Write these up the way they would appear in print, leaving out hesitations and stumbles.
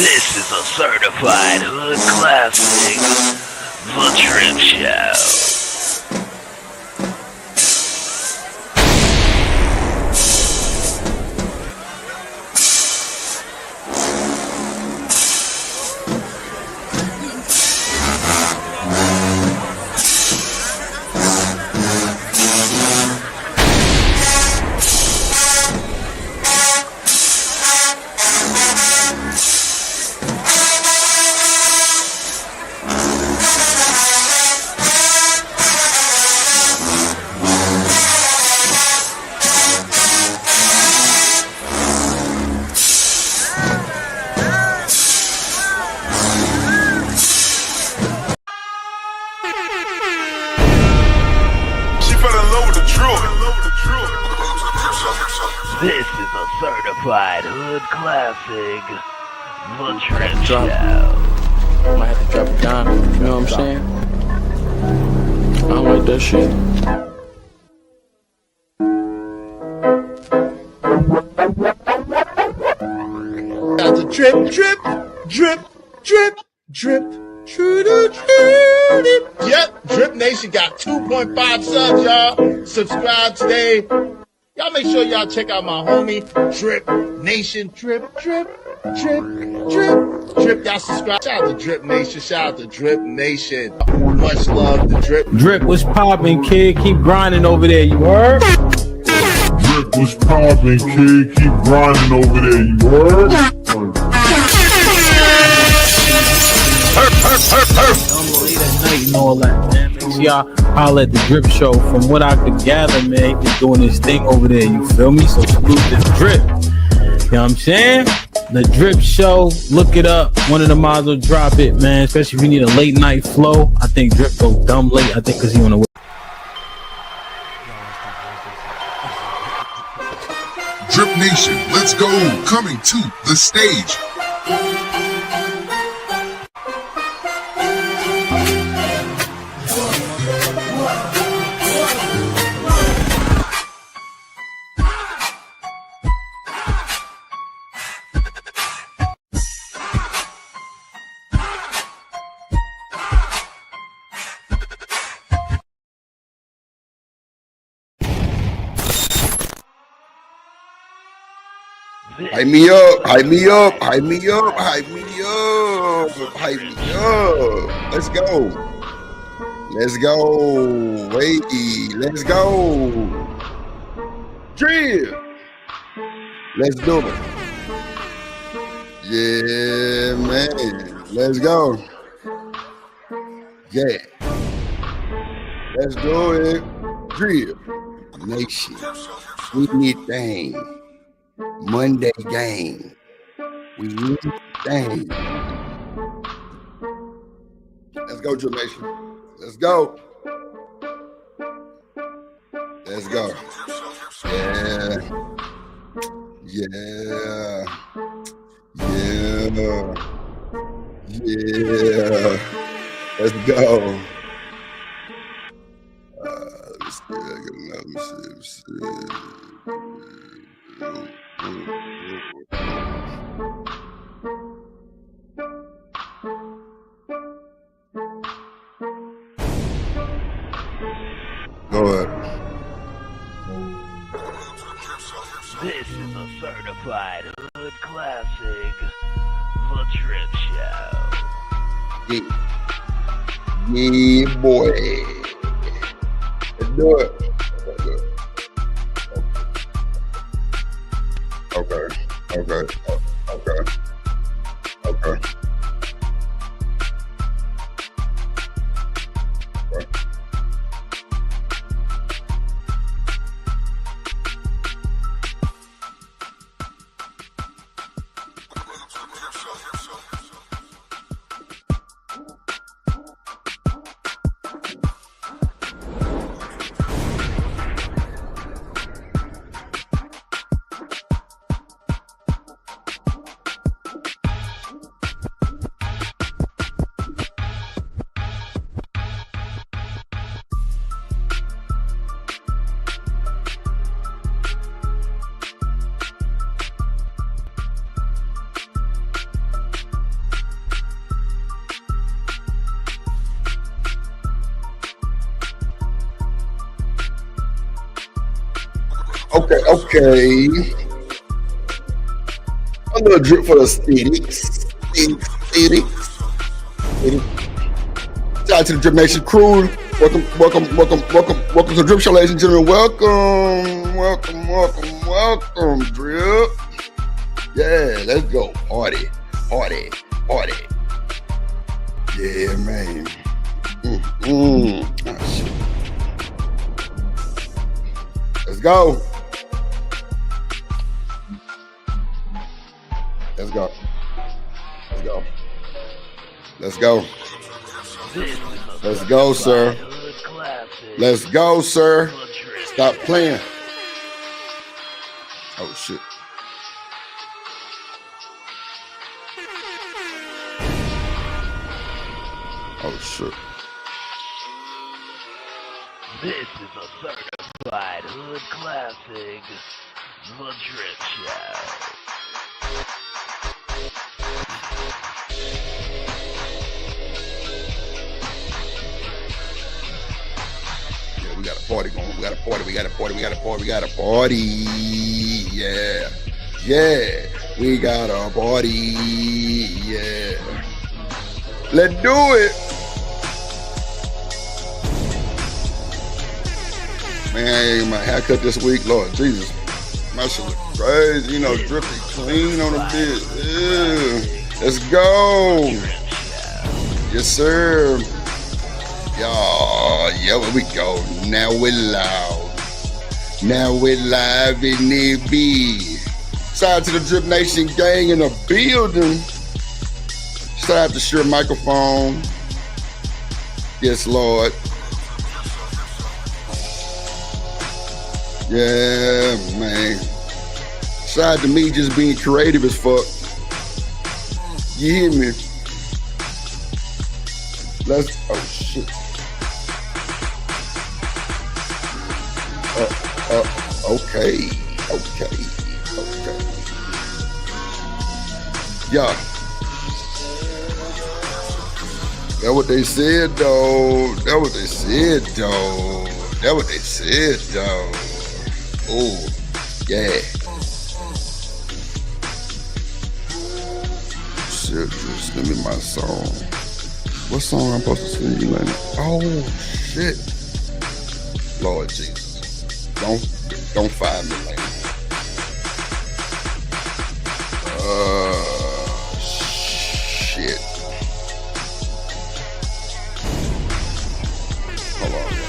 This is a certified hood classic, The Trip Show. This is a certified hood classic, The Trip Show. Might have to drop it down, you know what I'm saying? I don't like that shit. Got the drip, drip, drip, drip, Nation got 2.5 subs, y'all. Subscribe today. Y'all make sure y'all check out my homie, Drip Nation. Drip. Y'all subscribe. Shout out to Drip Nation. Shout out to Drip Nation. Much love to Drip. Drip, what's poppin', kid? Keep grinding over there, you heard? Drip, what's poppin', kid? Keep grinding over there, you heard? Night and all that, man. Make sure y'all holler at the Drip Show. From what I could gather, man, he's doing his thing over there. You feel me? So salute the Drip. You know what I'm saying? The Drip Show. Look it up. One of the mods will drop it, man. Especially if you need a late night flow. I think Drip go dumb late. I think because he on the way. Drip Nation, let's go. Coming to the stage. Hype me up, hype me up, hype me up, hype me up, hype me up. Let's go. Let's go. Wait, let's go. Drill. Let's do it. Yeah, man. Let's go. Yeah. Let's do it. Drill. Nation. Sweet thing. Monday game. We need things. Let's go, Drip Nation. Let's go. Let's go. Yeah. Yeah. Yeah. Yeah. Let's go. Let me see. I got another shit. Go ahead. This is a certified hood classic, The Trip Show. Yeah, boy. Let's do it. Okay. Okay. A little drip for the aesthetics. Shout out to the Drip Nation crew. Welcome to the Drip Show, ladies and gentlemen. Welcome, Drip. Yeah, let's go. Party. Yeah, man. Oh, shit. Let's go. Let's go, sir. Let's go, sir. Stop playing. Oh, shit. This is a certified hood classic, The Drip Show. party going. We got a party. We got a party. We got a party. We got a party. Yeah. Yeah. We got a party. Yeah. Let's do it. Man, my haircut this week, Lord Jesus. My shit look crazy. You know, drippy clean on the bit. Yeah. Let's go. Yes, sir. Y'all, yeah, here we go. Now we're loud. Now we're live in the B. Shout out to the Drip Nation gang in the building. Shout out to Sure Microphone. Yes, Lord. Yeah, man. Shout out to me just being creative as fuck. You hear me? Oh shit. Okay. Yeah. That's what they said, though. Oh, yeah. Shit, just send me my song. What song I'm supposed to send you, man? Oh, shit. Lord Jesus. Don't fire me, man. Shit. Hold on, man.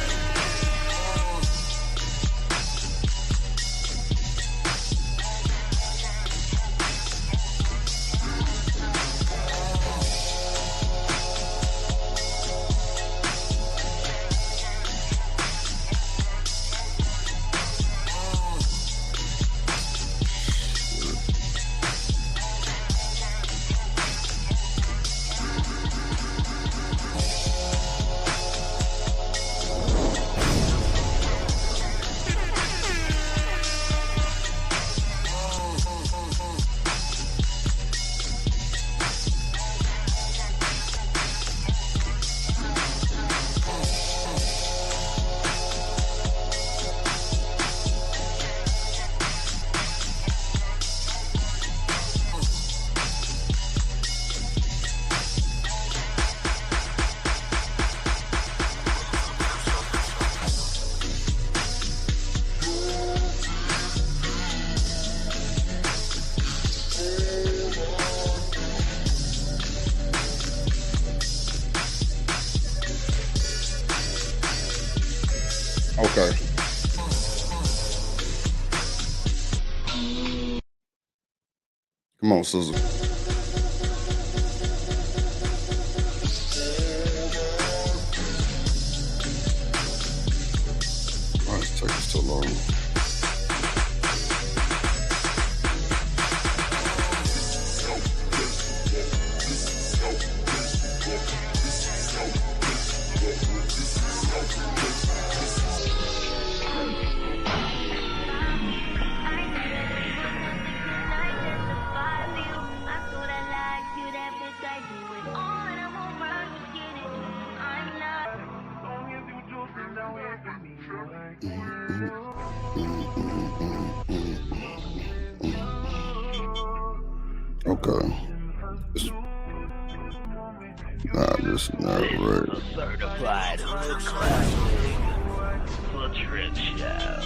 Okay. Come on, Susan. Why is it taking so long? Okay. This is not right. Certified hood classic. The Trip Show.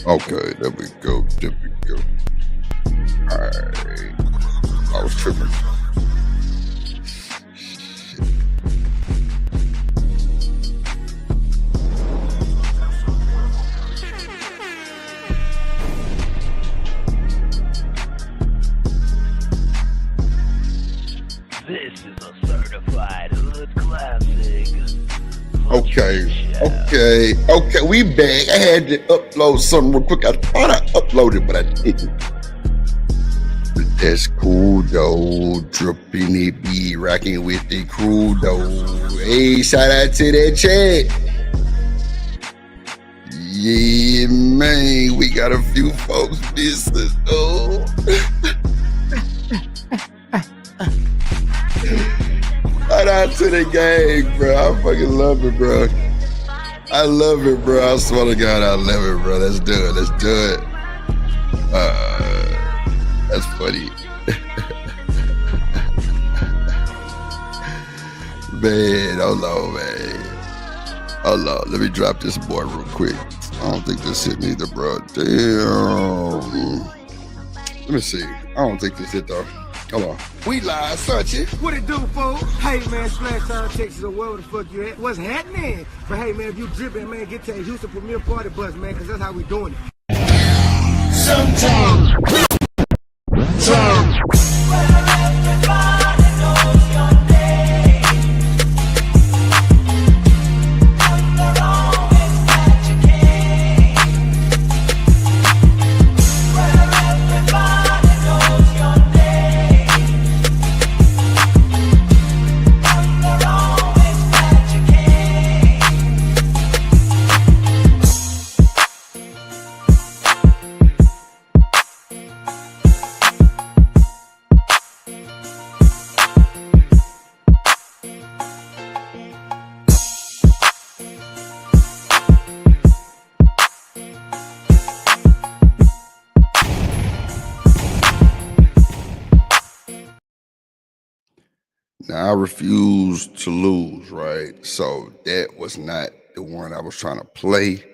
Okay, there we go. Alright. I was tripping. This is a certified hood classic. Okay, we back. I had to upload something real quick. I thought I uploaded, but I didn't. But that's cool though. Dripping it, be rocking with the crew though. Hey, shout out to that chat. Yeah, man, we got a few folks missing. Oh. Shout out to the gang, bro. I fucking love it, bro. I love it, bro. I swear to God, I love it, bro. Let's do it. Let's do it. That's funny. Man, hold on, man. Hold on. Let me drop this boy real quick. I don't think this hit neither, bro. Damn. Let me see. I don't think this hit, though. Hold on. We live, Sunchi. What it do, folks? Hey, man, Splash Town, Texas, or wherever the fuck you at. What's happening? But hey, man, if you dripping, man, get to a Houston Premier Party bus, man, because that's how we doing it. Sometimes. Now, I refuse to lose, right? So that was not the one I was trying to play.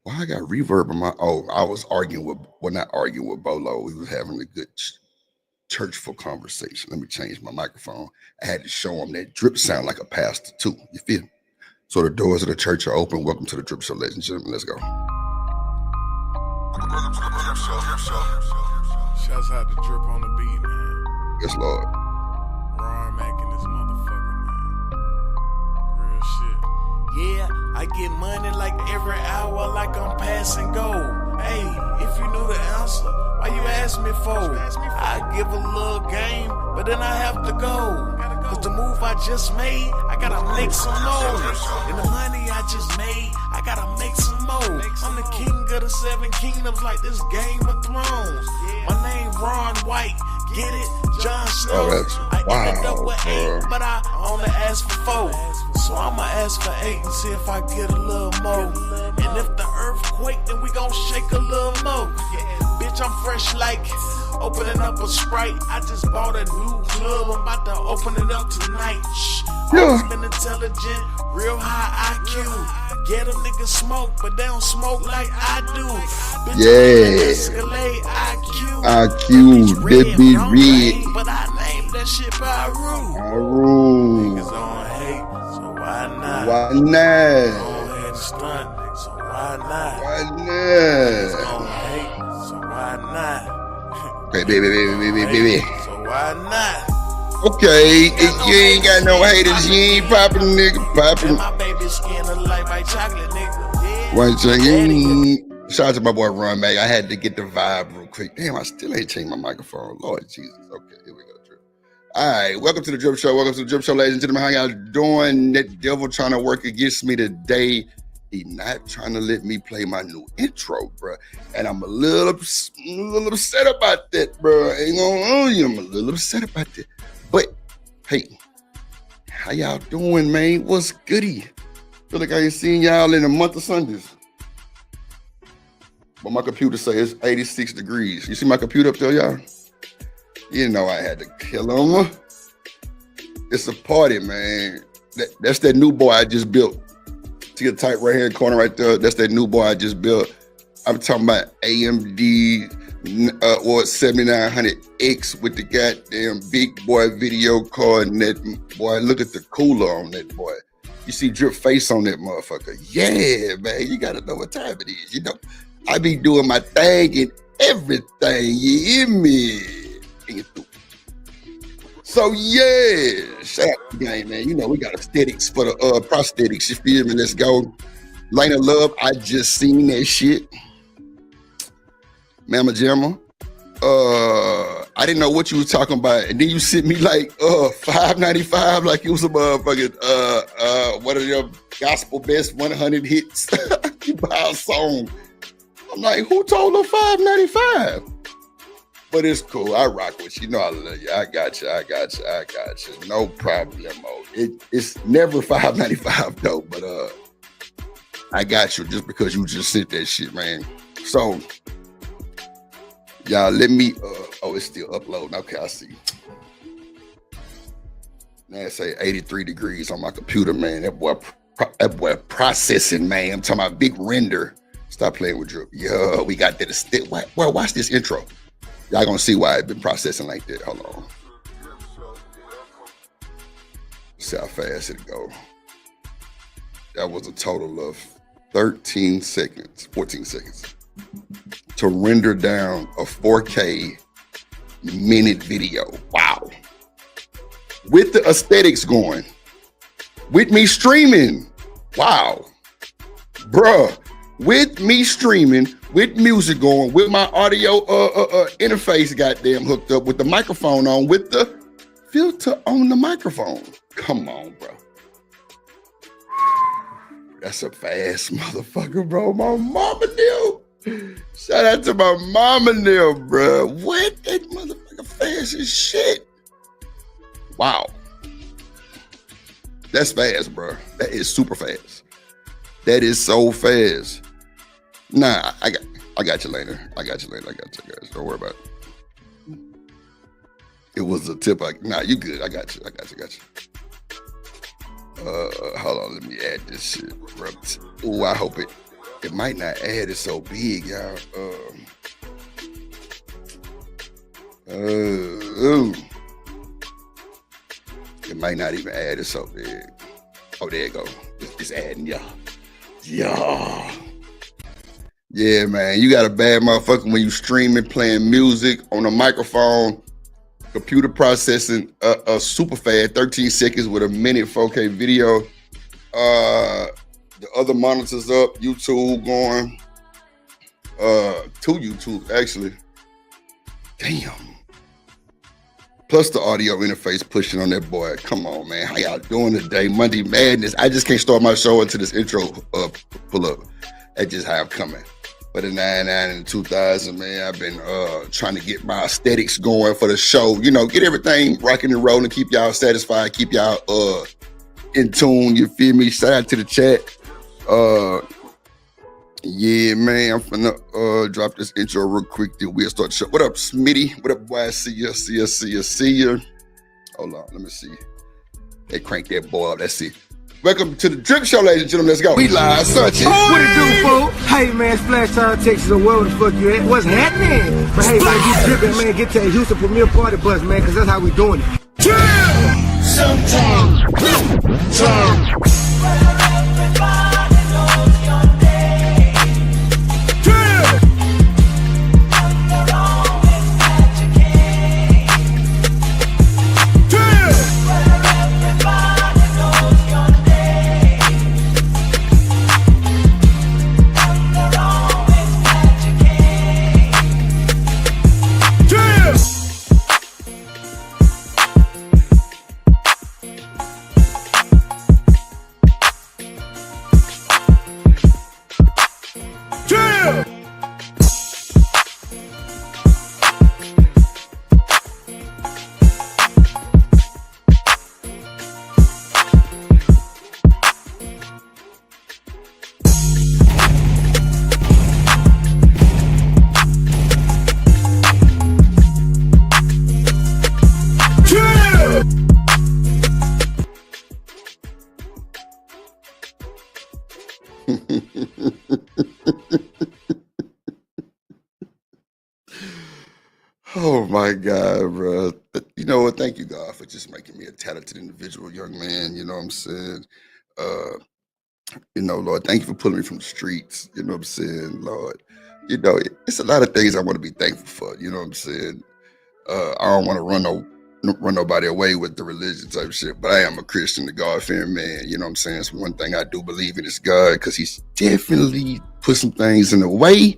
Why I got reverb on my... Oh, I was arguing with... Well, not arguing with Bolo. We was having a good churchful conversation. Let me change my microphone. I had to show him that drip sound like a pastor, too. You feel me? So the doors of the church are open. Welcome to the Drip Show, ladies and gentlemen. Let's go. Shouts out to Drip on the beat, man. Yes, Lord. Ron Mac in this motherfucker, man. Real shit. Yeah, I get money like every hour, like I'm passing go. Hey, if you knew the answer, why you ask me for? I give a little game, but then I have to go. Cause the move I just made, I gotta make some more. And the money I just made, I gotta make some more. I'm the king of the 7 kingdoms like this Game of Thrones. My name Ron White, get it? Jon Snow. I ended up with 8, but I only asked for 4. So I'ma ask for 8 and see if I get a little more. And if the earthquake, then we gon' shake a little more. Bitch, I'm fresh like opening up a Sprite. I just bought a new club, I'm about to open it up tonight. Shh, always been intelligent, real high IQ. Yeah, them niggas smoke, but they don't smoke like I do. Bitch, Escalade IQ. IQ, that be red. But I named that shit Pyru. Niggas on hate, so why not? Why not? Go ahead and stunt, so why not? Why Niggas not? on hate, so why not? Baby. So why not? Okay, you ain't got no haters. You ain't popping, nigga. Popping. And my baby skin look like white chocolate, nigga. One second. Shout out to my boy Ron Mac. I had to get the vibe real quick. Damn, I still ain't changed my microphone. Lord Jesus. Okay, here we go, Drip. All right, welcome to the Drip Show. Welcome to the Drip Show, ladies and gentlemen. How y'all doing? That devil trying to work against me today. He not trying to let me play my new intro, bro. And I'm a little upset about that, bro. I ain't gonna lie, I'm a little upset about that. But, hey, how y'all doing, man? What's goody? Feel like I ain't seen y'all in a month of Sundays. But my computer say it's 86 degrees. You see my computer up there, y'all? You know I had to kill him. It's a party, man. That's that new boy I just built. See the type right here in the corner right there? That's that new boy I just built. I'm talking about AMD or 7900X with the goddamn big boy video card and that boy. Look at the cooler on that boy. You see Drip face on that motherfucker. Yeah, man, you gotta know what time it is. You know, I be doing my thing and everything. You hear me? So yeah, shout out to the game, man. You know, we got aesthetics for the prosthetics. You feel me? Let's go. Lane of Love, I just seen that shit. Mama Jamma. I didn't know what you was talking about, and then you sent me like $5.95, like it was a motherfucking one of your gospel best 100 hits. You buy a song. I'm like, who told her $5.95? But it's cool. I rock with you. You know I love you. I got you. No problemo. It's never $5.95 though, but I got you just because you just sent that shit, man. So y'all let me it's still uploading. Okay, I see. Now it say 83 degrees on my computer, man. That boy processing, man. I'm talking about big render. Stop playing with drip. Yeah, we got that. Well, watch this intro. Y'all gonna see why I've been processing like that. Hold on. See how fast it go. That was a total of 14 seconds to render down a 4K minute video. Wow. With the aesthetics going. With me streaming. Wow. Bruh. With me streaming, with music going, with my audio interface goddamn hooked up, with the microphone on, with the filter on the microphone. Come on, bro. That's a fast motherfucker, bro. My mama knew. Shout out to my mama knew, bro. What? That motherfucker fast as shit. Wow. That's fast, bro. That is super fast. That is so fast. Nah, I got you later. I got you, guys. Don't worry about it. It was a tip. Nah, you good. I got you. Hold on. Let me add this shit. Oh, I hope it might not add it so big, y'all. It might not even add it so big. Oh, there you go. It's adding, y'all. Yeah, man. You got a bad motherfucker when you streaming, playing music on a microphone, computer processing, super fast, 13 seconds with a minute 4K video. The other monitors up, YouTube going. To YouTube, actually. Damn. Plus the audio interface pushing on that boy. Come on, man. How y'all doing today? Monday Madness. I just can't start my show until this intro pull up. That's just how I'm coming. But in 99 and 2000, man, I've been trying to get my aesthetics going for the show. You know, get everything rocking and rolling, keep y'all satisfied, keep y'all in tune, you feel me? Shout out to the chat. Yeah, man, I'm finna drop this intro real quick, then we'll start the show. What up, Smitty? What up, boy? See ya. Hold on, let me see. They crank that boy up, let's see. Welcome to the Drip Show, ladies and gentlemen. Let's go. We live, searching. What it do, folks? Hey, man, Splash Town, Texas, or wherever the fuck you at. What's happening? But hey, man, you dripping, man, get to that Houston Premier Party bus, man, because that's how we doing it. Oh my God, bro. You know what? Thank you, God, for just making me a talented individual, young man. You know what I'm saying? You know, Lord, thank you for pulling me from the streets. You know what I'm saying, Lord? You know, it's a lot of things I want to be thankful for. You know what I'm saying? I don't want to run nobody away with the religion type shit, but I am a Christian, a God-fearing man. You know what I'm saying? It's one thing I do believe in is God, because he's definitely put some things in the way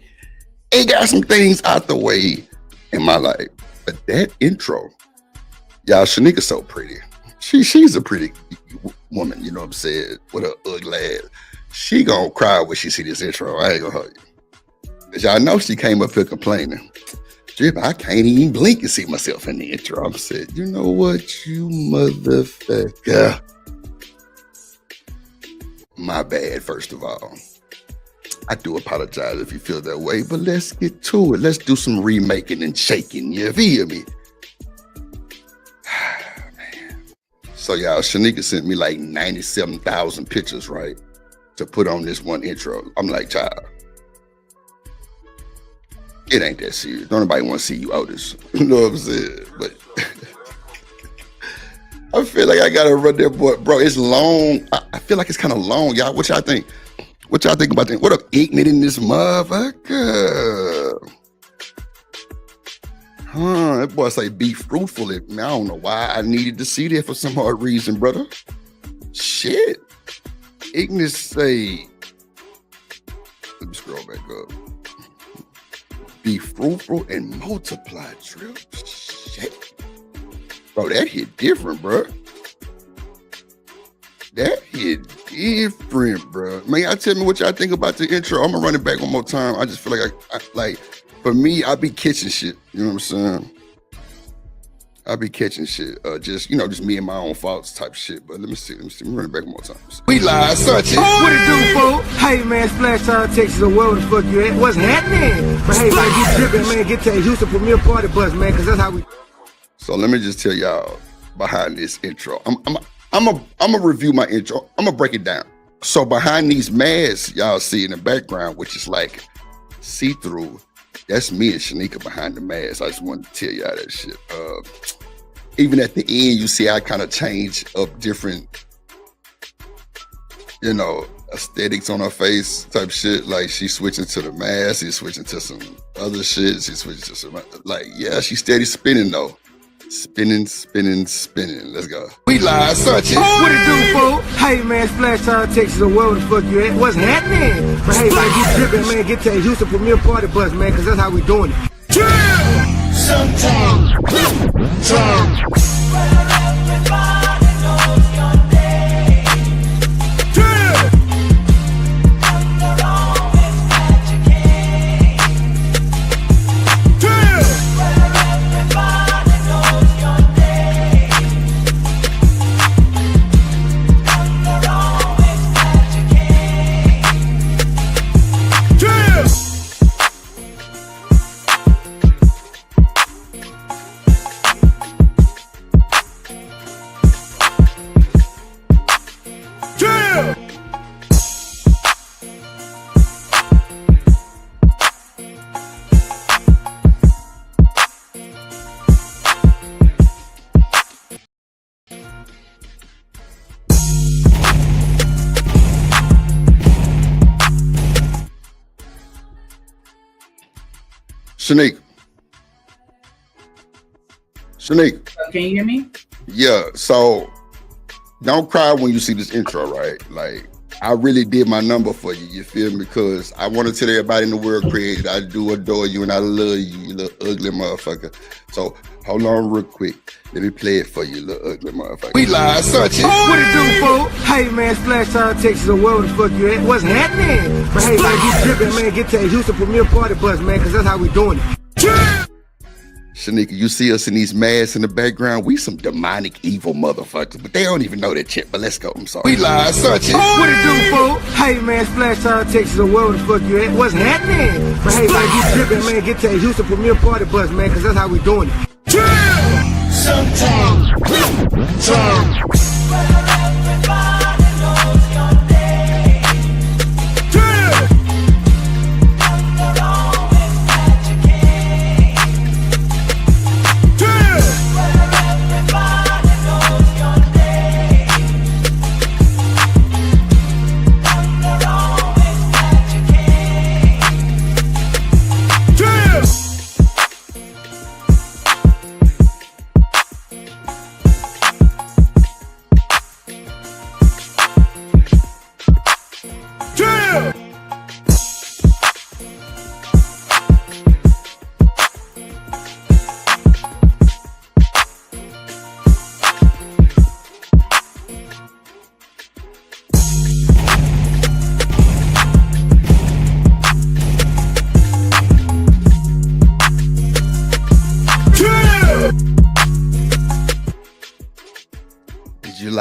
and got some things out the way in my life. But that intro, y'all, Shanika's so pretty. She's a pretty woman, you know what I'm saying? With her ugly ass. She gonna cry when she see this intro. I ain't gonna hurt you. Cause y'all know she came up here complaining. Drip, I can't even blink and see myself in the intro. I said, you know what, you motherfucker. My bad, first of all. I do apologize if you feel that way, but let's get to it. Let's do some remaking and shaking. You feel me? Man. So y'all, Shanika sent me like 97,000 pictures, right? To put on this one intro. I'm like, child, it ain't that serious. Don't nobody want to see you Otis. You know what I'm saying? But I feel like I gotta run that boy. Bro, it's long. I feel like it's kind of long, y'all. What y'all think? What y'all think about that? What up, ignorant in this motherfucker? That boy say be fruitful. Man, I don't know why I needed to see that for some hard reason, brother. Shit. Ignorant say, let me scroll back up. Be fruitful and multiply, Trip. Shit. Bro, that hit different, bro. That hit different, bro. Man, y'all tell me what y'all think about the intro. I'm gonna run it back one more time. I just feel like like, for me, I be catching shit. You know what I'm saying? I be catching shit. Just me and my own faults type shit. But let me see. Let me run it back one more time. We live, searching. What it do, folks? Hey, man, Splash Town, Texas, or wherever the fuck you at. What's happening? But hey, like you tripping, man, get to the Houston Premier Party bus, man, because that's how we. So let me just tell y'all behind this intro. I'm gonna review my intro. I'm gonna break it down. So behind these masks y'all see in the background, which is like see-through, that's me and Shanika behind the mask. I just wanted to tell y'all that shit. Even at the end, you see I kind of change up different, aesthetics on her face type shit. Like she's switching to the mask, she's switching to some other shit, she's switching to some, she's steady spinning though. Spinning. Let's go. We live, searching. What it do, folks? Hey, man, Splash Town, Texas, or wherever the fuck you at. What's happening? But hey, like you tripping, man, get to the Houston Premier Party bus, man, because that's how we doing it. Shanique. Can you hear me? Yeah, so don't cry when you see this intro, right? Like, I really did my number for you, you feel me? Because I want to tell everybody in the world, created, I do adore you and I love you, you little ugly motherfucker. So hold on real quick. Let me play it for you, little ugly motherfucker. We live, searching. What it do, folks? Hey, man, Splash Town, Texas, or wherever the fuck you at. What's happening? But hey, like you tripping, man, get to the Houston Premier Party bus, man, because that's how we doing it. Shanika, you see us in these masks in the background. We some demonic, evil motherfuckers, but they don't even know that shit. But let's go. I'm sorry. We live, searching. What it do, folks? Hey, man, Splash Town, Texas, or wherever the fuck you at. What's happening? But hey, like you tripping, man, get to the Houston Premier Party bus, man, because that's how we doing it.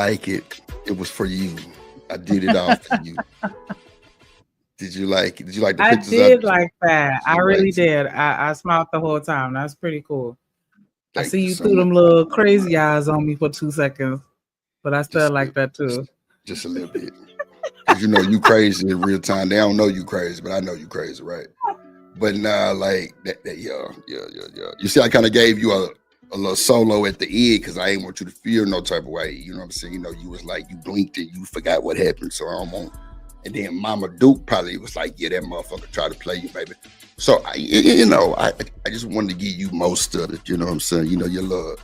like it. It was for you. I did it all for you. Did you like it? Did you like the pictures? I did like that. I really did. I smiled the whole time. That's pretty cool. I see you threw them little crazy eyes on me for 2 seconds, but I still like that too. Just a little bit. Because you know you crazy in real time. They don't know you crazy, but I know you crazy, right? But nah, like that yeah. You see, I kind of gave you a little solo at the end because I ain't want you to feel no type of way. You know what I'm saying? You know, you was like, you blinked and you forgot what happened. So I don't want. And then Mama Duke probably was like, yeah, that motherfucker tried to play you, baby. So I just wanted to give you most of it. You know what I'm saying? You know, your little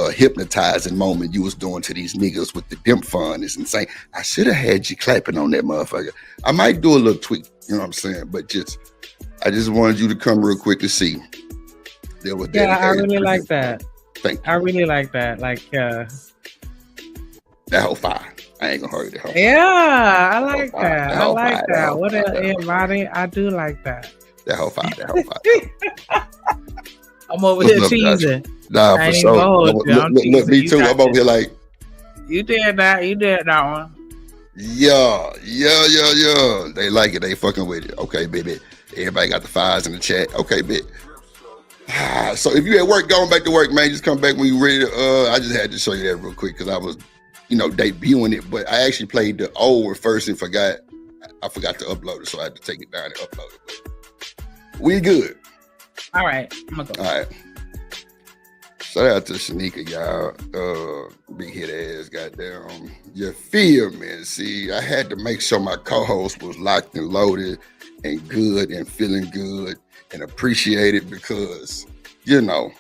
hypnotizing moment you was doing to these niggas with the dimp fun is insane. I should have had you clapping on that motherfucker. I might do a little tweak, you know what I'm saying? But I just wanted you to come real quick to see. Yeah, I really like that. Thank you. I really like that. Like, that whole fire. I ain't gonna hurt that whole fire. Yeah, I like that. I like that. What everybody, I do like that. That whole fire. I'm over here teasing. Nah, for sure. Look, me too. I'm over here like. You did that. You did that one. Yeah. They like it. They fucking with it. Okay, baby. Everybody got the fires in the chat. Okay, bitch. So if you at work, going back to work, man, just come back when you ready to, I just had to show you that real quick because I was, debuting it, but I actually played the old one first and I forgot to upload it, so I had to take it down and upload it. But we good. All right. I'm gonna go. All right. Shout out to Shanika, y'all. Big hit ass, goddamn. You feel me? See, I had to make sure my co-host was locked and loaded and good and feeling good and appreciated because, I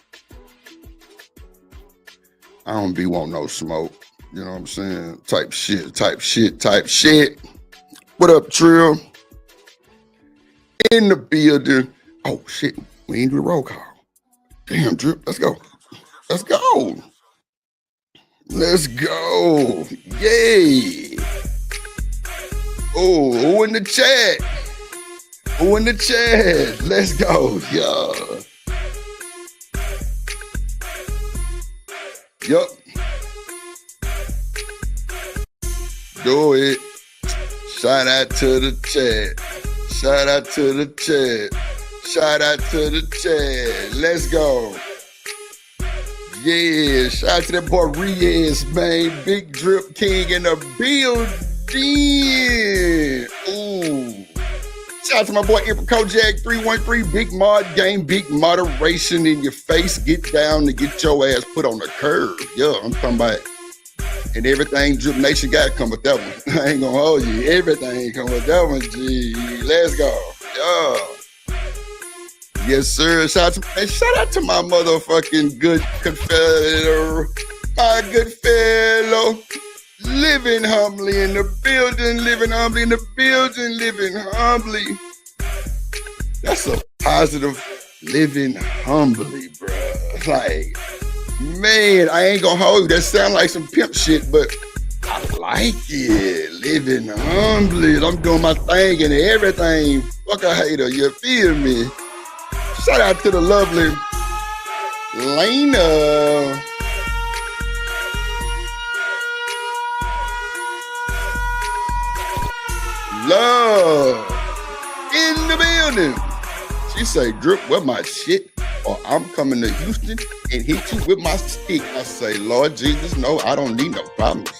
don't be want no smoke. You know what I'm saying? Type shit. What up, Trill? In the building. Oh, shit. We ain't do the roll call. Damn, Drip. Let's go. Yay. Oh, who in the chat? Let's go. Yeah. Yup. Do it. Shout out to the chat. Let's go. Yeah, shout out to that boy Riaz, man. Big Drip King in the building. Ooh. Shout out to my boy April Kojak 313. Big mod game, big moderation in your face. Get down to get your ass put on the curve. Yeah, I'm talking about. And everything Drip Nation got to come with that one. I ain't gonna hold you. Everything come with that one, G. Let's go. Yeah. Yes, sir. Shout out to my motherfucking good fellow. My good fellow. Living humbly in the building. Living humbly. That's a positive living humbly, bro. Like, man, I ain't gonna hold you. That sound like some pimp shit, but I like it. Living humbly. I'm doing my thing and everything. Fuck a hater, you feel me? Shout out to the lovely Lena. Love in the building. She say, Drip, where my shit? Or I'm coming to Houston and hit you with my stick. I say, Lord Jesus, no, I don't need no problems.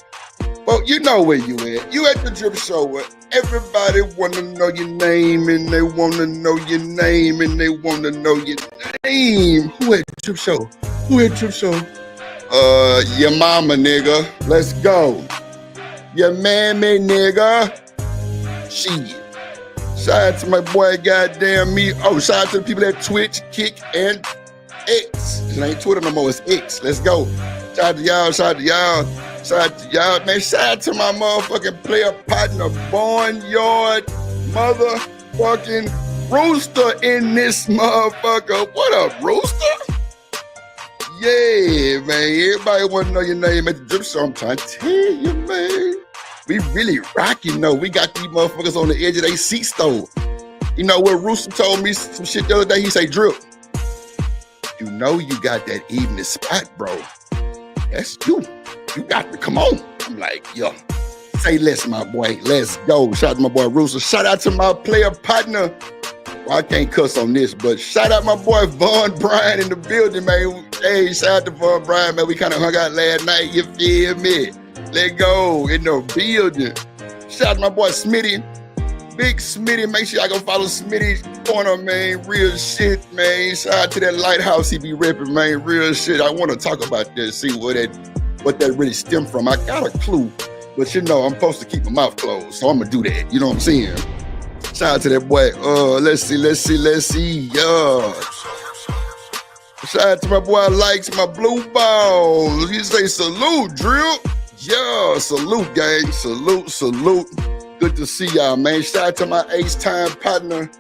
Well, you know where you at. You at the Drip Show where everybody want to know your name and they want to know your name and they want to know your name. Who at the Drip Show? Your mama, nigga. Let's go. Your mammy, nigga. Shit. Shout out to my boy, goddamn me. Oh, shout out to the people at Twitch, Kick, and X. It ain't Twitter no more, it's X. Let's go. Shout out to y'all. Man, shout out to my motherfucking player partner, Barnyard motherfucking Rooster in this motherfucker. What up, Rooster? Yeah, man. Everybody want to know your name at the Drip Show. I'm trying to tell you, man. We really rocking though. We got these motherfuckers on the edge of their seat though. You know what Rooster told me some shit the other day? He say, Drip, you know you got that evening spot, bro. That's you. You got to come on. I'm like, yo, say less, my boy. Let's go. Shout out to my boy Rooster. Shout out to my player partner. Well, I can't cuss on this, but shout out my boy Von Bryan in the building, man. Hey, shout out to Von Bryan, man. We kind of hung out last night, you feel me? Let go in the building. Shout out to my boy Smitty. Big Smitty. Make sure y'all go follow Smitty's corner, man. Real shit, man. Shout out to that lighthouse he be repping, man. Real shit. I want to talk about that, see what that really stemmed from. I got a clue, but you know, I'm supposed to keep my mouth closed, so I'm going to do that. You know what I'm saying? Shout out to that boy. Let's see. Yeah. Shout out to my boy Likes, my blue balls. You say salute, Drill. Yeah, salute, gang. Salute. Good to see y'all, man. Shout out to my ace-time partner,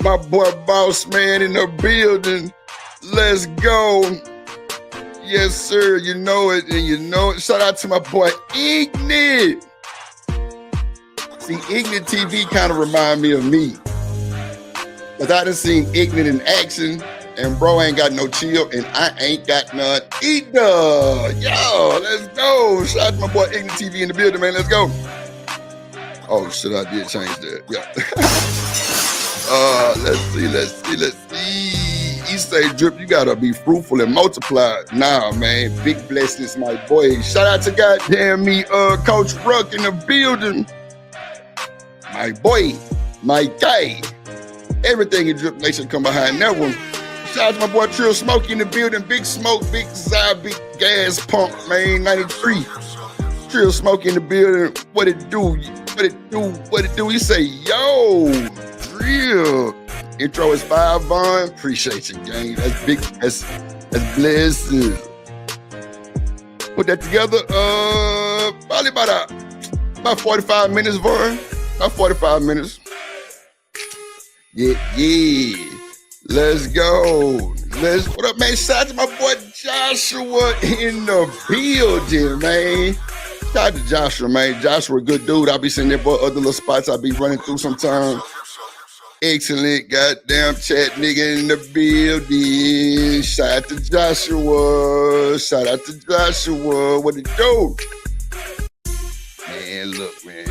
my boy Boss Man in the building. Let's go. Yes, sir. You know it, and you know it. Shout out to my boy Ignit. See, Ignit TV kind of remind me of me. Because I done seen Ignit in action, and bro ain't got no chill, and I ain't got none either. Yo, let's go. Shout out to my boy Ignit TV in the building, man. Let's go. Oh, shit, I did change that. Yeah. Let's see. He say, Drip, you gotta be fruitful and multiply. Nah, man, big blessings, my boy. Shout out to goddamn me, Coach Ruck in the building. My boy, my guy. Everything in Drip Nation come behind that one. Shout out to my boy Trill Smokey in the building. Big Smoke, Big Zy, Big Gas Pump, man, 93. Trill Smokey in the building. What it do? He say, yo, Drill. Intro is 5, Vaughn. Appreciate you, gang. That's big. That's blessings. Put that together. Probably about 45 minutes, Vaughn. About 45 minutes. Yeah. Let's go. What up, man? Shout out to my boy Joshua in the building, man. Shout out to Joshua, man. Joshua, good dude. I be sitting there for other little spots I be running through sometimes. Excellent goddamn chat nigga in the building. Shout out to Joshua. What it do? Man, look, man.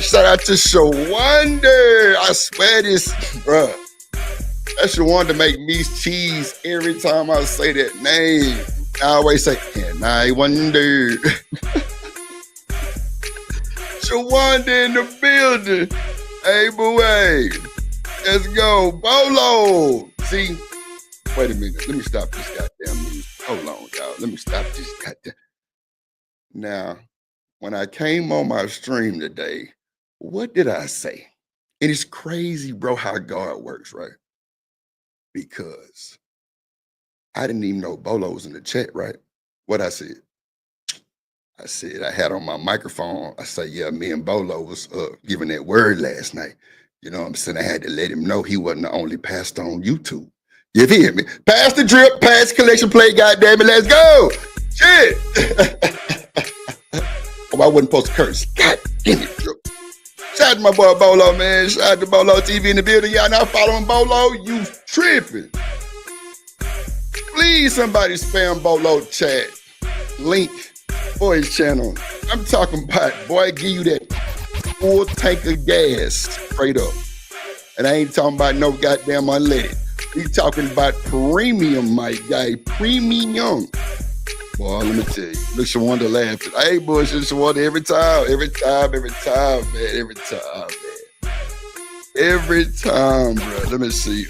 Shout out to Shawanda. I swear this, bruh. That Shawanda make me cheese every time I say that name. I always say, and I wonder. Shawanda in the building. Hey, boy. Let's go. Bolo. See, wait a minute. Let me stop this goddamn music. Hold on, y'all. Let me stop this goddamn. Now, when I came on my stream today, what did I say? And it's crazy, bro, how God works, right? Because I didn't even know Bolo was in the chat, right? What I said? I had on my microphone. I said, yeah, me and Bolo was giving that word last night. You know what I'm saying? I had to let him know he wasn't the only pastor on YouTube. You hear me? Pass the drip, pass the collection plate, goddamn it, let's go. Shit. Oh, I wasn't supposed to curse. God damn it, drip. Shout out to my boy Bolo, man. Shout out to Bolo TV in the building. Y'all not following Bolo? You tripping. Please, somebody spam Bolo chat link for his channel. I'm talking about, boy, give you that full tank of gas straight up. And I ain't talking about no goddamn unleaded. We talking about premium, my guy. Premium. Boy, let me tell you. Look, Shawanda laughing. Hey, bullshit, Shawanda, every time, man. Every time, bro. Let me see.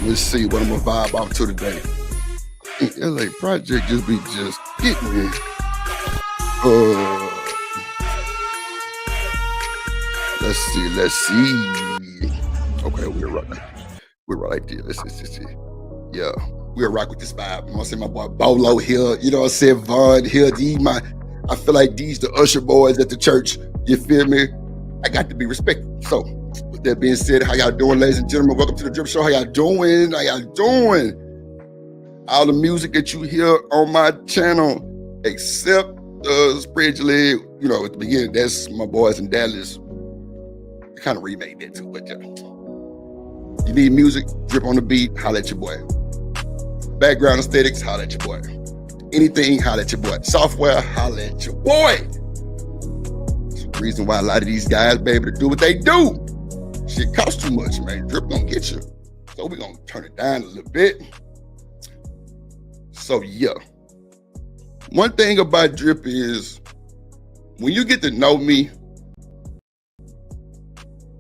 Let's see what I'm gonna vibe off to today. LA Project just getting me. Let's see. Okay, we're right there. Let's see. Yeah, we'll rock with this vibe. I'm gonna say my boy Bolo here. You know what I'm saying? Vaughn here. I feel like these the usher boys at the church. You feel me? I got to be respectful. So, with that being said, how y'all doing, ladies and gentlemen? Welcome to the Drip Show. How y'all doing? All the music that you hear on my channel, except Spread Your Leg, you know, at the beginning, that's my boys in Dallas. I kind of remade that too, but yeah. You need music, Drip on the beat, holla at your boy. Background aesthetics, holla at your boy. Anything, holla at your boy. Software, holla at your boy. It's the reason why a lot of these guys be able to do what they do. Shit costs too much, man. Drip gonna get you. So we're gonna turn it down a little bit. So yeah. One thing about Drip is when you get to know me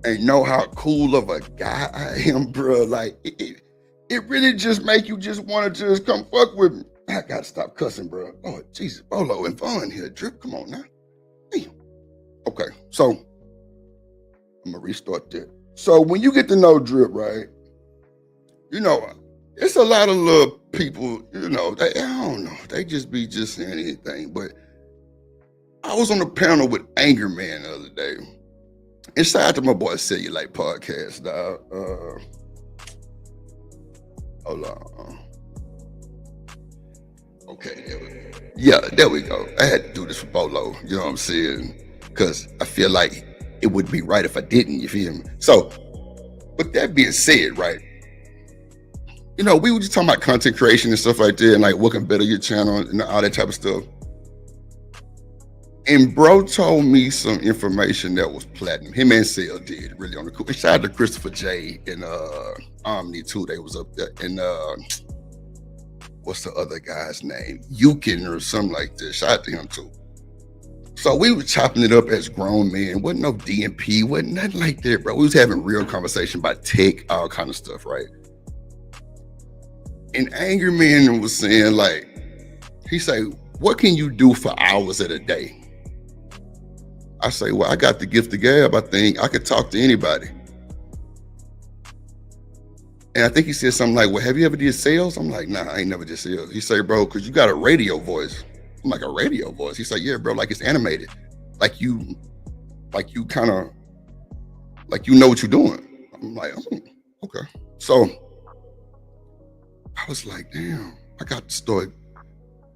and know how cool of a guy I am, bro, like it really just make you just want to just come fuck with me. I gotta stop cussing, bro. Oh, Jesus, Bolo and Vaughn here. Drip, come on now. Damn. Okay, so I'm gonna restart that. So when you get to know Drip, right, you know, it's a lot of little people, you know, I don't know, they just be just saying anything. But I was on a panel with Anger Man the other day. And shout out to my boy Cellulite Podcast, dog. Hold on. Okay, there we go. Yeah, there we go. I had to do this for Bolo, you know what I'm saying? Because I feel like it would be right if I didn't, you feel me? So, with that being said, right, you know, we were just talking about content creation and stuff like that, and like what can better your channel and all that type of stuff. And bro told me some information that was platinum. Him and Sale did really on the cool. And shout out to Christopher J and Omni too. They was up there. And what's the other guy's name? Yukin or something like that. Shout out to him too. So we were chopping it up as grown men. Wasn't no DMP, wasn't nothing like that, bro. We was having real conversation about tech, all kind of stuff, right? And Anger Man was saying, like, he said, what can you do for hours at a day? I say, well, I got the gift of gab. I think I could talk to anybody. And I think he said something like, well, have you ever did sales? I'm like, nah, I ain't never did sales. He said, bro, because you got a radio voice. I'm like, a radio voice? He said, yeah, bro, like it's animated. Like you kind of, like you know what you're doing. I'm like, oh, okay. So I was like, damn, I got to start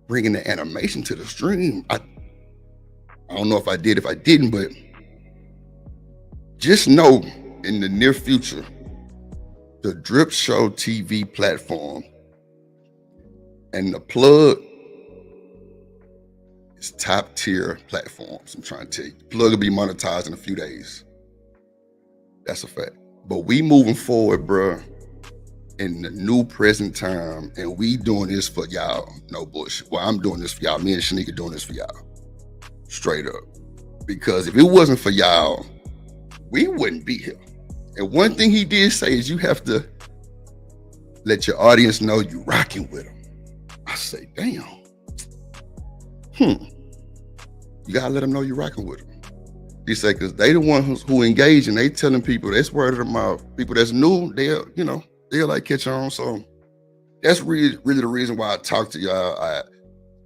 bringing the animation to the stream. I don't know if I did, if I didn't, but just know in the near future, the Drip Show TV platform and the plug is top tier platforms. I'm trying to tell you, the plug will be monetized in a few days. That's a fact. But we moving forward, bro, in the new present time, and we doing this for y'all. No bullshit. Well, I'm doing this for y'all. Me and Shanika doing this for y'all. Straight up. Because if it wasn't for y'all, we wouldn't be here. And one thing he did say is you have to let your audience know you rocking with them. I say, damn. You gotta let them know you rocking with them. He said, because they the ones who engage and they telling people, that's word of the mouth. People that's new, they'll like catch on. So that's really the reason why I talk to y'all. I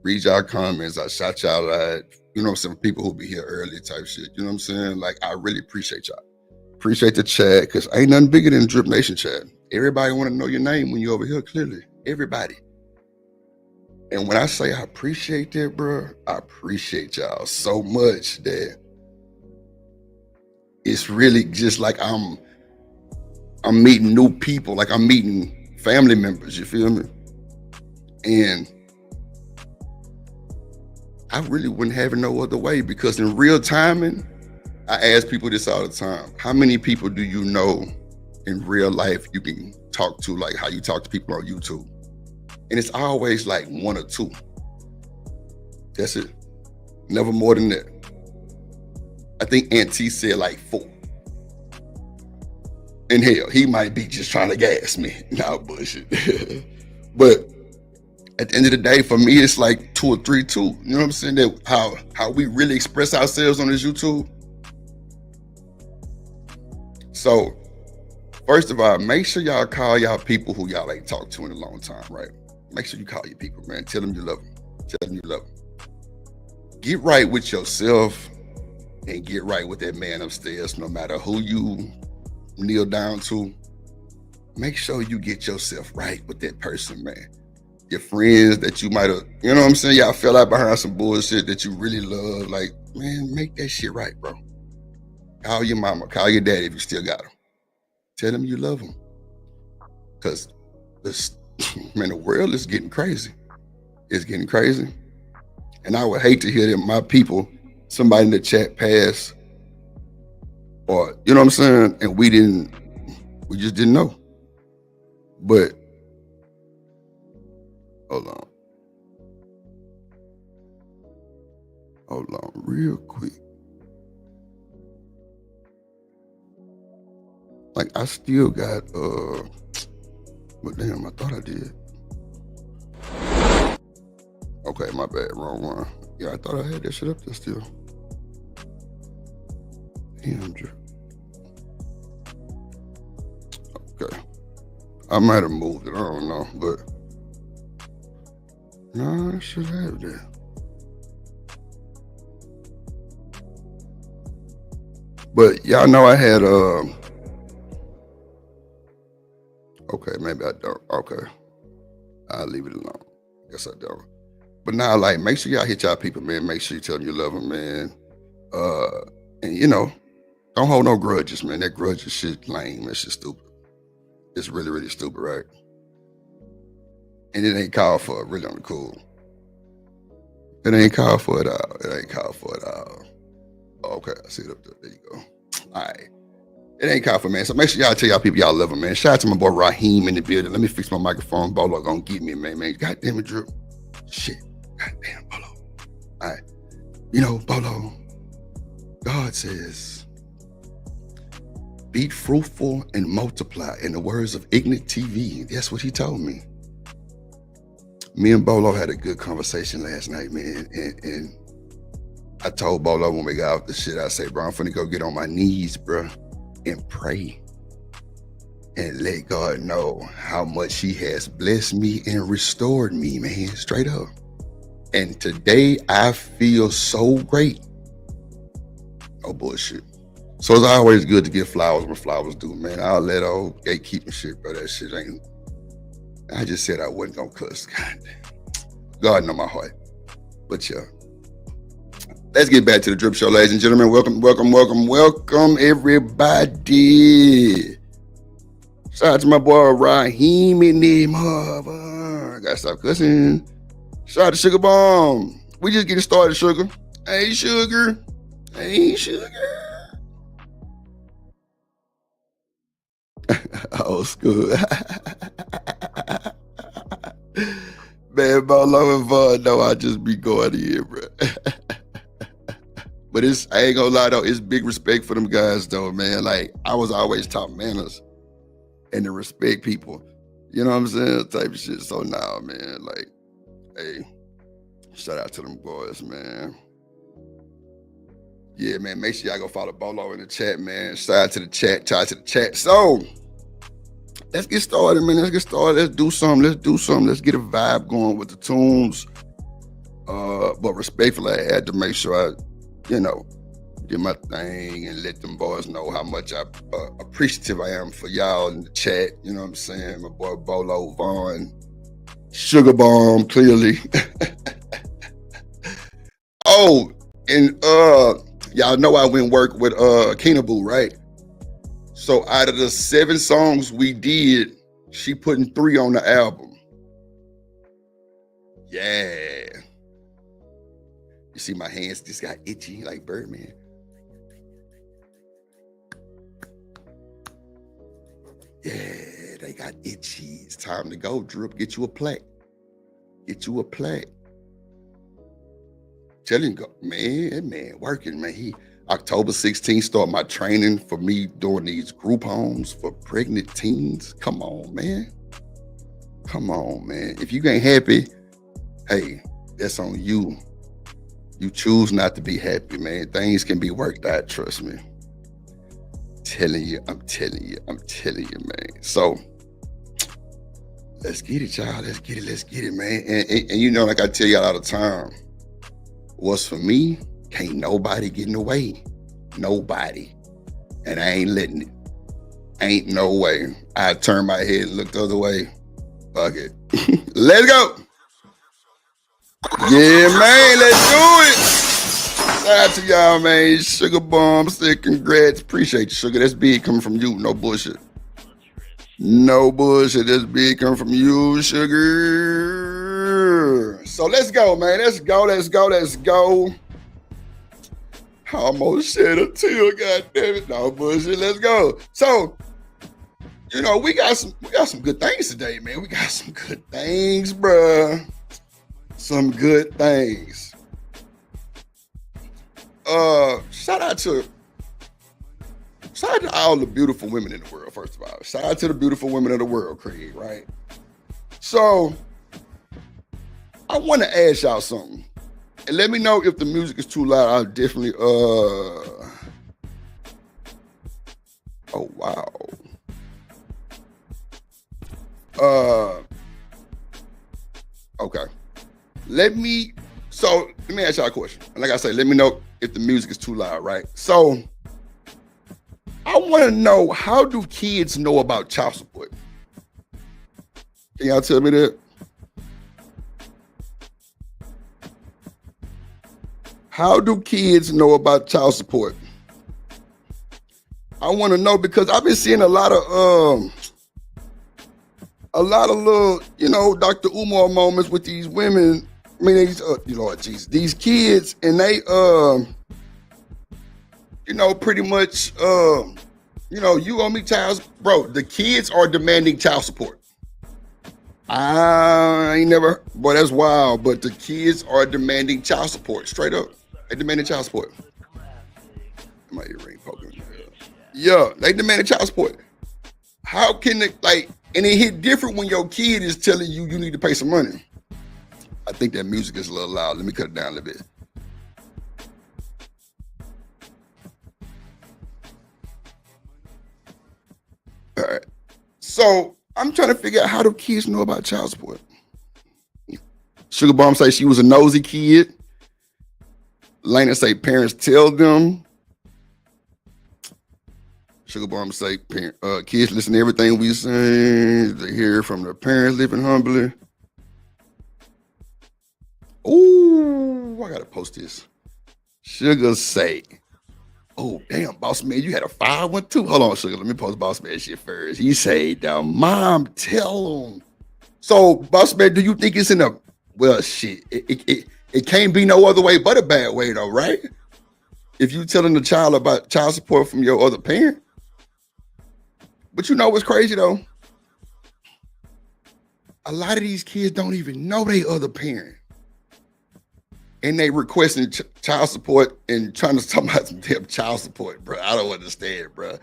read y'all comments. I shout y'all out. You know, some people who be here early type shit. You know what I'm saying? Like, I really appreciate y'all. Appreciate the chat, because ain't nothing bigger than Drip Nation chat. Everybody want to know your name when you over here, clearly. Everybody. And when I say I appreciate that, bro, I appreciate y'all so much that it's really just like I'm meeting new people, like I'm meeting family members, you feel me? And I really wouldn't have it no other way, because in real timing, I ask people this all the time. How many people do you know in real life you can talk to like how you talk to people on YouTube? And it's always like one or two. That's it. Never more than that. I think Aunt T said like 4. And hell, he might be just trying to gas me. Nah, bullshit. But at the end of the day, for me, it's like 2 or 3 too. You know what I'm saying? That how we really express ourselves on this YouTube. So, first of all, make sure y'all call y'all people who y'all ain't talked to in a long time, right? Make sure you call your people, man. Tell them you love them. Tell them you love them. Get right with yourself and get right with that man upstairs, no matter who you kneel down to. Make sure you get yourself right with that person, man. Your friends that you might have, you know what I'm saying? Y'all fell out behind some bullshit that you really love. Like, man, make that shit right, bro. Call your mama, call your daddy if you still got them. Tell them you love them. Because, man, the world is getting crazy. It's getting crazy. And I would hate to hear that my people, somebody in the chat pass, or, you know what I'm saying? And we just didn't know. But, hold on. Hold on real quick. Like, I still got, but damn, I thought I did. Okay, my bad, wrong one. Yeah, I thought I had that shit up there still. Damn, Drew. Okay. I might have moved it, I don't know, but no, I should have that. But y'all know I had okay, maybe I don't. Okay. I'll leave it alone. Guess I don't. But now, like, make sure y'all hit y'all people, man. Make sure you tell them you love them, man. And you know, don't hold no grudges, man. That grudge is shit lame. That shit stupid. It's really, really stupid, right? And it ain't called for it, really on the cool. It ain't called for it all. It ain't called for it all. Okay, I see it up there. There you go. All right. It ain't called for, man. So make sure y'all tell y'all people y'all love them, man. Shout out to my boy Raheem in the building. Let me fix my microphone. Bolo gonna get me, man. God damn it, Drew. Shit. God damn, Bolo. All right. You know, Bolo, God says, be fruitful and multiply, in the words of Ignorant TV. That's what he told me. Me and Bolo had a good conversation last night, man. And I told Bolo when we got off the shit, I say, bro, I'm finna go get on my knees, bro, and pray and let God know how much he has blessed me and restored me, man, straight up. And today I feel so great. No bullshit. So it's always good to get flowers when flowers do, man. I'll let old gatekeeping shit, bro. That shit ain't. I just said I wasn't gonna cuss. God damn. God know my heart. But yeah. Let's get back to the Drip Show, ladies and gentlemen. Welcome, welcome, welcome, welcome, everybody. Shout out to my boy Raheem in the mother. I gotta stop cussing. Shout out to Sugar Bomb. We just getting started, Sugar. Hey, Sugar. Hey, Sugar. Old school. Man, Bolo and Vaughn, no, I just be going in, bro. But I ain't gonna lie though, it's big respect for them guys though, man. Like, I was always taught manners and to respect people. You know what I'm saying? Type of shit. So now, man, like, hey, shout out to them boys, man. Yeah, man, make sure y'all go follow Bolo in the chat, man. Shout out to the chat, shout out to the chat. So, let's get started, man. Let's get started. Let's do something. Let's do something. Let's get a vibe going with the tunes. But respectfully, I had to make sure I, you know, do my thing and let them boys know how much I appreciative I am for y'all in the chat. You know what I'm saying? My boy Bolo, Vaughn, Sugar Bomb, clearly. Oh, and y'all know I went work with Keenaboo, right? So out of the 7 songs we did, she putting 3 on the album. Yeah. You see my hands just got itchy like Birdman. Yeah, they got itchy. It's time to go, Drip. Get you a plaque. Get you a plaque. Telling you, man, that man working, man. October 16th start my training for me doing these group homes for pregnant teens. Come on, man. Come on, man. If you ain't happy, hey, that's on you. You choose not to be happy, man. Things can be worked out, trust me. I'm telling you, man. So, let's get it, y'all. Let's get it, man. And you know, like I tell y'all all the time, what's for me, can't nobody get in the way. Nobody. And I ain't letting it. Ain't no way. I turned my head and looked the other way. Fuck it. Let's go. Yeah, man, let's do it. Shout out to y'all, man. Sugar Bomb said congrats. Appreciate you, Sugar. That's big coming from you. No bullshit. No bullshit. That's big coming from you, Sugar. So let's go, man. Let's go. I almost shed a tear, god damn it. No bullshit. Let's go. So, you know, we got some good things today, man. We got some good things, bruh. Some good things. Shout out to all the beautiful women in the world, first of all. Shout out to the beautiful women of the world, Craig, right? So, I want to ask y'all something. And let me know if the music is too loud. I'll definitely, oh, wow. Okay. Let me ask y'all a question. And like I say, let me know if the music is too loud, right? So, I want to know, how do kids know about child support? Can y'all tell me that? How do kids know about child support? I want to know because I've been seeing a lot of little, you know, Dr. Umar moments with these women. I mean, these, Lord Jesus, these kids, and they, you know, pretty much, you know, you owe me bro, the kids are demanding child support. I ain't never, boy, that's wild, but the kids are demanding child support, straight up. They demanded child support. My earring poking. Yeah, they demanded child support. How can it, like, and it hit different when your kid is telling you you need to pay some money. I think that music is a little loud. Let me cut it down a little bit. All right. So I'm trying to figure out, how do kids know about child support? Sugar Bomb say she was a nosy kid. Lena say parents tell them. Sugar Bomb say kids listen to everything we say. They hear from their parents living humbly. Ooh, I gotta post this. Sugar say, oh damn, boss man, you had a 512. Hold on, Sugar. Let me post boss man shit first. He say the mom tell him. So, boss man, do you think it's in a, well, shit? It can't be no other way but a bad way, though, right? If you telling the child about child support from your other parent. But you know what's crazy though? A lot of these kids don't even know their other parent. And they requesting child support and trying to talk about some damn child support, bro. I don't understand, bro.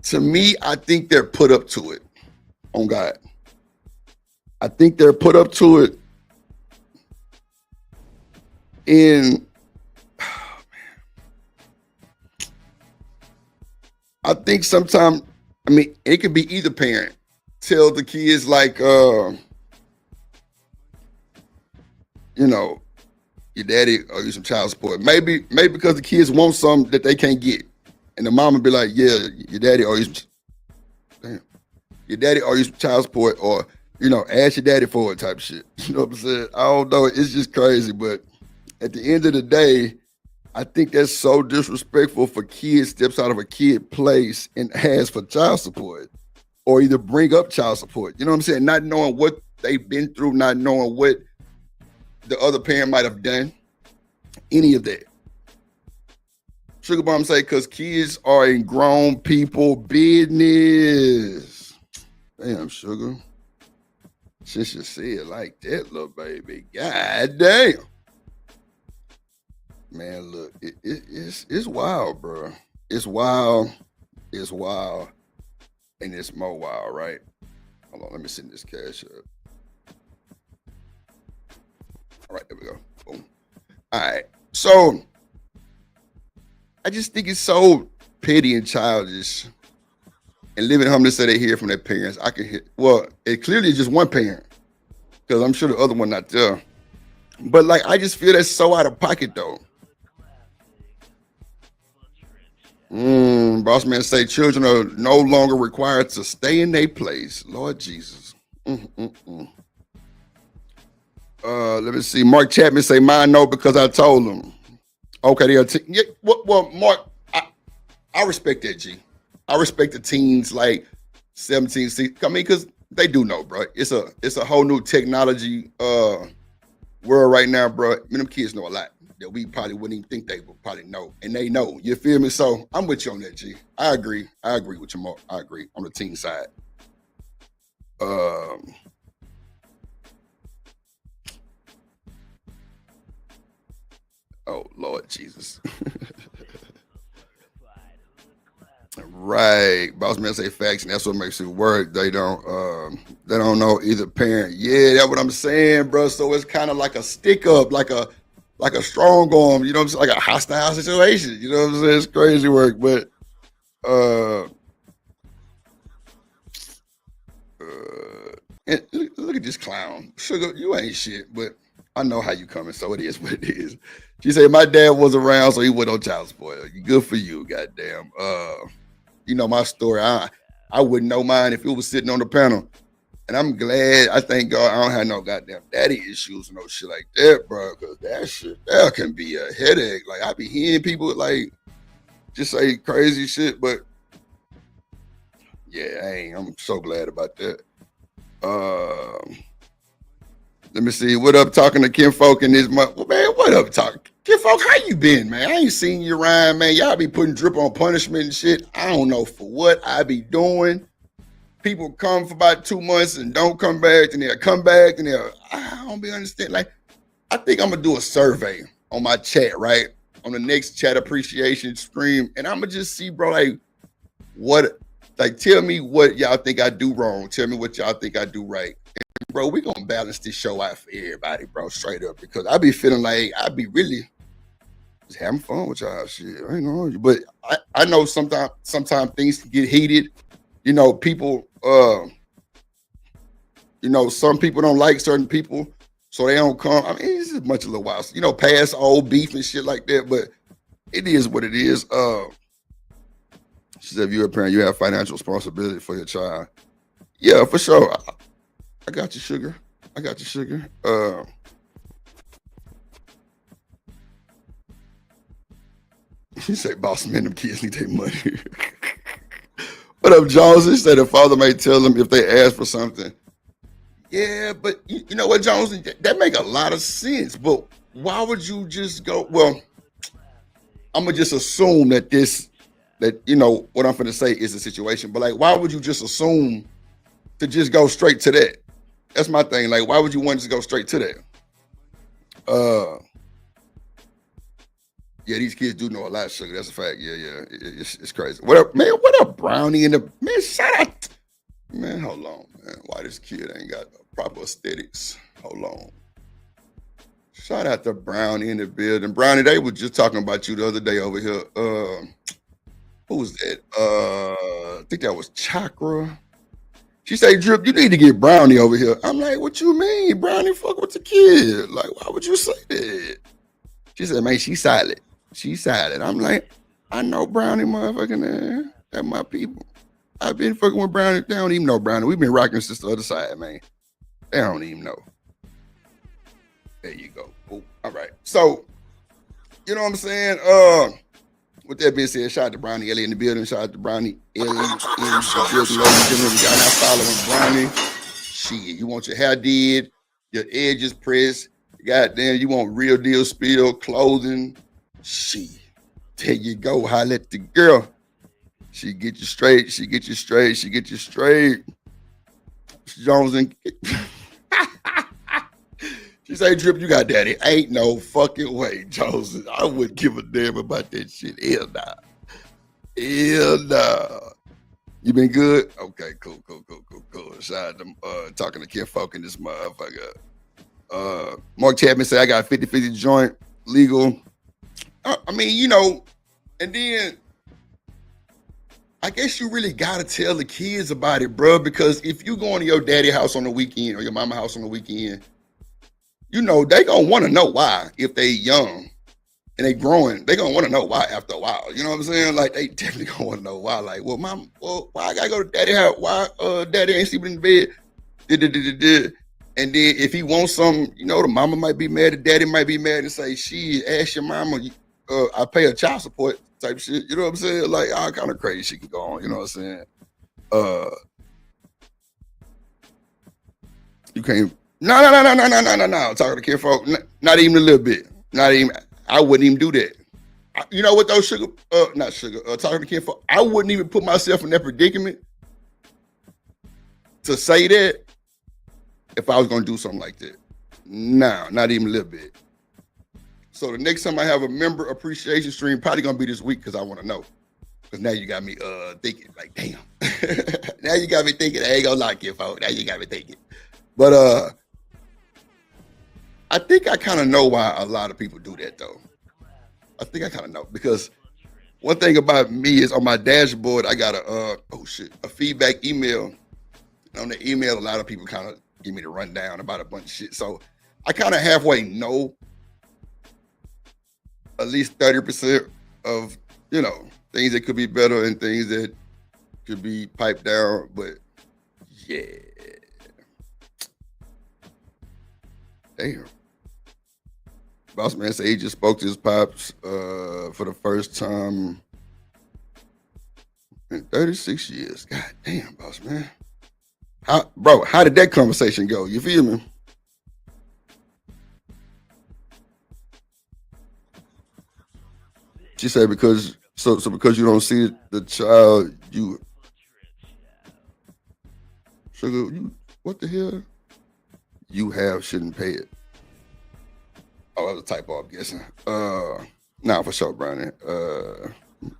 To me, I think they're put up to it. On God. I think they're put up to it. And oh, man. I think sometimes, I mean, it could be either parent. Tell the kids like, you know, your daddy owe you some child support. Maybe because the kids want something that they can't get. And the mama be like, yeah, your daddy owe you some, damn. Your daddy owe you some child support, or, you know, ask your daddy for it type of shit. You know what I'm saying? I don't know. It's just crazy. But at the end of the day, I think that's so disrespectful for kids steps out of a kid place and asks for child support, or either bring up child support. You know what I'm saying? Not knowing what they've been through, not knowing what the other parent might have done, any of that. Sugar Bomb say, because kids are in grown people business. Damn, Sugar. Since you say it like that, little baby. God damn. Man, look, it's wild, bro. It's wild. It's wild. And it's more wild, right? Hold on, let me send this cash up. All right, there we go. Boom. All right. So I just think it's so petty and childish. And living home to say they hear from their parents. I can hear, well, it clearly is just one parent, because I'm sure the other one not there. But like, I just feel that's so out of pocket though. Boss man say children are no longer required to stay in their place. Lord Jesus. Let me see. Mark Chapman say mine no because I told him. Okay, yeah, well, Mark, I respect that, G. I respect the teens like 17, 16. I mean, because they do know, bro. It's a whole new technology world right now, bro, them kids know a lot that we probably wouldn't even think they would probably know. And they know. You feel me? So I'm with you on that, G. I agree. I agree with you, Mark. I agree on the team side. Oh, Lord Jesus. Right. Boss man say facts, and that's what makes it work. They don't know either parent. Yeah, that's what I'm saying, bro. So it's kind of like a stick up, like a strong arm, you know what I'm saying? Like a hostile situation. You know what I'm saying? It's crazy work. But and look at this clown. Sugar, you ain't shit, but I know how you coming, so it is what it is. She said my dad was around, so he went on child support. Good for you, goddamn. You know my story. I wouldn't know mine if it was sitting on the panel. And I'm glad, I thank God I don't have no goddamn daddy issues or no shit like that, bro. Cause that shit, that can be a headache. Like I be hearing people like just say crazy shit, but yeah, I'm so glad about that. Let me see. What up, talking to Kinfolk in this month? Well, man, what up, talking? Kinfolk, how you been, man? I ain't seen you around, man. Y'all be putting drip on punishment and shit. I don't know for what I be doing. People come for about 2 months and don't come back, and they'll come back, and I don't be understanding. Like, I think I'm gonna do a survey on my chat, right? On the next chat appreciation stream, and I'm gonna just see, bro, like, what, like, tell me what y'all think I do wrong. Tell me what y'all think I do right. And bro, we gonna balance this show out for everybody, bro, straight up, because I be feeling like I be really just having fun with y'all shit. I ain't know, but I know sometimes things can get heated. You know, people, you know, some people don't like certain people, so they don't come. I mean, it's just a bunch of little wild, you know, past old beef and shit like that, but it is what it is. She said, if you're a parent, you have financial responsibility for your child. Yeah, for sure. I got you, sugar. I got you, sugar. She said, boss man, them kids need their money. What up, Jones? He said the father may tell them if they ask for something. Yeah, but you know what, Jones? That make a lot of sense. But why would you just go? Well, I'm gonna just assume that you know what I'm gonna say is the situation. But like, why would you just assume to just go straight to that? That's my thing. Like, why would you want to go straight to that? Yeah, these kids do know a lot, sugar. That's a fact. Yeah. It's crazy. What up, man? What up, Brownie? Man, shout out. Man, hold on, man. Why this kid ain't got the proper aesthetics? Hold on. Shout out to Brownie in the building. Brownie, they were just talking about you the other day over here. Who was that? I think that was Chakra. She said, Drip, you need to get Brownie over here. I'm like, what you mean? Brownie fuck with the kid. Like, why would you say that? She said, man, she's silent. She's silent. I'm like, I know Brownie motherfucking that's my people. I've been fucking with Brownie. They don't even know Brownie. We've been rocking since the other side, man. They don't even know. There you go. Ooh, all right. So, you know what I'm saying? With that being said, shout out to Brownie Ellie in the building. Shout out to Brownie Ellie in the building. Ladies and gentlemen, y'all not following Brownie. Shit, you want your hair did, your edges pressed. Goddamn, you want real deal spill clothing. Shit, there you go. Holla at the girl. She get you straight. She get you straight. She get you straight. Jones and she say, Drip, you got daddy. Ain't no fucking way, Jones. I wouldn't give a damn about that shit. Hell nah. Hell nah. You been good? Okay, cool. Shout out to talking to Kinfolk in this motherfucker. Mark Chapman said, I got 50-50 joint legal. I mean, you know, and then I guess you really gotta tell the kids about it, bro, because if you going to your daddy house on the weekend or your mama house on the weekend, you know, they gonna wanna know why. If they young and they growing, they gonna wanna know why after a while. You know what I'm saying? Like, they definitely gonna wanna know why. Like, well, mom, why I gotta go to daddy house? Why daddy ain't sleeping in the bed? And then if he wants something, you know, the mama might be mad, the daddy might be mad and say, she ask your mama, I pay her child support type shit. You know what I'm saying? Like, all kind of crazy shit can go on. You know what I'm saying? You No. Talking to kinfolk, not even a little bit. Not even. I wouldn't even do that. You know what though, sugar? Not sugar. Talking to kinfolk, I wouldn't even put myself in that predicament to say that if I was gonna do something like that. No, not even a little bit. So the next time I have a member appreciation stream, probably gonna be this week because I want to know. Because now you got me thinking like, damn. Now you got me thinking. I ain't gonna lie, kinfolk. Now you got me thinking. But I think I kind of know why a lot of people do that though. I think I kind of know because one thing about me is on my dashboard I got a feedback email. On the email, a lot of people kind of give me the rundown about a bunch of shit. So I kind of halfway know at least 30% of things that could be better and things that could be piped down. But yeah, damn. Boss man said he just spoke to his pops for the first time in 36 years. God damn, boss man. How did that conversation go? You feel me? She said because you don't see the child, you what the hell? You have shouldn't pay it. Oh, that was a typo, I'm guessing. Nah, for sure, Brownie.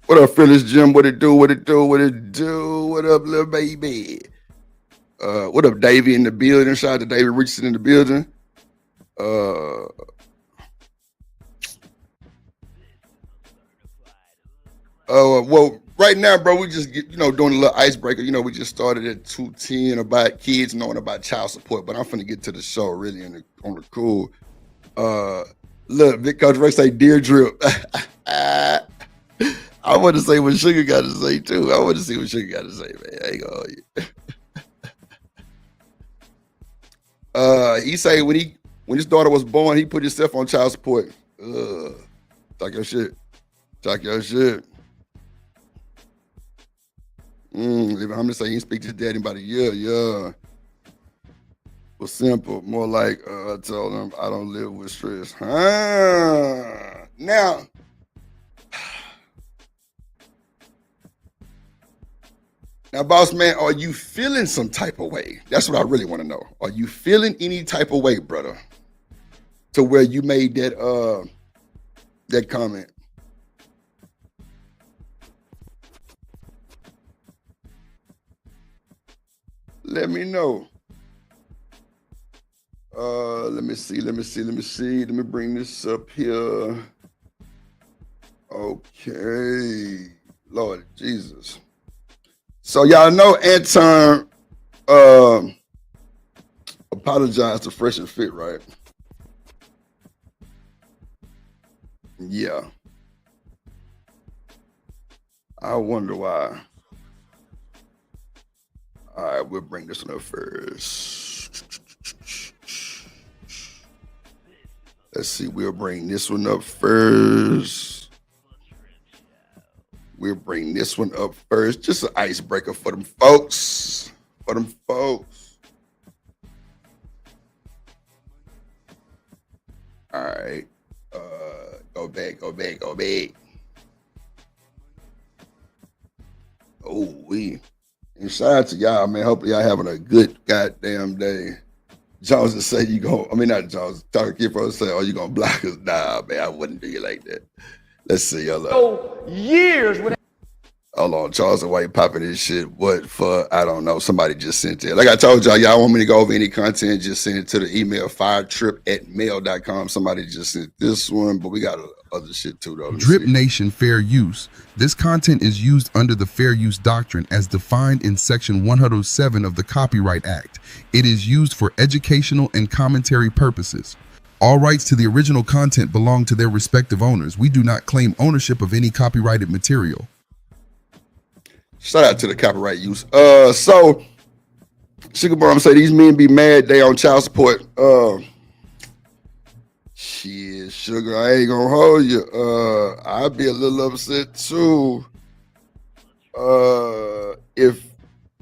What up, Phyllis Jim? What it do? What up, little baby? What up, Davey in the building? Shout out to David Richardson in the building. Well, right now, bro, we just doing a little icebreaker. We just started at 2:10 about kids knowing about child support, but I'm finna get to the show really on the cool. Look, Big Coach Ray say dear drip. I want to say what Sugar got to say too. I want to see what Sugar got to say, man. I ain't gonna hold you. He say when his daughter was born, he put himself on child support. Talk your shit. Leave it humble say he didn't speak to his daddy about a year. Yeah. Was simple. More like I told him I don't live with stress. Now, boss man, are you feeling some type of way? That's what I really want to know. Are you feeling any type of way, brother? To where you made that comment? Let me know. Let me see. Let me bring this up here. Okay. Lord Jesus. So y'all know Anton apologized to Fresh and Fit, right? Yeah. I wonder why. All right, we'll bring this one up first. Let's see, we'll bring this one up first. Just an icebreaker for them folks. All right. Go back. Oh, and shout out to y'all, man. Hopefully y'all having a good goddamn day. Jones will say not Jones, talking kid for say, you gonna block us? Nah, man, I wouldn't do you like that. Let's see, y'all. Years with Hold on, Charles and White popping this shit. What for? I don't know. Somebody just sent it. Like I told y'all want me to go over any content, just send it to the email firetrip@mail.com. Somebody just sent this one, but we got other shit too, though. Drip Nation Fair Use. This content is used under the Fair Use Doctrine as defined in Section 107 of the Copyright Act. It is used for educational and commentary purposes. All rights to the original content belong to their respective owners. We do not claim ownership of any copyrighted material. Shout out to the copyright use. So Sugar Bomb say these men be mad they on child support. Shit, Sugar, I ain't gonna hold you. I'd be a little upset too. If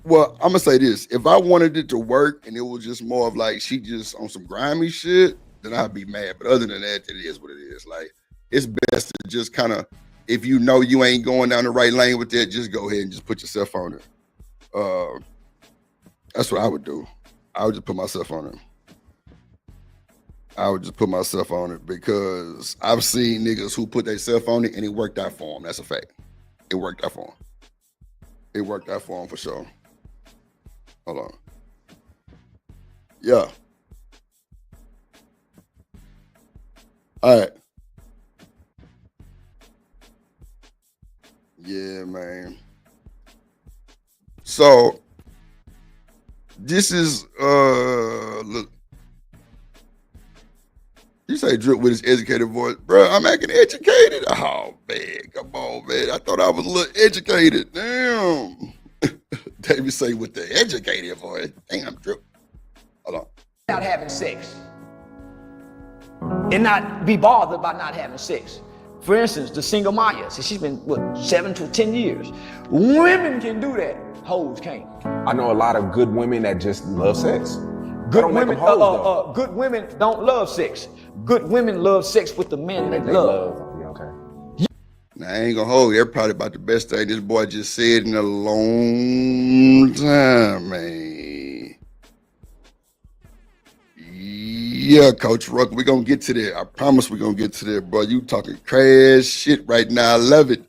Well, I'm gonna say this: if I wanted it to work and it was just more of like she just on some grimy shit, then I'd be mad. But other than that, it is what it is. Like it's best to just kind of, if you know you ain't going down the right lane with that, just go ahead and just put yourself on it. That's what I would do. I would just put myself on it. I would just put myself on it because I've seen niggas who put themselves on it and it worked out for them. That's a fact. It worked out for them. It worked out for them for sure. Hold on. Yeah. All right. Yeah, man. So this is look. You say Drip with his educated voice, bro. I'm acting educated. Oh man, come on, man. I thought I was a little educated. Damn. David say with the educated voice. Damn, Drip. Hold on. Not having sex and not be bothered by not having sex. For instance, the single Maya, so she's been what 7 to 10 years. Women can do that. Hoes can't. I know a lot of good women that just love sex. Good women, good women don't love sex. Good women love sex with the men they love. Yeah, okay. Now, I ain't gonna hold you. That's probably about the best thing this boy just said in a long time, man. Yeah, Coach Ruck, we're gonna get to that. I promise we're gonna get to that, bro. You talking crash shit right now. I love it.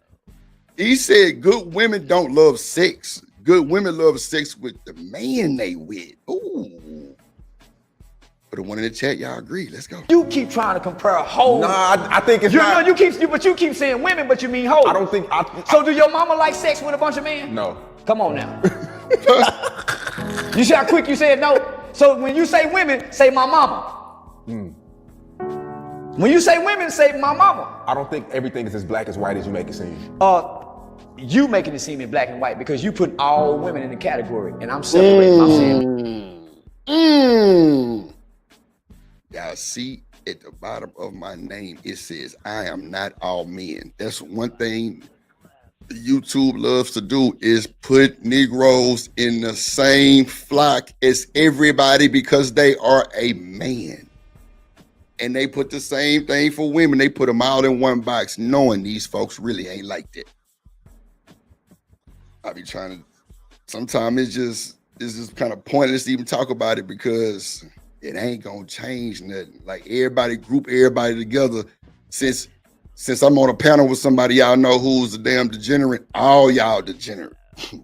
He said good women don't love sex. Good women love sex with the man they with. Ooh. Put a one in the chat. Y'all agree. Let's go. You keep trying to compare hoes. Nah, I think it's not. You keep saying women, but you mean hoes. I don't think. So do your mama like sex with a bunch of men? No. Come on now. You see how quick you said no? So when you say women, say my mama. When you say women, say my mama. I don't think everything is as black as white as you make it seem. You making it seem in black and white because you put all women in the category, and I'm separating myself. Y'all see at the bottom of my name, it says, I am not all men. That's one thing YouTube loves to do is put Negroes in the same flock as everybody because they are a man. And they put the same thing for women. They put them all in one box, knowing these folks really ain't like that. I be trying to, sometimes it's just kind of pointless to even talk about it because it ain't gonna change nothing. Like everybody group everybody together. Since I'm on a panel with somebody y'all know who's a damn degenerate, all y'all degenerate.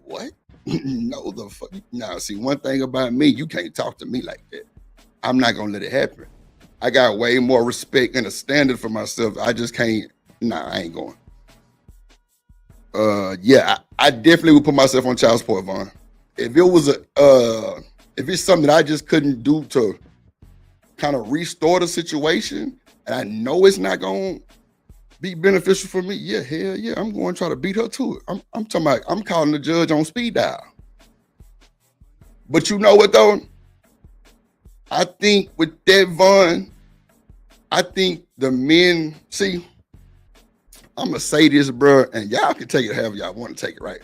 What? No, the fuck. Now, see, one thing about me, you can't talk to me like that. I'm not gonna let it happen. I got way more respect and a standard for myself. I just can't. Nah, I ain't going. Yeah, I definitely would put myself on child support, Vaughn. If it was if it's something that I just couldn't do to kind of restore the situation, and I know it's not gonna be beneficial for me, yeah, hell yeah, I'm going to try to beat her to it. I'm talking about, I'm calling the judge on speed dial. But you know what though? I think with that, Vaughn, I think the men, see, I'm gonna say this, bro, and y'all can take it however y'all want to take it, right?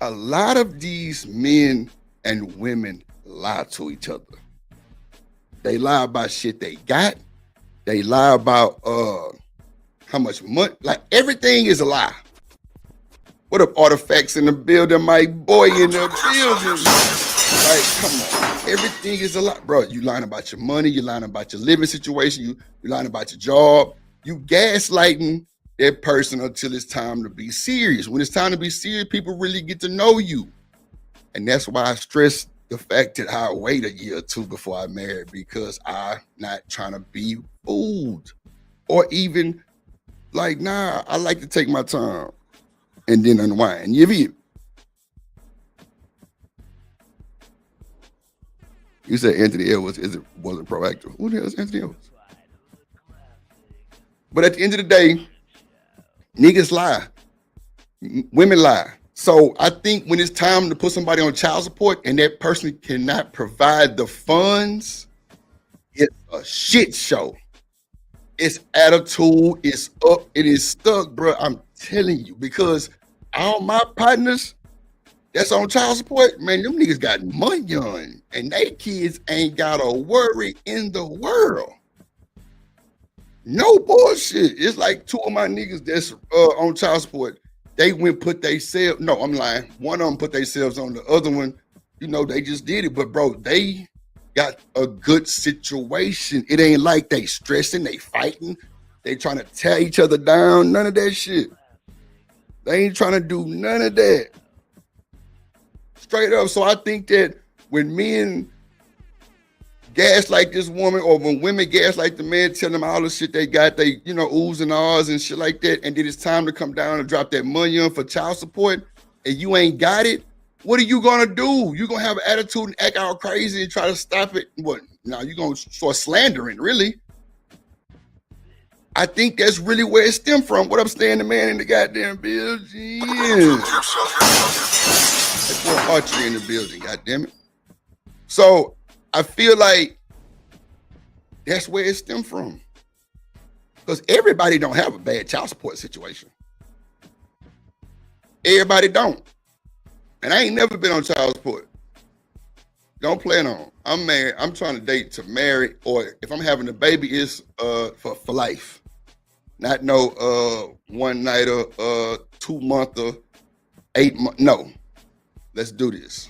A lot of these men and women lie to each other. They lie about shit they got. They lie about how much money, like everything is a lie. What up, artifacts in the building, my boy in the building? Like, come on, everything is a lie, bro. You lying about your money, you lying about your living situation, you lying about your job, you gaslighting that person until it's time to be serious. When it's time to be serious, people really get to know you. And that's why I stress the fact that I wait a year or two before I marry, because I'm not trying to be fooled. Or even like, nah, I like to take my time and then unwind. You feel? You said Anthony Edwards wasn't proactive. Who the hell is Anthony Edwards? But at the end of the day, niggas lie. Women lie. So I think when it's time to put somebody on child support and that person cannot provide the funds, it's a shit show. It's attitude, it's up, it is stuck, bro. I'm telling you, because all my partners, that's on child support, man, them niggas got money on, and they kids ain't got a worry in the world. No bullshit. It's like two of my niggas that's on child support. They went put themselves. No, I'm lying. One of them put themselves on. The other one, you know, they just did it. But bro, they got a good situation. It ain't like they stressing, they fighting, they trying to tear each other down. None of that shit. They ain't trying to do none of that. Straight up. So I think that when men gaslight this woman, or when women gaslight the man, tell them all the shit they got, they, you know, oohs and ahs and shit like that, and then it's time to come down and drop that money on for child support, and you ain't got it, what are you gonna do? You gonna have an attitude and act all crazy and try to stop it? What? Now you gonna start slandering, really? I think that's really where it stemmed from. What up, Stan the man in the goddamn building? That's more archery in the building, goddamn it. So I feel like that's where it stemmed from. Because everybody don't have a bad child support situation. Everybody don't. And I ain't never been on child support. Don't plan on. I'm married. I'm trying to date to marry, or if I'm having a baby, it's for life. Not no one nighter, 2 monther, 8 month. No. Let's do this.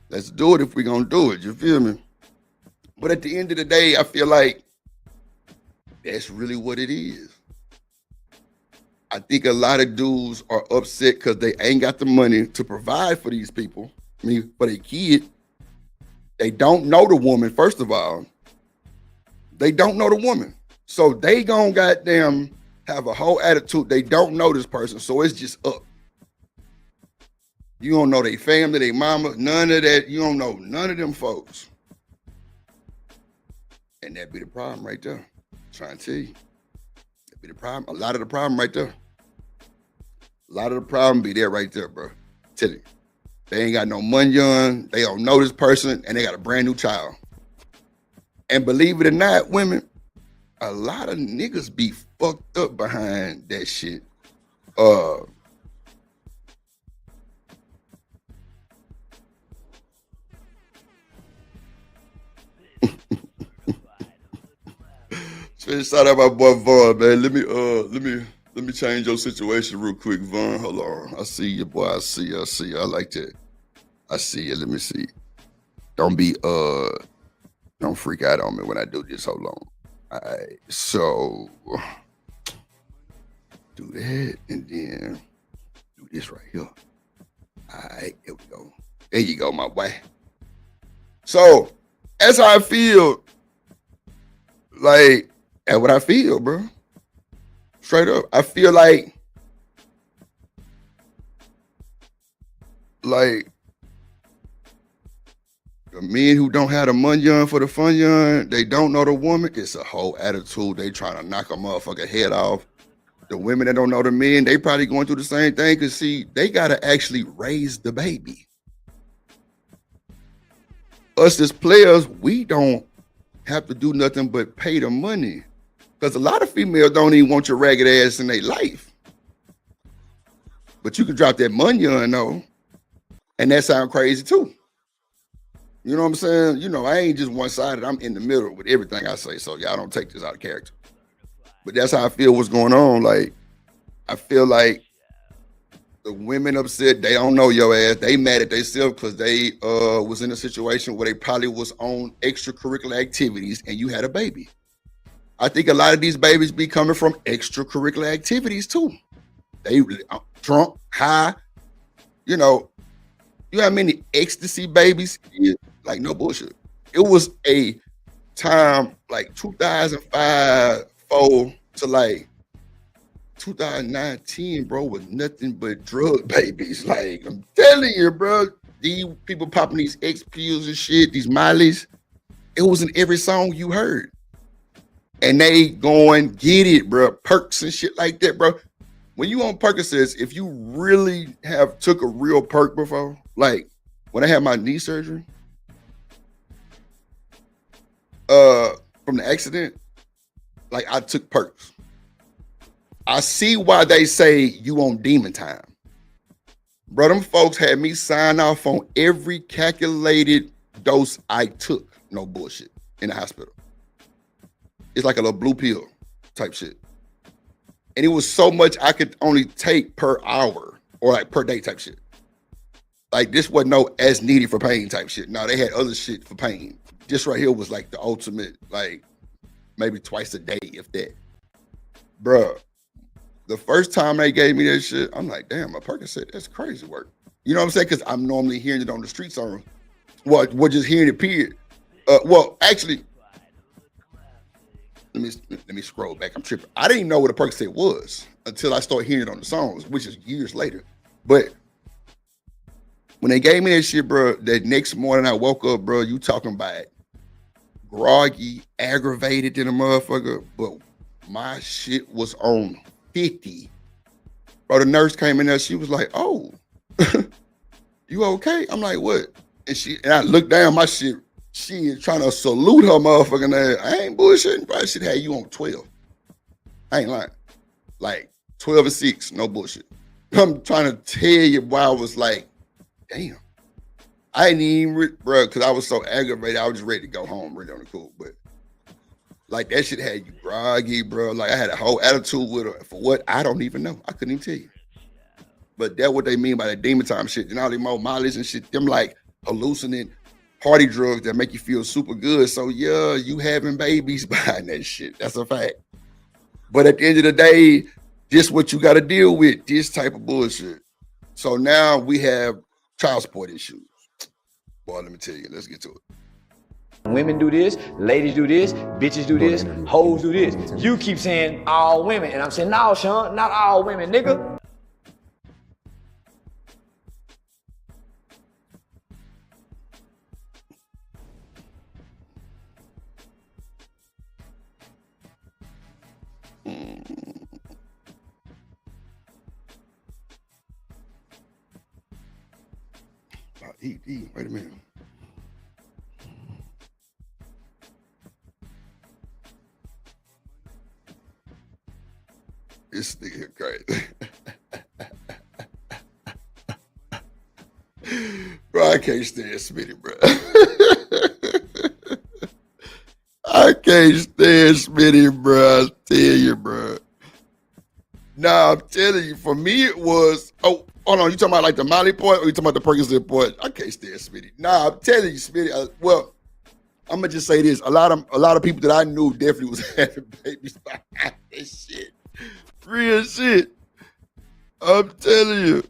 Let's do it if we're gonna do it. You feel me? But at the end of the day, I feel like that's really what it is. I think a lot of dudes are upset because they ain't got the money to provide for these people. I mean, for their kid. They don't know the woman, first of all. They don't know the woman. So they gonna goddamn have a whole attitude. They don't know this person, so it's just up. You don't know their family, their mama, none of that. You don't know none of them folks. And that be the problem right there. I'm trying to tell you. That be the problem. A lot of the problem right there. A lot of the problem be there right there, bro. Tell you. They ain't got no money on. They don't know this person, and they got a brand new child. And believe it or not, women, a lot of niggas be fucked up behind that shit. Shout out my boy Vaughn, man. Let me change your situation real quick, Vaughn. Hold on. I see you, boy. I see you. I like that. I see you. Let me see. Don't freak out on me when I do this. Hold on. All right. So do that and then do this right here. All right, here we go. There you go, my boy. So that's how I feel. Like, that's what I feel, bro. Straight up. I feel like the men who don't have the money on for the fun on, they don't know the woman. It's a whole attitude. They trying to knock a motherfucker head off. The women that don't know the men, they probably going through the same thing, because see, they gotta actually raise the baby. Us as players, we don't have to do nothing but pay the money. Because a lot of females don't even want your ragged ass in their life. But you can drop that money on though. And that sound crazy too. You know what I'm saying? You know, I ain't just one-sided. I'm in the middle with everything I say. So y'all don't take this out of character. But that's how I feel what's going on. Like, I feel like the women upset, they don't know your ass. They mad at themselves because they was in a situation where they probably was on extracurricular activities and you had a baby. I think a lot of these babies be coming from extracurricular activities too. They drunk, high, you know how many ecstasy babies? Like, no bullshit. It was a time like 2005, 4 to like 2019, bro, was nothing but drug babies. Like, I'm telling you, bro, these people popping these X pills and shit, these Miley's, it was in every song you heard. And they going get it, bro. Perks and shit like that, bro. When you on Percocets, if you really have took a real perk before, like when I had my knee surgery, from the accident, like I took perks. I see why they say you on demon time. Bro, them folks had me sign off on every calculated dose I took. No bullshit. In the hospital. It's like a little blue pill type shit. And it was so much I could only take per hour or like per day type shit. Like this wasn't no as needed for pain type shit. No, they had other shit for pain. This right here was like the ultimate, like maybe twice a day, if that. Bruh, the first time they gave me that shit, I'm like, damn, a Percocet, that's crazy work. You know what I'm saying? Because I'm normally hearing it on the streets on, well, we're just hearing it period. Well, actually, let me scroll back. I'm tripping. I didn't know what a Percocet was until I started hearing it on the songs, which is years later. But when they gave me that shit, bro, that next morning I woke up, bro, you talking about groggy, aggravated than a motherfucker, but my shit was on 50. Bro, the nurse came in there, she was like, oh, you okay? I'm like, what? And I looked down, my shit, she is trying to salute her motherfucking ass. I ain't bullshitting, bro. Shit had you on 12. I ain't lying. Like 12 and 6, no bullshit. I'm trying to tell you why I was like, damn. I ain't even, bro, because I was so aggravated. I was just ready to go home, really on the cool. But like that shit had you groggy, bro. Like I had a whole attitude with her. For what? I don't even know. I couldn't even tell you. But that's what they mean by that demon time shit. And all them more mileage and shit, them like hallucinant party drugs that make you feel super good. So yeah, you having babies behind that shit. That's a fact. But at the end of the day, just what you got to deal with, this type of bullshit. So now we have child support issues. Boy, let me tell you, let's get to it. Women do this, ladies do this, bitches do this, hoes do this. You keep saying all women, and I'm saying, no, Sean, not all women, nigga. Wait a minute. This nigga here crazy. Bro, I can't stand Smitty, bro. I can't stand Smitty, bro. I tell you, bro. Nah, I'm telling you, for me it was, oh, hold on, you talking about like the Molly part or you talking about the Percocet part? I can't stand Smitty. Nah, I'm telling you, Smitty, well, I'm gonna just say this. A lot of people that I knew definitely was having babies behind this shit. Real shit. I'm telling you.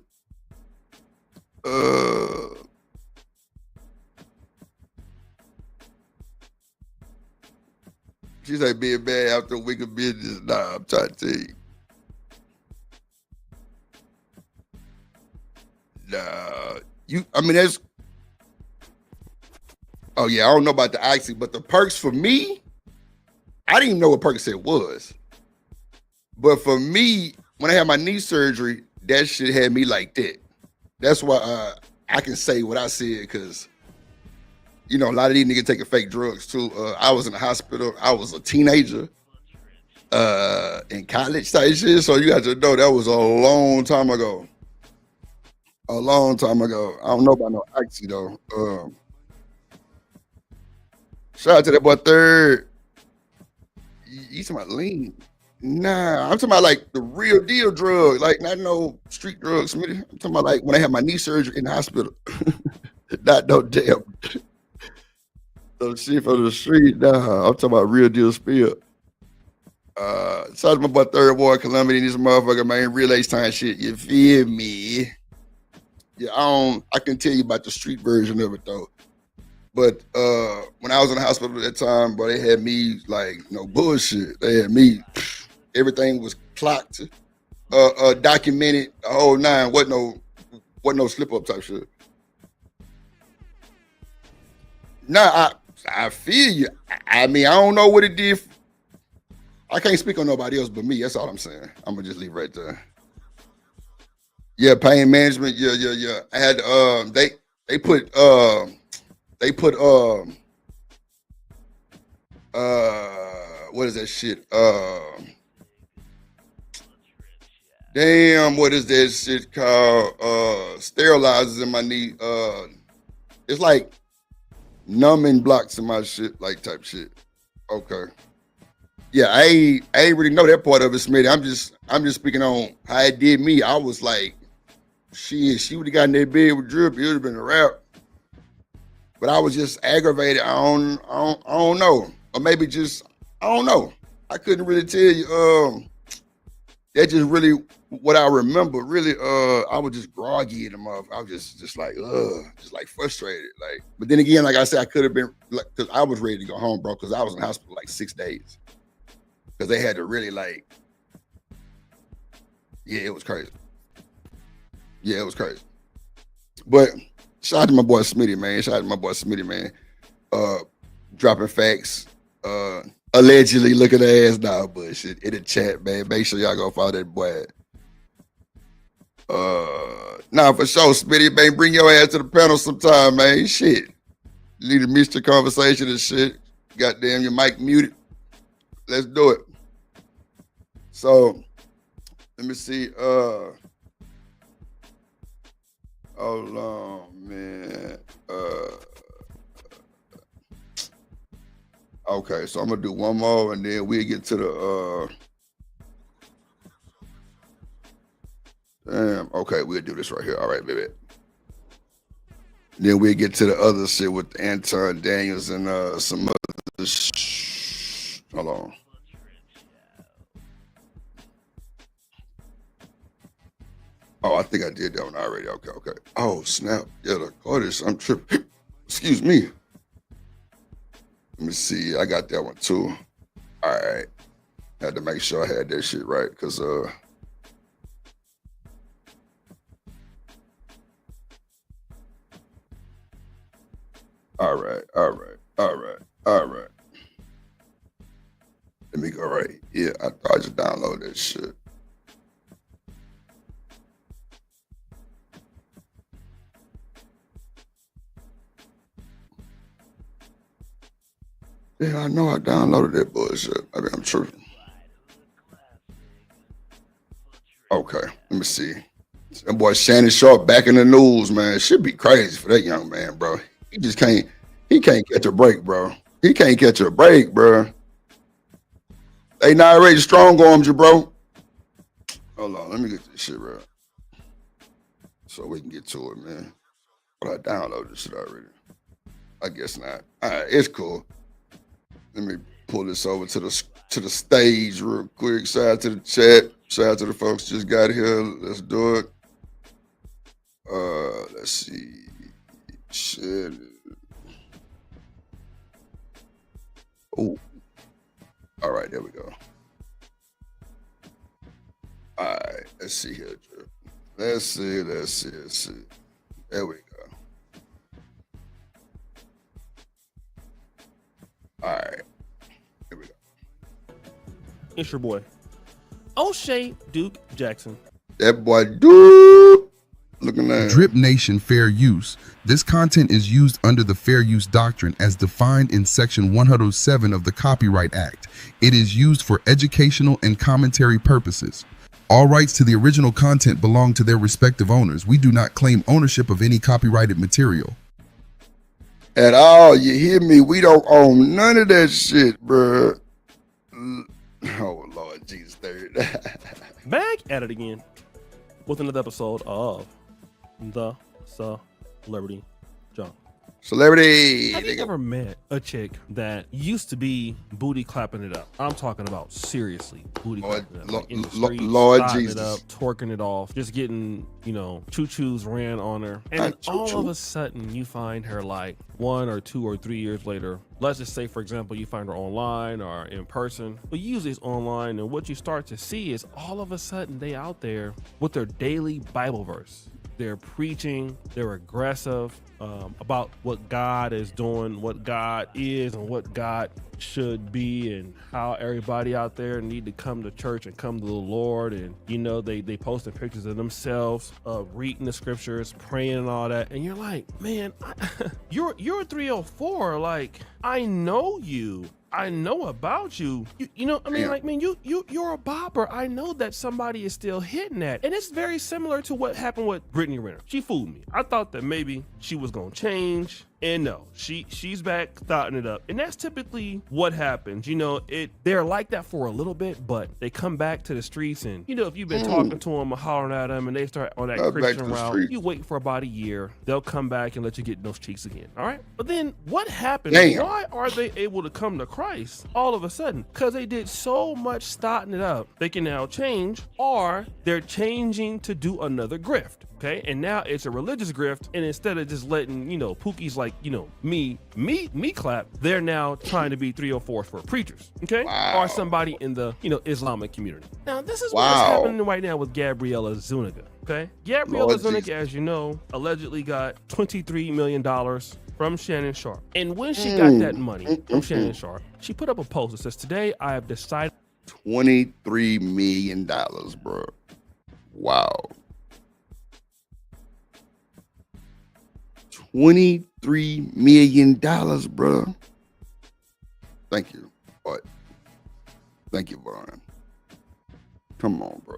She's like being bad after a week of business. Nah, I'm trying to tell you. Nah, that's. Oh yeah, I don't know about the oxy, but the perks for me, I didn't even know what Percocet was. But for me, when I had my knee surgery, that shit had me like that. That's why I can say what I said, because you know a lot of these niggas taking fake drugs too. I was in the hospital. I was a teenager in college type shit. So you got to know that was a long time ago. A long time ago. I don't know about no oxy though. Shout out to that boy Third. You talking about lean? Nah, I'm talking about like the real deal drug, like not no street drugs. I'm talking about like when I had my knee surgery in the hospital. Not no damn no shit from the street. Nah, I'm talking about real deal spill. Shout out to my boy Third Boy Columbia and this motherfucker, man, real age time shit. You feel me? Yeah, I can tell you about the street version of it though. But when I was in the hospital at that time, bro, they had me like no bullshit. They had me, everything was clocked, documented, the whole nine. Wasn't no slip up type shit. Nah, I feel you. I mean, I don't know what it did. I can't speak on nobody else but me. That's all I'm saying. I'm gonna just leave right there. Yeah, pain management. Yeah. I had they put what is that shit? Damn, what is that shit called? Sterilizers in my knee. It's like numbing blocks in my shit, like type shit. Okay. Yeah, I ain't really know that part of it, Smitty. I'm just speaking on how it did me. I was like, shit, she would have gotten that bed with drip, it would have been a wrap. But I was just aggravated. I don't know. Or maybe just, I don't know. I couldn't really tell you. That just really what I remember. Really, I was just groggy in the mouth. I was just like frustrated. Like, but then again, like I said, I could have been like, because I was ready to go home, bro. Because I was in the hospital like 6 days. Because they had to really like, yeah, it was crazy. Yeah, it was crazy. But shout out to my boy Smitty, man. Shout out to my boy Smitty, man. Dropping facts. Allegedly looking at ass now, but shit in the chat, man. Make sure y'all go follow that boy. Nah, for sure, Smitty, man. Bring your ass to the panel sometime, man. Shit. You need to miss your conversation and shit. Goddamn, your mic muted. Let's do it. So, let me see. Hold on, man. Okay, so I'm gonna do one more and then we'll get to the damn, okay, we'll do this right here. All right, baby. Then we'll get to the other shit with Anton Daniels and some other hold on. Oh, I think I did that one already. Okay. Oh, snap. Yeah, the artist, I'm tripping. Excuse me. Let me see. I got that one too. All right. Had to make sure I had that shit right because all right. Let me go right. Yeah, I just download that shit. Yeah, I know I downloaded that bullshit. I mean, I'm tripping. Okay, let me see. That boy Shannon Sharp back in the news, man. Should be crazy for that young man, bro. He can't catch a break, bro. He can't catch a break, bro. They not ready strong arms you, bro. Hold on, let me get this shit right. So we can get to it, man. But I downloaded this shit already. I guess not. All right, it's cool. Let me pull this over to the stage real quick. Shout out to the chat. Shout out to the folks just got here. Let's do it. Let's see. Shit. Oh. All right, there we go. All right, let's see here. Let's see. There we go. All right. Here we go. It's your boy, O'Shea Duke Jackson. That boy Duke. Looking at Drip Nation Fair Use. This content is used under the Fair Use Doctrine as defined in Section 107 of the Copyright Act. It is used for educational and commentary purposes. All rights to the original content belong to their respective owners. We do not claim ownership of any copyrighted material. At all, you hear me? We don't own none of that shit, bro. Oh, Lord Jesus, third. Back at it again with another episode of The Celebrity Junk. Celebrity. Have you ever met a chick that used to be booty clapping it up? I'm talking about seriously booty clapping it up. Like in the streets, Lord stopping Jesus. it up, twerking it off, just getting, choo-choos ran on her. And then all of a sudden you find her like 1 or 2 or 3 years later. Let's just say, for example, you find her online or in person, but usually it's online. And what you start to see is all of a sudden they out there with their daily Bible verse. They're preaching, they're aggressive about what God is doing, what God is and what God should be, and how everybody out there need to come to church and come to the Lord. And they posting pictures of themselves reading the scriptures, praying and all that. And you're like, man, you're 304. Like, I know you. I know about you. You know, I mean, Damn. like, man, you're a bopper. I know that somebody is still hitting that. And it's very similar to what happened with Brittany Renner. She fooled me. I thought that maybe she was gonna change. And no, she's back thotting it up. And that's typically what happens. You know, they're like that for a little bit, but they come back to the streets. And, you know, if you've been talking to them or hollering at them and they start on that Christian route, you wait for about a year. They'll come back and let you get in those cheeks again. All right. But then what happened? Damn. Why are they able to come to Christ all of a sudden? Because they did so much stotting it up. They can now change, or they're changing to do another grift. Okay, and now it's a religious grift, and instead of just letting, you know, pookies like, you know, me clap, they're now trying to be 304s for preachers, okay? Or somebody in the, you know, Islamic community. Now, this is what's happening right now with Gabriella Zuniga, okay? Gabriella Zuniga, as you know, allegedly got $23 million from Shannon Sharp. And when she got that money from Shannon Sharp, she put up a post that says, "Today I have decided..." $23 million, bro. Wow. $23 million, bro. Thank you. But thank you, Brian. Come on, bro.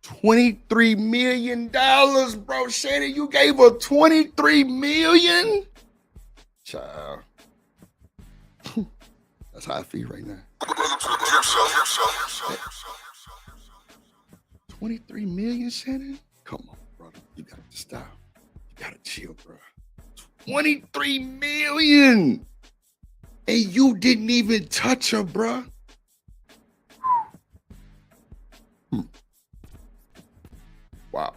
$23 million, bro. Shannon, you gave her $23 million? Child. That's how I feel right now. 23 million, Shannon? Come on, brother. You got to stop. You got to chill, bro. 23 million! And you didn't even touch her, bro. Wow.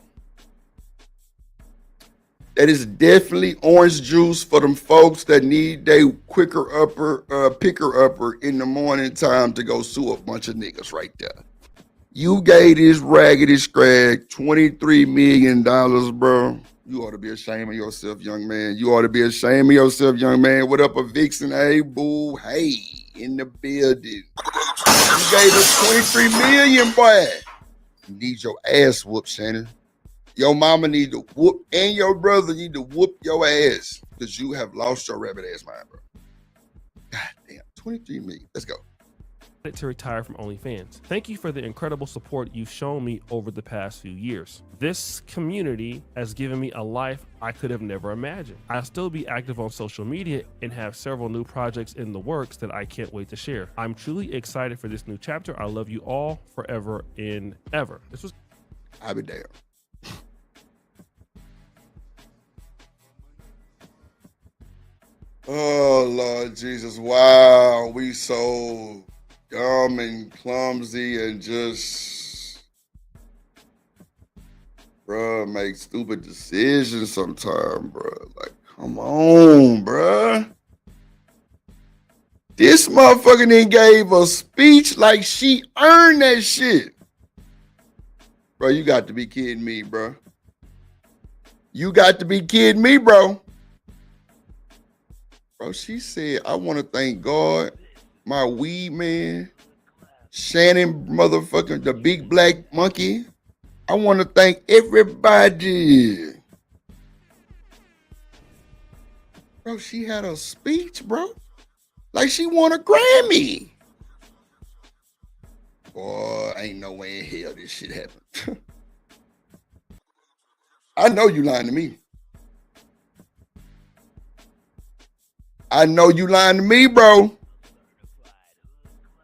That is definitely orange juice for them folks that need they picker upper in the morning time to go sue a bunch of niggas right there. You gave this raggedy scrag $23 million, bro. You ought to be ashamed of yourself, young man. You ought to be ashamed of yourself, young man. What up, a vixen? Hey, boo. Hey, in the building. You gave us $23 million, boy. You need your ass whooped, Shannon. Your mama need to whoop, and your brother need to whoop your ass because you have lost your rabbit ass mind, bro. God damn, 23 million. Let's go. To retire from OnlyFans. Thank you for the incredible support you've shown me over the past few years. This community has given me a life I could have never imagined. I'll still be active on social media and have several new projects in the works that I can't wait to share. I'm truly excited for this new chapter. I love you all forever and ever. This was... I'll be damned. Oh, Lord Jesus. Wow. We so dumb and clumsy and just, bruh, make stupid decisions sometimes, bruh. Like, come on, bruh. This motherfucker then gave a speech like she earned that shit. Bro, you got to be kidding me, bro. You got to be kidding me, bro. Bro, she said, I want to thank God, my weed man, Shannon motherfucking the big black monkey. I want to thank everybody. Bro, she had a speech, bro. Like she won a Grammy. Boy, ain't no way in hell this shit happened. I know you lying to me. I know you lying to me, bro.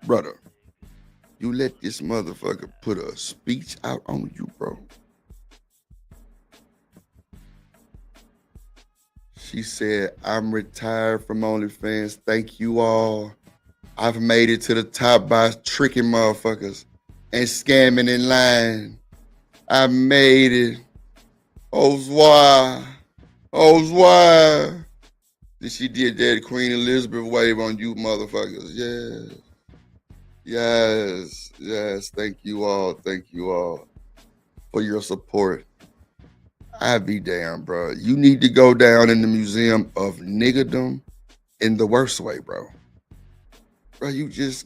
Brother, you let this motherfucker put a speech out on you, bro. She said, I'm retired from OnlyFans. Thank you all. I've made it to the top by tricking motherfuckers and scamming in line. I made it. Oh, why? Oh, why? She did that Queen Elizabeth wave on you motherfuckers. Yes. Yes. Yes. Thank you all. Thank you all for your support. I be damn, bro. You need to go down in the museum of niggerdom in the worst way, bro. Bro, you just...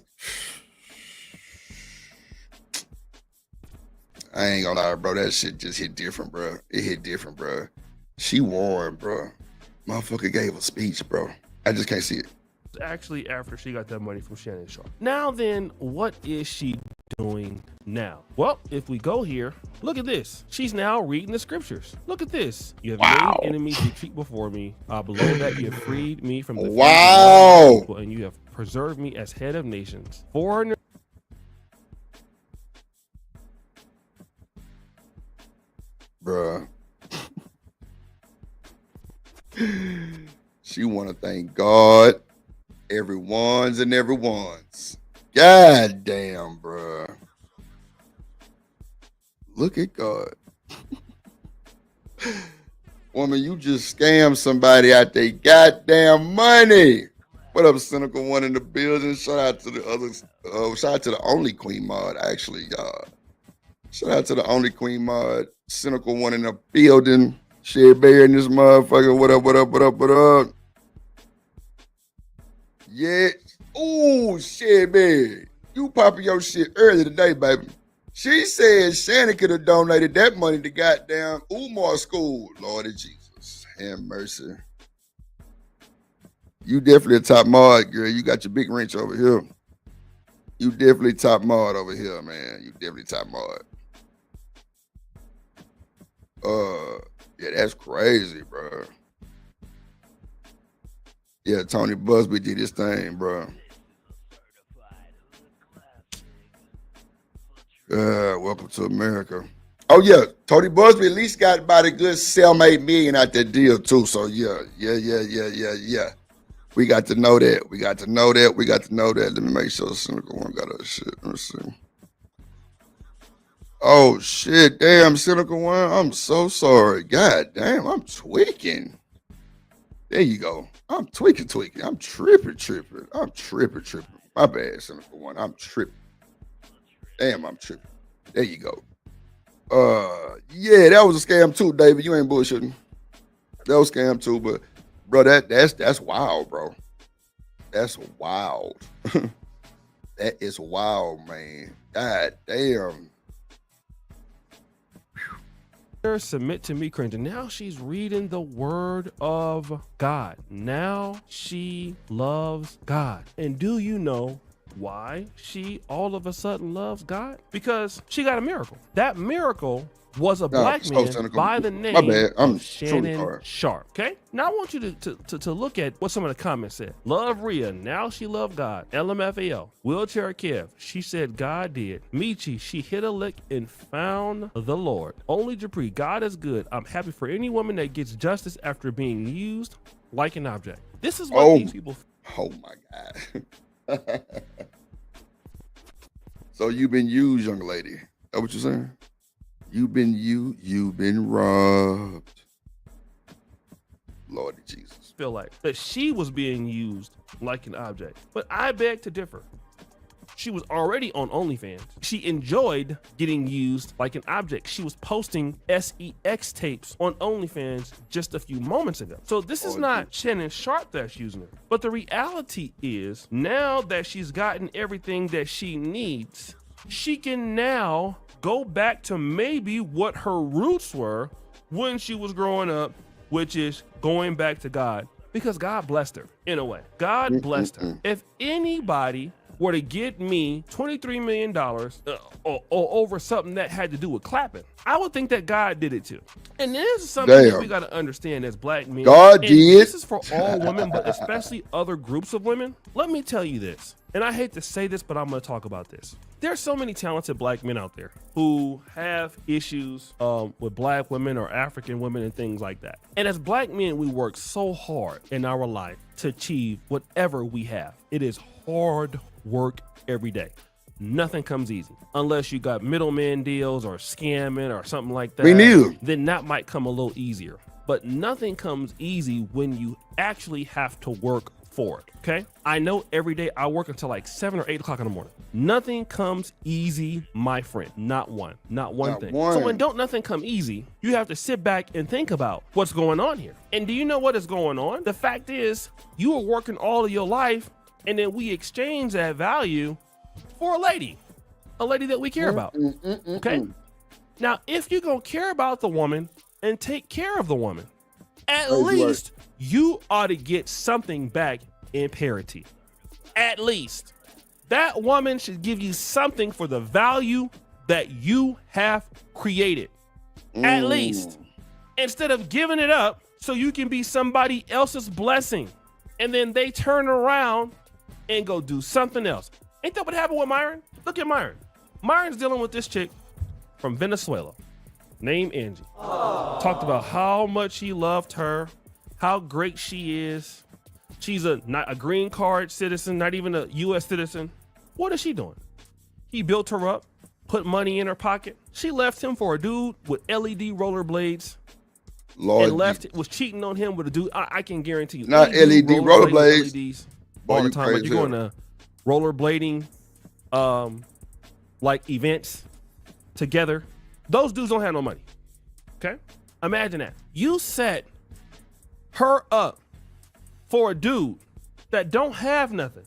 I ain't gonna lie, bro. That shit just hit different, bro. It hit different, bro. She won, bro. Motherfucker gave a speech, bro. I just can't see it. actually after she got that money from Shannon Sharp. Now then, what is she doing now? Well, if we go here, look at this. She's now reading the scriptures. Look at this. You have made enemies retreat before me. Below that, you have freed me from the people, and you have preserved me as head of nations. Foreigner. Bruh. She want to thank God, everyone's and everyone's. God damn, bruh. Look at God. Woman, you just scammed somebody out their goddamn money. What up, Cynical One in the building? Shout out to the others. Shout out to the only Queen Mod, actually, y'all. Shout out to the only Queen Mod. Cynical One in the building. Shit Bear in this motherfucker. What up, what up, what up, what up? Yeah. Ooh, shit, man. You popping your shit early today, baby. She said Shannon could have donated that money to goddamn Umar School. Lord of Jesus. Have mercy. You definitely a top mod, girl. You got your big wrench over here. You definitely top mod over here, man. You definitely top mod. Yeah, that's crazy, bro. Yeah, Tony Busby did his thing, bro. Welcome to America. Oh yeah, Tony Busby at least got about a good $8 million out that deal too. So yeah. We got to know that. We got to know that. Let me make sure the Cynical One got our shit. Let me see. Oh shit, damn, Cynical One. I'm so sorry. God damn, I'm tweaking. There you go. I'm tweaking. I'm tripping. My bad, Cynical One. I'm tripping. Damn, I'm tripping. There you go. Yeah, that was a scam too, David. You ain't bullshitting. That was a scam too, but bro, that's wild, bro. That's wild. That is wild, man. God damn. Submit to me, cringe. Now she's reading the word of God. Now she loves God. And do you know why she all of a sudden loves God? Because she got a miracle. That miracle was a black man by the name of Shannon Sharp. Okay, now I want you to look at what some of the comments said. Love Rhea, now she loved God. LMFAO, Wheelchair Kev, she said God did. Michi, she hit a lick and found the Lord. Only Japri, God is good. I'm happy for any woman that gets justice after being used like an object. This is what these people. Oh my God. So you've been used, young lady. That what you're saying? You've been robbed. Lord Jesus. Feel like that she was being used like an object. But I beg to differ. She was already on OnlyFans. She enjoyed getting used like an object. She was posting sex tapes on OnlyFans just a few moments ago. So this is not Shannon Sharp that's using her. But the reality is, now that she's gotten everything that she needs, she can now go back to maybe what her roots were when she was growing up, which is going back to God, because God blessed her in a way. God blessed her. If anybody were to get me $23 million over something that had to do with clapping, I would think that God did it too. And this is something that we got to understand as black men. God did. This is for all women, but especially other groups of women. Let me tell you this, and I hate to say this, but I'm going to talk about this. There's so many talented black men out there who have issues with black women or African women and things like that. And as black men, we work so hard in our life to achieve whatever we have. It is hard work every day. Nothing comes easy unless you got middleman deals or scamming or something like that. Me neither. Then that might come a little easier. But nothing comes easy when you actually have to work for it. Okay, I know every day I work until like 7 or 8 o'clock in the morning. Nothing comes easy, my friend. Not one thing. So when don't nothing come easy, you have to sit back and think about what's going on here. And do you know what is going on? The fact is, you are working all of your life, and then we exchange that value for a lady that we care about. Okay, now if you're gonna care about the woman and take care of the woman, at least you ought to get something back in parity. At least. That woman should give you something for the value that you have created. At least. Instead of giving it up so you can be somebody else's blessing. And then they turn around and go do something else. Ain't that what happened with Myron? Look at Myron. Myron's dealing with this chick from Venezuela named Angie. Talked about how much he loved her, how great she is. She's not a green card citizen, not even a U.S. citizen. What is she doing? He built her up, put money in her pocket. She left him for a dude with LED rollerblades. Lord, and was cheating on him with a dude. I can guarantee you. Not LED rollerblades. LEDs all the time. Like you're going to rollerblading, like events together. Those dudes don't have no money. Okay, imagine that. You set her up for a dude that don't have nothing.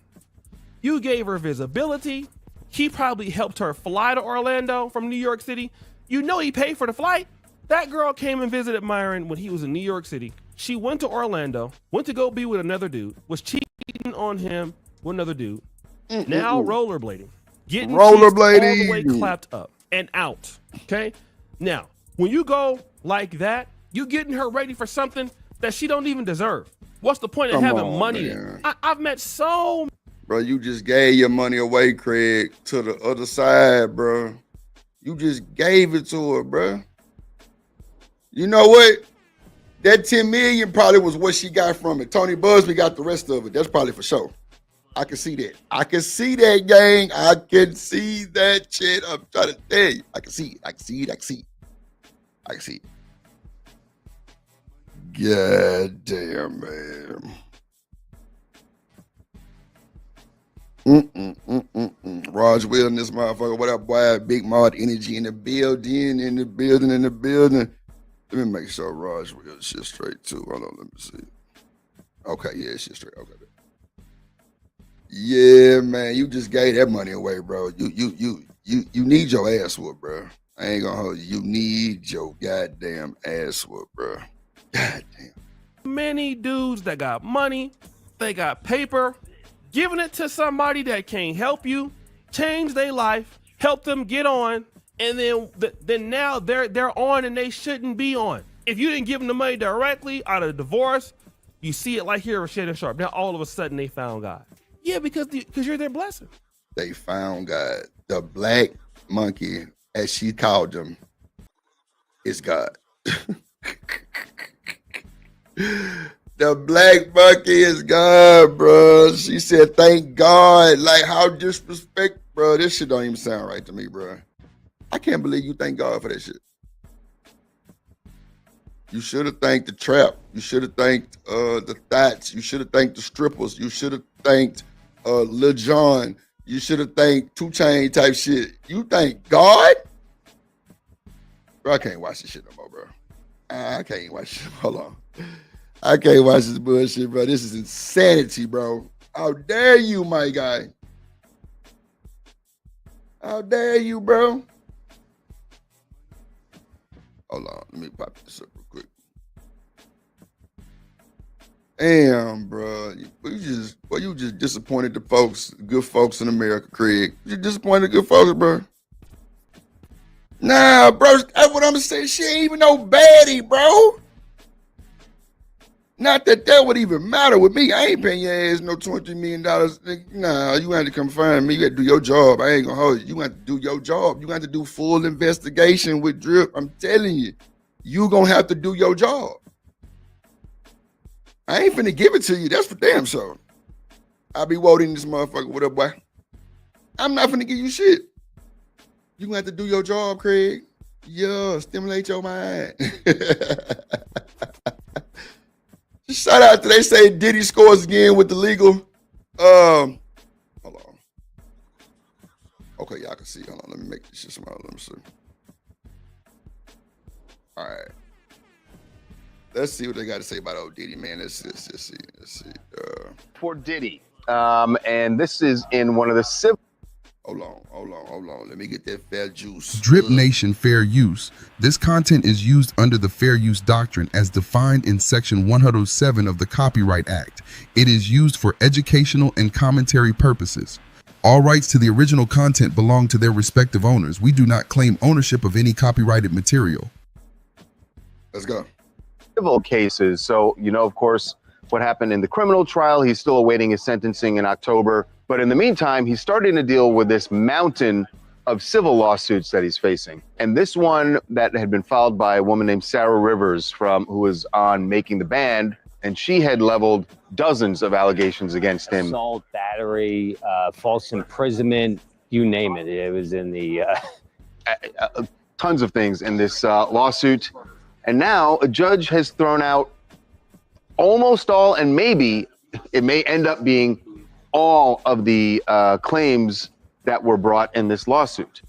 You gave her visibility. He probably helped her fly to Orlando from New York City. You know he paid for the flight. That girl came and visited Myron when he was in New York City. She went to Orlando, went to go be with another dude, was cheating on him with another dude. Now rollerblading. Getting rollerblading all the way clapped up and out. Okay? Now, when you go like that, you getting her ready for something that she don't even deserve. What's the point of having money? I've met so... Bro, you just gave your money away, Craig, to the other side, bro. You just gave it to her, bro. You know what? That 10 million probably was what she got from it. Tony Busby got the rest of it. That's probably for sure. I can see that. I can see that, gang. I can see that shit. I'm trying to tell you. I can see it. I can see it. I can see it. I can see it. God damn, man. Raj Will and this motherfucker. What up, boy? Big Mod Energy in the building, in the building, in the building. Let me make sure Raj Will shit straight too. Hold on, let me see. Okay, yeah, shit straight. Okay. Yeah, man, you just gave that money away, bro. You need your ass whooped, bro. I ain't gonna hold you. You need your goddamn ass whooped, bro. Goddamn. Many dudes that got money, they got paper, giving it to somebody that can't help you, change their life, help them get on, and then now they're on and they shouldn't be on. If you didn't give them the money directly out of divorce, you see it like here with Shannon Sharp. Now all of a sudden they found God. Yeah, because you're their blessing. They found God. The black monkey, as she called him, is God. The black monkey is God, bro. She said, thank God. Like, how disrespect, bro. This shit don't even sound right to me, bro. I can't believe you thank God for that shit. You should have thanked the trap. You should have thanked the Thats. You should have thanked the strippers. You should have thanked Lil Jon. You should have thanked 2 Chainz type shit. You thank God? Bro, I can't watch this shit no more, bro. I can't watch it. Hold on. I can't watch this bullshit, bro. This is insanity, bro. How dare you, my guy? How dare you, bro? Hold on. Let me pop this up real quick. Damn, bro. You just disappointed the folks, good folks in America, Craig. You disappointed good folks, bro. Nah, bro. That's what I'm saying. She ain't even no baddie, bro. Not that would even matter with me. I ain't paying your ass no $23 million. Nah, you have to come find me. You got to do your job. I ain't gonna hold you. You have to do your job. You have to do full investigation with Drip. I'm telling you, you gonna have to do your job. I ain't finna give it to you. That's for damn sure. I be voting this motherfucker. What up, boy? I'm not finna give you shit. You gonna have to do your job, Craig. Yeah, stimulate your mind. Shout out to they say Diddy scores again with the legal. Hold on. Okay, y'all can see. Hold on, let me make this shit smaller. Let me see. All right. Let's see what they got to say about old Diddy, man. Let's see. For Diddy. And this is in one of the civil. Hold Hold on, let me get that fair juice. Drip Nation Fair Use. This content is used under the Fair Use Doctrine as defined in Section 107 of the Copyright Act. It is used for educational and commentary purposes. All rights to the original content belong to their respective owners. We do not claim ownership of any copyrighted material. Let's go. Civil cases. So, of course, what happened in the criminal trial, he's still awaiting his sentencing in October. But in the meantime, he's starting to deal with this mountain of civil lawsuits that he's facing. And this one that had been filed by a woman named Sarah Rivers who was on Making the Band, and she had leveled dozens of allegations against him. Assault, battery, false imprisonment, you name it. It was in the... tons of things in this lawsuit. And now a judge has thrown out almost all, and maybe it may end up being all of the claims that were brought in this lawsuit.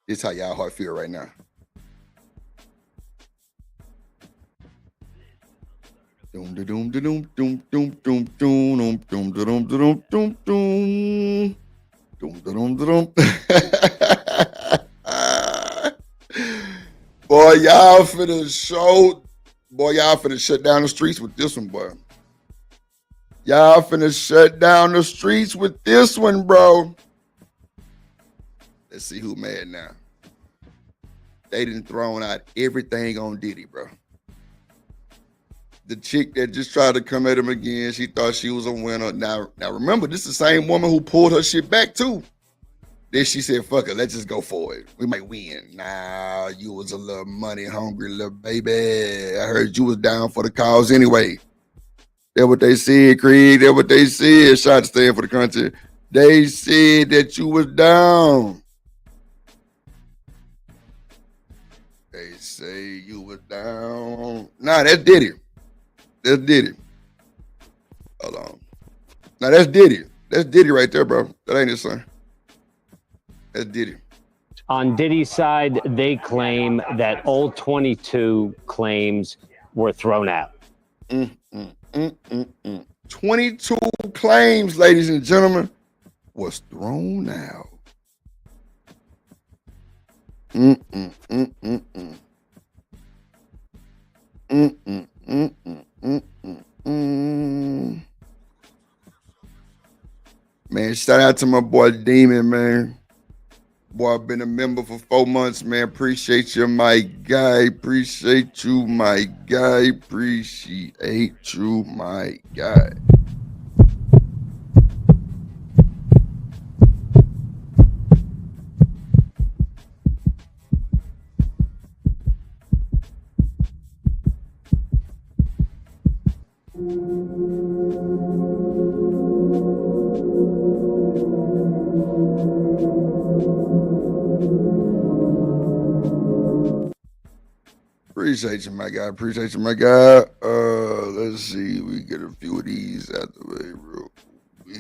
This is how y'all heart feel right now. Doom da doom da doom doom doom doom doom doom da doom da doom doom doom doom da doom da doom. Boy, y'all finna shut down the streets with this one, boy. Y'all finna shut down the streets with this one, bro. Let's see who mad now. They done thrown out everything on Diddy, bro. The chick that just tried to come at him again, she thought she was a winner. Now remember, this is the same woman who pulled her shit back too. Then she said, fuck it, let's just go for it. We might win. Nah, you was a little money hungry little baby. I heard you was down for the cause anyway. That's what they said, Creed. That's what they said. Shot stand for the country. They said that you was down. They say you was down. Nah, that's Diddy. That's Diddy. Hold on. Now that's Diddy. That's Diddy right there, bro. That ain't his son. That's Diddy. On Diddy's side, they claim that all 22 claims were thrown out. 22 claims, ladies and gentlemen, was thrown out. Man, shout out to my boy Demon, man. Boy, I've been a member for 4 months, man. Appreciate you, my guy. Appreciate you, my guy. Appreciate you, my guy. Appreciate you, my guy. Appreciate you, my guy. Let's see. We get a few of these out the way real quick.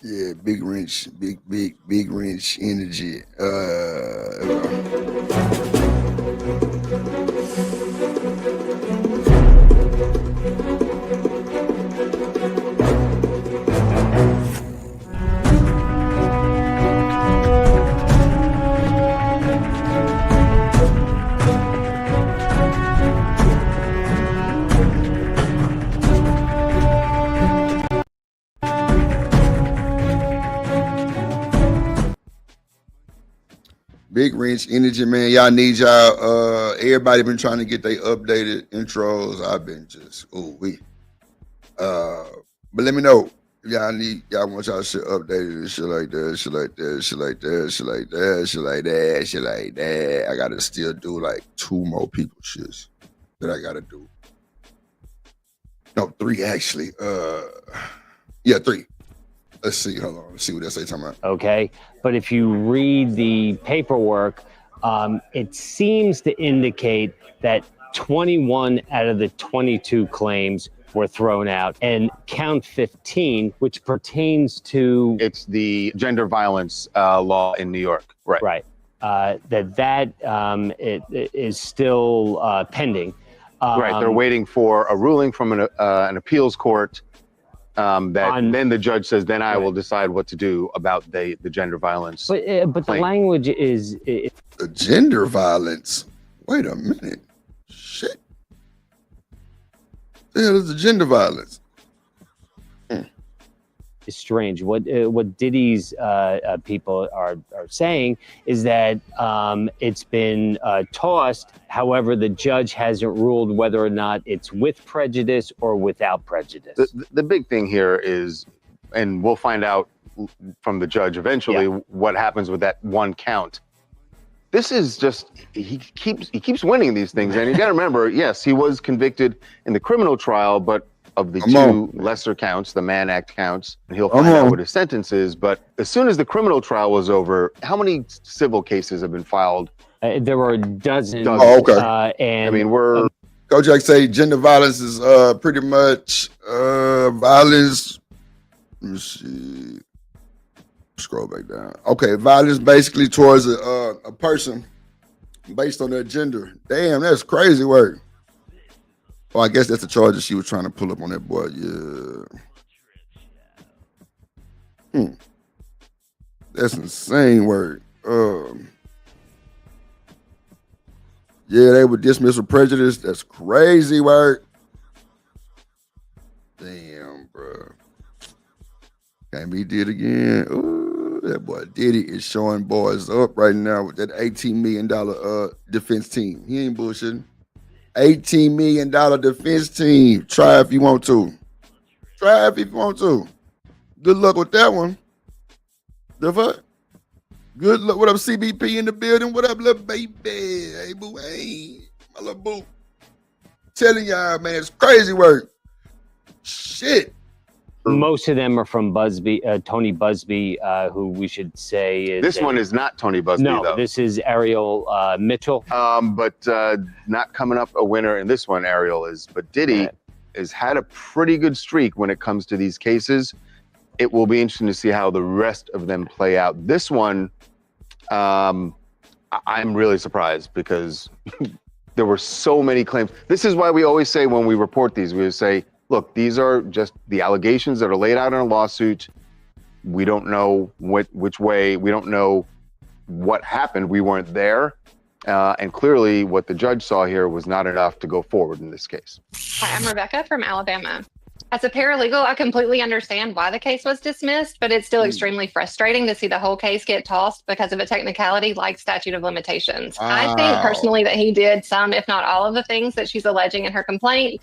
Yeah, big wrench, big wrench energy. Big wrench energy, man. Y'all need y'all. Everybody been trying to get their updated intros. I've been just but let me know if y'all want y'all shit updated and shit like that, shit like that, shit like that, shit like that, shit like that, shit like that. I gotta still do like 2 more people shits that I gotta do. No, 3 actually. Yeah, 3. Let's see. Hold on. Let's see what they say. Talking about. Okay, but if you read the paperwork, it seems to indicate that 21 out of the 22 claims were thrown out, and count 15, which pertains to It's the gender violence law in New York. Right. right, that it is still pending. Right. They're waiting for a ruling from an appeals court. Then the judge says, then I will decide what to do about the gender violence. But the language is the gender violence. Wait a minute. Shit. The hell is the gender violence? Is strange. What Diddy's people are saying is that it's been tossed. However, the judge hasn't ruled whether or not it's with prejudice or without prejudice. The big thing here is, and we'll find out from the judge eventually what happens with that one count. This is just he keeps winning these things, and you got to remember, yes, he was convicted in the criminal trial, but of the two lesser counts, the Mann Act counts, and he'll find out what his sentence is. But as soon as the criminal trial was over, how many civil cases have been filed? There were dozens. Oh, okay. And I mean, Coach Jack say gender violence is pretty much violence. Let me see. Scroll back down. Okay, violence basically towards a person based on their gender. Damn, that's crazy work. Oh, I guess that's the charge that she was trying to pull up on that boy. Yeah. That's insane work. Yeah, they were dismissed with prejudice. That's crazy work. Damn, bro. Can't be did again. Ooh, that boy Diddy is showing boys up right now with that $18 million defense team. He ain't bullshitting. $18 million defense team. Try if you want to. Try if you want to. Good luck with that one. The fuck? Good luck. What up, CBP in the building? What up, little baby? Hey, boo. Hey, my little boo. Telling y'all, man, it's crazy work. Shit. Most of them are from Busby, Tony Busby, who we should say is. This one is not Tony Busby, no, though. this is Ariel Mitchell. But not coming up a winner in this one, Ariel is. But Diddy has had a pretty good streak when it comes to these cases. It will be interesting to see how the rest of them play out. This one, I'm really surprised because there were so many claims. This is why we always say when we report these, we say, look, these are just the allegations that are laid out in a lawsuit. We don't know which way. We don't know what happened. We weren't there. And clearly what the judge saw here was not enough to go forward in this case. Hi, I'm Rebecca from Alabama. As a paralegal, I completely understand why the case was dismissed, but it's still extremely frustrating to see the whole case get tossed because of a technicality like statute of limitations. I think personally that he did some, if not all of the things that she's alleging in her complaint.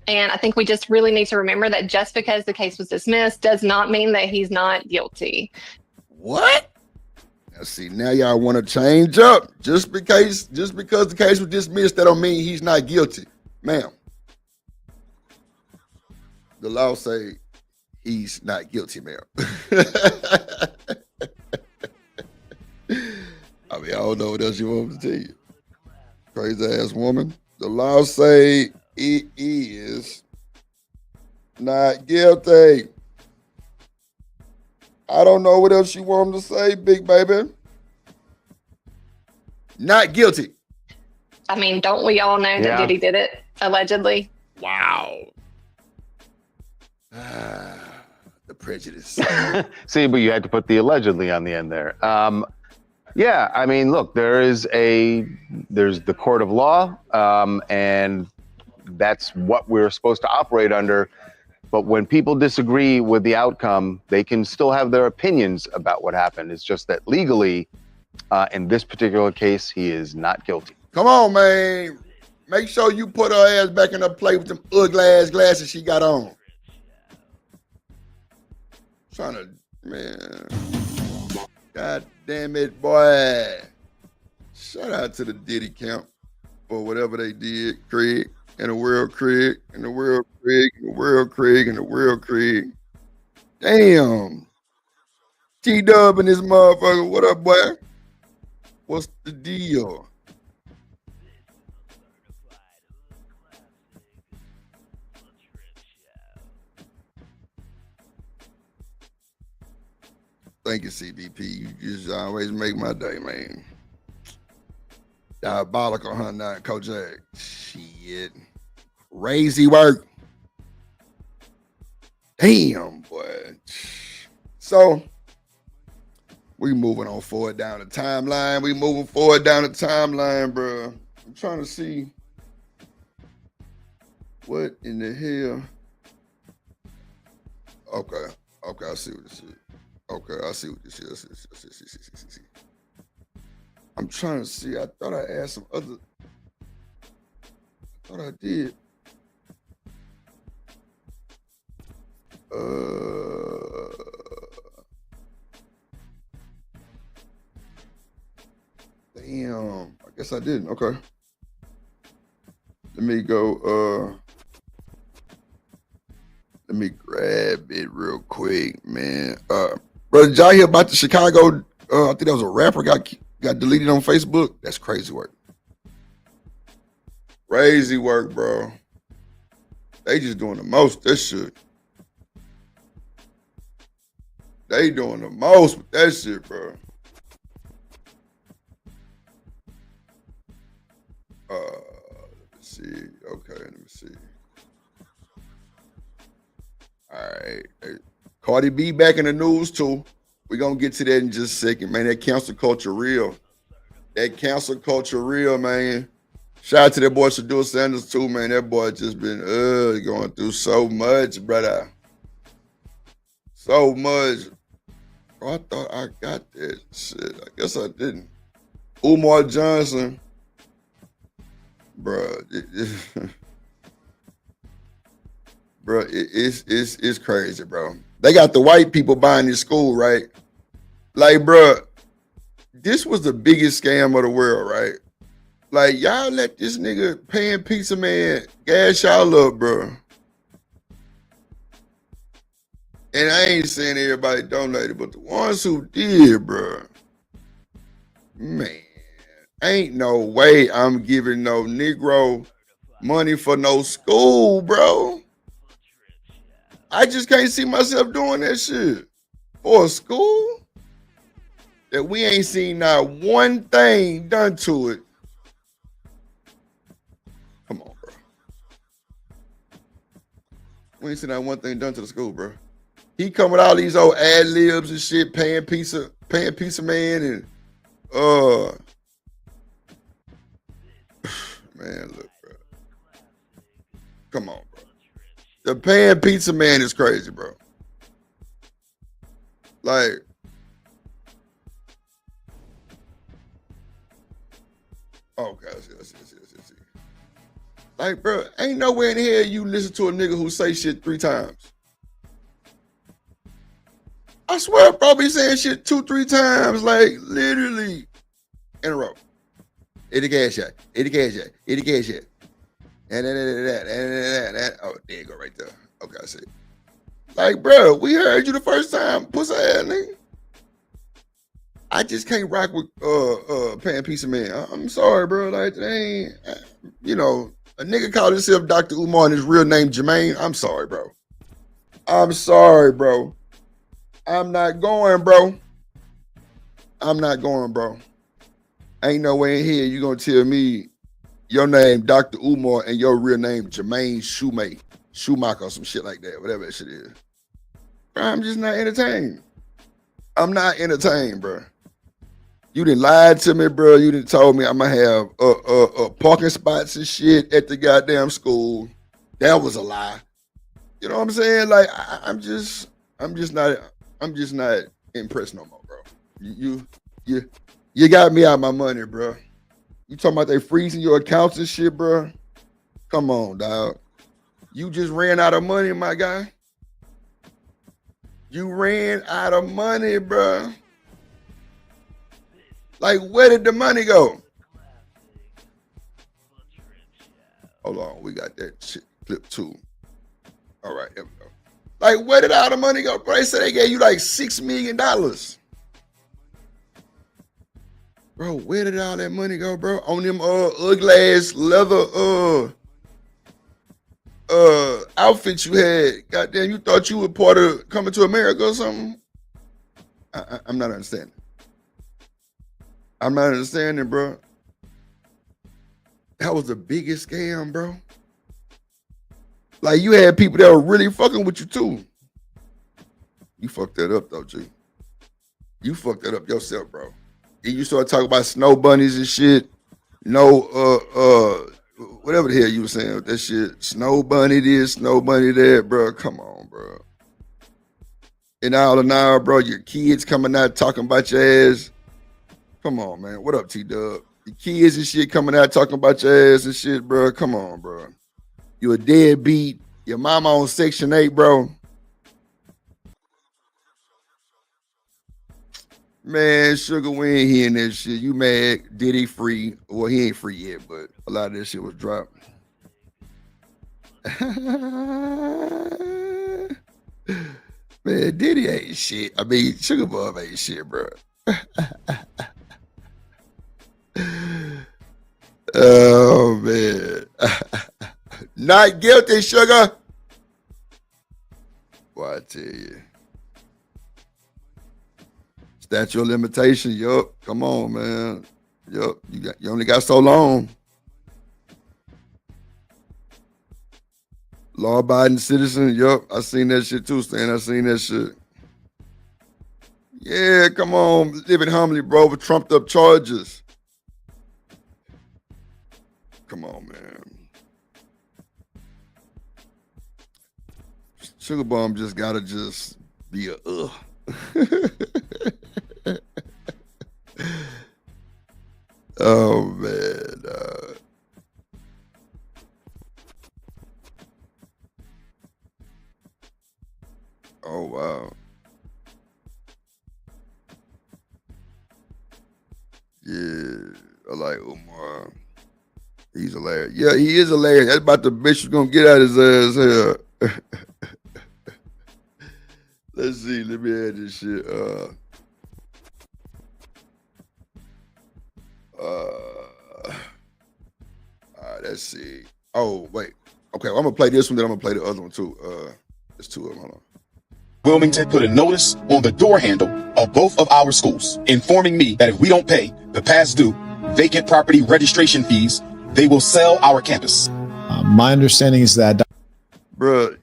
And I think we just really need to remember that just because the case was dismissed does not mean that he's not guilty. What? Now see, now y'all want to change up. Just because the case was dismissed, that don't mean he's not guilty. Ma'am. The law say he's not guilty, ma'am. I mean, I don't know what else you want me to tell you. Crazy ass woman. The law say he is not guilty. I don't know what else you want him to say, big baby. Not guilty. I mean, don't we all know that Diddy did it, allegedly? Wow. The prejudice. See, but you had to put the allegedly on the end there. Yeah, I mean, look, there's the court of law, and that's what we're supposed to operate under. But when people disagree with the outcome, they can still have their opinions about what happened. It's just that legally, in this particular case, he is not guilty. Come on, man. Make sure you put her ass back in her plate with them ugly ass glasses she got on. Trying to, man. God damn it, boy. Shout out to the Diddy camp for whatever they did, Craig. In the world, Craig. In the world, Craig. In the world, Craig. In the world, Craig. Damn. T-Dub and this motherfucker. What up, boy? What's the deal? Thank you, CBP. You just always make my day, man. Diabolical, huh? Not Kojak. Shit. Crazy work. Damn, boy. So, we moving on forward down the timeline. We moving forward down the timeline, bro. I'm trying to see what in the hell. Okay. Okay, I see what this is. Okay, I see what this is. I see. I'm trying to see. I thought I asked some other. I thought I did. Damn. I guess I didn't. Okay. Let me go. Let me grab it real quick, man. Brother, did y'all hear about the Chicago? I think that was a rapper got deleted on Facebook. That's crazy work. Crazy work, bro. They just doing the most. This shit. They doing the most with that shit, bro. Let me see. Okay, let me see. All right. Hey, Cardi B back in the news too. We're gonna get to that in just a second, man. That cancel culture real. That cancel culture real, man. Shout out to that boy Shadur Sanders too, man. That boy just been going through so much, brother. So much. Bro, I thought I got that shit. I guess I didn't. Umar Johnson. Bro. Bro, it's crazy, bro. They got the white people buying this school, right? Like, bro, this was the biggest scam of the world, right? Like, y'all let this nigga paying pizza man gas y'all up, bro. And I ain't saying everybody donated, but the ones who did, bro, man, ain't no way I'm giving no Negro money for no school, bro. I just can't see myself doing that shit for a school that we ain't seen not one thing done to it. Come on, bro. We ain't seen not one thing done to the school, bro. He come with all these old ad libs and shit, paying pizza man, and man, look, bro. Come on, bro. The paying pizza man is crazy, bro. Like, okay, I see. Like, bro, ain't nowhere in here you listen to a nigga who say shit 3 times. I swear, bro, be saying shit 2-3 times, like literally in a row. Hit the gas shot. Hit the gas shot. Hit the gas shot. And that. Oh, there you go right there. Okay, I see. Like, bro, we heard you the first time, pussy ass nigga. I just can't rock with paying pizza man. I'm sorry, bro. Like, they ain't, you know, a nigga called himself Dr. Umar and his real name Jermaine. I'm sorry, bro. I'm sorry, bro. I'm not going, bro. I'm not going, bro. Ain't no way in here you gonna tell me your name Dr. Umar and your real name Jermaine Schumacher or some shit like that, whatever that shit is. Bro, I'm just not entertained. I'm not entertained, bro. You done lied to me, bro. You done told me I'm gonna have parking spots and shit at the goddamn school. That was a lie. You know what I'm saying? Like, I'm just not impressed no more, bro. You got me out of my money, bro. You talking about they freezing your accounts and shit, bro? Come on, dog. You just ran out of money, my guy. You ran out of money, bro. Like, where did the money go? Hold on, we we got that shit clip too. All right, here we go. Like, where did all the money go? Bro, they said they gave you like $6 million. Bro, where did all that money go, bro? On them ugly ass leather outfits you had. Goddamn, you thought you were part of Coming to America or something? I'm not understanding. I'm not understanding, bro. That was the biggest scam, bro. Like, you had people that were really fucking with you too. You fucked that up though, G. You fucked that up yourself, bro. And you started talking about snow bunnies and shit. No, whatever the hell you were saying with that shit. Snow bunny this, snow bunny that, bro. Come on, bro. And all in all, bro, your kids coming out talking about your ass. Come on, man. What up, T-Dub? Your kids and shit coming out talking about your ass and shit, bro. Come on, bro. You a deadbeat. Your mama on Section 8, bro. Man, Sugar, we ain't hearing that shit. You mad? Diddy free? Well, he ain't free yet, but a lot of that shit was dropped. Man, Diddy ain't shit. I mean, Sugar Bob ain't shit, bro. Oh, man. Not guilty, Sugar. Boy, I tell you. Statute of limitation, yup. Come on, man. Yup. You only got so long. Law-abiding citizen, yup. I seen that shit too, Stan. I seen that shit. Yeah, come on. Living humbly, bro, with trumped up charges. Come on, man. Sugar Bomb just gotta just be a Oh, man. Oh, wow. Yeah, I like Umar. He's hilarious. Yeah, he is hilarious. That's about the bitch who's gonna get out his ass here. Let's see. Let me add this shit. All right, let's see. Oh, wait. Okay, well, I'm gonna play this one, then I'm gonna play the other one too. There's two of them. Hold on. Wilmington put a notice on the door handle of both of our schools, informing me that if we don't pay the past due vacant property registration fees, they will sell our campus. My understanding is that, Bruh,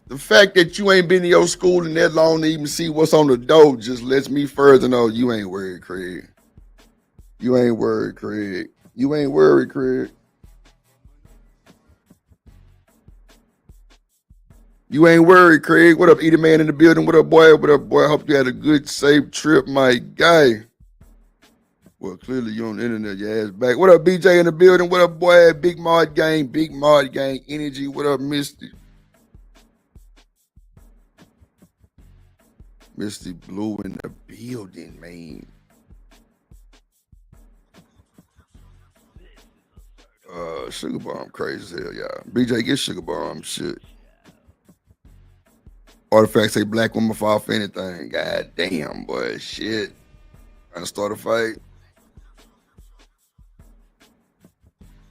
the fact that you ain't been to your school in that long to even see what's on the door just lets me further know you ain't worried, Craig. You ain't worried, Craig. You ain't worried, Craig. You ain't worried, Craig. What up, Eater Man in the building? What up, boy? What up, boy? Hope you had a good, safe trip, my guy. Well, clearly you on the internet, your ass back. What up, BJ in the building? What up, boy? Big Mod Gang, energy. What up, Misty? Misty Blue in the building, man. Sugar Bomb crazy as hell, y'all. BJ, get Sugar Bomb shit. Artifacts say black woman fall for anything. God damn, boy. Shit. Trying to start a fight.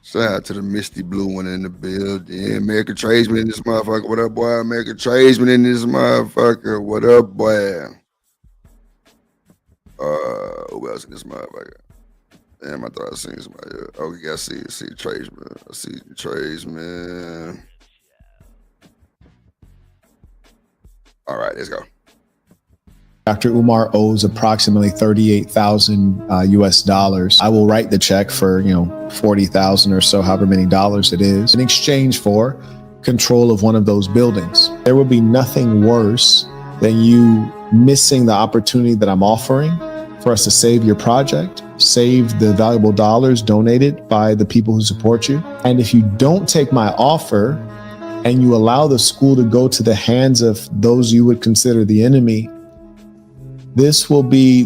Shout out to the Misty Blue one in the building. American Tradesman in this motherfucker. What up, boy? American Tradesman in this motherfucker. What up, boy? Who else in this motherfucker? Damn, I thought I seen somebody. Oh, we got to see Tradesman. I see Tradesman. All right, let's go. Dr. Umar owes approximately 38,000 US dollars. I will write the check for, 40,000 or so, however many dollars it is, in exchange for control of one of those buildings. There will be nothing worse than you missing the opportunity that I'm offering for us to save your project, save the valuable dollars donated by the people who support you. And if you don't take my offer and you allow the school to go to the hands of those you would consider the enemy, this will be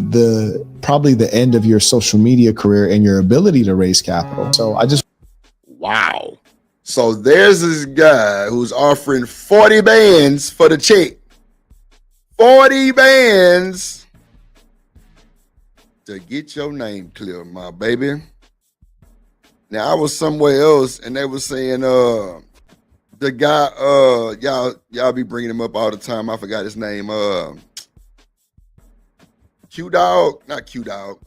probably the end of your social media career and your ability to raise capital. So I just... Wow. So there's this guy who's offering 40 bands for the check. 40 bands to get your name clear, my baby. Now I was somewhere else and they were saying the guy y'all be bringing him up all the time. I forgot his name. Q Dog, not Q Dog.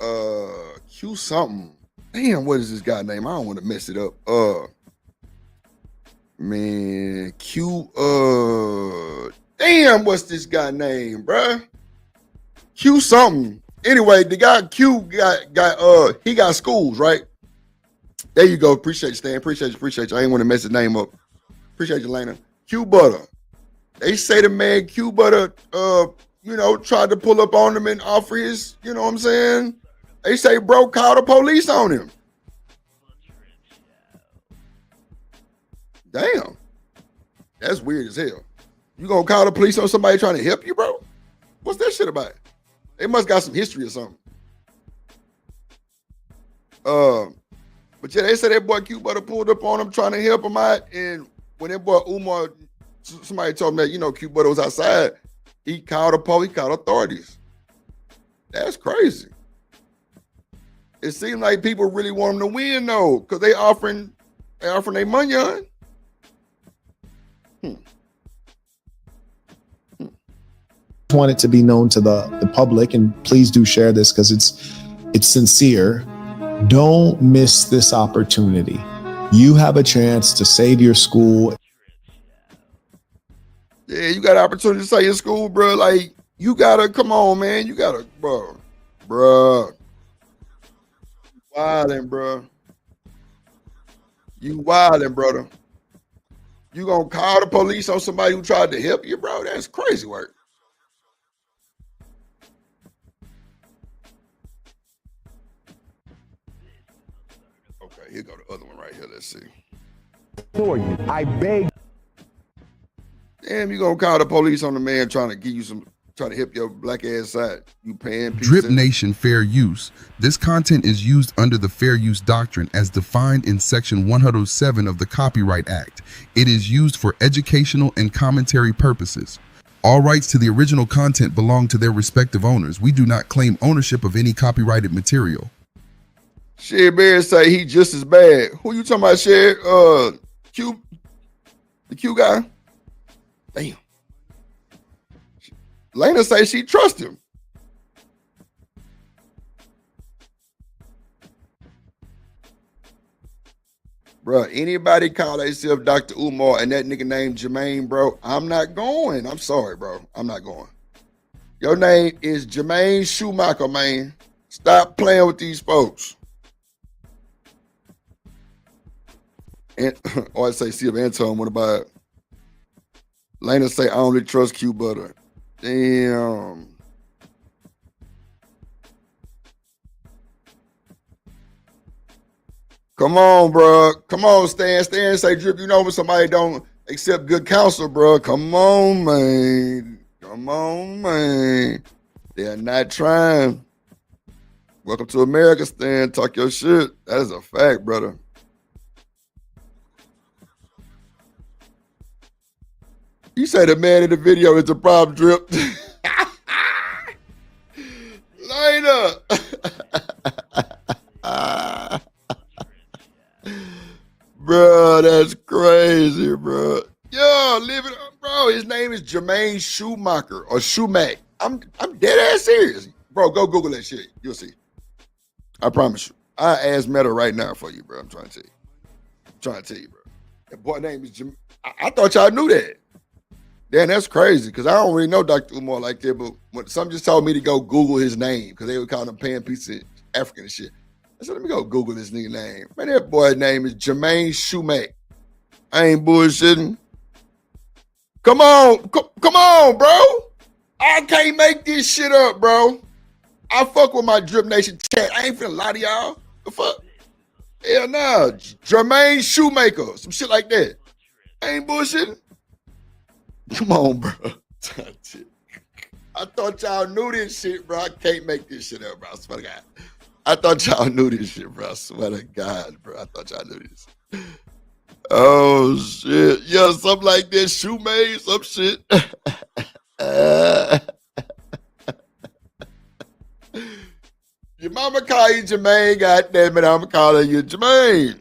Q something. Damn, what is this guy name? I don't want to mess it up. Man, Q. Damn, what's this guy name, bruh? Q something. Anyway, the guy Q he got schools, right? There you go. Appreciate you, Stan. Appreciate you. I ain't want to mess his name up. Appreciate you, Lena. Q Butter. They say the man Q Butter, tried to pull up on him and offer his, you know what I'm saying? They say bro called the police on him. Damn. That's weird as hell. You gonna call the police on somebody trying to help you, bro? What's that shit about? They must got some history or something. But yeah, they said that boy Q Butter pulled up on him trying to help him out. And when that boy Umar, somebody told him that, Q Butter was outside, he called the police, he called authorities. That's crazy. It seems like people really want him to win though, because they offering their money on. Want it to be known to the public, and please do share this because it's sincere. Don't miss this opportunity. You have a chance to save your school. Yeah, you got an opportunity to save your school, bro. Like, you gotta, come on, man. You gotta, bro. Wildin', bro. You wildin', brother. You gonna call the police on somebody who tried to help you, bro? That's crazy work. Okay, here go the other one right here. Let's see. For you, I beg. Damn, you gonna call the police on the man trying to help your black ass out. You paying Drip Nation Fair Use. This content is used under the Fair Use Doctrine as defined in Section 107 of the Copyright Act. It is used for educational and commentary purposes. All rights to the original content belong to their respective owners. We do not claim ownership of any copyrighted material. Shit, Bear say he just as bad. Who you talking about, Shed? Q? The Q guy? Damn. Lena say she trusts him. Bro, anybody call themselves Dr. Umar and that nigga named Jermaine, bro, I'm not going. I'm sorry, bro. I'm not going. Your name is Jermaine Schumacher, man. Stop playing with these folks. And or I say, see if Anton want to buy it. Lena say, I only trust Q Butter. Damn. Come on, bro. Come on, Stan. Stan say, Drip, you know when somebody don't accept good counsel, bro. Come on, man. Come on, man. They're not trying. Welcome to America, Stan. Talk your shit. That is a fact, brother. You say the man in the video is the problem, Drip. Later. Bro, that's crazy, bro. Yo, live it up, bro. His name is Jermaine Schumacher or Schumack. I'm dead ass serious. Bro, go Google that shit. You'll see. I promise you. I ask Meta right now for you, bro. I'm trying to tell you. Bro. That boy name is Jermaine. I thought y'all knew that. Damn, that's crazy because I don't really know Dr. Umar like that, but when some just told me to go Google his name because they were calling him Pan Pizza African and shit. I said, let me go Google this nigga name. Man, that boy's name is Jermaine Schumacher. I ain't bullshitting. Come on, come on, bro. I can't make this shit up, bro. I fuck with my Drip Nation chat. I ain't finna lie to y'all. The fuck? Hell nah. Jermaine Shoemaker. Some shit like that. I ain't bullshitting. Come on, bro. I thought y'all knew this shit, bro. I can't make this shit up, bro. I swear to God. I thought y'all knew this shit, bro. I swear to God, bro. I thought y'all knew this. Oh shit. Yeah, something like that. Shoe made some shit. Your mama call you Jermaine, goddamn it, I'm calling you Jermaine.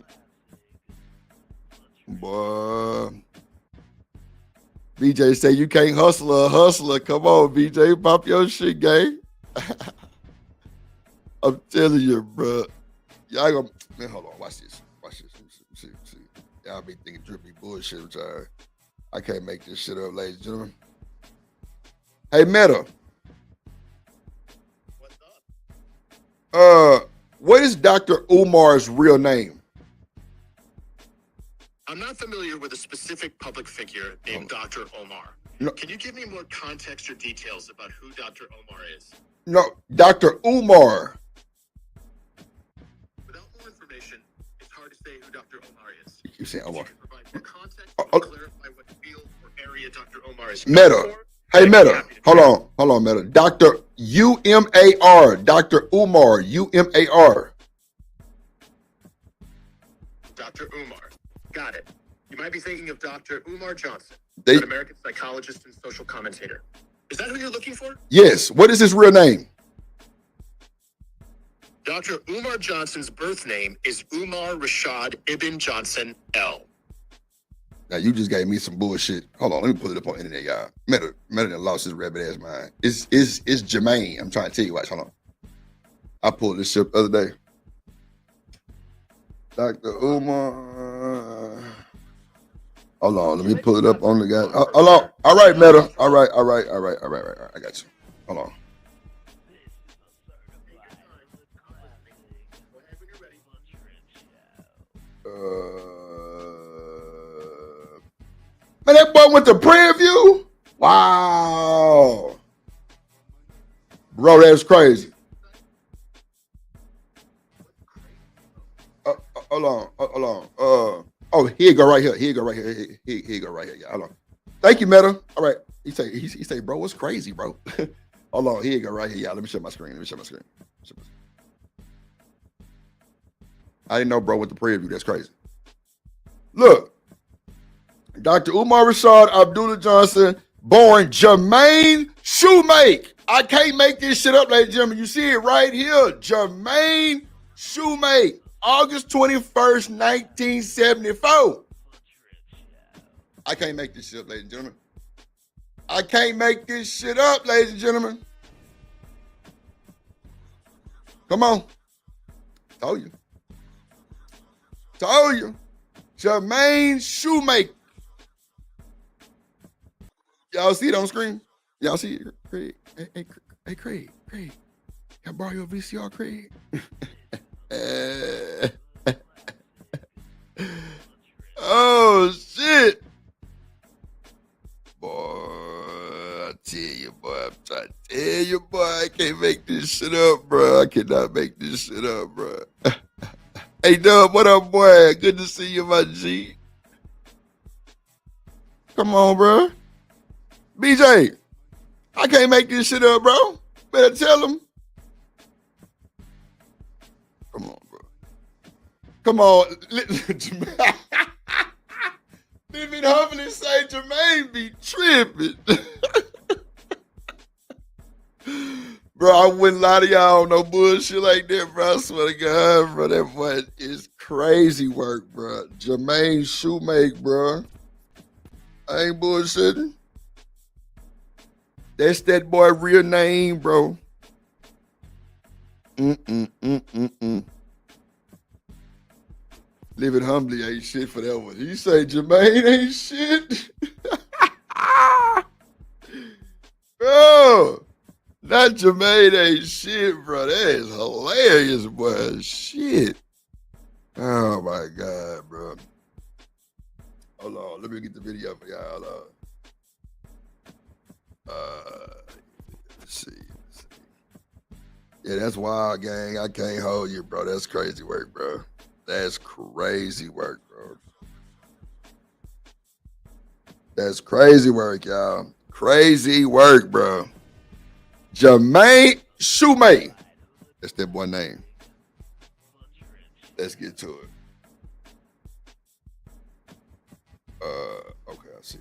Boy. BJ say you can't hustle a hustler. Come on, BJ, pop your shit, gang. I'm telling you, bro. Y'all gonna man, hold on, watch this. Watch this. See. Y'all be thinking drippy bullshit, which I can't make this shit up, ladies and gentlemen. Hey, Meta. What is Dr. Umar's real name? I'm not familiar with a specific public figure named Dr. Omar. No. Can you give me more context or details about who Dr. Omar is? No, Dr. Umar. Without more information, it's hard to say who Dr. Omar is. You saying Omar? Provide more context or clarify what field or area Dr. Omar is. Meta. Hey, Meta. Hold on, Meta. Dr. UMAR. Dr. Umar. UMAR. Dr. Umar. Got it. You might be thinking of Dr. Umar Johnson, They- an American psychologist and social commentator. Is that who you're looking for? Yes. What is his real name? Dr. Umar Johnson's birth name is Umar Rashad Ibn Johnson L. Now, you just gave me some bullshit. Hold on. Let me pull it up on the internet, y'all. Meta done lost his rabbit ass mind. It's Jermaine. I'm trying to tell you. Watch. Hold on. I pulled this shit the other day. Dr. Umar. Hold on, let me pull it up on the guy. Hold on. All right, Meta. All right. I got you. Hold on. Man, that boy went to preview? Wow. Bro, that's crazy. Hold on. Oh, here you go right here. Here you go right here. Yeah, hold on. Thank you, Meta. All right. He say, bro, what's crazy, bro? Hold on. Here you go right here. Yeah, let me share my screen. I didn't know, bro, with the preview. That's crazy. Look, Dr. Umar Rashad Abdullah Johnson, born Jermaine Shoemake. I can't make this shit up, ladies and gentlemen. You see it right here. Jermaine Shoemake. August 21st, 1974. I can't make this shit up, ladies and gentlemen. I can't make this shit up, ladies and gentlemen. Come on. Told you. Jermaine Shoemake. Y'all see it on screen? Y'all see it? Craig. Hey, Craig. Can I borrow your VCR, Craig? Oh shit, boy! I tell you, boy. I'm trying to tell you, boy. I can't make this shit up, bro. I cannot make this shit up, bro. Hey, Dub, what up, boy? Good to see you, my G. Come on, bro. BJ, I can't make this shit up, bro. Better tell him. Come on, bro. Come on. Let me humbly say Jermaine be tripping. Bro, I wouldn't lie to y'all on no bullshit like that, bro. I swear to God, bro. That boy is crazy work, bro. Jermaine Shoemake, bro. I ain't bullshitting. That's that boy real name, bro. Live it humbly ain't shit for that one. You say Jermaine ain't shit? Bro, not Jermaine ain't shit, bro. That is hilarious, boy. Shit. Oh, my God, bro. Hold on. Let me get the video for y'all. Let's see. Yeah, that's wild, gang. I can't hold you, bro. That's crazy work, bro. That's crazy work, bro. That's crazy work, y'all. Crazy work, bro. Jermaine Shoemake. That's that boy name. Let's get to it. see.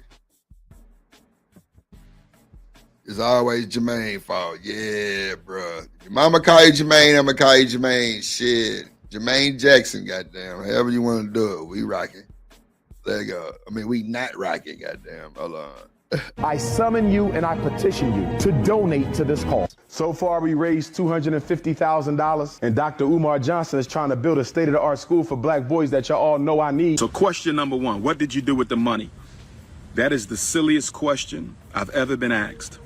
It's always Jermaine's fault. Yeah, bro. Your mama call you Jermaine, I'm gonna call you Jermaine. Shit. Jermaine Jackson, goddamn. However you want to do it. We rocking. There you go. I mean, we not rocking, goddamn. Hold on. I summon you and I petition you to donate to this cause. So far, we raised $250,000, and Dr. Umar Johnson is trying to build a state-of-the-art school for black boys that y'all all know I need. So question number one, what did you do with the money? That is the silliest question I've ever been asked.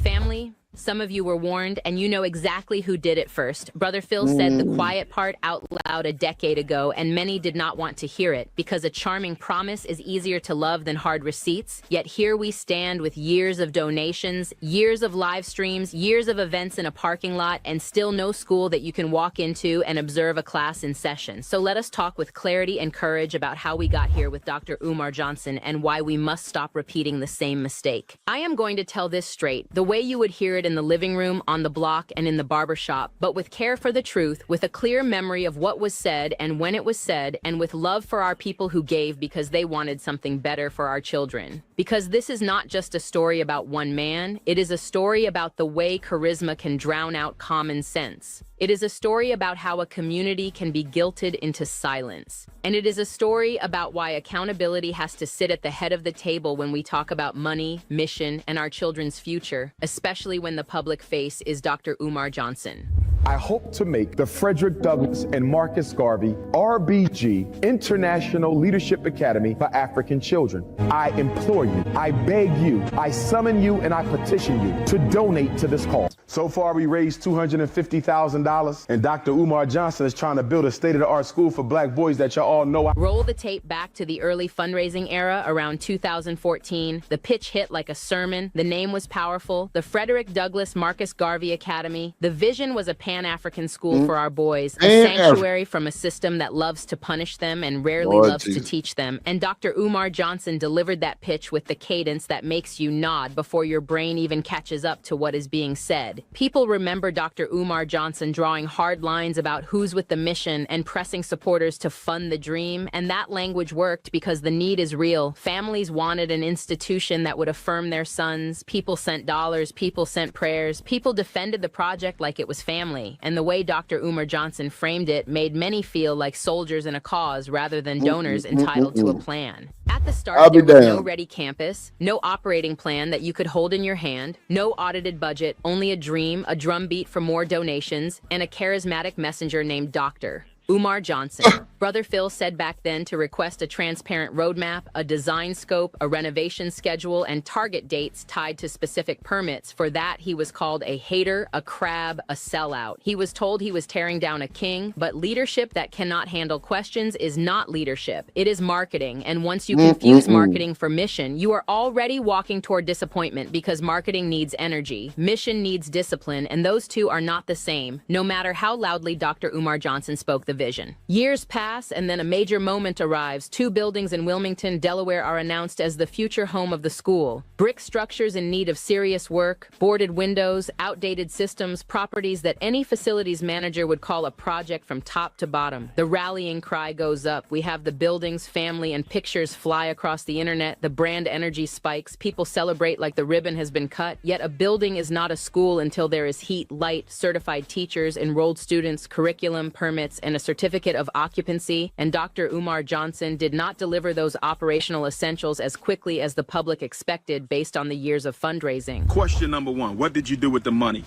Family, some of you were warned, and you know exactly who did it first. Brother Phil said the quiet part out loud a decade ago, and many did not want to hear it because a charming promise is easier to love than hard receipts. Yet here we stand with years of donations, years of live streams, years of events in a parking lot, and still no school that you can walk into and observe a class in session. So let us talk with clarity and courage about how we got here with Dr. Umar Johnson and why we must stop repeating the same mistake. I am going to tell this straight, the way you would hear it in the living room, on the block, and in the barbershop, but with care for the truth, with a clear memory of what was said and when it was said, and with love for our people who gave because they wanted something better for our children. Because this is not just a story about one man, it is a story about the way charisma can drown out common sense. It is a story about how a community can be guilted into silence. And it is a story about why accountability has to sit at the head of the table when we talk about money, mission, and our children's future, especially when the public face is Dr. Umar Johnson. I hope to make the Frederick Douglass and Marcus Garvey RBG International Leadership Academy for African Children. I implore you, I beg you, I summon you, and I petition you to donate to this cause. So far, we raised $250,000, and Dr. Umar Johnson is trying to build a state-of-the-art school for black boys that y'all all know. Roll the tape back to the early fundraising era around 2014. The pitch hit like a sermon. The name was powerful. The Frederick Douglass Marcus Garvey Academy. The vision was a Pan-African school for our boys, a sanctuary from a system that loves to punish them and rarely loves to teach them. And Dr. Umar Johnson delivered that pitch with the cadence that makes you nod before your brain even catches up to what is being said. People remember Dr. Umar Johnson drawing hard lines about who's with the mission and pressing supporters to fund the dream, and that language worked because the need is real. Families wanted an institution that would affirm their sons. People sent dollars, people sent prayers, people defended the project like it was family. And the way Dr. Umar Johnson framed it made many feel like soldiers in a cause rather than donors entitled to a plan. At the start, there was no ready campus, no operating plan that you could hold in your hand, no audited budget, only a dream, a drumbeat for more donations, and a charismatic messenger named Dr. Umar Johnson. Brother Phil said back then to request a transparent roadmap, a design scope, a renovation schedule, and target dates tied to specific permits. For that, he was called a hater, a crab, a sellout. He was told he was tearing down a king, but leadership that cannot handle questions is not leadership. It is marketing, and once you confuse marketing for mission, you are already walking toward disappointment because marketing needs energy, mission needs discipline, and those two are not the same, no matter how loudly Dr. Umar Johnson spoke the vision. Years pass, and then a major moment arrives. 2 buildings in Wilmington, Delaware are announced as the future home of the school. Brick structures in need of serious work, boarded windows, outdated systems, properties that any facilities manager would call a project from top to bottom. The rallying cry goes up. We have the buildings, family, and pictures fly across the internet. The brand energy spikes. People celebrate like the ribbon has been cut. Yet a building is not a school until there is heat, light, certified teachers, enrolled students, curriculum, permits, and a certificate of occupancy, and Dr. Umar Johnson did not deliver those operational essentials as quickly as the public expected based on the years of fundraising. Question number one, what did you do with the money?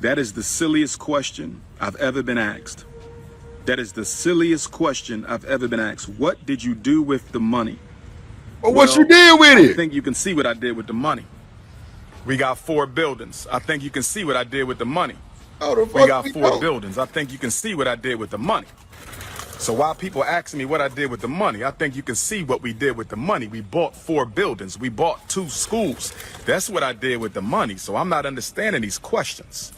That is the silliest question I've ever been asked. That is the silliest question I've ever been asked. What did you do with the money? Well, what you did with it? I think you can see what I did with the money. We got 4 buildings. I think you can see what I did with the money. We got 4 buildings. I think you can see what I did with the money. So while people ask me what I did with the money, I think you can see what we did with the money. We bought 4 buildings. We bought 2 schools. That's what I did with the money. So I'm not understanding these questions.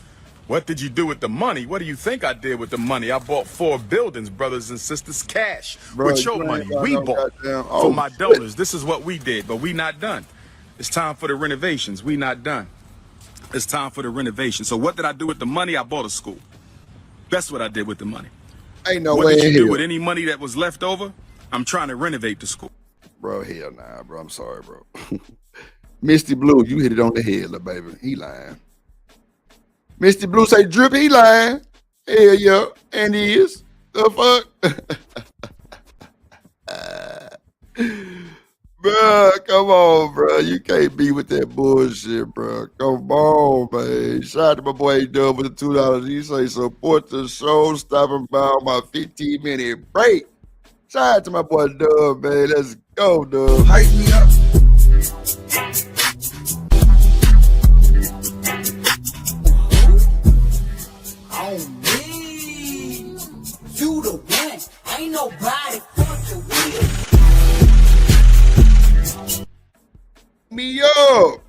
What did you do with the money? What do you think I did with the money? I bought 4 buildings, brothers and sisters, cash. With your money, we bought for my donors. This is what we did, but we not done. It's time for the renovations. We not done. It's time for the renovation. So what did I do with the money? I bought a school. That's what I did with the money. Ain't no what way did you in do hell. with any money that was left over? I'm trying to renovate the school. Bro, hell nah, bro. I'm sorry, bro. Misty Blue, you hit it on the head, little baby. He lying. Misty Blue say drip, he lying. Hell yeah, and he is. The fuck? Bruh, come on, bro. You can't be with that bullshit, bro. Come on, man. Shout out to my boy Dub with the $2. He say support the show, stopping by on my 15-minute break. Shout out to my boy Dub, man. Let's go, Dub. Hype me up. On me. You the one. Ain't nobody fucking with. Me up.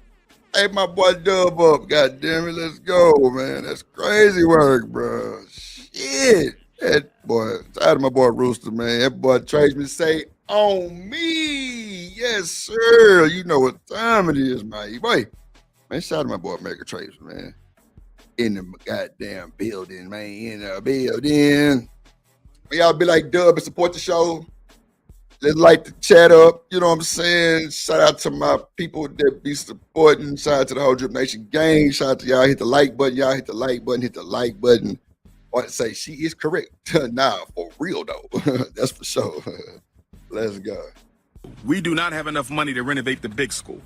Hey, my boy Dub up. God damn it. Let's go, man. That's crazy work, bro. Shit. That boy. Shout out to my boy Rooster, man. That boy tradesman say on me. Yes, sir. You know what time it is, man. Boy. Man, shout out to my boy Mega Tradesman, man. In the goddamn building, man. In the building. Y'all be like Dub and support the show. Let's light the chat up. You know what I'm saying? Shout out to my people that be supporting. Shout out to the whole Drip Nation gang. Shout out to y'all. Hit the like button. Y'all hit the like button. Hit the like button. I want to say she is correct. Nah, for real though. That's for sure. Let's go. We do not have enough money to renovate the big school.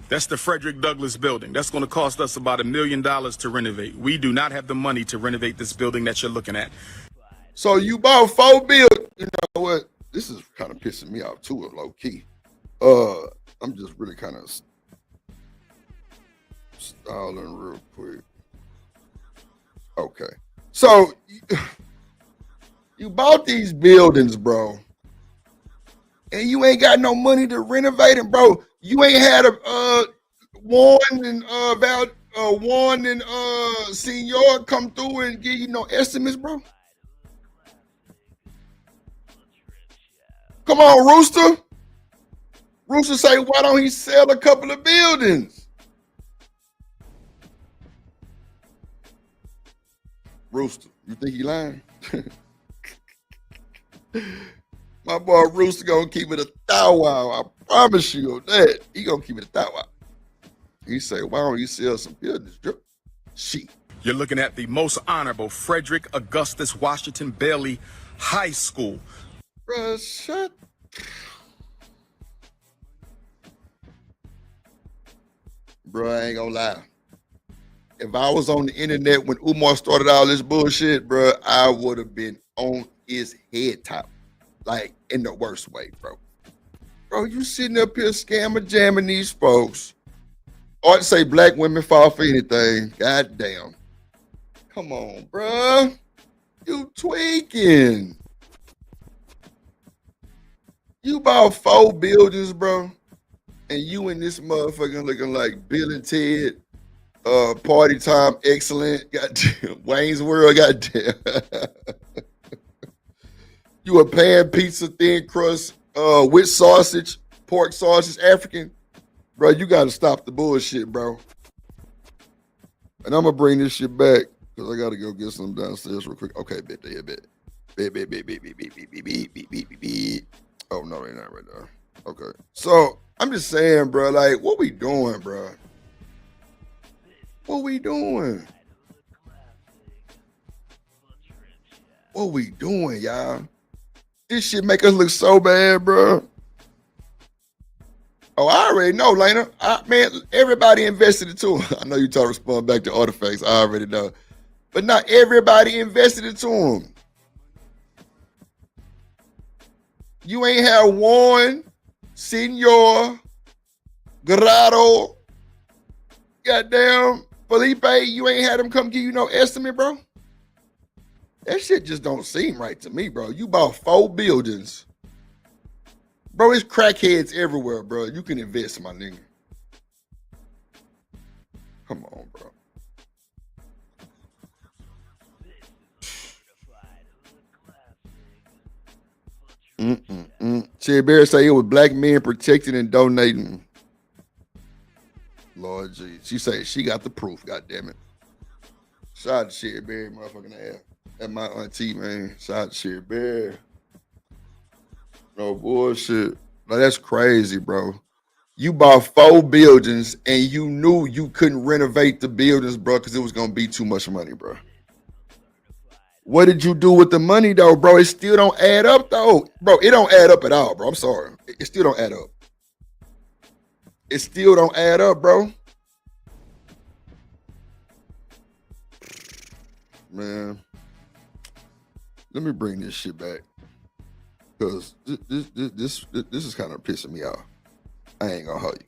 That's the Frederick Douglass building. That's going to cost us about $1 million to renovate. We do not have the money to renovate this building that you're looking at. So you bought 4 buildings. You know what? This is kind of pissing me off too, low key. I'm just really kind of stalling real quick. Okay. So you bought these buildings, bro, and you ain't got no money to renovate them, bro. You ain't had a Warren and Senior come through and give you no estimates, bro. Come on, Rooster. Rooster say, why don't he sell a couple of buildings? Rooster, you think he lying? My boy Rooster gonna keep it a thou wow. I promise you that. He gonna keep it a thou wow. He say, why don't you sell some buildings, Drip? She. You're looking at the most honorable Frederick Augustus Washington Bailey High School. Bruh, shut. Bruh, I ain't gonna lie. If I was on the internet when Umar started all this bullshit, bruh, I would have been on his head top. Like, in the worst way, bro. Bro, you sitting up here scamming, jamming these folks. Or to say black women fall for anything. God damn. Come on, bruh. You tweaking. You bought 4 buildings, bro, and you and this motherfucker looking like Bill and Ted, Party Time Excellent, goddamn, Wayne's World, goddamn. You a pan pizza, thin crust, with sausage, pork sausage, African. Bro, you got to stop the bullshit, bro. And I'm going to bring this shit back because I got to go get some downstairs real quick. Okay, bet. Oh, no, they're not right now. Okay. So, I'm just saying, bro, like, what we doing, bro? What we doing? What we doing, y'all? This shit make us look so bad, bro. Oh, I already know, Lena. Man, everybody invested into him. I know you try to respond back to artifacts. I already know. But not everybody invested into him. You ain't had Warren, Senior, Grado, goddamn Felipe. You ain't had him come give you no estimate, bro. That shit just don't seem right to me, bro. You bought 4 buildings. Bro, it's crackheads everywhere, bro. You can invest, my nigga. Come on, bro. Cherry Bear say it was black men protecting and donating. Lord G. She say she got the proof, God damn it. Shout out to Cherry Bear, motherfucking ass. That's my auntie, man. Shout out to Cherry Bear. No bullshit. Like, that's crazy, bro. You bought 4 buildings and you knew you couldn't renovate the buildings, bro, because it was gonna be too much money, bro. What did you do with the money, though, bro? It still don't add up, though, bro. It don't add up at all, bro. I'm sorry. It still don't add up. It still don't add up, bro. Man, let me bring this shit back, because this is kind of pissing me off. I ain't gonna hold you.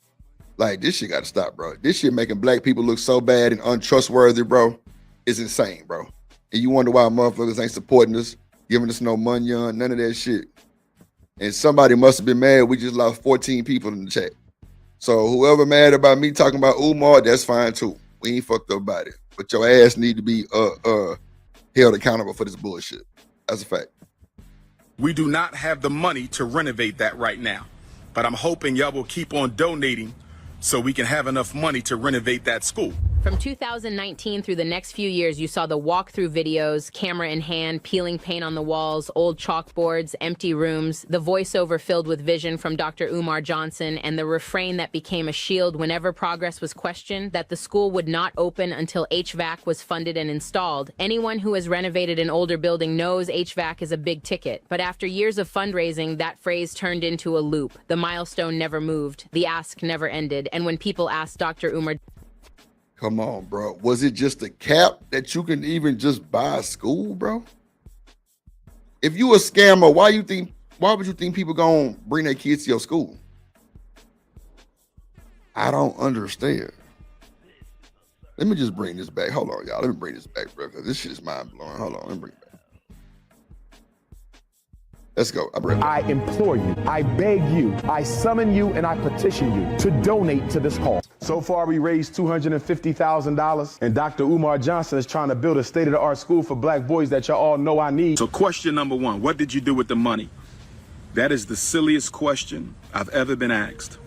Like, this shit gotta stop, bro. This shit making black people look so bad and untrustworthy, bro. It's insane, bro. And you wonder why motherfuckers ain't supporting us, giving us no money on, none of that shit. And somebody must have been mad. We just lost 14 people in the chat. So whoever mad about me talking about Umar, that's fine too. We ain't fucked up about it. But your ass need to be held accountable for this bullshit. That's a fact. We do not have the money to renovate that right now, but I'm hoping y'all will keep on donating so we can have enough money to renovate that school. From 2019 through the next few years, you saw the walkthrough videos, camera in hand, peeling paint on the walls, old chalkboards, empty rooms, the voiceover filled with vision from Dr. Umar Johnson, and the refrain that became a shield whenever progress was questioned, that the school would not open until HVAC was funded and installed. Anyone who has renovated an older building knows HVAC is a big ticket. But after years of fundraising, that phrase turned into a loop. The milestone never moved. The ask never ended. And when people asked Dr. Umar, come on, bro. Was it just a cap that you can even just buy a school, bro? If you a scammer, why would you think people gonna bring their kids to your school? I don't understand. Let me just bring this back. Hold on, y'all. Let me bring this back, bro, because this shit is mind-blowing. Hold on, let me bring it back. Let's go. I implore you, I beg you, I summon you, and I petition you to donate to this cause. So far, we raised $250,000, and Dr. Umar Johnson is trying to build a state-of-the-art school for black boys that y'all all know I need. So question number 1, what did you do with the money? That is the silliest question I've ever been asked.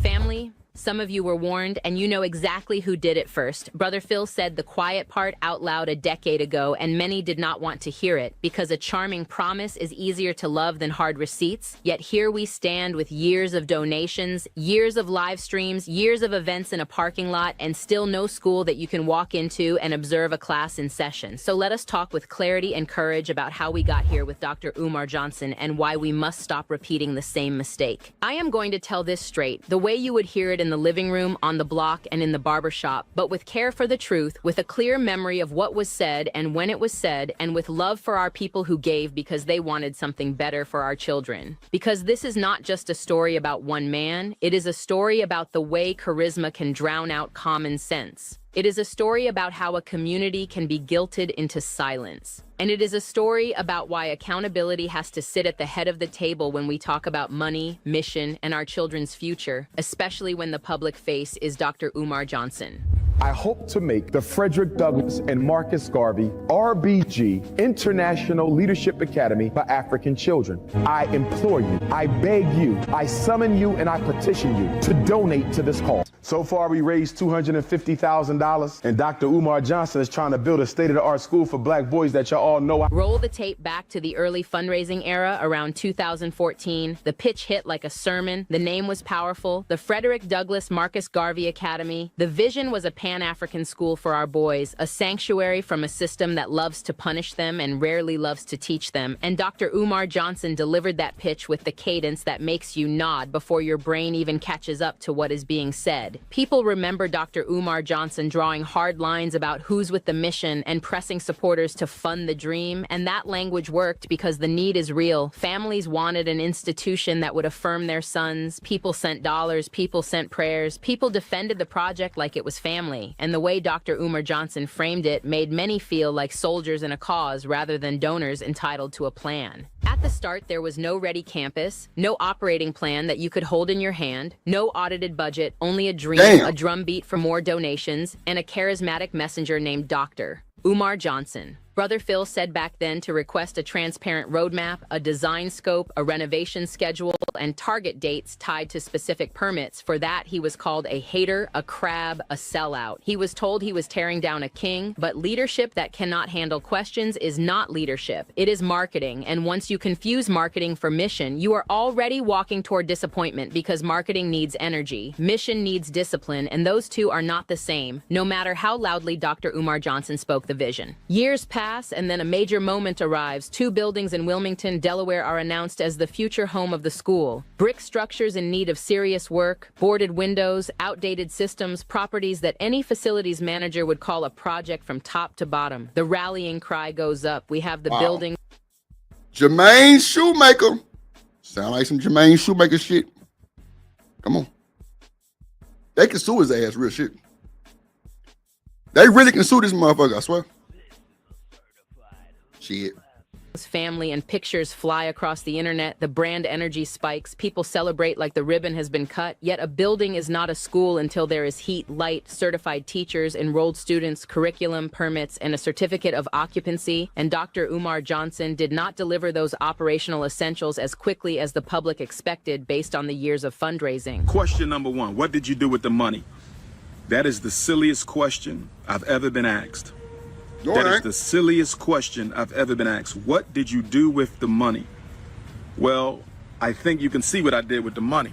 family, some of you were warned, and you know exactly who did it first. Brother Phil said the quiet part out loud a decade ago, and many did not want to hear it, because a charming promise is easier to love than hard receipts. Yet here we stand with years of donations, years of live streams, years of events in a parking lot, and still no school that you can walk into and observe a class in session. So let us talk with clarity and courage about how we got here with Dr. Umar Johnson and why we must stop repeating the same mistake. I am going to tell this straight, the way you would hear it in the living room, on the block, and in the barbershop, but with care for the truth, with a clear memory of what was said and when it was said, and with love for our people who gave because they wanted something better for our children. Because this is not just a story about one man, it is a story about the way charisma can drown out common sense. It is a story about how a community can be guilted into silence. And it is a story about why accountability has to sit at the head of the table when we talk about money, mission, and our children's future, especially when the public face is Dr. Umar Johnson. I hope to make the Frederick Douglass and Marcus Garvey RBG International Leadership Academy for African Children. I implore you, I beg you, I summon you, and I petition you to donate to this cause. So far, we raised $250,000, and Dr. Umar Johnson is trying to build a state-of-the-art school for black boys that y'all all know. Roll the tape back to the early fundraising era around 2014. The pitch hit like a sermon. The name was powerful. The Frederick Douglass Marcus Garvey Academy. The vision was a Pan-African school for our boys, a sanctuary from a system that loves to punish them and rarely loves to teach them. And Dr. Umar Johnson delivered that pitch with the cadence that makes you nod before your brain even catches up to what is being said. People remember Dr. Umar Johnson drawing hard lines about who's with the mission and pressing supporters to fund the dream, and that language worked because the need is real. Families wanted an institution that would affirm their sons. People sent dollars, people sent prayers, people defended the project like it was family, and the way Dr. Umar Johnson framed it made many feel like soldiers in a cause rather than donors entitled to a plan. At the start, there was no ready campus, no operating plan that you could hold in your hand, no audited budget, only a dream, a drumbeat for more donations, and a charismatic messenger named Dr. Umar Johnson. Brother Phil said back then to request a transparent roadmap, a design scope, a renovation schedule, and target dates tied to specific permits. For that, he was called a hater, a crab, a sellout. He was told he was tearing down a king, but leadership that cannot handle questions is not leadership. It is marketing, and once you confuse marketing for mission, you are already walking toward disappointment because marketing needs energy, mission needs discipline, and those two are not the same, no matter how loudly Dr. Umar Johnson spoke the vision. Years pass, and then a major moment arrives. 2 buildings in Wilmington, Delaware are announced as the future home of the school. Brick structures in need of serious work, boarded windows, outdated systems, properties that any facilities manager would call a project from top to bottom. The rallying cry goes up. We have the building. Jermaine Shoemaker. Sound like some Jermaine Shoemaker shit. Come on. They can sue his ass, real shit. They really can sue this motherfucker, I swear. Shit. Family and pictures fly across the internet. The brand energy spikes. People celebrate like the ribbon has been cut. Yet a building is not a school until there is heat, light, certified teachers, enrolled students, curriculum, permits, and a certificate of occupancy. And Dr. Umar Johnson did not deliver those operational essentials as quickly as the public expected based on the years of fundraising. Question number 1, what did you do with the money? That is the silliest question I've ever been asked. That is the silliest question I've ever been asked. What did you do with the money? Well, I think you can see what I did with the money.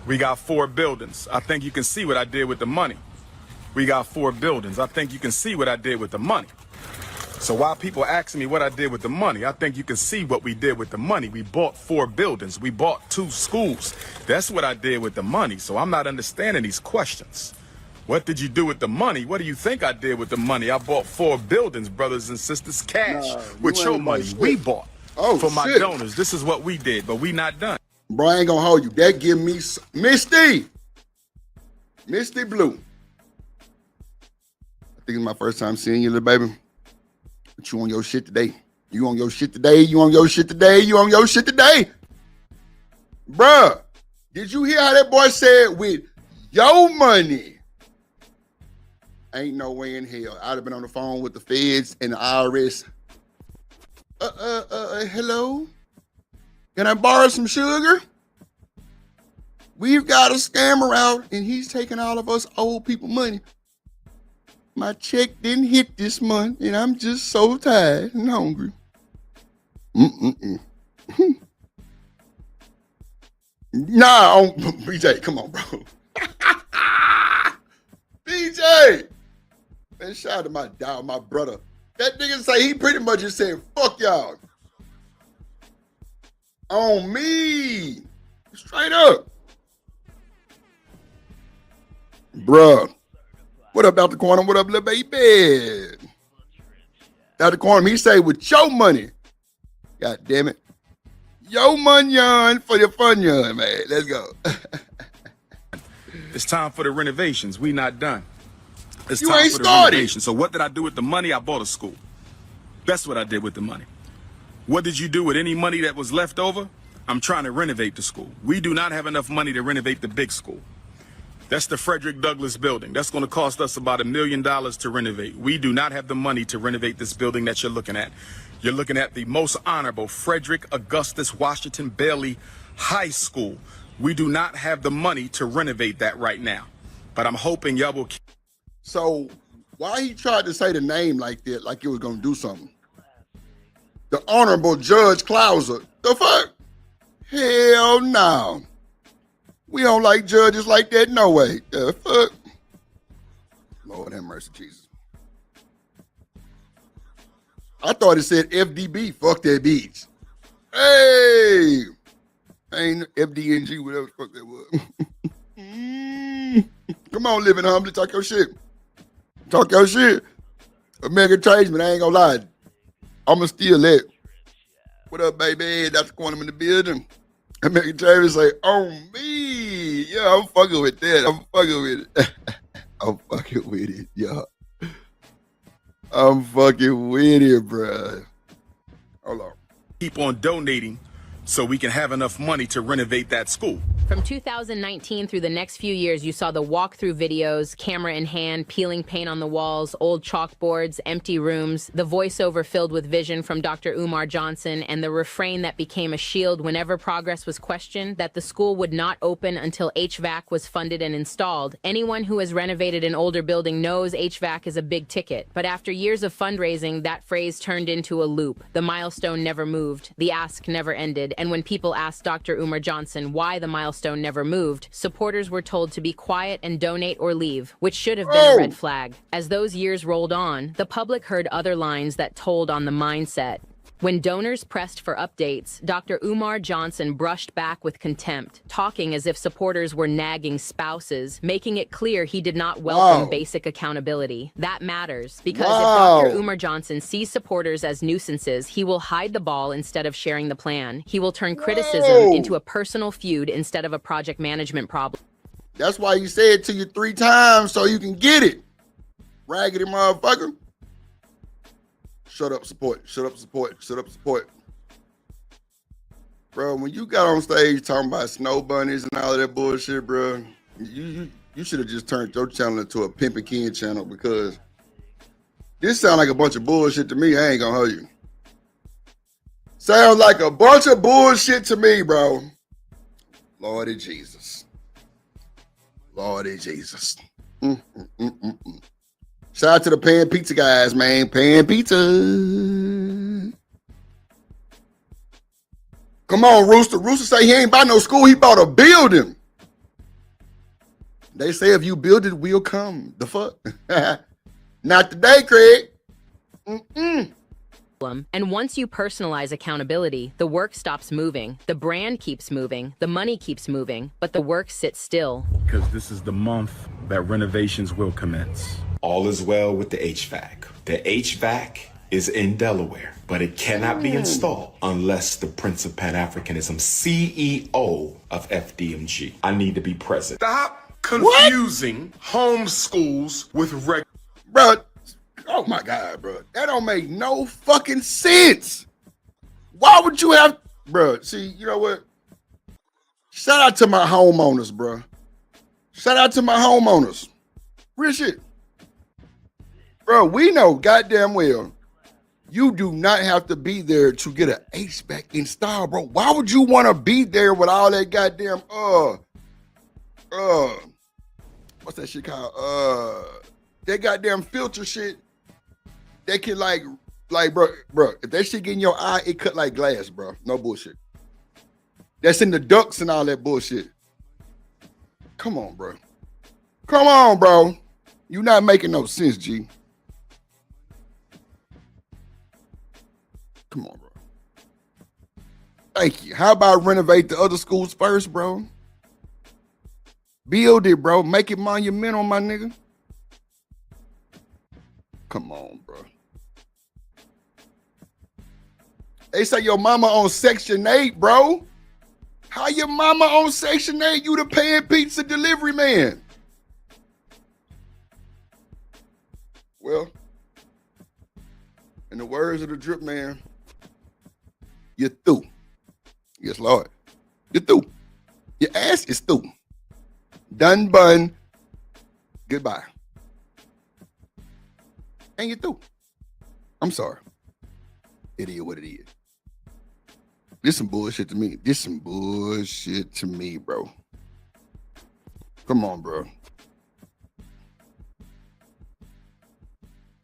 We got 4 buildings. I think you can see what I did with the money. We got 4 buildings. I think you can see what I did with the money. So while people asking me what I did with the money, I think you can see what we did with the money. We bought 4 buildings. We bought 2 schools. That's what I did with the money. So I'm not understanding these questions. What did you do with the money? What do you think I did with the money? I bought 4 buildings, brothers and sisters, cash. With your money, we bought for my donors. This is what we did, but we not done. Bro, I ain't gonna hold you. That give me Misty Blue. I think it's my first time seeing you, little baby. But you on your shit today. You on your shit today. You on your shit today. You on your shit today. Bruh, did you hear how that boy said with your money? Ain't no way in hell. I'd have been on the phone with the feds and the IRS. Hello? Can I borrow some sugar? We've got a scammer out and he's taking all of us old people money. My check didn't hit this month and I'm just so tired and hungry. Nah, BJ, come on, bro. BJ! Man, shout out to my dog, my brother. That nigga say he pretty much just said, fuck y'all. On me. Straight up. Bruh. What up, Dr. Quantum? What up, little baby? Dr. Quantum, he say with your money. God damn it. Your money for your fun, man. Let's go. It's time for the renovations. We not done. It's You time ain't for the started. renovation. So what did I do with the money? I bought a school. That's what I did with the money. What did you do with any money that was left over? I'm trying to renovate the school. We do not have enough money to renovate the big school. That's the Frederick Douglass building. That's going to cost us about $1 million to renovate. We do not have the money to renovate this building that you're looking at. You're looking at the most honorable Frederick Augustus Washington Bailey High School. We do not have the money to renovate that right now. But I'm hoping y'all will. So why he tried to say the name like that, like it was gonna do something? The Honorable Judge Clauser. The fuck? Hell no. We don't like judges like that, no way. The fuck? Lord have mercy, Jesus. I thought it said FDB. Fuck that bitch. Hey! Ain't FDNG, whatever the fuck that was. Come on, living humbly, talk your shit. Talk your shit. American tradesman, I ain't gonna lie. I'ma steal that. What up, baby? Dr. Quantum in the building. American tradesman say, on me. Yeah, I'm fucking with that. I'm fucking with it. I'm fucking with it, y'all. I'm fucking with it, bruh. Hold on. Keep on donating so we can have enough money to renovate that school. From 2019 through the next few years, you saw the walkthrough videos, camera in hand, peeling paint on the walls, old chalkboards, empty rooms, the voiceover filled with vision from Dr. Umar Johnson, and the refrain that became a shield whenever progress was questioned, that the school would not open until HVAC was funded and installed. Anyone who has renovated an older building knows HVAC is a big ticket. But after years of fundraising, that phrase turned into a loop. The milestone never moved, the ask never ended, and when people asked Dr. Umar Johnson why the milestone never moved, supporters were told to be quiet and donate or leave, which should have been a red flag. As those years rolled on, the public heard other lines that told on the mindset. When donors pressed for updates, Dr. Umar Johnson brushed back with contempt, talking as if supporters were nagging spouses, making it clear he did not welcome basic accountability. That matters, because if Dr. Umar Johnson sees supporters as nuisances, he will hide the ball instead of sharing the plan. He will turn criticism into a personal feud instead of a project management problem. That's why you say it to you 3 times so you can get it. Raggedy motherfucker. Shut up, support. Shut up, support. Shut up, support. Bro, when you got on stage talking about snow bunnies and all of that bullshit, bro, you should have just turned your channel into a Pimp and Ken channel, because this sounds like a bunch of bullshit to me. I ain't gonna hold you. Sounds like a bunch of bullshit to me, bro. Lordy Jesus. Lordy Jesus. Shout out to the Pan Pizza guys, man. Pan Pizza. Come on, Rooster. Rooster say he ain't buy no school. He bought a building. They say if you build it, we'll come. The fuck? Not today, Craig. And once you personalize accountability, the work stops moving, the brand keeps moving, the money keeps moving, but the work sits still. Because this is the month that renovations will commence. All is well with the HVAC. The HVAC is in Delaware, but it cannot be installed unless the Prince of Pan-Africanism, CEO of FDMG. I need to be present. Stop confusing homeschools with regular. Bro, oh my God, bro. That don't make no fucking sense. Why would you have, bro? See, you know what? Shout out to my homeowners, bro. Shout out to my homeowners. Real shit. Bro, we know goddamn well you do not have to be there to get an HVAC installed, bro. Why would you want to be there with all that goddamn what's that shit called? That goddamn filter shit. They can like bro, if that shit get in your eye, it cut like glass, bro. No bullshit. That's in the ducts and all that bullshit. Come on, bro. Come on, bro. You not making no sense, G. Come on, bro. Thank you. How about renovate the other schools first, bro? Build it, bro. Make it monumental, my nigga. Come on, bro. They say your mama on Section 8, bro. How your mama on Section 8? You the Pan Pizza delivery man. Well, in the words of the drip man, you're through. Yes, Lord. You're through. Your ass is through. Done, bun. Goodbye. And you're through. I'm sorry. It is what it is. This some bullshit to me. This some bullshit to me, bro. Come on, bro.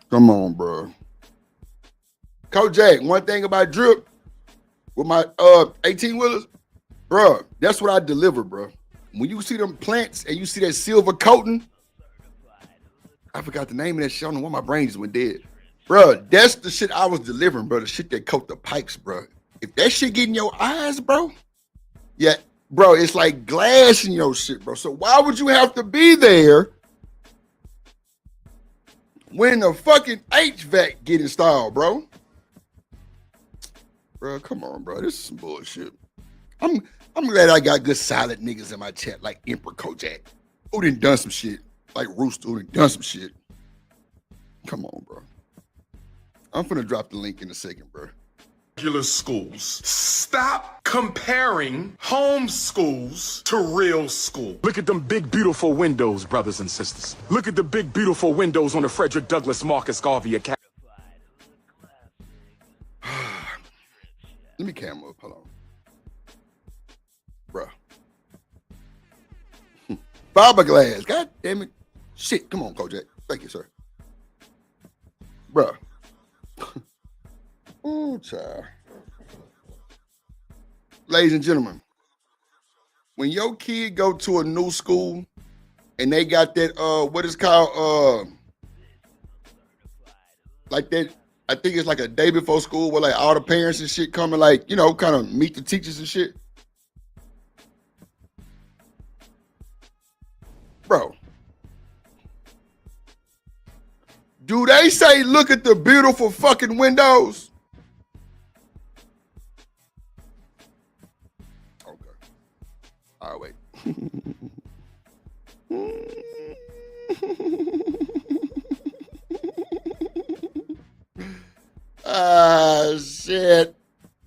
Come on, bro. Coach Jack, one thing about drip with my 18-wheelers, bro, that's what I deliver, bro. When you see them plants and you see that silver coating, I forgot the name of that shit. I don't know why my brain just went dead. Bro, that's the shit I was delivering, bro. The shit that coat the pipes, bro. If that shit get in your eyes, bro, yeah, bro, it's like glass in your shit, bro. So why would you have to be there when the fucking HVAC get installed, bro? Bro, come on, bro. This is some bullshit. I'm glad I got good solid niggas in my chat like Emperor Kojak, who done some shit, like Rooster, who done some shit. Come on, bro. I'm finna drop the link in a second, bro. Regular schools. Stop comparing homeschools to real school. Look at them big, beautiful windows, brothers and sisters. Look at the big, beautiful windows on the Frederick Douglass Marcus Garvey Academy. Let me camera up. Hold on. Bruh. Fiberglass. God damn it. Shit. Come on, Kojak. Thank you, sir. Bruh. Oh, child. Ladies and gentlemen, when your kid go to a new school and they got that, what is called, like that, I think it's like a day before school where like all the parents and shit come and like, you know, kind of meet the teachers and shit. Bro. Do they say, look at the beautiful fucking windows? Okay. All right, wait. Ah, shit.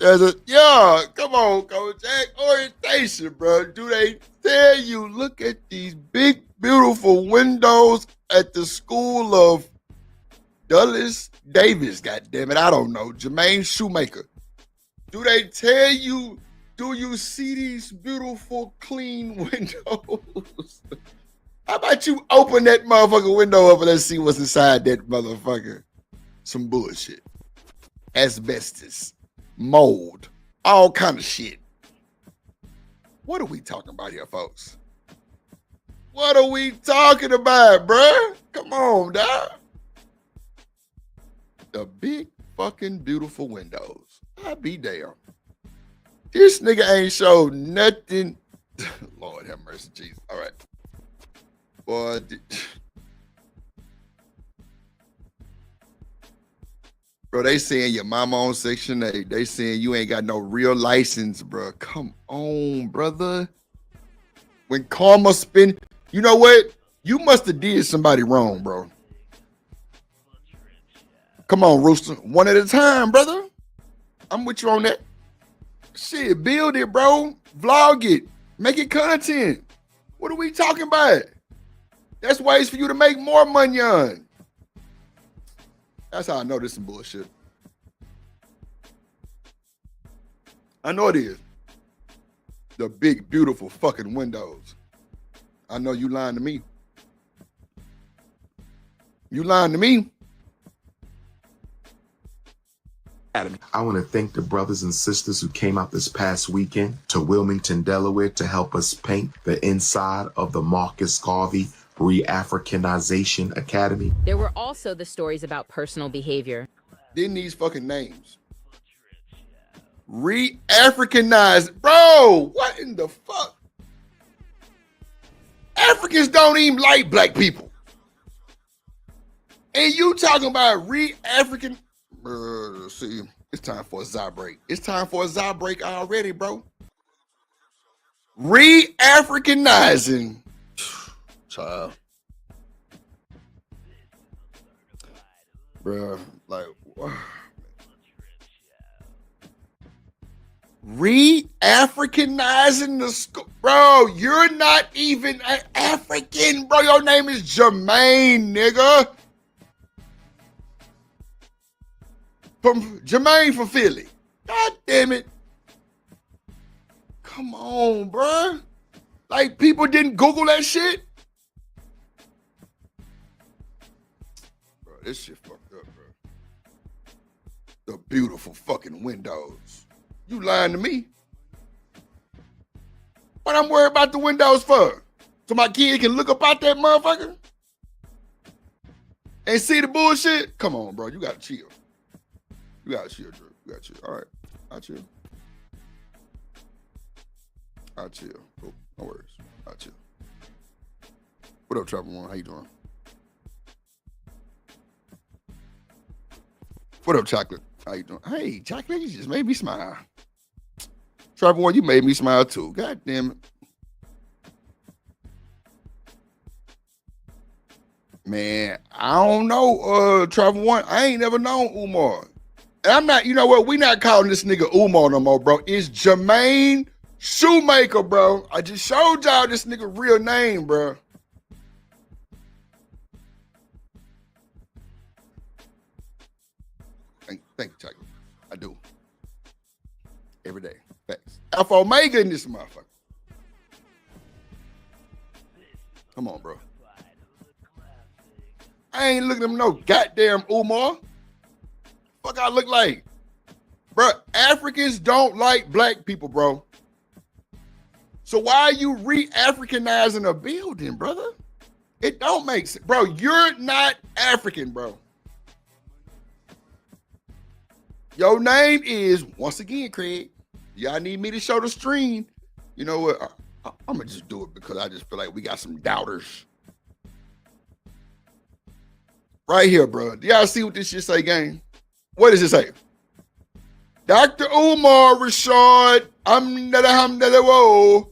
Come on, Coach Jack. Orientation, bro. Do they tell you, look at these big, beautiful windows at the school of Dulles Davis, goddammit. I don't know. Jermaine Shoemaker. Do they tell you, do you see these beautiful, clean windows? How about you open that motherfucking window up and let's see what's inside that motherfucker? Some bullshit. Asbestos, mold, all kind of shit. What are we talking about here, folks? What are we talking about, bruh? Come on, dog. The big fucking beautiful windows. I be damn. This nigga ain't showed nothing. Lord have mercy, Jesus. All right. Boy, bro, they saying your mama on Section 8. They saying you ain't got no real license, bro. Come on, brother. When karma spin, you know what? You must have did somebody wrong, bro. Come on, Rooster. One at a time, brother. I'm with you on that. Shit, build it, bro. Vlog it. Make it content. What are we talking about? That's ways for you to make more money on. That's how I know this is some bullshit. I know it is. The big, beautiful fucking windows. I know you lying to me. You lying to me. I want to thank the brothers and sisters who came out this past weekend to Wilmington, Delaware to help us paint the inside of the Marcus Garvey Re-Africanization Academy. There were also the stories about personal behavior. Then these fucking names. Re-Africanized. Bro, what in the fuck? Africans don't even like black people. And you talking about re-African? See, it's time for a Zy break. It's time for a Zy break already, bro. Re-Africanizing. Child. Bro, like, re-Africanizing the school. Bro, you're not even an African, bro. Your name is Jermaine, nigga. From Jermaine from Philly. God damn it. Come on, bro. Like, people didn't Google that shit. Bro, this shit fucked up, bro. The beautiful fucking windows. You lying to me? What I'm worried about the windows for? So my kid can look up out that motherfucker and see the bullshit? Come on, bro. You gotta chill. You gotta chill, Drew. You gotta chill. All right. I'll chill. I'll chill. Cool. No worries. I'll chill. What up, Trapper One? How you doing? What up, Chocolate? How you doing? Hey, Chocolate, you just made me smile. Trapper One, you made me smile too. God damn it. Man, I don't know, Trapper One. I ain't never known Umar. And I'm not, you know what? We not calling this nigga Umar no more, bro. It's Jermaine Shoemaker, bro. I just showed y'all this nigga real name, bro. Thank you, Chuck. I do. Every day. Thanks. Alpha Omega in this motherfucker. Come on, bro. I ain't looking at him no goddamn Umar. Fuck I look like. Bro, Africans don't like black people, bro. So why are you re-Africanizing a building, brother? It don't make sense. Bro, you're not African, bro. Your name is, once again, Craig, y'all need me to show the stream. You know what? I'm going to just do it because I just feel like we got some doubters. Right here, bro. Do y'all see what this shit say, gang? What does it say? Dr. Umar Rashad Whoa.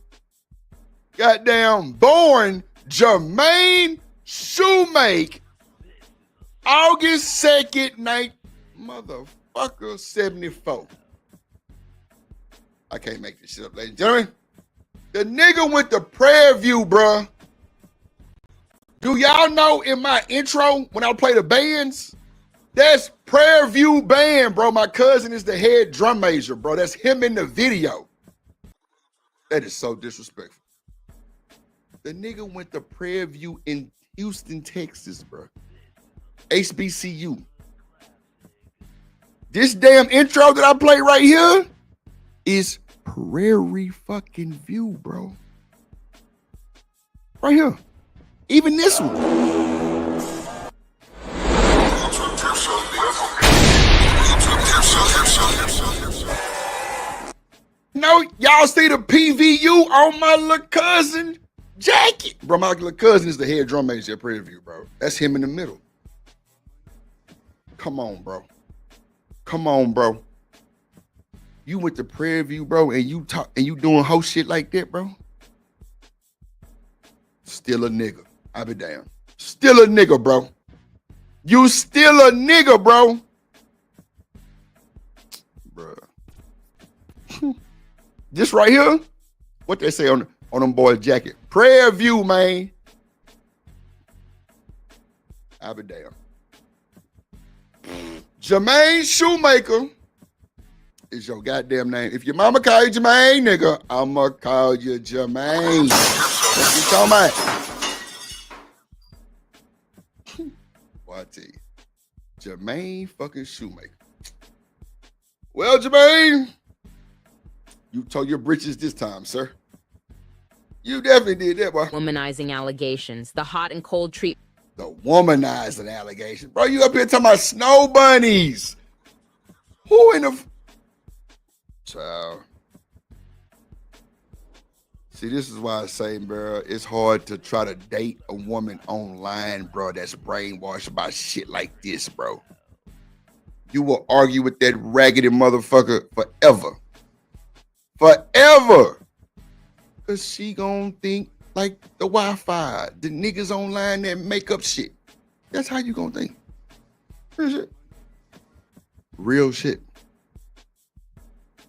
Goddamn, born Jermaine Shoemaker, August 2nd, motherfucker, 74. I can't make this shit up, ladies and gentlemen. The nigga went to Prairie View, bruh. Do y'all know in my intro when I play the bands? That's Prairie View Band, bro. My cousin is the head drum major, bro. That's him in the video. That is so disrespectful. The nigga went to Prairie View in Houston, Texas, bro. HBCU. This damn intro that I play right here is Prairie fucking View, bro. Right here. Even this one. No, y'all see the PVU on my little cousin jacket. Bro, my little cousin is the head drum major at Prairie View, bro. That's him in the middle. Come on, bro. Come on, bro. You went to Prairie View, bro, and you doing whole shit like that, bro. Still a nigga. I be damn. Still a nigga, bro. You still a nigga, bro. Bruh. This right here, what they say on them boys' jacket. Prairie View, man. I be damn. Jermaine Shoemaker is your goddamn name. If your mama call you Jermaine, nigga, I'ma call you Jermaine. What you talking about? Well, I tell you, Jermaine fucking Shoemaker. Well, Jermaine, you told your britches this time, sir. You definitely did that, boy. Womanizing allegations, the hot and cold treatment. The womanizing allegation. Bro, you up here talking about snow bunnies. Who in the... Child. See, this is why I say, bro, it's hard to try to date a woman online, bro, that's brainwashed about shit like this, bro. You will argue with that raggedy motherfucker forever. Forever. Because she gonna think like the Wi-Fi, the niggas online that make up shit. That's how you gonna think. Real shit. Real shit.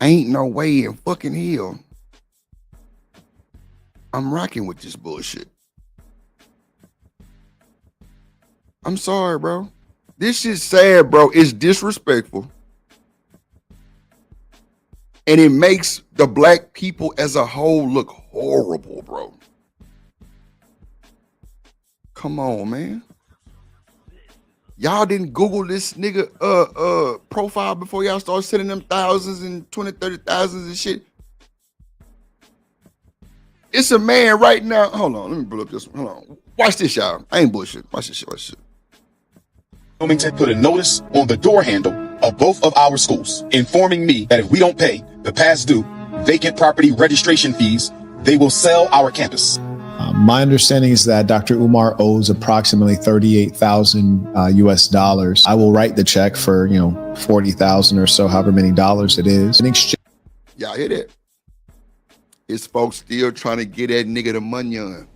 Ain't no way in fucking hell I'm rocking with this bullshit. I'm sorry, bro. This shit's sad, bro. It's disrespectful. And it makes the black people as a whole look horrible, bro. Come on, man. Y'all didn't Google this nigga profile before y'all start sending them thousands and 20, 30,000s and shit. It's a man right now. Hold on, let me pull up this one. Hold on. Watch this, y'all. I ain't bullshit. Watch this shit. Watch this shit. Wilmington put a notice on the door handle of both of our schools, informing me that if we don't pay the past due vacant property registration fees, they will sell our campus. My understanding is that Dr. Umar owes approximately $38,000 US dollars. I will write the check for, $40,000 or so, however many dollars it is. In exchange. Y'all hear that? It's folks still trying to get that nigga the money on.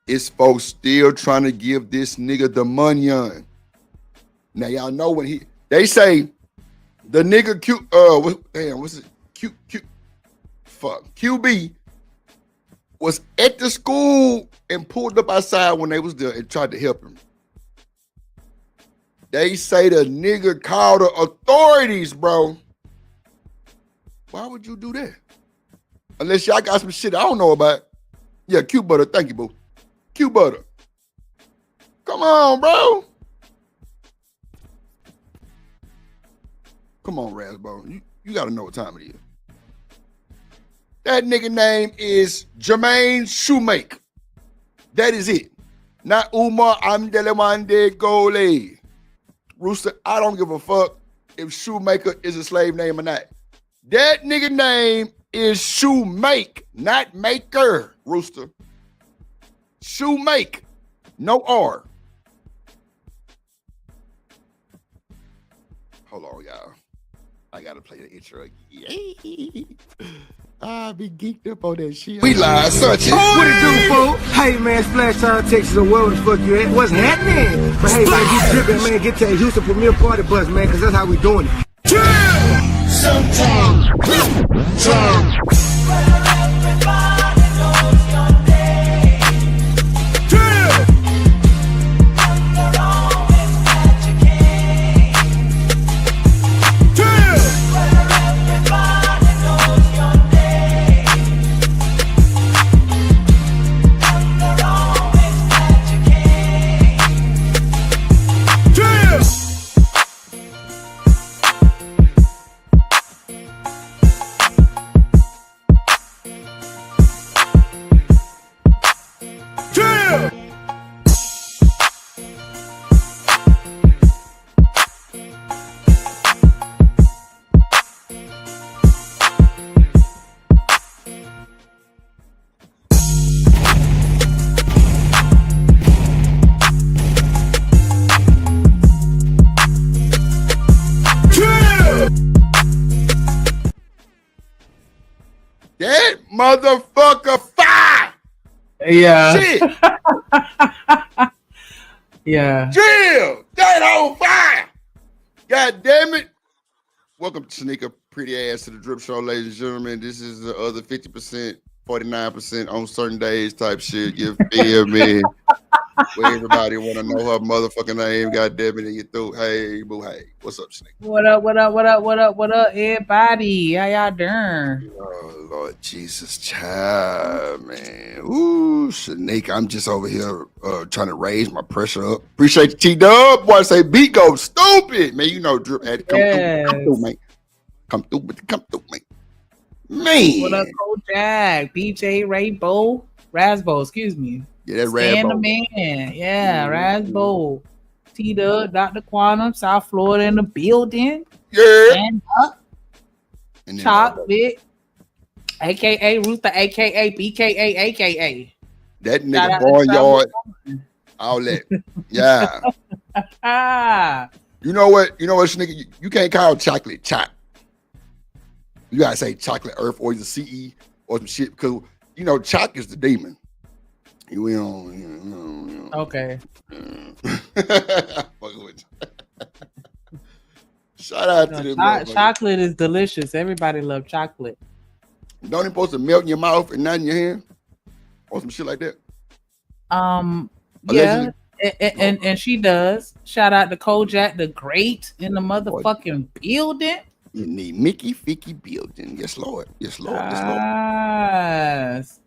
It's folks still trying to give this nigga the money on. Now y'all know when they say the nigga what's it? QB was at the school and pulled up outside when they was there and tried to help him. They say the nigga called the authorities, bro. Why would you do that? Unless y'all got some shit I don't know about. Yeah, Q Butter. Thank you, boo. Q Butter. Come on, bro. Come on, Rasbo. You got to know what time it is. That nigga name is Jermaine Shoemake. That is it. Not Umar Amdelemande Gole. Rooster, I don't give a fuck if Shoemaker is a slave name or not. That nigga name is Shoemake, not maker, Rooster. Shoemake. No R. Hold on, y'all. I gotta play the intro again. I be geeked up on that shit. We live, such it. What it do, fool? Hey, man, Splash Town, Texas, or wherever the fuck you at. What's happening? But hey, man, you tripping, man. Get to that Houston Premier Party bus, man, because that's how we doing it. Sometimes. That motherfucker fire. Yeah. Shit. Yeah. Jill, that on fire. God damn it. Welcome to sneak a pretty ass to the Drip Show, ladies and gentlemen. This is the other 50%, 49% on certain days type shit. You feel me? Where everybody want to know her motherfucking name. God damn it. And you through. Hey, boo, hey. What's up, Snake? What up, everybody? How y'all doing? Oh, Lord Jesus, child, man. Ooh, Snake, I'm just over here trying to raise my pressure up. Appreciate the T-Dub. Boy, say beat go stupid. Man, you know Drip had to come through, man. Come through, man. Man. What up, Kojak, BJ, Rainbow, Rasbo, excuse me. Yeah, that Stan the Rasbo. man. Yeah, Rasbo. T-Dub, Dr. Quantum, South Florida in the building. Yeah. Stand up. Chocolate. AKA Ruther, AKA BKA, AKA. That nigga Barnyard. All that. Yeah. You know what, nigga? You can't call chocolate chop. You gotta say chocolate earth or either CE or some shit because Choc is the demon. We don't. Okay. Shout out to them. Chocolate is delicious. Everybody love chocolate. Don't it supposed to melt in your mouth and not in your hand or some shit like that? Yeah, and she does. Shout out to Kojak the Great in the motherfucking building. You need Mickey Ficky building. Yes, Lord. Yes, Lord. Yes, Lord. Yes.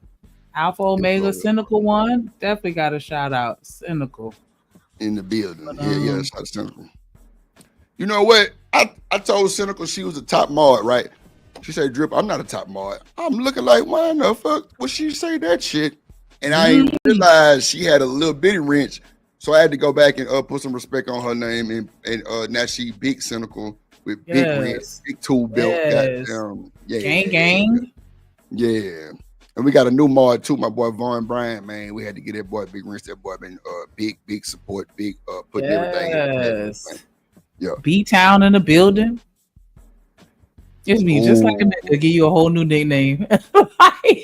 Alpha Omega Cynical one. Definitely got a shout out. Cynical. In the building. Yeah, shout out Cynical. You know what? I told Cynical she was a top mod, right? She said, Drip, I'm not a top mod. I'm looking like, why in the fuck would she say that shit? And I didn't realize she had a little bitty wrench. So I had to go back and put some respect on her name. And now she big Cynical with big wrench, big tool belt. Goddamn. Yeah. Gang. Yeah. And we got a new mod too, my boy Vaughn Bryant, man. We had to get that boy big wrench. That boy been big support, big putting everything in. Yeah. B-Town in the building. It's me, just like a nigga, give you a whole new nickname.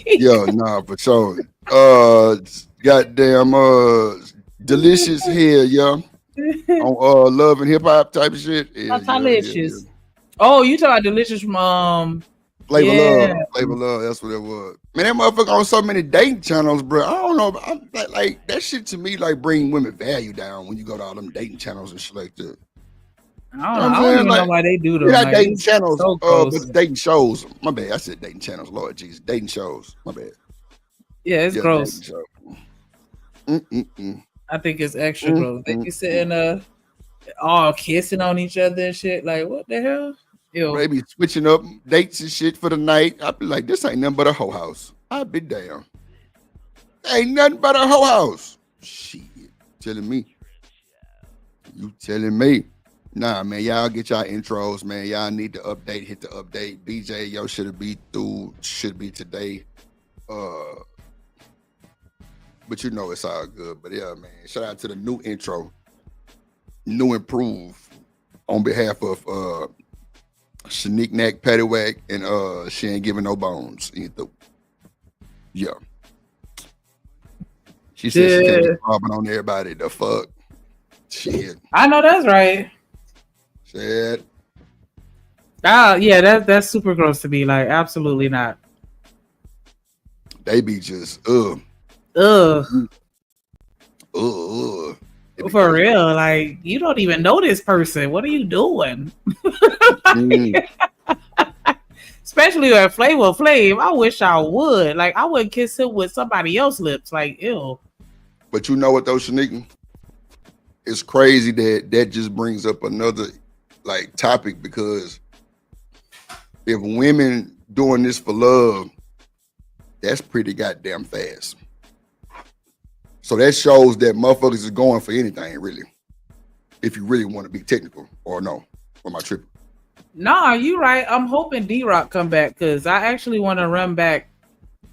Yeah, nah, for sure. Goddamn delicious hair, yeah. on Love and Hip Hop type of shit. Yeah, Delicious. Oh, you talking about Delicious from Flavor Love. Flavor Love, that's what it was. Man, that motherfucker on so many dating channels, bro. I don't know. I'm like that shit to me like bring women value down when you go to all them dating channels and shit like that. I don't even know why they do them. Not Like, dating it's channels, so but gross. dating shows. My bad. I said dating channels. Lord Jesus, dating shows. My bad. Yeah, it's gross. Dating show. I think it's extra gross. They be sitting all kissing on each other and shit. Like, what the hell? Ew. They be switching up dates and shit for the night. I be like, this ain't nothing but a hoe house. I be damn. Ain't nothing but a hoe house. Shit, telling me. You telling me. Nah, man, y'all get y'all intros, man. Y'all need to update, hit the update. BJ, yo, should be through, should be today. But you know it's all good. But yeah, man, shout out to the new intro. New improve on behalf of Shanique Nack Paddywhack and she ain't giving no bones either. Yeah. She said she can't be bobbing on everybody. The fuck? Shit. I know that's right. Shit. Yeah, that's super gross to me. Like, absolutely not. They be just For real, like you don't even know this person. What are you doing? Especially at Flavor Flav. I wish I would. Like, I wouldn't kiss him with somebody else's lips. Like, ew. But you know what though, Shanique? It's crazy that just brings up another like topic, because if women doing this for love, that's pretty goddamn fast. So that shows that motherfuckers is going for anything, really. If you really want to be technical, or no, or my trip. Nah, you right. I'm hoping D-Rock come back, because I actually want to run back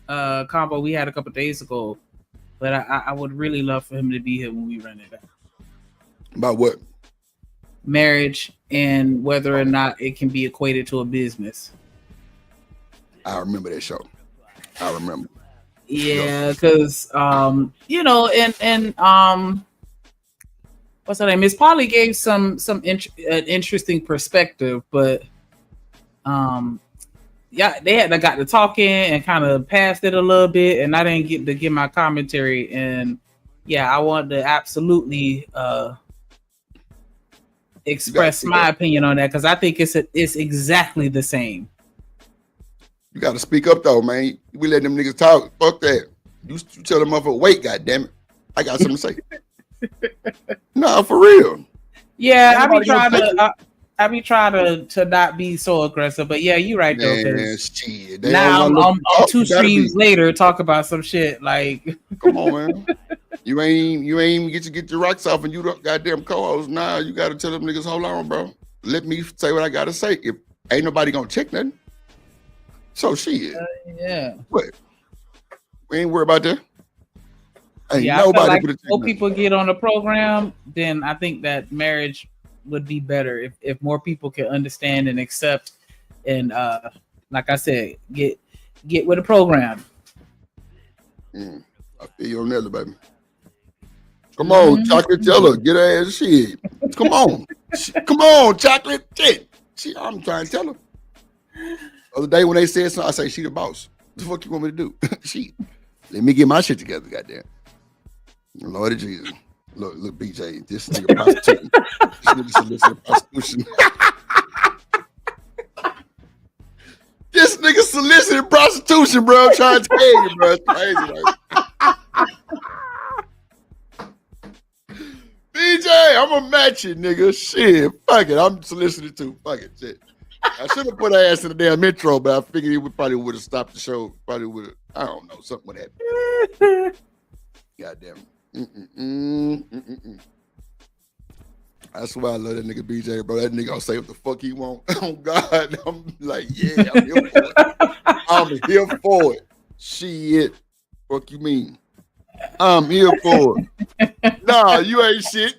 combo we had a couple days ago. But I would really love for him to be here when we run it back. About what? Marriage and whether or not it can be equated to a business. I remember that show. I remember. Yeah, because you know, and what's her name? Miss Polly gave some interesting perspective, but yeah, they got to talking and kind of passed it a little bit, and I didn't get to give my commentary. And yeah, I wanted to absolutely express my opinion on that, because I think it's exactly the same. You got to speak up though, man. We let them niggas talk. Fuck that. You tell them motherfucker, wait, goddammit. I got something to say. Nah, for real. Yeah, I be trying to not be so aggressive, but yeah, you're right though. Shit. Now I'm 2 streams later talk about some shit like. Come on, man. You ain't even get your rocks off, and you don't goddamn co-host. Nah, you got to tell them niggas, hold on, bro. Let me say what I gotta say. If ain't nobody gonna check nothing. So shit. Yeah. What? We ain't worried about that. Ain't Yeah, nobody I feel like put if more people get on the program, then I think that marriage would be better if more people can understand and accept, and like I said, get with the program. I feel you on that, baby. Come on, Chocolate Teller, get her ass shit. Come on. Come on, Chocolate. Shit. I'm trying to tell her. Other day when they said something, I say, she the boss. What the fuck you want me to do? She, let me get my shit together, goddamn. Lord of Jesus. Look, BJ, this nigga prostituting. This nigga soliciting prostitution. This nigga soliciting prostitution, bro. I'm trying to tell you, bro. It's crazy, right? BJ, I'm gonna match it, nigga. Shit, fuck it. I'm soliciting too. Fuck it, shit. I should have put her ass in the damn intro, but I figured he probably would have stopped the show. Probably would have, I don't know, something would happen. Goddamn. That's why I love that nigga BJ, bro. That nigga gonna say what the fuck he want. Oh God, I'm like, yeah, I'm here for it. I'm here for it. Shit, fuck you mean? I'm here for it. Nah, you ain't shit.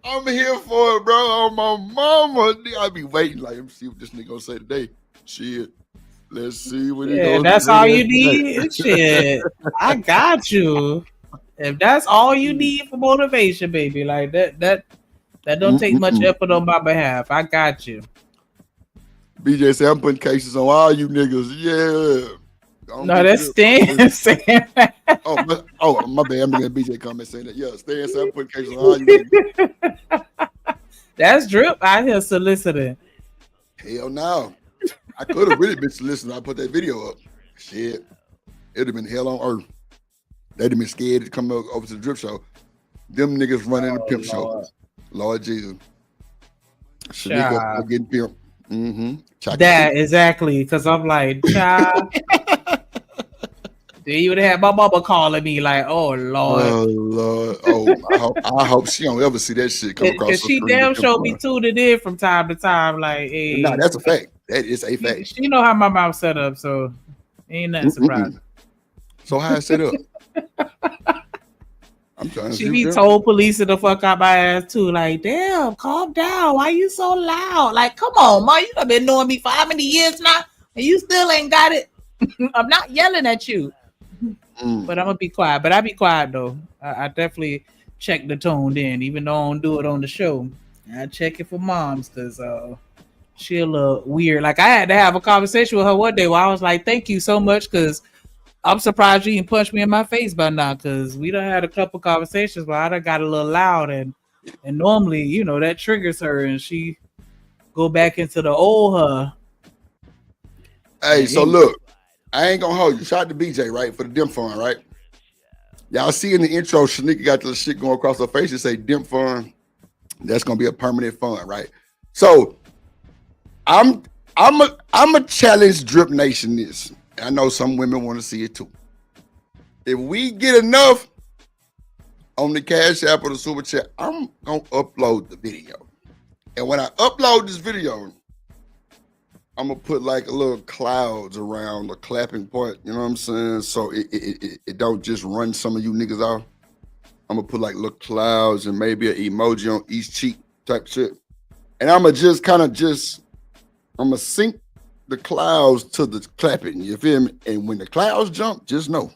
I'm here for it, bro. On my mama. I be waiting like, let me see what this nigga gonna say today. Shit. Let's see what he gonna say. That's all you need. Shit. I got you. If that's all you need for motivation, baby, like that don't take much effort on my behalf. I got you. BJ said, I'm putting cases on all you niggas. Yeah. No, that's Stan saying that. Oh, my bad. I'm looking at BJ comment saying that. Yeah, Stan said, I'm putting cases on all you niggas. That's Drip out here soliciting. Hell no. I could have really been soliciting. I put that video up. Shit. It'd have been hell on earth. They'd have been scared to come over to the Drip Show. Them niggas running the pimp show. Lord Jesus. Shanika getting pimp. That exactly, because I'm like, child. Then you would have my mama calling me like, oh Lord. Oh Lord. Oh, I hope she don't ever see that shit come across. Because she damn sure be tuning in from time to time. Like, hey. No, that's a fact. That is a fact. She know how my mouth set up, so ain't nothing surprising. So how it set up? I'm trying to she be told police the fuck out my ass too. Like, damn, calm down. Why you so loud? Like, come on, ma, you done been knowing me for how many years now, and you still ain't got it. I'm not yelling at you, but I'm gonna be quiet. But I be quiet though. I definitely check the tone then, even though I don't do it on the show. I check it for moms because she a little weird. Like, I had to have a conversation with her one day where I was like, thank you so much, because I'm surprised you didn't punch me in my face by now, because we done had a couple conversations where I done got a little loud, and normally, you know, that triggers her and she go back into the old her. Hey, so look, I ain't gonna hold you. Shout out to BJ, right, for the Dim Fund, right? Y'all see in the intro, Shanika got the shit going across her face and say Dim Fund. That's gonna be a permanent fund, right? So I'm a challenge Drip Nation this. I know some women want to see it too. If we get enough on the Cash App or the Super Chat, I'm gonna upload the video. And when I upload this video, I'm gonna put like a little clouds around the clapping part. You know what I'm saying? So it don't just run some of you niggas off. I'm gonna put like little clouds and maybe an emoji on each cheek type shit. And I'm gonna just I'm gonna sync the clouds to the clapping, you feel me? And when the clouds jump, just know.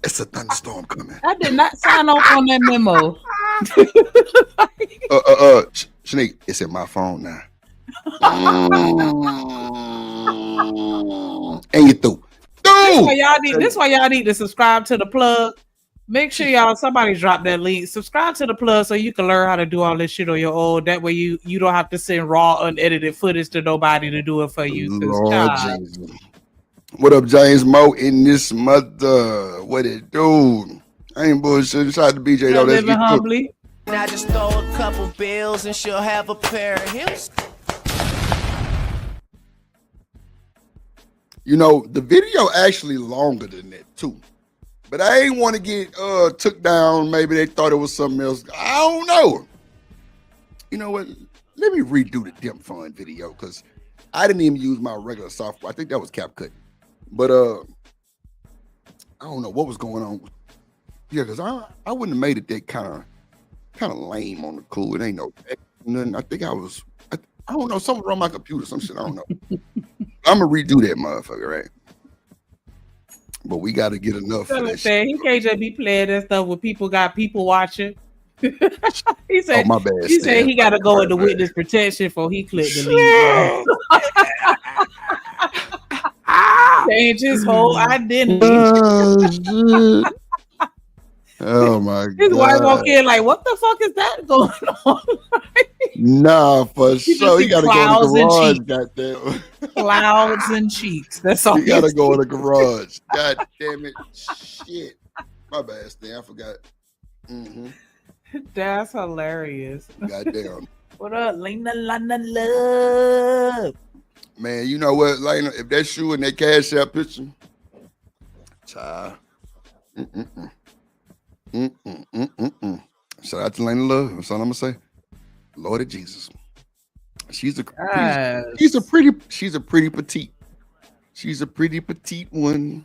It's a thunderstorm coming. I did not sign off on that memo. Shanique, it's in my phone now. And you through. This why y'all need to subscribe to the plug. Make sure somebody drop that link. Subscribe to the plug so you can learn how to do all this shit on your own. That way you don't have to send raw, unedited footage to nobody to do it for you. Lord Jesus. What up, James Moe in this mother? What it do? I ain't bullshit. Shout out to BJ though. Let's get humbly. I just throw a couple bills and she'll have a pair of hips. You know, the video actually longer than that too. But I ain't want to get took down. Maybe they thought it was something else. I don't know. You know what? Let me redo the Dim Fund video because I didn't even use my regular software. I think that was CapCut. But I don't know what was going on. Yeah, because I wouldn't have made it that kind of lame on the cool. It ain't no nothing. I think I don't know, something wrong with my computer, some shit. I don't know. I'm gonna redo that motherfucker, right? But we got to get enough for that shit. He can't just be playing that stuff with people watching. He said, oh, my bad, he said he got to go into witness protection before he clicked the link. Change his whole identity. Oh my God. His wife walk in like, what the fuck is that going on? Nah, for sure. He got to go in the garage, goddamn. Clouds and cheeks. That's all. You got to go in the garage. God damn it. Shit. My bad, Stan. I forgot. That's hilarious. Goddamn. What up, Lena Love? Man, you know what, Lena? If that's you in that Cash App picture, child. Shout out to Lena Love. That's all I'm gonna say. Lord of Jesus. She's a pretty petite. She's a pretty petite one.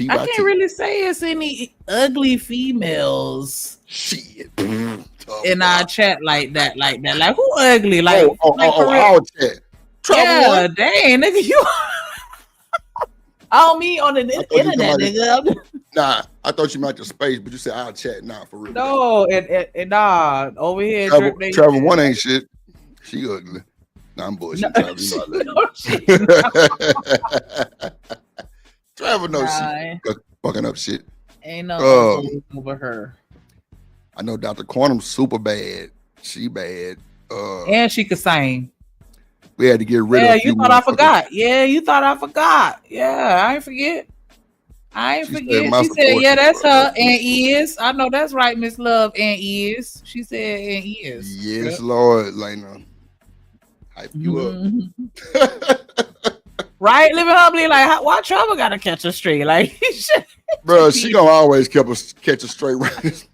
I can't really say it's any ugly females. Shit. In our chat like that. Like who ugly? Like our chat. Yeah, dang, nigga, you. I don't mean on the internet, nigga. Nah, I thought you meant the space, but you said I'll chat now for real. No, and nah, over here. Travel one ain't shit. She ugly. Nah, I'm bullshit. Travel, you know I love you. Travel no shit. Fucking up shit. Ain't no over her. I know Dr. Quantum's super bad. She bad. And she could sing. We had to get rid of. Yeah, you thought I forgot. Yeah, you thought I forgot. Yeah, I ain't forget. She said, yeah, that's her and is. I know that's right, Miss Love and is. She said and is. Yes, yep. Lord, Lena. Hype you up. Right? Living humbly, like, why Trevor gotta catch her straight? Like, bro, she gonna always catch a straight right.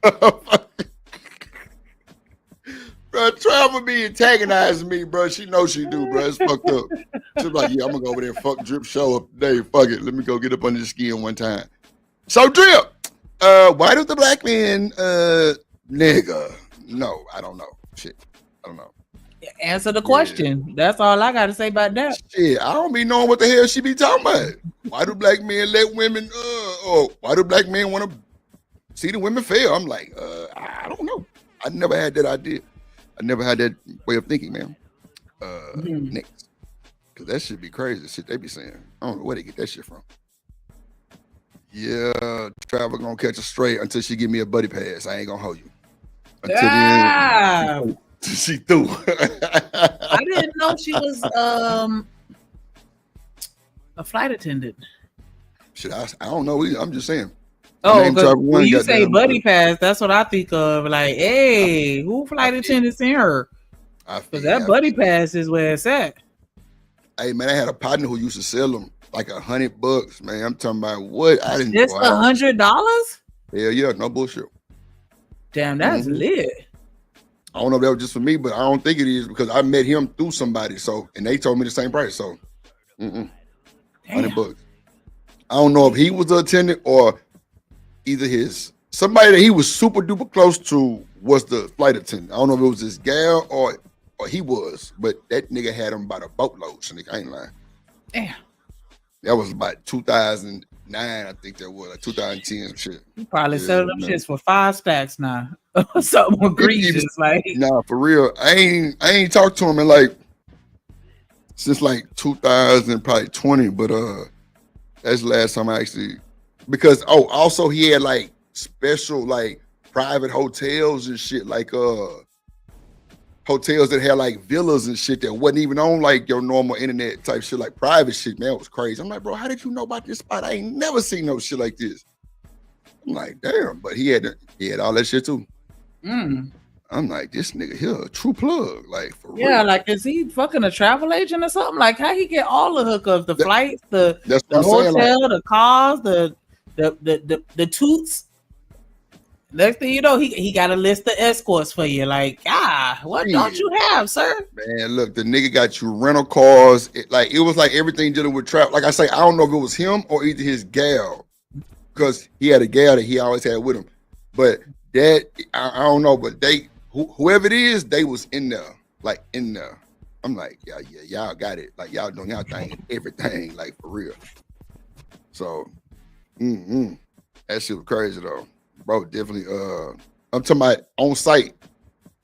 Bro, Trevor be antagonizing me, bro. She knows she do, bro. It's fucked up. She's like, yeah, I'm gonna go over there and fuck Drip show up today. Fuck it. Let me go get up under the skin one time. So Drip, why do the black men nigga? No, I don't know. Shit. I don't know. Answer the question. Yeah. That's all I gotta say about that. Shit, I don't be knowing what the hell she be talking about. Why do black men let women or why do black men want to see the women fail? I'm like, I don't know. I never had that idea. I never had that way of thinking, man. Next. Cause that shit be crazy. Shit they be saying. I don't know where they get that shit from. Yeah, Travel gonna catch her straight until she give me a buddy pass. I ain't gonna hold you. Until then, she threw. I didn't know she was a flight attendant. Shit, I don't know either. I'm just saying. Oh, when you say buddy pass, that's what I think of. Like, hey, who flight attendants in her? Because that buddy pass is where it's at. Hey man, I had a partner who used to sell them like $100, man. I'm talking about what I didn't. It's $100? Hell yeah, no bullshit. Damn, that's lit. I don't know if that was just for me, but I don't think it is because I met him through somebody. So, and they told me the same price. So, $100. I don't know if he was the attendant or either somebody that he was super duper close to was the flight attendant. I don't know if it was his gal or he was, but that nigga had him by the boatload. So I ain't lying. Damn. That was about 2009, I think that was like 2010 shit. You probably sell them shits for 5 stacks now. Something egregious, like. Nah, for real. I ain't talked to him in like since like 2020, but that's the last time I actually because also he had like special like private hotels and shit, like hotels that had like villas and shit that wasn't even on like your normal internet type shit, like private shit, man. It was crazy. I'm like, bro, how did you know about this spot? I ain't never seen no shit like this. I'm like, damn, but he had all that shit too. I'm like, this nigga here, a true plug, like for real. Yeah, like is he fucking a travel agent or something? Like how he get all the hookups, the flights, the hotel, saying, like, the cars, the toots. Next thing you know, he got a list of escorts for you. Like, what don't you have, sir? Man, look, the nigga got you rental cars. It was like everything dealing with travel. Like I say, I don't know if it was him or either his gal, because he had a gal that he always had with him. But that I don't know. But whoever it is, they was in there, like in there. I'm like, yeah, y'all got it. Like y'all doing y'all thing, everything, like for real. So, that shit was crazy though. Bro, definitely. I'm talking about on site.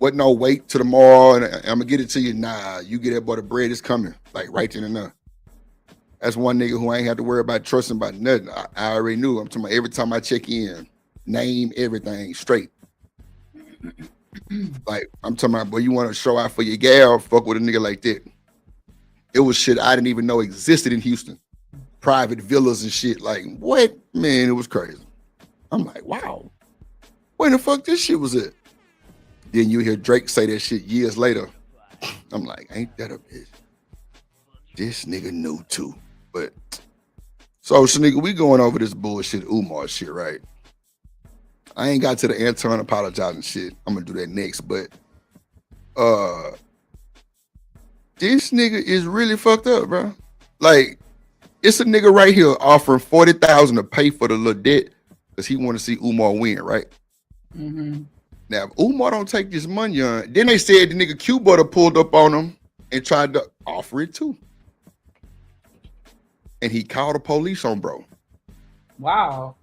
Wasn't no wait till tomorrow and I'm gonna get it to you. Nah, you get that boy, the bread is coming. Like right then and there. That's one nigga who I ain't have to worry about trusting about nothing. I already knew. I'm talking about every time I check in, name everything straight. Like I'm talking about, boy, you want to show out for your gal? Fuck with a nigga like that. It was shit I didn't even know existed in Houston. Private villas and shit. Like what? Man, it was crazy. I'm like, wow, where the fuck this shit was at? Then you hear Drake say that shit years later. I'm like, ain't that a bitch? This nigga knew too. But so nigga, we going over this bullshit Umar shit, right? I ain't got to the intern apologizing shit. I'm gonna do that next, but this nigga is really fucked up, bro. Like, it's a nigga right here offering $40,000 to pay for the little debt. Because he want to see Umar win, right? Now, if Umar don't take this money on, then they said the nigga Q-Butter pulled up on him and tried to offer it too. And he called the police on bro. Wow.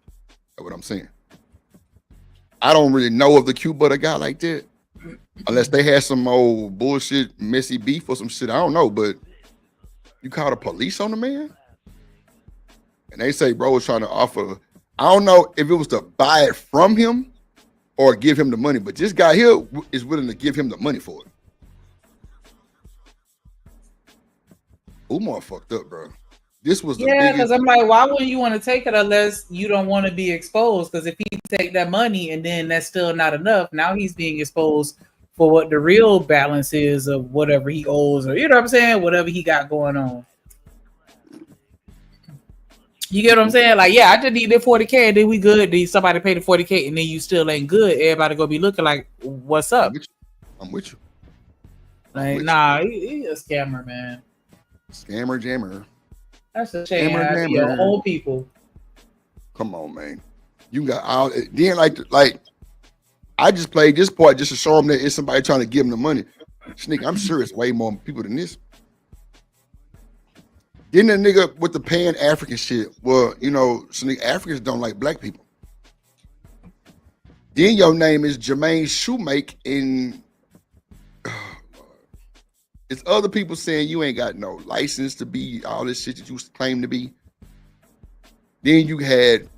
That's what I'm saying. I don't really know of the Q butter guy like that. Unless they had some old bullshit, messy beef or some shit. I don't know, but you call the police on the man? And they say bro was trying to offer, I don't know if it was to buy it from him or give him the money, but this guy here is willing to give him the money for it. Umar fucked up, bro. This was the Yeah, biggest. because I'm like, why wouldn't you want to take it unless you don't want to be exposed? Because if he take that money and then that's still not enough, now he's being exposed for what the real balance is of whatever he owes, or you know what I'm saying, whatever he got going on. You get what I'm saying? Like, yeah, I just need that 40K and then we good. Then somebody pay the 40K and then you still ain't good. Everybody gonna be looking like, what's up? I'm with you. Like, nah, he a scammer, man. Scammer jammer. That's a shame. Scammer Your jammer. old people. Come on, man. You got all then like I just played this part just to show him that it's somebody trying to give him the money. Sneak, I'm sure it's way more people than this. Then the nigga with the Pan-African shit. Well, you know, Sneak, Africans don't like black people. Then your name is Jermaine Shoemake, and it's other people saying you ain't got no license to be all this shit that you claim to be. Then you had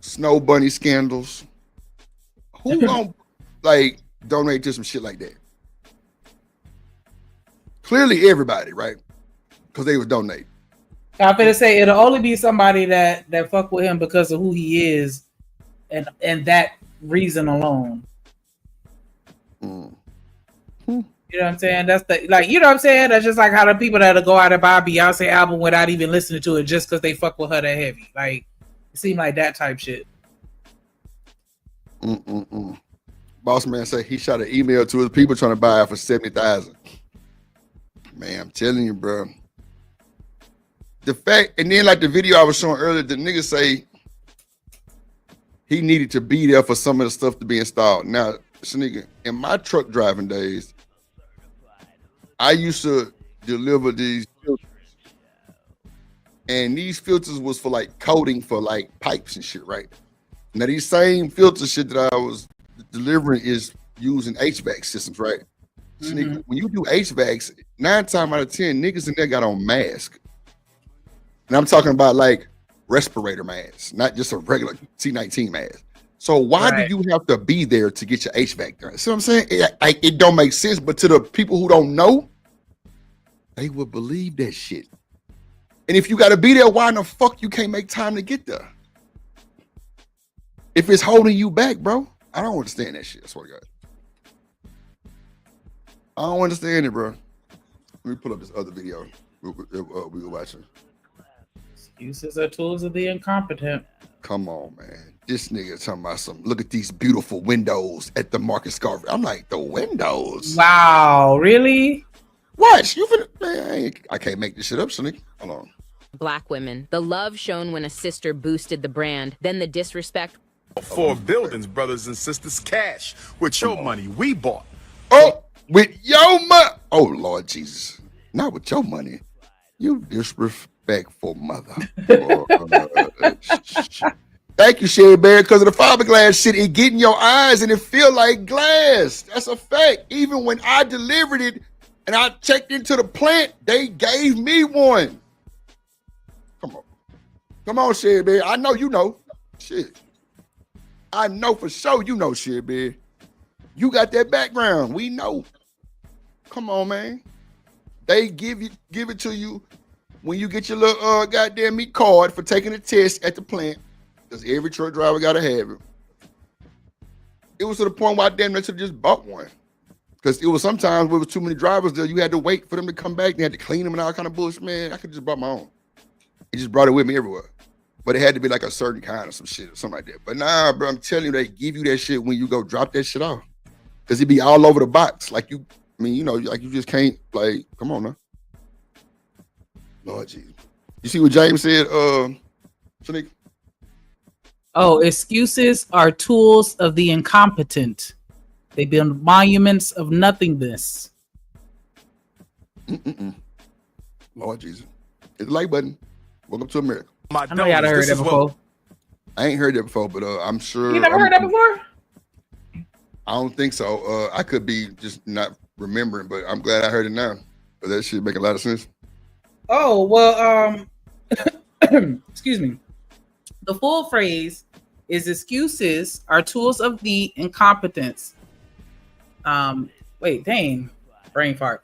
Snow Bunny scandals. Who gonna like donate to some shit like that? Clearly everybody, right? Because they would donate. I'm gonna say it'll only be somebody that fuck with him because of who he is, and that reason alone. You know what I'm saying? That's the like, you know what I'm saying? That's just like how the people that'll go out and buy a Beyonce album without even listening to it just because they fuck with her that heavy. Like, it seemed like that type shit. Boss man said he shot an email to his people trying to buy it for 70,000. Man, I'm telling you, bro. The fact, and then like the video I was showing earlier, the nigga say he needed to be there for some of the stuff to be installed. Now, this nigga, in my truck driving days, I used to deliver these filters. And these filters was for like coating for like pipes and shit, right? Now these same filter shit that I was delivering is using HVAC systems, right? Sneak, when you do HVACs, 9 times out of 10, niggas in there got on masks. And I'm talking about like respirator masks, not just a regular C-19 mask. So why do you have to be there to get your HVAC done? See what I'm saying? It don't make sense, but to the people who don't know, they would believe that shit. And if you got to be there, why in the fuck you can't make time to get there? If it's holding you back, bro, I don't understand that shit. I swear to God. I don't understand it, bro. Let me pull up this other video we were watching. Excuses are tools of the incompetent. Come on, man. This nigga talking about some, look at these beautiful windows at the Marcus Garvey. I'm like, the windows? Wow, really? What? You finna, man, I can't make this shit up, Sonny. Hold on. Black women. The love shown when a sister boosted the brand, then the disrespect. 4 buildings, brothers and sisters, cash with your money we bought. Oh, with your money. Oh, Lord Jesus. Not with your money. You disrespectful mother. Thank you, Sherry Bear, because of the fiberglass shit. It get in your eyes and it feel like glass. That's a fact. Even when I delivered it and I checked into the plant, they gave me one. Come on. Come on, Sherry Bear. I know you know. Shit. I know for sure you know, Sherry Bear. You got that background. We know. Come on, man. They give it to you when you get your little goddamn meat card for taking a test at the plant. Because every truck driver gotta have it. It was to the point where I damn near should have just bought one. Because it was sometimes there was too many drivers there, you had to wait for them to come back. They had to clean them and all kind of bullshit. Man, I could just bought my own. He just brought it with me everywhere. But it had to be like a certain kind of some shit or something like that. But nah, bro, I'm telling you, they give you that shit when you go drop that shit off. Because it be all over the box. Like you, I mean, you know, like you just can't, like, come on now. Lord Jesus. You see what James said, Shanique? Oh, excuses are tools of the incompetent. They build monuments of nothingness. Lord Jesus. Hit the like button. Welcome to America. I know y'all heard that before. I ain't heard that before, but I'm sure. You never heard that before? I don't think so. I could be just not remembering, but I'm glad I heard it now. But that shit make a lot of sense. Oh, well, excuse me. The full phrase is excuses are tools of the incompetence. Wait, dang, brain fart.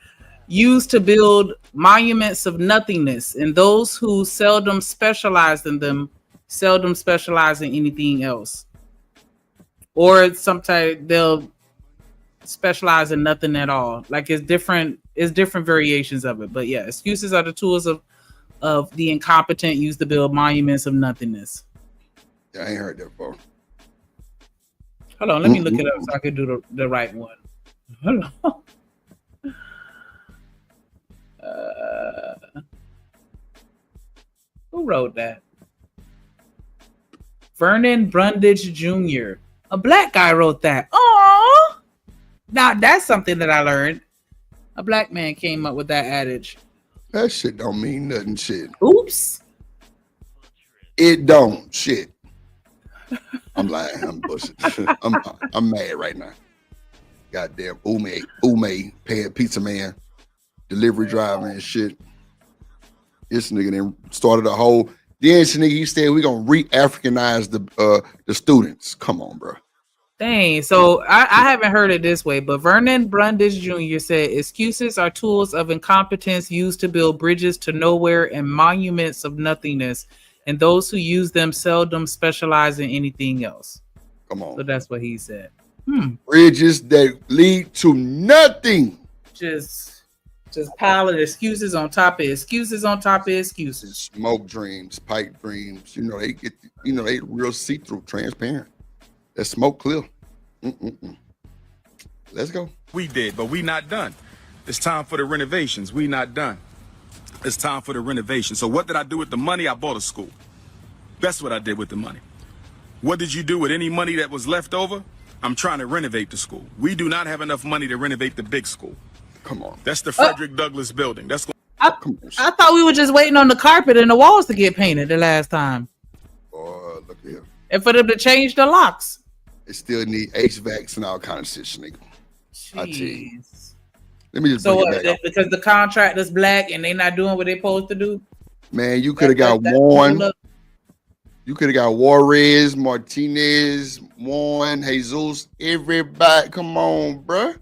Used to build monuments of nothingness, and those who seldom specialize in them seldom specialize in anything else. Or sometimes they'll specialize in nothing at all. Like it's different variations of it. But yeah, excuses are the tools of the incompetent used to build monuments of nothingness. Yeah, I ain't heard that before. Hold on, let me look it up so I can do the right one. Hold on. Who wrote that? Vernon Brundage Jr. A black guy wrote that. Oh, now that's something that I learned. A black man came up with that adage. That shit don't mean nothing. Shit. Oops. It don't. Shit. I'm lying. I'm bullshit. I'm mad right now. Goddamn Ume paying pizza man, delivery driver and shit. This nigga then started a whole. Then this nigga he said we gonna re-Africanize the students. Come on, bro. Dang. So I haven't heard it this way, but Vernon Brundage Jr. said excuses are tools of incompetence used to build bridges to nowhere and monuments of nothingness, and those who use them seldom specialize in anything else. Come on. So that's what he said. Bridges that lead to nothing. Just piling excuses on top of excuses on top of excuses. Smoke dreams, pipe dreams. You know they get. You know they real see-through, transparent. That smoke clear. Let's go. We did, but we not done. It's time for the renovations. We not done. It's time for the renovation. So what did I do with the money? I bought a school. That's what I did with the money. What did you do with any money that was left over? I'm trying to renovate the school. We do not have enough money to renovate the big school. Come on. That's the Frederick Douglass building. That's. I thought we were just waiting on the carpet and the walls to get painted the last time. Look here. And for them to change the locks. It still need HVACs and all kind of shit, nigga. I tell you. Let me just So bring it back up. because the contractor's black and they not doing what they're supposed to do? Man, you could have got Warren. You could have got Juarez, Martinez, Warren, Jesus, everybody. Come on, bruh.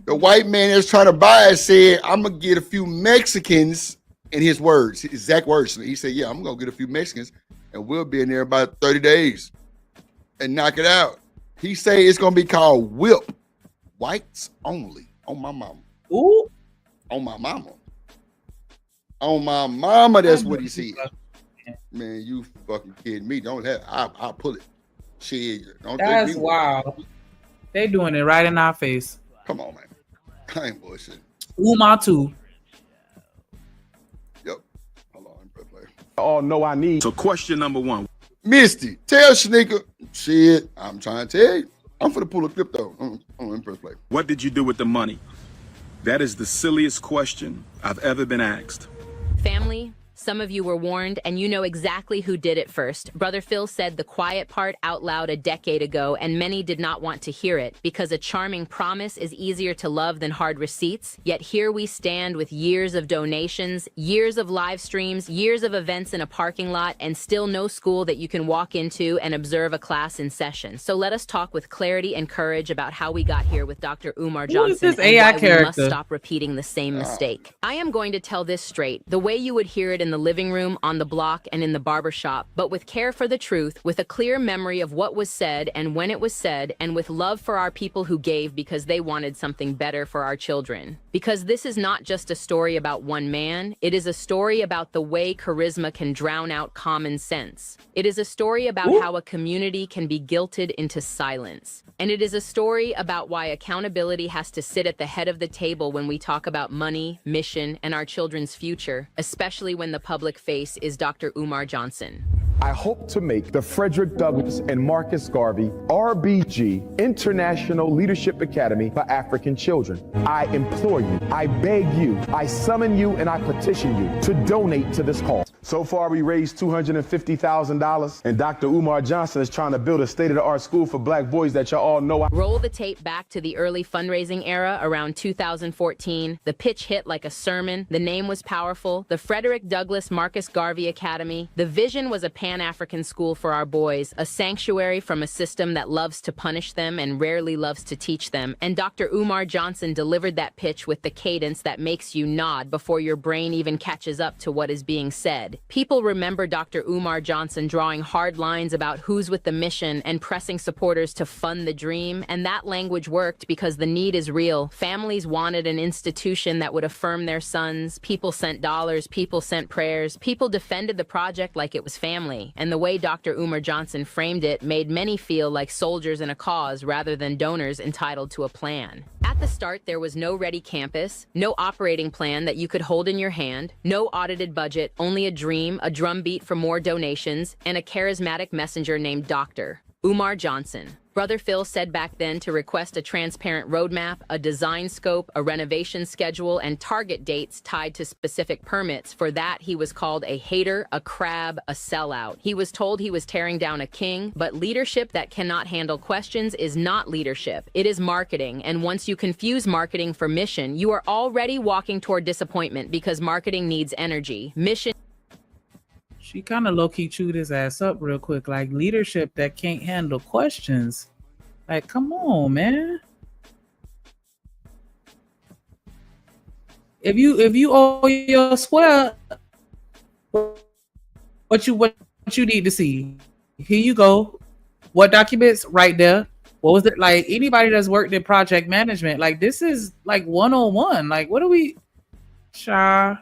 The white man that's trying to buy it said, I'm going to get a few Mexicans, in his words, his exact words. He said, yeah, I'm going to get a few Mexicans and we'll be in there about 30 days and knock it out. He say it's going to be called Whip. Whites only. On my mama. Ooh. On my mama. On my mama, that's what he said. Man, you fucking kidding me. Don't have, I'll pull it. Shit. Don't That's wild. They doing it right in our face. Come on, man. I ain't bullshit. Uma too. Yep. Hold on, play. Oh, no, I need. So question number one. Misty, tell Sneaker. Shit, I'm trying to tell you. I'm finna pull a clip though. In first place. What did you do with the money? That is the silliest question I've ever been asked. Family, some of you were warned, and you know exactly who did it first. Brother Phil said the quiet part out loud a decade ago, and many did not want to hear it, because a charming promise is easier to love than hard receipts. Yet here we stand with years of donations, years of live streams, years of events in a parking lot, and still no school that you can walk into and observe a class in session. So let us talk with clarity and courage about how we got here with Dr. Umar Johnson this AI and why character? we must stop repeating the same mistake. I am going to tell this straight, the way you would hear it in the living room, on the block, and in the barbershop, but with care for the truth, with a clear memory of what was said and when it was said, and with love for our people who gave because they wanted something better for our children. Because this is not just a story about one man, it is a story about the way charisma can drown out common sense. It is a story about how a community can be guilted into silence. And it is a story about why accountability has to sit at the head of the table when we talk about money, mission, and our children's future, especially when the public face is Dr. Umar Johnson. I hope to make the Frederick Douglass and Marcus Garvey RBG International Leadership Academy for African Children. I implore you, I beg you, I summon you, and I petition you to donate to this cause. So far, we raised $250,000, and Dr. Umar Johnson is trying to build a state-of-the-art school for black boys that y'all all know. Roll the tape back to the early fundraising era around 2014. The pitch hit like a sermon. The name was powerful. The Frederick Douglass Marcus Garvey Academy. The vision was a Pan-African school for our boys, a sanctuary from a system that loves to punish them and rarely loves to teach them. And Dr. Umar Johnson delivered that pitch with the cadence that makes you nod before your brain even catches up to what is being said. People remember Dr. Umar Johnson drawing hard lines about who's with the mission and pressing supporters to fund the dream, and that language worked because the need is real. Families wanted an institution that would affirm their sons. People sent dollars, people sent prayers, people defended the project like it was family, and the way Dr. Umar Johnson framed it made many feel like soldiers in a cause rather than donors entitled to a plan. At the start, there was no ready campus, no operating plan that you could hold in your hand, no audited budget, only a dream, a drumbeat for more donations, and a charismatic messenger named Dr. Umar Johnson. Brother Phil said back then to request a transparent roadmap, a design scope, a renovation schedule, and target dates tied to specific permits. For that, he was called a hater, a crab, a sellout. He was told he was tearing down a king, but leadership that cannot handle questions is not leadership. It is marketing, and once you confuse marketing for mission, you are already walking toward disappointment because marketing needs energy. Mission. She kind of low-key chewed his ass up real quick. Like, leadership that can't handle questions. Like, come on, man. If you owe your square, what you need to see? Here you go. What documents? Right there. What was it? Like, anybody that's worked in project management, like, this is like 101. Like, what are we? Niggas.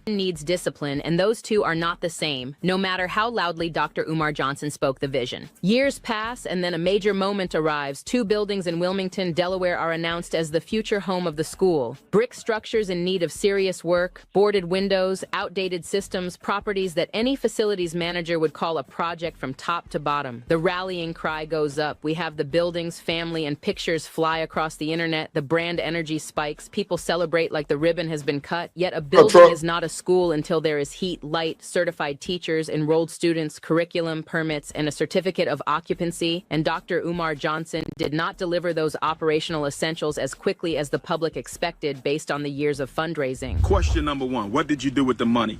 Needs discipline, and those two are not the same, no matter how loudly Dr. Umar Johnson spoke the vision. Years pass, and then a major moment arrives. 2 buildings in Wilmington, Delaware are announced as the future home of the school. Brick structures in need of serious work, boarded windows, outdated systems, properties that any facilities manager would call a project from top to bottom. The rallying cry goes up. We have the buildings, family, and pictures fly across the internet. The brand energy spikes. People celebrate like the ribbon has been cut, yet a building is not a school until there is heat, light, certified teachers, enrolled students, curriculum, permits, and a certificate of occupancy. And Dr. Umar Johnson did not deliver those operational essentials as quickly as the public expected based on the years of fundraising. Question number 1, what did you do with the money?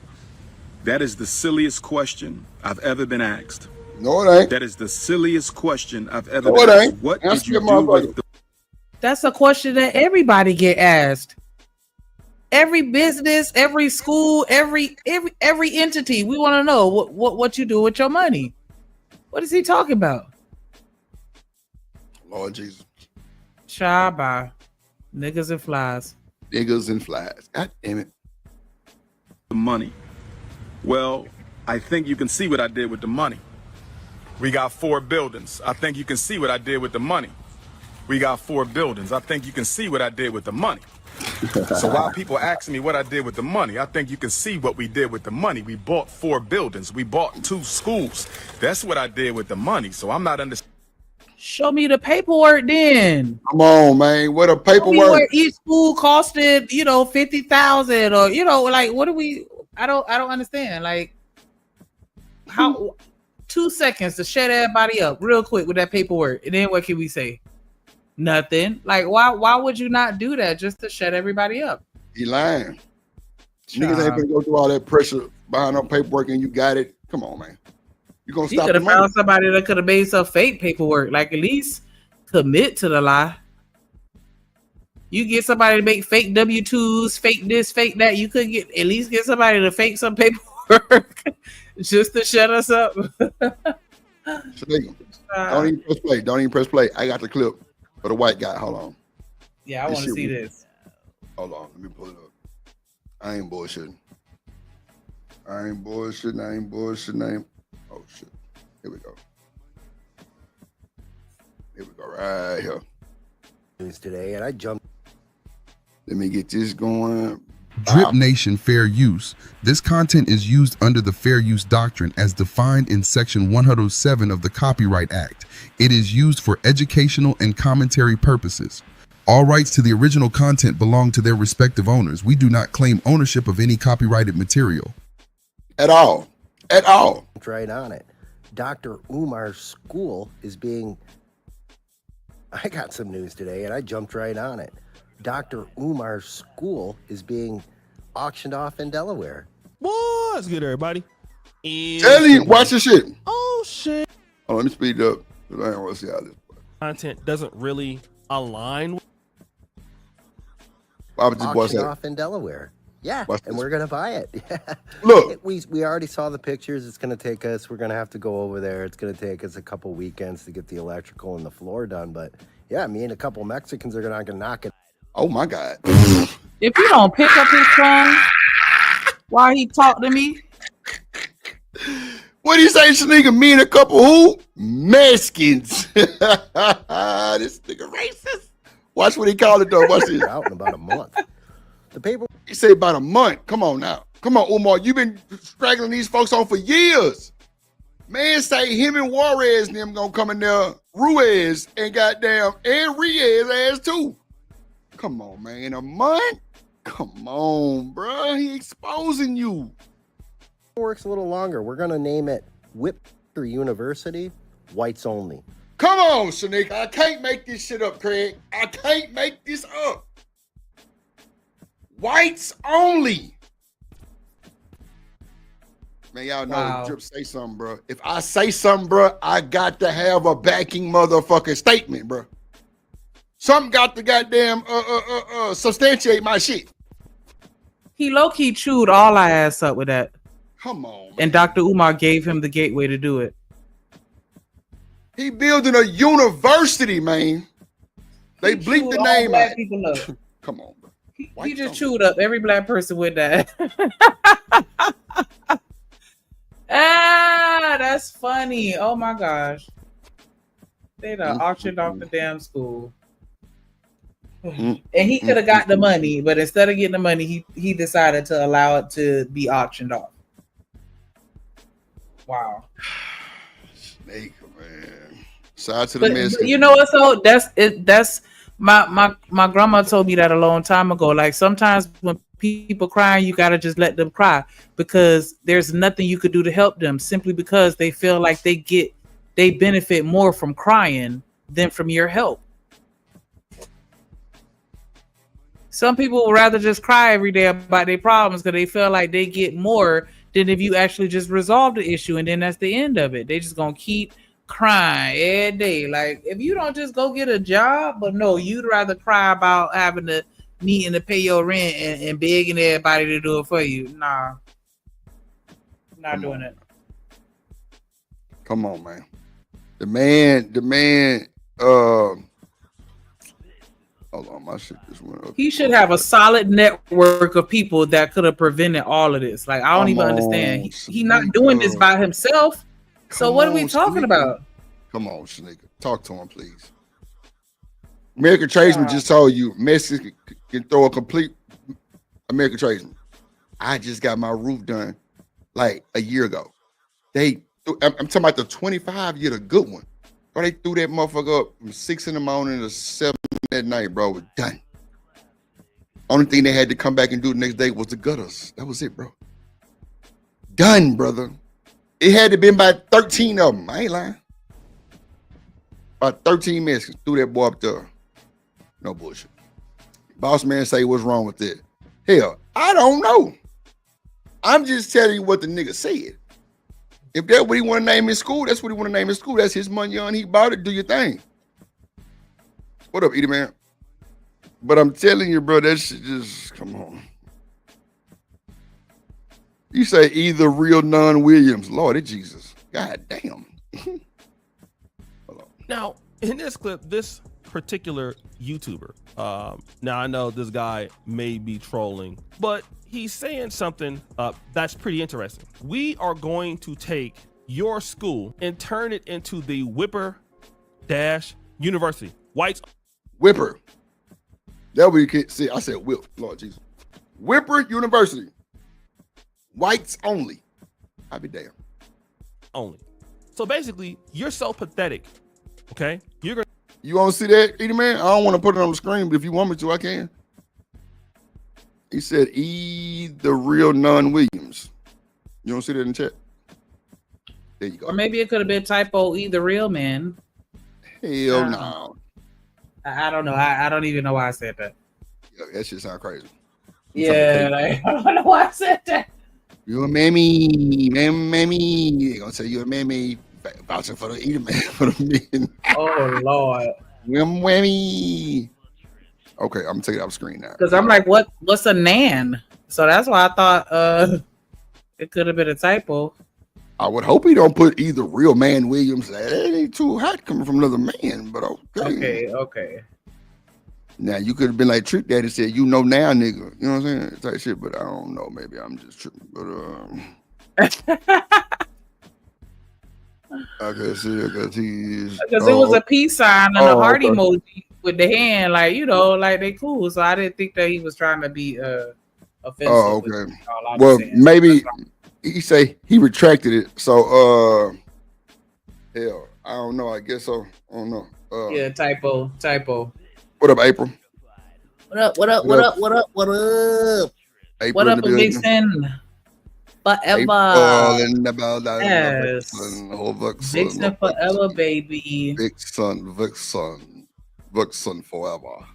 That is the silliest question I've ever been asked. No, it ain't. That is the silliest question I've ever been asked. What did you do with the... That's a question that everybody get asked. Every business, every school, every entity, we want to know what you do with your money. What is he talking about? Lord Jesus. Shabba. Niggas and flies. Niggas and flies. God damn it. The money. Well, I think you can see what I did with the money. We got 4 buildings. I think you can see what I did with the money. We got 4 buildings. I think you can see what I did with the money. So while people ask me what I did with the money, I think you can see what we did with the money. We bought 4 buildings. We bought 2 schools. That's what I did with the money. So I'm not understanding. Show me the paperwork then. Come on, man. What a paperwork. Show me where each school costed, $50,000 or, like, what do we, I don't understand. Like, how 2 seconds to shut everybody up real quick with that paperwork. And then what can we say? Nothing. Like, why would you not do that just to shut everybody up? He lying. Niggas ain't gonna go through all that pressure behind no paperwork and you got it. Come on, man. You gonna stop? You could have found somebody that could have made some fake paperwork. Like, at least commit to the lie. You get somebody to make fake W-2s, fake this, fake that. You could at least get somebody to fake some paperwork just to shut us up. Don't even press play. Don't even press play. I got the clip for the white guy. Hold on. Yeah, I want to see this. Hold on. Let me pull it up. I ain't bullshitting. I ain't bullshitting. Oh, shit. Here we go. Right here. Today, and I jumped. Let me get this going. Drip Nation Fair Use. This content is used under the Fair Use Doctrine as defined in Section 107 of the Copyright Act. It is used for educational and commentary purposes. All rights to the original content belong to their respective owners. We do not claim ownership of any copyrighted material. At all. At all. Right on it. Dr. Umar's school is being... I got some news today and I jumped right on it. Dr. Umar's school is being auctioned off in Delaware. Boy, that's good, everybody. Tell you, watch this shit. Oh, shit. Oh, let me speed up. I don't want to see how this content doesn't really align with. Auctioned off in Delaware. Yeah, and we're gonna buy it. Look, we already saw the pictures. It's gonna take us. We're gonna have to go over there. It's gonna take us a couple weekends to get the electrical and the floor done. But yeah, me and a couple Mexicans are gonna knock it. Oh my God! If you don't pick up his phone while he talk to me, what do you say, Shanika? Me and a couple who? Mexicans. This nigga racist. Watch what he called it though. Watch this. Out in about a month. The paper. He say about a month. Come on now. Come on, Umar. You've been straggling these folks on for years. Man say him and Juarez and them gonna come in there. Ruiz and goddamn and Riaz ass too. Come on, man. A month? Come on, bro. He exposing you. Works a little longer. We're gonna name it Whipper University, whites only. Come on, Shanika. I can't make this shit up, Craig. I can't make this up. Whites only. Man, y'all know Wow. Drip say something, bro. If I say something, bro, I got to have a backing motherfucking statement, bro. Something got to goddamn substantiate my shit. he low-key chewed all our ass up with that. Come on, man. And Dr. Umar gave him the gateway to do it. He building a university, man. They bleeped the name out. People up. Come on, bro. He just chewed up every black person with that. That's funny. Oh my gosh. They done auctioned off the damn school. And he could have got the money, but instead of getting the money, he decided to allow it to be auctioned off. Wow. Snake, man. Shout to the Mexicans. But you know what? So that's my grandma told me that a long time ago. Like sometimes when people cry, you gotta just let them cry because there's nothing you could do to help them simply because they feel like they benefit more from crying than from your help. Some people would rather just cry every day about their problems because they feel like they get more than if you actually just resolve the issue, and then that's the end of it. They just gonna keep crying every day. Like if you don't just go get a job, but no, you'd rather cry about having to needing to pay your rent and begging everybody to do it for you. Nah, not doing it. Come on, man. The man, hold on, my shit just went up. He should have a solid network of people that could have prevented all of this. Like, I don't even understand. He not doing this by himself. So what are we talking about? Come on, Shanika. Talk to him, please. American Tradesman just told you Mexicans can throw a complete American Tradesman. I just got my roof done like a year ago. I'm talking about the 25-year, the good one. Bro, they threw that motherfucker up from 6 in the morning to 7 at night, bro. It was done. Only thing they had to come back and do the next day was the gutters. That was it, bro. Done, brother. It had to be about 13 of them. I ain't lying. About 13 Mexicans threw that boy up there. No bullshit. Boss man say what's wrong with it. Hell, I don't know. I'm just telling you what the nigga said. If that's what he want to name his school, that's what he want to name his school. That's his money on. He bought it. Do your thing. What up, Edie man? But I'm telling you, bro, that shit just come on. You say either real non-Williams. Lord Jesus. God damn. Now, in this clip, this particular YouTuber, now I know this guy may be trolling, but he's saying something that's pretty interesting. We are going to take your school and turn it into the Whipper University. Whites. Whipper. That way you can see. I said whip. Lord Jesus. Whipper University. Whites only. I'll be damned. Only. So basically, you're so pathetic. Okay? You're gonna. You want to see that, Edie Man? I don't want to put it on the screen, but if you want me to, I can. He said, the real Nun Williams. You don't see that in the chat? There you go. Or maybe it could have been typo the real man. Hell no. I don't know. I don't even know why I said that. Yeah, that shit sound crazy. Yeah, like, I don't know why I said that. You a mammy. They gonna say you a mammy. Vouching for the Edie Man for the men. Oh, Lord. Whammy. Okay, I'm gonna take it off screen now. Because I'm like, what's a nan? So that's why I thought it could have been a typo. I would hope he don't put either real man Williams. That ain't too hot coming from another man, but okay. Okay. Now you could have been like Trick Daddy said, you know now, nigga. You know what I'm saying? Type shit, but I don't know. Maybe I'm just tripping. But I can see because he's because it was a peace sign and a heart emoji with the hand, like, you know, like they cool. So I didn't think that he was trying to be offensive. Oh, okay. Well, maybe he say he retracted it. So hell, I don't know. I guess so. I don't know. Yeah, typo. What up, April? What up? April what up, Vixen? Forever. Yes. Vixen forever, baby. Vixen forever.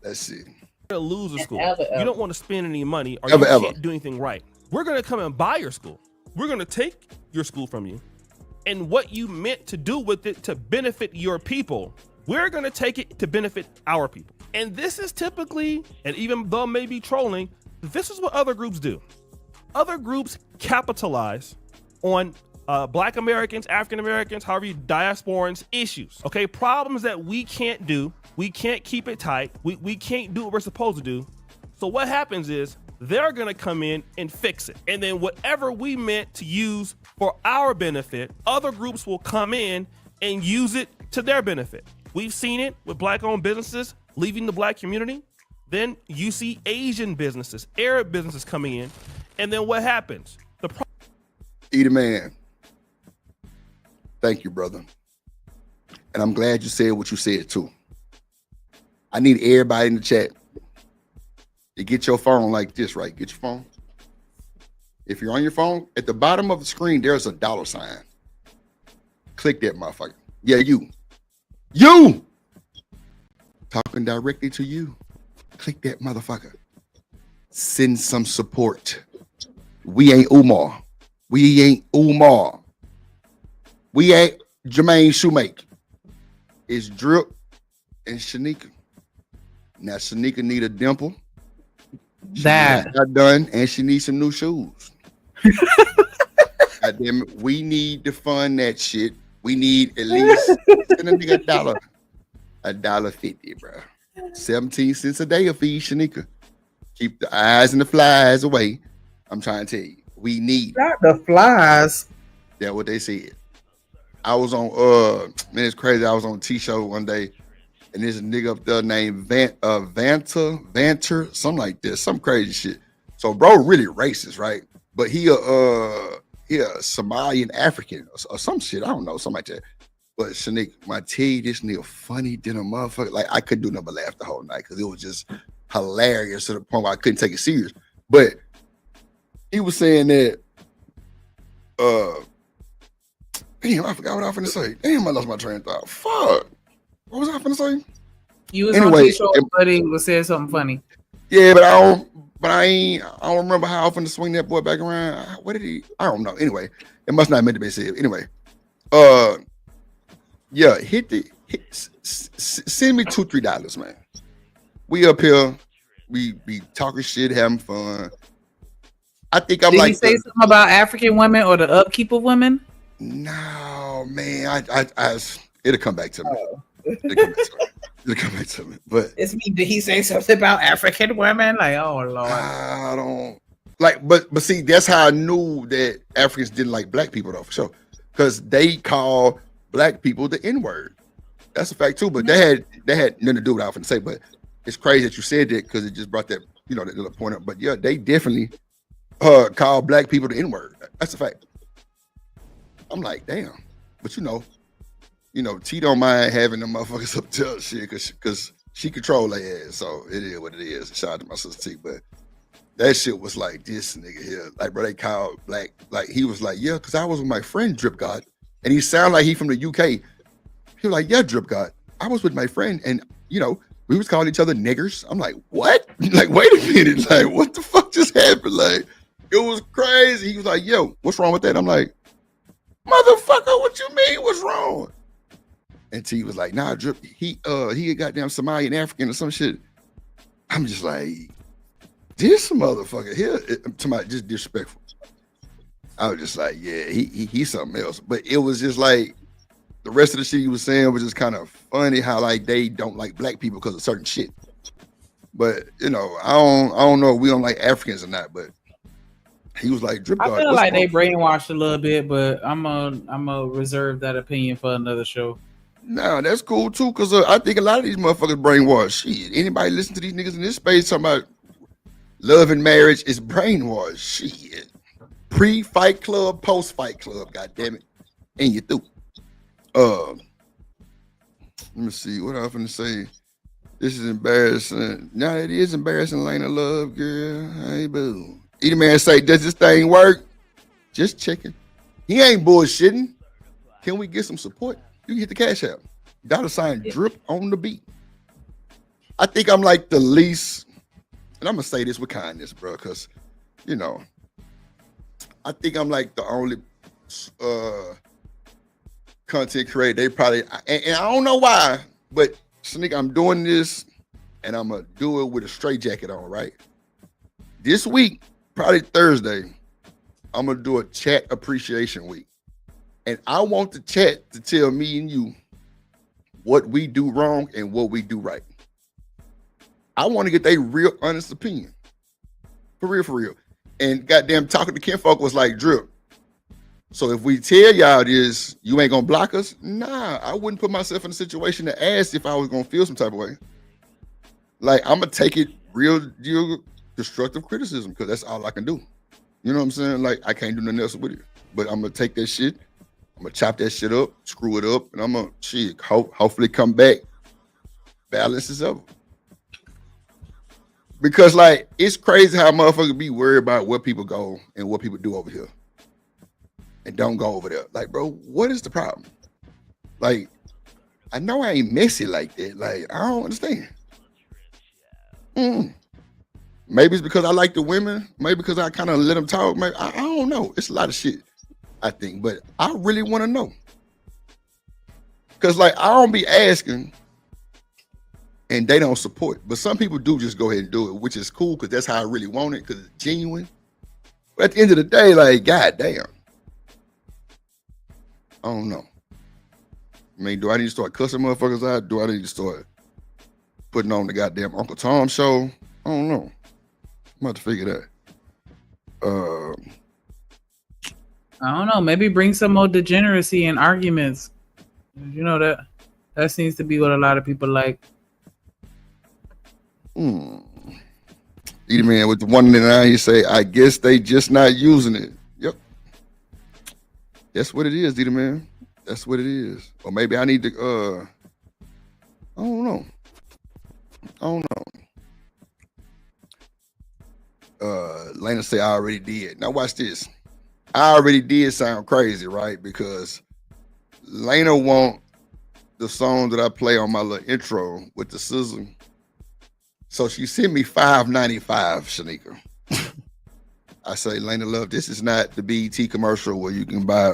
Let's see. You're gonna lose a school. You don't want to spend any money or Ever. you can't do anything right. We're gonna come and buy your school. We're gonna take your school from you. And what you meant to do with it to benefit your people, we're gonna take it to benefit our people. And this is typically, and even though maybe trolling, this is what other groups do. Other groups capitalize on Black Americans, African Americans, however you diasporans issues. Okay, problems that we can't do. We can't keep it tight. We can't do what we're supposed to do. So what happens is they're gonna come in and fix it. And then whatever we meant to use for our benefit, other groups will come in and use it to their benefit. We've seen it with Black-owned businesses leaving the Black community. Then you see Asian businesses, Arab businesses coming in. And then what happens? Edie Man. Thank you, brother. And I'm glad you said what you said too. I need everybody in the chat to get your phone like this, right? Get your phone. If you're on your phone, at the bottom of the screen, there's a $sign. Click that motherfucker. Yeah, you. Talking directly to you. Click that motherfucker. Send some support. We ain't Umar. We ain't Umar. We ain't Jermaine Shoemake. It's Drip and Shanika. Now Shanika need a dimple. She got done, and she needs some new shoes. Goddamn it, we need to fund that shit. We need at least send a nigga $1.50, bro. 17 cents a day of feed Shanika. Keep the eyes and the flies away. I'm trying to tell you, we need not the flies. That's what they said. I was on man, it's crazy. I was on T-Show one day, and there's a nigga up there named Vanter, something like this, some crazy shit. So bro really racist, right? But he a Somalian African or some shit. I don't know, something like that. But Shanik, my tell you, this nigga funny than a motherfucker. Like I couldn't do nothing but laugh the whole night because it was just hilarious to the point where I couldn't take it serious. But he was saying that damn, I forgot what I was finna say. Damn, I lost my train of thought. Fuck. What was I finna say? You was on T-Show, buddy, was saying something funny. Yeah, but I don't remember how often to swing that boy back around. What did he? I don't know. Anyway, it must not have meant to be said. Anyway, yeah, send me $2-3, man. We up here, we be talking shit, having fun. I think I'm Did like. he say something about African women or the upkeep of women? No, man. It'll come back to me. It'll come back to me. But it's me. Did he say something about African women? Like, oh Lord. I don't like, but see, that's how I knew that Africans didn't like black people though, for sure. Because they call black people the N-word. That's a fact too. But that had nothing to do with what I was gonna say. But it's crazy that you said that because it just brought that, you know, that little point up. But yeah, they definitely call black people the N-word. That's a fact. I'm like, damn. But you know, T don't mind having them motherfuckers up to shit because she control their ass. So it is what it is. Shout out to my sister T. But that shit was like this nigga here. Like, bro, they called black. Like, he was like, yeah, because I was with my friend Drip God. And he sounded like he from the UK. He was like, yeah, Drip God. I was with my friend and, you know, we was calling each other niggers. I'm like, what? Like, wait a minute. Like, what the fuck just happened? Like, it was crazy. He was like, yo, what's wrong with that? I'm like, motherfucker, what you mean? What's wrong? And T was like, nah, Drip, he a goddamn Somalian African or some shit. I'm just like, this motherfucker here, to my just disrespectful. I was just like, yeah, he's something else. But it was just like, the rest of the shit he was saying was just kind of funny how like they don't like black people because of certain shit. But you know, I don't know if we don't like Africans or not, but he was like, Drip God. I feel like they brainwashed a little bit, but I'm a reserve that opinion for another show. Nah, that's cool too, because I think a lot of these motherfuckers brainwashed. Shit, anybody listen to these niggas in this space talking about love and marriage is brainwashed. Shit. Pre-fight club, post-fight club, goddamn it. And you through. Let me see what I'm finna say. This is embarrassing. Nah, it is embarrassing, Lena Love, girl. Hey, boo. Either man say, does this thing work? Just checking. He ain't bullshitting. Can we get some support? You can hit the cash app. $ drip on the beat. I think I'm like the least, and I'm gonna say this with kindness, bro, because you know, I think I'm like the only content creator they probably, and I don't know why, but Sneak, I'm doing this and I'm gonna do it with a straight jacket on, right? This week, probably Thursday, I'm gonna do a chat appreciation week. And I want the chat to tell me and you what we do wrong and what we do right. I want to get their real honest opinion. For real. And goddamn, talking to kinfolk was like, Drip, so if we tell y'all this, you ain't gonna block us? Nah, I wouldn't put myself in a situation to ask if I was gonna feel some type of way. Like, I'm gonna take it real constructive criticism because that's all I can do. You know what I'm saying? Like, I can't do nothing else with it. But I'm gonna take that shit, I'm gonna chop that shit up, screw it up, and I'm gonna hopefully come back, balance this up. Because like, it's crazy how motherfuckers be worried about where people go and what people do over here. And don't go over there. Like, bro, what is the problem? Like, I know I ain't messy like that. Like, I don't understand. Maybe it's because I like the women. Maybe because I kind of let them talk. Maybe, I don't know. It's a lot of shit, I think. But I really want to know. Because, like, I don't be asking and they don't support. But some people do just go ahead and do it, which is cool because that's how I really want it because it's genuine. But at the end of the day, like, goddamn. I don't know. I mean, do I need to start cussing motherfuckers out? Do I need to start putting on the goddamn Uncle Tom show? I don't know. I'm about to figure that. I don't know. Maybe bring some more degeneracy and arguments. You know, that seems to be what a lot of people like. Eat man with the 199, he say, I guess they just not using it. Yep. That's what it is, Dita man. That's what it is. Or maybe I need to I don't know. Lena say I already did. Now watch this. I already did sound crazy, right? Because Lena want the song that I play on my little intro with the sizzle. So she sent me $5.95, Shanika. I say, Lena Love, this is not the BET commercial where you can buy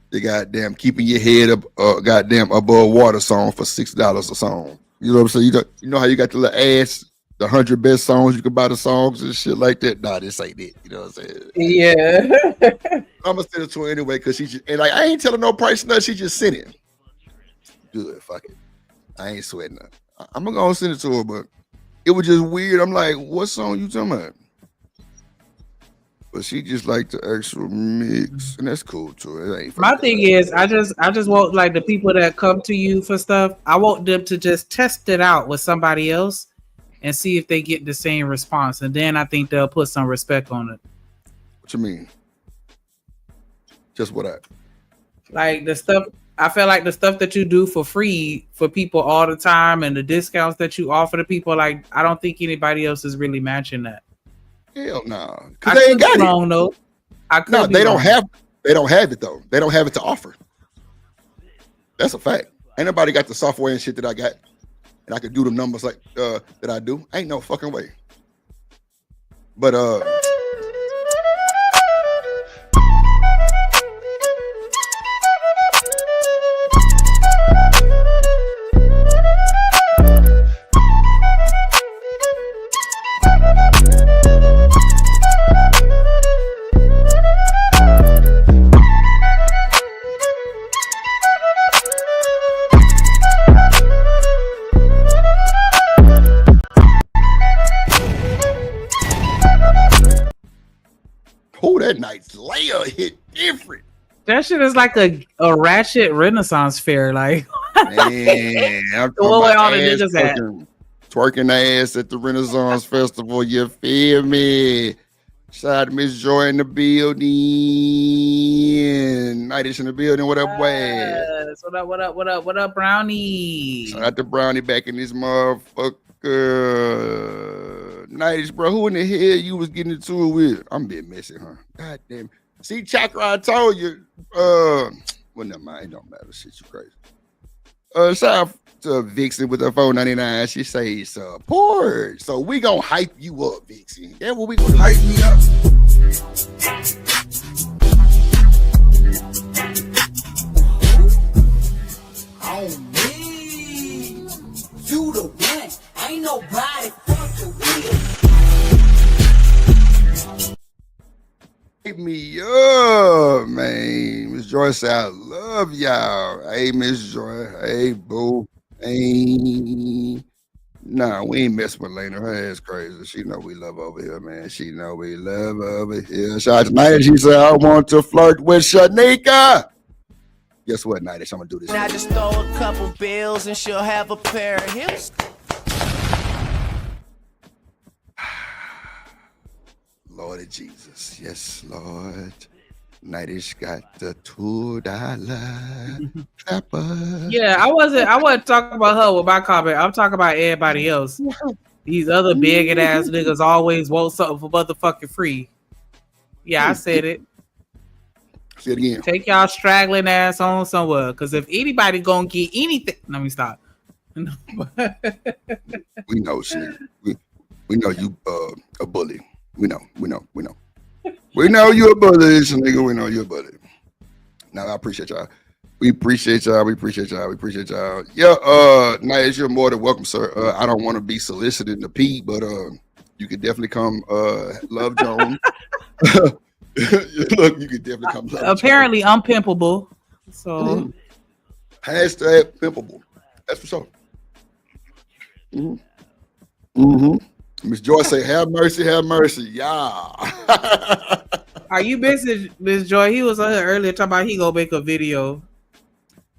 the goddamn keeping your head up goddamn above water song for $6 a song. You know what I'm saying? You know how you got the little ads, the 100 best songs you can buy the songs and shit like that? Nah, this ain't it. You know what I'm saying? Yeah. I'm gonna send it to her anyway because she just, and like I ain't telling no price nothing. She just sent it. Good, fuck it. I ain't sweating nothing. I'm gonna go send it to her, but it was just weird. I'm like, what song you talking about? But she just like the actual mix, and that's cool too. It ain't My thing is, I just want like the people that come to you for stuff. I want them to just test it out with somebody else and see if they get the same response, and then I think they'll put some respect on it. What you mean? Just what I like the stuff. I feel like the stuff that you do for free for people all the time, and the discounts that you offer to people. Like I don't think anybody else is really matching that. Hell no, because they ain't got it. Wrong, though. No, they don't have. They don't have it though. They don't have it to offer. That's a fact. Ain't nobody got the software and shit that I got, and I could do the numbers like that I do. Ain't no fucking way. But that night's layer hit different. That shit is like a ratchet Renaissance fair. Like, man, I'm all the ass niggas at. twerking ass at the Renaissance Festival. You feel me? Shout out to Miss Joy in the building. Nightish in the building. What up, way? What up, Brownie? Shout out to Brownie back in this motherfucker. Nightish, bro. Who in the hell you was getting into it with? I'm being messy, huh? God damn. See, Chakra, I told you. Well, never mind. It don't matter. Shit, you crazy. Shout out to Vixen with her $4.99. She says support. So we gonna hype you up, Vixen. That's what we gonna hype me up. On me, you the one. Ain't nobody fucking with. Hype me up, man. Miss Joy said, I love y'all. Hey, Miss Joy. Hey, boo. Hey. Nah, we ain't messing with Lena. Her ass crazy. She know we love over here, man. She know we love over here. Shout out to Nightish. She said, I want to flirt with Shanika. Guess what, Nightish? I'm going to do this. I just throw a couple bills and she'll have a pair of hips. Lord Jesus. Yes, Lord. Nightish got the $2 clapper. Yeah, I wasn't talking about her with my comment. I'm talking about everybody else. These other bigot ass niggas always want something for motherfucking free. Yeah, I said it. Say it again. Take y'all straggling ass on somewhere. Because if anybody gonna get anything, let me stop. We know shit. We know you a bully. We know. We know you a bully, nigga. We know you a bully. Now I appreciate y'all. We appreciate y'all. Yeah, Nightish, you're more than welcome, sir. I don't want to be soliciting the P, but you could definitely come love Joan. Look, you could definitely come love Apparently Joan. I'm pimpable. So hashtag pimpable. That's for sure. Miss Joy say, have mercy, yeah. Are you busy, Miss Joy? He was on here earlier talking about he gonna make a video.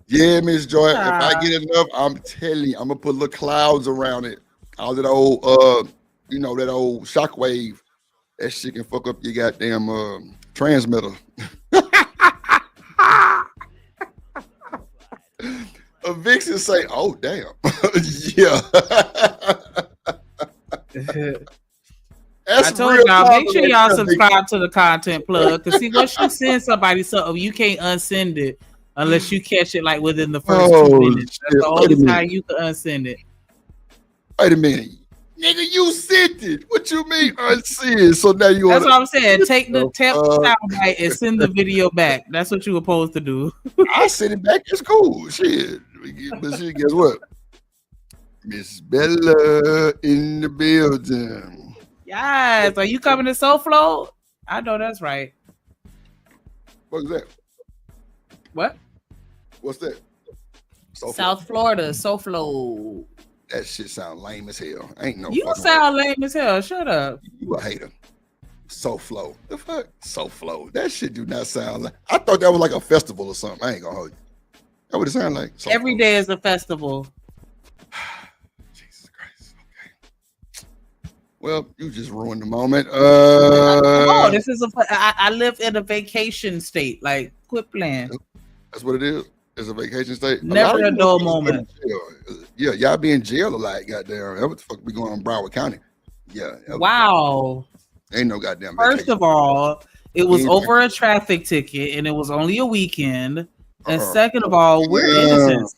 Yeah, Miss Joy. If I get enough, I'm telling you, I'm gonna put little clouds around it. All that old that old shockwave. That shit can fuck up your goddamn transmitter. A Vixen say, oh damn. Yeah. I told y'all, make sure y'all subscribe to the content plug. Cause see, once you send somebody something, you can't unsend it unless you catch it like within the first 2 minutes. That's the only time you can unsend it. Wait a minute. Nigga, you sent it. What you mean unsend? So now you That's what I'm saying. Take the soundbite and send the video back. That's what you were supposed to do. I send it back. It's cool. Shit. But shit, guess what? Miss Bella in the building. Yes. Are you coming to SoFlo? I know that's right. What's that? What? What's that? South Florida, SoFlo. That shit sound lame as hell. Ain't no. You sound lame as hell. Shut up. You a hater. SoFlo. The fuck? SoFlo. That shit do not sound like. I thought that was like a festival or something. I ain't gonna hold you. That would it sound like. SoFlo. Every day is a festival. Jesus Christ. Okay. Well, you just ruined the moment. Oh, this is I live in a vacation state. Like, quit playing. That's what it is. It's a vacation state. Never a dull moment. Yeah, y'all be in jail a lot. Goddamn. What the fuck be going on in Broward County? Yeah. Wow. Ain't no goddamn. First of all, it was over a traffic ticket, and it was only a weekend. And second of all, we're innocent.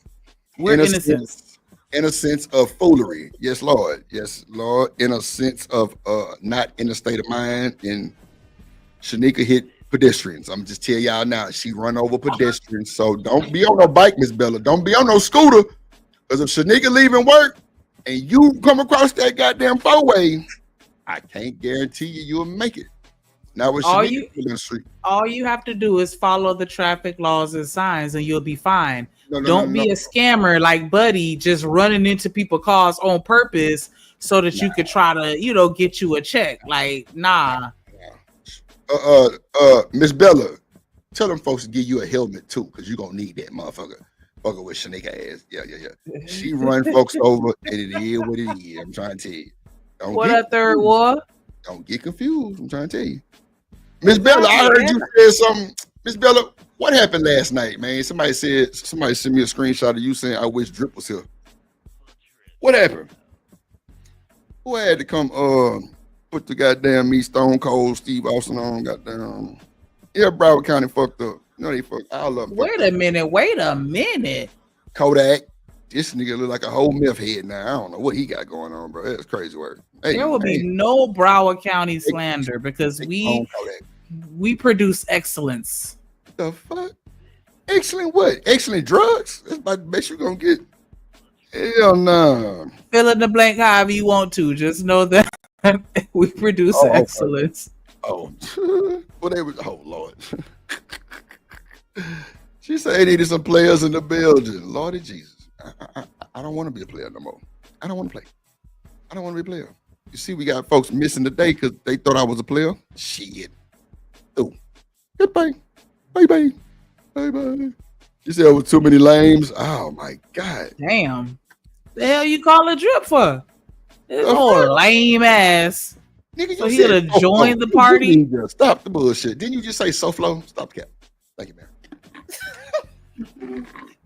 We're innocent. In a sense of foolery. Yes, Lord. Yes, Lord. In a sense of not in a state of mind. And Shanika hit pedestrians. I'm just tell y'all now, she run over pedestrians. So don't be on no bike, Miss Bella. Don't be on no scooter. Because if Shanika leaving work and you come across that goddamn four-way, I can't guarantee you'll make it. Now with Shanika in the street. All you have to do is follow the traffic laws and signs, and you'll be fine. Don't be a scammer like Buddy, just running into people's cars on purpose so that you could try to, get you a check. Like, nah. Miss Bella, tell them folks to give you a helmet too, because you're gonna need that motherfucker. Fucker with Shanika ass. Yeah. She run folks over, and it is what it is. I'm trying to tell you. What a third war? Don't get confused. I'm trying to tell you. Miss Bella, I heard you said something. Miss Bella, what happened last night, man? Somebody sent me a screenshot of you saying, I wish Drip was here. What happened? Who had to come put the goddamn me Stone Cold Steve Austin on? Goddamn. Yeah, Broward County fucked up. They fucked all of them. Wait a minute. Kodak. This nigga look like a whole meth head now. I don't know what he got going on, bro. That's crazy work. Hey, there will be no Broward County slander because we produce excellence. The fuck? Excellent what? Excellent drugs? That's about the best you're gonna get. Hell no. Fill in the blank however you want to. Just know that we produce excellence. Oh, well, they was. Oh Lord. She said they needed some players in the building. Lordy Jesus. I don't want to be a player no more. I don't want to play. I don't want to be a player. You see, we got folks missing today because they thought I was a player. Shit. Oh. Goodbye. Bye-bye. Bye-bye. You said there was too many lames. Oh, my God. Damn. The hell you call a Drip for? This whole lame ass. Nigga, so he'll join the party? Stop the bullshit. Didn't you just say SoFlo? Stop the cap. Thank you, man.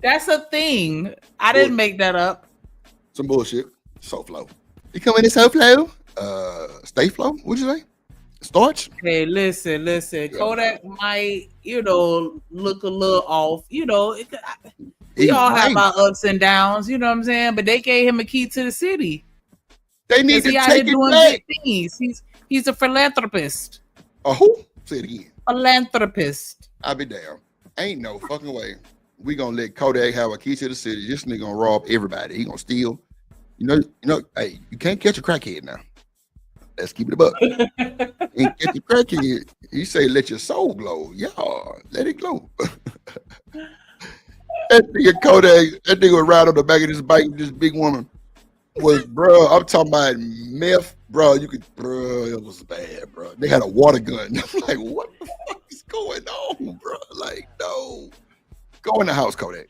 That's a thing. I didn't make that up. Some bullshit. SoFlo. You coming in SoFlo? Stay flow? What'd you say? Starch? Hey, listen. Yeah. Kodak might, look a little off. We all have our ups and downs. You know what I'm saying? But they gave him a key to the city. They need to take it back. Things. He's a philanthropist. A who? Say it again. Philanthropist. I'll be damn. Ain't no fucking way. We gonna let Kodak have a key to the city. This nigga gonna rob everybody. He gonna steal. Hey, you can't catch a crackhead now. Let's keep it a buck. Ain't catch a crackhead. He say, let your soul glow. Yeah, let it glow. That nigga Kodak, that nigga would ride on the back of this bike with this big woman. Bro, I'm talking about meth, bro. It was bad, bro. They had a water gun. I'm like, what the fuck is going on, bro? Like, no. Go in the house, Kodak.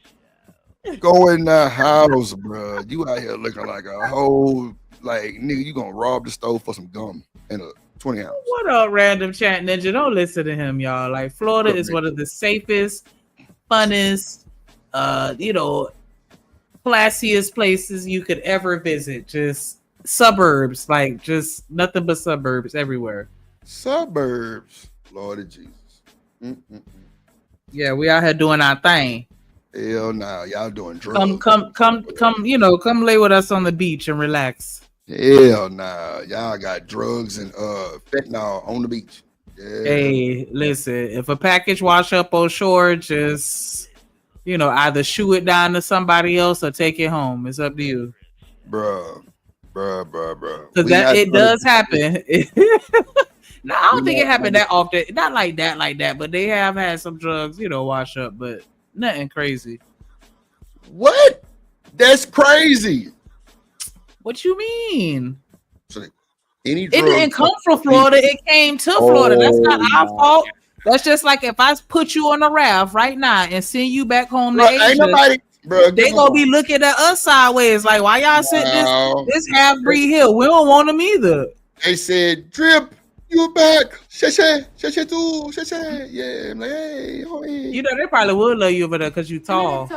Go in the house, bro. You out here looking like a whole, nigga, you gonna rob the stove for some gum and a 20 ounce. What up, random chat ninja? Don't listen to him, y'all. Like, Florida is one of the safest, funnest, classiest places you could ever visit. Just suburbs, just nothing but suburbs everywhere. Suburbs, Lord of Jesus. Yeah, we out here doing our thing. Hell no, y'all doing drugs. Come lay with us on the beach and relax. Hell no, y'all got drugs and fentanyl on the beach. Yeah. Hey, listen, if a package wash up on shore, just either shoo it down to somebody else or take it home. It's up to you. Bruh. Because it does happen. No, I don't think it happened that often. Not like that, but they have had some drugs, wash up, but nothing crazy. What? That's crazy. What you mean? Any It drug didn't come from Florida. It came to Florida. That's not our fault. That's just like if I put you on a raft right now and send you back home to Asia. Ain't nobody, bro. They gonna be looking at us sideways, like, why y'all sent this half breed here? We don't want them either. They said, Drip, you back. Yeah, I'm like, hey, oh, hey. You know, they probably would love you over there because you tall.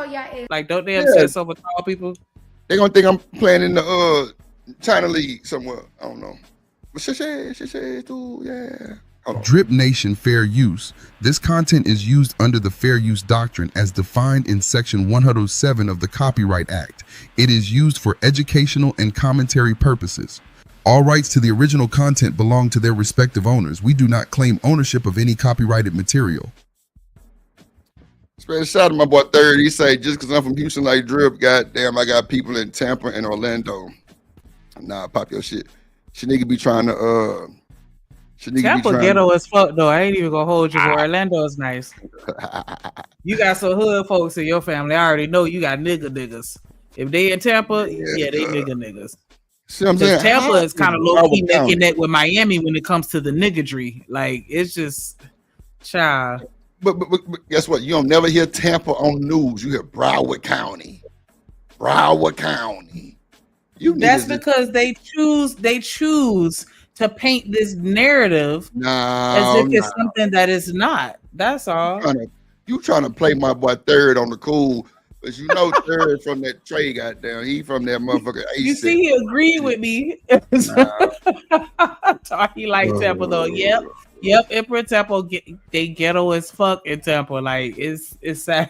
Like, don't they obsess over tall people? They gonna think I'm playing in the China League somewhere. I don't know. But yeah. Drip Nation Fair Use. This content is used under the Fair Use Doctrine as defined in Section 107 of the Copyright Act. It is used for educational and commentary purposes. All rights to the original content belong to their respective owners. We do not claim ownership of any copyrighted material. Special shout out to my boy Third. He say, just because I'm from Houston like Drip, goddamn, I got people in Tampa and Orlando. Nah, pop your shit. She nigga be trying to Tampa ghetto as fuck though. I ain't even gonna hold you, boy. Orlando is nice. You got some hood folks in your family. I already know you got niggas. If they in Tampa, yeah, they niggas. See what I'm saying? Tampa is kind of low key neck and neck with Miami when it comes to the niggadry. Like it's just child. But guess what? You don't never hear Tampa on the news. You hear Broward County. That's because they choose to paint this narrative as if it's something that is not. That's all. You trying to play my boy Third on the cool, but you know Third from that Trey goddamn. He from that motherfucker. You see, he agreed with me. He like Tampa though. Yep. Emperor Temple, they ghetto as fuck in Tampa. Like it's sad.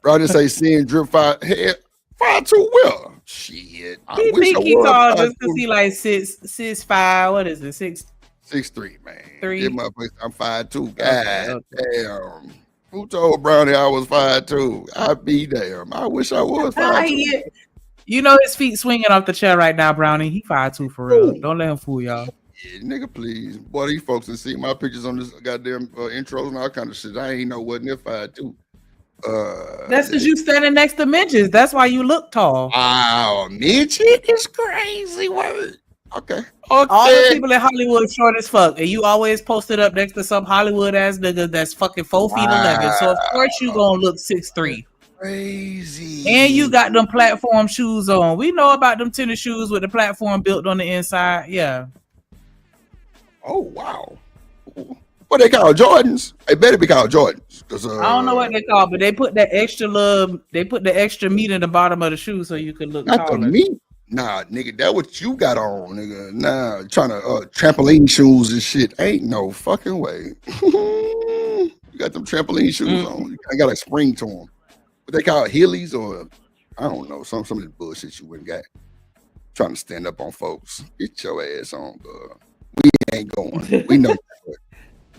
Bro, I just say seeing Drip 5'2" well. Shit. He think he tall just because he like 6'5". What is it? 6'3", man. 3. I'm 5'2". God damn. Who told Brownie I was 5'2"? I'd be damn. I wish I was 5'2". You know his feet swinging off the chair right now, Brownie. He 5'2" for real. Don't let him fool y'all. Yeah, nigga, please. Boy, these folks that see my pictures on this goddamn intros and all kind of shit. I ain't know what near 5'2". That's because you standing next to midgets. That's why you look tall. Wow, midget is crazy word. Okay. All the people in Hollywood short as fuck, and you always posted up next to some Hollywood ass nigga that's fucking 4 feet 11. So of course you gonna look 6'3". Crazy. And you got them platform shoes on. We know about them tennis shoes with the platform built on the inside. Yeah. Oh wow. What they call Jordans? They better be called Jordans. I don't know what they call, but they put that extra love. They put the extra meat in the bottom of the shoe so you could look not taller. The meat. Nah, nigga, that what you got on, nigga. Nah, trying to trampoline shoes and shit. Ain't no fucking way. You got them trampoline shoes on. I got a spring to them. What they call Heelys or I don't know. Some of the bullshit you wouldn't got. Trying to stand up on folks. Get your ass on, bro. We ain't going. We know.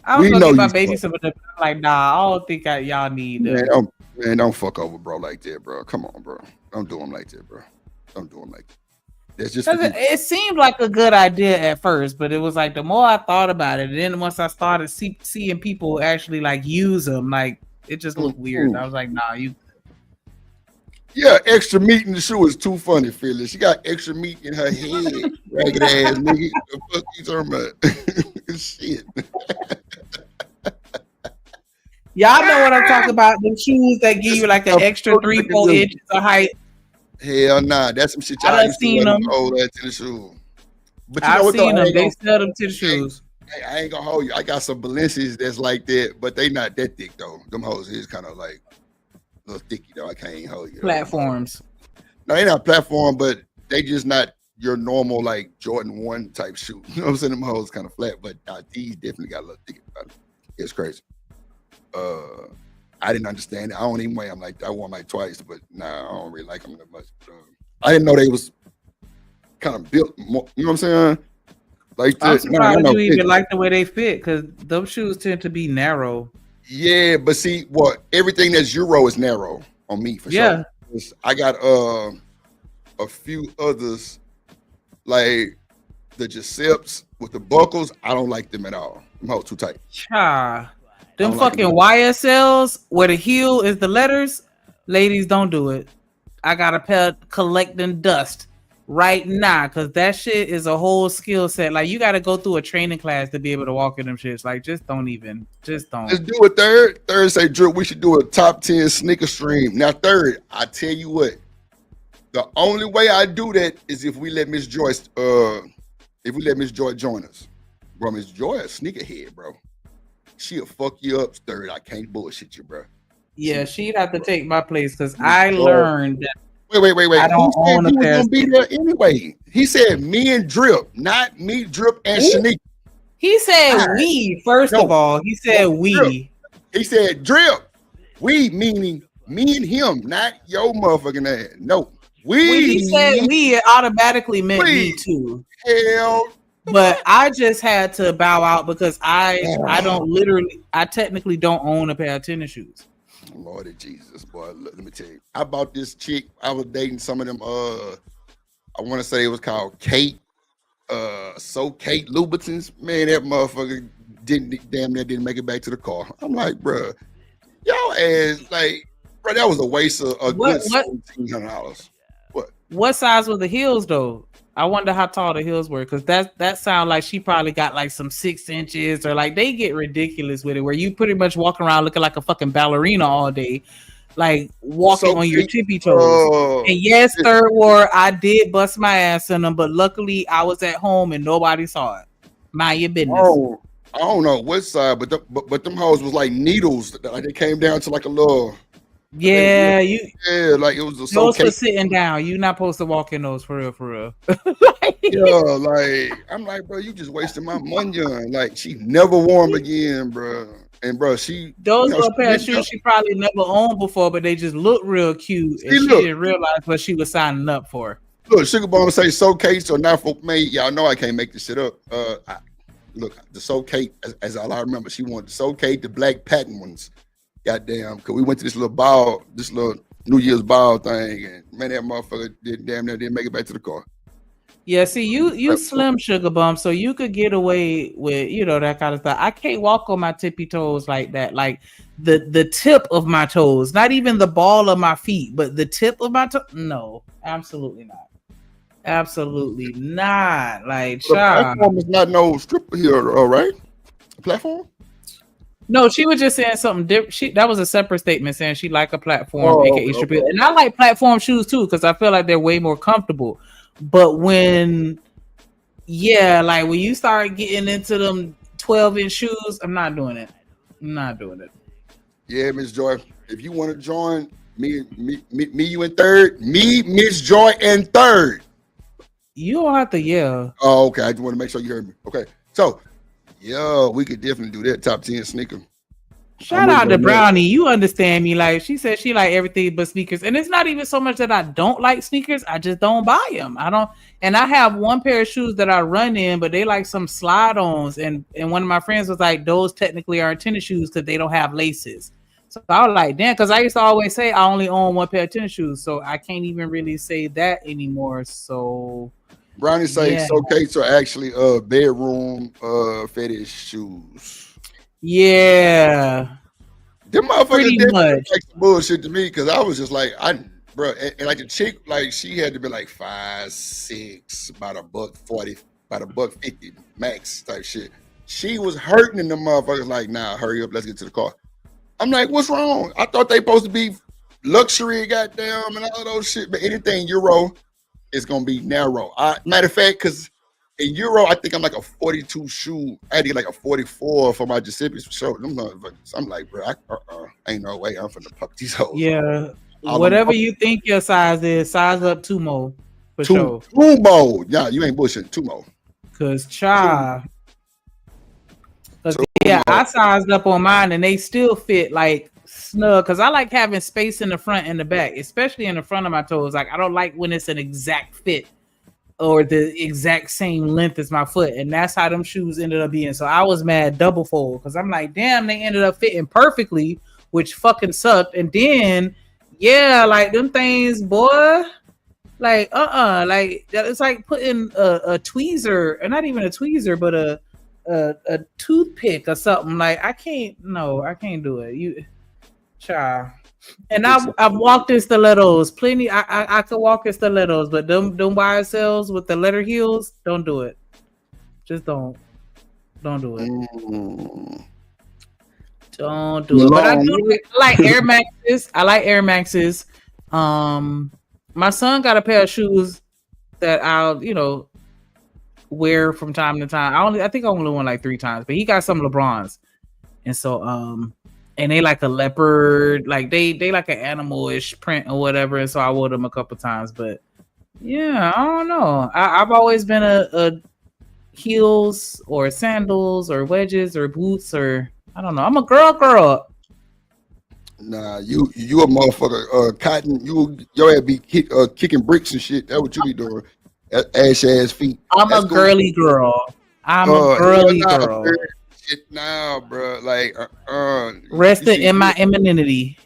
I was gonna get my baby some of them. Like, nah, I don't think y'all need them. Man, don't fuck over bro like that, bro. Come on, bro. Don't do them like that, bro. Don't do them like that. That's just it seemed like a good idea at first, but it was like the more I thought about it, and then once I started seeing people actually like use them, like it just looked weird. I was like, nah, you. Yeah, extra meat in the shoe is too funny, Phyllis. She got extra meat in her head, ragged ass nigga. The fuck you talking about? Shit. Y'all know what I'm talking about? Them shoes that give you like an extra 3-4 inches of height. Hell nah, that's some shit y'all I done used seen to them. Hold that to the shoe. But you know I've what, seen though? them. They sell them to the shoes. Hey, I ain't gonna hold you. I got some Balenciagas that's like that, but they not that thick though. Them hoes is kind of like a little thicky though. I can't hold you. Platforms. No, they not platform, but they just not your normal like Jordan 1 type shoe. You know what I'm saying? Them hoes kind of flat, but these definitely got a little thicker about it. It's crazy. I didn't understand it. I don't even wear them like that. I wore them like twice, but nah, I don't really like them that much. I didn't know they was kind of built more, you know what I'm saying? Like I'm surprised you even like the way they fit, because those shoes tend to be narrow. Yeah, but see, everything that's Euro is narrow on me for sure. I got a few others like the Giuseppe's with the buckles. I don't like them at all. Them hoes too tight. Them fucking YSLs where the heel is the letters, ladies, don't do it. I got a pair collecting dust right now, because that shit is a whole skill set. Like you got to go through a training class to be able to walk in them shits. Like just don't. Let's do it. Third say, Drew, we should do a top 10 sneaker stream. Now, third, I tell you what, the only way I do that is if we let Miss Joy join us. Bro, Miss Joy a sneakerhead, bro. She'll fuck you up, third. I can't bullshit you, bro. Yeah, she'd have to take my place because I learned that. Wait. I don't own a Who was pair. gonna be there anyway? He said me and Drip, not me, Drip, and Shanika. He said we, first of all. He said we. Drip. He said Drip. We meaning me and him, not your motherfucking ass. No. When he said we, it automatically meant me too. Hell. But I just had to bow out because I technically don't own a pair of tennis shoes. Lord of Jesus, boy. Let me tell you. I bought this chick. I was dating some of them. I want to say it was called Kate. Kate Louboutins. Man, that motherfucker damn near didn't make it back to the car. I'm like, bro, y'all ass like, bro, that was a waste of a good $1,700. What size were the heels though? I wonder how tall the heels were, because that sound like she probably got like some 6 inches, or like they get ridiculous with it, where you pretty much walk around looking like a fucking ballerina all day, like walking on your tippy toes. And yes, third war, I did bust my ass in them, but luckily I was at home and nobody saw it. Mind your business. Oh, I don't know what side, but them hoes was like needles. Like they came down to like a little. Yeah, like it was a those for sitting down. You not supposed to walk in those for real. Yeah, like I'm like, bro, you just wasting my money on. Like she never wore them again, bro. And bro, those were a pair of shoes she probably never owned before, but they just look real cute, and she didn't realize what she was signing up for. Look, Sugar Bomb say so Kate or not for me. Y'all know I can't make this shit up. Look, the So Kate, as all I remember, she wanted the So Kate, the black patent ones. Goddamn, because we went to this little New Year's ball thing, and man, that motherfucker didn't make it back to the car. Yeah, see, you slim, Sugar Bump, so you could get away with, that kind of stuff. I can't walk on my tippy toes like that. Like the tip of my toes, not even the ball of my feet, but the tip of my toe. No, absolutely not. Absolutely not. Like, the platform is not no stripper here, right? Platform? No, she was just saying something different. That was a separate statement saying she like a platform, aka stripper. And I like platform shoes too, because I feel like they're way more comfortable. But when you start getting into them 12-inch shoes, I'm not doing it. Yeah, Miss Joy. If you want to join me, you in third. Me, Miss Joy in third. You don't have to yell. Oh, okay. I just want to make sure you heard me. Okay. So, we could definitely do that top 10 sneaker. Shout out to Brownie. You understand me. Like she said, she like everything but sneakers. And it's not even so much that I don't like sneakers. I just don't buy them. And I have one pair of shoes that I run in, but they like some slide-ons. And one of my friends was like, those technically aren't tennis shoes because they don't have laces. So I was like, damn, because I used to always say I only own one pair of tennis shoes. So I can't even really say that anymore. So Brownie say so Kates are actually bedroom fetish shoes. Yeah, them motherfuckers did like some bullshit to me because I was just like, and like the chick, like she had to be like 5'6", about $140, about $150 max type shit. She was hurting in the motherfuckers like, nah, hurry up, let's get to the car. I'm like, what's wrong? I thought they supposed to be luxury, goddamn, and all those shit, but anything Euro is gonna be narrow. Matter of fact, because in Euro, I think I'm like a 42 shoe. I had to get like a 44 for my Giuseppe's for sure. I'm like, bro, ain't no way I'm finna puck these hoes. Yeah, whatever you think your size is, size up 2 more for sure. 2 more. Yeah, you ain't bullshitting. 2 more. I sized up on mine and they still fit like snug because I like having space in the front and the back, especially in the front of my toes. Like I don't like when it's an exact fit or the exact same length as my foot, and that's how them shoes ended up being. So I was mad double fold because I'm like, damn, they ended up fitting perfectly, which fucking sucked. And then like them things, boy, like like it's like putting a tweezer, or not even a tweezer, but a toothpick or something. Like I can't do it. And I've walked in stilettos. Plenty. I could walk in stilettos, but them YSLs with the leather heels, don't do it. Just don't do it. Don't do it. But I do like Air Maxes. I like Air Maxes. My son got a pair of shoes that I'll wear from time to time. I think I only won like 3 times, but he got some LeBrons, and so and they like a leopard, like they like an animal-ish print or whatever, and so I wore them a couple times. But yeah, I don't know. I've always been a heels or sandals or wedges or boots, or I don't know. I'm a girl. Nah, you a motherfucker. Cotton, your ass be kicking bricks and shit. That's what you be doing. Ass feet. I'm a girly girl. I'm a girly girl. Nah, bro. Like, resting in my femininity.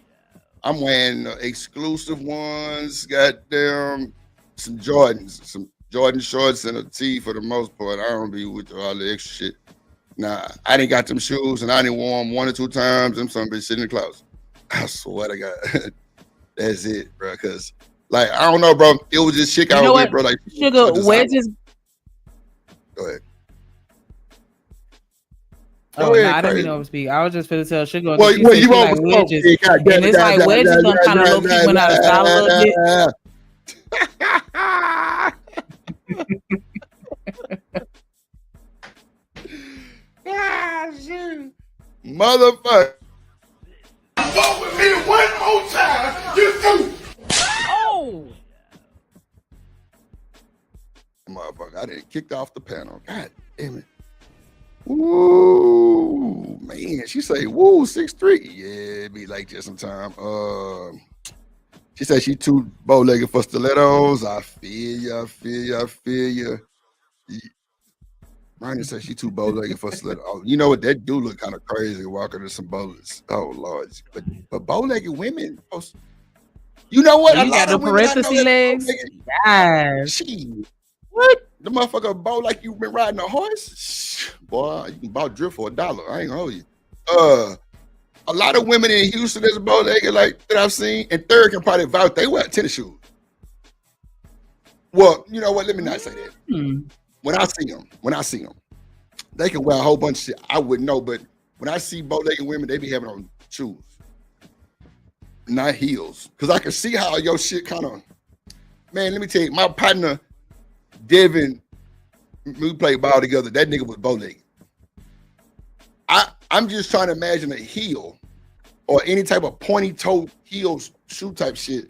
I'm wearing exclusive ones. Goddamn, some Jordans, some Jordan shorts and a tee for the most part. I don't be with all the extra shit. Nah, I didn't got them shoes and I didn't wear them 1 or 2 times. Them some bitch sitting in the closet. I swear to God, that's it, bro. Cause like I don't know, bro. It was just chick out with, bro. Like sugar wedges. Go ahead. Oh, no, I didn't mean to speak. I was just finna tell Sugar. Well, you like wedges, and it's like wedges done kind of low key went out of style a little bit. Motherfucker. Fuck with me one more time. You do. Oh. Motherfucker, I didn't kicked off the panel. God damn it. Ooh, man. She say, woo, 6'3". Yeah, it be like that sometime. She said she too bow-legged for stilettos. I feel you. Ryan said she too bow-legged for stilettos. Oh, you know what? That do look kind of crazy walking to some bows. Oh, Lord. But bow-legged women, you know what? You got the parenthesis legs? Yes. What? The motherfucker bow like you been riding a horse? Boy, you can bow drift for $1. I ain't gonna hold you. A lot of women in Houston that's bow-legged like that I've seen, and third can probably vouch they wear tennis shoes. Well, you know what? Let me not say that. When I see them, they can wear a whole bunch of shit. I wouldn't know, but when I see bow-legged women, they be having on shoes, not heels. Cause I can see how your shit kind of, man, let me tell you, my partner, Devin, we played ball together. That nigga was bow-legged. I'm just trying to imagine a heel or any type of pointy toe heel shoe type shit.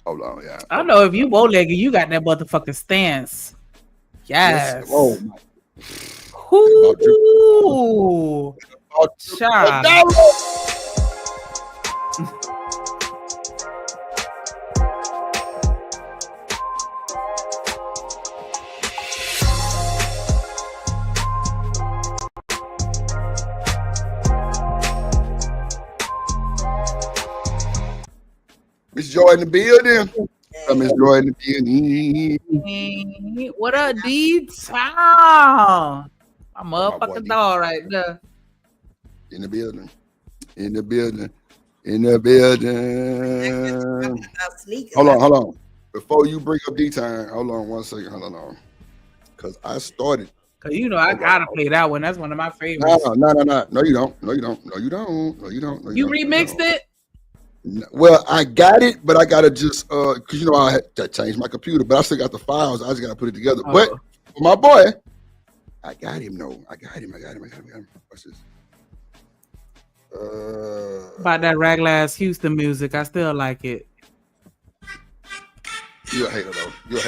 Hold on, yeah. I don't know if you bow-legged, you got that motherfucking stance. Yes. Oh my. Ooh. Child. Miss Joy in the building. Miss Joy in the building. What up, Deeds? Wow. My motherfucking dog right there. In the building. Hold on. Before you bring up D-Time, hold on 1 second. Hold on. Because I started. Cause you know I gotta play that one. That's one of my favorites. No, you don't. You remixed it? Well, I got it, but I gotta just cause you know I had to change my computer, but I still got the files. I just gotta put it together. But for my boy, I got him. I got him. What's this? About that raglass Houston music, I still like it. You're a hater though. You're a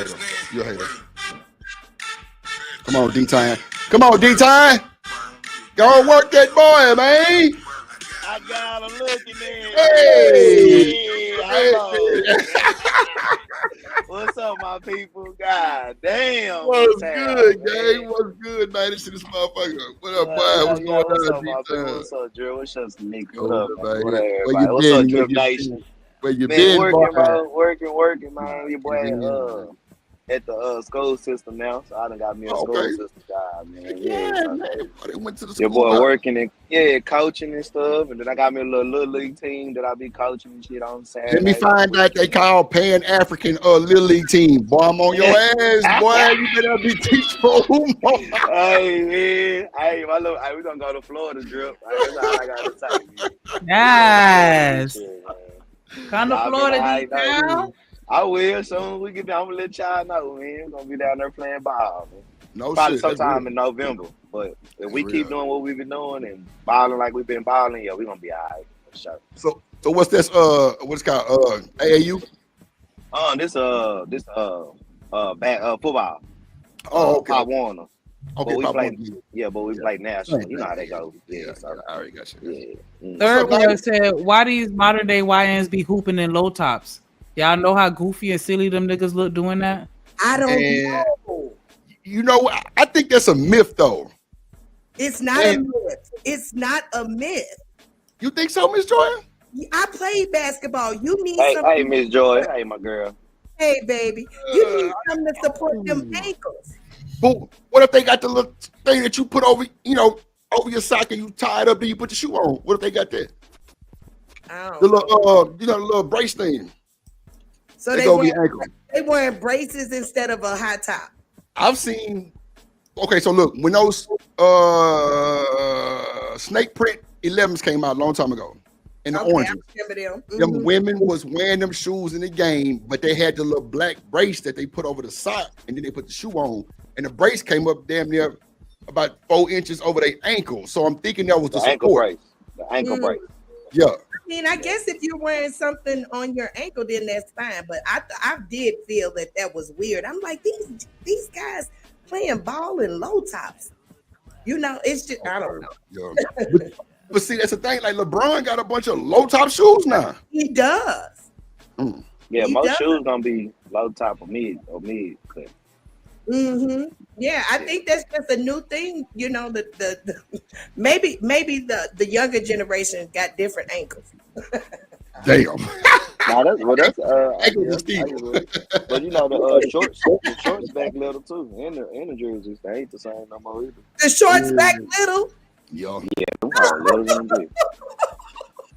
hater. Come on, D-Time. Go work that boy, man. I got him looking there. Hey. What's up, my people? God damn. What's good, gang? What's good, man? This is motherfucker. What up, boy? What's going on, D-Time? What's up, Drew? What's up, Nick? What up, man? What's up, Drip Nation? Where you man, been, working, boy? bro. Working, man. Your boy, at the school system now, so I done got me a school system job, man. Yeah, They went to the your school. boy working and coaching and stuff, and then I got me a little league team that I be coaching and shit on Saturday. Let me find out they call Pan African Little League team. Boy, I'm on your ass, boy. You better be teachable. Hey man, hey, we gonna go to Florida, Drip. That's all I gotta say. Yes. Shit, Come to Florida, D-Town. I will soon. We get down. I'm gonna let y'all know, man. We're gonna be down there playing ball, man. No Probably shit, that's sometime real. in November. But if we keep doing what we've been doing and balling like we've been balling, yeah, we're gonna be all right for sure. So what's this? What's it called? AAU? This football. Oh, okay. Pop Warner. Okay, but we Pop play. Warner. Yeah, but we play national. You know how they go. Yeah, I already got you. Yeah. Third one said, why these modern day YNs be hooping in low tops? Y'all know how goofy and silly them niggas look doing that? I don't And- know. You know, I think that's a myth, though. It's not a myth. It's not a myth. You think so, Miss Joy? I played basketball. You need Hey, something. Miss Joy. Hey, my girl. Hey, baby. You need something to support them ankles. But what if they got the little thing that you put over, over your sock and you tie it up and you put the shoe on? What if they got that? The little, the little brace thing. So they go over your ankle. they wearing braces instead of a high top. I've seen. Okay, so look, when those snake print 11s came out a long time ago, in the oranges, I remember them. them women was wearing them shoes in the game, but they had the little black brace that they put over the sock, and then they put the shoe on, and the brace came up damn near about 4 inches over their ankle. So I'm thinking that was the ankle support. brace. The ankle brace. Yeah. I mean, I guess if you're wearing something on your ankle, then that's fine. But I did feel that was weird. I'm like, these guys playing ball in low tops. It's just I don't know. Yeah. But see, that's the thing. Like LeBron got a bunch of low top shoes now. He does. Yeah, He most does. shoes gonna be low top or mid cut. Yeah, I think that's just a new thing. The maybe the younger generation got different ankles. Damn. Nah, that's Ankle yeah, steel. but the shorts back little too, and the jerseys they ain't the same no more either. The shorts back little. Yo. Yeah, them are little than big.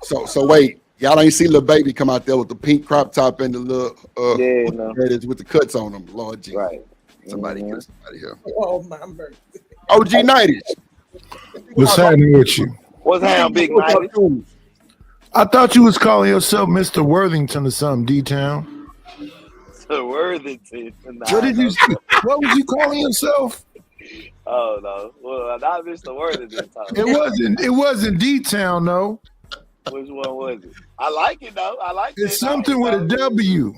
So wait, y'all ain't see Lil Baby come out there with the pink crop top and the little with the cuts on them. Lord Jesus. Right. Somebody get somebody here. Oh my mercy. OG 90s. What's happening with you? What's happening, Big Mighty? I thought you was calling yourself Mr. Worthington or something, D-Town. So Worthington. Nah, What did you? What was you calling yourself? Oh no. Well, not Mr. Worthington. It wasn't D-Town though. Which one was it? I like it though. I like it. It's something with a W.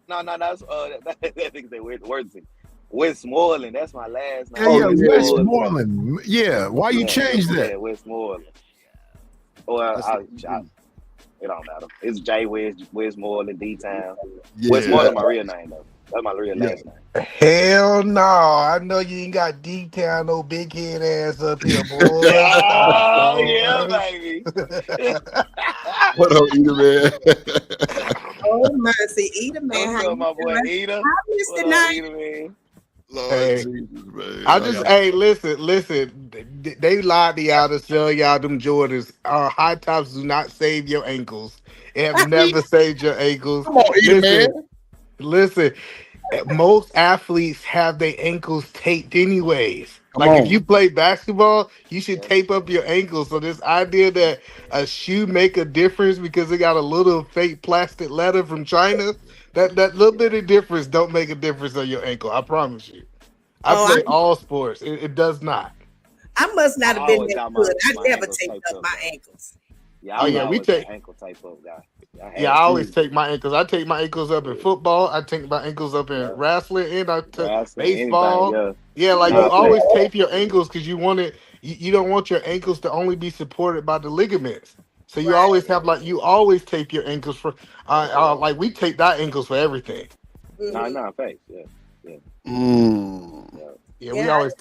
No, that's that nigga say Worthington. Westmoreland, that's my last name. Yeah, Westmoreland. Yeah, why you change that? Yeah, Westmoreland. Well, it don't matter. It's J Westmoreland, D-Town. Yeah. Westmoreland, my real name though. That's my real last name. Hell no. I know you ain't got D-Town, no big head ass up here, boy. Oh, yeah, baby. What up, Eda, man? Oh mercy, Eda, man. What's up, my boy Eda? Mr. Knight. man? Lord Hey. Jesus, man. I just, listen. They lied to y'all to sell y'all them Jordans. High tops do not save your ankles. It have never saved your ankles. Come on, Eda, man. Listen, most athletes have their ankles taped anyways. Come Like on. if you play basketball, you should tape up your ankles. So this idea that a shoe make a difference because it got a little fake plastic leather from China, that little bit of difference don't make a difference on your ankle. I promise you. I play all sports. It does not. I must not have I been always that got good. my I never ankles taped taped up up. my ankles. Yeah, Oh, yeah, we always take- an ankle tape up guy. Yeah, I always take my ankles. I take my ankles up in football. I take my ankles up in wrestling, and I take Wrestling, baseball. anything, Yeah, like Yeah, you I always think- tape your ankles because you want it. You don't want your ankles to only be supported by the ligaments. So you always have you always tape your ankles for like we tape our ankles for everything. No, face. Yeah. Yeah, we Yeah. always.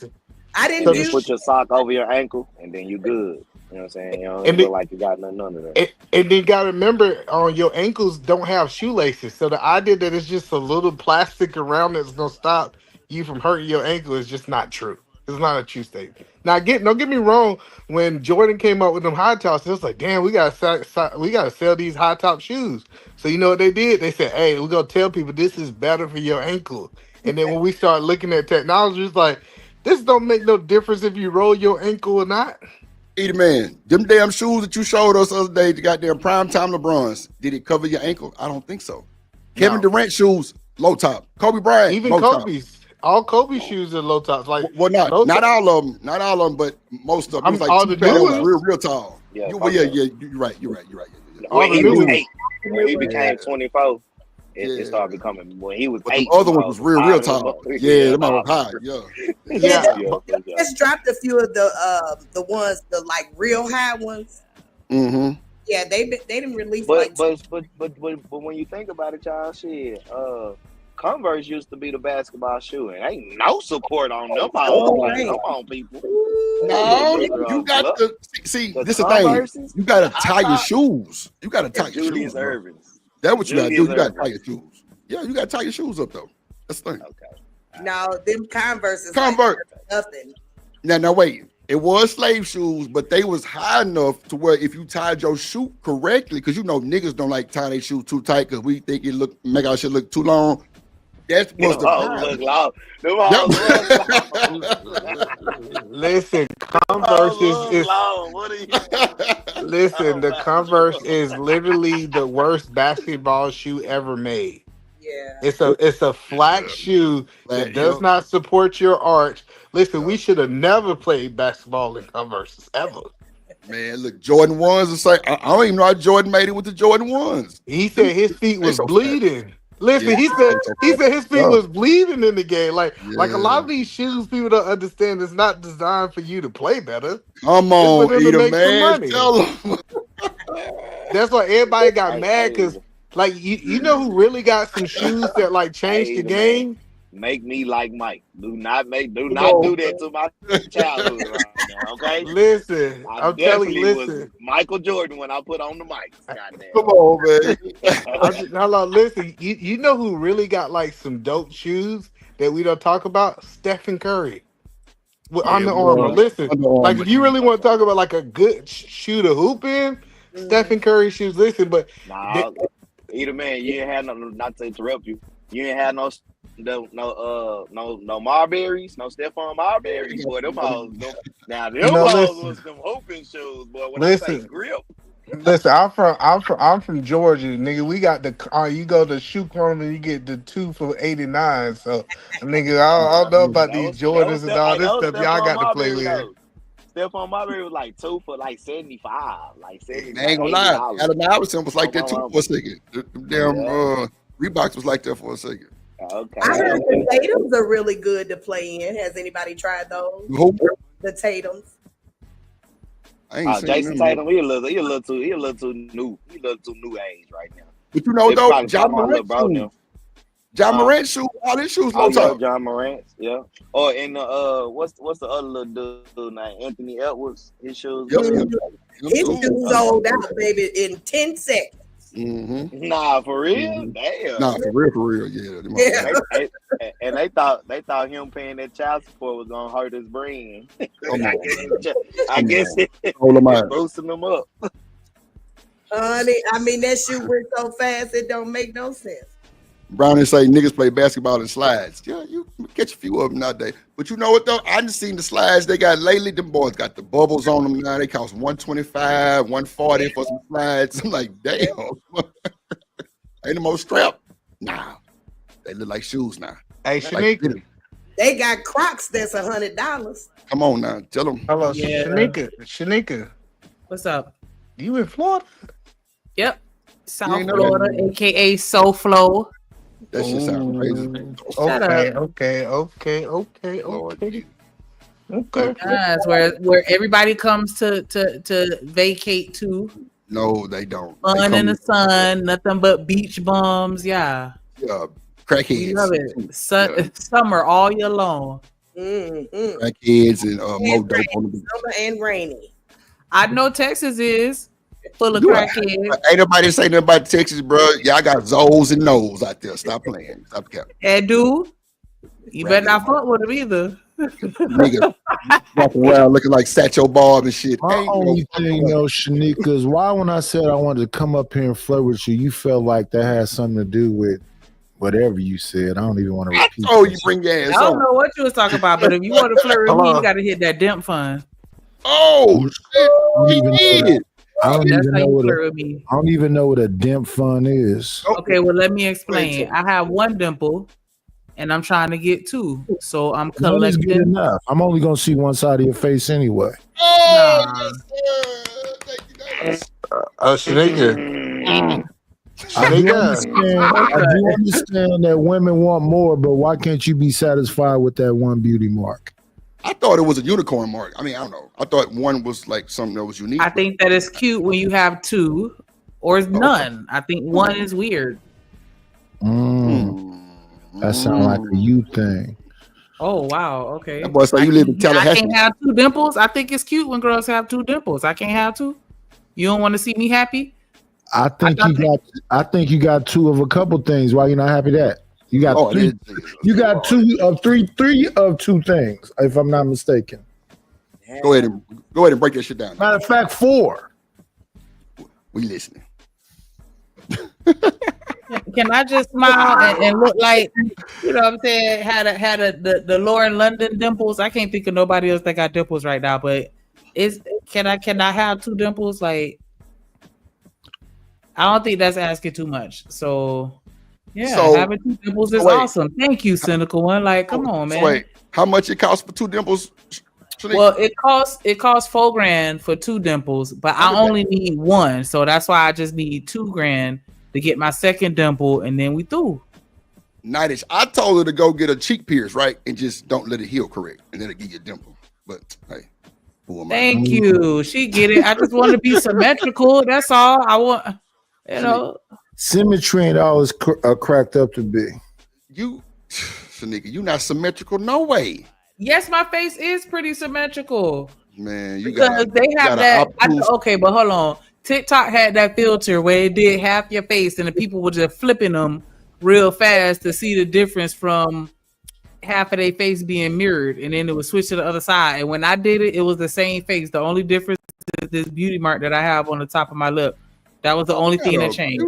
I didn't So do just put your sock over your ankle, and then you good. You know what I'm saying? You don't And look like you got none of that. And then got to remember, your ankles don't have shoelaces. So the idea that it's just a little plastic around that's gonna stop you from hurting your ankle is just not true. It's not a true statement. Now, don't get me wrong. When Jordan came up with them high tops, it was like, damn, we gotta sell these high top shoes. So you know what they did? They said, hey, we're gonna tell people this is better for your ankle. And then when we start looking at technology, it's like, this don't make no difference if you roll your ankle or not. Either man, them damn shoes that you showed us the other day, the goddamn primetime LeBrons, did it cover your ankle? I don't think so. Kevin Durant shoes, low top. Kobe Bryant, Even low Kobe's. top. All Kobe shoes are low tops. Like, not all of them, but most of them. It was like all two the pair that new was ones? real tall. Yeah, You're right. You're right. When he was 8, when he Yeah. became 24, it started becoming. When he was But 8, the other one was real tall. Yeah, them was high. Yeah. Just dropped a few of the ones, the like real high ones. Mm-hmm. Yeah, they didn't release But like but when you think about it, y'all, shit, Converse used to be the basketball shoe, and ain't no support on them. Come on, people. No, you got to see. This is the thing. You got to tie your shoes. You got to tie your shoes. That's what you got to do. You got to tie your shoes. Yeah, you got to tie your shoes up though. That's the thing. Okay. No, them Converse. Converse. Nothing. Now wait. It was slave shoes, but they was high enough to where if you tied your shoe correctly, because you know niggas don't like tying their shoes too tight because we think it make our shit look too long. That was Listen, Converse listen, the Converse is literally the worst basketball shoe ever made. Yeah. It's a flat shoe that does not support your arch. Listen, we should have never played basketball in Converse ever. Man, look, Jordan 1s are saying, I don't even know how Jordan made it with the Jordan 1s. He said his feet was bleeding. Listen, he said his feet was bleeding in the game. Like a lot of these shoes, people don't understand. It's not designed for you to play better. Come on, Eda, man. Tell them. That's why everybody got mad because, like, you know who really got some shoes that like changed the game? Make me like Mike. Do not do that to my childhood right now, okay? Listen, I'm telling you, listen. Was Michael Jordan when I put on the mic. Goddamn. Come on, man. Hold on, listen. You know who really got like some dope shoes that we don't talk about? Stephen Curry. With Under Armour. Listen, like if you really want to talk about like a good shoe to hoop in, Stephen Curry shoes. Listen, but Eda, man, you ain't had no. Not to interrupt you. You ain't had no Marberries, no Stephon Marberries, boy. Them hoes, now them hoes was them hooping shoes, boy. When I say grip. Listen, I'm from Georgia, nigga. We got the you go to Shoe Corner and you get the 2 for $89. So, nigga, I don't know about these Jordans and all this stuff y'all got to play with. Stephon Marbury was like 2 for like 75, like 70. I ain't gonna lie, Allen Iverson was like that too for a second. The damn Reeboks was like that for a second. Okay. I heard the Tatums are really good to play in. Has anybody tried those? Who? The Tatums. I ain't seen Jason them. Tatum, he a little too new. He a little too new age right now. But you know They though, probably John talking about Morant little shoes. John Morant shoes, all his shoes low top. John Morant, yeah. Or in what's the other little dude named Anthony Edwards? His shoes. His shoes sold out, baby, in 10 seconds. Mm-hmm. Nah, for real? Damn. Nah, for real, yeah. And they thought him paying that child support was gonna hurt his brain. I guess it's boosting them up. Honey, I mean that shoe went so fast it don't make no sense. Brownie say niggas play basketball in slides. Yeah, you catch a few of them nowadays. But you know what though? I just seen the slides they got lately. Them boys got the bubbles on them now. They cost $125, $140 for some slides. I'm like, damn. Ain't the most strap. Nah, they look like shoes now. Hey, Shanika. They got Crocs that's $100. Come on now, tell them. Hello, Shanika. What's up? You in Florida? Yep. South Florida, aka SoFlo. That shit sound crazy. Okay. That's where everybody comes to vacate to. No, they don't. Fun in the sun, nothing but beach bums. Yeah. Yeah, crackheads. We love it. Summer all year long. Mm-hmm. Crackheads and more dope on the beach. Summer and rainy. I know Texas is full of You crackheads. ain't nobody say nothing about Texas, bro. Y'all got Zoes and No's out there. Stop playing. Stop capping. And dude, you better not fuck with them either. Nigga walking around looking like Satchel Bob and shit. My Ain't no only fucking thing, way. Shanika, is why when I said I wanted to come up here and flirt with you, you felt like that had something to do with whatever you said. I don't even want to repeat. Oh, you bring your I ass don't on. know what you was talking about, but if you want to flirt with me, you got to hit that dimp fund. Oh shit! He did. I don't That's even how know you what flirt with me. I don't even know what a dimp fund is. Okay, well, let me explain. I have one dimple, and I'm trying to get two, so I'm One is good collecting. enough. I'm only gonna see one side of your face anyway. Oh, Shanika. I do understand that women want more, but why can't you be satisfied with that one beauty mark? I thought it was a unicorn mark. I mean, I don't know. I thought one was like something that was unique. I think that it's cute when you have two or none. I think one is weird. That sounds like a you thing. Oh wow, okay. That boy say you live in I Tallahassee. can't have two dimples. I think it's cute when girls have two dimples. I can't have two. You don't want to see me happy? I think you got two of a couple things. Why you not happy that? You got three. You got three of two things, if I'm not mistaken. Go ahead and break that shit down. Matter of fact, 4. We listening. Can I just smile and look like, you know what I'm saying? Had the Lauren London dimples. I can't think of nobody else that got dimples right now, but can I have two dimples? Like, I don't think that's asking too much. So yeah, having two dimples is awesome. Thank you, cynical one. Like, come on, man. So wait, how much it costs for two dimples? Well, it costs $4,000 for two dimples, but I only need one, so that's why I just need $2,000 to get my second dimple, and then we through. Nightish. I told her to go get a cheek pierce, right, and just don't let it heal correct, and then it give you a dimple. But hey, who am I? Thank you. She get it. I just want to be symmetrical. That's all I want. You know, symmetry ain't all it's cracked up to be. You, Shanika, you not symmetrical, no way. Yes, my face is pretty symmetrical. Man, you because they have that. Okay, but hold on. TikTok had that filter where it did half your face, and the people were just flipping them real fast to see the difference from half of their face being mirrored, and then it would switch to the other side. And when I did it, it was the same face. The only difference is this beauty mark that I have on the top of my lip. That was the only thing that changed.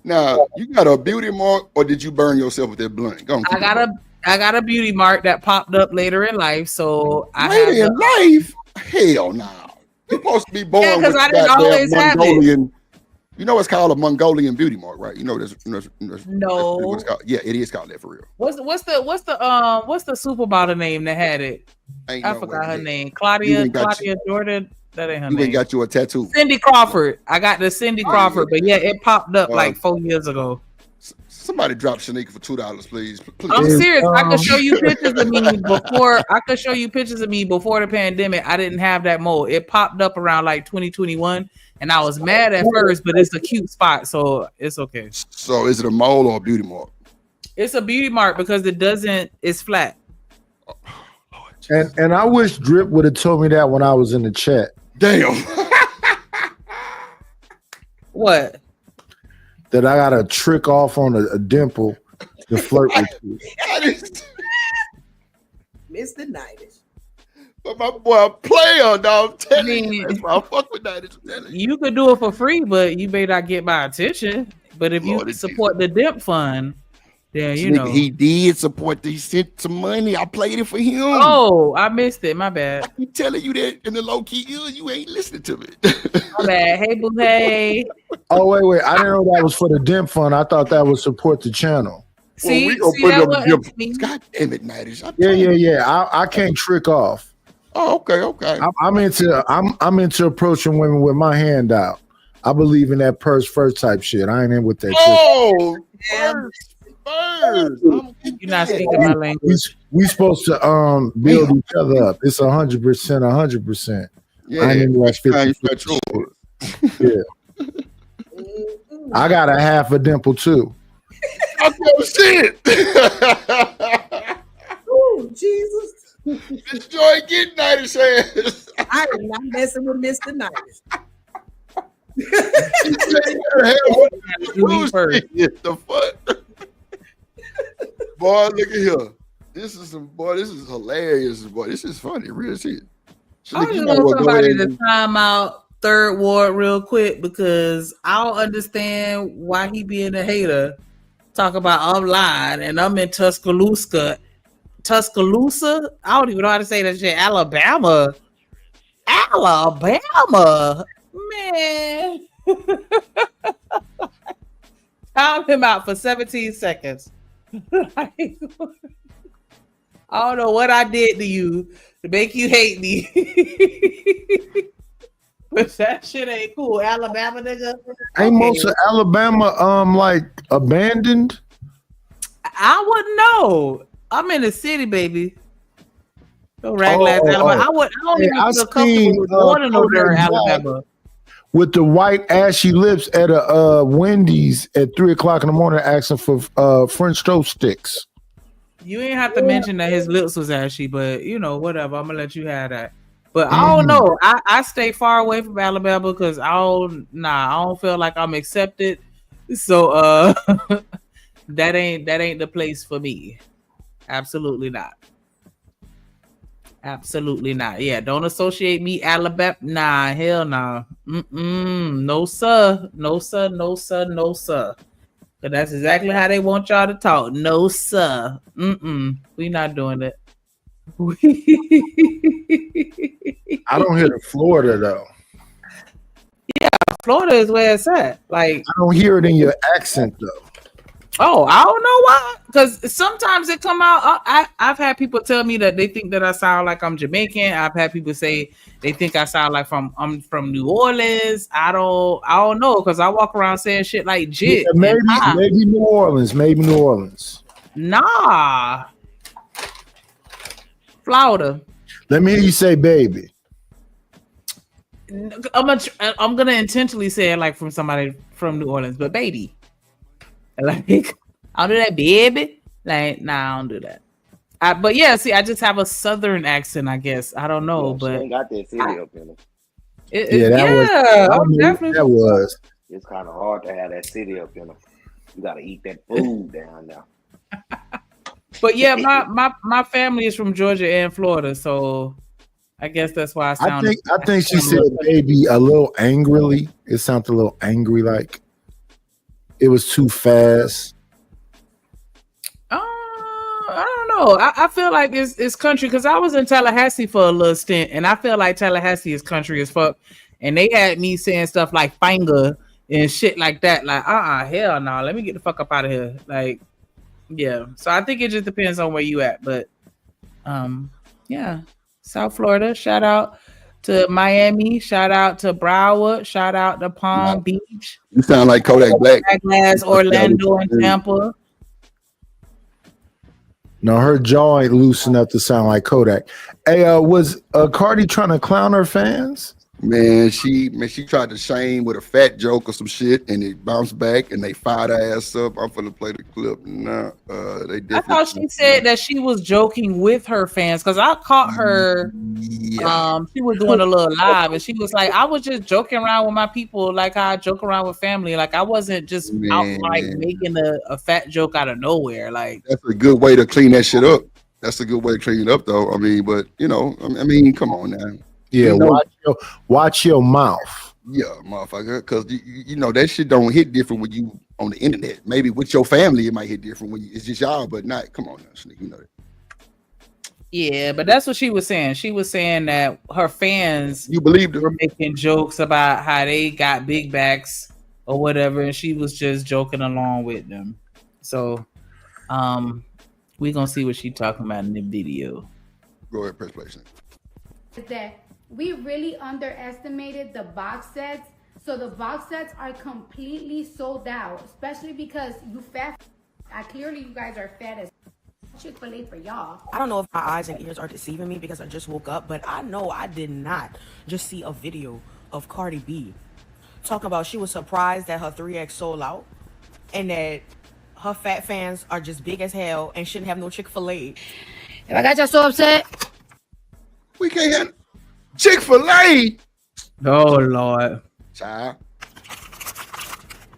Now, you got a beauty mark, or did you burn yourself with that blunt? I got a beauty mark that popped up later in life. So later in life, hell no. You're supposed to be born with I didn't always Mongolian. have it. You know it's called a Mongolian beauty mark, right? You know that's No. what it's called. Yeah, it is called that for real. What's the supermodel name that had it? I forgot her name. Claudia Jordan. That ain't her name. You ain't got you a tattoo. Cindy Crawford. I got the Cindy Crawford, but yeah, it popped up like 4 years ago. Somebody drop Shanika for $2, please. I'm serious. I could show you pictures of me before. I could show you pictures of me before the pandemic. I didn't have that mole. It popped up around like 2021, and I was mad at first, but it's a cute spot, so it's okay. So is it a mole or a beauty mark? It's a beauty mark because it's flat. And I wish Drip would have told me that when I was in the chat. Damn. What? That I got to trick off on a dimple to flirt with you. Mr. Nightish. But my boy a player, dog. I'm telling you. That's why I fuck with Nightish. You could do it for free, but you may not get my attention. But if you support the Dimp Fund, then you know. He did support. He sent some money. I played it for him. Oh, I missed it. My bad. I keep telling you that in the low key, you ain't listening to me. My bad. Hey, boo, hey. Oh, wait. I didn't know that was for the Dimp Fund. I thought that would support the channel. See, we gonna put it up the God damn it, Nightish. Yeah. I can't trick off. Oh, okay. I'm into approaching women with my hand out. I believe in that purse first type shit. I ain't in with that. Oh, First. You're not speaking my language. We supposed to build each other up. It's 100%. Yeah, I ain't in that 50. Yeah. I got a half a dimple too. Oh shit! Oh Jesus! Enjoy getting Nightish ass. I am not messing with Mr. Nice. The fuck? Boy, look at here. This is hilarious, boy. This is funny, real shit. I just want somebody to time out Third Ward real quick because I don't understand why he being a hater. Talk about I'm lying and I'm in Tuscaloosa. I don't even know how to say that shit. Alabama, man. Time him out for 17 seconds. I don't know what I did to you to make you hate me. But that shit ain't cool. Alabama nigga. Ain't most of Alabama like abandoned? I wouldn't know. I'm in the city, baby. No raglass Alabama. I don't even feel comfortable with going to there, Alabama. With the white ashy lips at a Wendy's at 3:00 in the morning asking for French toast sticks. You ain't have to mention that his lips was ashy, but you know, whatever. I'm gonna let you have that. But I don't know. I stay far away from Alabama because I don't feel like I'm accepted. So that ain't the place for me. Absolutely not. Absolutely not. Yeah, don't associate me Alabama. Nah, hell nah. No sir. No sir. No sir. No sir. But that's exactly how they want y'all to talk. No sir. We not doing it. I don't hear the Florida though. Yeah, Florida is where it's at. Like I don't hear it in your accent though. Oh, I don't know why. Because sometimes it come out. I've had people tell me that they think that I sound like I'm Jamaican. I've had people say they think I sound like I'm from New Orleans. I don't know because I walk around saying shit like jit. Yeah, maybe New Orleans. Maybe New Orleans. Nah. Florida. Let me hear you say baby. I'm gonna intentionally say it like from somebody from New Orleans, but baby. Like, I'll do that, baby. Like, nah, I don't do that. But yeah, see, I just have a southern accent, I guess. I don't know, but she ain't got that city up in her. That was. It's kind of hard to have that city up in her. You gotta eat that food down there. But yeah, my family is from Georgia and Florida, so I guess that's why I sound. I think she said baby a little angrily. It sounded a little angry, like it was too fast. I don't know. I feel like it's country because I was in Tallahassee for a little stint, and I feel like Tallahassee is country as fuck. And they had me saying stuff like "finger" and shit like that. Like, hell no, let me get the fuck up out of here. Like, yeah. So I think it just depends on where you at, but yeah. South Florida. Shout out to Miami. Shout out to Broward. Shout out to Palm Beach. You sound like Kodak Black. Glass, Orlando, and Tampa. No, her jaw ain't loose enough to sound like Kodak. Hey, was Cardi trying to clown her fans? Man, she tried to shame with a fat joke or some shit, and it bounced back, and they fired her ass up. I'm finna play the clip now. I thought she said that she was joking with her fans because I caught her. Yeah. She was doing a little live, and she was like, "I was just joking around with my people, like how I joke around with family. Like I wasn't just out like making a fat joke out of nowhere. Like that's a good way to clean that shit up. That's a good way to clean it up, though. I mean, but you know, I mean, come on now." Yeah, you know, watch your mouth. Yeah, motherfucker, because you know that shit don't hit different when you on the internet. Maybe with your family it might hit different when it's just y'all, but not. Come on now, Sneak, you know that. Yeah, but that's what she was saying. She was saying that her fans, you believed her, were making jokes about how they got big backs or whatever, and she was just joking along with them. So, we gonna see what she talking about in the video. Go ahead, press play. That we really underestimated the box sets. So the box sets are completely sold out, especially because you fat. Clearly you guys are fat as Chick-fil-A for y'all. I don't know if my eyes and ears are deceiving me because I just woke up, but I know I did not just see a video of Cardi B talking about she was surprised that her 3X sold out and that her fat fans are just big as hell and shouldn't have no Chick-fil-A. If I got y'all so upset, we can't have. Chick-fil-A. Oh Lord. Child.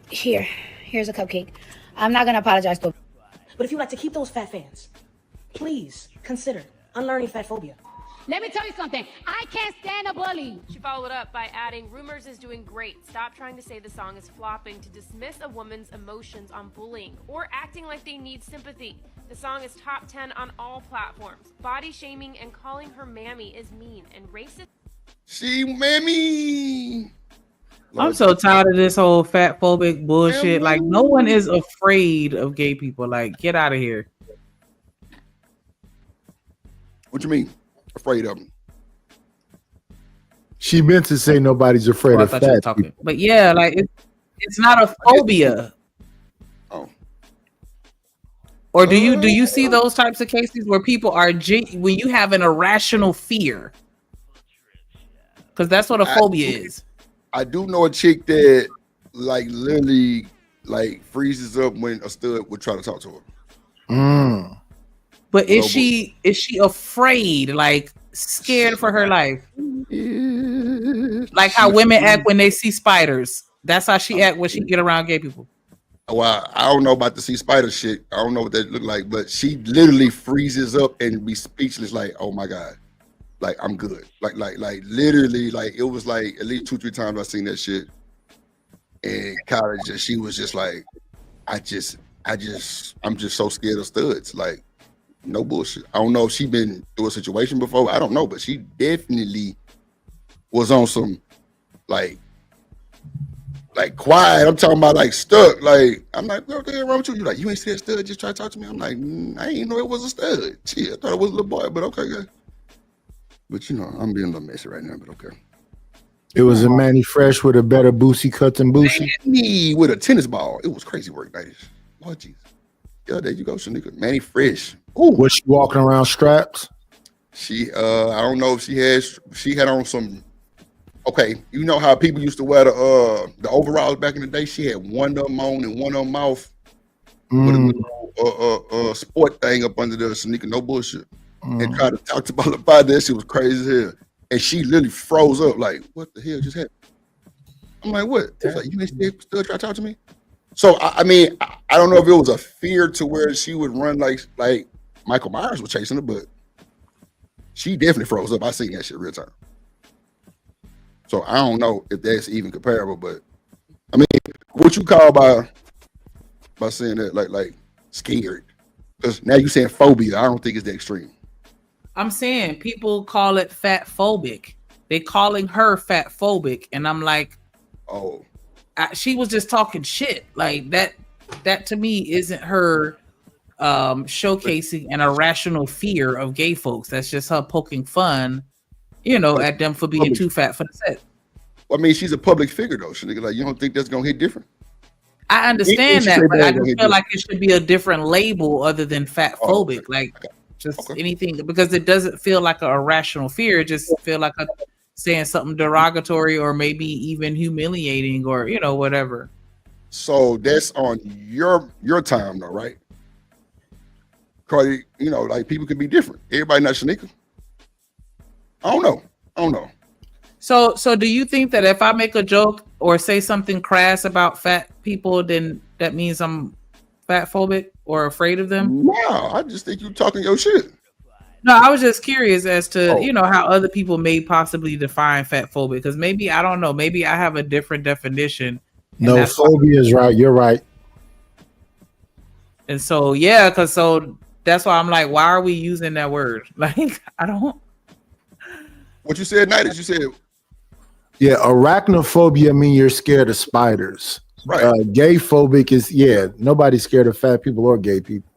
Here's a cupcake. I'm not gonna apologize to. But if you like to keep those fat fans, please consider unlearning fat phobia. Let me tell you something. I can't stand a bully. She followed up by adding, "Rumors is doing great. Stop trying to say the song is flopping to dismiss a woman's emotions on bullying or acting like they need sympathy. The song is top 10 on all platforms. Body shaming and calling her mammy is mean and racist." She mammy. I'm so tired of this whole fat phobic bullshit. Like, no one is afraid of gay people. Like, get out of here. What you mean? Afraid of them? She meant to say nobody's afraid of fat people. But yeah, like it's not a phobia. Oh. Or do you see those types of cases where people are when you have an irrational fear? Because that's what a phobia is. I do know a chick that like literally like freezes up when a stud would try to talk to her. But is she afraid, like scared for her life? Like how women act when they see spiders. That's how she act when she get around gay people. Well, I don't know about the sea spider shit. I don't know what that look like, but she literally freezes up and be speechless, like, oh my God. Like, I'm good. Like literally, like it was like at least 2-3 times I seen that shit in college, and she was just like, I'm just so scared of studs. Like, no bullshit. I don't know if she been through a situation before. I don't know, but she definitely was on some like quiet. I'm talking about like stuck. Like, I'm like, what the hell wrong with you? You like, you ain't see a stud just try to talk to me? I'm like, I ain't know it was a stud. Shit, I thought it was a little boy, but okay, guys. But you know, I'm being a little messy right now, but okay. It was a Manny Fresh with a better Boosie cut than Boosie. Me with a tennis ball. It was crazy work, ladies. Oh, jeez. Yeah, there you go, Shanika. Manny Fresh. Ooh. Was she walking around straps? She, I don't know if she had on some. Okay, you know how people used to wear the overalls back in the day? She had one of them on and one of them off with a little sport thing up under there, Shanika. No bullshit. And tried to talk about that. She was crazy as hell. And she literally froze up, like, what the hell just happened? I'm like, what? It's like, you ain't still try to talk to me? So, I mean, I don't know if it was a fear to where she would run like Michael Myers was chasing her, but she definitely froze up. I seen that shit real time. So, I don't know if that's even comparable, but I mean, what you call by saying that, like scared? Because now you're saying phobia. I don't think it's that extreme. I'm saying people call it fat phobic. They calling her fat phobic, and I'm like, oh, she was just talking shit. Like that to me isn't her showcasing an irrational fear of gay folks. That's just her poking fun, at them for being too fat for the set. Well, I mean, she's a public figure though. So like, you don't think that's gonna hit different? I understand that, but I just feel like it should be a different label other than fat phobic. Like just anything, because it doesn't feel like an irrational fear. It just feel like saying something derogatory or maybe even humiliating or whatever. So that's on your time though, right? Cardi, like people can be different. Everybody not Shanika. I don't know. So do you think that if I make a joke or say something crass about fat people, then that means I'm fat phobic or afraid of them? No, I just think you talking your shit. No, I was just curious as to, how other people may possibly define fat phobic, because maybe, I don't know, maybe I have a different definition. No, phobia is right. You're right. And so, yeah, so that's why I'm like, why are we using that word? Like, I don't. What you said, Night, you said. Yeah, arachnophobia means you're scared of spiders. Right. Gay phobic is, nobody's scared of fat people or gay people.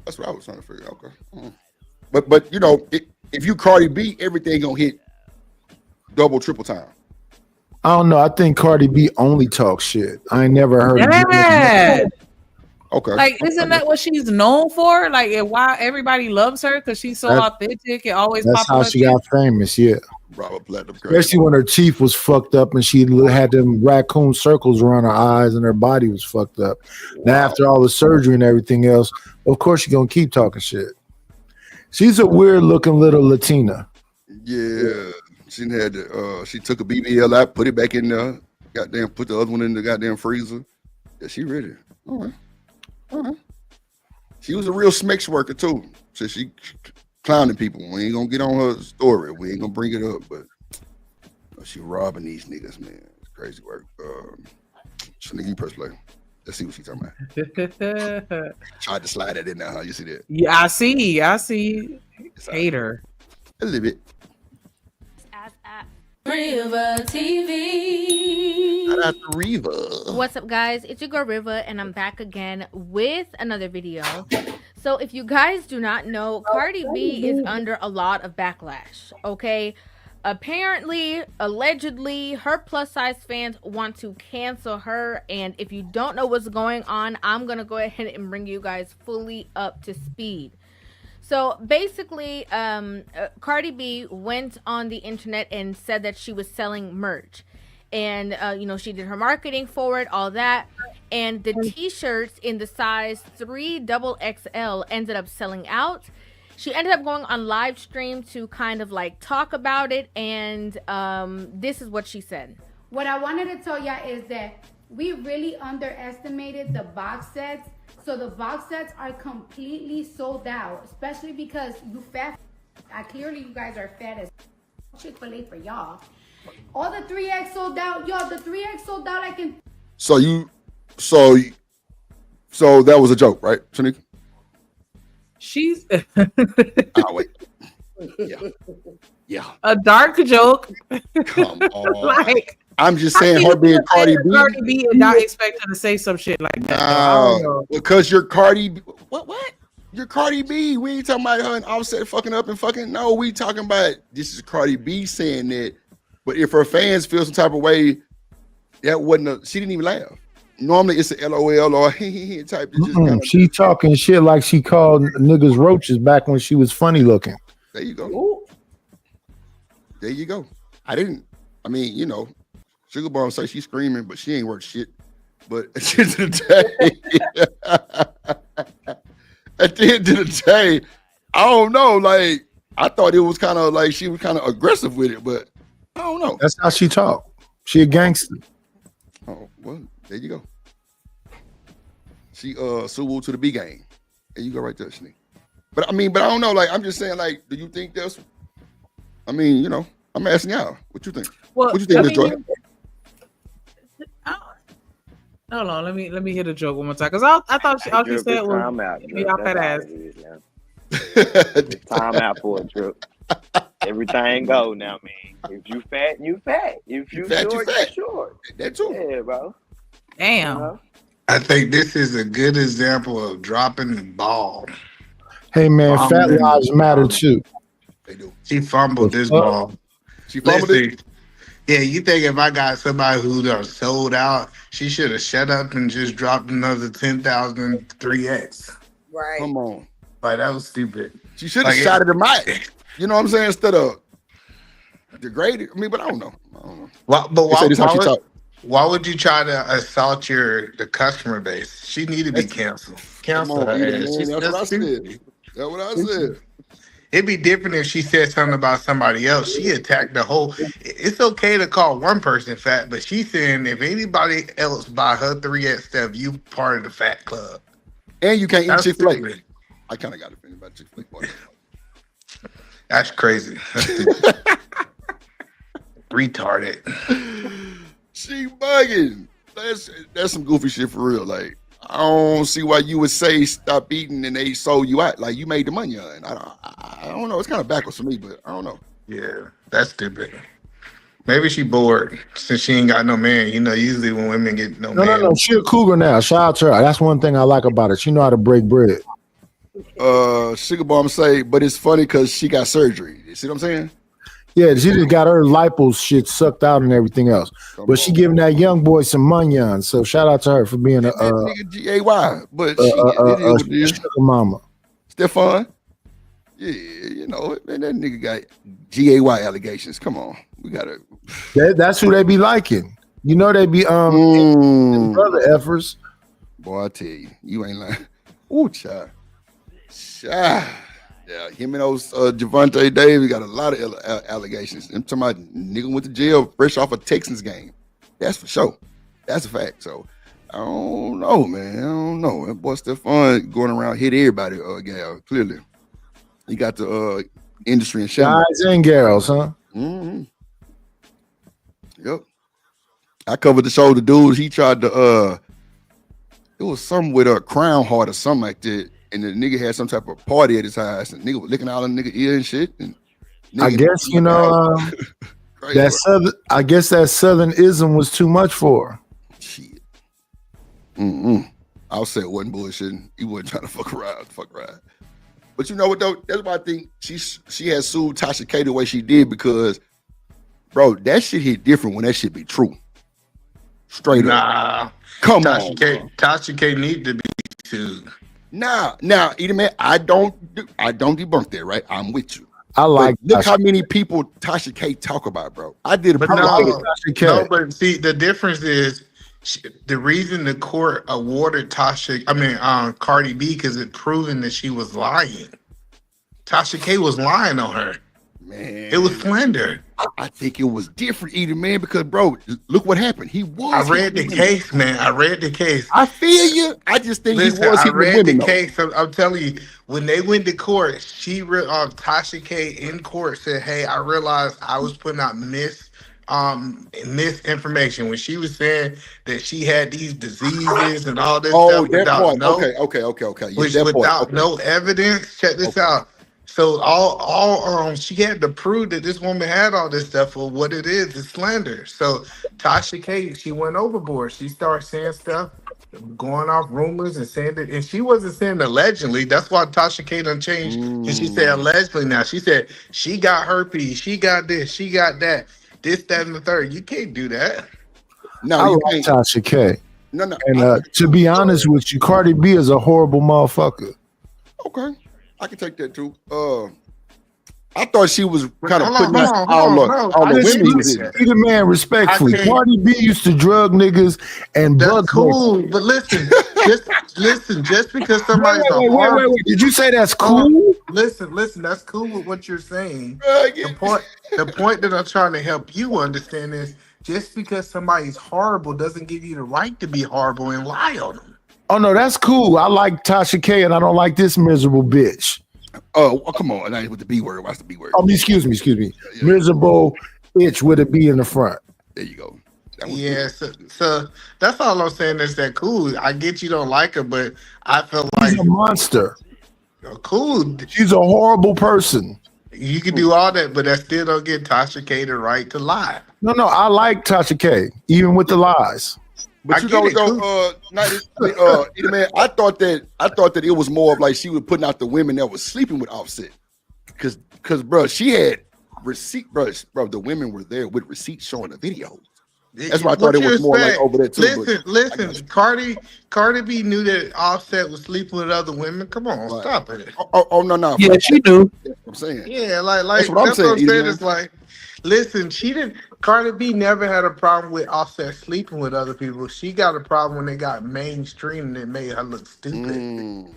That's what I was trying to figure out. Okay. But if you Cardi B, everything gonna hit double, triple time. I don't know. I think Cardi B only talks shit. I ain't never heard of Okay. Like, isn't that what she's known for? Like, and why everybody loves her? Because she's so authentic. It always That's how she got famous, yeah. Especially when her teeth was fucked up and she had them raccoon circles around her eyes and her body was fucked up. Wow. Now, after all the surgery and everything else, of course she's gonna keep talking shit. She's a weird looking little Latina. Yeah. She had she took a BBL out, put it back in there, goddamn, put the other one in the goddamn freezer. Yeah, she ready. All right. She was a real smicks worker too. So she clowning people. We ain't gonna get on her story. We ain't gonna bring it up, but she robbing these niggas, man. It's crazy work. Nigga, you press play. Let's see what she's talking about. Tried to slide that in there, huh? You see that? Yeah, I see. Hater. A little bit. Riva TV. Shout out to Riva. What's up, guys? It's your girl Riva, and I'm back again with another video. So, if you guys do not know, Cardi B is under a lot of backlash. Okay, apparently, allegedly, her plus size fans want to cancel her. And if you don't know what's going on, I'm gonna go ahead and bring you guys fully up to speed. So basically, Cardi B went on the internet and said that she was selling merch. And, you know, she did her marketing for it, all that. And the t-shirts in the size 3XXL ended up selling out. She ended up going on live stream to kind of like talk about it. And this is what she said. What I wanted to tell y'all is that we really underestimated the box sets. So the box sets are completely sold out, especially because you fat. Clearly you guys are fat as Chick-fil-A for y'all. All the 3X sold out, y'all. The 3X sold out. I can. So that was a joke, right, Shanika? She's. Oh wait. Yeah. A dark joke. Come on. Like. I'm just saying, her being Cardi B. Cardi B and not expect her to say some shit like that. No, because you're Cardi B. What? You're Cardi B. We ain't talking about her and Offset fucking up and fucking. No, we talking about this is Cardi B saying that. But if her fans feel some type of way, that wasn't. She didn't even laugh. Normally it's a LOL or type. She talking shit like she called niggas roaches back when she was funny looking. There you go. Ooh. There you go. I mean, you know. Sugar Bomb say she's screaming, but she ain't worth shit. But at the end of the day, I don't know. Like, I thought it was kind of like she was kind of aggressive with it, but I don't know. That's how she talk. She a gangster. Oh, well, there you go. She Suwu to the B game. There you go right there, Sneak. But I don't know. Like, I'm just saying, like, do you think that's? I mean, you know, I'm asking y'all. What you think? Well, what you think, Miss Joy? Hold on, let me hit a joke one more time because I thought all she said was "Be off that ass." Time out for a trip. Everything go now, man. If you fat, you fat. If you fat, short, you fat. You short. That's true. Yeah, bro. Damn. I think this is a good example of dropping the ball. Hey man, fat lives matter too. They do. She fumbled this ball. She fumbled it. Yeah, you think if I got somebody who done sold out, she should have shut up and just dropped another 10,000 3X. Right. Come on. Like, that was stupid. She should have shot it in my. You know what I'm saying? Instead of degraded. I mean, but I don't know. Why would you try to assault the customer base? She need to be canceled. Cancel her ass. That's what I said. That's what I said. It'd be different if she said something about somebody else. She attacked the whole. It's okay to call one person fat, but she's saying if anybody else buy her 3X stuff, you part of the fat club. And you can't eat Chick-fil-A. I kind of got offended by Chick-fil-A. That's crazy. That's retarded. She bugging. That's some goofy shit for real. Like, I don't see why you would say stop eating and they sold you out. Like, you made the money on. I don't know. It's kind of backwards for me, but I don't know. Yeah, that's stupid. Maybe she bored since she ain't got no man. You know, usually when women get no man. No. She a cougar now. Shout out to her. That's one thing I like about her. She know how to break bread. Sugar Bomb say, but it's funny because she got surgery. You see what I'm saying? Yeah, she just got her lipos shit sucked out and everything else. But she giving that young boy some money on. So shout out to her for being a G-A-Y. But she sugar mama. Stefan. Yeah, you know, man, that nigga got G-A-Y allegations. Come on. We gotta that's who they be liking. You know they be brother effers. Boy, I tell you, you ain't lying. Ooh, child. Yeah, Yeah, him and those Javante Davis got a lot of allegations. I'm talking about nigga went to jail fresh off a Texans game. That's for sure. That's a fact. So I don't know, man. I don't know. That boy Stephon going around hit everybody. Gal, clearly he got the industry in shambles. Guys and girls, huh? Mm-hmm. Yep. I covered the show. The dude he tried to it was something with a crown heart or something like that. And the nigga had some type of party at his house, and nigga was licking all the nigga ear and shit. And I guess I guess that Southern-ism was too much for her. Shit. I'll say it wasn't bullshitting. He wasn't trying to fuck around. But you know what though? That's why I think she had sued Tasha K the way she did because, bro, that shit hit different when that shit be true. Straight up. Come on. Tasha K need to be sued. Now, Edie man, I don't debunk that, right? I'm with you. I like. But look how many people Tasha K talk about, bro. I did a but Tasha K. No, but see, the difference is the reason the court awarded Cardi B because it proven that she was lying. Tasha K was lying on her. Man, it was slander. I think it was different, Edie man, because bro, look what happened. He was. I read the case, man. I read the case. I feel you. I just think he was. I read the case. I'm telling you, when they went to court, Tasha K in court said, "Hey, I realized I was putting out misinformation when she was saying that she had these diseases and all this stuff without no evidence. Check this out." So she had to prove that this woman had all this stuff for what it is. It's slander. So Tasha K, she went overboard. She started saying stuff, going off rumors and saying that, and she wasn't saying allegedly. That's why Tasha K done changed. And she said allegedly now. She said she got herpes, she got this, she got that, this, that, and the third. You can't do that. No, I like Tasha K. No. And to be honest with you, Cardi B is a horrible motherfucker. Okay. I can take that too. I thought she was kind of putting all the women. Be the man respectfully. Cardi B used to drug niggas and bug. Cool, but listen, just because somebody's wait. Did you say that's cool? Listen, that's cool with what you're saying. The point that I'm trying to help you understand is just because somebody's horrible doesn't give you the right to be horrible and lie on them. Oh no, that's cool. I like Tasha K, and I don't like this miserable bitch. Oh, come on! Now with the B word, what's the B word? Oh, excuse me. Yeah. Miserable bitch with a B in the front. There you go. Yeah, so that's all I'm saying is that cool. I get you don't like her, but I feel like she's a monster. Cool. She's a horrible person. You can do all that, but that still don't get Tasha K the right to lie. No, I like Tasha K, even with the lies. But you know, man, I thought that it was more of like she was putting out the women that was sleeping with Offset, because bro, she had receipt, bro. The women were there with receipts showing the video. That's why I thought it was more like over there too. Listen, Cardi B knew that Offset was sleeping with other women. Come on, stop it. Oh no. Yeah, she knew. I'm saying. Yeah, that's what I'm saying. It's like, listen, Cardi B never had a problem with Offset sleeping with other people. She got a problem when they got mainstream and it made her look stupid.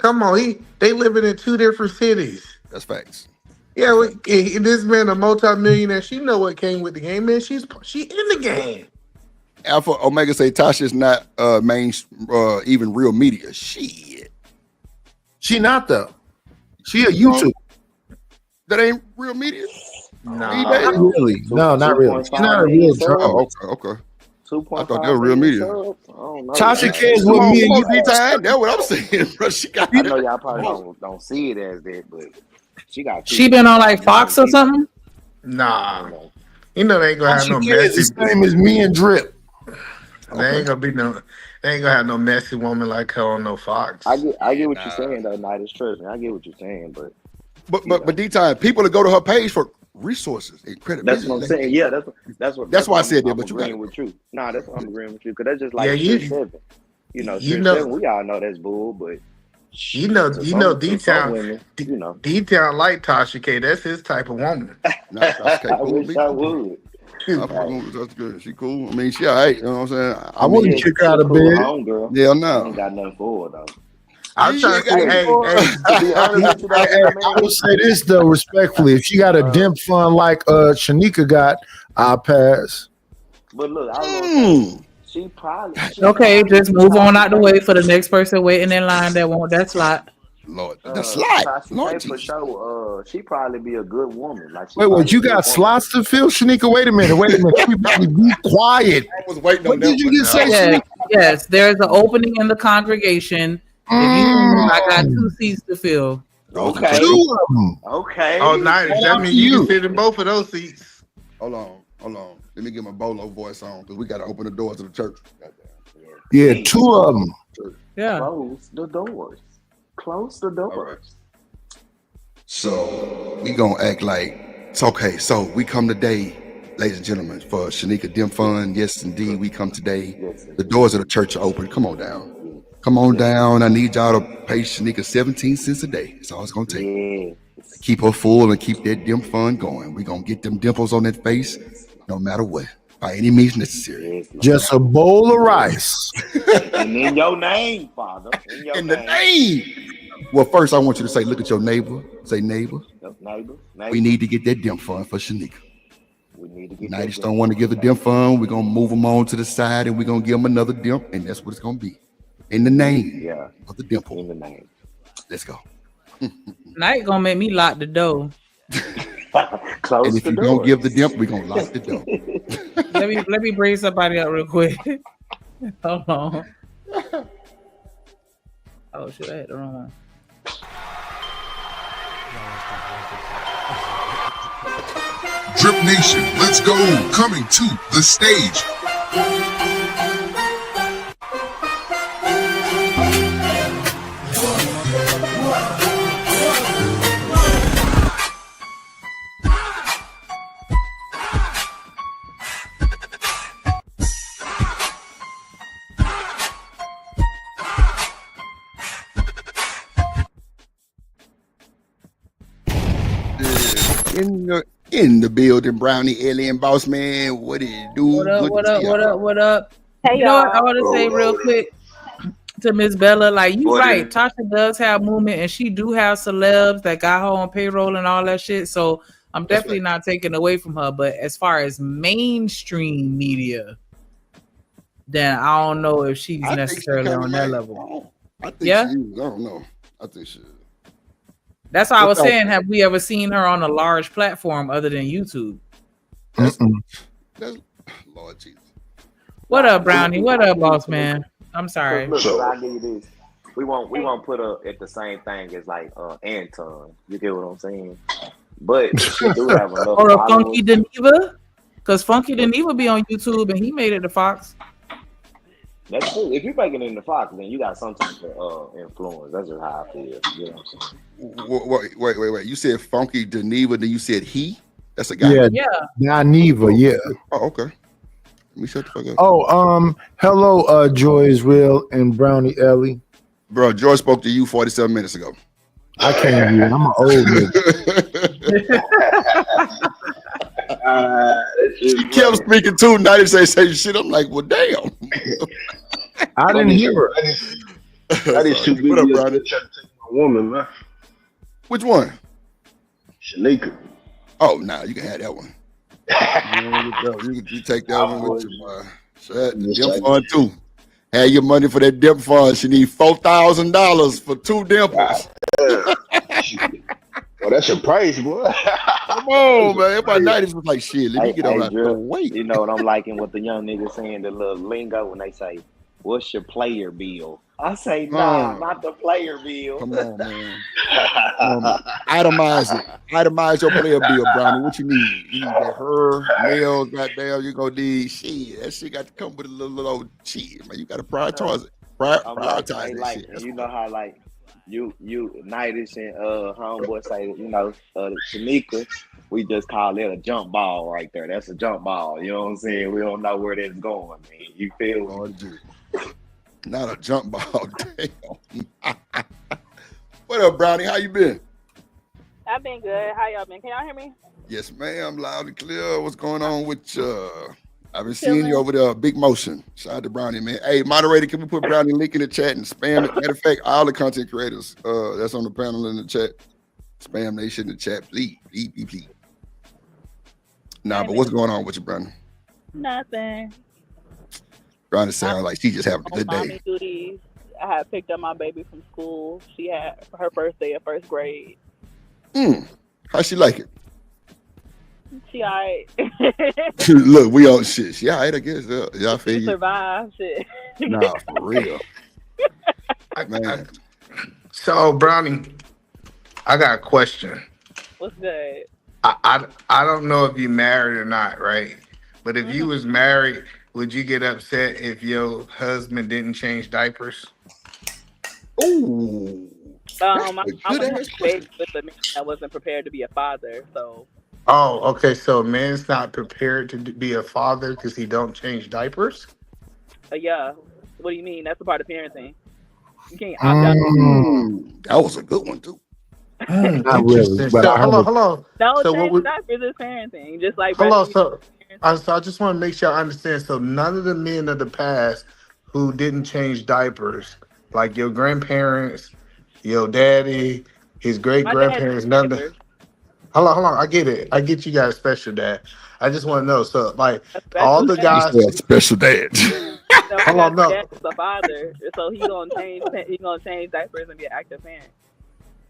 Come on, they living in two different cities. That's facts. Yeah, this man a multi-millionaire. She know what came with the game, man. She in the game. Alpha Omega say Tasha's not even real media. Shit. She not though. She a YouTuber. That ain't real media. Nah, not really. No, not really. She's not a real drug. Okay. I thought that was real media. Tasha K is with me and you. That's what I'm saying, bro. I know y'all probably don't see it as that, but she been on like Fox or something. Nah, you know they ain't gonna have no messy. The same as me and Drip. They ain't gonna have no messy woman like her on no Fox. I get what you're saying though, Nidus. Trust me, I get what you're saying, but D-Time, people that go to her page for resources and credibility. That's what I'm saying. Yeah, that's why I said that. But you agreeing with you. Nah, that's what I'm agreeing with you because that's just like seven. You know, we all know that's bull, but you know, D-Town like Tasha K. That's his type of woman. I wish I would. That's good. She cool. I mean, she all right. You know what I'm saying? I wouldn't kick her out of bed. Home, girl. Yeah, no. I ain't got nothing for her though. I'm trying to see. Hey, To be honest with you, though, I will say this though, respectfully, if she got a dimp fund like Shanika got, I'll pass. but look, I was gonna say, she probably. Okay, just move on out the way for the next person waiting in line that want that slot. Lord, the slot. Lord Tasha for Jesus. sure. She probably be a good woman. Like she Wait, probably you be a got woman. slots to fill, Shanika? Wait a minute. Everybody be quiet. I was waiting on What that did you one just now. say, Yes, Shanika? yes, there's an opening in the congregation. If you move, I got 2 seats to fill. Okay. 2 of them. Okay. Oh, nice. That means you can sit in both of those seats. Hold on. Let me get my bolo voice on because we got to open the doors to the church. Yeah, 2 of them. Yeah. Close the doors. Close the doors. So we gonna act like it's okay. So we come today, ladies and gentlemen, for Shanika Dim Fund. Yes, indeed, we come today. The doors of the church are open. Come on down. Come on down. I need y'all to pay Shanika 17 cents a day. That's all it's gonna take. Yes. Keep her full and keep that dim fund going. We gonna get them dimples on that face, no matter what, by any means necessary. Just a bowl of rice. And in your name, Father. In your name. Well, first I want you to say, look at your neighbor. Say, neighbor. Neighbor. We need to get that dim fund for Shanika. We need to get United don't want to give a dim fund. We're gonna move them on to the side and we're gonna give them another dimp, and that's what it's gonna be. In the name of the dimple. In the name. Let's go. Night gonna make me lock the door. Close and if you don't give the dimp, we're gonna lock the door. let me bring somebody up real quick. Hold on. Oh shit, I hit the wrong one. Drip Nation, let's go. Coming to the stage. In the building, Brownie, Alien Boss Man. What did it do? What up? Hey, you know what I y'all. want to say real quick to Miss Bella? Like, you right. Tasha does have movement, and she do have celebs that got her on payroll and all that shit. So I'm definitely not taking away from her. But as far as mainstream media, then I don't know if she's necessarily on that level. I think she is. I don't know. I think she is. That's what I was saying. Have we ever seen her on a large platform other than YouTube? That's Lord Jesus. What up, Brownie? What up, boss man? I'm sorry. Look, I'll give you this. We won't put her at the same thing as like Anton. You get what I'm saying? But she do have enough or a followers. Funky Deneva, because Funky Deneva be on YouTube and he made it to Fox. That's cool. If you're making it in the Fox, then you got some type of influence. That's just how I feel. You know what I'm saying? Wait. You said Funky Deneva, then you said he? That's a guy? Yeah. Naniva, yeah. Oh, okay. Let me shut the fuck up. Oh, hello, Joy Israel and Brownie Ellie. Bro, Joy spoke to you 47 minutes ago. I can't hear. I'm an old nigga. He kept speaking too. Now they say shit. I'm like, well, damn. I didn't hear her. That is too big. What up, brother? Trying to take my woman, man. Which one? Shanika. Oh, nah, you can have that one. you take that one with you, boy. Dimp fund too. Have your money for that dimp fund. She need $4,000 for 2 dimples. Well, that's your price, boy. Come on, man. Everybody 90s was like, shit, let me get on that. Wait. You know what I'm liking what the young niggas saying, the little lingo when they say, what's your player bill? I say, nah, not the player bill. Come on, man. Itemize it. Itemize your player bill, Brownie. What you need? You need that her, nails, goddamn. You gonna need shit. That shit got to come with a little shit, man. You got to prioritize it. Prioritize that shit. You know how like you Nightish and homeboy say, you know, Shanika, we just call it a jump ball right there. That's a jump ball. You know what I'm saying? We don't know where that's going, man. You feel me? Not a jump ball. Damn. What up, Brownie? How you been? I've been good. How y'all been? Can y'all hear me? Yes, ma'am. Loud and clear. What's going on with I've been seeing you over there, big motion. Shout out to Brownie, man. Hey, moderator, can we put Brownie link in the chat and spam it? Matter of fact, all the content creators that's on the panel in the chat, spam they shit in the chat, please. Nah, but what's going on with you, Brownie? Nothing. Brownie sound like she just having a good day. Mommy duties. I had picked up my baby from school. She had her first day of first grade. How she like it? She alright. Look, we on shit. She alright, I guess. Y'all feel She you. survived shit. Nah, for real. Man. So Brownie, I got a question. What's good? I don't know if you married or not, right? But if you was married, would you get upset if your husband didn't change diapers? Ooh. I was raised with a man that wasn't prepared to be a father, so Oh, okay. So a man's not prepared to be a father because he don't change diapers. yeah. What do you mean? That's a part of parenting. You can't opt out. That was a good one too. Not really, but So I hold heard on, hold on. No, So what change we diapers is parenting. Just like hold on. breastfeeding. So I just want to make sure I understand. So none of the men of the past who didn't change diapers, like your grandparents, your daddy, his great My dad grandparents, changed none of the, diapers. hold on. I get it. I get you guys special dad. I just want to know. So like A all special the dad. You guys. said special dad. No, Hold on, because no. dad's a father, so he gonna change diapers and be an active parent.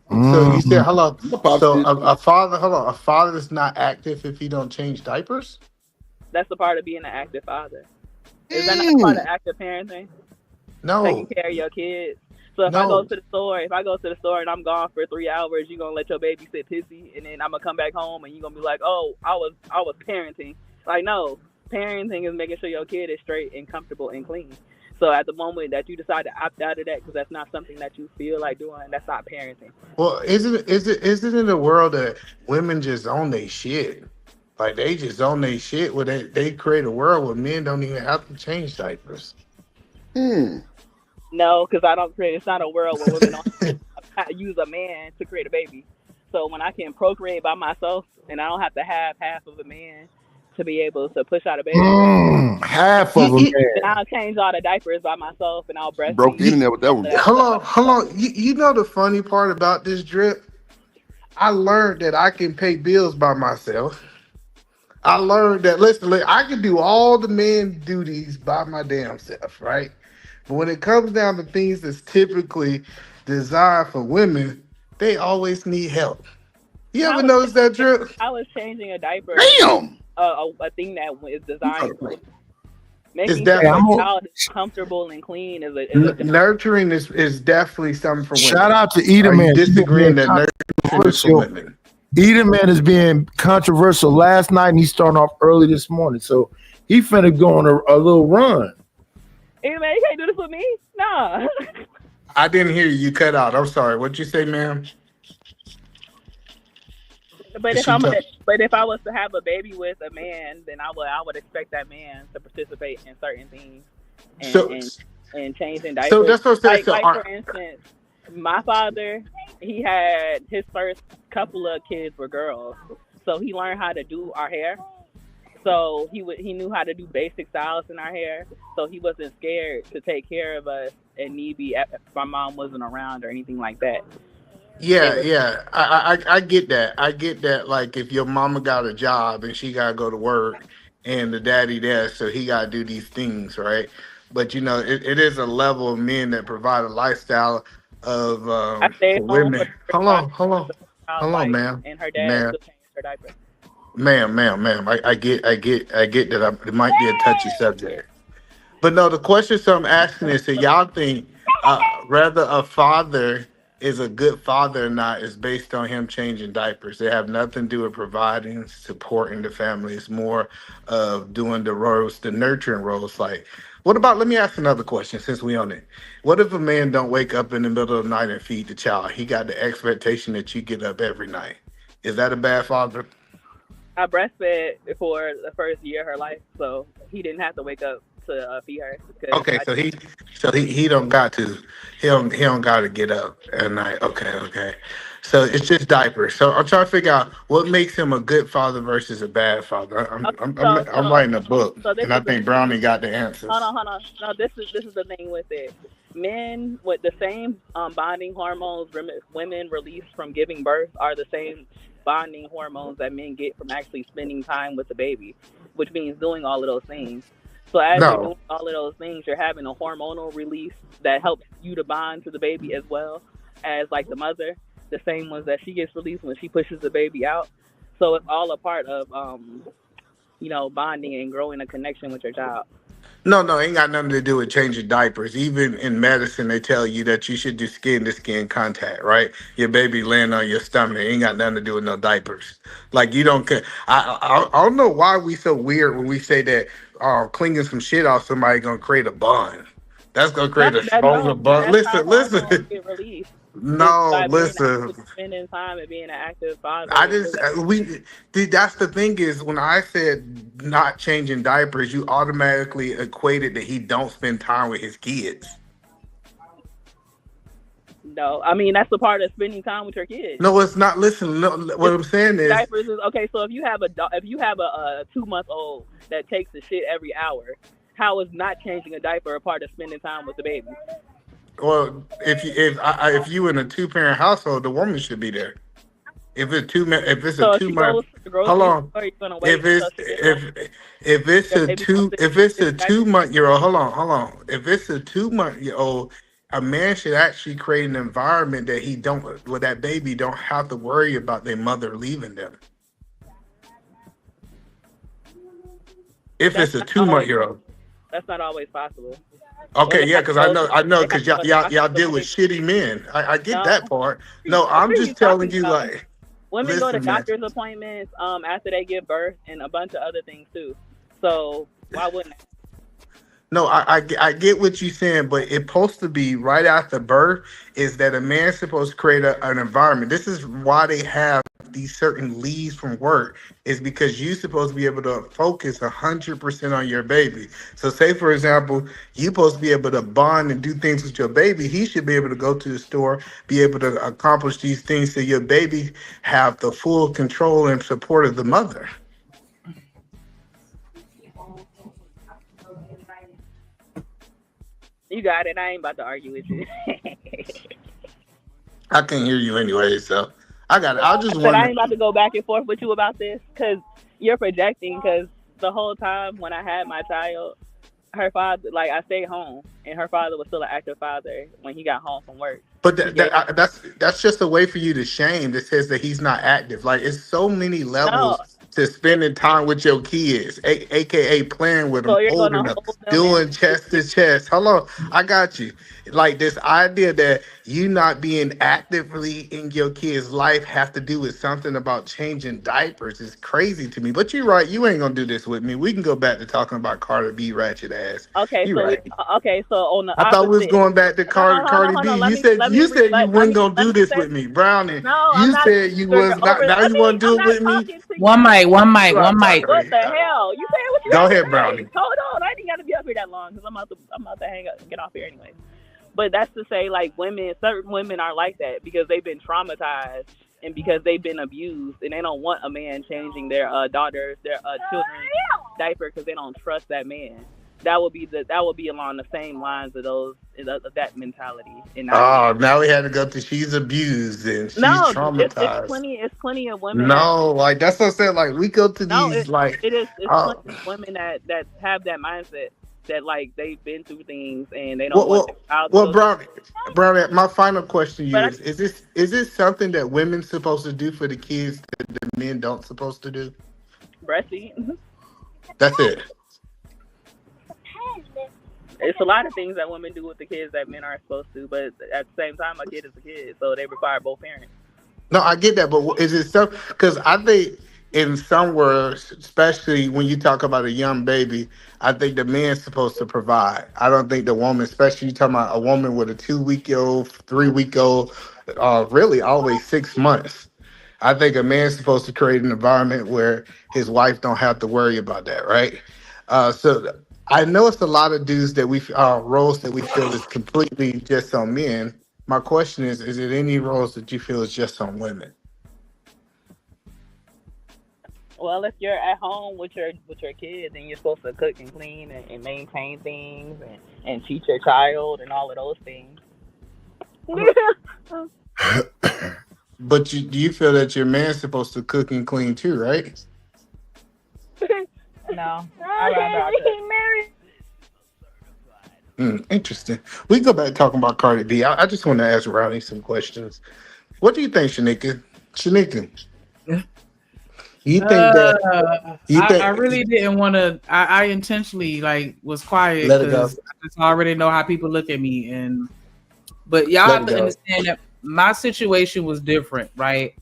So you said hello. Pops So did. a father, hold on. A father is not active if he don't change diapers. That's the part of being an active father. Is that not part of active parenting? No, Taking care of your kids. So if I no. go to the store and I'm gone for 3 hours, you're gonna let your baby sit pissy, and then I'm gonna come back home and you're gonna be like, oh, I was parenting. Like, no, parenting is making sure your kid is straight and comfortable and clean. So at the moment that you decide to opt out of that because that's not something that you feel like doing, that's not parenting. Well, isn't it in a world that women just own their shit? Like they just own their shit where they create a world where men don't even have to change diapers. No, because I don't create. It's not a world where women don't use a man to create a baby. So when I can procreate by myself and I don't have to have half of a man to be able to push out a baby, half of them. then I'll change all the diapers by myself and I'll breastfeed. Broke the internet with that one. Hold on. You know the funny part about this drip? I learned that I can pay bills by myself. I learned that listen, I can do all the man duties by my damn self, right? But when it comes down to things that's typically designed for women, they always need help. You ever notice that, Drip? I was changing a diaper. Damn. A thing that is designed for making It's sure definitely- the child is comfortable and clean is a Nurturing is definitely something for women. Shout out to Are you Edelman. disagreeing that nurturing is for women? Edelman is being controversial last night, and he's starting off early this morning. So he finna go on a little run. Hey man, you can't do this with me. Nah. I didn't hear you. You cut out. I'm sorry. What'd you say, ma'am? But if I was to have a baby with a man, then I would expect that man to participate in certain things and changing diapers. So that's what I'm saying. Like for instance, my father, he had his first couple of kids were girls, so he learned how to do our hair. So he knew how to do basic styles in our hair, so he wasn't scared to take care of us and need be if my mom wasn't around or anything like that. Yeah. I get that. I get that. Like if your mama got a job and she gotta go to work, and the daddy there, so he gotta do these things, right? But you know, it is a level of men that provide a lifestyle of for women. Hold on, ma'am. And her dad still changed her diaper. Ma'am. I get that it might be a touchy subject. But no, the question I'm asking is, so y'all think whether a father is a good father or not is based on him changing diapers. They have nothing to do with providing, supporting the family. It's more of doing the roles, the nurturing roles. Like, what about, let me ask another question since we on it. What if a man don't wake up in the middle of the night and feed the child? He got the expectation that you get up every night. Is that a bad father? I breastfed for the first year of her life, so he didn't have to wake up to feed her. Okay, so he don't got to. He don't got to get up at night. Okay. So it's just diapers. So I'm trying to figure out what makes him a good father versus a bad father. Okay, I'm writing a book, this and I is the think Brownie got the answers. hold on. No, this is the thing with it. Men with the same bonding hormones women release from giving birth are the same bonding hormones that men get from actually spending time with the baby, which means doing all of those things. So as you're No, doing all of those things, you're having a hormonal release that helps you to bond to the baby as well as like the mother, the same ones that she gets released when she pushes the baby out. So it's all a part of bonding and growing a connection with your child. no, ain't got nothing to do with changing diapers. Even in medicine, they tell you that you should do skin to skin contact, right? Your baby laying on your stomach ain't got nothing to do with no diapers. Like you don't. I don't know why we so weird when we say that clinging some shit off somebody gonna create a bond. That's gonna create a stronger bond. That's how Listen, hormones listen. get released. Is No, by being listen. spending time and being an active father. I just that's the thing is when I said not changing diapers, you automatically equated that he don't spend time with his kids. No, I mean that's the part of spending time with your kids. No, it's not. Listen, no, what I'm saying is, Diapers is okay. So if you have a 2-month-old that takes the shit every hour, how is not changing a diaper a part of spending time with the baby? well, if you in a 2-parent household, the woman should be there. If it's So a if two she month, goes to the grocery hold on. store, you're gonna wait If until it's she gets home. Your baby comes in if it's a with diapers. 2 month year old, hold on. If it's a 2 month year old, a man should actually create an environment that he don't, where that baby don't have to worry about their mother leaving them. If That's it's a not 2 month always year old. that's not always possible. Okay, Women yeah, have to because go through I know, they because have to go through the y'all process of deal with waiting. shitty men. I get No, that part. No, what I'm are you just telling talking you, about? like, Women go to listen, man. doctor's appointments after they give birth and a bunch of other things too. So why wouldn't they? No, I get what you're saying, but it's supposed to be right after birth. Is that a man's supposed to create an environment? This is why they have these certain leaves from work. Is because you're supposed to be able to focus 100% on your baby. So, say for example, you're supposed to be able to bond and do things with your baby. He should be able to go to the store, be able to accomplish these things, so your baby have the full control and support of the mother. You got it. I ain't about to argue with you. I can't hear you anyway, so I got it. I just I said I wonder. ain't about to go back and forth with you about this because you're projecting. Because the whole time when I had my child, her father, like I stayed home, and her father was still an active father when he got home from work. But He gave that's just a way for you to shame that says that he's not active. Like it's so many no. levels to spending time with your kids, aka playing with So them, you're holding gonna them, hold them and doing chest to chest. Hello, I got you. Like this idea that you not being actively in your kid's life have to do with something about changing diapers is crazy to me. But you're right. You ain't gonna do this with me. We can go back to talking about Carter B ratchet ass. okay. You So right. so on the I thought we was opposite. going back to Cardi Hold B. on. You said you Let wasn't me gonna let do me this say. with me, Brownie. No, I'm You not. said you You're was not. over. Now you want to I'm do it not with me? talking to One you. mic, one mic, You are one mic. What sorry. the hell? You say what you Go have to ahead, say. Brownie. Hold on, I ain't gotta be up here that long because I'm about to hang up and get off here anyway. But that's to say, like certain women are like that because they've been traumatized and because they've been abused, and they don't want a man changing their children's diaper because they don't trust that man. That would be along the same lines of of that mentality, and not you. Oh, now we had to go to she's abused and she's No, traumatized. it's plenty of women that No, like that's what I'm saying. Like we go to no these like, it's uh, plenty of women that have that mindset that like they've been through things and they don't well, want their well, child to well, go through. Brownie. My final question to you But is this something that women supposed to do for the kids that the men don't supposed to do? breastfeed. That's it. It's a lot of things that women do with the kids that men aren't supposed to, but at the same time, a kid is a kid, so they require both parents. No, I get that, but is it some? Because I think in some words, especially when you talk about a young baby, I think the man's supposed to provide. I don't think the woman, especially you talking about a woman with a 2 week old, 3 week old, really always 6 months. I think a man's supposed to create an environment where his wife don't have to worry about that, right? So I know it's a lot of dudes that roles that we feel is completely just on men. My question is it any roles that you feel is just on women? Well, if you're at home with your kids and you're supposed to cook and clean and maintain things and teach your child and all of those things. But do you feel that your man's supposed to cook and clean too, right? No, I'd rather Interesting. We can go back talking about Cardi B. I just want to ask Ronnie some questions. What do you think, Shanika? Shanika, you think that you I think really didn't want to. I intentionally like was quiet let it go? because I just already know how people look at me, but y'all Let have it to go. understand that my situation was different, right?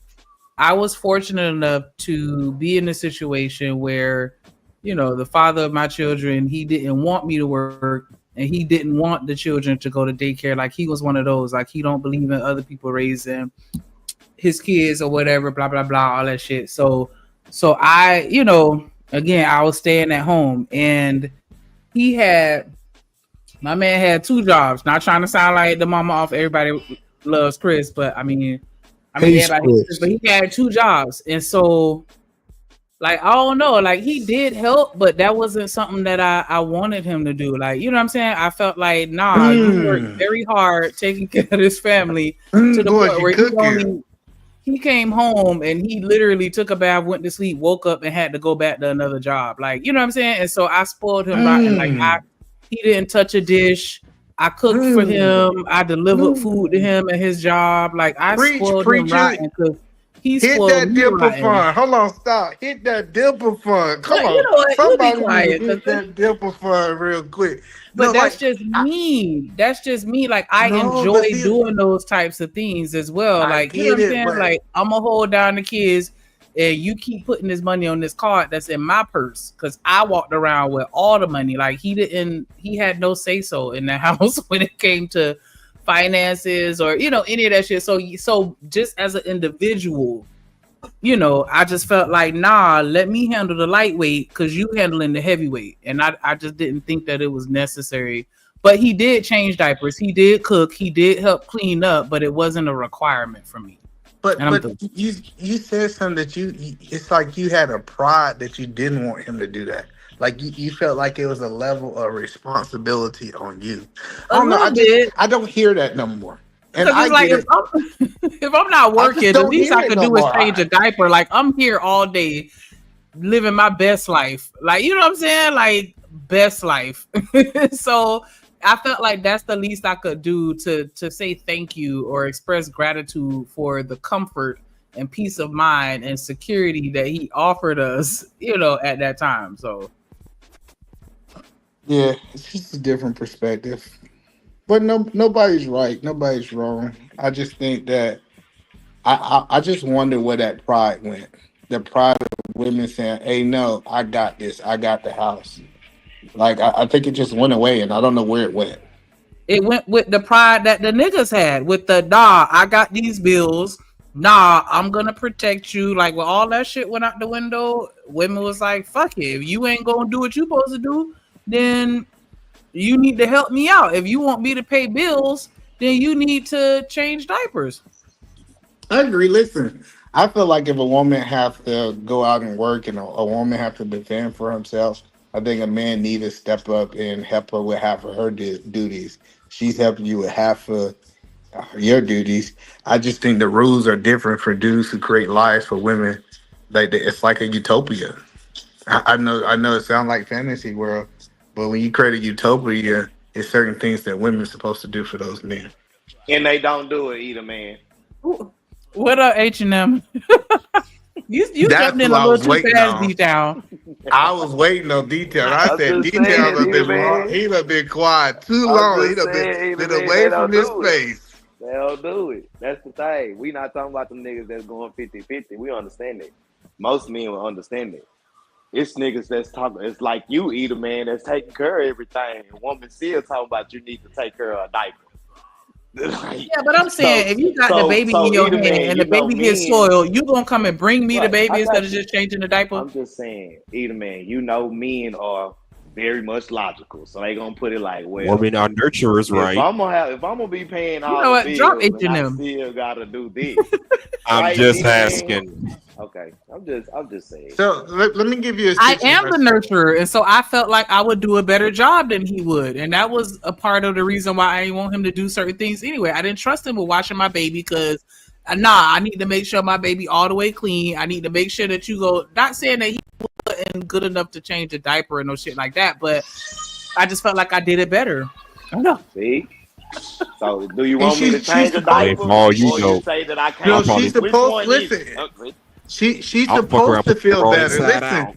I was fortunate enough to be in a situation where, the father of my children, he didn't want me to work and he didn't want the children to go to daycare. Like he was one of those, like he don't believe in other people raising his kids or whatever, blah, blah, blah, all that shit. So I, again, I was staying at home and my man had 2 jobs. Not trying to sound like the mama off Everybody Loves Chris, but I mean everybody hates Chris, but he had 2 jobs. And so like, I don't know, like he did help, but that wasn't something that I wanted him to do. Like, you know what I'm saying? I felt like, nah, you worked very hard taking care of this family to the boy, point she where he came home and he literally took a bath, went to sleep, woke up and had to go back to another job. Like, you know what I'm saying? And so I spoiled him rotten. Like he didn't touch a dish. I cooked for him. I delivered food to him at his job. Like I spoiled him rotten because he Hit spoiled that me dimple rotten. fund. Hold on, stop. Hit that dimple fund. Come Look, on. you know what? You Somebody be need quiet. to hit that dimple fund real quick. But No, that's like, just me. That's just me. Like I no, enjoy but see, doing those types of things as well. I Like, you know get what I'm it, saying? but Like I'm gonna hold down the kids and you keep putting this money on this card that's in my purse because I walked around with all the money. Like he had no say so in the house when it came to finances or any of that shit. So just as an individual, I just felt like, nah, let me handle the lightweight because you handling the heavyweight. And I just didn't think that it was necessary. But he did change diapers. He did cook. He did help clean up, but it wasn't a requirement for me. But you said something that it's like you had a pride that you didn't want him to do that. Like you felt like it was a level of responsibility on you. I don't know. I don't hear that no more. And Because it's like if I'm not working, the least I could do is change a diaper. Like I'm here all day living my best life. Like, you know what I'm saying? Like best life. So I felt like that's the least I could do to say thank you or express gratitude for the comfort and peace of mind and security that he offered us, at that time. So yeah, it's just a different perspective. But nobody's right, nobody's wrong. I just think that I just wonder where that pride went. The pride of women saying, "Hey, no, I got this. I got the house." Like I think it just went away, and I don't know where it went. it went with the pride that the niggas had with the I got these bills. I'm gonna protect you. Like when all that shit went out the window, women was like, fuck it. If you ain't gonna do what you supposed to do, then you need to help me out. If you want me to pay bills, then you need to change diapers. I agree. Listen, I feel like if a woman have to go out and work and a woman have to defend for himself, I think a man need to step up and help her with half of her duties. She's helping you with half of your duties. I just think the rules are different for dudes who create lives for women. Like it's like a utopia. I know it sounds like fantasy world, but when you create a utopia, it's certain things that women are supposed to do for those men. And they don't do it either, man. What up, H&M? You That's jumped in who a I little was too waiting fast, on. D-Town. I was waiting on details. I said just details saying, have been man. he done been quiet too I'm long. He just done saying, been man, away they from don't his do it. face. They don't do it. That's the thing. We not talking about them niggas that's going 50-50. We understand it. Most men will understand it. It's niggas that's talking. It's like you, either man, that's taking care of everything. A woman still talking about you need to take care of a diaper. Like, Yeah, but I'm saying if you got the baby in your hand and the baby gets soiled, you gonna come and bring me the baby instead of just changing the diaper? I'm just saying, either man, men are very much logical. So they gonna put it like, well, Women are nurturers, if right? I'm gonna be paying You all know the what? Drop bills and I H&M. still gotta do this, I'm right? just D-Man? asking. Okay, I'm just saying. So let me give you a I am the situation. nurturer, and so I felt like I would do a better job than he would, and that was a part of the reason why I didn't want him to do certain things anyway. I didn't trust him with washing my baby because, I need to make sure my baby all the way clean. I need to make sure that you go. Not saying that he wasn't good enough to change a diaper and no shit like that, but I just felt like I did it better. I don't know. See. So, do you And want me to change the Hey, diaper, for all you or know, you say that I No, can't? I'll she's probably, Which supposed. one is Listen, it? she's I'll fuck around, supposed to put the feel wrong better. side out.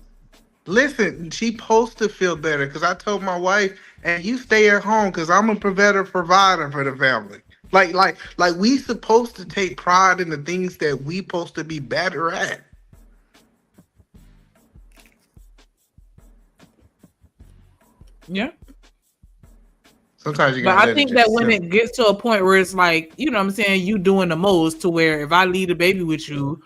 Listen. She's supposed to feel better because I told my wife, and you stay at home because I'm a provider for the family. Like we supposed to take pride in the things that we supposed to be better at. Yeah. Sometimes you But gotta I let it think that just when simmer. it gets to a point where it's like, you know what I'm saying, you doing the most to where if I leave the baby with you,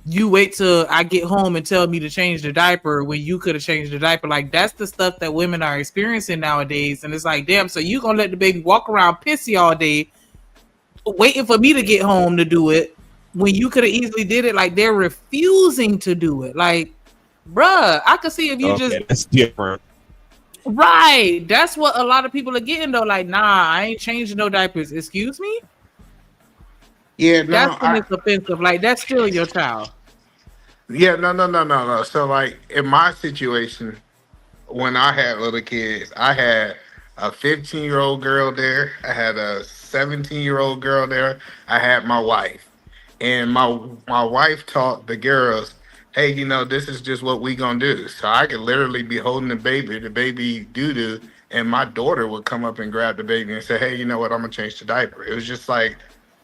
you wait till I get home and tell me to change the diaper when you could have changed the diaper. Like that's the stuff that women are experiencing nowadays. And it's like, damn, so you gonna let the baby walk around pissy all day, waiting for me to get home to do it when you could have easily did it. Like they're refusing to do it. Like, bruh, I could see if you just Okay, that's different. right. That's what a lot of people are getting though. Like, nah, I ain't changing no diapers. Excuse me? Yeah, That's no, when it's offensive. Like, that's still your child. no. So like in my situation, when I had little kids, I had a 15-year-old girl there. I had a 17-year-old girl there. I had my wife. And my wife taught the girls, hey, this is just what we gonna do. So I could literally be holding the baby doo-doo, and my daughter would come up and grab the baby and say, hey, you know what, I'm gonna change the diaper. It was just like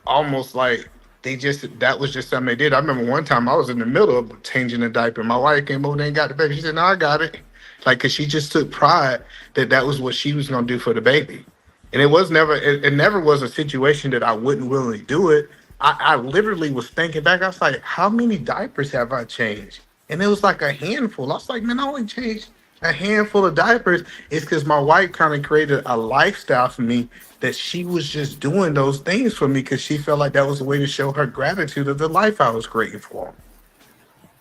almost like that was just something they did. I remember one time I was in the middle of changing the diaper. My wife came over and got the baby. She said, no, I got it. Like, cause she just took pride that was what she was gonna do for the baby. And it never was a situation that I wouldn't willingly do it. I literally was thinking back. I was like, how many diapers have I changed? And it was like a handful. I was like, man, I only changed a handful of diapers. It's because my wife kind of created a lifestyle for me that she was just doing those things for me because she felt like that was a way to show her gratitude of the life I was creating for her.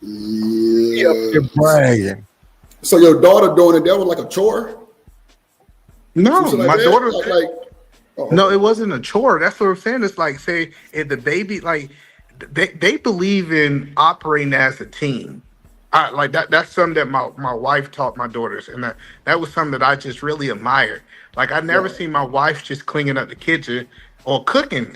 Yep, Yeah. you're bragging. So your daughter doing it, that was like a chore? No, Some shit like my that? daughter. Oh, No, okay. it wasn't a chore. That's what I'm saying. It's like, say, if the baby, like, they believe in operating as a team. Like that. That's something that my wife taught my daughters, and that was something that I just really admired. Like I never Right. seen my wife just cleaning up the kitchen or cooking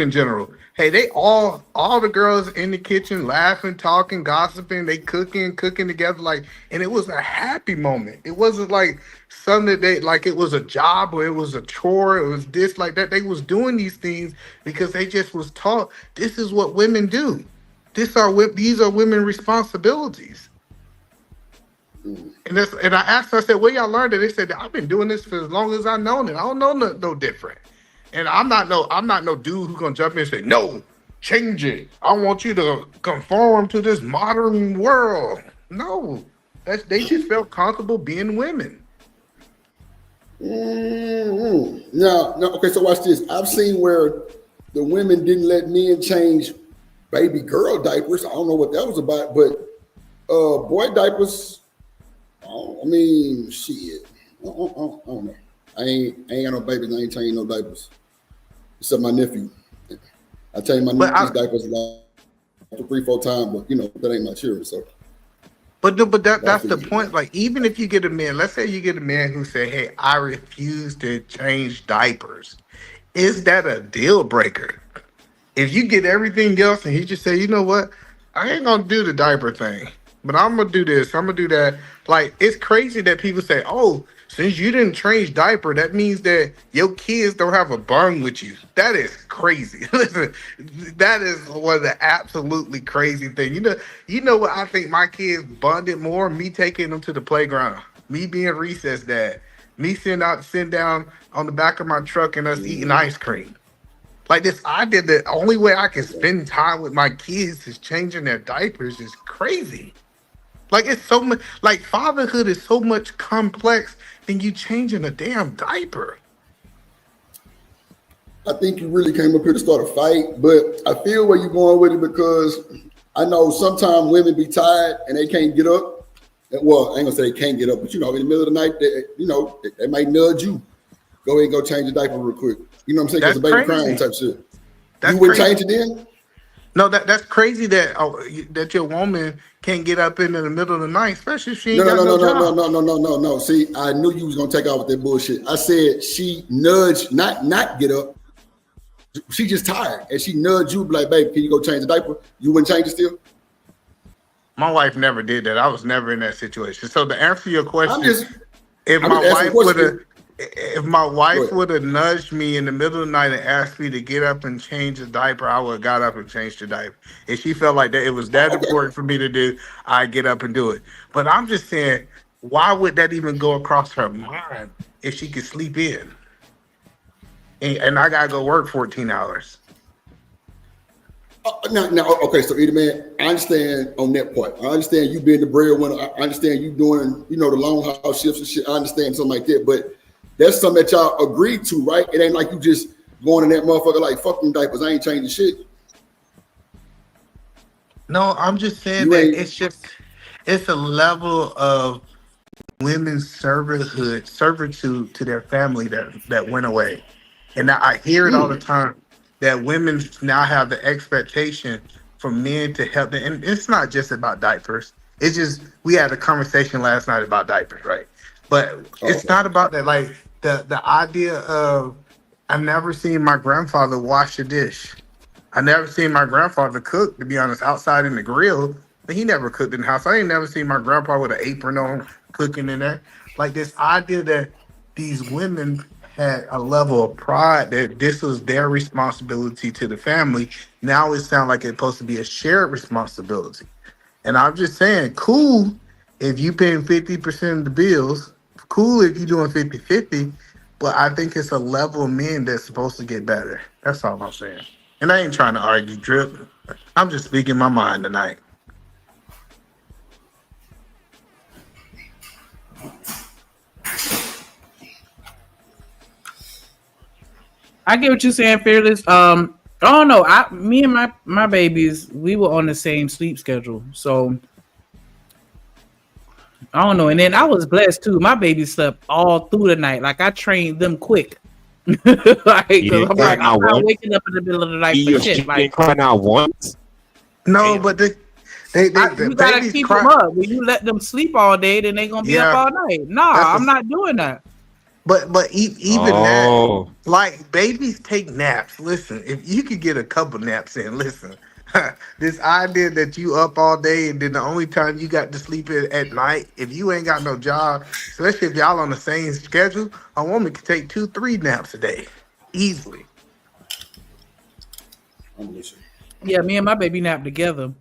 in general. Hey, they all the girls in the kitchen laughing, talking, gossiping, they cooking together, like, and it was a happy moment. It wasn't like something that they like it was a job or it was a chore, it was this like that. They was doing these things because they just was taught this is what women do. These are women responsibilities. And I asked her, I said, where y'all learned it? They said, I've been doing this for as long as I've known it. I don't know no different. And I'm not no dude who's gonna jump in and say, no, change it. I want you to conform to this modern world. No. They just felt comfortable being women. Now, okay, so watch this. I've seen where the women didn't let men change baby girl diapers. I don't know what that was about, but boy diapers, I mean, shit. I don't know. I ain't got no babies. I ain't changing no diapers. Except my nephew. I change my nephew's diapers like 3-4 times, but that ain't my children. So, But that's the point. Like, even if you get a man, let's say you get a man who say, hey, I refuse to change diapers. Is that a deal breaker? If you get everything else and he just say, you know what, I ain't gonna do the diaper thing, but I'm gonna do this, I'm gonna do that. Like, it's crazy that people say, oh, since you didn't change diaper, that means that your kids don't have a bond with you. That is crazy. Listen, that is one of the absolutely crazy thing. You know what I think my kids bonded more? Me taking them to the playground, me being recess dad, me sitting down on the back of my truck and us eating ice cream. Like this idea that the only way I can spend time with my kids is changing their diapers is crazy. Like it's so much. Like fatherhood is so much complex than you changing a damn diaper. I think you really came up here to start a fight, but I feel where you're going with it because I know sometimes women be tired and they can't get up. Well, I ain't gonna say they can't get up, but in the middle of the night, they might nudge you. Go ahead and go change the diaper real quick. You know what I'm saying? Because the baby crying type shit. You wouldn't change it then? No, that's crazy that that your woman can't get up in the middle of the night, especially if she ain't got no job. No. See, I knew you was gonna take off with that bullshit. I said she nudged, not get up. She just tired, and she nudged you, like, babe, can you go change the diaper? You wouldn't change it still? My wife never did that. I was never in that situation. So to answer your question, if my wife would have nudged me in the middle of the night and asked me to get up and change the diaper, I would have got up and changed the diaper. If she felt like that it was that important for me to do, I'd get up and do it. But I'm just saying, why would that even go across her mind if she could sleep in? And I gotta go work 14 hours. Now, okay, so either man, I understand on that part. I understand you being the breadwinner. I understand you doing, the long house shifts and shit. I understand something like that, but that's something that y'all agreed to, right? It ain't like you just going in that motherfucker like, fuck them diapers, I ain't changing shit. No, I'm just saying that it's a level of women's servitude to their family that went away. And I hear it all the time that women now have the expectation for men to help them. And it's not just about diapers. It's just, we had a conversation last night about diapers, right? But it's not about that. Like the idea of, I've never seen my grandfather wash a dish. I never seen my grandfather cook, to be honest, outside in the grill. But he never cooked in the house. I ain't never seen my grandpa with an apron on cooking in there. Like this idea that these women had a level of pride that this was their responsibility to the family. Now it sounds like it's supposed to be a shared responsibility. And I'm just saying, cool if you paying 50% of the bills, cool if you're doing 50-50, but I think it's a level of men that's supposed to get better. That's all I'm saying. And I ain't trying to argue, Drip. I'm just speaking my mind tonight. I get what you're saying, Fearless. I don't know. Me and my babies, we were on the same sleep schedule, so I don't know. And then I was blessed too. My baby slept all through the night. Like I trained them quick. Like, You I'm like, I'm not waking up in the middle of the night for shit. Like, didn't cry out once. No, but you gotta keep them up. When you let them sleep all day, then they gonna be up all night. Nah, I'm not doing that. But even that, like babies take naps. Listen, if you could get a couple naps in, listen, this idea that you up all day and then the only time you got to sleep at night, if you ain't got no job, especially if y'all on the same schedule, a woman can take 2-3 naps a day easily. Yeah, me and my baby nap together.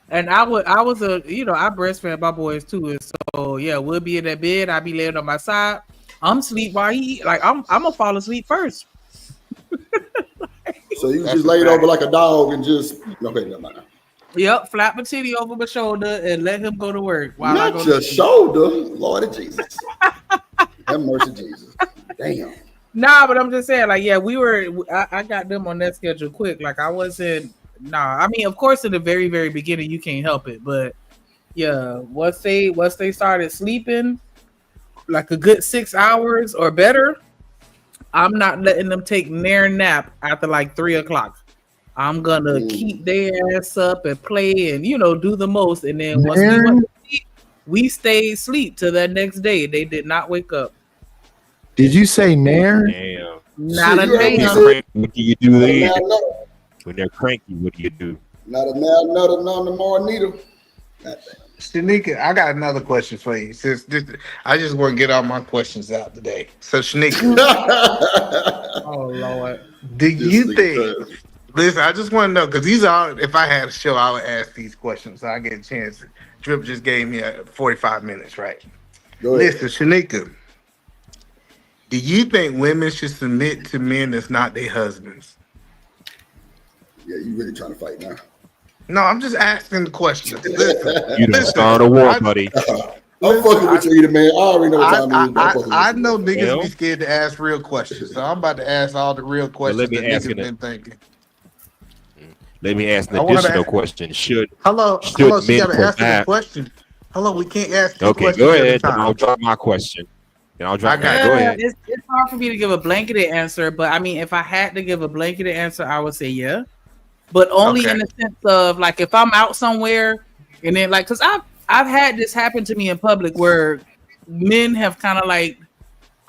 And I was I breastfed my boys too. And so yeah, we'll be in that bed. I'll be laying on my side. I'm asleep while he eat. Like I'm gonna fall asleep first. So you just laid over like a dog and just okay, never mind. Yep, flap my titty over my shoulder and let him go to work while I go Not to your sleep. shoulder, Lord Jesus. Have mercy, Jesus. Damn. Nah, but I'm just saying, like, yeah, I got them on that schedule quick. Like I wasn't. Nah, I mean, of course, in the very, very beginning, you can't help it, but yeah, once they started sleeping, like a good 6 hours or better, I'm not letting them take their nap after like 3 o'clock. I'm gonna keep their ass up and play and do the most, and then once we went to sleep, we stayed asleep till that next day. They did not wake up. Did you say nair? Damn. Not a damn. What do you do then? When they're cranky, what do you do? Not a nutter, none more needle. Shanika, I got another question for you. I just want to get all my questions out today. So, Shanika, oh Lord, do you think? Listen, I just want to know because these are. If I had a show, I would ask these questions so I get a chance. Drip just gave me 45 minutes, right? Listen, Shanika, do you think women should submit to men that's not their husbands? Yeah, you really trying to fight now. No, I'm just asking the questions. Listen, You done started a war, buddy. I'm fucking with you, man. I already know what time it is. But I'm fucking with I you, know man. niggas be scared to ask real questions, so I'm about to ask all the real But let questions me that ask niggas you. been thinking. Let me ask an I want to. additional question. Should Hello, she men got to answer the provide? question. Hello, we can't ask 2 Okay, go questions at a ahead. Then I'll time. drop my question. I got Go you. ahead. It's hard for me to give a blanketed answer, but I mean, if I had to give a blanketed answer, I would say yeah, but only in Okay. the sense of like if I'm out somewhere and then like, cause I've had this happen to me in public where men have kind of like,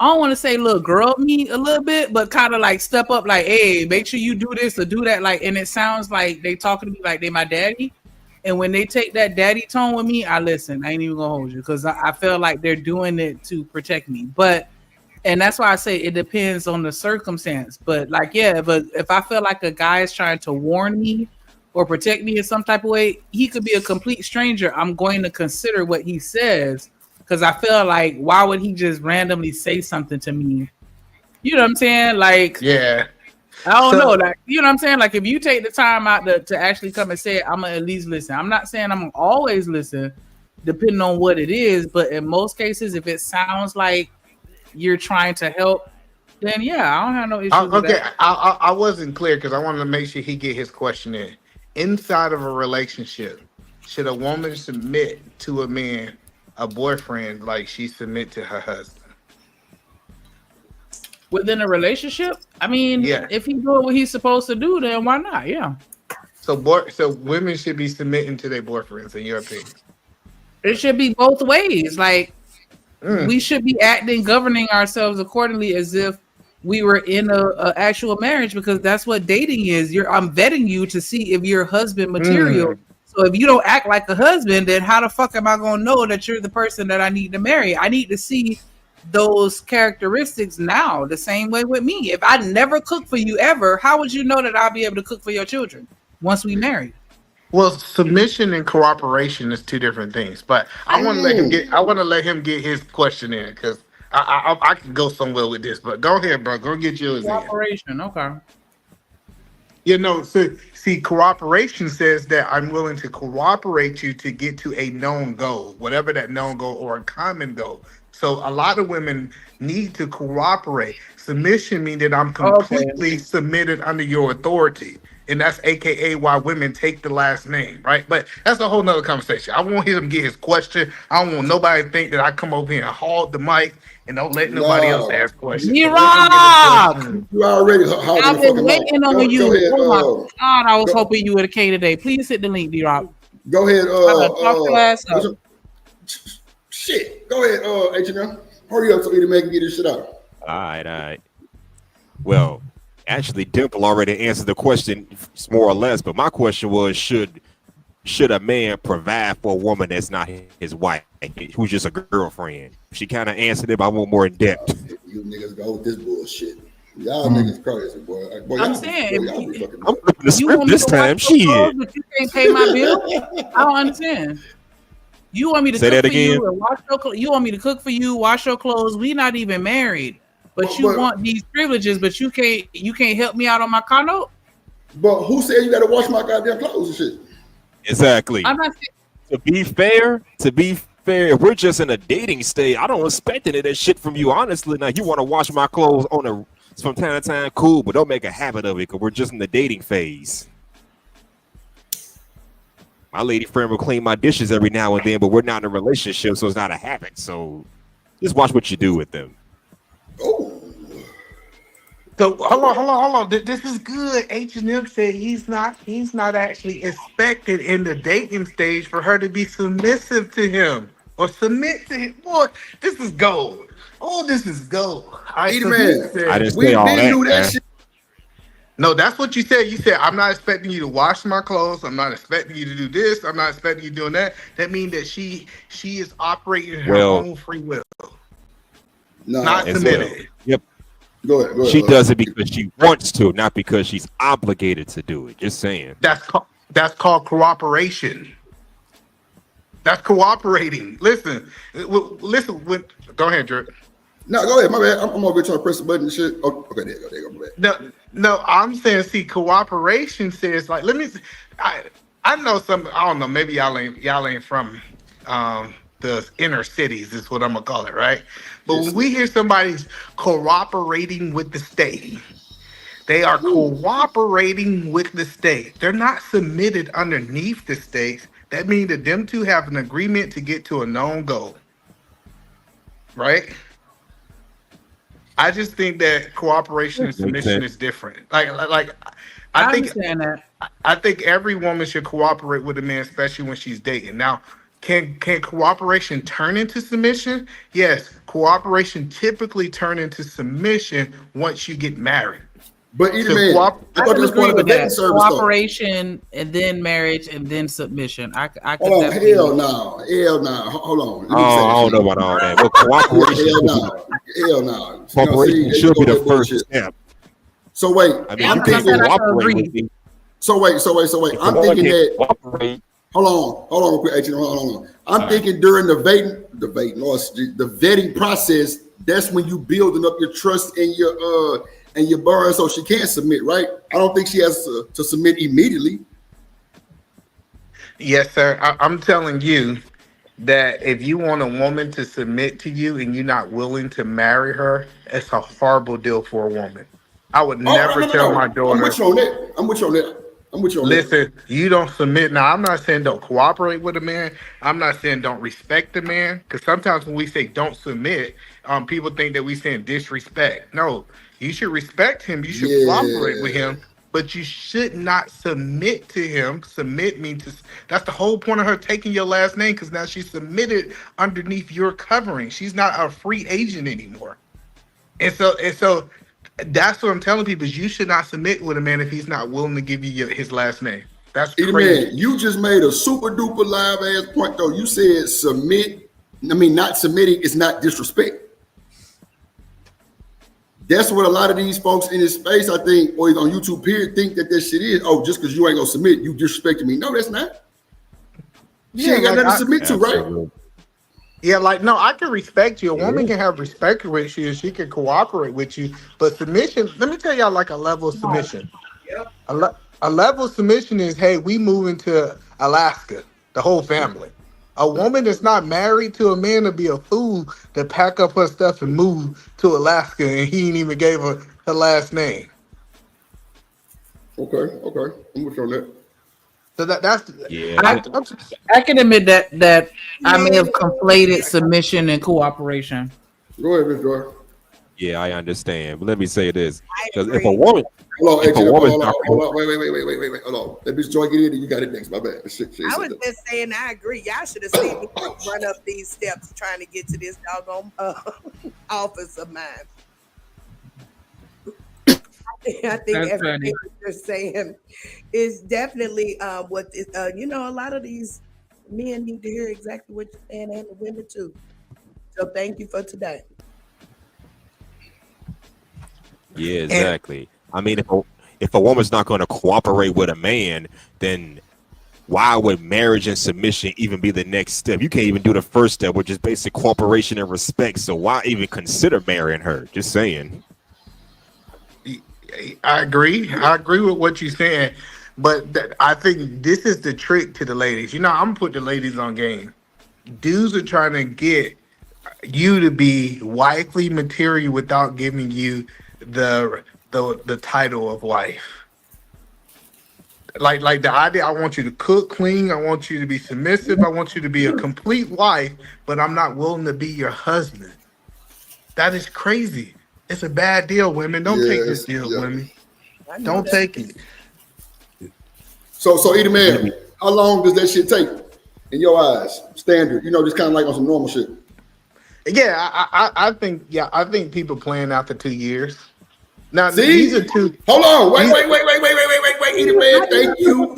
I don't want to say little girl me a little bit, but kind of like step up, like, hey, make sure you do this or do that, like, and it sounds like they talking to me like they my daddy. And when they take that daddy tone with me, I listen. I ain't even gonna hold you because I feel like they're doing it to protect me. But and that's why I say it depends on the circumstance. But like, yeah, but if I feel like a guy is trying to warn me or protect me in some type of way, he could be a complete stranger. I'm going to consider what he says because I feel like why would he just randomly say something to me? You know what I'm saying? Like, Yeah. I don't know. So Like, you know what I'm saying? Like, if you take the time out to actually come and say it, I'm gonna at least listen. I'm not saying I'm gonna always listen, depending on what it is, but in most cases, if it sounds like you're trying to help, then yeah, I don't have no issues with okay, that. I wasn't clear because I wanted to make sure he get his question in. Inside of a relationship, should a woman submit to a man, a boyfriend, like she submit to her husband? Within a relationship, I mean, Yeah. if he's doing what he's supposed to do, then why not? Yeah. So women should be submitting to their boyfriends, in your opinion. It should be both ways. Like, Mm. we should be acting, governing ourselves accordingly as if we were in a actual marriage, because that's what dating is. I'm vetting you to see if you're husband material. Mm. So if you don't act like a husband, then how the fuck am I gonna know that you're the person that I need to marry? I need to see those characteristics now. The same way with me. If I never cook for you ever, how would you know that I'll be able to cook for your children once we marry? Well, submission and cooperation is two different things. But I want to let him get. I want to let him get his question in because I can go somewhere with this. But go ahead, bro. Go get yours in. Cooperation, okay. You know, so see, cooperation says that I'm willing to cooperate you to get to a known goal, whatever that known goal or a common goal. So a lot of women need to cooperate. Submission means that I'm completely submitted under your authority. And that's AKA why women take the last name, right? But that's a whole nother conversation. I want him to get his question. I don't want nobody to think that I come over here and hog the mic and don't let nobody else ask questions. D-Rock! You already hogging I've the been fucking mic. waiting on Go you. ahead. Oh my God, I was hoping you would have came today. Please hit the link, D-Rock. Go ahead. Talk your ass up. Shit. Go ahead, H&M. Hurry up so we can make get this shit out. All right. Well, actually, Dimple already answered the question more or less, but my question was, should a man provide for a woman that's not his wife, who's just a girlfriend? She kind of answered it, but I want more in depth. You niggas go with this bullshit. Y'all niggas crazy, boy. I'm saying, I'm flipping the script want me this to time. wash your Shit. clothes, but you can't pay my bill? I don't understand. You want me to Say cook that for you again? and wash your clothes? You want me to cook for you, wash your clothes? We not even married, but you want these privileges, but you can't help me out on my car note? But who said you gotta wash my goddamn clothes and shit? Exactly. I'm not saying. To be fair, if we're just in a dating stage, I don't expect any of that shit from you. Honestly, now you want to wash my clothes from time to time, cool, but don't make a habit of it because we're just in the dating phase. My lady friend will clean my dishes every now and then, but we're not in a relationship, so it's not a habit. So just watch what you do with them. So hold on. This is good. H&M said he's not actually expected in the dating stage for her to be submissive to him or submit to him. Boy, this is gold. Oh, this is gold. I didn't say all that, man. No, that's what you said. You said, I'm not expecting you to wash my clothes. I'm not expecting you to do this. I'm not expecting you doing that. That means that she is operating her own free will. Not submitted. Yep. Go ahead. She does it because she wants to, not because she's obligated to do it. Just saying. That's called cooperation. That's cooperating. Listen. Go ahead, Drew. No, go ahead. My bad. I'm over here trying to press the button and shit. Oh, okay, there you go. My bad. No, I'm saying, see, cooperation says, like, I know some. I don't know. Maybe y'all ain't from the inner cities. Is what I'm gonna call it, right? But when we hear somebody's cooperating with the state, they are cooperating with the state. They're not submitted underneath the state. That means that them two have an agreement to get to a known goal, right? I just think that cooperation and submission is different. Like I I think understand that. I think every woman should cooperate with a man, especially when she's dating. Now, can cooperation turn into submission? Yes, cooperation typically turn into submission once you get married. But either So man, I can agree with that. Cooperation and then marriage and then submission. I could Hold on, definitely. hell no. Hold on. Let me Oh, say I don't know about all that. Well, cooperation. hell no. Cooperation should be the first step. So wait, I mean, you can't cooperate with me. So wait. I'm thinking that. Cooperate. Hold on, real quick. Actually, hold on. I'm thinking during the vetting process, that's when you building up your trust and your bar, so she can't submit, right? I don't think she has to submit immediately. Yes, sir. I'm telling you that if you want a woman to submit to you and you're not willing to marry her, it's a horrible deal for a woman. I would never tell my daughter. I'm with you on that. Listen, you don't submit. Now, I'm not saying don't cooperate with a man. I'm not saying don't respect the man. Because sometimes when we say don't submit, people think that we saying disrespect. No, you should respect him. You should cooperate with him. But you should not submit to him. Submit means that's the whole point of her taking your last name, because now she's submitted underneath your covering. She's not a free agent anymore. And so that's what I'm telling people is you should not submit with a man if he's not willing to give you his last name. That's crazy. Man, you just made a super duper live ass point though. You said submit. I mean, not submitting is not disrespect. That's what a lot of these folks in this space, I think, or on YouTube period, think that shit is. Oh, just because you ain't gonna submit, you disrespecting me. No, that's not. She ain't got nothing to submit to, right? Yeah, like, no, I can respect you. A woman can have respect with you. She can cooperate with you. But submission, let me tell y'all like a level of submission. A level of submission is, hey, we moving to Alaska, the whole family. A woman that's not married to a man to be a fool to pack up her stuff and move to Alaska, and he ain't even gave her last name. Okay. I'm with you on that. So that's I can admit that I may have conflated submission and cooperation. Go ahead, Mr. Joy. Yeah, I understand. But let me say this: because if a woman, hold on, wait, hold on. Let Miss Joy get in, and you got it next. My bad. I was just saying, I agree. Y'all should have seen me run up these steps trying to get to this doggone office of mine. I think everything you're saying is definitely what a lot of these men need to hear exactly what you're saying, and the women too. So thank you for today. Yeah, exactly. I mean, if a woman's not going to cooperate with a man, then why would marriage and submission even be the next step? You can't even do the first step, which is basic cooperation and respect. So why even consider marrying her? Just saying. I agree with what you're saying, but I think this is the trick to the ladies. I'm gonna put the ladies on game. Dudes are trying to get you to be wifely material without giving you the title of wife. Like the idea, I want you to cook, clean, I want you to be submissive, I want you to be a complete wife, but I'm not willing to be your husband. That is crazy. It's a bad deal, women. Don't take this deal, women. Don't take it. So either man, how long does that shit take in your eyes? Standard, just kind of like on some normal shit. Yeah, I think people playing after 2 years. Now these are two. Hold on, wait, Either man, thank you,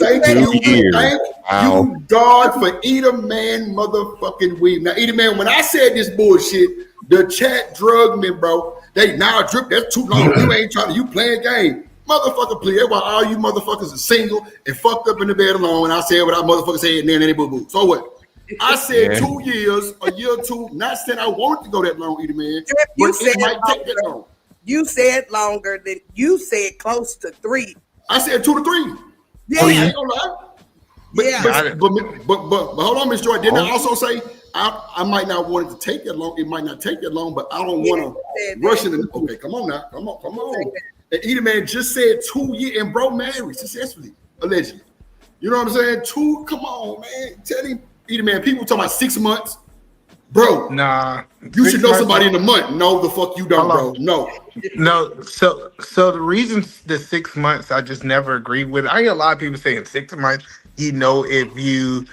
God, for Either Man motherfucking weed. Now, Either Man, when I said this bullshit, the chat drugged me, bro. They now drip. That's too long. You ain't trying to. You playing game, motherfucker. Please. That's why all you motherfuckers are single and fucked up in the bed alone. And I said what I motherfucker said, and then they boo boo. So what? I said 2 years, a year or two. Not saying I wanted to go that long, Either Man. You said it might take that long. You said longer than you said close to 3. I said 2 to 3. Yeah, I ain't gonna lie. But hold on, Miss Joy. Didn't I also say I might not want it to take that long? It might not take that long, but I don't want to rush it. Okay, come on now, come on. And Edie Man just said 2 years and bro married successfully, allegedly. You know what I'm saying? 2. Come on, man. Tell him, Edie Man. People talking about 6 months, bro. Nah, you should know somebody in a month. No, the fuck you don't, bro. No. So the reason the 6 months I just never agreed with. I hear a lot of people saying 6 months. You know, if you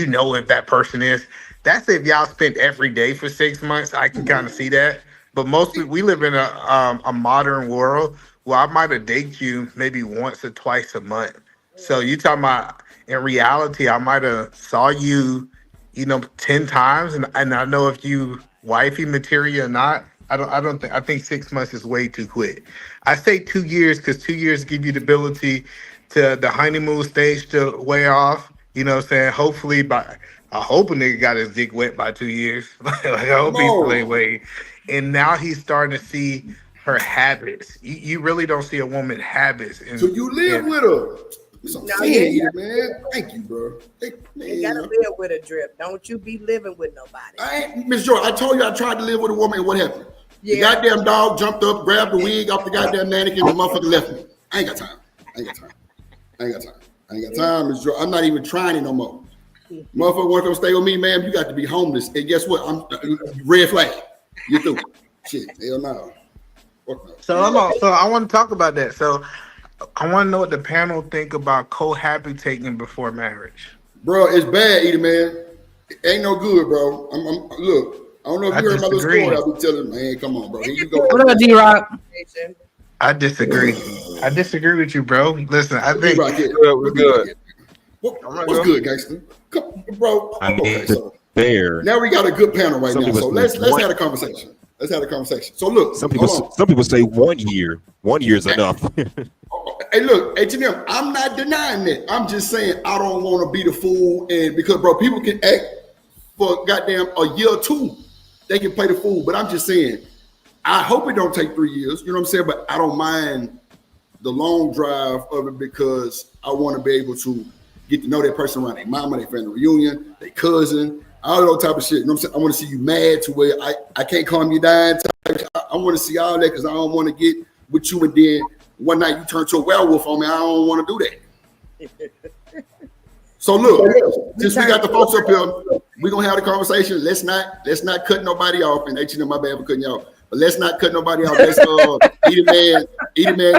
know if that person is. That's if y'all spent every day for 6 months. I can kind of see that. But mostly we live in a modern world where I might have dated you maybe once or twice a month. So you talking about in reality, I might have saw you, 10 times, and I know if you wifey material or not. I think 6 months is way too quick. I say 2 years because 2 years give you the ability to the honeymoon stage to wear off. You know what I'm saying? Hopefully I hope a nigga got his dick wet by 2 years. Like I hope he's still waiting. And now he's starting to see her habits. You really don't see a woman habits. So you live with her. Man. Thank you, bro. You gotta live with a drip. Don't you be living with nobody. Miss Joy, I told you I tried to live with a woman, and what happened? The goddamn dog jumped up, grabbed the wig off the goddamn mannequin, and the motherfucker left me. I ain't got time, Miss Joy. I'm not even trying it no more. Motherfucker want to come stay with me, man. You got to be homeless. And guess what? I'm red flag. You through. Shit, hell no. So I want to talk about that. So I want to know what the panel think about cohabitating before marriage. Bro, it's bad, Edie, man. It ain't no good, bro. Look, I don't know if you heard my little story. I'll be telling, man, come on, bro. Here you go. What up, D-Rock? I disagree. I disagree with you, bro. Listen, I think we're good. What's good, gangster? Bro, there. Now we got a good panel right now. So let's have a conversation. So look, some people say 1 year. 1 year is enough. Hey, look, H&M, I'm not denying that. I'm just saying I don't want to be the fool, and because bro, people can act for goddamn a year or two. They can play the fool, but I'm just saying, I hope it don't take 3 years. You know what I'm saying? But I don't mind the long drive of it because I want to be able to get to know that person around their mama, their family reunion, their cousin, all that type of shit. You know what I'm saying? I want to see you mad to where I can't calm you down. I want to see all that because I don't want to get with you and then one night you turn to a werewolf on me. I don't want to do that. So look, since we got the folks up here, we're gonna have the conversation. Let's not cut nobody off. And H&M, my bad for cutting you off. But let's not cut nobody off. Let's Edie Man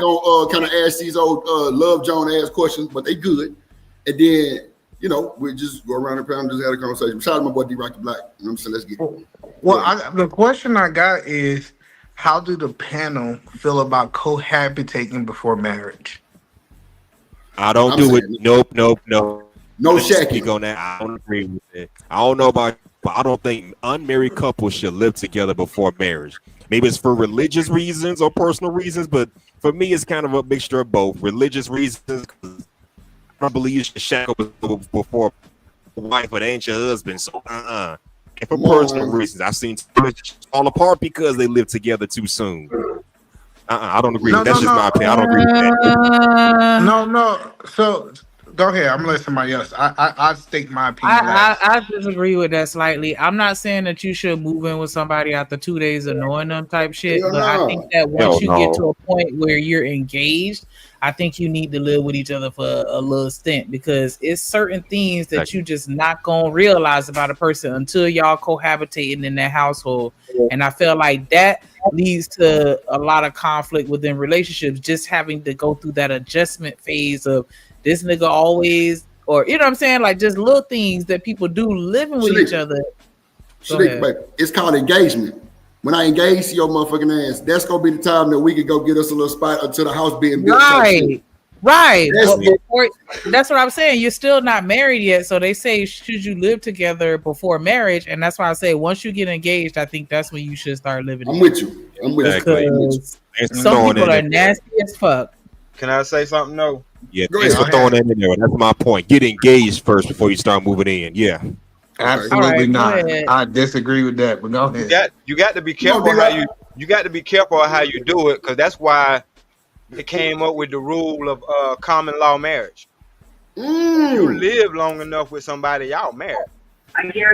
gonna kind of ask these old Love Joan ass questions, but they good. And then, we just go around the pound and just have a conversation. Shout out to my boy D-Rock the Black. You know what I'm saying? Let's get it. Well, the question I got is, how do the panel feel about cohabitating before marriage? I don't do it. Nope. No shacking. On that. I don't agree with it. I don't know about, but I don't think unmarried couples should live together before marriage. Maybe it's for religious reasons or personal reasons, but for me, it's kind of a mixture of both. Religious reasons, I don't believe you should shack up before a wife, but ain't your husband. So, And for personal reasons, I've seen marriages fall apart because they live together too soon. I don't agree. That's just my opinion. I don't agree with that. No. So go ahead. I'm gonna let somebody else. I state my opinion. I disagree with that slightly. I'm not saying that you should move in with somebody after 2 days of knowing them type shit, but I think that once you get to a point where you're engaged, I think you need to live with each other for a little stint because it's certain things that you just not gonna realize about a person until y'all cohabitating in that household. And I feel like that leads to a lot of conflict within relationships, just having to go through that adjustment phase of this nigga always, or you know what I'm saying, like just little things that people do living with each other. It's called engagement. When I engage to your motherfucking ass, that's gonna be the time that we can go get us a little spot until the house being built. Right. That's what I'm saying. You're still not married yet, so they say should you live together before marriage, and that's why I say once you get engaged, I think that's when you should start living. I'm with you. Some people are nasty as fuck. Can I say something? No. Yeah, thanks for throwing that in there. That's my point. Get engaged first before you start moving in. Yeah. Absolutely not. I disagree with that. But go ahead. You got to be careful you got to be careful how you do it, because that's why they came up with the rule of common law marriage. You live long enough with somebody, y'all married.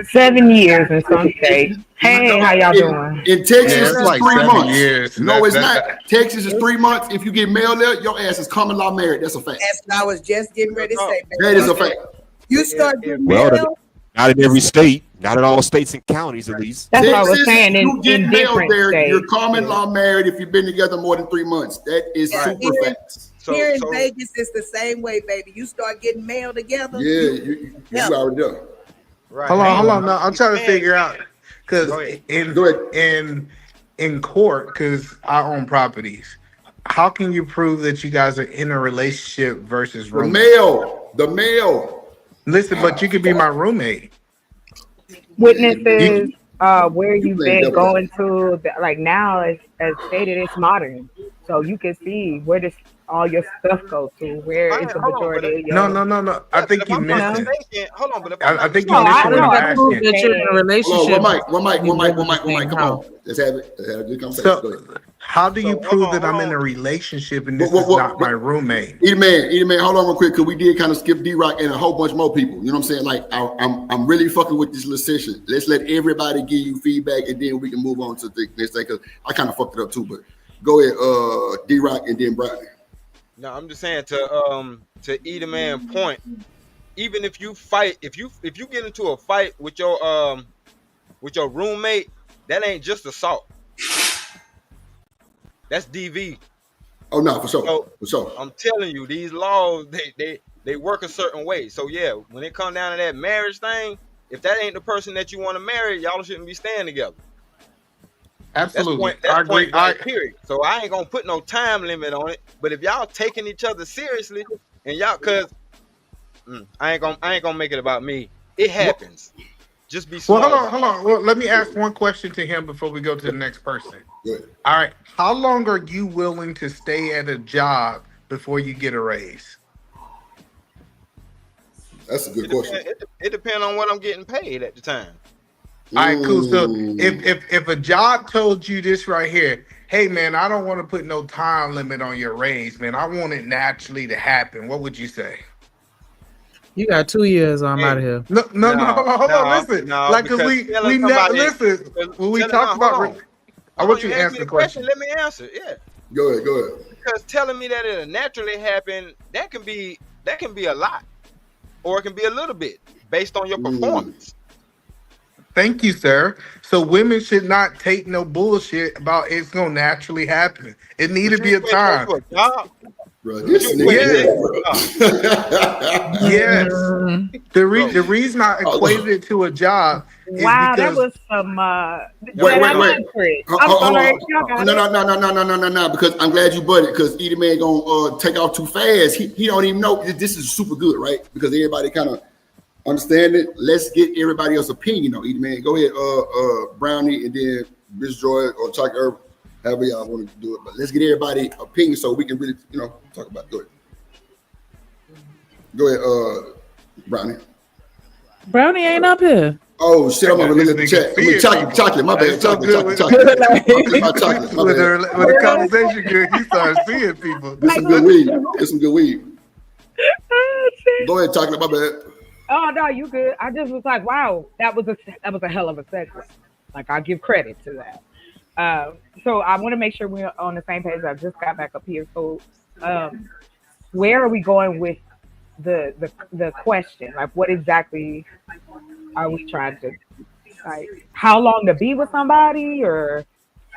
7 years in some states. Hey, how y'all doing? In Texas, Yeah, it's it's like 3 7 months. years. No, it's not. That- Texas is 3 months. If you get mail there, your ass is common law married. That's a fact. That's what I was just getting ready to say. That is a fact. You start getting Well, mail. not in every state, not in all states and counties, at least. That's what I was Texas, saying. you get In mail different there. states. You're common law married if you've been together more than 3 months. That is super facts. Here in Vegas, it's the same way, baby. You start getting mail together. Yeah, you already done. Right. Hold on. No, I'm trying to figure out because in court, because I own properties. How can you prove that you guys are in a relationship versus roommate? The mail. Listen, but you could be my roommate. Witnesses, where you've been going to, like now, as stated, it's modern. So you can see where this all your stuff goes to, where is the majority of your... No. I think you missed it. Hold on, but if I think you missed it when I'm asking. That you're in a relationship. One mic. Come on. Let's have it. Let's have a good conversation. Go ahead. How do you prove that I'm in a relationship and this is not my roommate? Eat man, hold on real quick, because we did kind of skip D-Rock and a whole bunch more people. You know what I'm saying? Like, I'm really fucking with this little session. Let's let everybody give you feedback, and then we can move on to the next thing, because I kind of fucked it up too. But go ahead, D-Rock, and then Brian. No, I'm just saying to eat a man point. Even if you fight, if you get into a fight with your roommate, that ain't just assault. That's DV. Oh no, for sure. I'm telling you, these laws they work a certain way. So yeah, when it comes down to that marriage thing, if that ain't the person that you want to marry, y'all shouldn't be staying together. Absolutely. That's point blank, period. So I ain't gonna put no time limit on it. But if y'all taking each other seriously, and y'all, cause I ain't gonna make it about me. It happens. Just be smart. Well, hold on. Well, let me ask one question to him before we go to the next person. Good. All right. How long are you willing to stay at a job before you get a raise? That's a good question. It depends on what I'm getting paid at the time. All right, cool. So if a job told you this right here, hey man, I don't want to put no time limit on your raise, man. I want it naturally to happen. What would you say? You got 2 years. I'm out of here. No, hold on, listen. Like, cause we never listen. When we talk about, I want you to answer the question. Let me answer. Yeah. Go ahead. Because telling me that it'll naturally happen, that can be a lot, or it can be a little bit based on your performance. Thank you, sir. So women should not take no bullshit about it's gonna naturally happen. It need to be a time. Bro, this nigga. Yes. The reason I equated it to a job is Wow, because that was some. Wait. Hold on. No. Because I'm glad you butted. Because Edie Man gonna take off too fast. He don't even know this is super good, right? Because everybody kind of understand it. Let's get everybody else's opinion on Edie Man. Go ahead, Brownie, and then Miss Joy or Chuck Herb, however y'all want to do it. But let's get everybody opinion so we can really, talk about it. Go ahead, Brownie. Brownie ain't up here. Oh shit! I'm gonna look at the chat. I mean, chocolate. My bad. Chocolate. When the conversation good, you start seeing people. It's some good weed. Go ahead, chocolate. My bad. Oh no, you good. I just was like, wow, that was a hell of a segment. Like, I give credit to that. So I want to make sure we're on the same page. I just got back up here. So where are we going with the question? Like, what exactly are we trying to, like, how long to be with somebody, or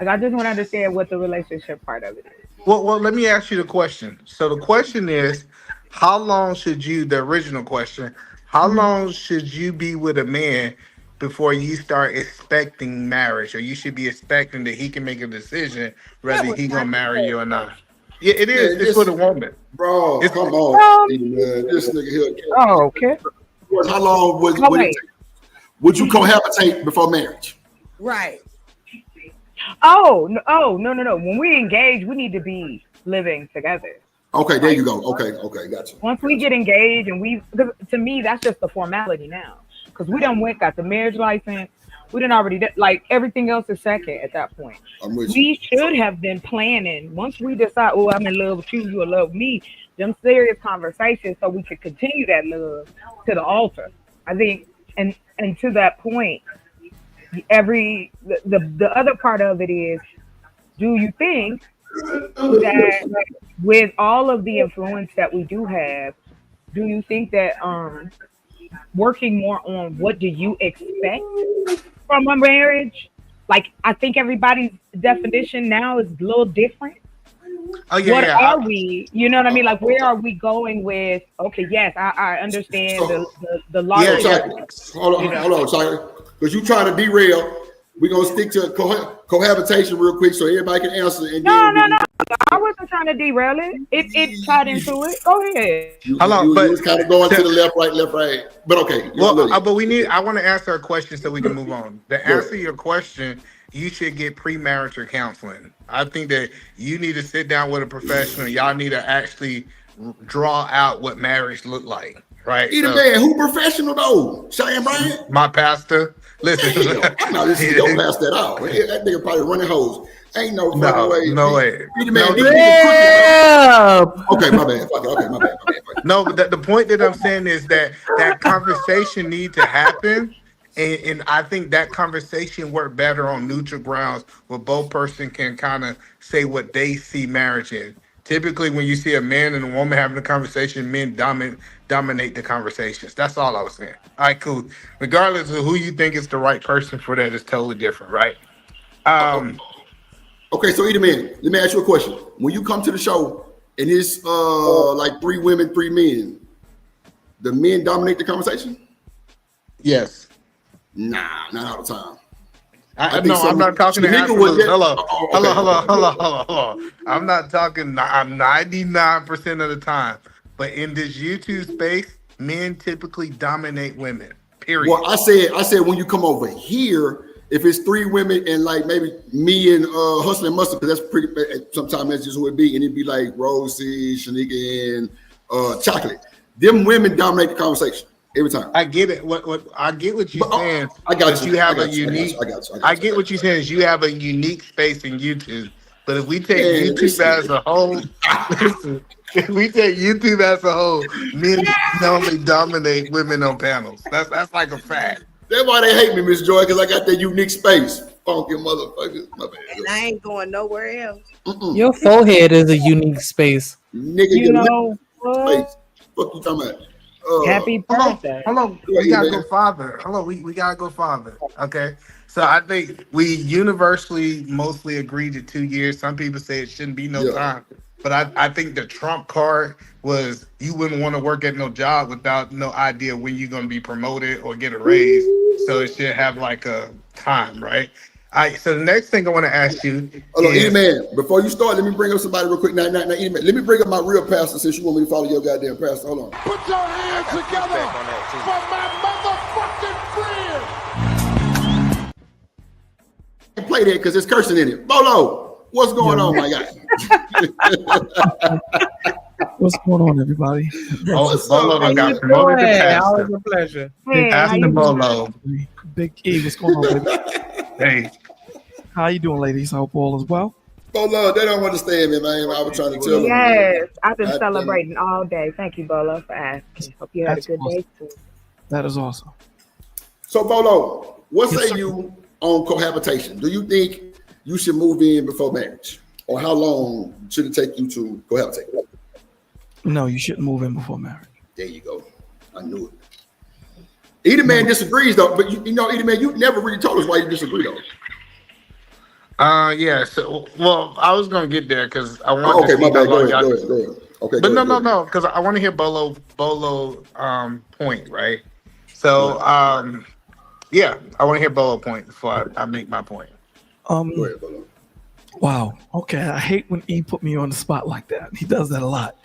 like, I just want to understand what the relationship part of it is. Well, let me ask you the question. So the question is, how long should you, the original question, how long should you be with a man before you start expecting marriage, or you should be expecting that he can make a decision whether he gonna marry you or not? Yeah, it is. It's for the woman, bro. Come on, this nigga here. Oh, okay. How long would you cohabitate before marriage? Right. Oh no. When we engage, we need to be living together. Okay, there you go. Okay, gotcha. Once we get engaged, and to me, that's just a formality now, because we done got the marriage license, We didn't already like everything else is second at that point. I'm with We should have been planning once we decide, oh, I'm in love with you, you in love with me, them serious conversations so we could continue that love to the altar. I think and to that point, the other part of it is, do you think that with all of the influence that we do have, do you think that working more on what do you expect from a marriage? Like I think everybody's definition now is a little different. Oh yeah, What yeah. are we? You know what I mean? Like where are we going with? Okay, yes, I understand the Yeah, logic. hold on, China. Because you trying to derail. We're gonna stick to cohabitation real quick so everybody can answer. And No. I wasn't trying to derail it. It tied into it. Go ahead. You was kind of going to the left, right. But okay. Well, but I want to answer a question so we can move on. To answer your question, you should get premarital counseling. I think that you need to sit down with a professional. Y'all need to actually draw out what marriage look like. Right. Man, who professional though? Cheyenne Bryant? My pastor. Listen. I'm not listening to your pastor at all. That nigga probably running hoes. Ain't no fucking way. No way. Okay, my bad. Okay, my bad. No, but the point that I'm saying is that conversation need to happen. And I think that conversation work better on neutral grounds where both person can kind of say what they see marriage in. Typically, when you see a man and a woman having a conversation, men dominate the conversations. That's all I was saying. All right, cool. Regardless of who you think is the right person for that, is totally different, right? Okay, so either man, let me ask you a question. When you come to the show and it's like 3 women, 3 men, the men dominate the conversation? Yes. Nah, not all the time. No, I'm not talking to absolute. Hello. I'm not talking. I'm 99% of the time. But in this YouTube space, men typically dominate women. Period. Well, I said when you come over here, if it's 3 women and like maybe me and Hustle and Mustard, because that's pretty. Sometimes that's just who it be, and it'd be like Rosie, Shanika, and Chocolate. Them women dominate the conversation every time. I get it. What I get what you're saying. I got you. You have a unique. I get what you're saying is you have a unique space in YouTube. But if we take YouTube as a whole, listen, if we take YouTube as a whole, men normally dominate women on panels. That's like a fact. That's why they hate me, Miss Joy, because I got that unique space. Funky motherfuckers. My bad. And I ain't going nowhere else. Your forehead is a unique space. Nigga, You know what? space. Fuck you talking about? Happy birthday. Hello. We gotta go farther. Hello, we gotta go farther. Okay. So I think we universally mostly agree to 2 years. Some people say it shouldn't be no time. But I think the trump card was you wouldn't want to work at no job without no idea when you're gonna be promoted or get a raise. So it should have like a time, right? All right, so the next thing I want to ask you. Hold on, man. Before you start, let me bring up somebody real quick. Now, let me bring up my real pastor since you want me to follow your goddamn pastor. Hold on. Put your hands together for my motherfucking friend. Play that because there's cursing in it. Bolo, what's going on, my guy? What's going on, everybody? Bolo got promoted to pastor. Always a pleasure. Hey, Pastor Bolo. Big E, what's going on, baby? Hey. How you doing, ladies? I hope all is well. Bolo, they don't understand me, man. I was trying to tell them. Yes, I've been celebrating all day. Thank you, Bolo, for asking. Hope you had a good day too. That is awesome. So, Bolo, what say you on cohabitation? Do you think you should move in before marriage? Or how long should it take you to cohabitate? No, you shouldn't move in before marriage. There you go. I knew it. Either man disagrees though, but you know, either man, you never really told us why you disagree though. Yeah. So, well, I was gonna get there because I want to see my bad. how long Go y'all. ahead. Okay, but no, because I want to hear Bolo point, right? So, yeah, I want to hear Bolo point before I make my point. Go ahead, Bolo. Wow. Okay. I hate when E put me on the spot like that. He does that a lot.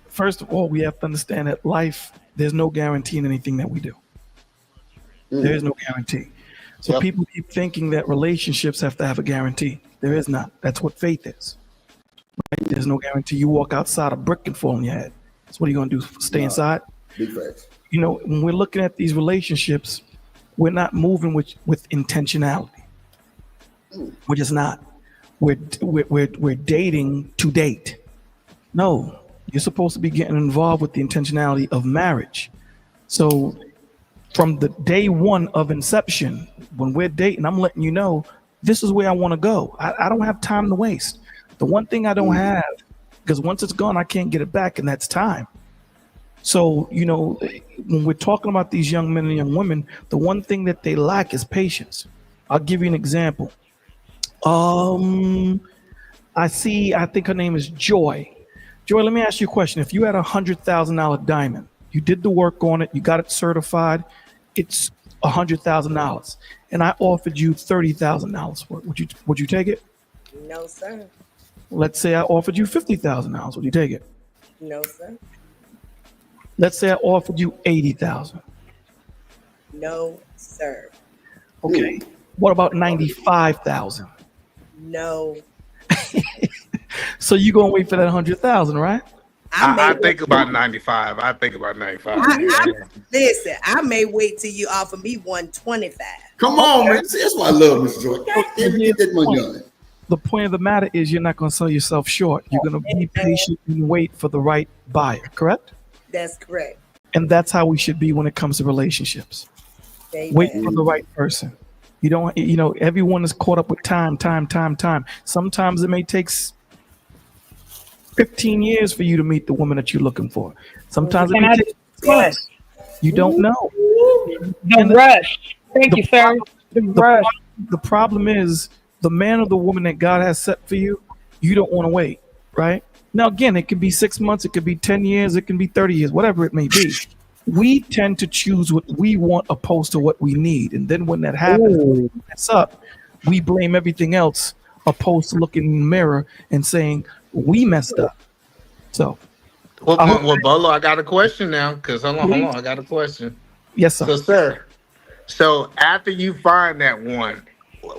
First of all, we have to understand that life, there's no guarantee in anything that we do. There is no guarantee. So people keep thinking that relationships have to have a guarantee. There is not. That's what faith is. Right? There's no guarantee. You walk outside, a brick can fall on your head. So what are you going to do? Stay inside? Big facts. You know, when we're looking at these relationships, we're not moving with intentionality. We're just not. We're dating to date. No, you're supposed to be getting involved with the intentionality of marriage. So from the day one of inception, when we're dating, I'm letting you know this is where I want to go. I don't have time to waste. The one thing I don't have, because once it's gone, I can't get it back, and that's time. So, you know, when we're talking about these young men and young women, the one thing that they lack is patience. I'll give you an example. I think her name is Joy. Joy, let me ask you a question. If you had $100,000 diamond, you did the work on it, you got it certified, it's $100,000, and I offered you $30,000 for it, would you take it? No, sir. Let's say I offered you $50,000, would you take it? No, sir. Let's say I offered you $80,000. No, sir. Okay. What about $95,000? No. So you gonna wait for that $100,000, right? I think about 95. I think about 95. Listen, I may wait till you offer me 125. Come on, man. See, that's why I love Mr. Joy. Get that money done. The point of the matter is you're not gonna sell yourself short. You're gonna be patient and wait for the right buyer, correct? That's correct. And that's how we should be when it comes to relationships. Amen. Wait for the right person. You don't, you know, everyone is caught up with time. Sometimes it may take 15 years for you to meet the woman that you're looking for. Sometimes it may take 6 months. You don't know. Don't rush. Thank you, sir. The problem is the man or the woman that God has set for you, you don't want to wait, right? Now, again, it could be 6 months, it could be 10 years, it can be 30 years, whatever it may be. We tend to choose what we want opposed to what we need. And then when that happens, mess up, we blame everything else opposed to looking in the mirror and saying, we messed up. So, well, Bolo, I got a question now. Because hold on, I got a question. Yes, sir. So after you find that one,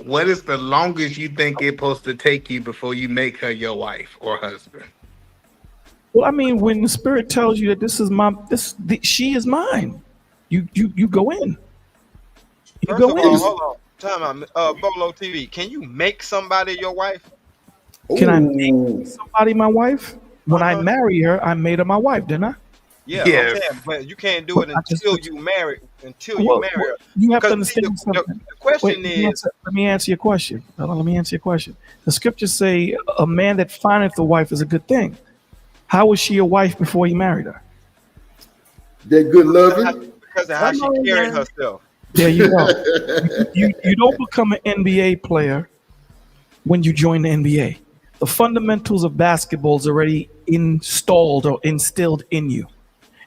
what is the longest you think it's supposed to take you before you make her your wife or husband? Well, I mean, when the spirit tells you that she is mine, you go in. First of all, hold on. Time out. Bolo TV. Can you make somebody your wife? Can I make somebody my wife? When I marry her, I made her my wife, didn't I? Yeah, okay, but you can't do it until you marry. Her. You have to understand something. The question is. Let me answer your question. Let me answer your question. The scriptures say a man that findeth a wife is a good thing. How was she a wife before he married her? They're good loving. Because of how she carried herself. There you go. you don't become an NBA player when you join the NBA. The fundamentals of basketball is already installed or instilled in you.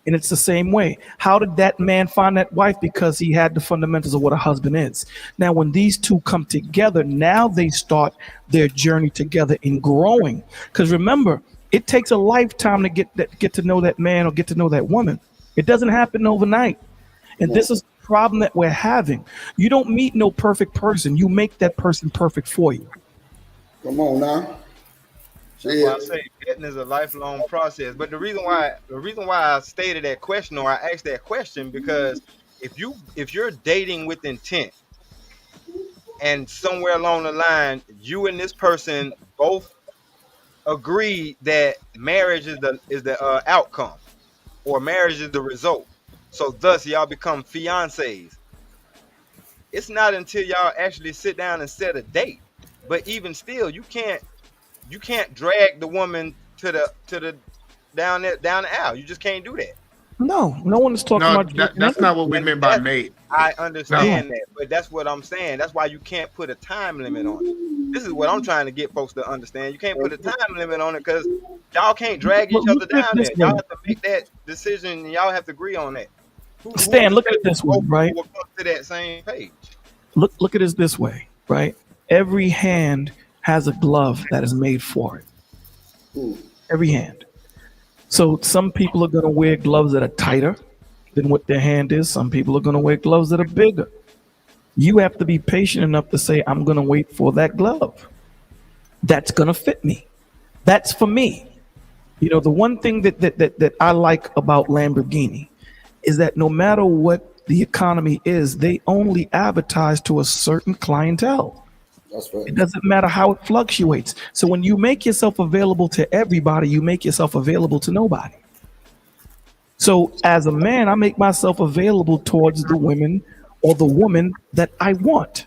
And it's the same way. How did that man find that wife? Because he had the fundamentals of what a husband is. Now, when these two come together, now they start their journey together in growing. Because remember, it takes a lifetime to get to know that man or get to know that woman. It doesn't happen overnight. And this is the problem that we're having. You don't meet no perfect person. You make that person perfect for you. Come on now. That's why I say dating is a lifelong process. But the reason why I stated that question, or I asked that question, because if you're dating with intent, and somewhere along the line you and this person both agree that marriage is the outcome, or marriage is the result, so thus y'all become fiancés. It's not until y'all actually sit down and set a date. But even still, you can't drag the woman to the down the aisle. You just can't do that. No one is talking about that's not what we meant by mate. I understand that, but that's what I'm saying. That's why you can't put a time limit on it. This is what I'm trying to get folks to understand. You can't put a time limit on it because y'all can't drag each other down there. Y'all have to make that decision and y'all have to agree on that. Stan, look at it this way, right? We'll come to that same page. Look at it this way, right? Every hand has a glove that is made for it. Every hand. So some people are going to wear gloves that are tighter than what their hand is. Some people are going to wear gloves that are bigger. You have to be patient enough to say, I'm going to wait for that glove. That's going to fit me. That's for me. You know, the one thing that I like about Lamborghini is that no matter what the economy is, they only advertise to a certain clientele. That's right. It doesn't matter how it fluctuates. So when you make yourself available to everybody, you make yourself available to nobody. So as a man, I make myself available towards the women or the woman that I want.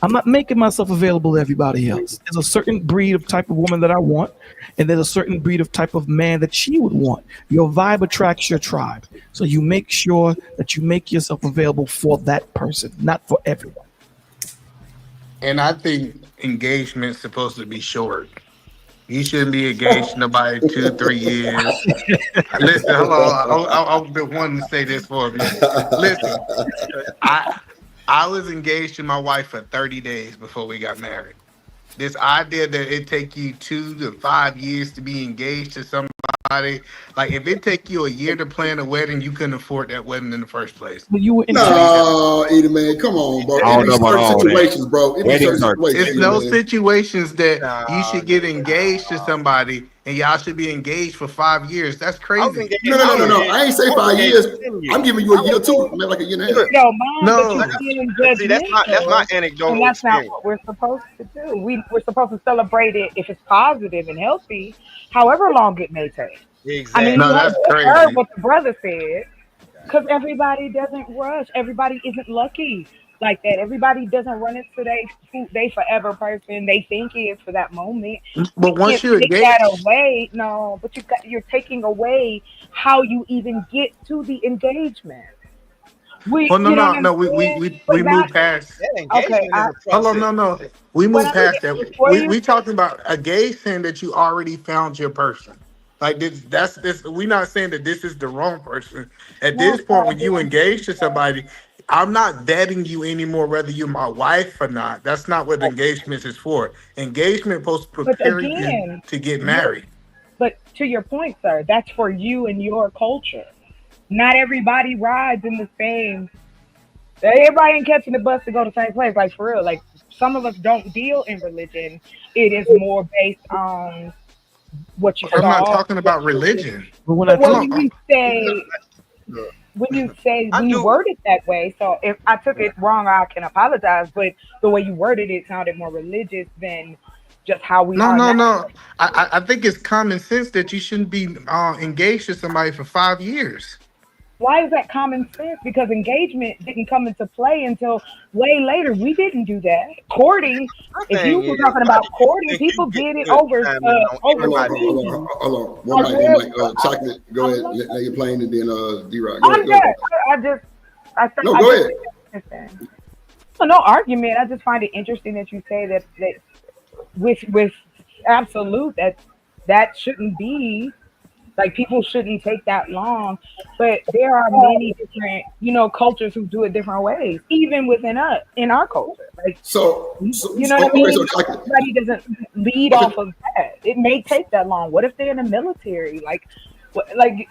I'm not making myself available to everybody else. There's a certain breed of type of woman that I want, and there's a certain breed of type of man that she would want. Your vibe attracts your tribe. So you make sure that you make yourself available for that person, not for everyone. And I think engagement's supposed to be short. You shouldn't be engaged to nobody 2-3 years. Listen, hold on. I've been wanting to say this for a minute. Listen, I was engaged to my wife for 30 days before we got married. This idea that it take you 2 to 5 years to be engaged to somebody, like if it take you a year to plan a wedding, you couldn't afford that wedding in the first place. But you were No, Edie, man, come on, bro. I It don't be know about certain all that. situations, bro. It be certain situations. It's no man. situations that you should get engaged to somebody and y'all should be engaged for 5 years. That's crazy. No. I ain't say 5 years. I'm giving you a year too. I mean, like a year and a half. No, mine, No. but you're being See, that's my judgmental, anecdotal and that's not experience. what we're supposed to do. We're supposed to celebrate it if it's positive and healthy, however long it may take. Exactly. I mean, No, you that's heard crazy. what the brother said, because everybody doesn't rush. Everybody isn't lucky like that. Everybody doesn't run into they forever person they think is for that moment. But once Can't you're take that engaged, away. No, but you're taking away how you even get to the engagement. We well, you know what I'm no, we saying? we But we not move past. That okay. engagement is a Hold on, process. no. We What move I'm past that. before you We talking about a gay saying that you already found your person. Like this, that's this. We're not saying that this is the wrong person. At no, this point, when you engage to somebody, I'm not vetting you anymore, whether you're my wife or not. That's not what engagement is for. Engagement supposed to but prepare you again, to get you're married. but to your point, sir, that's for you and your culture. Not everybody rides in the same. Everybody ain't catching the bus to go to the same place. Like for real, like some of us don't deal in religion. It is more based on what you I'm not saw, talking what about you did. religion. But when But Hold when on. you say when you word it that way, so if I took it wrong, I can apologize. But the way you worded it sounded more religious than just how we No, are no, now. no. I think it's common sense that you shouldn't be engaged to somebody for 5 years. Why is that common sense? Because engagement didn't come into play until way later. We didn't do that. Courting, My if you thing were is, talking why do about you courting, think people you get did it good over time limit on everybody? overseas. Hold on. I One mic. really, Chocolate, go I'm ahead. like, Let you plane and then D-Rock. Go I'm ahead. good. I think No, I go just ahead. think that's interesting. So no argument. I just find it interesting that you say that with absolute that shouldn't be. Like people shouldn't take that long, but there are many different, cultures who do it different ways, even within us, in our culture. Like, So you know what I okay, so mean? Chocolate. Everybody doesn't lead Okay. off of that. It may take that long. What if they're in the military? Like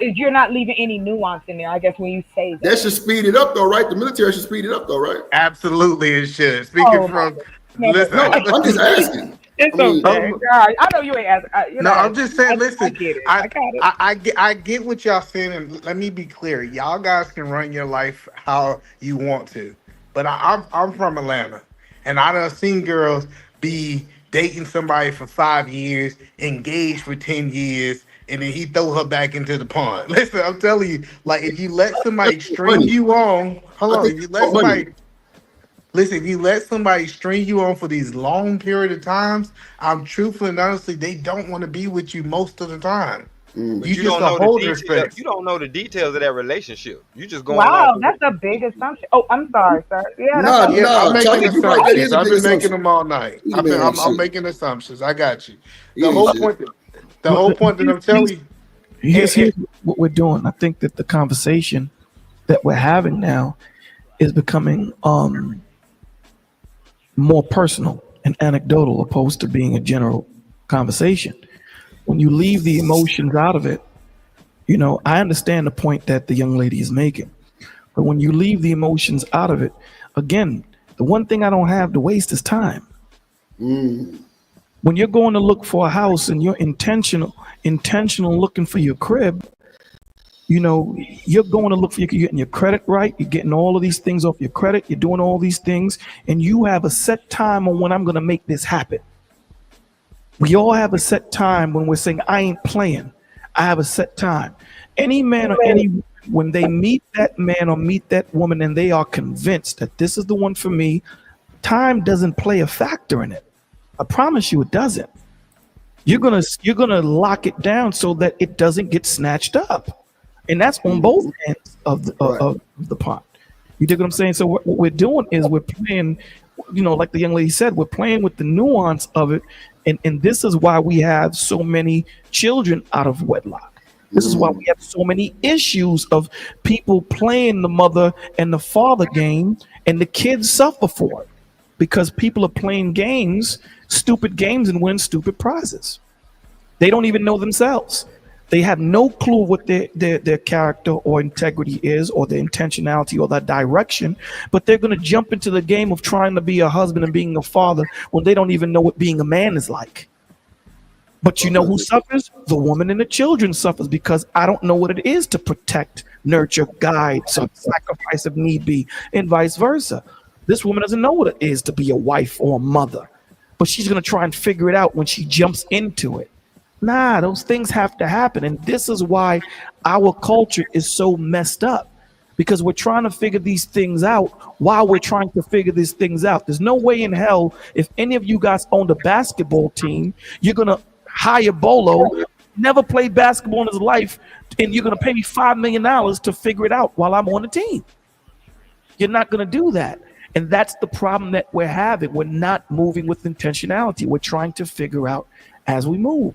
you're not leaving any nuance in there. I guess when you say That that. should speed it up, though, right? The military should speed it up, though, right? Absolutely, it should. Speaking Oh my from, God. listen, No, I'm just asking. It's I mean, okay. God, I know you ain't asking. You're no, not I'm asking. just saying. I Listen, get it. I, I got it. I get what y'all saying, and let me be clear. Y'all guys can run your life how you want to, but I'm from Atlanta, and I done seen girls be dating somebody for 5 years, engaged for 10 years, and then he throw her back into the pond. Listen, I'm telling you, like if you let somebody string money. you on, hold I on, think if you it's let about money. somebody. Listen, if you let somebody string you on for these long period of times, I'm truthful and honestly, they don't want to be with you most of the time. But You you just don't a know the holder detail. space. You don't know the details of that relationship. You just going off Wow, of what that's a big assumption. Oh, I'm sorry, sir. Yeah, that's Nah, a Yeah, I'm making Chocolate, you're right. That assumptions. is a I've big been making assumption. them all night. Edie man ain't I'm shit. making assumptions. I got you. He The ain't whole shit. point, the whole point that I'm telling you, Here's what we're doing. I think that the conversation that we're having now is becoming more personal and anecdotal opposed to being a general conversation. When you leave the emotions out of it, I understand the point that the young lady is making. But when you leave the emotions out of it, again, the one thing I don't have to waste is time. When you're going to look for a house and you're intentional looking for your crib, you're going to look for, you're getting your credit right. You're getting all of these things off your credit. You're doing all these things, and you have a set time on when I'm going to make this happen. We all have a set time when we're saying, I ain't playing. I have a set time. Any man or any, when they meet that man or meet that woman and they are convinced that this is the one for me, time doesn't play a factor in it. I promise you it doesn't. You're gonna lock it down so that it doesn't get snatched up. And that's on both ends of the pot. You dig what I'm saying? So what we're doing is we're playing, like the young lady said, we're playing with the nuance of it. And this is why we have so many children out of wedlock. This is why we have so many issues of people playing the mother and the father game, and the kids suffer for it because people are playing games, stupid games, and win stupid prizes. They don't even know themselves. They have no clue what their character or integrity is, or their intentionality or their direction, but they're going to jump into the game of trying to be a husband and being a father when they don't even know what being a man is like. But you know who suffers? The woman and the children suffers because I don't know what it is to protect, nurture, guide, sacrifice if need be, and vice versa. This woman doesn't know what it is to be a wife or a mother, but she's going to try and figure it out when she jumps into it. Nah, those things have to happen. And this is why our culture is so messed up, because we're trying to figure these things out while we're trying to figure these things out. There's no way in hell, if any of you guys owned a basketball team, you're going to hire Bolo, never played basketball in his life, and you're going to pay me $5 million to figure it out while I'm on the team. You're not going to do that. And that's the problem that we're having. We're not moving with intentionality. We're trying to figure out as we move.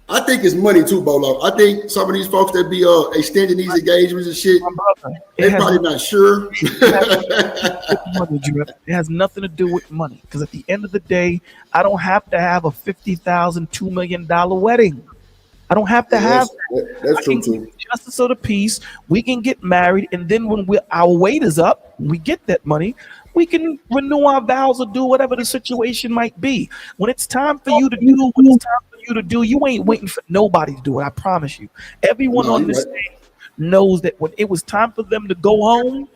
I think it's money too, Bolo. I think some of these folks that be extending these engagements and shit, they're probably not sure. It has nothing to do with money, because at the end of the day, I don't have to have a $50,000, $2 million wedding. I don't have to have that. That's true too. Justice of the peace. We can get married, and then when our weight is up, we get that money. We can renew our vows or do whatever the situation might be. When it's time for you to do what it's time for you to do, you ain't waiting for nobody to do it. I promise you. Everyone on this stage knows that when it was time for them to go home,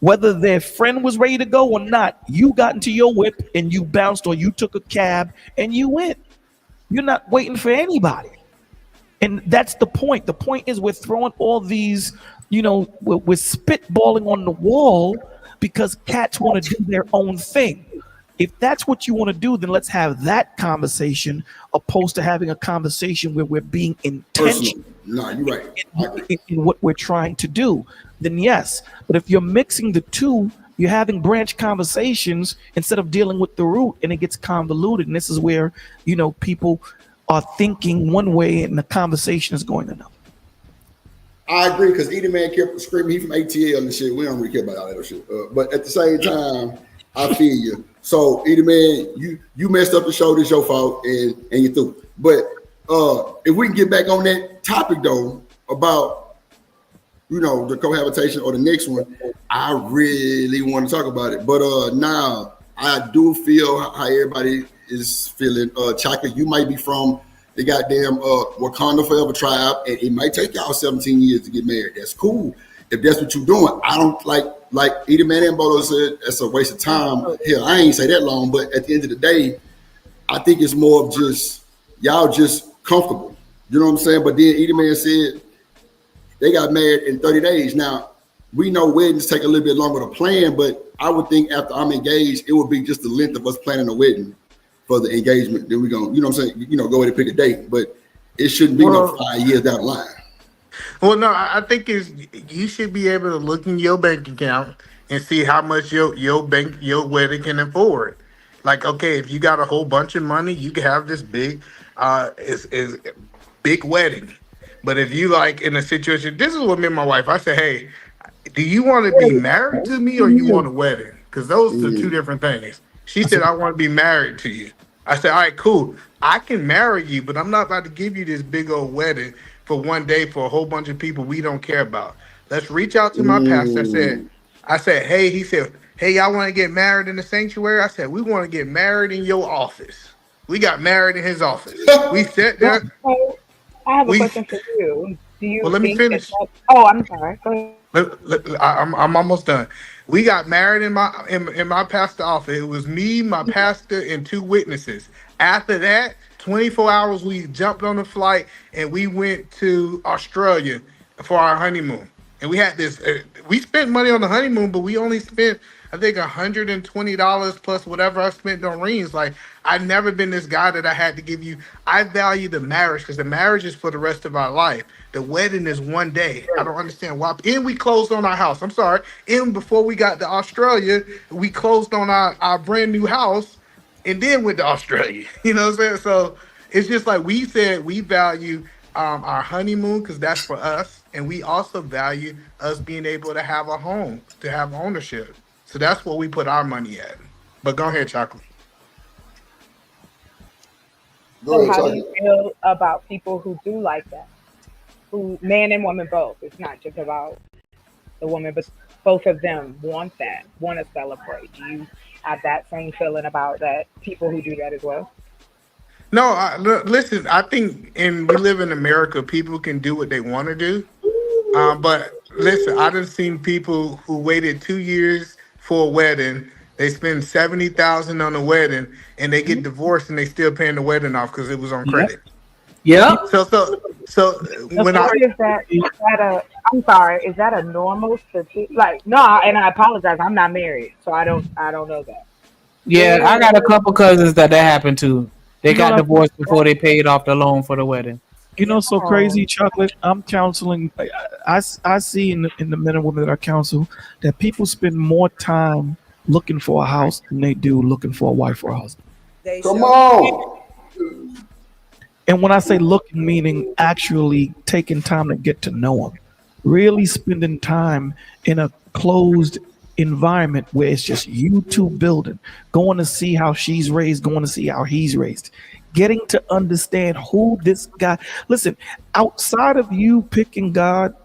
whether their friend was ready to go or not, you got into your whip and you bounced, or you took a cab and you went. You're not waiting for anybody. And that's the point. The point is we're throwing all these, we're spitballing on the wall because cats want to do their own thing. If that's what you want to do, then let's have that conversation, opposed to having a conversation where we're being intentional. No, you're right. In what we're trying to do, then yes. But if you're mixing the two, you're having branch conversations instead of dealing with the root, and it gets convoluted. And this is where, people are thinking one way and the conversation is going another. I agree, because either man kept screaming he from ATL and shit. We don't really care about all that shit. But at the same time, I feel you. So either man, you messed up the show. This your fault, and you through. But if we can get back on that topic though about the cohabitation or the next one, I really want to talk about it. But now I do feel how everybody is feeling. Chaka, you might be from the goddamn Wakanda Forever tribe, and it might take y'all 17 years to get married. That's cool if that's what you're doing. I don't like Edie Man and Bolo said, that's a waste of time. Hell, I ain't say that long, but at the end of the day, I think it's more of just y'all just comfortable. You know what I'm saying? But then Edie Man said they got married in 30 days. Now, we know weddings take a little bit longer to plan, but I would think after I'm engaged, it would be just the length of us planning a wedding for the engagement. Then we're going to, go ahead and pick a date, but it shouldn't be no 5 years down the line. Well, no, I think you should be able to look in your bank account and see how much your wedding can afford. Like, okay, if you got a whole bunch of money, you can have this big big wedding. But if you like in a situation, this is what me and my wife, I said, hey, do you want to be married to me or you want a wedding? Because those are two different things. She said, I want to be married to you. I said, all right, cool. I can marry you, but I'm not about to give you this big old wedding for one day for a whole bunch of people we don't care about. Let's reach out to my pastor. I said, hey, he said, hey, y'all want to get married in the sanctuary? I said, we want to get married in your office. We got married in his office. We sat there. I have a question for you. Do you Well, let me think that? finish. Oh, I'm sorry. Go ahead. I'm almost done. We got married in my pastor office. It was me, my pastor, and two witnesses. After that, 24 hours, we jumped on a flight and we went to Australia for our honeymoon. And we had this. We spent money on the honeymoon, but we only spent, I think, $120 plus whatever I spent on rings. Like, I've never been this guy that I had to give you. I value the marriage because the marriage is for the rest of our life. The wedding is one day. I don't understand why. And we closed on our house. I'm sorry. And before we got to Australia, we closed on our brand new house and then went to Australia. You know what I'm saying? So it's just like we said, we value our honeymoon because that's for us. And we also value us being able to have a home, to have ownership. So that's what we put our money at. But go ahead, Chocolate. So how do you feel about people who do like that? Who, man and woman both. It's not just about the woman, but both of them want that, want to celebrate. Do you have that same feeling about that? People who do that as well. No, listen. I think, and we live in America. People can do what they want to do. But listen, I done seen people who waited 2 years for a wedding. They spend 70,000 on the wedding, and they get divorced, and they still paying the wedding off because it was on credit. Yeah. So when Is that a? I'm sorry. Is that a normal statistic? Like, no. And I apologize. I'm not married, so I don't know that. Yeah, I got a couple cousins that happened to. They got that's- divorced before they paid off the loan for the wedding. You know, so crazy, Chocolate. I'm counseling. I see in the men and women that I counsel that people spend more time looking for a house than they do looking for a wife or a husband. Come on. And when I say looking, meaning actually taking time to get to know them, really spending time in a closed environment where it's just you two building, going to see how she's raised, going to see how he's raised, getting to understand who this guy. Listen, outside of you picking God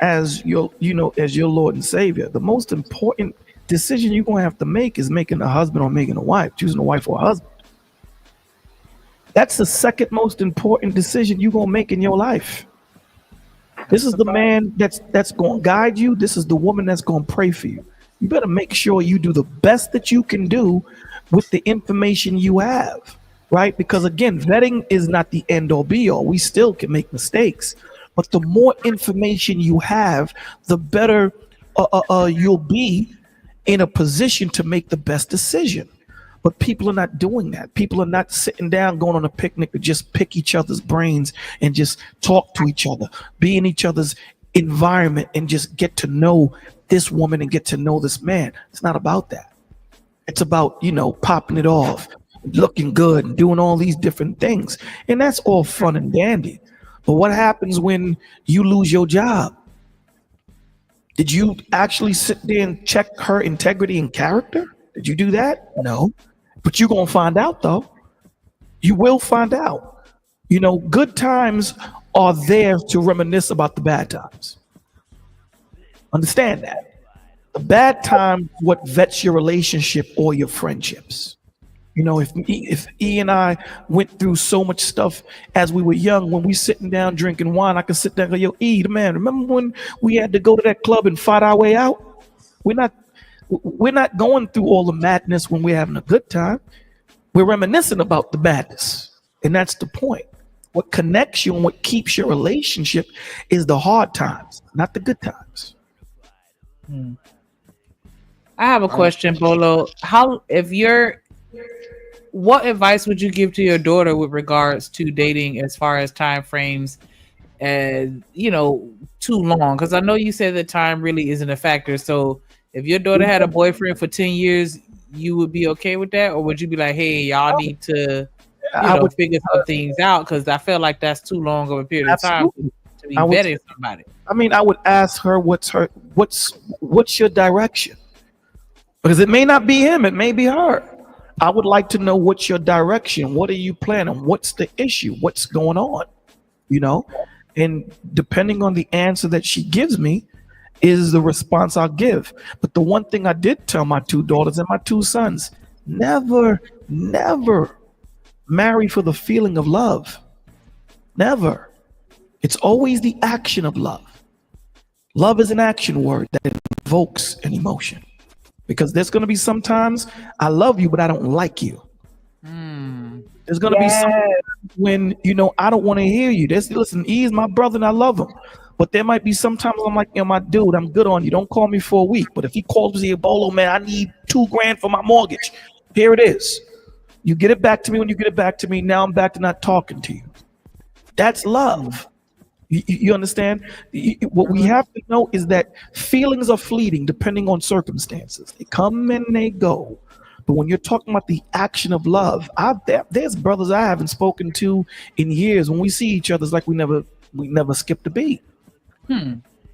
as your, as your Lord and Savior, the most important decision you're gonna have to make is making a husband or making a wife, choosing a wife or a husband. That's the second most important decision you're gonna make in your life. This is the man that's gonna guide you. This is the woman that's gonna pray for you. You better make sure you do the best that you can do with the information you have, right? Because again, vetting is not the end all be all. We still can make mistakes, but the more information you have, the better you'll be in a position to make the best decision. But people are not doing that. People are not sitting down, going on a picnic to just pick each other's brains and just talk to each other, be in each other's environment and just get to know this woman and get to know this man. It's not about that. It's about, popping it off, looking good and doing all these different things. And that's all fun and dandy. But what happens when you lose your job? Did you actually sit there and check her integrity and character? Did you do that? No. But you're going to find out, though. You will find out. Good times are there to reminisce about the bad times. Understand that. The bad times what vets your relationship or your friendships. If E and I went through so much stuff as we were young, when we sitting down drinking wine, I could sit there and go, yo, E, the man, remember when we had to go to that club and fight our way out? We're not going through all the madness when we're having a good time. We're reminiscing about the madness. And that's the point. What connects you and what keeps your relationship is the hard times, not the good times. I have a question, Bolo. What advice would you give to your daughter with regards to dating as far as time frames and, too long? Because I know you said that time really isn't a factor. So if your daughter had a boyfriend for 10 years, you would be okay with that? Or would you be like, hey, y'all need to figure some things out? Because I feel like that's too long of a period of time to be vetting somebody. I would ask her what's your direction? Because it may not be him, it may be her. I would like to know what's your direction. What are you planning? What's the issue? What's going on? And depending on the answer that she gives me is the response I'll give. But the one thing I did tell my two daughters and my two sons, never marry for the feeling of love. Never. It's always the action of love. Love is an action word that invokes an emotion. Because there's going to be sometimes I love you, but I don't like you. There's going to be some when, I don't want to hear you. Listen, he is my brother and I love him. But there might be sometimes I'm like, my dude, I'm good on you. Don't call me for a week. But if he calls me, Bolo, man, I need $2,000 for my mortgage. Here it is. You get it back to me when you get it back to me. Now I'm back to not talking to you. That's love. You understand? What we have to know is that feelings are fleeting depending on circumstances. They come and they go. But when you're talking about the action of love, there's brothers I haven't spoken to in years. When we see each other, it's like we never skipped a beat.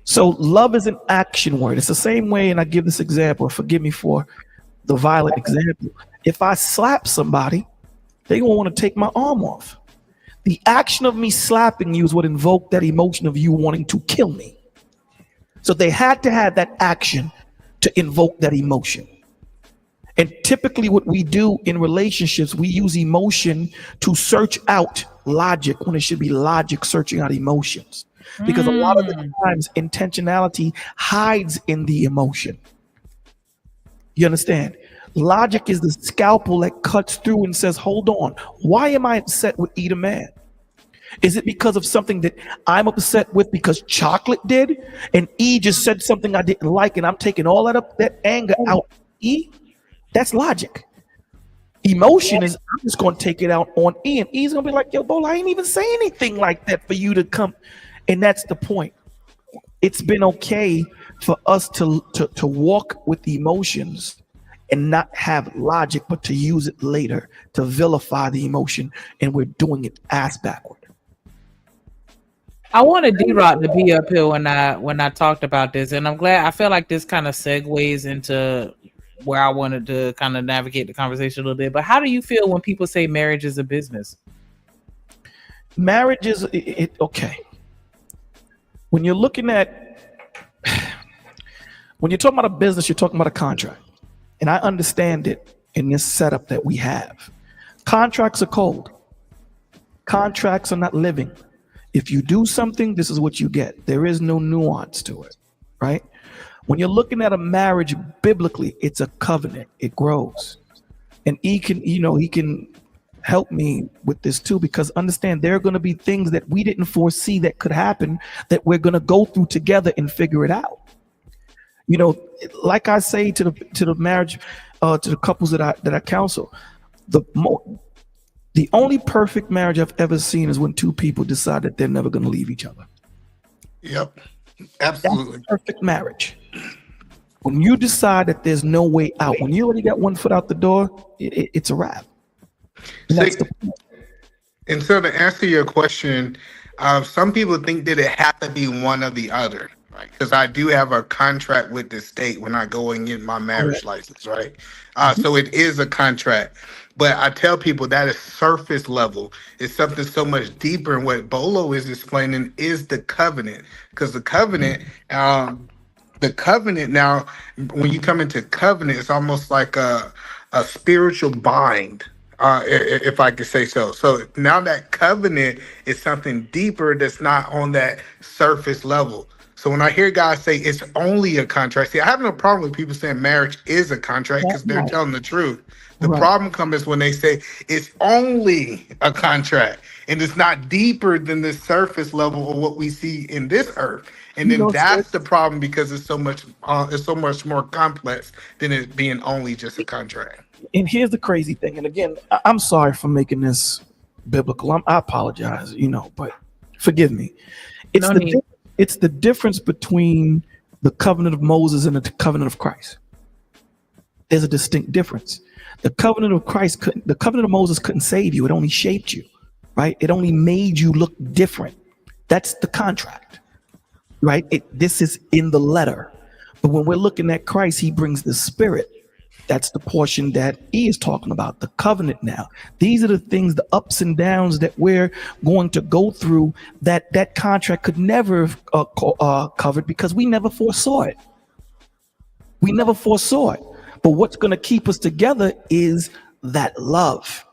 So love is an action word. It's the same way, and I give this example. Forgive me for the violent example. If I slap somebody, they gonna want to take my arm off. The action of me slapping you is what invoked that emotion of you wanting to kill me. So they had to have that action to invoke that emotion. And typically what we do in relationships, we use emotion to search out logic when it should be logic searching out emotions. Because a lot of the times intentionality hides in the emotion. You understand? Logic is the scalpel that cuts through and says, hold on, why am I upset with Eat a Man? Is it because of something that I'm upset with because chocolate did? And E just said something I didn't like, and I'm taking all that anger out on E? That's logic. Emotion is, I'm just going to take it out on E, and E's going to be like, yo, Bola, I ain't even say anything like that for you to come. And that's the point. It's been okay for us to walk with emotions and not have logic, but to use it later to vilify the emotion, and we're doing it ass backward. I wanted D-Rock to be up here when I talked about this, and I'm glad. I feel like this kind of segues into where I wanted to kind of navigate the conversation a little bit. But how do you feel when people say marriage is a business? Marriage is okay. When you're looking at, when you're talking about a business, you're talking about a contract. And I understand it in this setup that we have. Contracts are cold. Contracts are not living. If you do something, this is what you get. There is no nuance to it, right? When you're looking at a marriage biblically, it's a covenant. It grows. And he can help me with this too, because understand there are going to be things that we didn't foresee that could happen that we're going to go through together and figure it out. Like I say to the marriage, to the couples that I counsel, the only perfect marriage I've ever seen is when two people decide that they're never going to leave each other. Yep, absolutely. That's perfect marriage. When you decide that there's no way out, when you already got one foot out the door, it's a wrap. And so to answer your question, some people think that it has to be one or the other, right? Because I do have a contract with the state when I go and get my marriage license, right? So it is a contract. But I tell people that is surface level. It's something so much deeper. And what Bolo is explaining is the covenant. Because the covenant now, when you come into covenant, it's almost like a spiritual bind. If I could say so. So now that covenant is something deeper that's not on that surface level. So when I hear guys say it's only a contract, see, I have no problem with people saying marriage is a contract because they're telling the truth. The problem comes when they say it's only a contract and it's not deeper than the surface level of what we see in this earth. And then that's the problem because it's so much more complex than it being only just a contract. And here's the crazy thing. And again, I'm sorry for making this biblical. I apologize, but forgive me. It's the difference between the covenant of Moses and the covenant of Christ. There's a distinct difference. The covenant of Moses couldn't save you. It only shaped you, right? It only made you look different. That's the contract, right? This is in the letter. But when we're looking at Christ, he brings the spirit. That's the portion that he is talking about, the covenant now. These are the things, the ups and downs that we're going to go through that contract could never have covered because we never foresaw it. We never foresaw it. But what's going to keep us together is that love,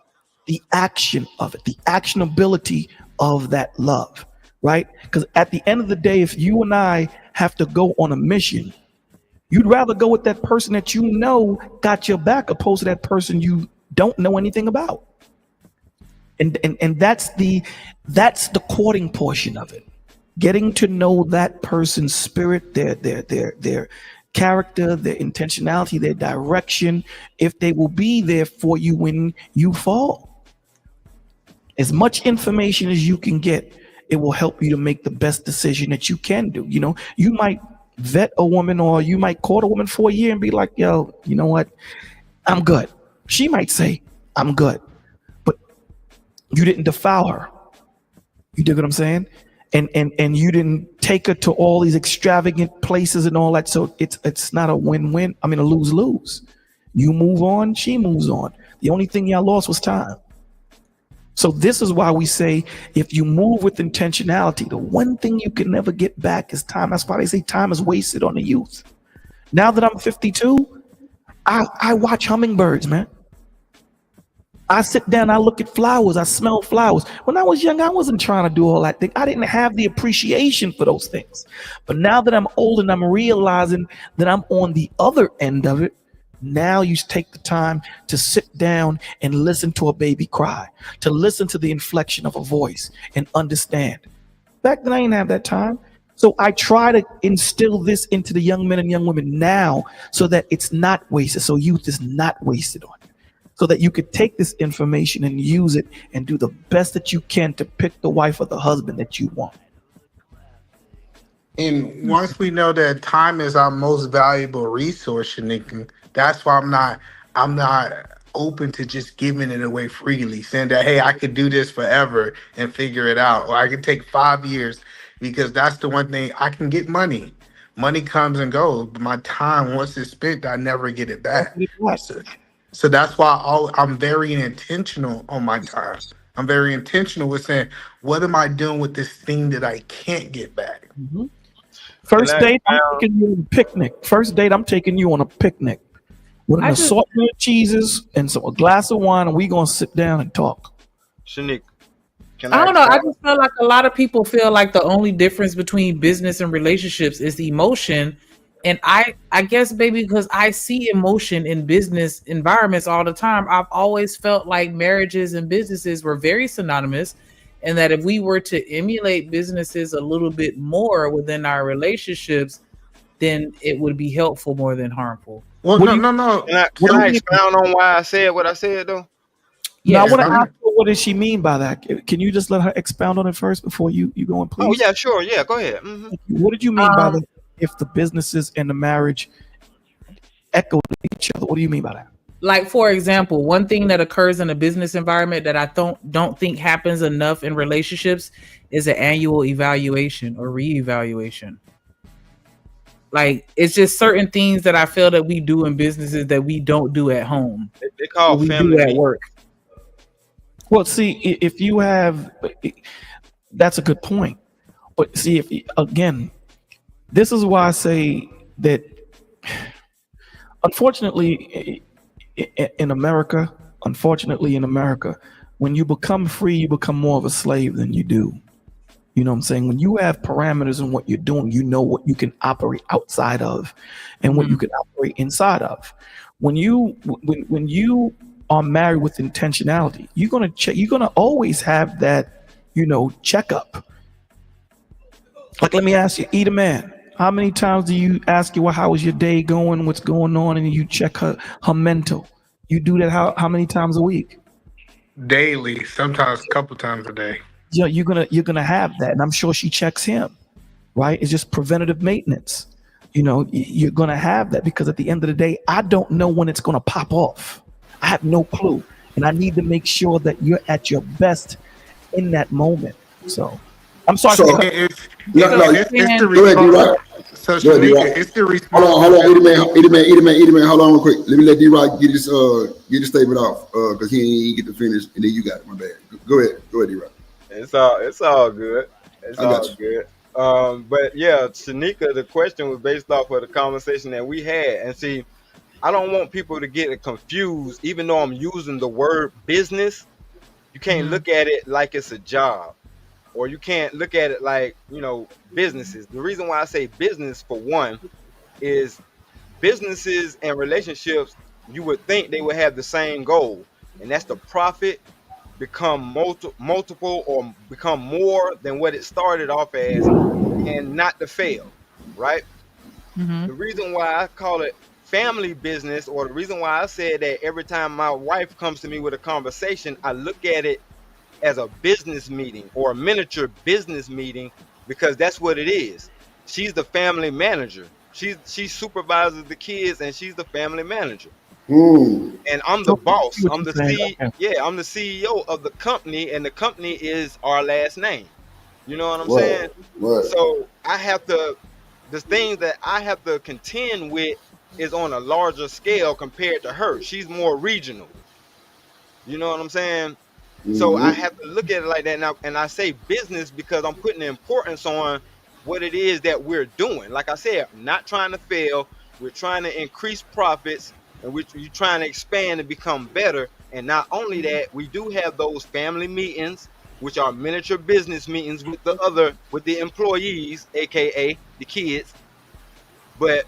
the action of it, the actionability of that love. right? Because at the end of the day, if you and I have to go on a mission, you'd rather go with that person that you know got your back opposed to that person you don't know anything about. And that's the courting portion of it. Getting to know that person's spirit, their character, their intentionality, their direction, if they will be there for you when you fall. As much information as you can get, it will help you to make the best decision that you can do. You know, you might vet a woman or you might court a woman for a year and be like, yo, you know what? I'm good. She might say, I'm good. But you didn't defile her. You dig what I'm saying? And you didn't take her to all these extravagant places and all that. So it's not a win-win. I mean, a lose-lose. You move on, she moves on. The only thing y'all lost was time. So this is why we say, if you move with intentionality, the one thing you can never get back is time. That's why they say time is wasted on the youth. Now that I'm 52, I watch hummingbirds, man. I sit down, I look at flowers, I smell flowers. When I was young, I wasn't trying to do all that thing. I didn't have the appreciation for those things. But now that I'm old and I'm realizing that I'm on the other end of it, now you take the time to sit down and listen to a baby cry, to listen to the inflection of a voice and understand. Back then, I didn't have that time. So I try to instill this into the young men and young women now so that it's not wasted. So youth is not wasted on it. So that you could take this information and use it and do the best that you can to pick the wife or the husband that you want. And once we know that time is our most valuable resource, Shanika, that's why I'm not open to just giving it away freely, saying that, hey, I could do this forever and figure it out, or I could take 5 years, because that's the one thing. I can get money. Money comes and goes, but my time, once it's spent, I never get it back. So that's why I'm very intentional on my time. I'm very intentional with saying, what am I doing with this thing that I can't get back? Mm-hmm. First date, I'm taking you on a picnic. First date, I'm taking you on a picnic with an assortment of cheeses and a glass of wine, and we're going to sit down and talk. Shanique, I don't know. I just feel like a lot of people feel like the only difference between business and relationships is the emotion. And I guess maybe because I see emotion in business environments all the time, I've always felt like marriages and businesses were very synonymous, and that if we were to emulate businesses a little bit more within our relationships, then it would be helpful more than harmful. Well, no. Can I expound on why I said what I said, though? Yeah, I want to ask her, what does she mean by that? Can you just let her expound on it first before you go on, please? Oh, yeah, sure. Yeah, go ahead. Mm-hmm. What did you mean by that? If the businesses and the marriage echo each other, what do you mean by that? Like, for example, one thing that occurs in a business environment that I don't think happens enough in relationships is an annual evaluation or reevaluation. Like, it's just certain things that I feel that we do in businesses that we don't do at home. They call we family do at work. Well, see, if you have, that's a good point. But see, if again, this is why I say that, unfortunately, in America, when you become free, you become more of a slave than you do. You know what I'm saying? When you have parameters in what you're doing, you know what you can operate outside of and what you can operate inside of. When you are married with intentionality, you're gonna always have that, checkup. Like, let me ask you, Eat Man, how many times do you ask you, well, how is your day going? What's going on? And you check her mental. You do that how many times a week? Daily, sometimes a couple times a day. Yeah, you're gonna have that, and I'm sure she checks him, right? It's just preventative maintenance. You're gonna have that because at the end of the day, I don't know when it's gonna pop off. I have no clue, and I need to make sure that you're at your best in that moment. So, I'm sorry. It's the response. Hold on, Eddie man, hold on real quick. Let me let D-Rock get his statement off, because he didn't get to finish, and then you got it. My bad. Go ahead, D-Rock. It's all good. It's all good. But yeah, Shanika, the question was based off of the conversation that we had, and see, I don't want people to get it confused. Even though I'm using the word business, you can't look at it like it's a job or you can't look at it like, businesses. The reason why I say business, for one, is businesses and relationships, you would think they would have the same goal, and that's the profit become multiple or become more than what it started off as, and not to fail, right? The reason why I call it family business, or the reason why I said that every time my wife comes to me with a conversation, I look at it as a business meeting or a miniature business meeting, because that's what it is. She's the family manager. She supervises the kids, and she's the family manager. And I'm the boss. I'm the I'm the CEO of the company, and the company is our last name. You know what I'm saying? Right. So the things that I have to contend with is on a larger scale compared to her. She's more regional. You know what I'm saying? So I have to look at it like that now, and I say business because I'm putting the importance on what it is that we're doing. Like I said, I'm not trying to fail. We're trying to increase profits, and we're trying to expand and become better. And not only that, we do have those family meetings, which are miniature business meetings with the employees, aka the kids. But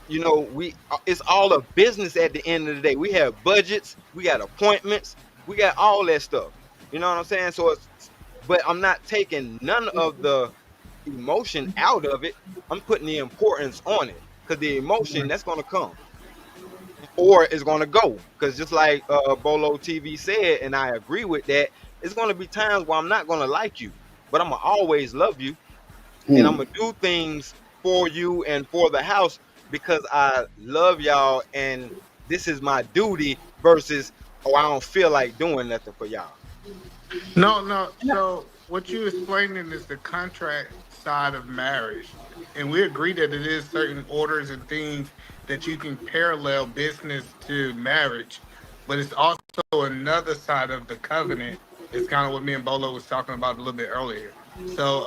it's all a business at the end of the day. We have budgets, we got appointments, we got all that stuff. You know what I'm saying? But I'm not taking none of the emotion out of it. I'm putting the importance on it, because the emotion, that's gonna come or it's gonna go. Because just like Bolo TV said, and I agree with that, it's gonna be times where I'm not gonna like you, but I'm gonna always love you, and I'm gonna do things for you and for the house because I love y'all, and this is my duty, versus, oh, I don't feel like doing nothing for y'all. No. So what you explaining is the contract side of marriage, and we agree that it is certain orders and things that you can parallel business to marriage, but it's also another side of the covenant. It's kind of what me and Bolo was talking about a little bit earlier. So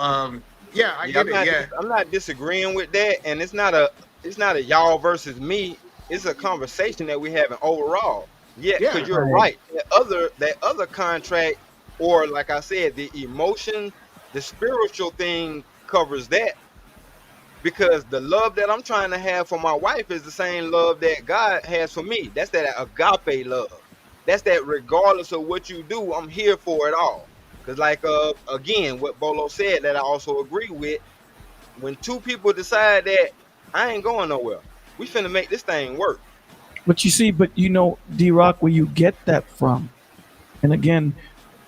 yeah, I Yeah, get it. Yeah, I'm not disagreeing with that, and it's not a y'all versus me. It's a conversation that we having overall. Yeah, because yeah. you're right. That other contract, or like I said, the emotion, the spiritual thing covers that, because the love that I'm trying to have for my wife is the same love that God has for me. That's that agape love. That's that regardless of what you do, I'm here for it all. Because like again, what Bolo said that I also agree with, when two people decide that I ain't going nowhere, we finna make this thing work. But you see, D-Rock, where you get that from, and again,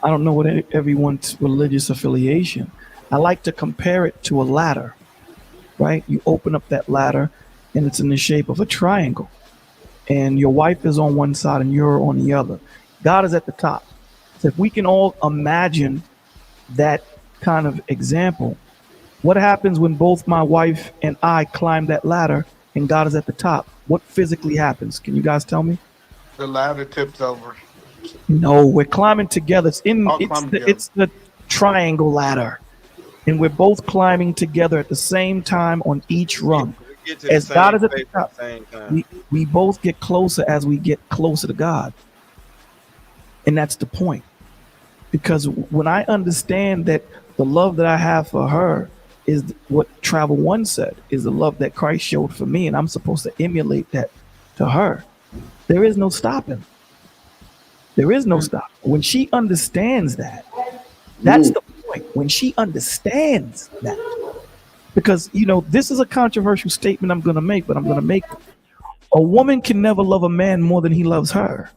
I don't know what everyone's religious affiliation. I like to compare it to a ladder, right? You open up that ladder, and it's in the shape of a triangle, and your wife is on one side and you're on the other. God is at the top. So if we can all imagine that kind of example, what happens when both my wife and I climb that ladder and God is at the top? What physically happens? Can you guys tell me? The ladder tips over. No, we're climbing together. Climbing together. It's the triangle ladder, and we're both climbing together at the same time on each rung. We get to the As God same is at the place at top, the same time. we both get closer as we get closer to God, and that's the point. Because when I understand that the love that I have for her is what Travel One said is the love that Christ showed for me, and I'm supposed to emulate that to her. There is no stopping. There is no stop. When she understands that, that's the point. When she understands that, because this is a controversial statement I'm going to make, but I'm going to make it. A woman can never love a man more than he loves her.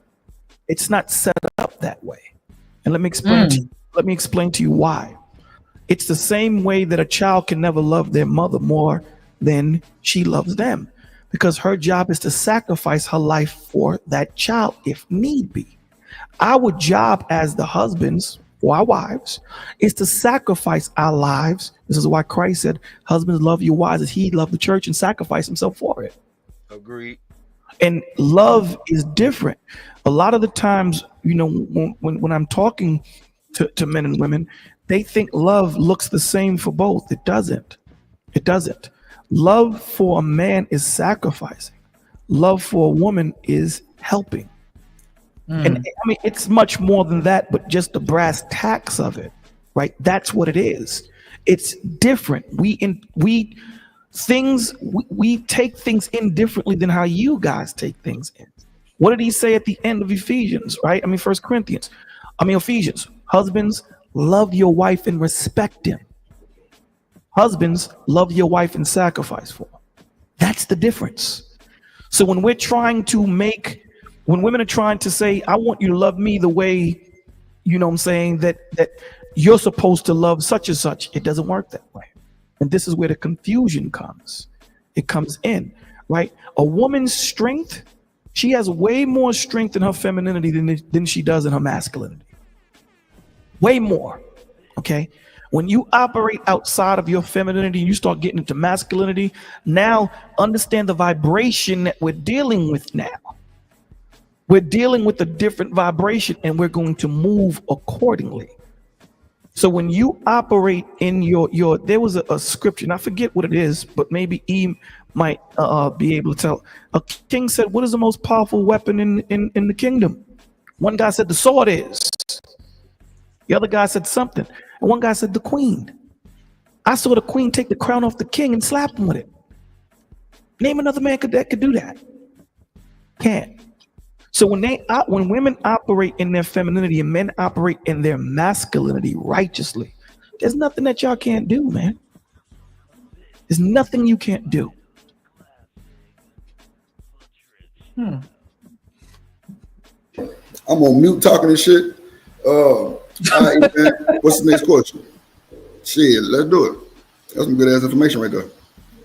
It's not set up that way. And let me explain to you why. It's the same way that a child can never love their mother more than she loves them, because her job is to sacrifice her life for that child if need be. Our job as the husbands for our wives is to sacrifice our lives. This is why Christ said, husbands, love your wives as he loved the church and sacrificed himself for it. Agreed. And love is different. A lot of the times, when I'm talking to men and women, they think love looks the same for both. It doesn't. It doesn't. Love for a man is sacrificing. Love for a woman is helping. And I mean, it's much more than that, but just the brass tacks of it, right? That's what it is. It's different. We take things in differently than how you guys take things in. What did he say at the end of Ephesians, right? Ephesians. Husbands, love your wife and respect him. Husbands, love your wife and sacrifice for her. That's the difference. So when women are trying to say, I want you to love me the way, that you're supposed to love such and such, it doesn't work that way. And this is where the confusion comes. It comes in, right? A woman's strength, she has way more strength in her femininity than she does in her masculinity. Way more, okay? When you operate outside of your femininity, you start getting into masculinity. Now, understand the vibration that we're dealing with now. We're dealing with a different vibration, and we're going to move accordingly. So when you operate in there was a scripture, and I forget what it is, but maybe E might be able to tell. A king said, what is the most powerful weapon in the kingdom? One guy said the sword is. The other guy said something. And one guy said the queen. I saw the queen take the crown off the king and slap him with it. Name another man that could do that. Can't. So when women operate in their femininity and men operate in their masculinity righteously, there's nothing that y'all can't do, man. There's nothing you can't do. I'm on mute talking and shit. All right, man. What's the next question? Shit, let's do it. That's some good ass information right there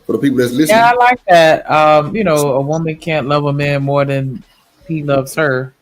for the people that's listening. Yeah, I like that. A woman can't love a man more than he loves her.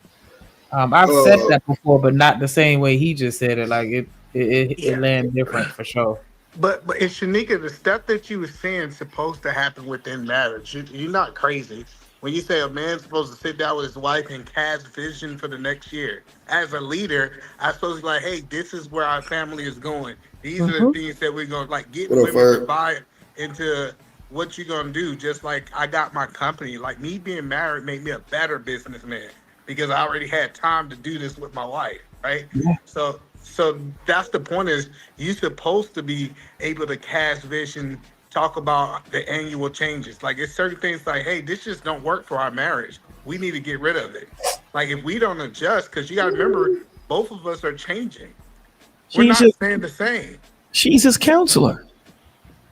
I've said that before, but not the same way he just said it. Like it land different for sure. But in Shanika, the stuff that you were saying is supposed to happen within marriage. You're not crazy. When you say a man's supposed to sit down with his wife and cast vision for the next year. As a leader, I'm supposed to be like, hey, this is where our family is going. These are the things that we're going to get women to buy into what you're going to do. Just like I got my company. Like me being married made me a better businessman because I already had time to do this with my wife, right? Yeah. So that's the point is you're supposed to be able to cast vision, talk about the annual changes. Like it's certain things like, hey, this just don't work for our marriage. We need to get rid of it. Like if we don't adjust, because you got to remember, both of us are changing. We're not staying the same. She's his counselor.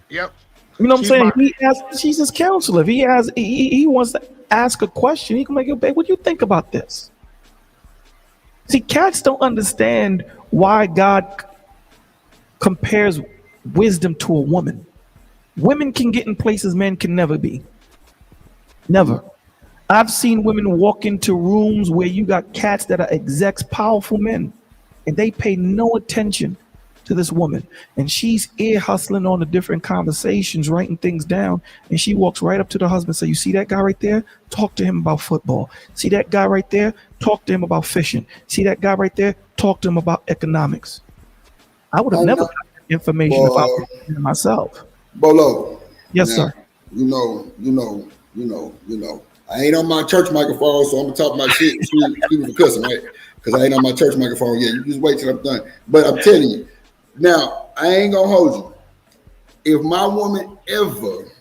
Yep. You know what I'm saying? She's his counselor. If he wants to ask a question, he can make it, babe, what do you think about this? See, cats don't understand why God compares wisdom to a woman. Women can get in places men can never be. Never. I've seen women walk into rooms where you got cats that are execs, powerful men, and they pay no attention to this woman. And she's ear hustling on the different conversations, writing things down. And she walks right up to the husband and says, you see that guy right there? Talk to him about football. See that guy right there? Talk to him about fishing. See that guy right there? Talk to him about economics. I would have never got that information if I was myself. Bolo. Yes, now, sir. You know. I ain't on my church microphone, so I'm gonna talk my shit. Excuse me for cussing, right? Because I ain't on my church microphone yet. You just wait till I'm done. But I'm telling you, now I ain't gonna hold you. If my woman ever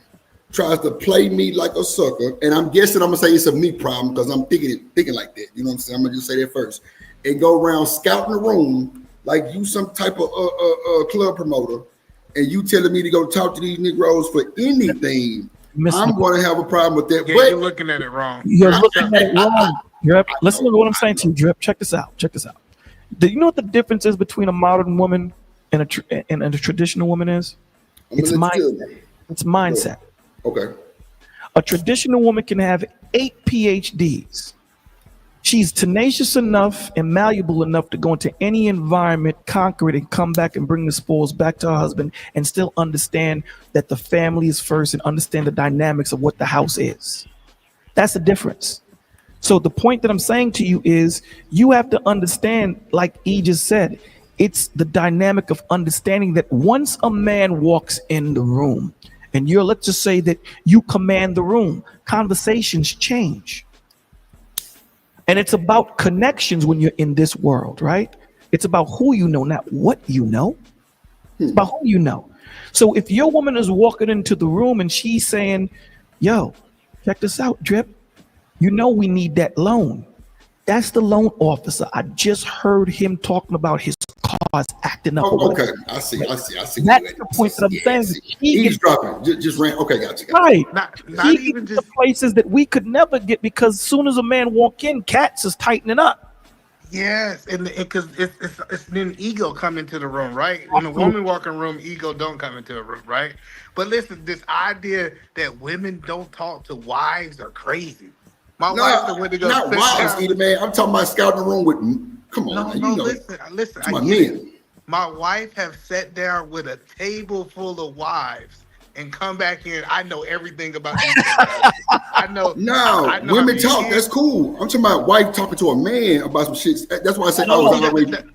tries to play me like a sucker, and I'm guessing I'm gonna say it's a me problem because I'm thinking like that. You know what I'm saying? I'm gonna just say that first. And go around scouting the room like you some type of club promoter. And you telling me to go talk to these Negroes for anything, I'm going to have a problem with that. Yeah, but you're looking at it wrong. You're looking at it wrong. Drip, listen to what I'm saying to you, Drip. Check this out. Do you know what the difference is between a modern woman and a traditional woman is? It's mindset. Okay. A traditional woman can have 8 PhDs. She's tenacious enough and malleable enough to go into any environment, conquer it, and come back and bring the spoils back to her husband and still understand that the family is first and understand the dynamics of what the house is. That's the difference. So the point that I'm saying to you is you have to understand, like E just said, it's the dynamic of understanding that once a man walks in the room and let's just say that you command the room, conversations change. And it's about connections when you're in this world, right? It's about who you know, not what you know. It's about who you know. So if your woman is walking into the room and she's saying, yo, check this out, Drip. You know we need that loan. That's the loan officer. I just heard him talking about his cars acting up. Oh, okay, I see. That's the point that I'm saying. Eavesdropping, just ran. Okay, gotcha. Right. Not He even gets just the places that we could never get, because as soon as a man walk in, cats is tightening up. yes, and because it's then ego come into the room, right? When a woman walk in a room, ego don't come into a room, right? But listen, this idea that women don't talk to wives are crazy. My wife the way to go Not sit wives, down. either, man. I'm talking about scouting the room with. Come on, No, man. no, You know, listen. it's I my get it. men. My wife have sat down with a table full of wives and come back in. I know everything about these women. I know. No, I know how women many talk. kids- That's cool. I'm talking about wife talking to a man about some shit. That's why I said No, I was you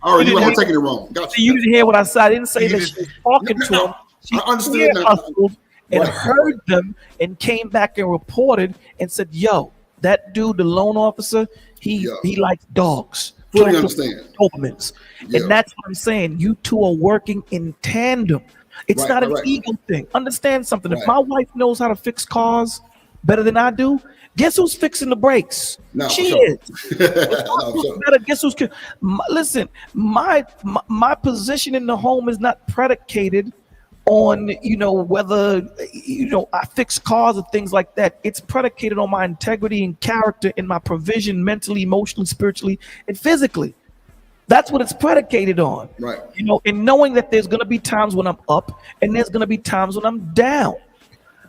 already taking it wrong. Gotcha. You didn't hear what I said. I didn't say that she was talking to him. She I understood ear now. hustled and Right. heard them and came back and reported and said, yo, that dude, the loan officer, he likes dogs. Fully understand. Dobermans. Yeah. And that's what I'm saying. You two are working in tandem. It's Right, not an right. ego thing. Understand something. If Right. my wife knows how to fix cars better than I do, guess who's fixing the brakes? No, She for sure. is. No, sure. Better guess who's listen, my position in the home is not predicated on whether I fix cars or things like that. It's predicated on my integrity and character and my provision mentally, emotionally, spiritually, and physically. That's what it's predicated on. Right. And knowing that there's going to be times when I'm up and there's going to be times when I'm down.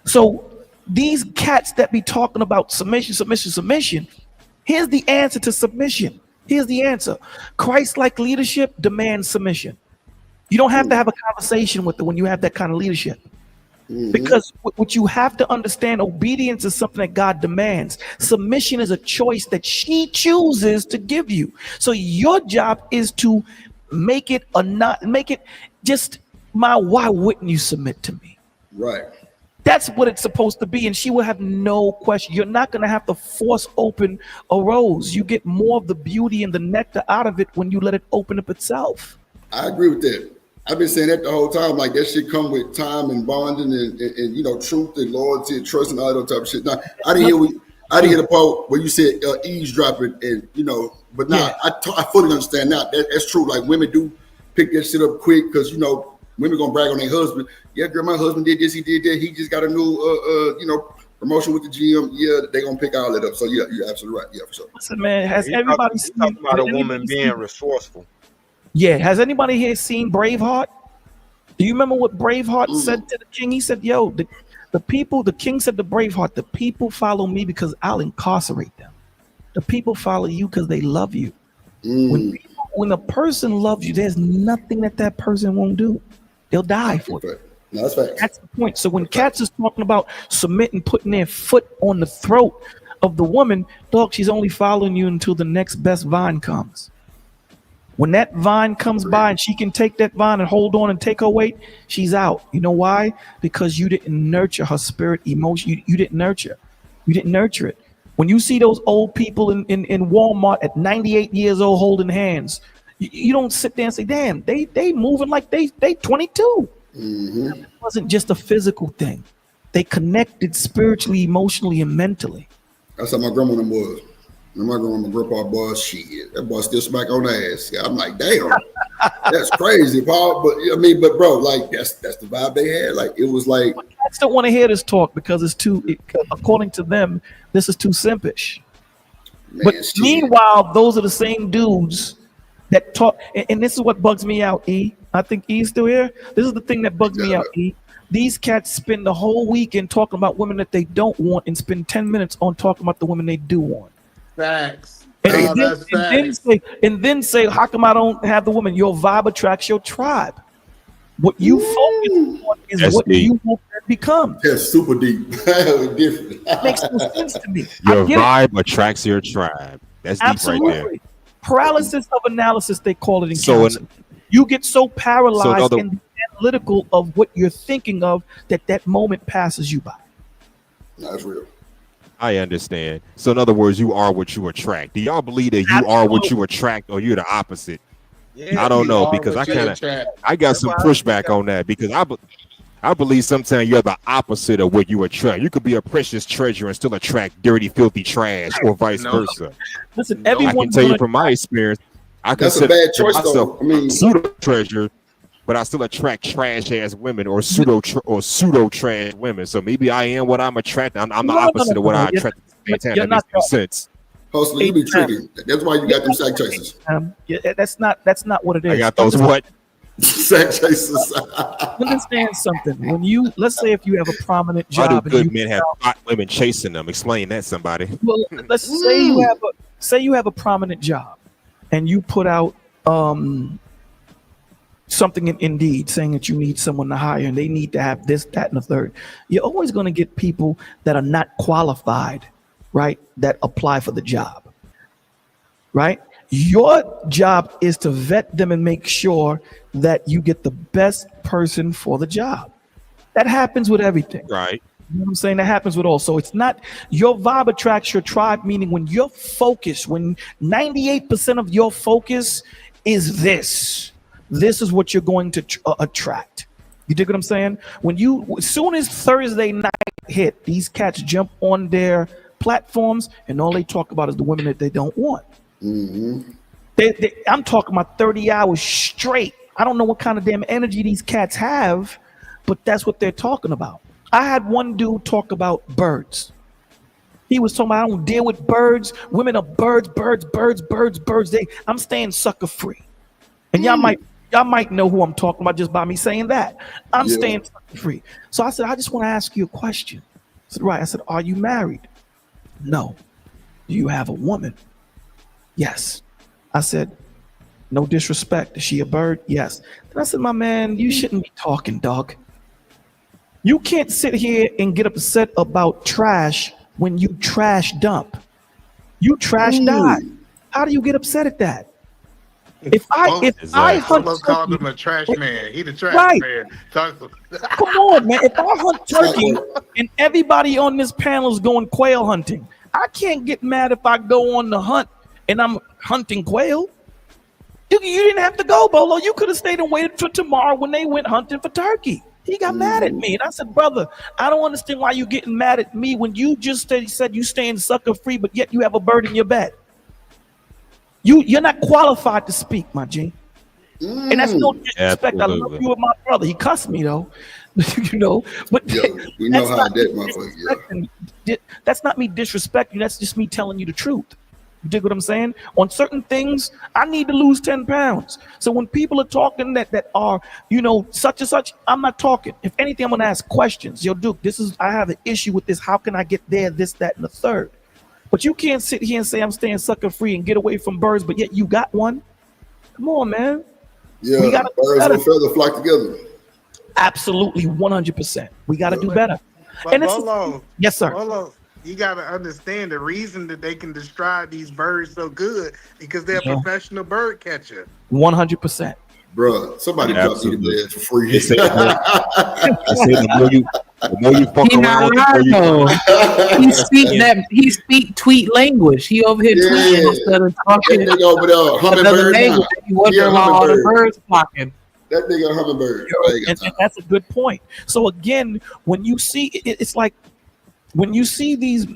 So these cats that be talking about submission, here's the answer to submission. Here's the answer. Christ-like leadership demands submission. You don't have to have a conversation with it when you have that kind of leadership. Because what you have to understand, obedience is something that God demands. Submission is a choice that she chooses to give you. So your job is to make it or not make it just why wouldn't you submit to me? Right. That's what it's supposed to be. And she will have no question. You're not going to have to force open a rose. You get more of the beauty and the nectar out of it when you let it open up itself. I agree with that. I've been saying that the whole time. Like that shit come with time and bonding and truth and loyalty and trust and all that type of shit. Now I didn't hear the part where you said eavesdropping and but now I fully understand now. That's true. Like women do pick that shit up quick because women gonna brag on their husband. Yeah, girl, my husband did this, he did that. He just got a new promotion with the GM. Yeah, they gonna pick all that up. So yeah, you're absolutely right. Yeah, for sure. Listen, man, has everybody seen about a woman being resourceful? Yeah, has anybody here seen Braveheart? Do you remember what Braveheart said to the king? He said, yo, the king said to Braveheart, the people follow me because I'll incarcerate them. The people follow you because they love you. When a person loves you, there's nothing that person won't do. They'll die for you. No, that's facts. That's the point. So when cats is talking about submitting, putting their foot on the throat of the woman, dog, she's only following you until the next best vine comes. When that vine comes by and she can take that vine and hold on and take her weight, she's out. You know why? Because you didn't nurture her spirit, emotion. You didn't nurture. You didn't nurture it. When you see those old people in Walmart at 98 years old holding hands, you don't sit there and say, damn, they moving like they 22. It wasn't just a physical thing. They connected spiritually, emotionally, and mentally. That's how my grandma was. And my grandpa boy, shit, that boy still smack on the ass. Yeah, I'm like, damn, that's crazy, Paul. But bro, like that's the vibe they had. Like it was like Cats don't want to hear this talk because according to them, this is too simpish. But meanwhile, those are the same dudes that talk, and this is what bugs me out, E. I think E's still here. This is the thing that bugs me out, E. These cats spend the whole weekend talking about women that they don't want and spend 10 minutes on talking about the women they do want. Facts. And then say, how come I don't have the woman? Your vibe attracts your tribe. What you focus on is what you want to become. That's super deep. Different. That makes no sense to me. Your vibe attracts your tribe. That's deep right there. Paralysis of analysis, they call it in counseling. You get so paralyzed and analytical of what you're thinking of that moment passes you by. That's real. I understand. So in other words, you are what you attract. Do y'all believe that you are what you attract, or you're the opposite? I don't You know are because what you attract. I got some pushback on that because I believe sometimes you're the opposite of what you attract. You could be a precious treasure and still attract dirty, filthy trash, or vice versa. Listen, I everyone can tell you gonna from my experience, I That's a consider bad choice, myself though. I mean, a pseudo treasure, but I still attract trash ass women or pseudo trash women. So maybe I am what I'm attracting. I'm the opposite of what I attract at the same time. You're That makes not no sense. Hustler, you be tricky. That's why you got them sack chasers. Yeah, that's not what it is. I got those what? Sack chasers. Understand something. When you, let's say, if you have a prominent Why do job, and good you men have hot women chasing them? Explain that, somebody. well, let's say you have a prominent job, and you put out something in Indeed saying that you need someone to hire, and they need to have this, that, and the third. You're always going to get people that are not qualified, right? That apply for the job, right? Your job is to vet them and make sure that you get the best person for the job. That happens with everything. Right. You know what I'm saying? That happens with all. So it's not your vibe attracts your tribe, meaning when you're focused, when 98% of your focus is this is what you're going to attract. You dig what I'm saying? As soon as Thursday night hit, these cats jump on their platforms and all they talk about is the women that they don't want. Mm-hmm. I'm talking about 30 hours straight. I don't know what kind of damn energy these cats have, but that's what they're talking about. I had one dude talk about birds. He was talking about, I don't deal with birds. Women are birds. I'm staying sucker free. And y'all might know who I'm talking about just by me saying that. I'm staying sucker free. So I said, I just want to ask you a question. I said, right. I said, are you married? No. Do you have a woman? Yes. I said, no disrespect. Is she a bird? Yes. Then I said, my man, you shouldn't be talking, dog. You can't sit here and get upset about trash when you trash dump. You trash die. How do you get upset at that? If I hunt someone called him a trash man. He the trash Right. man. Talk to Come on, man. If I hunt turkey and everybody on this panel is going quail hunting, I can't get mad if I go on the hunt and I'm hunting quail. You didn't have to go, Bolo. You could have stayed and waited for tomorrow when they went hunting for turkey. He got mad at me. And I said, brother, I don't understand why you getting mad at me when you just said you staying sucker free, but yet you have a bird in your bed. You're not qualified to speak, my G. And that's no disrespect. I love you with my brother. He cussed me though. You know, but we know how that motherfucker. Yeah. That's not me disrespecting. That's just me telling you the truth. You dig what I'm saying? On certain things, I need to lose 10 pounds. So when people are talking that are, you know, such and such, I'm not talking. If anything, I'm gonna ask questions. Yo, Duke, I have an issue with this. How can I get there, this, that, and the third? But you can't sit here and say I'm staying sucker free and get away from birds, but yet you got one. Come on, man. Yeah, we gotta birds and feathers flock together. Absolutely, 100%. We got to do better. But Bolo, yes, sir. Bolo, you got to understand the reason that they can describe these birds so good because they're a professional bird catcher. 100%. Bro, somebody dropped me the bed for free. They say the more you fuck He not around, he speak tweet language. He over here tweeting instead of talking. That nigga over there, hummingbird. You wonder why all the birds flocking. That nigga a hummingbird. And that's a good point. So again, when you see it's like when you see these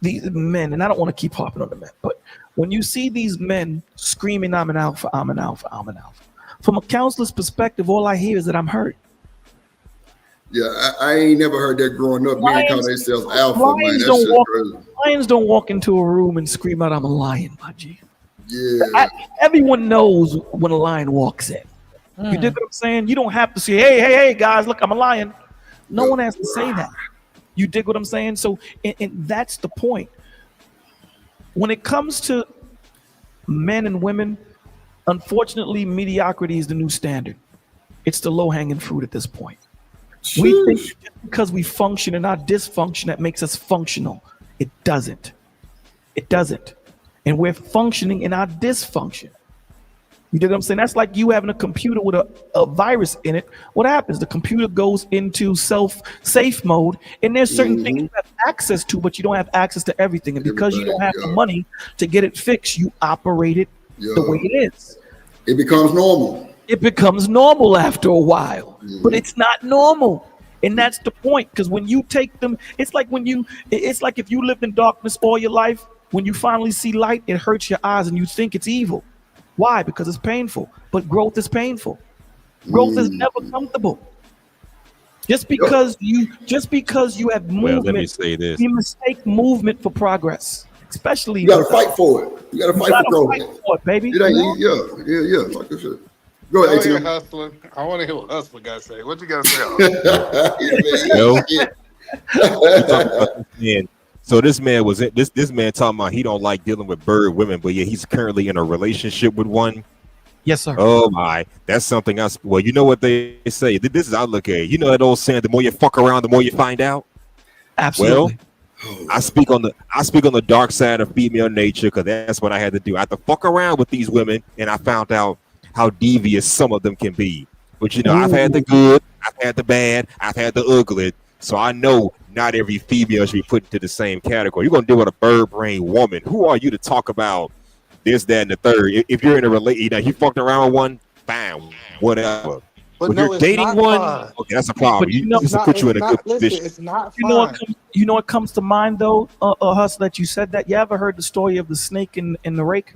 men, and I don't want to keep harping on the men, but when you see these men screaming, I'm an alpha, I'm an alpha, I'm an alpha. From a counselor's perspective, all I hear is that I'm hurt. Yeah, I ain't never heard that growing up. Men call themselves alpha, man. That's just crazy. Lions don't walk into a room and scream out, I'm a lion, my G. Yeah. Everyone knows when a lion walks in. You dig what I'm saying? You don't have to say, hey, guys, look, I'm a lion. No one has to say that. You dig what I'm saying? So, and that's the point. When it comes to men and women, unfortunately, mediocrity is the new standard. It's the low-hanging fruit at this point. We think just because we function in our dysfunction, that makes us functional. It doesn't. It doesn't. And we're functioning in our dysfunction. You know what I'm saying? That's like you having a computer with a virus in it. What happens? The computer goes into safe mode, and there's certain things you have access to, but you don't have access to everything. And because you don't have the money to get it fixed, you operate it the way it is. It becomes normal. It becomes normal after a while, but it's not normal. And that's the point. Because when you take them, it's like if you lived in darkness all your life, when you finally see light, it hurts your eyes and you think it's evil. Why? Because it's painful. But growth is painful. Growth is never comfortable. Just because you have movement, Well, let me say this. you mistake movement for progress. Especially you gotta fight for it. You gotta fight for growth. Fight for it, baby. It ain't, yeah. Talk this shit. Go Go ahead, ahead, ATM. Hustler. I want to hear what Hustler got to say. What you got to say? So this man was this man talking about he don't like dealing with bird women, but yeah, he's currently in a relationship with one. Yes, sir. Oh my, that's something else. Well, you know what they say. This is how I look at it. You know that old saying: the more you fuck around, the more you find out. Absolutely. Well, I speak on the dark side of female nature because that's what I had to do. I had to fuck around with these women, and I found out how devious some of them can be. But you know, I've had the good, I've had the bad, I've had the ugly. So I know not every female should be put into the same category. You're gonna deal with a bird brain woman. Who are you to talk about this, that, and the third? If you're in a relationship, you fucked around with one, fine, whatever. But if no, you're it's dating not one, fun. okay, that's a problem. But you know, This will put you in a good position. It's not You know fun. what comes to mind though, Hustle, that you said that. You ever heard the story of the snake in the rake?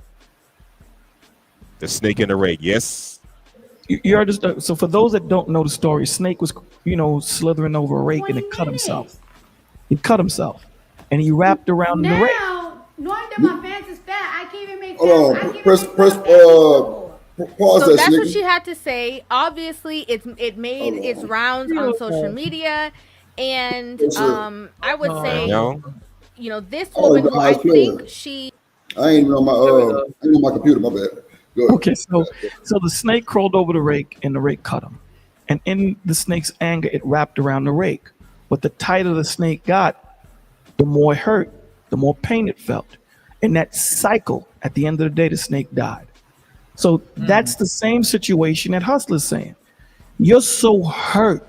The snake in the rake, yes. You understand? So for those that don't know the story, Snake was, slithering over a rake and it cut himself. He cut himself, and he wrapped around the rake. Now, knowing that my fans is fat, I can't even make Hold sense. on. Press. Pause So that, that's what Snicky. she had to say. Obviously, it made its rounds on social media, and I would say, this woman who I think she. I ain't even on my computer. My bad. Go ahead. Okay, so the snake crawled over the rake, and the rake cut him. And in the snake's anger, it wrapped around the rake. But the tighter the snake got, the more it hurt, the more pain it felt. And that cycle, at the end of the day, the snake died. So that's the same situation that Hustler's saying. You're so hurt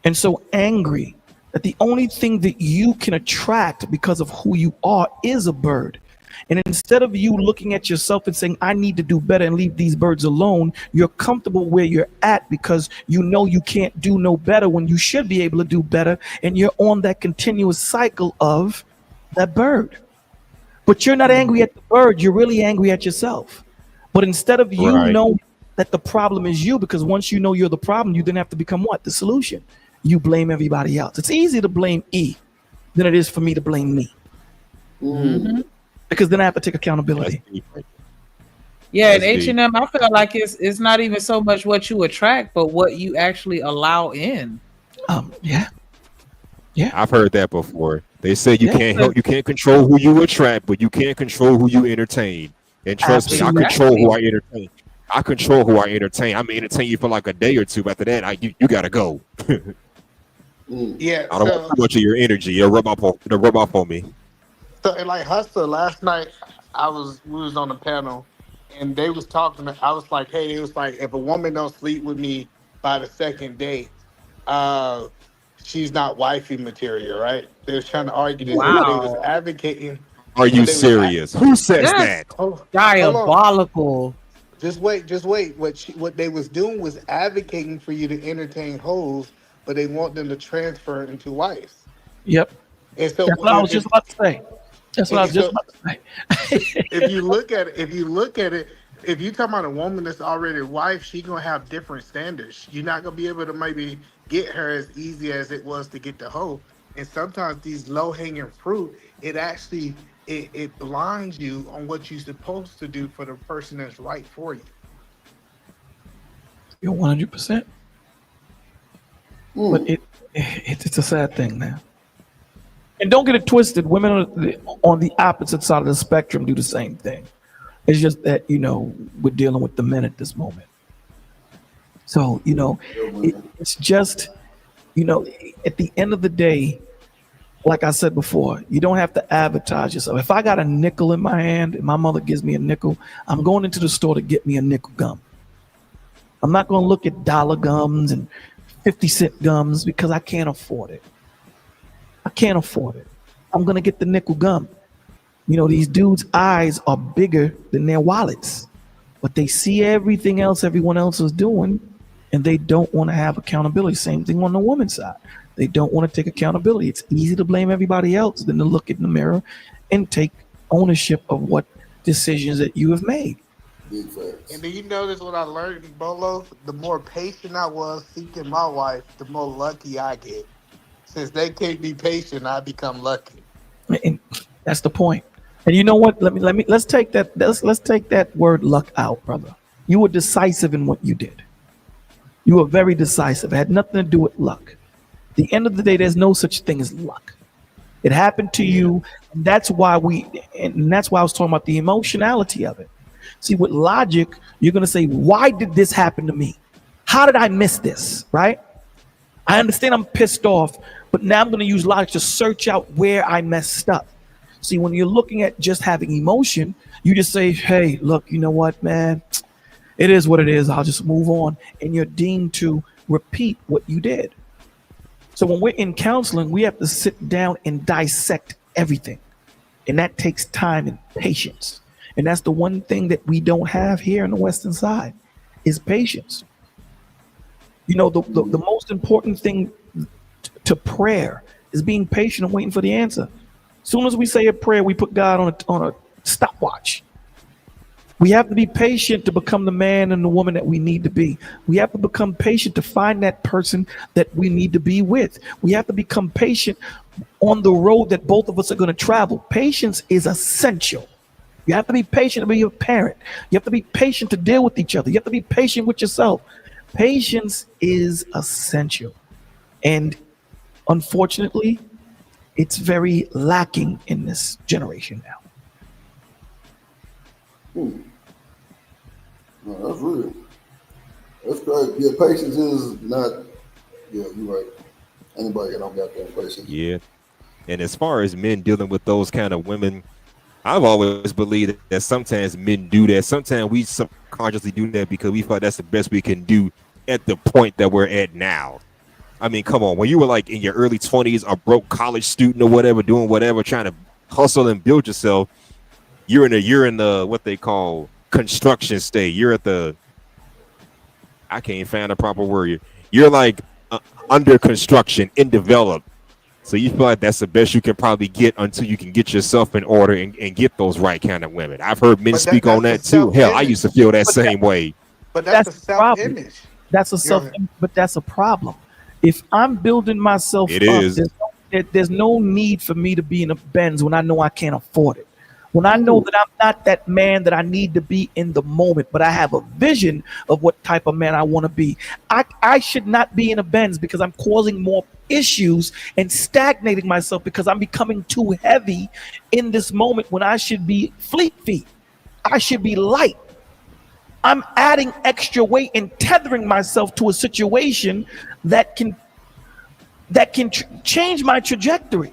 and so angry that the only thing that you can attract because of who you are is a bird. And instead of you looking at yourself and saying, I need to do better and leave these birds alone, you're comfortable where you're at because you know you can't do no better when you should be able to do better. And you're on that continuous cycle of that bird. But you're not angry at the bird. You're really angry at yourself. But instead of you knowing that the problem is you, because once you know you're the problem, you then have to become what? The solution. You blame everybody else. It's easier to blame E than it is for me to blame me. Mm-hmm. Because then I have to take accountability. Yeah, and H&M, I feel like it's not even so much what you attract, but what you actually allow in. Yeah. I've heard that before. They say you can't control who you attract, but you can't control who you entertain. And trust me, I control who I entertain. I control who I entertain. I'm entertain you for like a day or two. After that, you gotta go. Yeah, I don't want too much of your energy. It'll rub off on me. So, like Hustler, last night we was on the panel, and they was talking. I was like, hey, it was like if a woman don't sleep with me by the second date, she's not wifey material, right? They was trying to argue this. Wow. They was advocating. Are you serious? Who says that? Diabolical. Just wait. What they was doing was advocating for you to entertain hoes, but they want them to transfer into wives. Yep. And so that's what I was just about to say. That's what I was just about to say. if you look at it, if you talking about a woman that's already a wife, she gonna have different standards. You're not gonna be able to maybe get her as easy as it was to get the hoe. And sometimes these low hanging fruit, it actually it blinds you on what you're supposed to do for the person that's right for you. You're 100%. But it's a sad thing now. And don't get it twisted. Women on the opposite side of the spectrum do the same thing. It's just that, we're dealing with the men at this moment. So, it's just, at the end of the day, like I said before, you don't have to advertise yourself. If I got a nickel in my hand and my mother gives me a nickel, I'm going into the store to get me a nickel gum. I'm not going to look at dollar gums and 50-cent gums because I can't afford it. I can't afford it. I'm going to get the nickel gum. These dudes' eyes are bigger than their wallets. but they see everything else everyone else is doing, and they don't want to have accountability. Same thing on the woman's side. They don't want to take accountability. It's easy to blame everybody else than to look in the mirror and take ownership of what decisions that you have made. And do you notice what I learned in Bolo? The more patient I was seeking my wife, the more lucky I get. Since they can't be patient, I become lucky. And that's the point. And you know what? Let's take that word luck out, brother. You were decisive in what you did. You were very decisive. It had nothing to do with luck. At the end of the day, there's no such thing as luck. It happened to you, and that's why I was talking about the emotionality of it. See, with logic, you're gonna say, why did this happen to me? How did I miss this? Right? I understand I'm pissed off, but now I'm gonna use logic to search out where I messed up. See, when you're looking at just having emotion, you just say, hey, look, you know what, man? It is what it is. I'll just move on. And you're deemed to repeat what you did. So when we're in counseling, we have to sit down and dissect everything. And that takes time and patience. And that's the one thing that we don't have here on the Western side is patience. You know, the most important thing to prayer is being patient and waiting for the answer. As soon as we say a prayer, we put God on a stopwatch. We have to be patient to become the man and the woman that we need to be. We have to become patient to find that person that we need to be with. We have to become patient on the road that both of us are going to travel. Patience is essential. You have to be patient to be a parent. You have to be patient to deal with each other. You have to be patient with yourself. Patience is essential. And unfortunately, it's very lacking in this generation now. No, that's real. That's great. Yeah, patience is not. Yeah, you're right. Anybody that don't got that patience. Yeah. And as far as men dealing with those kind of women, I've always believed that sometimes men do that. Sometimes we subconsciously do that because we thought that's the best we can do at the point that we're at now. I mean, come on. When you were like in your early 20s, a broke college student or whatever, doing whatever, trying to hustle and build yourself, you're in the what they call construction state. You're at the, I can't find a proper word. You're like under construction, in develop. So you feel like that's the best you can probably get until you can get yourself in order and get those right kind of women. I've heard men speak on that too. Hell, I used to feel that same way. But that's a self-image. But that's a problem. If I'm building myself up, there's no need for me to be in a Benz when I know I can't afford it. When I know that I'm not that man that I need to be in the moment, but I have a vision of what type of man I want to be. I should not be in a Benz because I'm causing more issues and stagnating myself because I'm becoming too heavy in this moment when I should be fleet feet. I should be light. I'm adding extra weight and tethering myself to a situation that can change my trajectory.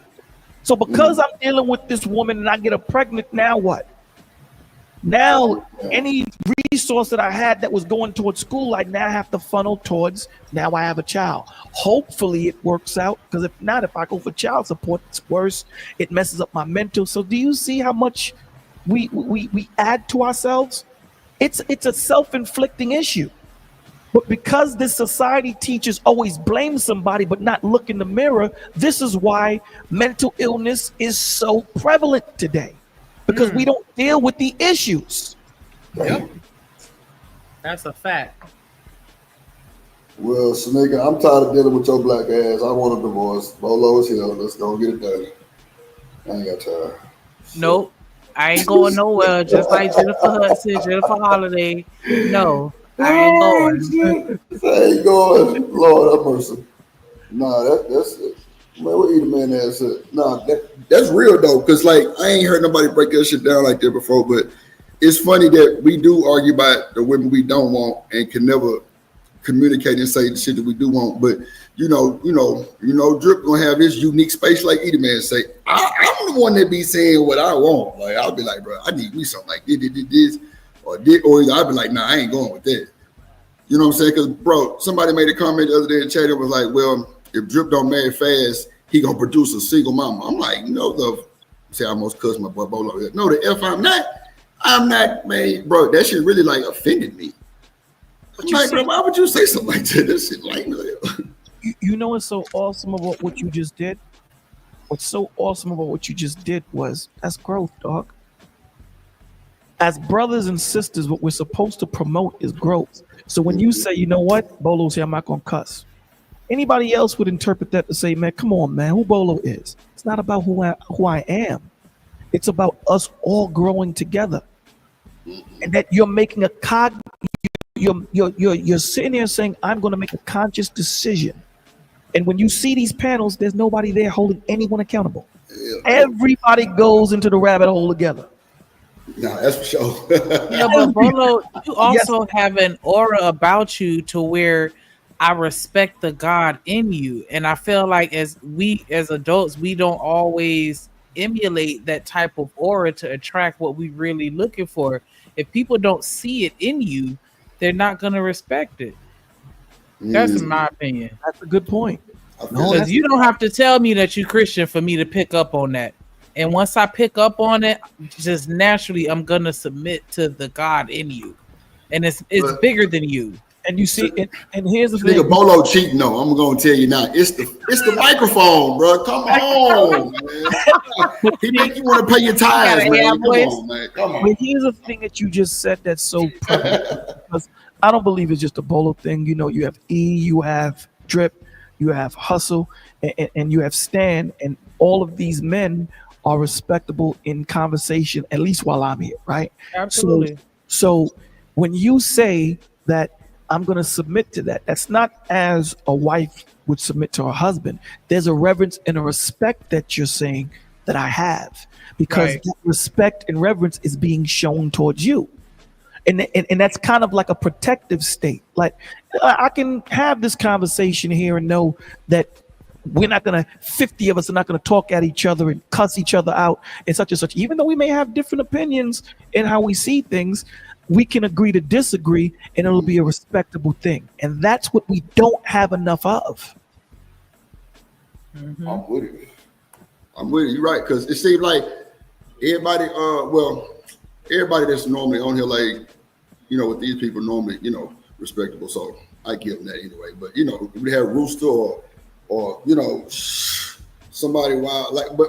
So because I'm dealing with this woman and I get her pregnant, now what? Now any resource that I had that was going towards school, I now have to funnel towards, now I have a child. Hopefully it works out, because if not, if I go for child support, it's worse. It messes up my mental. So do you see how much we add to ourselves? It's a self-inflicting issue. But because this society teaches always blame somebody but not look in the mirror, this is why mental illness is so prevalent today. Because we don't deal with the issues. Yep. That's a fact. Well, Sneaker, I'm tired of dealing with your black ass. I want a divorce. Bolo is here. Let's go get it done. I ain't got time. Nope. I ain't going nowhere. Just like Jennifer Hudson, Jennifer Holiday. No, I ain't going. I ain't going. Lord have mercy. Nah, that's it. Man, what eat a man ass up? Nah, that's real though, because like I ain't heard nobody break that shit down like that before. But it's funny that we do argue about the women we don't want and can never communicate and say the shit that we do want. But you know, Drip gonna have this unique space like Eat a Man say. I'm the one that be saying what I want. Like I'll be like, bro, I need me something like this, or I'll be like, nah, I ain't going with that. You know what I'm saying? Because bro, somebody made a comment the other day in the chat that was like, well, if Drip don't marry fast, he gonna produce a single mama. I'm like, no, I almost cussed my boy Bolo. No, the F I'm not. I'm not, man, bro. That shit really like offended me. Like, bro, why would you say something like that? That shit lame as hell. You know what's so awesome about what you just did? What's so awesome about what you just did was that's growth, dog. As brothers and sisters, what we're supposed to promote is growth. So when you say, you know what, Bolo's here, I'm not gonna cuss. Anybody else would interpret that to say, man, come on, man, who Bolo is. It's not about who I am. It's about us all growing together. And that you're making you're sitting there saying, I'm gonna make a conscious decision. And when you see these panels, there's nobody there holding anyone accountable. Everybody goes into the rabbit hole together. Nah, that's for sure. But Bolo, you also have an aura about you to where I respect the God in you. And I feel like as adults, we don't always emulate that type of aura to attract what we really looking for. If people don't see it in you, they're not going to respect it. That's my opinion. That's a good point. Because you don't have to tell me that you're Christian for me to pick up on that. And once I pick up on it, just naturally, I'm going to submit to the God in you. And it's bigger than you. And you see, and here's the thing. Nigga Bolo cheating, no. I'm gonna tell you now. It's the microphone, bro. Come on, man. He make you want to pay your tithes, man. Come on, man. Come on. But here's the thing that you just said that's so prevalent. Because I don't believe it's just a Bolo thing. You know, you have E, you have Drip, you have Hustle, and you have Stan, and all of these men are respectable in conversation, at least while I'm here, right? Absolutely. So when you say that I'm going to submit to that, that's not as a wife would submit to her husband. There's a reverence and a respect that you're saying that I have, because that respect and reverence is being shown towards you. And that's kind of like a protective state. Like, I can have this conversation here and know that we're not going to, 50 of us are not going to talk at each other and cuss each other out and such and such. Even though we may have different opinions in how we see things, we can agree to disagree and it'll be a respectable thing. And that's what we don't have enough of. Mm-hmm. I'm with it. You're right. Because it seems like everybody, everybody that's normally on here, like, you know, with these people normally, you know, respectable. So I give them that anyway. But, you know, we have Rooster or you know, somebody wild, like, but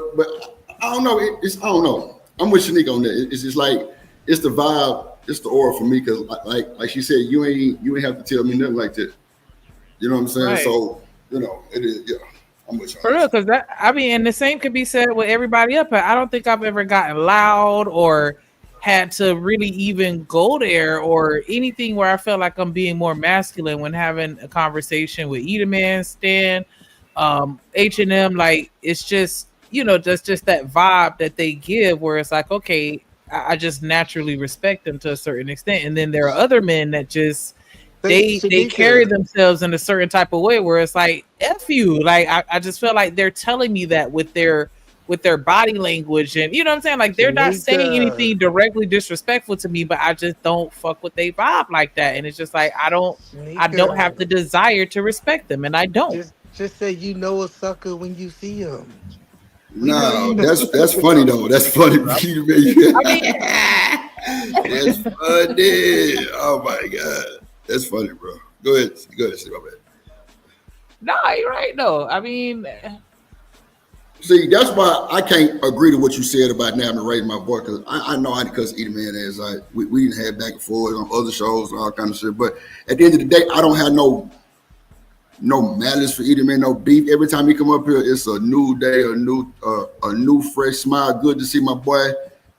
I don't know. I don't know. I'm with Shanique on that. It's just like, it's the vibe. It's the aura for me, because like she said, you ain't have to tell me nothing like that. You know what I'm saying? Right. So, you know, it is, yeah. I'm with you. For real, because and the same could be said with everybody up here. I don't think I've ever gotten loud or had to really even go there or anything where I felt like I'm being more masculine when having a conversation with Edaman, Stan, H&M. Like, it's just, you know, that's just that vibe that they give where it's like, okay, I just naturally respect them to a certain extent. And then there are other men that just they carry themselves in a certain type of way where it's like, F you. Like, I just feel like they're telling me that with their body language, and you know what I'm saying? Like, they're not saying anything directly disrespectful to me, but I just don't fuck with they vibe like that. And it's just like, I don't have the desire to respect them, and I don't. Just say you know a sucker when you see him. No, that's funny though. That's funny. That's funny. Oh my god, that's funny, bro. Go ahead, say my bad. Nah, you're right. No, I mean, see, that's why I can't agree to what you said about now to raise my voice, because I know I cuss Edaman as we didn't have back and forth on other shows and all kind of shit. But at the end of the day, I don't have no malice for Edaman, no beef. Every time he come up here, it's a new day, a new fresh smile. Good to see my boy,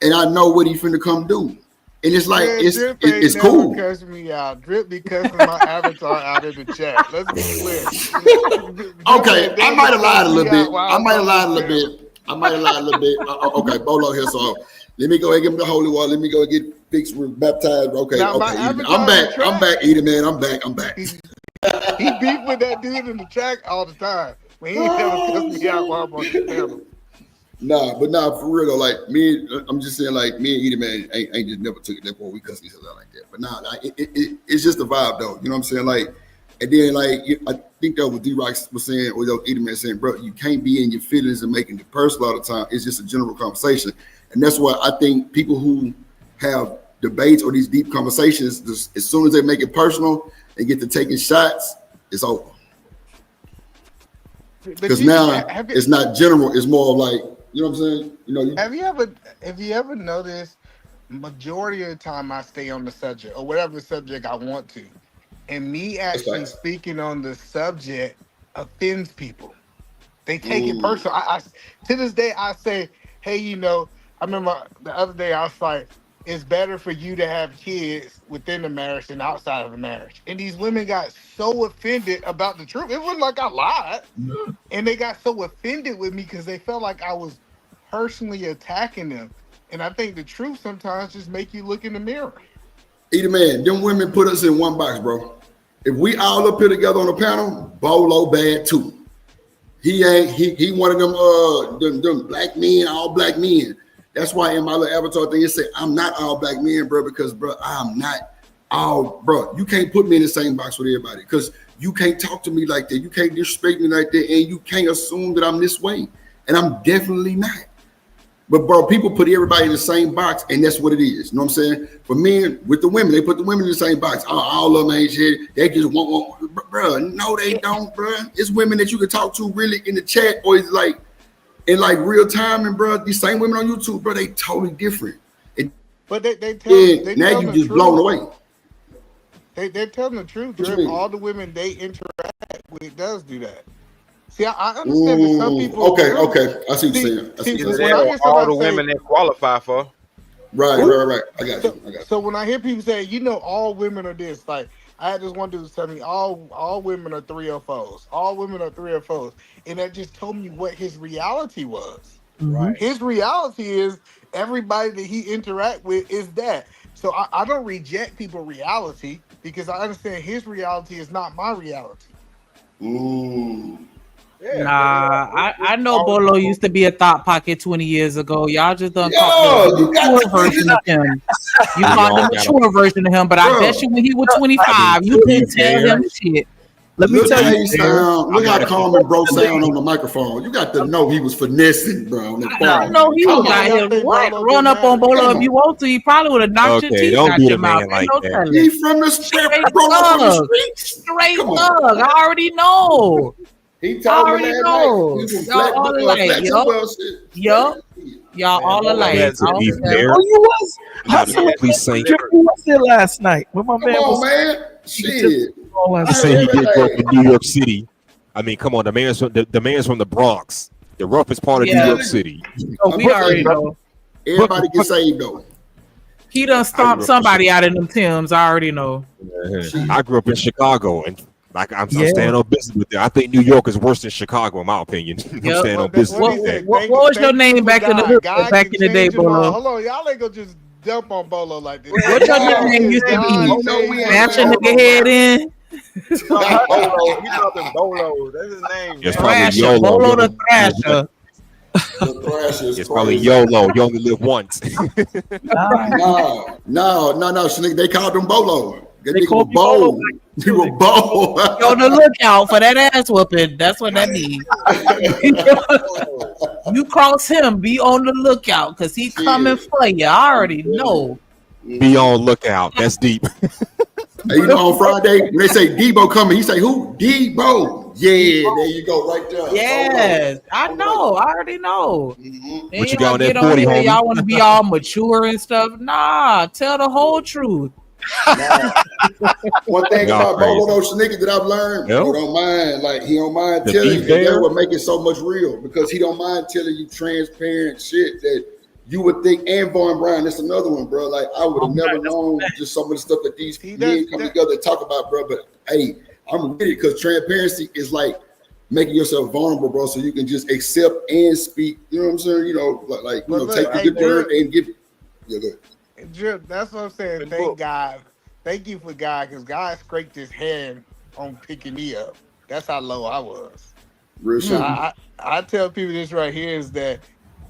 and I know what he finna come do. And it's like, it's cool. Cuss me out. Drip be cussing my avatar out in the chat. Let's be clear. Okay, I might have lied a little bit. Okay, Bolo here, so let me go and give him the holy water. Let me go and get fixed, baptized. Okay, now, I'm back. I'm back, Edaman. I'm back. He beef with that dude in the track all the time. When he ain't never cussed me out while I'm on the panel. Nah, for real though, like I'm just saying, like, me and Edaman ain't just never took it that far. We cuss each other out like that. But nah, it's just a vibe though. You know what I'm saying? Like, and then like I think that what D-Rock was saying, or Edaman saying, bro, you can't be in your feelings and making it personal all the time. It's just a general conversation, and that's why I think people who have debates or these deep conversations, as soon as they make it personal and get to taking shots, it's over. Because now it's not general, it's more like, you know what I'm saying? You know, have you ever noticed majority of the time I stay on the subject or whatever subject I want to, and me actually speaking on the subject offends people. They take it personal. I to this day I say, hey, you know, I remember the other day I was like, it's better for you to have kids within the marriage than outside of the marriage. And these women got so offended about the truth. It wasn't like I lied. And they got so offended with me because they felt like I was personally attacking them. And I think the truth sometimes just make you look in the mirror. Either man, them women put us in one box, bro. If we all up here together on the panel, Bolo bad too. He one of them black men, all black men. That's why in my little avatar thing, it said, I'm not all black men, bro, because, bro, I'm not all, bro. You can't put me in the same box with everybody because you can't talk to me like that. You can't disrespect me like that. And you can't assume that I'm this way. And I'm definitely not. But, bro, people put everybody in the same box, and that's what it is. You know what I'm saying? For men, with the women, they put the women in the same box. Oh, all of them ain't shit. They just want, bro. No, they don't, bro. It's women that you can talk to really in the chat, or it's like, in like real time, and bro, these same women on YouTube, bro, they totally different. But they tell now you just blown away. They're telling the truth, Drip. All the women they interact with does do that. See, I understand that some people. Okay, I see what you're saying. All the women that qualify for. Right. I got you. So when I hear people say, you know, all women are this, like I had this one dude tell me, all women are 304s. All women are 304s. And that just told me what his reality was. Right. His reality is everybody that he interact with is that. So I don't reject people's reality because I understand his reality is not my reality. I know Bolo used to be a thought pocket 20 years ago. Y'all just done caught the mature version of him. You caught the mature version of him, but I bet you when he was 25, you didn't tell him shit. Let me tell you, look how calm and bro sound on the microphone. You got to know he was finessing, bro. I know he was out here. What? Run up on Bolo if you want to. He probably would have knocked your teeth out your mouth. Like he from the streets. Straight thug. I already know. He told me that night. Y'all all alike, y'all all alike. To be fair, you was hustling. You was there last night with my man. Come on, man. Shit. He said he did grow up in New York City. I mean, come on, the man's from the Bronx, the roughest part of New York City. Oh, we already know. Everybody get saved though. He done stomped somebody out in them Timbs. I already know. I grew up in Chicago, and like I'm standing on business with that. I think New York is worse than Chicago, in my opinion. I'm standing on business with that. What was your name back in the day, Bolo? Hold on, y'all ain't gonna just dump on Bolo like this. What your name used to be? Smash a nigga head in. Bolo, we talking Bolo. That's his name. It's probably YOLO. Bolo the Thrasher. It's probably YOLO. You only live once. No. They called him Bolo. They called him Bolo. You were bold. Be on the lookout for that ass whooping. That's what that means. You cross him, be on the lookout because he coming for you. I already know. Be on lookout. That's deep. Hey, you know, on Friday, when they say Debo coming, he say, who? Debo. Yeah, there you go, right there. Yes, I know. I already know. What you got on that 40, homie? Y'all want to be all mature and stuff? Nah, tell the whole truth. One thing about Bolo those niggas that I've learned, he don't mind. Like he don't mind telling you. That's what make it so much real because he don't mind telling you transparent shit that you would think. And Vaughn Brown, that's another one, bro. Like I would have never known just some of the stuff that these men come together and talk about, bro. But hey, I'm with it because transparency is like making yourself vulnerable, bro, so you can just accept and speak. You know what I'm saying? You know, like you know, take the good word and give. Yeah, good. Drip, that's what I'm saying. Thank God. Thank you for God, because God scraped his hand on picking me up. That's how low I was. Real shit. I tell people this right here is that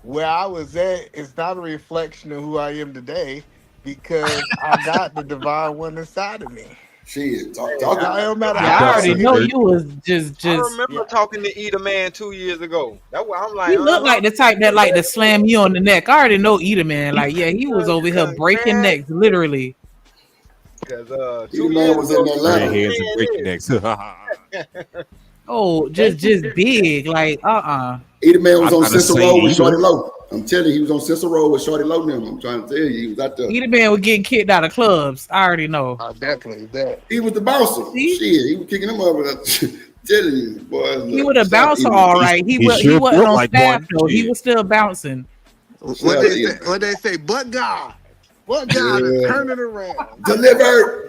where I was at is not a reflection of who I am today because I got the divine one inside of me. Shit, talk. It don't matter I how already know you was just. I remember talking to Eater Man 2 years ago. That's why I'm like, He looked like the type that like to slam you on the neck. I already know Eater Man. Like, yeah, he was over here breaking necks, literally. Because Eater Man was in Atlanta. Heads and breaking necks. Oh, just big, like Eater Man was I'm on not a Cicero saint Road with either. Shorty Low. I'm telling you, he was on Cicero Road with Shorty Low now. I'm trying to tell you, he was out there. Eater Man was getting kicked out of clubs. I already know. Definitely that. He was the bouncer. Shit, he was kicking them up. Telling you, boy. He was a bouncer, all right. He wasn't on staff though. He was still bouncing. What they say? But God, turn it around. Delivered.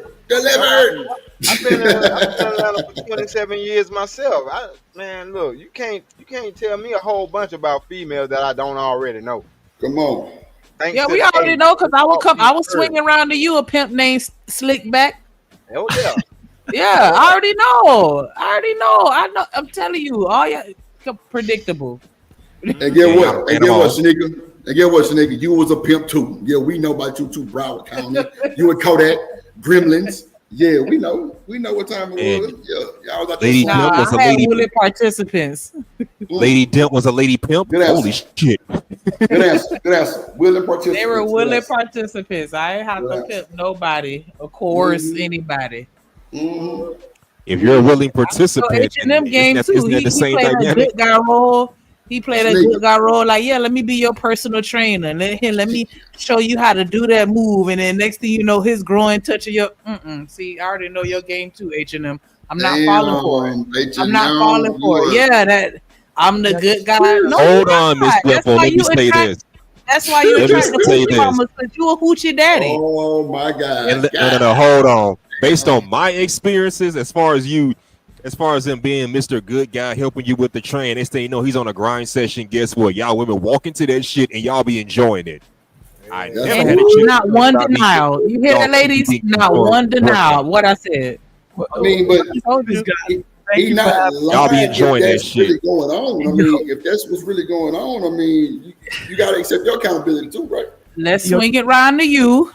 I've been in Atlanta for 27 years myself. Man, look, you can't tell me a whole bunch about females that I don't already know. Come on. Yeah, we already know because I was swinging around to you a pimp named Slickback. Hell yeah. Yeah, I already know. I know. I'm telling you, all y'all predictable. And get what? Sneaker? You was a pimp too. Yeah, we know about you too, Broward County. You and Kodak, Gremlins. Yeah, we know. We know what time it was. Yeah, y'all was out there. Lady Dimp was a lady. Willie participants. Lady Dimp was a lady pimp. Holy shit. Good answer. Willing participants. They were willing participants. I ain't have to pimp nobody. Of course, anybody. Mm-hmm. If you're a willing participant, in them games too, isn't that the same played a dynamic? good guy role. He played a good guy role. Like, yeah, let me be your personal trainer. Let me show you how to do that move. And then next thing you know, his groin touching your. See, I already know your game too, H&M. I'm not falling for it. I'm not falling for it. Yeah, that I'm the good guy. No, hold on, Miss Dimple. Let me say this. That's why you attract the hoochie mamas, because you a hoochie daddy. Oh my God. No, hold on. Based on my experiences, as far as him being Mr. Good Guy helping you with the train, next thing you know, he's on a grind session. Guess what? Y'all women walk into that shit and y'all be enjoing it. I never had a chick. Not one denial. You hear that, ladies? Not one denial. What I said. I mean, but he's not lying. Y'all be enjoying that shit. Really going on. I mean, if that's what's really going on, I mean, you got to accept your accountability too, right? Let's swing it round to you.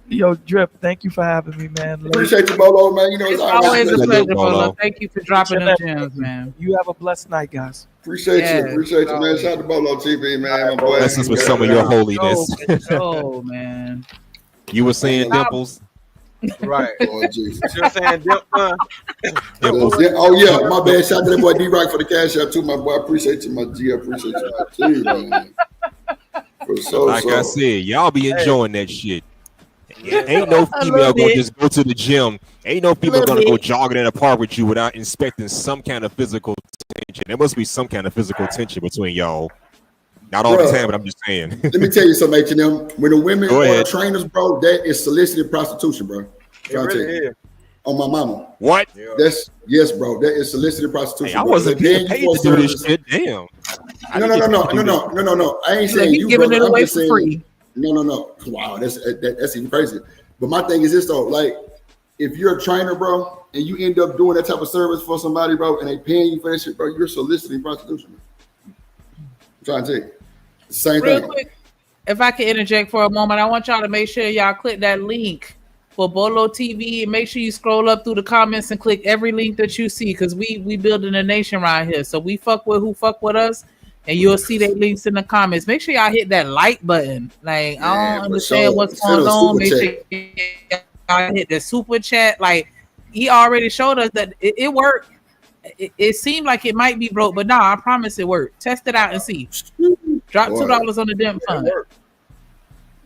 Yo, Drip, thank you for having me, man. Appreciate you, Bolo, man. You know, it's always a pleasure, Bolo. Thank you for dropping the gems, man. You have a blessed night, guys. Appreciate you, man. Shout out to Bolo TV, man. My boy. Blessings with some of your holiness. Oh, man. You were saying Dimples? Right. Oh, Jesus. You're saying Dimples? Oh, yeah. My bad. Shout out to that boy D-Rock for the cash out, too, my boy. I appreciate you, my G. I appreciate you, my G, man. Like I said, y'all be enjoying that shit. Ain't no female gonna just go to the gym. Ain't no female gonna go jogging in the park with you without inspecting some kind of physical tension. There must be some kind of physical tension between y'all. Not all the time, but I'm just saying. Let me tell you something, H&M. When the women are trainers, bro, that is solicited prostitution, bro. It really is. On my mama. What? Yes, bro. That is solicited prostitution. Hey, I wasn't being paid to do this shit. Damn. No. I ain't saying you, giving brother. it away I'm just for saying. free. No. Wow, that's even crazy. But my thing is this though, like, if you're a trainer, bro, and you end up doing that type of service for somebody, bro, and they paying you for that shit, bro, you're soliciting prostitution. I'm trying to tell you. Same Real thing. quick, if I can interject for a moment, I want y'all to make sure y'all click that link for Bolo TV and make sure you scroll up through the comments and click every link that you see, because we building a nation around here. So we fuck with who fuck with us, and you'll see their links in the comments. Make sure y'all hit that like button. Like, I don't understand what's going on. Make sure y'all hit the super chat. Like, he already showed us that it worked. It seemed like it might be broke, but nah, I promise it worked. Test it out and see. Drop $2 on the Dimp fund.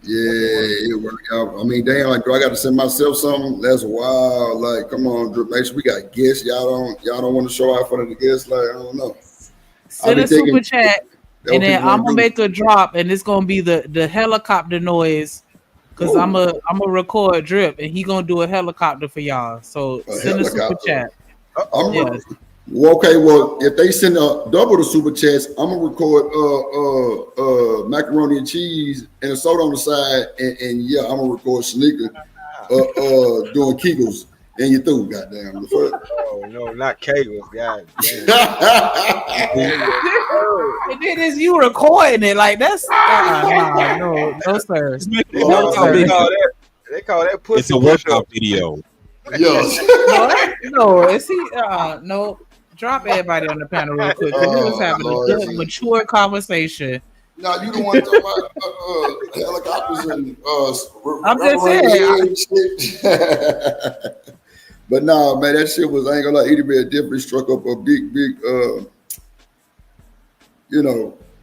Yeah, it worked out. I mean, damn, like, do I got to send myself something? That's wild. Like, come on, Drip. Make sure we got guests. Y'all don't want to show out in front of the guests. Like, I don't know. Send a super chat, and then I'm gonna make a drop, and it's gonna be the helicopter noise, because I'm a record Drip, and he gonna do a helicopter for y'all. So send a super chat. Yes. Okay, well, if they send double the super chats, I'm gonna record macaroni and cheese and a soda on the side, and yeah, I'm gonna record Shanika doing Kegels, and you through, goddamn. Oh no, not Kegels, god damn. And then is you recording it like that's no sir. They call that pussy. It's a workout video. Yes. No, is he? No. Drop everybody on the panel real quick because we was having a Lord, good, mature conversation. Now you the one talking about helicopters and I'm just saying. shit. But nah, man, that shit was, I ain't gonna lie, Edie Bear definitely struck up a big,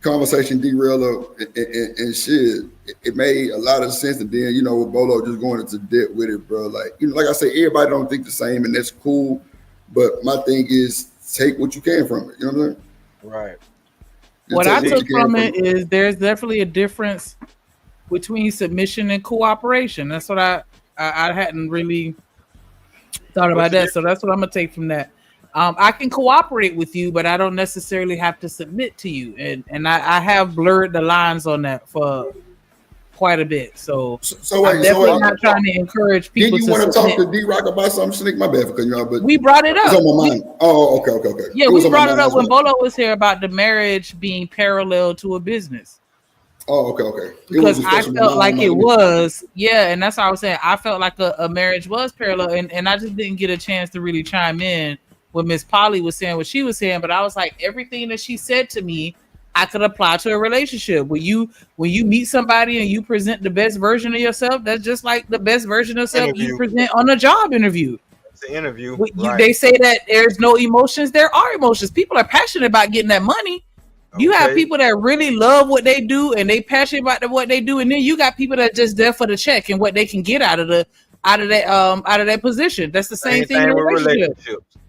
conversation derailer and shit. It made a lot of sense. And then, with Bolo just going into debt with it, bro. Like, like I said, everybody don't think the same, and that's cool. But my thing is, take what you can from it. You know what I'm saying? Right. What I took from it is there's definitely a difference between submission and cooperation. That's what I hadn't really thought about that. So that's what I'm gonna take from that. I can cooperate with you, but I don't necessarily have to submit to you. And I have blurred the lines on that for quite a bit. So I'm definitely not trying to encourage people. Did you want to talk to D-Rock about something, Sneak? My bad for cutting you off, but we brought it up. It's on my mind. Okay. Yeah, we brought it up when Bolo was here about the marriage being parallel to a business. Oh, okay. Because I felt like it was, and that's how I was saying. I felt like a marriage was parallel, and I just didn't get a chance to really chime in when Miss Polly was saying what she was saying. But I was like, everything that she said to me, I could apply to a relationship. When you meet somebody and you present the best version of yourself, that's just like the best version of yourself you present on a job interview. It's an interview. They say that there's no emotions. There are emotions. People are passionate about getting that money. You have people that really love what they do and they passionate about what they do, and then you got people that just there for the check and what they can get out of that position. That's the same thing in a relationship.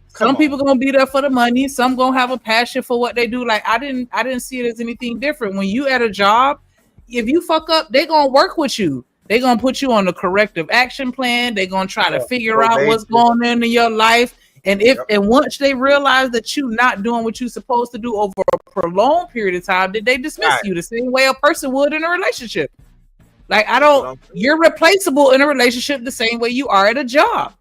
Some people gonna be there for the money. Some gonna have a passion for what they do. Like I didn't see it as anything different. When you at a job, if you fuck up, they gonna work with you. They gonna put you on the corrective action plan. They gonna try to figure out what's going on in your life. And and once they realize that you're not doing what you're supposed to do over a prolonged period of time, then they dismiss you the same way a person would in a relationship. Like you're replaceable in a relationship the same way you are at a job.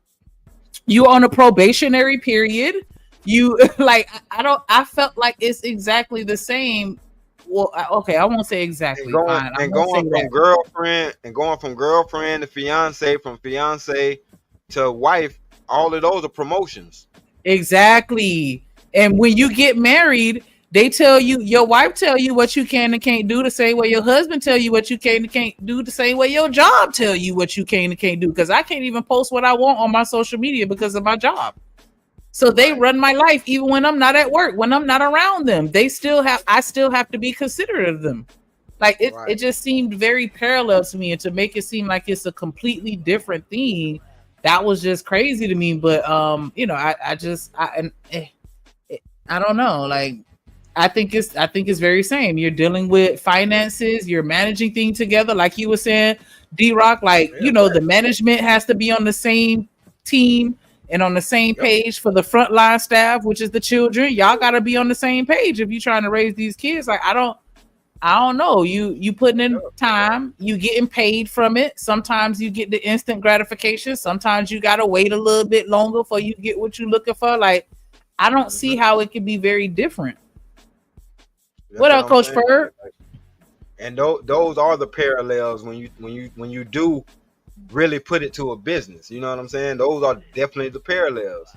You on a probationary period. You I felt like it's exactly the same. Well, okay, I won't say exactly. Going from girlfriend to fiance, from fiance to wife. All of those are promotions. Exactly. And when you get married, they tell you, your wife tell you what you can and can't do the same way your husband tell you what you can and can't do the same way your job tell you what you can and can't do. Because I can't even post what I want on my social media because of my job. So they run my life even when I'm not at work, when I'm not around them. I still have to be considerate of them. Like it just seemed very parallel to me, and to make it seem like it's a completely different thing. That was just crazy to me, but I don't know. Like, I think it's very same. You're dealing with finances. You're managing things together, like you were saying, D-Rock. Like the management has to be on the same team and on the same page for the frontline staff, which is the children. Y'all got to be on the same page if you're trying to raise these kids. Like, I don't know. You putting in time, you getting paid from it. Sometimes you get the instant gratification. Sometimes you gotta wait a little bit longer for you get what you're looking for. Like, I don't see how it could be very different. What up, Coach Ferg? And those are the parallels when you do really put it to a business. You know what I'm saying? Those are definitely the parallels.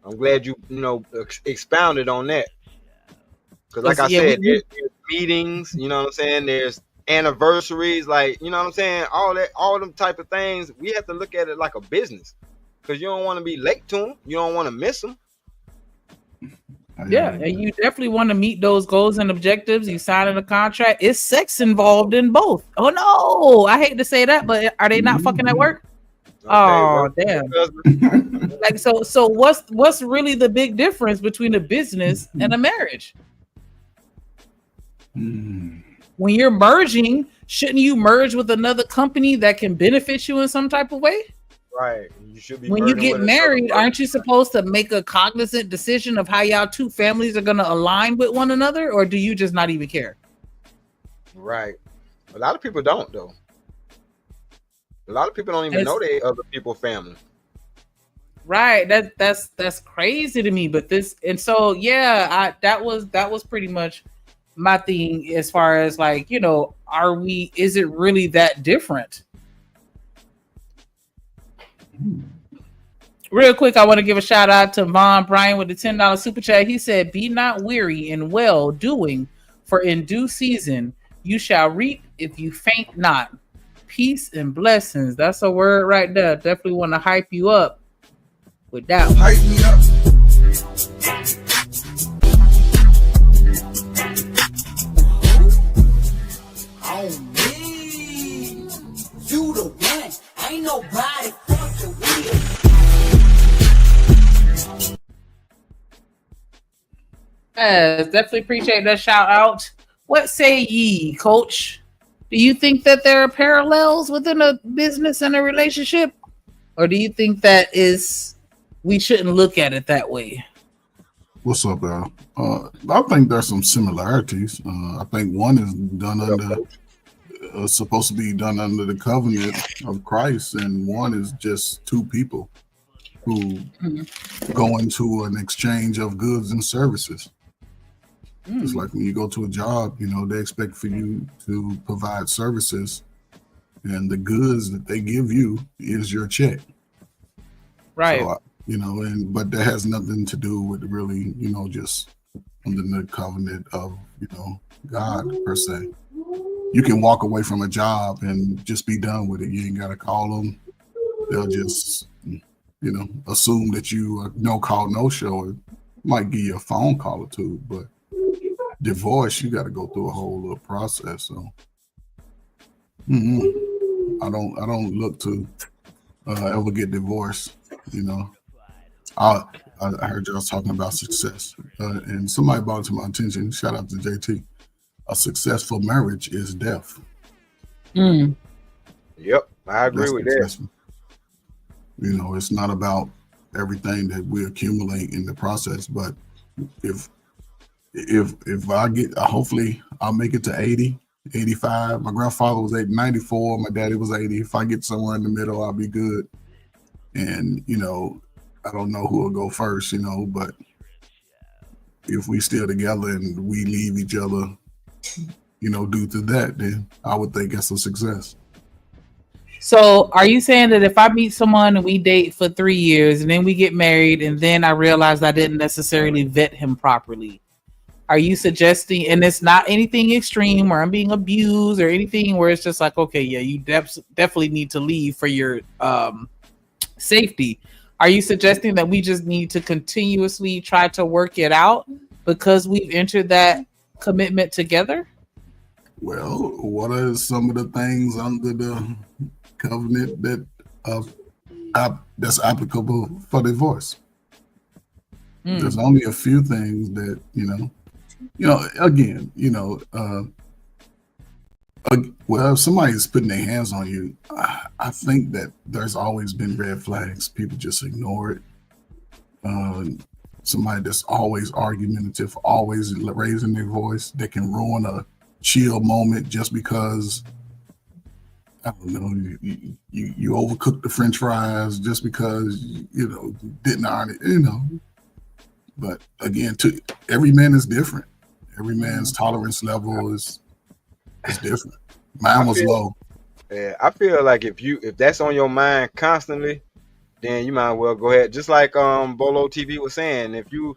I'm glad you expounded on that. Because like I said, there's meetings, you know what I'm saying? There's anniversaries, like, you know what I'm saying? All them type of things. We have to look at it like a business. Because you don't want to be late to them. You don't want to miss them. Yeah, and you definitely want to meet those goals and objectives. You signing a contract. It's sex involved in both. Oh no, I hate to say that, but are they not fucking at work? Oh damn! Like so, what's really the big difference between a business and a marriage? When you're merging, shouldn't you merge with another company that can benefit you in some type of way? Right. You should be. When you get married, aren't you supposed to make a cognizant decision of how y'all two families are going to align with one another, or do you just not even care? Right. A lot of people don't, though. A lot of people don't even know they other people's family. Right. That's crazy to me. But that was pretty much my thing as far as like, is it really that different? Real quick, I want to give a shout out to Von Bryan with the $10 super chat. He said, "Be not weary in well doing, for in due season you shall reap if you faint not." Peace and blessings. That's a word right there. Definitely want to hype you up with that one. Hype me up. On me, you the one. Ain't nobody fucking with. Yes, definitely appreciate that shout out. What say ye, Coach? Do you think that there are parallels within a business and a relationship? Or do you think that we shouldn't look at it that way? What's up, Al? I think there's some similarities. I think one is done under, supposed to be done under the covenant of Christ, and one is just two people who go into an exchange of goods and services. It's like when you go to a job, they expect for you to provide services, and the goods that they give you is your check. Right. So, but that has nothing to do with really, just under the covenant of, God per se. You can walk away from a job and just be done with it. You ain't got to call them. They'll just, assume that you are no call, no show. It might give you a phone call or two, but divorce, you got to go through a whole little process. So I don't look to ever get divorced. I heard y'all talking about success, and somebody brought it to my attention. Shout out to JT. A successful marriage is death. Yep, I agree with successful. That. It's not about everything that we accumulate in the process, but if I get, hopefully I'll make it to 80, 85. My grandfather was 94. My daddy was 80. If I get somewhere in the middle, I'll be good. And, I don't know who will go first, but if we still together and we leave each other, due to that, then I would think that's a success. So are you saying that if I meet someone and we date for 3 years and then we get married and then I realized I didn't necessarily vet him properly, are you suggesting, and it's not anything extreme or I'm being abused or anything where it's just like, okay, yeah, you definitely need to leave for your safety. Are you suggesting that we just need to continuously try to work it out because we've entered that commitment together? Well, what are some of the things under the covenant that's applicable for divorce? There's only a few things that, well, if somebody's putting their hands on you, I think that there's always been red flags. People just ignore it. Somebody that's always argumentative, always raising their voice, that can ruin a chill moment just because, I don't know, you overcooked the French fries just because, you didn't iron it, But again, every man is different. Every man's tolerance level is different. Mine was low. Yeah, I feel like if that's on your mind constantly, then you might well go ahead. Just like Bolo TV was saying, if you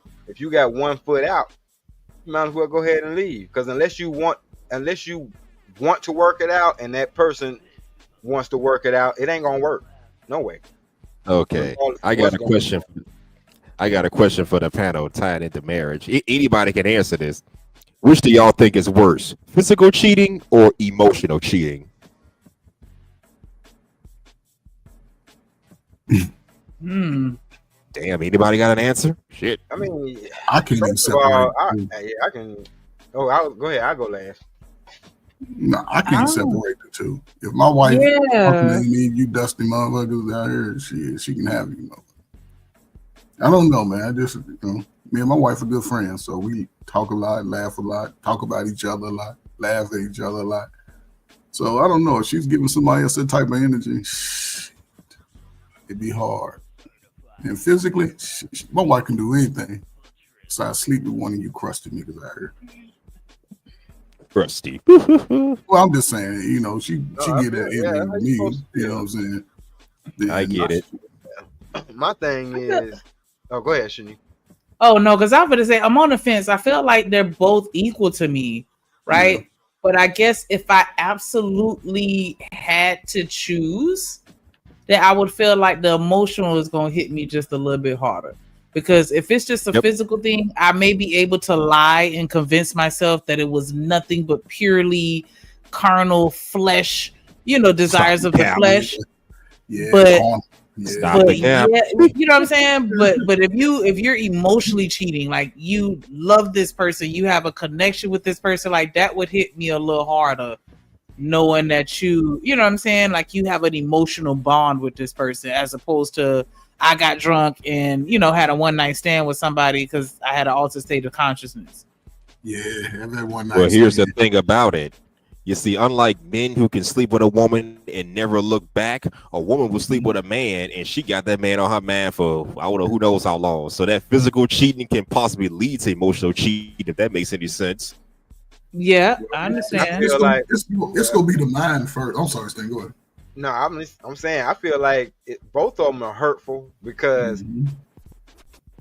got 1 foot out, you might as well go ahead and leave. Because unless you want to work it out and that person wants to work it out, it ain't gonna work. No way. Okay, I got a question. I got a question for the panel tying into marriage. Anybody can answer this. Which do y'all think is worse, physical cheating or emotional cheating? Damn, anybody got an answer? Shit. I mean, I can't even separate. I can. Oh, go ahead. I'll go last. No, I can't separate the two. If my wife talking to me, you dusty motherfuckers out here, she can have you. I don't know, man. I just, me and my wife are good friends, so we talk a lot, laugh a lot, talk about each other a lot, laugh at each other a lot. So I don't know if she's giving somebody else that type of energy, it'd be hard. And physically, my wife can do anything. So I sleep with one of you crusty niggas out here. Crusty. Well, I'm just saying, she get that energy with me. You know what I'm saying? Then I get it. my thing is, oh, go ahead, Shani. Oh no, because I'm gonna say I'm on the fence. I feel like they're both equal to me, right? Yeah. But I guess if I absolutely had to choose, then I would feel like the emotional is gonna hit me just a little bit harder. Because if it's just a physical thing, I may be able to lie and convince myself that it was nothing but purely carnal flesh, desires of the flesh. Yeah, But Stop the cap. yeah, you know what I'm saying? But if you're emotionally cheating, like you love this person, you have a connection with this person, like that would hit me a little harder, knowing that you know what I'm saying, like you have an emotional bond with this person, as opposed to I got drunk and had a one night stand with somebody because I had an altered state of consciousness. Yeah, have that one night Well, here's the stand. thing about it. You see, unlike men who can sleep with a woman and never look back, a woman will sleep with a man and she got that man on her mind for, I don't know, who knows how long. So that physical cheating can possibly lead to emotional cheating, if that makes any sense. Yeah, I understand. It's gonna be the mind first. I'm sorry, Stan, go ahead. No, I'm saying I feel like both of them are hurtful because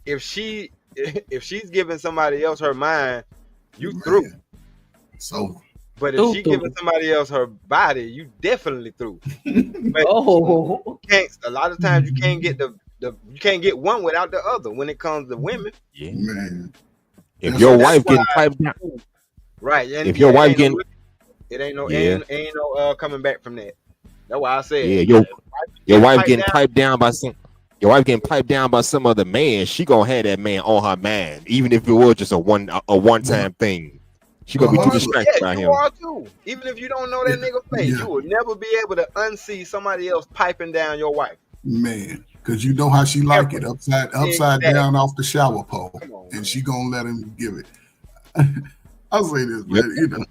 if she's giving somebody else her mind, you through. So, but if she giving somebody else her body, you definitely through. But a lot of times you can't get you can't get one without the other when it comes to women. Yeah, man. If your wife getting piped down, right? And if your wife getting, it ain't no coming back from that. That's why I said, yeah, your wife getting piped down by some. Your wife getting piped down by some other man, she gonna have that man on her mind, even if it was just a one-time thing. She gonna be too distracted by him. You are too. Even if you don't know that nigga face, you will never be able to unsee somebody else piping down your wife. Man, because you know how she like it, upside down off the shower pole, and she gonna let him give it. I'll say this, man.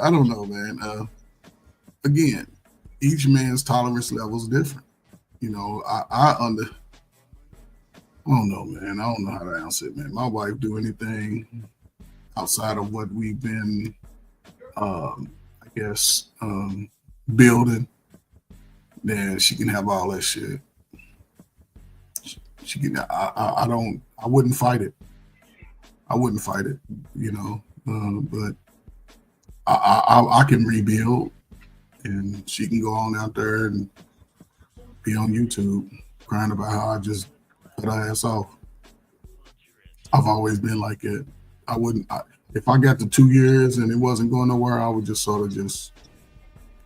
I don't know, man. Again, each man's tolerance level is different. I don't know, man. I don't know how to answer it, man. My wife do anything outside of what we've been, building, then she can have all that shit. She can. I wouldn't fight it. But I can rebuild, and she can go on out there and be on YouTube crying about how I just cut her ass off. I've always been like it. I wouldn't. If I got to 2 years and it wasn't going nowhere, I would just sort of just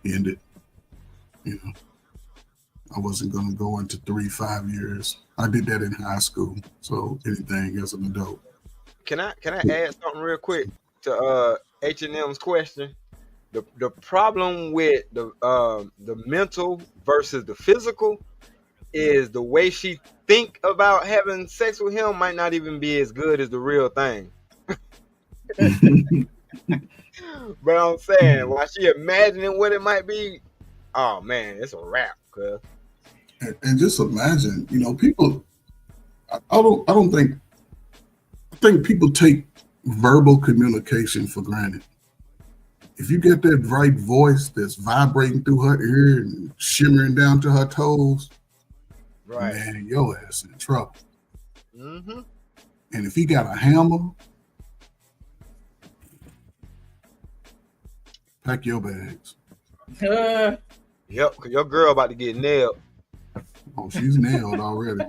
end it. I wasn't going to go into 3-5 years. I did that in high school. So anything as an adult. Can I add something real quick to H&M's question? The problem with the mental versus the physical is the way she think about having sex with him might not even be as good as the real thing. But I'm saying, while she imagining what it might be, oh man, it's a wrap. And just imagine, people. I think people take verbal communication for granted. If you get that right voice that's vibrating through her ear and shimmering down to her toes, right, man, your ass in trouble. Mm-hmm. And if he got a hammer, pack your bags. Yep, cause your girl about to get nailed. Oh, she's nailed already.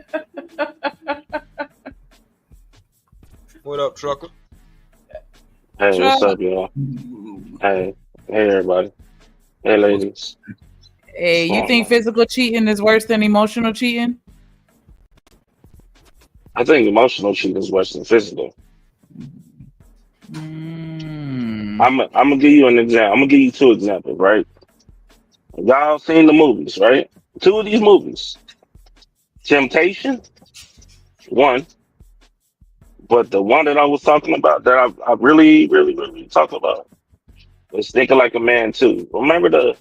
What up, trucker? Hey, what's up, y'all? Hey, everybody. Hey, ladies. Hey, you think physical cheating is worse than emotional cheating? I think emotional cheating is worse than physical. I'm gonna give you an example. I'm gonna give you 2 examples, right? Y'all seen the movies, right? 2 of these movies. Temptation, 1. But the one that I was talking about, that I really, really, really talk about, was Thinking Like a Man 2. Remember the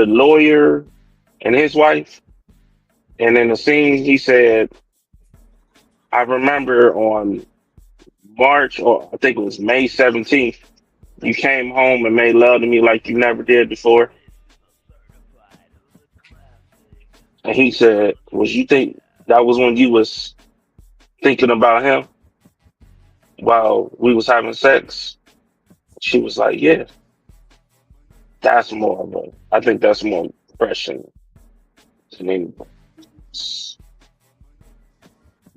lawyer and his wife? And in the scene, he said, I remember on March, or I think it was May 17th, you came home and made love to me like you never did before. And he said, was you think that was when you was thinking about him while we was having sex? She was like, yeah, that's more of a, I think that's more impression than anything.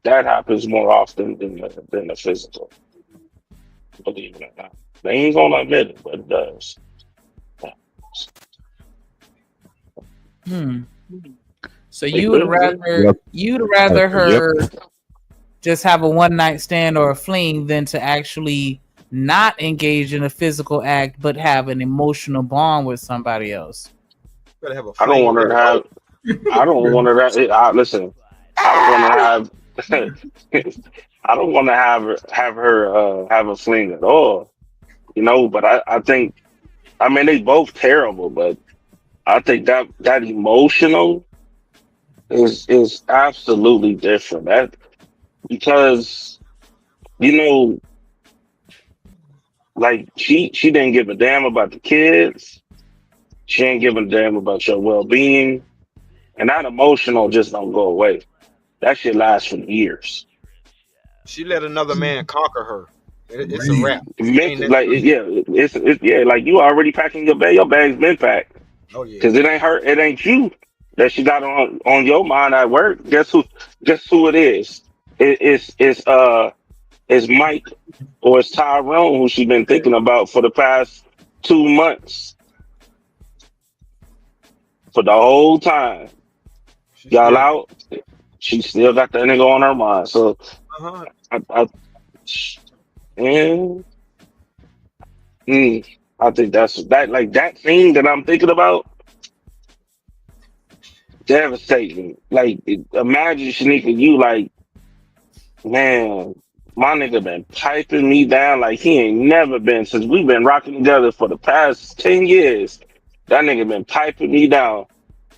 That happens more often than the physical, believe it or not. They ain't gonna admit it, but it does. So you would rather her just have a one night stand or a fling than to actually not engage in a physical act but have an emotional bond with somebody else. I don't want her to have. I don't want her to. Listen, I don't want to have. I don't want to have her have a fling at all. You know, but I think. I mean, they both terrible, but I think that emotional is absolutely different. That because like she didn't give a damn about the kids. She ain't giving a damn about your well being, and that emotional just don't go away. That shit lasts for years. She let another man conquer her. It's a wrap. Like like you already packing your bag. Your bag's been packed. Oh yeah. Because it ain't her. It ain't you that she got on your mind at work. Guess who? Guess who it is? It's Mike or it's Tyrone who she been thinking about for the past 2 months. For the whole time. Y'all out. She still got that nigga on her mind. So I think that's that thing that I'm thinking about. Devastating. Like, imagine Shanika, you like, man, my nigga been piping me down like he ain't never been since we've been rocking together for the past 10 years. That nigga been piping me down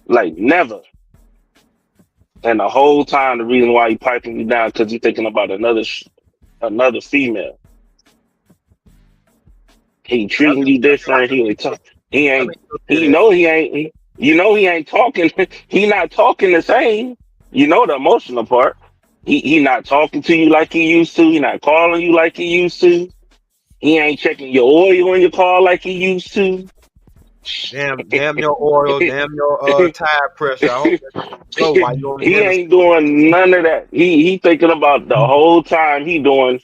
like never. And the whole time, the reason why he piping me down because he thinking about another female. He treating you different. He ain't talking. He not talking the same. You know the emotional part. He not talking to you like he used to. He not calling you like he used to. He ain't checking your oil in your car like he used to. Damn your oil, damn your tire pressure. I hope that's low while you're on the He ain't doing none of that. He thinking about the whole time he doing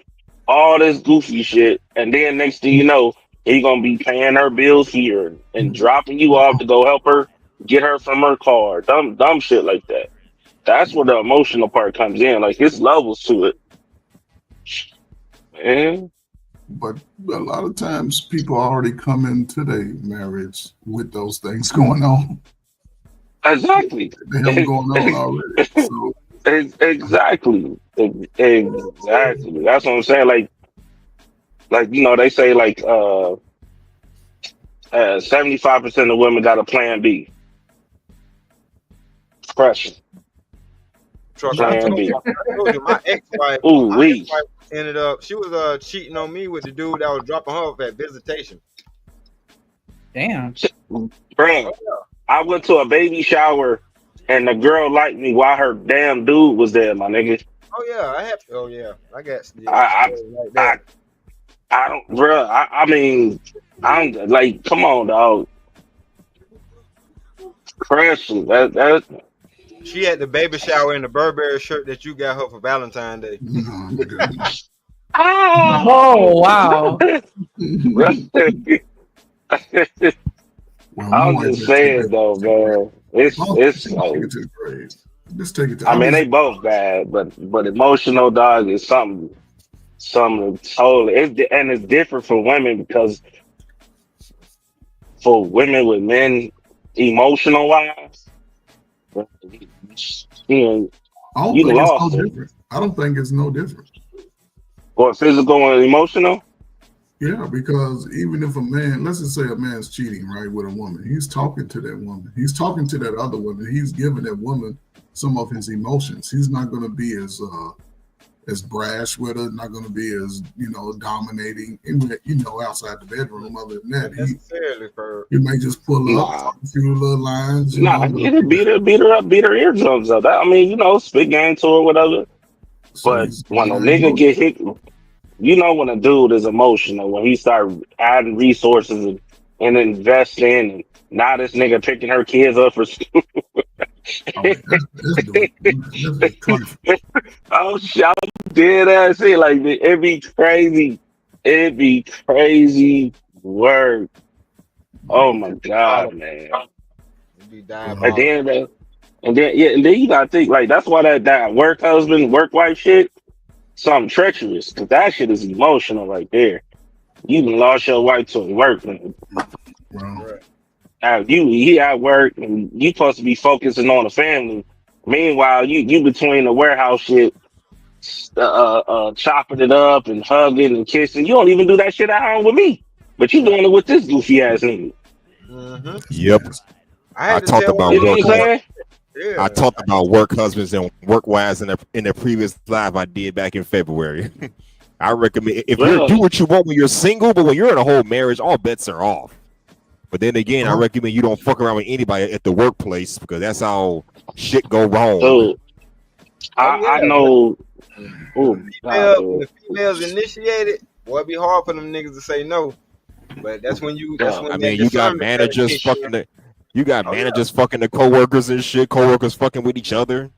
all this goofy shit, and then next thing you know, he gonna be paying her bills here and dropping you off to go help her get her from her car. Dumb shit like that. That's where the emotional part comes in. Like, it's levels to it. Man. But a lot of times people already come into their marriage with those things going on. Exactly. They have them going on already. So. Exactly. That's what I'm saying. Like they say 75% of women got a plan B. Pressure. Plan B. I told you, my ex-wife ended up, she was cheating on me with the dude that was dropping her off at visitation. Damn. Bro, I went to a baby shower and the girl liked me while her damn dude was there, my nigga. Oh yeah, I got I don't, bro. I mean, I'm like, come on, dog. Pressure. That. She had the baby shower in the Burberry shirt that you got her for Valentine's Day. Oh wow. I'm just saying though, man. It's like, just take it to, I mean, they both bad, but emotional, dog, is something totally. It's different for women because for women with men, emotional wise, you lost it. Different. I don't think it's no different. Or physical and emotional. Yeah, because even if a man, let's just say a man's cheating, right, with a woman, he's talking to that woman. He's talking to that other woman. He's giving that woman some of his emotions. He's not going to be as brash with her, not going to be as dominating, outside the bedroom. Other than that, necessarily for he may just pull up, Nah, talk a few little lines. nah, get it, beat her up, beat her eardrums up. I mean, spit game to her, whatever. So But he's when a very nigga get hit, when a dude is emotional, when he start adding resources and investing, and now this nigga picking her kids up for school. Oh shit, I'm dead ass shit. Like it be crazy. It be crazy work. Oh my god, man. It'd be And diabolical. then and then you gotta think like that's why that work husband, work wife shit, something treacherous. Cause that shit is emotional right there. You done lost your wife to work, man. Well, He at work and you supposed to be focusing on the family. Meanwhile, you between the warehouse shit, chopping it up and hugging and kissing. You don't even do that shit at home with me, but you doing it with this goofy ass nigga. Mm-hmm. Yep. I I had to talked tell one about You of know what work. I'm saying? I Yeah. talked about work husbands and work wives in the previous live I did back in February. I recommend if you Yeah. do what you want when you're single, but when you're in a whole marriage, all bets are off. But then again, I recommend you don't fuck around with anybody at the workplace because that's how shit go wrong. So Oh yeah. I know. When Oh God, dude. the females initiate it, boy, it'd be hard for them niggas to say no. But that's when Yeah. I that mean, you got discernment gotta managers kick fucking in. the, you got Oh yeah. managers fucking the coworkers and shit. Coworkers fucking with each other.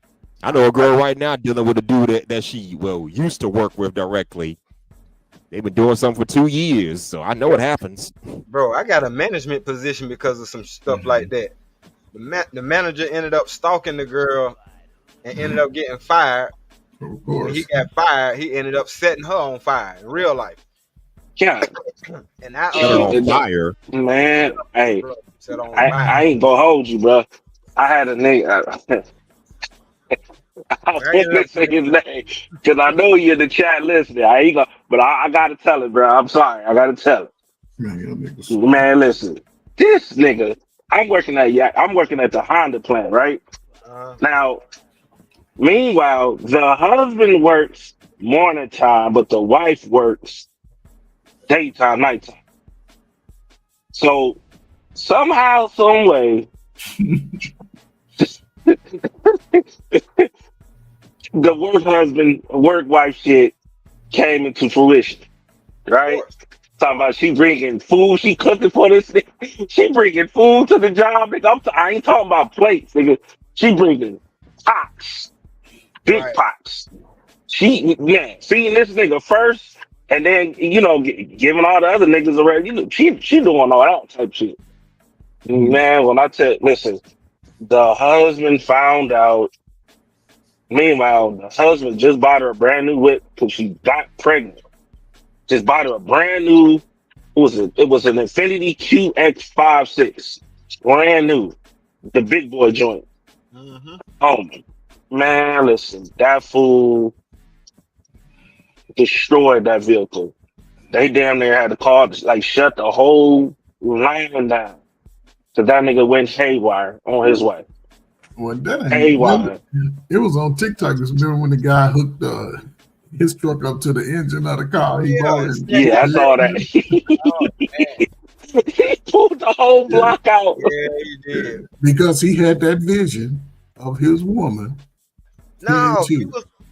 I know a girl right now dealing with a dude that she used to work with directly. They've been doing something for 2 years, so I know it happens. Bro, I got a management position because of some stuff like that. The manager ended up stalking the girl and ended up getting fired. Of When course. he got fired, he ended up setting her on fire in real life. Yeah. And I Set her on fire. Man, hey, set on I fire. ain't gonna hold you, bro. I had a nigga. I I want ended to up say his name because I know you in the chat listening. I ain't gonna, but I gotta tell it, bro. I'm sorry, I gotta tell it. Man, y'all niggas. Man, listen, this nigga. I'm working at the Honda plant, right? Now, meanwhile, the husband works morning time, but the wife works daytime, nighttime. So somehow, some way, the work husband, work wife shit came into fruition, right? Talking about she bringing food, she cooking for this nigga. She bringing food to the job, nigga. I ain't talking about plates, nigga. She bringing pots, big pots. She, seeing this nigga first, and then giving all the other niggas around. She doing all that type shit. Man, when listen, the husband found out. Meanwhile, the husband just bought her a brand new whip because she got pregnant. Just bought her a brand new. It was an Infinity QX56, brand new, the big boy joint. Oh man, listen, that fool destroyed that vehicle. They damn near had to call, like, shut the whole line down. So that nigga went haywire on his way. Well, that ain't. Haywire. It was on TikTok. Just remember when the guy hooked his truck up to the engine of the car he bought? Yeah, I saw that. He pulled the whole block out. Yeah, he did. Because he had that vision of his woman. No,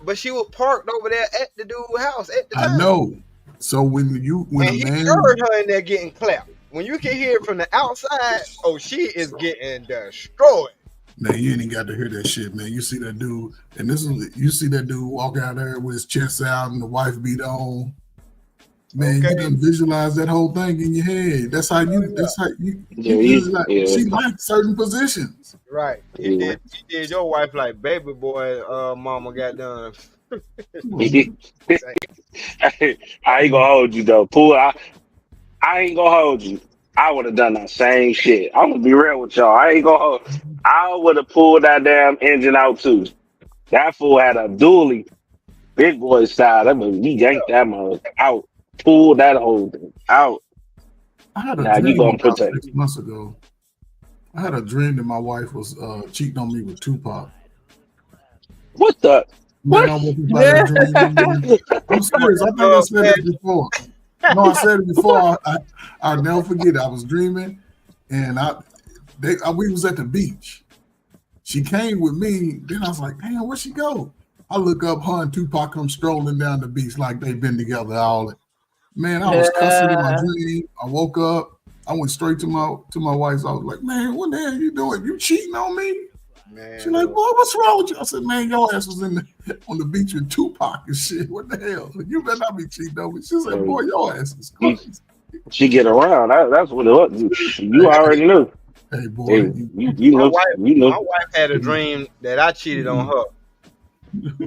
But she was parked over there at the dude's house at the time. I know. So when And a he man heard her in there getting clapped. When you can hear it from the outside, oh, she is getting destroyed. Now you ain't got to hear that shit, man. You see that dude, and you see that dude walk out there with his chest out and the wife beat on. Man, you can visualize that whole thing in your head. That's how you. That's how you. She liked certain positions. Right. He did your wife like baby boy. Mama got done. I ain't gonna hold you though, Pooh. I ain't gonna hold you. I would have done that same shit. I'm gonna be real with y'all. I ain't gonna hold. I would have pulled that damn engine out too. That fool had a dually, big boy style. That was, he yanked that mother out, pulled that whole thing out. I had a Now you dream gonna about protect. 6 months ago. I had a dream that my wife was cheating on me with Tupac. What the? Man, I woke up out of that dream. I'm serious. I think I said this before. No, I said it before. I'll never forget it. I was dreaming, and we was at the beach. She came with me. Then I was like, damn, where'd she go? I look up, her and Tupac come strolling down the beach like they've been together all. Man, I was cussing in my dream. I woke up. I went straight to my wife. I was like, man, what the hell you doing? You cheating on me? Man, she's like, boy, what's wrong with you? I said, man, your ass was on the beach with Tupac and shit. What the hell? You better not be cheating on me. She said, boy, your ass is crazy. She get around. That's what it was. You already knew. Hey, boy. You know. My wife had a dream that I cheated on her.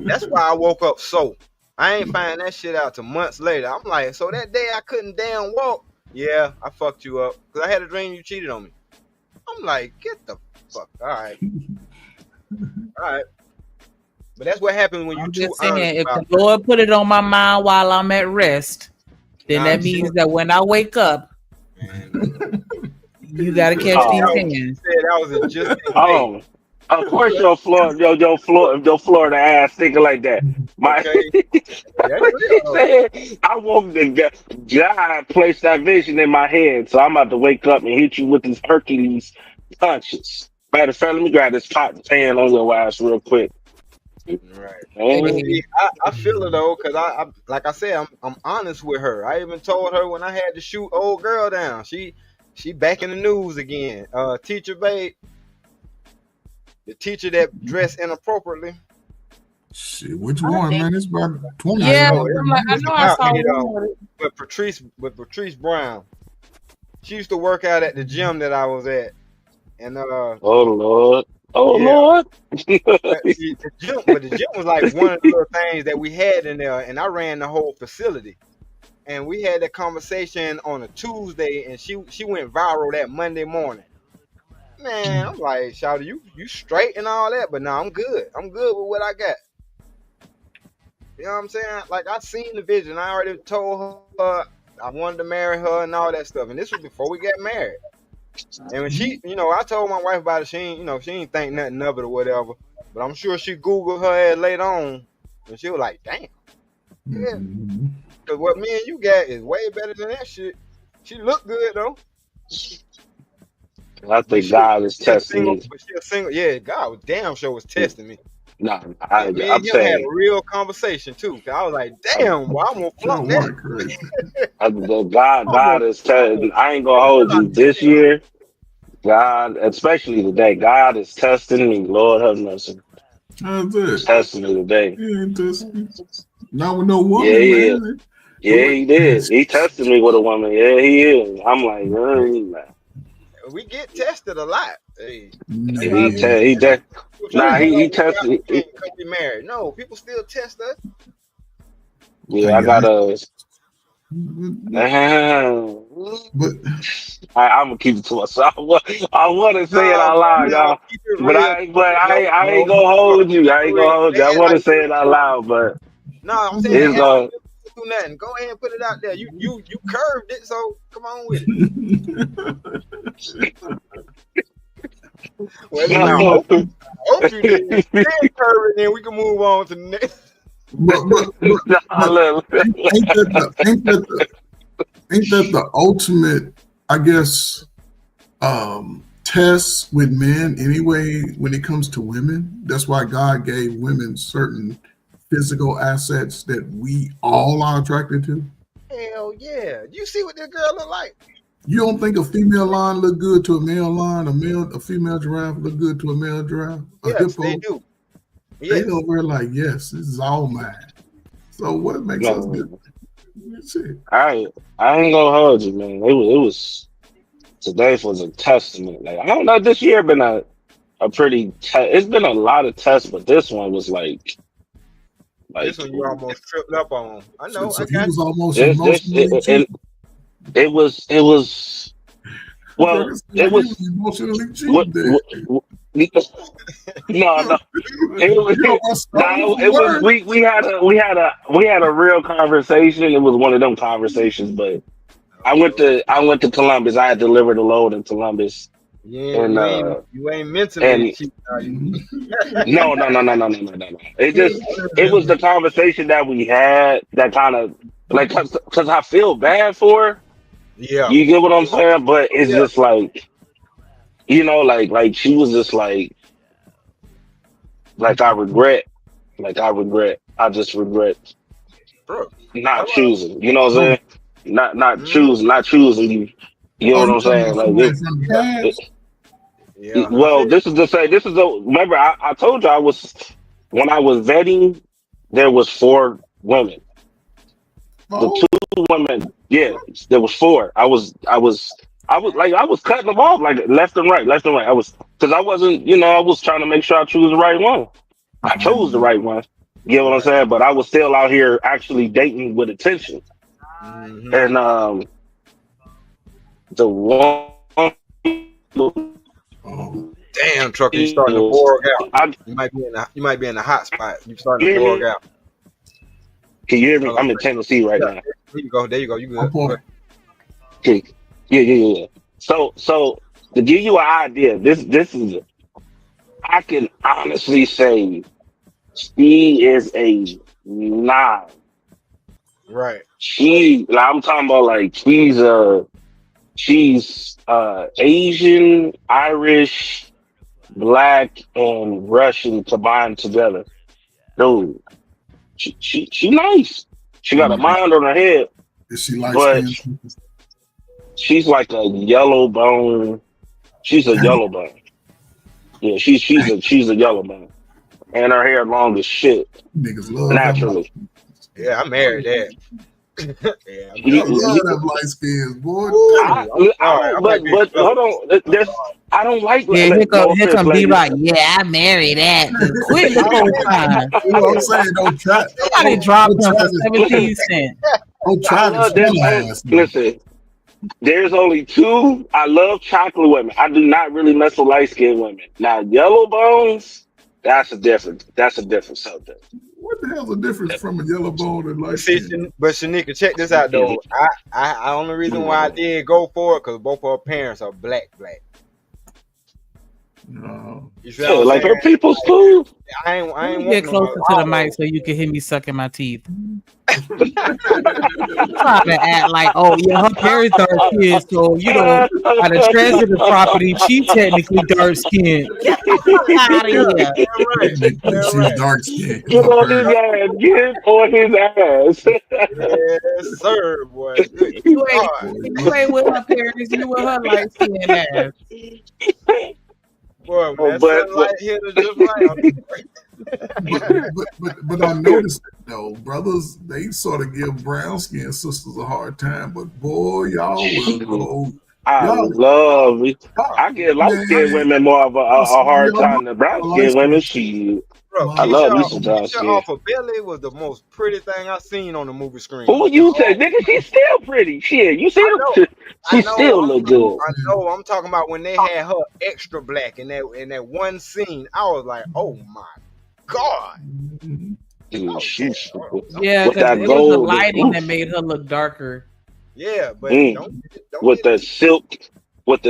That's why I woke up so. I ain't find that shit out till months later. I'm like, so that day I couldn't damn walk. Yeah, I fucked you up because I had a dream you cheated on me. I'm like, get the fuck. All right. But that's what happens when you just saying, if the Lord put it on my mind while I'm at rest, then that means that when I wake up, you gotta catch these hands. That was just of course your Florida ass thinking like that. I woke the God placed that vision in my head, so I'm about to wake up and hit you with these Hercules punches. Matter of fact, let me grab this pot and pan on your ass real quick. Right. I feel it though, cause I like I said, I'm honest with her. I even told her when I had to shoot old girl down. She back in the news again. Teacher babe. The teacher that dressed inappropriately. Shit, which one, man? It's about 20. Yeah, I know I saw one. With Patrice Brown. She used to work out at the gym that I was at. And oh Lord. But the gym was like one of the little things that we had in there, and I ran the whole facility. And we had that conversation on a Tuesday, and she went viral that Monday morning. Man, I'm like, Shawty, you straight and all that, but no, I'm good. I'm good with what I got. You know what I'm saying? Like, I seen the vision. I already told her I wanted to marry her and all that stuff. And this was before we got married. And when she, I told my wife about it. She ain't think nothing of it or whatever. But I'm sure she Googled her ass later on, and she was like, damn. Yeah. Because what me and you got is way better than that shit. She looked good, though. I think God is testing me. But she a single. Yeah, God was damn sure was testing me. No, Me I'm and him saying had a real conversation too. Cause I was like, damn, well, I'm gonna flunk that. God is testing. I ain't gonna hold you this year. God, especially today, God is testing me. Lord have mercy. How's it? Testing me today. He ain't testing. Not with no woman, man. Yeah, he did. He tested me with a woman. Yeah, he is. I'm like, man. We get tested a lot. Hey, he tested. Couldn't be married. No, people still test us. Yeah, I got I'm gonna keep it to myself. I want to say it out loud, y'all, but I ain't gonna hold you. I want to say it out loud, but no, I'm saying it's gonna do nothing. Go ahead and put it out there. You curved it, so come on with it. Well, I hope you did. Curve it, then we can move on to the next. Ain't that the ultimate, I guess, test with men anyway when it comes to women? That's why God gave women certain physical assets that we all are attracted to. Hell yeah. You see what this girl look like? You don't think a female lion look good to a male lion, a female giraffe look good to a male giraffe? Yes, they do. Yes. They over like, yes, this is all mine. So what makes us good? I ain't gonna hold you, man. It was today was a testament. Like, I don't know, this year been a pretty it's been a lot of tests, but this one was like this one you almost tripped up on. I know. So he was almost emotionally it was well, it was emotionally no. It was we had a real conversation. It was one of them conversations, but I went to Columbus. I had delivered a load in Columbus, Yeah, and you ain't mentally and cheating, are you? no. It was the conversation that we had that kind of like because I feel bad for her. Yeah. You get what I'm saying? But it's Yeah. just like like she was just like I just regret Bro. not That's what choosing. You know what I'm Oh, saying? Not choosing you. You know oh, what you I'm talking saying? about Like somebody from the past? Yeah, I well, feel you. this is the remember I told you I was when I was vetting there was 4 women. The Oh, 2 women, yeah, there was 4. I was cutting them off like left and right. I was because I wasn't, I was trying to make sure I choose the right one. I chose the right one. You know what I'm Right. saying? But I was still out here actually dating with attention. Mm-hmm. And the one Damn, trucker, you starting to borg out. You might be in the hot spot. You starting to hear borg me? out. Can you hear me? Hold on. I'm in Tennessee right Yeah, now. there you go. There you go. You I'm good? poor. Okay. Yeah. So to give you an idea, this is I can honestly say she is a 9. Right. I'm talking about like she's Asian, Irish, Black, and Russian combined together. Dude, she nice. She got a mind on her head, Is she light but skinned? she's like a yellow bone. She's a yellow bone. Yeah, she's a yellow bone. And her hair long as shit. Niggas love them. Naturally. Yeah, I married that. Yeah, I Y'all married love that. them light skins, boy. Ooh, I, I'm I sorry. I don't, might be but hold colorful. on. I don't like. Yeah, No here offense, come ladies. D-Rock. Yeah, I married that. Quit your whole time. You know what I'm saying? Don't try. Somebody drop him for Travis. 17 cents. Oh, I Travis, love there's smell ass. listen. There's only 2. I love chocolate women. I do not really mess with light skinned women. Now yellow bones. That's a different subject. What the hell's the difference from a yellow bone and light See, skin? But Shanika, check this out though. I only reason why I did go for it because both of her parents are black. No. You see Yeah, what I'm like saying? her people's cool. I Let ain't me want get no closer to the mulatto. mic so you can hear me sucking my teeth. Trying to act like, oh yeah, her parents dark skinned, so by the transitive property, she technically dark skinned. Get the fuck out of Yeah, here. She's dark skinned. Get on his ass. Get on his ass. Yes, sir, boy. Good You ain't God. you ain't with her parents, you with her light skinned ass. Boy, when Oh, that but sunlight hit her just right. But I noticed though, brothers, they sort of give brown skinned sisters a hard time, but boy, y'all will go. I love it. I give light skinned women more of a hard time than brown skinned women. Bro, I love me some brown Keisha skin. off of Belly was the most pretty thing I seen on the movie screen. Who you say, nigga? She's still pretty. Shit, you see her? She still look good. I know. I'm talking about when they had her extra black in that one scene. I was like, oh my God. Dude, she's Yeah, with because that it was the gold. lighting that made her look darker. Yeah, but don't With the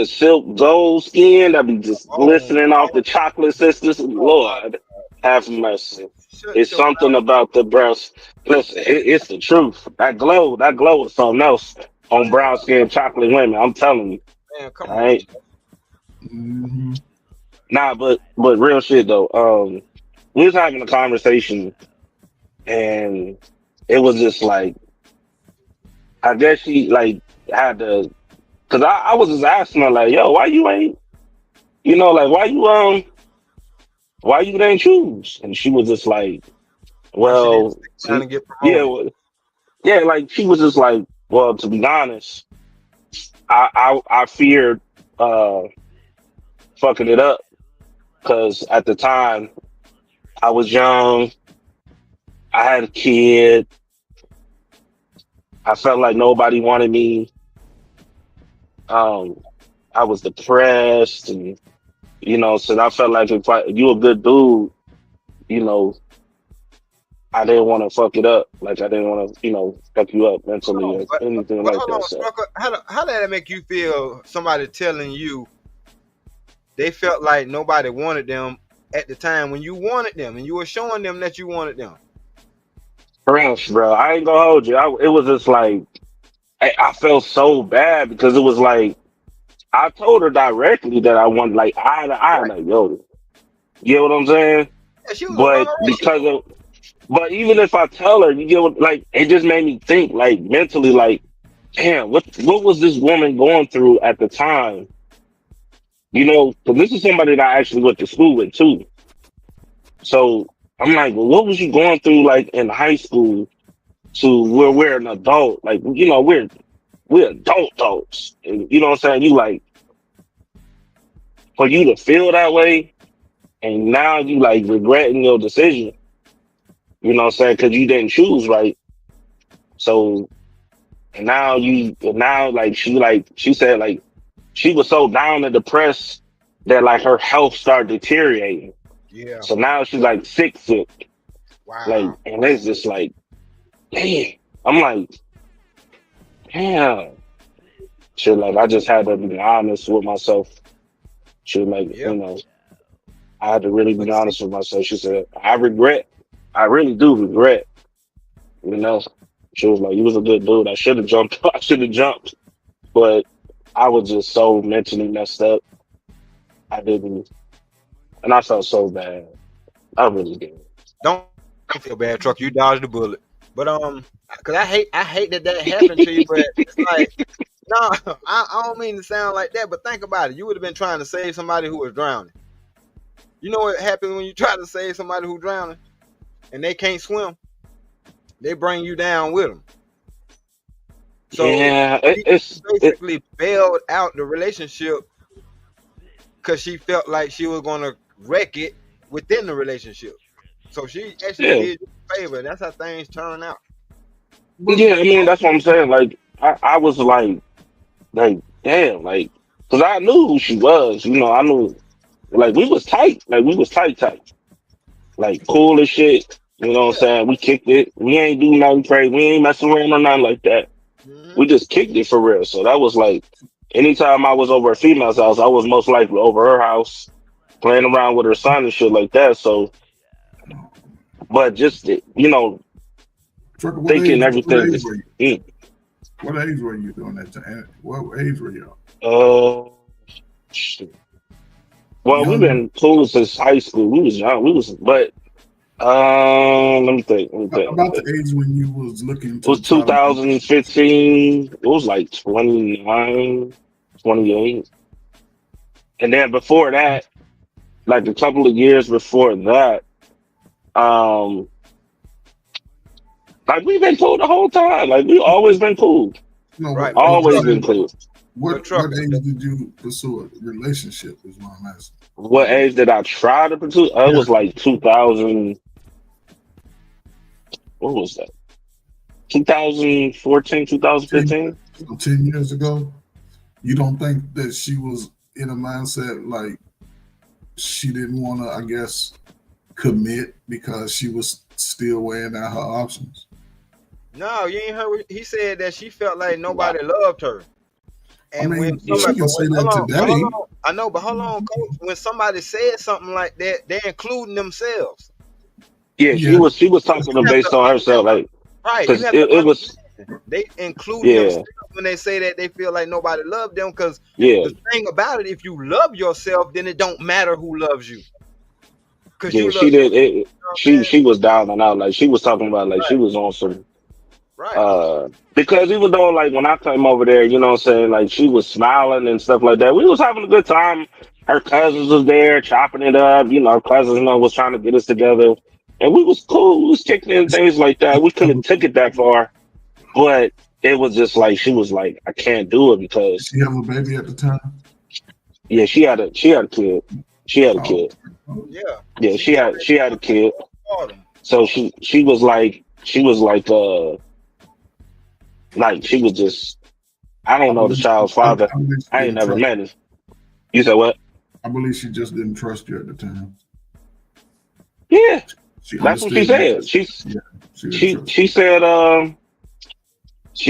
silk gold skin that be just glistening off the chocolate sisters. Lord, have mercy. It's something about the breast. Listen, it's the truth. That glow is something else on brown skin chocolate women. I'm telling you. Man, come All on. right. Nah, but real shit though. We was having a conversation, and it was just like, I guess she like had to, cause I was just asking her like, yo, why you ain't, like why you didn't choose? And she was just like, Why she didn't well, stick around and get yeah, promoted? yeah, like she was just like, well, to be honest, I feared fucking it up, cause at the time I was young, I had a kid, I felt like nobody wanted me. I was depressed, and so I felt like if you a good dude, I didn't want to fuck it up. Like I didn't want to, fuck you up mentally or anything But like hold that. on, So Strucker. How did that make you feel? Somebody telling you they felt like nobody wanted them at the time when you wanted them and you were showing them that you wanted them. Prince, bro, I ain't gonna hold you. It was just like I felt so bad because it was like I told her directly that I wanted like eye to eye, like yo, you know what I'm saying? Yeah, she was But because of, but even if I tell her, you get what, like it just made me think like mentally, like damn, what was this woman going through at the time? You know, because this is somebody that I actually went to school with too. So I'm like, well, what was you going through like in high school to where we're an adult? Like, you know, we're adults. And you know what I'm saying? You like for you to feel that way and now you like regretting your decision. You know what I'm saying? Because you didn't choose right. So and now like she said like she was so down and depressed that like her health started deteriorating. Yeah. So now she's like sick. Wow. Like, and it's just like, damn. I'm like, damn. She like, I just had to be honest with myself. She like, you know, I had to really be honest with myself. She said, I really do regret. You know, she was like, you was a good dude. I should have jumped. But I was just so mentally messed up. I didn't, and I felt so bad. I really did. Don't feel bad, Truck. You dodged the bullet. But cause I hate that happened to you. But it's like, no, I don't mean to sound like that. But think about it. You would have been trying to save somebody who was drowning. You know what happens when you try to save somebody who's drowning and they can't swim? They bring you down with them. So yeah, she basically bailed out the relationship because she felt like she was going to wreck it within the relationship. So she actually did you a favor. That's how things turn out. Yeah, I mean that's what I'm saying. Like I was like damn, like because I knew who she was. You know, I knew like we was tight. Like we was tight. Like cool as shit. You know what I'm saying? We kicked it. We ain't do nothing crazy. We ain't messing around or nothing like that. We just kicked it for real. So that was like anytime I was over a female's house, I was most likely over her house playing around with her son and shit like that. So, but just you know, Trucker, thinking everything. What age were you doing that time? What age were you? Shit. Well, we've been cool since high school. We was young. But let me think. About the age when you was looking to it was 2015. It was like 29, 28. And then before that, like a couple of years before that, like we've been cool the whole time. Like we always been cool. No, right. Always been cool. What age did you pursue a relationship is what I'm asking. What age did I try to pursue? It was like 2000. What was that? 2014, 2015? So 10 years ago? You don't think that she was in a mindset like she didn't want to, I guess, commit because she was still weighing out her options? No, you ain't heard. He said that she felt like nobody loved her. And I mean, when she can say that today. I know, but hold on, Coach. When somebody said something like that, they're including themselves. Yeah, she was talking based on herself, like right. Because it was they include themselves when they say that they feel like nobody loved them. Because the thing about it, if you love yourself, then it don't matter who loves you. Because yeah, she did it. She was down and out. Like she was talking about, like she was on some. Because even though like when I came over there, you know what I'm saying, like she was smiling and stuff like that. We was having a good time. Her cousins was there chopping it up. You know, her cousins was trying to get us together. And we was cool. We was kicking in things like that. We couldn't took it that far. But it was just like she was like, I can't do it because she have a baby at the time? Yeah, she had a kid. She had a kid. Yeah. Yeah, she had a kid. So she was like she was just I don't know the child's father. I ain't never met him. You said what? I believe she just didn't trust you at the time. Yeah. That's what she said. She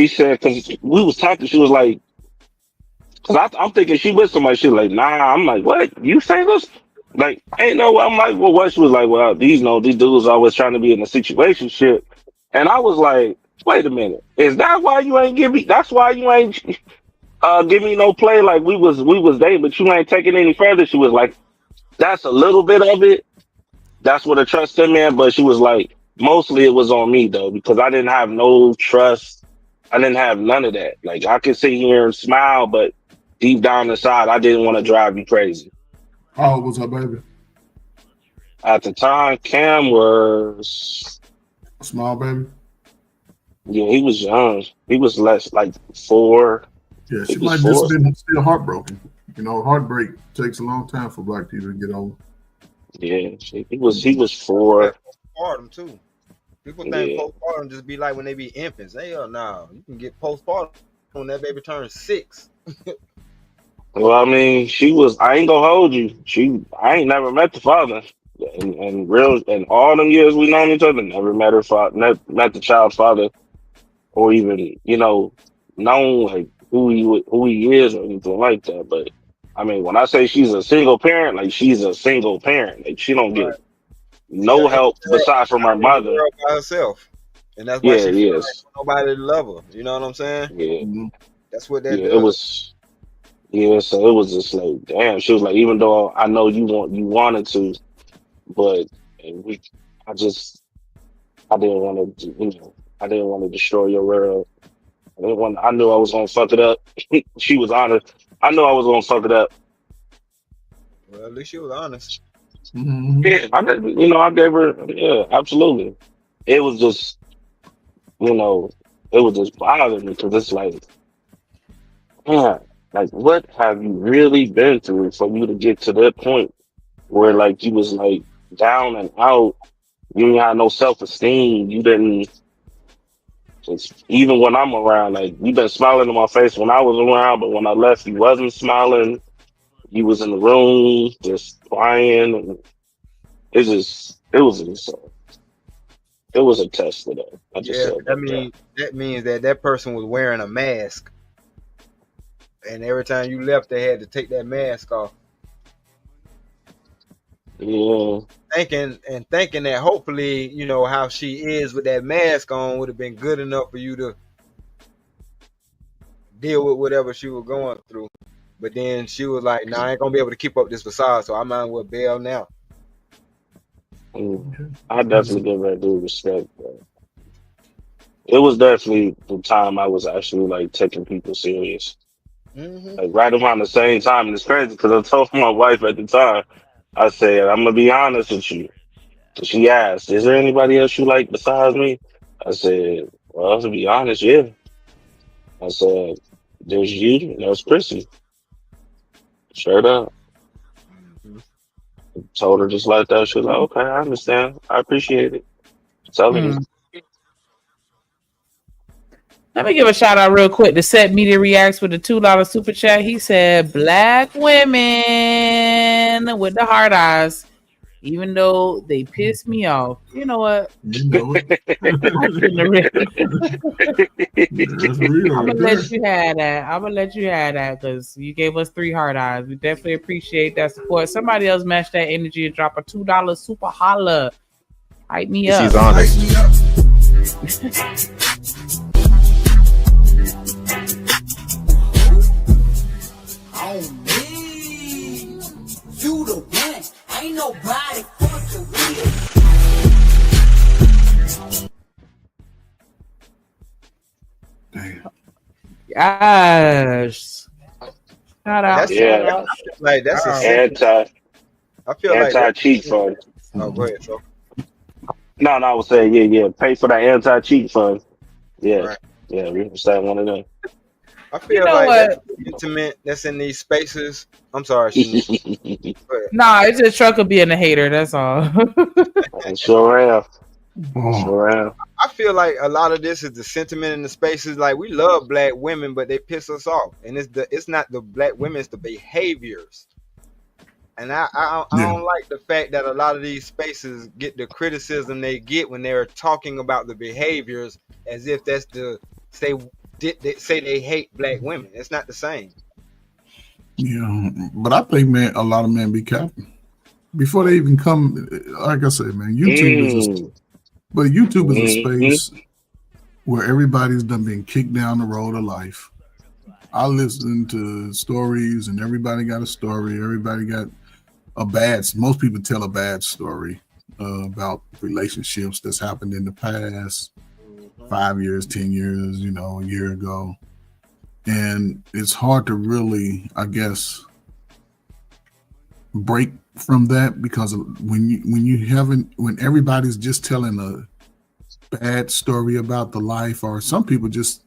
said because we was talking, she was like, Cause I'm thinking she with somebody. She like, nah. I'm like, what? You single? Like, ain't no. I'm like, well, what? She was like, well, these dudes always trying to be in a situation shit. And I was like, wait a minute. Is that why you ain't give me? That's why you ain't give me no play? Like we was dating, but you ain't taking any further. She was like, that's a little bit of it. That's what a trust in man. But she was like, mostly it was on me though, because I didn't have no trust. I didn't have none of that. Like I could sit here and smile, but deep down inside, I didn't want to drive you crazy. How old was her baby? At the time, Cam was A small baby. yeah, he was young. He was less like 4. Yeah, He she was might just 4. been still heartbroken. You know, heartbreak takes a long time for black people to get over. Yeah, he was 4. Postpartum too. People think Yeah. postpartum just be like when they be infants. Hell no, you can get postpartum when that baby turns 6. Well, I mean, she was. I ain't gonna hold you. I ain't never met the father, and all them years we known each other, never met her father, met the child's father, or even known like who he is or anything like that. But I mean, when I say she's a single parent, like she's a single parent. Like she don't Right. get no help besides from her In the mother. world by herself, and that's why Yeah, she feel like yes, nobody to love her. You know what I'm saying? yeah, That's what that yeah. It does. was. Yeah, so it was just like, damn. She was like, even though I know you wanted to, but and we, I just, I didn't want to, I didn't want to destroy your world. I didn't want. I knew I was gonna fuck it up. She was honest. I knew I was gonna fuck it up. Well, at least she was honest. Yeah, I gave her. Yeah, absolutely. It was just, you know, it was just bothering me because it's like, man, like, what have you really been through for you to get to that point where like you was like down and out? You didn't have no self esteem. You didn't. Even when I'm around, like you been smiling in my face when I was around, but when I left, you wasn't smiling. You was in the room just crying, and it was a test for that. I just Yeah, said that. that means that person was wearing a mask, and every time you left, they had to take that mask off. Yeah. Thinking that hopefully, how she is with that mask on would have been good enough for you to deal with whatever she was going through. But then she was like, "Nah, I ain't gonna be able to keep up this facade, so I might as well bail now." I definitely give her due respect. But it was definitely the time I was actually like taking people serious. Like right around the same time, and it's crazy because I told my wife at the time, I said, "I'm gonna be honest with you." So she asked, "Is there anybody else you like besides me?" I said, "Well, to be honest, yeah." I said, "There's you, and there's Chrissy." Straight up. Told her just like that. She was like, "Okay, I understand. I appreciate it." Telling you. Let me give a shout out real quick to Set Media Reacts with the $2 super chat. He said, "Black women with the hard eyes, even though they piss me off." You know what? You know it. That's real. I'm gonna Right let you have that. I'm gonna let you have that because you gave us 3 hard eyes. We definitely appreciate that support. Somebody else match that energy and drop a $2 super holla. Hype me up. She's honest. On me, you the one. Ain't nobody fucking with. Yes. Shout out. Yeah. Shout out. Like that's a I feel like anti cheat fund. Oh, go ahead, so. No, I was saying, yeah. Pay for that anti cheat fund. Yeah. Right. Yeah, we understand one of them. I feel like that sentiment that's in these spaces. I'm sorry, Shanique. Nah, it's just Trucker being a hater. That's all. I sure am. Sure am. I feel like a lot of this is the sentiment in the spaces. Like we love black women, but they piss us off, and it's not the black women, it's the behaviors. And I don't like the fact that a lot of these spaces get the criticism they get when they're talking about the behaviors as if that's the say they hate black women. It's not the same. Yeah, but I think, man, a lot of men be capping before they even come. Like I said, man, YouTube is a space where everybody's done been kicked down the road of life. I listen to stories, and everybody got a story. Everybody got most people tell a bad story about relationships that's happened in the past 5 years, 10 years, a year ago. And it's hard to really, I guess, break from that, because when everybody's just telling a bad story about the life, or some people just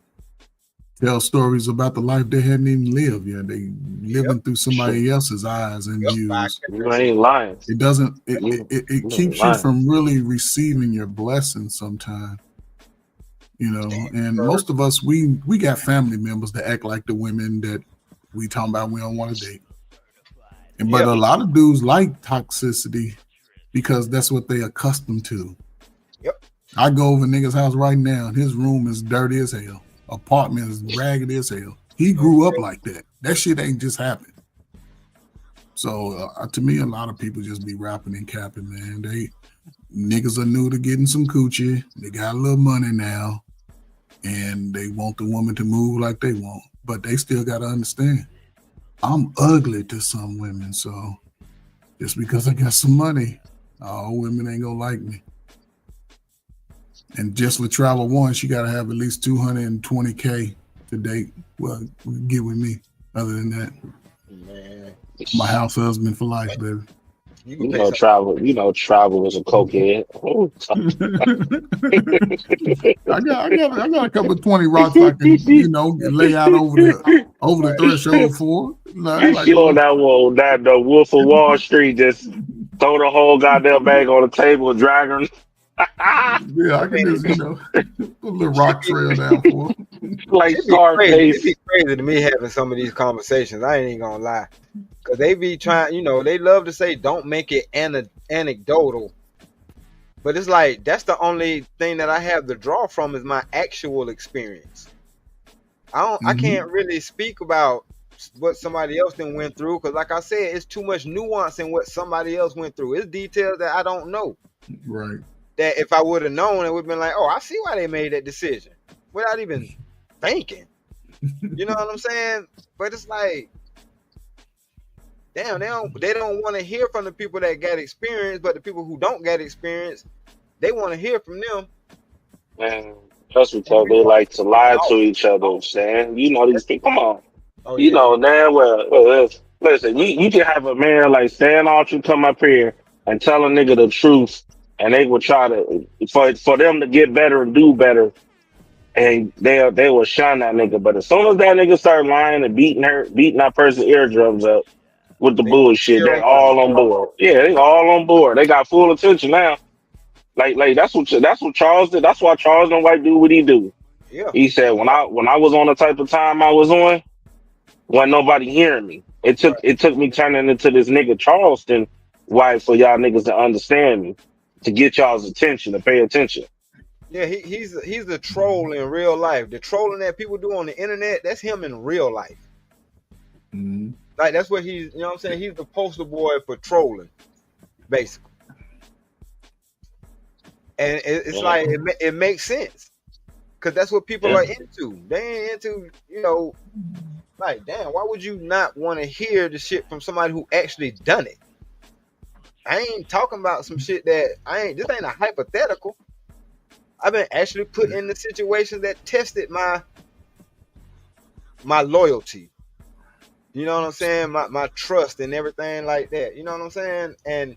tell stories about the life they hadn't even lived yet. They living through somebody else's eyes and views. You ain't lying. It doesn't. It keeps you from really receiving your blessings sometimes. And most of us, we got family members that act like the women that we talking about we don't want to date. But a lot of dudes like toxicity because that's what they accustomed to. Yep. I go over nigga's house right now, and his room is dirty as hell. Apartment is raggedy as hell. He grew up like that. That shit ain't just happened. So to me, a lot of people just be rapping and capping, man. Niggas are new to getting some coochie. They got a little money now, and they want the woman to move like they want. But they still got to understand, I'm ugly to some women. So just because I got some money, all women ain't gonna like me. And just for travel once, you got to have at least 220K to date. Well, get with me. Other than that, Man. my house husband for life, baby. Travel is a cokehead. I got a couple of 20 rocks I can, lay out over the threshold for. You on that Wolf of Wall Street, just throw the whole goddamn bag on the table, drag her. Yeah, I can just, put a little rock trail down for like It'd be crazy to me having some of these conversations. I ain't even gonna lie. Because they be trying, they love to say, don't make it anecdotal. But it's like, that's the only thing that I have to draw from is my actual experience. I can't really speak about what somebody else then went through. Because like I said, it's too much nuance in what somebody else went through. It's details that I don't know. Right. That if I would have known, it would have been like, oh, I see why they made that decision. Without even thinking. You know what I'm saying? But it's like, damn, they don't want to hear from the people that got experience, but the people who don't get experience, they want to hear from them. Man, that's because they like to lie to each other, saying, these people, come on. Damn well, listen, you can have a man like Stan Archer come up here and tell a nigga the truth, and they will try to, for them to get better and do better, and they will shun that nigga. But as soon as that nigga start lying and beating that person's eardrums up with the bullshit, they're all on board. Yeah, they all on board. They got full attention now. Like that's what Charles did. That's why Charles don't like do what he do. Yeah. He said when I was on the type of time I was on, wasn't nobody hearing me. It took me turning into this nigga Charleston wife for y'all niggas to understand me, to get y'all's attention, to pay attention. Yeah, he's a troll in real life. The trolling that people do on the internet, that's him in real life. Mm-hmm. Like that's what he's, you know what I'm saying? He's the poster boy for trolling, basically. And it's like it makes sense, because that's what people are into. They ain't into, like, damn, why would you not want to hear the shit from somebody who actually done it? I ain't talking about some shit that this ain't a hypothetical. I've been actually put in the situations that tested my loyalty. You know what I'm saying? My trust and everything like that. You know what I'm saying? And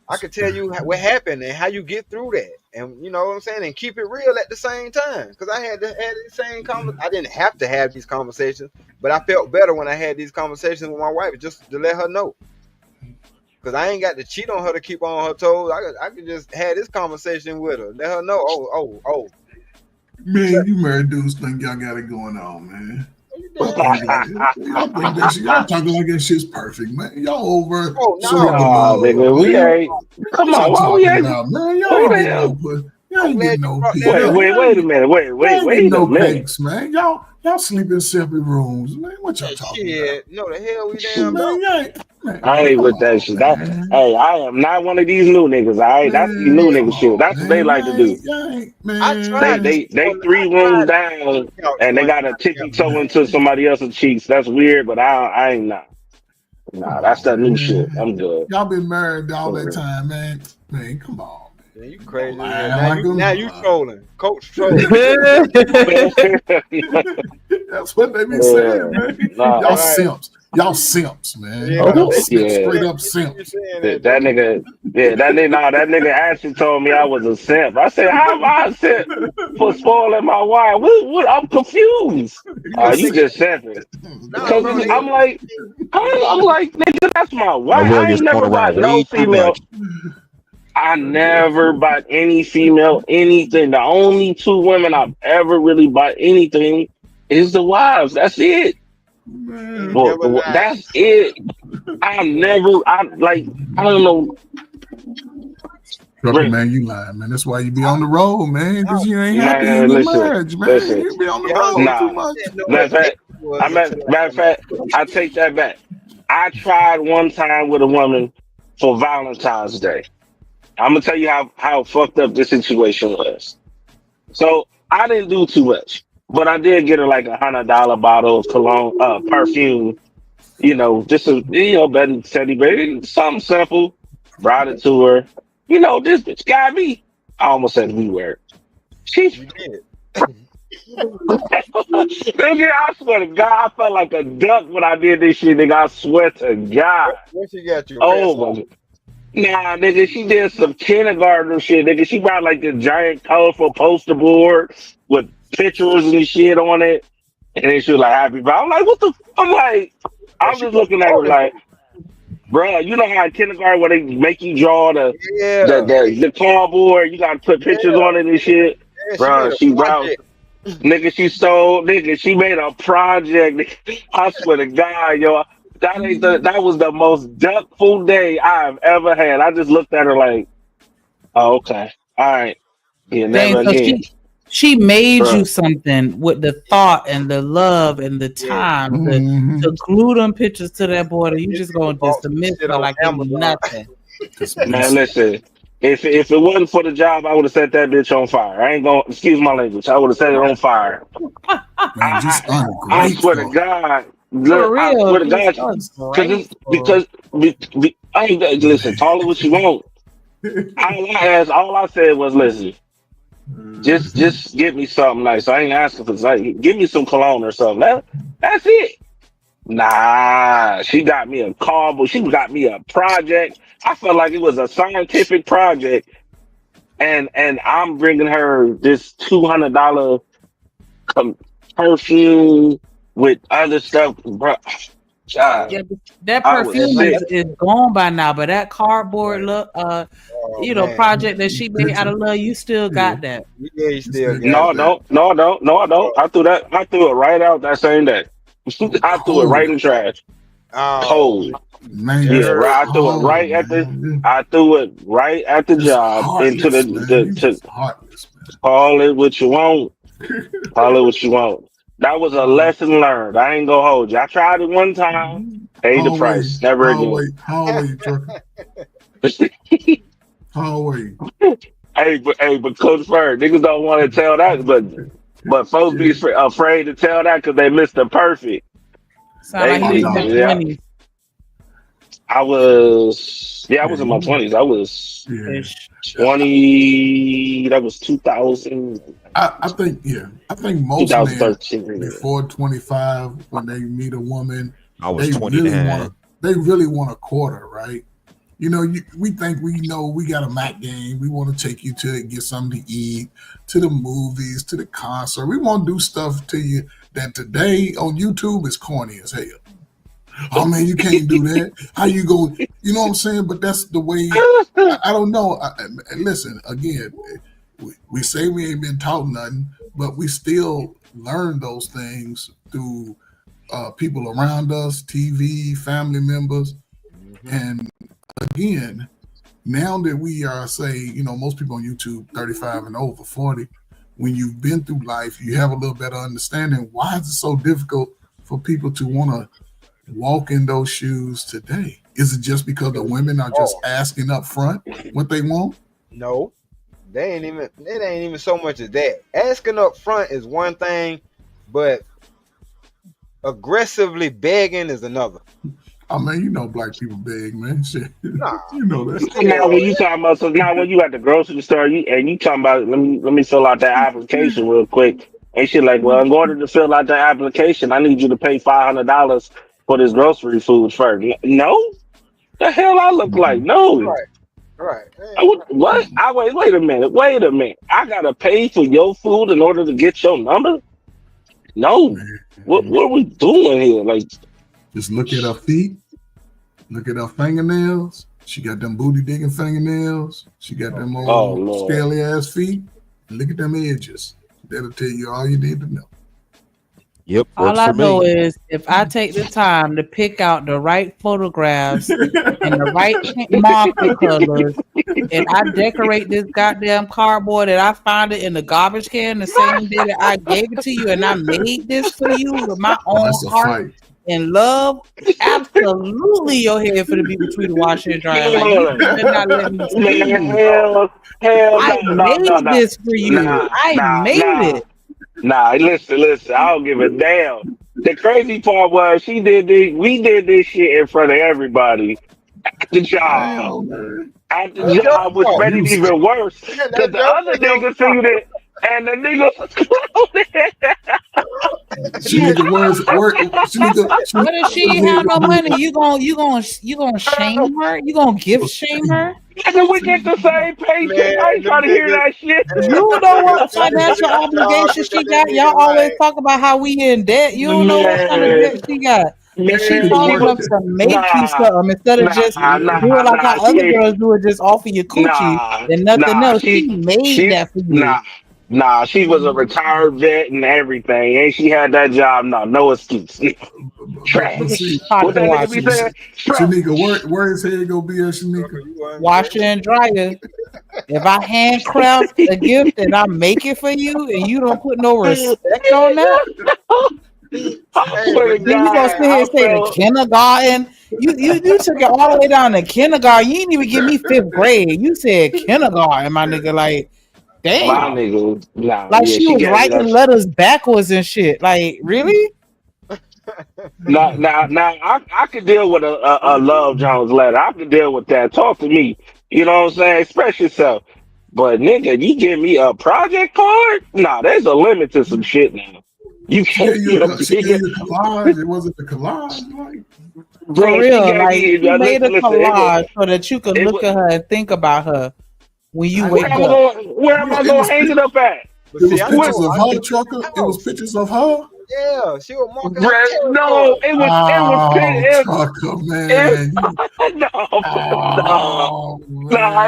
I could tell you what happened and how you get through that. And you know what I'm saying? And keep it real at the same time. Because I had to have these same conversations. I didn't have to have these conversations, but I felt better when I had these conversations with my wife just to let her know. Because I ain't got to cheat on her to keep on her toes. I could just have this conversation with her. Let her know, oh. Man, you married dudes think y'all got it going on, man. Y'all think that shit, y'all talking like that shit's perfect, man. Y'all over nigga, we ain't. Come on, why we ain't? Man, y'all ain't getting no pussy. Y'all ain't getting no picks. Wait a minute. Wait no a minute. cakes, man. Y'all Y'all sleep in separate rooms, man. What y'all talking about? Shit, no the hell we damn Man, I ain't with that shit. Hey, I am not one of these new niggas. That's these new nigga shit. That's what they like to do. I tried They to 3 rooms down and they got a tippy toe into somebody else's cheeks. That's weird, but I ain't not. Nah, that's that new shit. I'm good. Y'all been married all that time, man. Man, come on. Man, you crazy. Lying Now like you trolling. Coach trolling. That's what they be saying, man. Y'all simps. Y'all simps, man. Y'all straight up simps. That nigga, that nigga actually told me I was a simp. I said, how am I a simp for spoiling my wife? What? I'm confused. You just simping. Because I'm like, nigga, that's my wife. I ain't never bought no female. I never bought any female anything. The only 2 women I've ever really bought anything is the wives. That's it. Well, that's it. I don't know. Trucker, man, you lying, man. That's why you be on the road, man, because you ain't happy in your marriage, man. You be on the road too much. Matter of fact, I take that back. I tried one time with a woman for Valentine's Day. I'm gonna tell you how fucked up this situation was. So I didn't do too much, but I did get her like $100 bottle of cologne, perfume. You know, just better than Teddy Bear, something simple. Brought it to her. You know, this bitch got me. I almost said we were. You did. Nigga, I swear to God, I felt like a duck when I did this shit, nigga. I swear to God. What she got you? Oh my. Nah, nigga, she did some kindergarten shit, nigga. She brought like this giant colorful poster board with pictures and shit on it. And then she was like, happy birthday. I'm like, what the I'm just looking at her like, bruh, you know how in kindergarten where they make you draw the cardboard, you gotta put pictures on it and shit. Yeah, Bruh, she brought nigga, she made a project. I swear to God, yo. That was the most duckful day I've ever had. I just looked at her like, oh, okay. All right. Yeah, Dang, never so again. she made you Bruh. something with the thought and the love and the time to glue them pictures to that board, and you just gonna dismiss her like it was nothing. Man, listen. If it wasn't for the job, I would have set that bitch on fire. I ain't gonna excuse my language. I would have set it on fire. Man, just I swear to God. For I swear to real, God, because I ain't listen. Call it what you want. All I said was, listen, just get me something nice. I ain't asking for like, give me some cologne or something. That's it. Nah, she got me a cardboard. She got me a project. I felt like it was a scientific project, and I'm bringing her this $200 perfume with other stuff, bro. God, Yeah, but that I was perfume sick. is gone by now, but that cardboard man. project that she made out of love, you still got that. Yeah, you still got No, that. no, I don't. I threw it right out that same day. I threw it right in the trash. Cold. Man, Yeah, right. I threw it right at the job into the call it what you want. Call it what you want. That was a lesson learned. I ain't gonna hold you. I tried it one time, paid the price. Never again. How old are you, trucker? How old are you? But Coach Bird, niggas don't want to tell that, but folks be afraid to tell that because they missed the perfect. Sound like he was in his 20s. I was in my 20s. I was 20. That was 2000. I think most men before 25, when they meet a woman, I was 29. They really want a quarter, right? You know, we think we know we got a Mac game. We want to take you to get something to eat, to the movies, to the concert. We want to do stuff to you that today on YouTube is corny as hell. Oh man, you can't do that. How you go? You know what I'm saying? But that's the way. I don't know. Listen, again, we say we ain't been taught nothing, but we still learn those things through people around us, TV, family members, and again, now that we are, say, most people on YouTube 35 and over, 40, when you've been through life, you have a little better understanding. Why is it so difficult for people to want to walk in those shoes today? Is it just because the women are just asking up front what they want? No, it ain't even so much as that. Asking up front is one thing, but aggressively begging is another. I mean, you know, black people beg, man. Shit. Nah. You know that. Now when you talking about, so now when you at the grocery store, you talking about, let me fill out that application real quick. And shit like, well, in order to fill out that application, I need you to pay $500 for this grocery food first. No, the hell I look like? No. Right. What? Wait a minute. I gotta pay for your food in order to get your number? No. What are we doing here? Like, just look at her feet, look at her fingernails. She got them booty digging fingernails. She got them old scaly ass feet. Look at them edges. That'll tell you all you need to know. Yep. All I know is if I take the time to pick out the right photographs and the right marker colors, and I decorate this goddamn cardboard and I find it in the garbage can the same day that I gave it to you, and I made this for you with my own heart and love, absolutely your head for to be between the washer and dryer. Like, you better not let me see you. I made this for you. I made it. Nah, listen, I don't give a damn. The crazy part was we did this shit in front of everybody at the job. At the job, which made it even worse. Because the other nigga seen it and the nigga was What if she ain't have no money? You gonna shame her? You gonna gift shame her? And we get the same paycheck. I ain't trying to hear that shit. You know what financial obligation she got? Y'all always talk about how we in debt. You don't know what kind of debt she got. And she's strong enough to make you something instead of just doing like how other girls do it, just offer you coochie and nothing else. She made that for you. Nah, she was a retired vet and everything. And she had that job. No excuse. Trash. What that nigga be saying? Shanika, where his head gonna be at, Shanika? Washer and dryer. If I handcraft a gift and I make it for you and you don't put no respect on that, then you gonna sit here and say the kindergarten. You took it all the way down to kindergarten. You didn't even give me 5th grade. You said kindergarten, my nigga. Like, damn. My nigga, like she was writing letters backwards and shit. Like, really? Now, I could deal with a Love Jones letter. I could deal with that. Talk to me. You know what I'm saying? Express yourself. But nigga, you give me a project card? Nah, there's a limit to some shit now. You can't. She gave you a collage. It wasn't the collage, like. For real, like you made a collage so that you could look at her and think about her when you wake up. Where am I gonna hang it up at? It was pictures of her, trucker. It was pictures of her. Yeah, she was marking. No, it was trucker, man.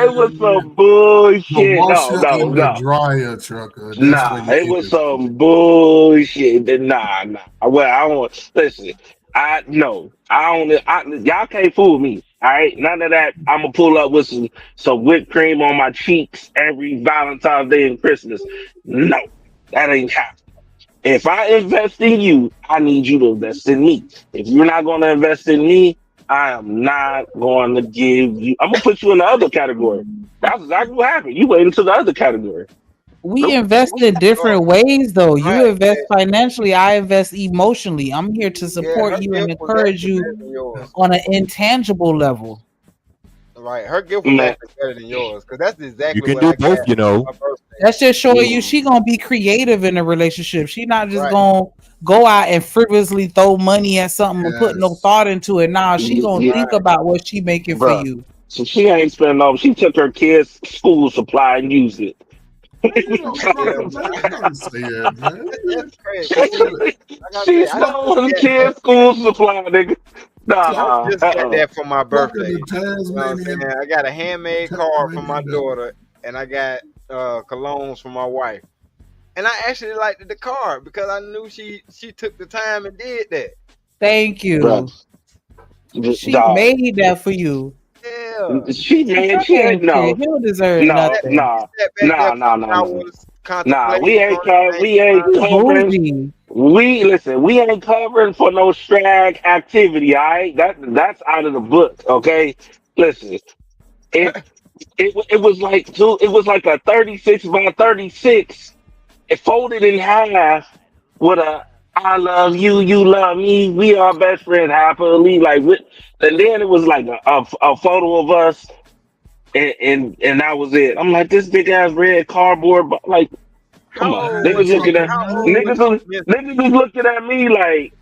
It was some bullshit. No. Dryer, trucker. It was some bullshit. Nah. Well, I don't listen. I don't. Y'all can't fool me. All right, none of that. I'm gonna pull up with some whipped cream on my cheeks every Valentine's Day and Christmas. No, that ain't happening. If I invest in you, I need you to invest in me. If you're not going to invest in me, I am not going to give you. I'm gonna put you in the other category. That's exactly what happened. You went into the other category. We invest in different ways, though. You invest financially. I invest emotionally. I'm here to support you and encourage you on an intangible level. Right, her gift was actually better than yours because that's exactly you can what do both. You know, that's just showing you she gonna be creative in a relationship. She not just gonna go out and frivolously throw money at something and put no thought into it. Nah, she gonna think about what she making for you. So she ain't spending no. She took her kids' school supply and used it. She stole her kids' school supply, nigga. I just got that for my birthday. You know what I'm saying? I got a handmade card from my daughter, and I got colognes from my wife. And I actually liked the card because I knew she took the time and did that. Thank you. Bro. She made that for you. Yeah. She made. She ain't no. He'll deserve nothing. No. Nah, contemplating we ain't on it. we ain't covering. We ain't covering for no strag activity. All right, that's out of the book. Okay, listen, it was like it was like a 36 by 36. It folded in half with a "I love you, you love me, we are best friends happily." And then it was like a photo of us, and that was it. I'm like, this big ass red cardboard, but like, come How on, old was niggas you? looking at How old was you? Miss? niggas was looking at me like,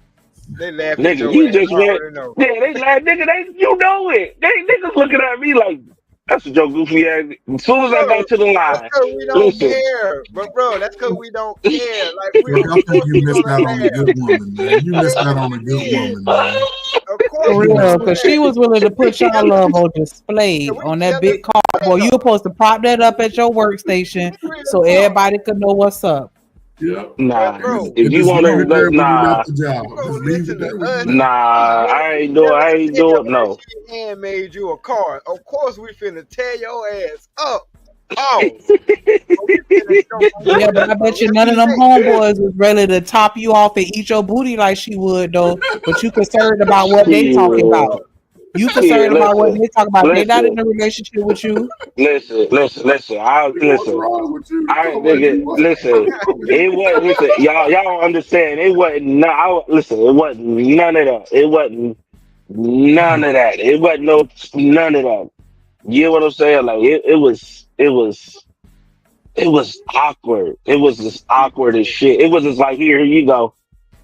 They laughed at nigga, your you ass. just I read. already know. Yeah, they like, nigga, you know it. They niggas looking at me like, that's what your goofy ass. As soon as I Bro, got to the that's line, because we don't listen. care. But bro, that's because we don't care. Like we, Look, of I think course you we missed gonna out on a laugh. good woman, man. You missed out on a We good did. woman, man. Of course For we You real, missed gonna because out. she laugh. was willing to put We y'all love on yeah, display we on that jealous big cardboard. You as were supposed to prop that up at your workstation hell. Real so talk. everybody could know what's up. Yeah. But Nah, bro, if And you just want leave to it go, there when you left nah, the job. you gonna Just leave it listen to there when you us. left. nah, I ain't Tell doing her no. she handmade you a card. Of course we finna tear your ass up. Oh, we finna jump on your Yeah, but I ass bet you arrest none of them today. homeboys was ready to top you off and eat your booty like she would though. But you concerned about what they talking Shit, about. You shit, concerned about what listen, they talking about. They not in listen, a relationship with you. listen. What's wrong with you? I Come on, nigga, what's listen. wrong with It wasn't. Listen, y'all don't understand. It wasn't. No, listen. It wasn't none of that. It wasn't none of that. It wasn't none of that. You know what I'm saying? Like it was awkward. It was just awkward as shit. It was just like, here you go.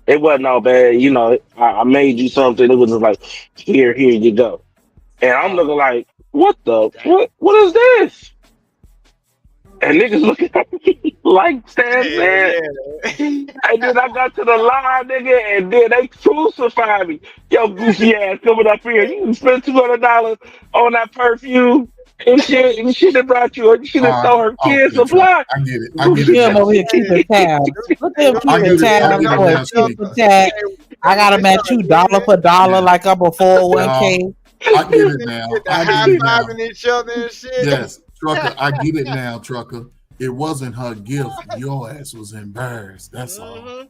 It wasn't all bad. You know, I made you something. It was just like, here you go. And I'm looking like, what is this? And niggas looking at me like Stan Yeah, said. yeah. And then I got to the line, nigga, and then they crucified me. Yo, goofy ass coming up here. You can spend $200 on that perfume and shit. And she done brought you. She done All right, throw her kids okay, Chuck. supply. I get it. I get Goofy it Him now. over here ass. keeping tabs. Look at him Them I keeping get niggas it. I tabs get it got for now, a tit Speak. for together. tat. Hey, I got him at start you dollar women. for dollar Yeah. like I'm a No, 401k. I get it Niggas now. get the I high get it now. fiving each other and shit. Yes, Trucker, I get it now, Trucker. It wasn't her gift. Your ass was embarrassed. That's all. Mm-hmm.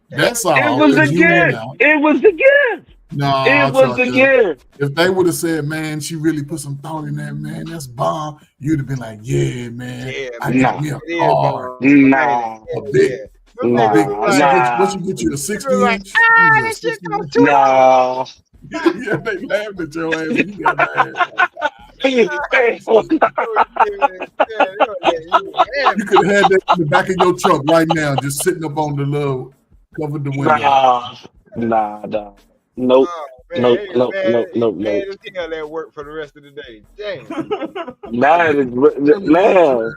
That's It all. was Because the you went gift. out. It was the gift. No, It was the Trucker. gift. If they would have said, man, she really put some thought in that, man, that's bomb, you'd have been like, yeah, man, Yeah, I man. need Nah, me a It is car. bomb, ain't it? nah, A Yeah, big, yeah. Them a niggas big, was nah, what she like, get, what nah, she get you, a niggas was 60 like, inch? What was that, this shit 60 cost inch? $2. nah. Yeah, they laughed at your ass when you got mad. Hey, Yeah, they was letting you have You it. could have had that in the back of your truck right now, just sitting up on the little, covered the window. nah. Nope, Oh man, nope, he was nope, mad. nope, He nope, mad nope. as hell at work for the rest of the day. Damn. Man, Really good man, trash.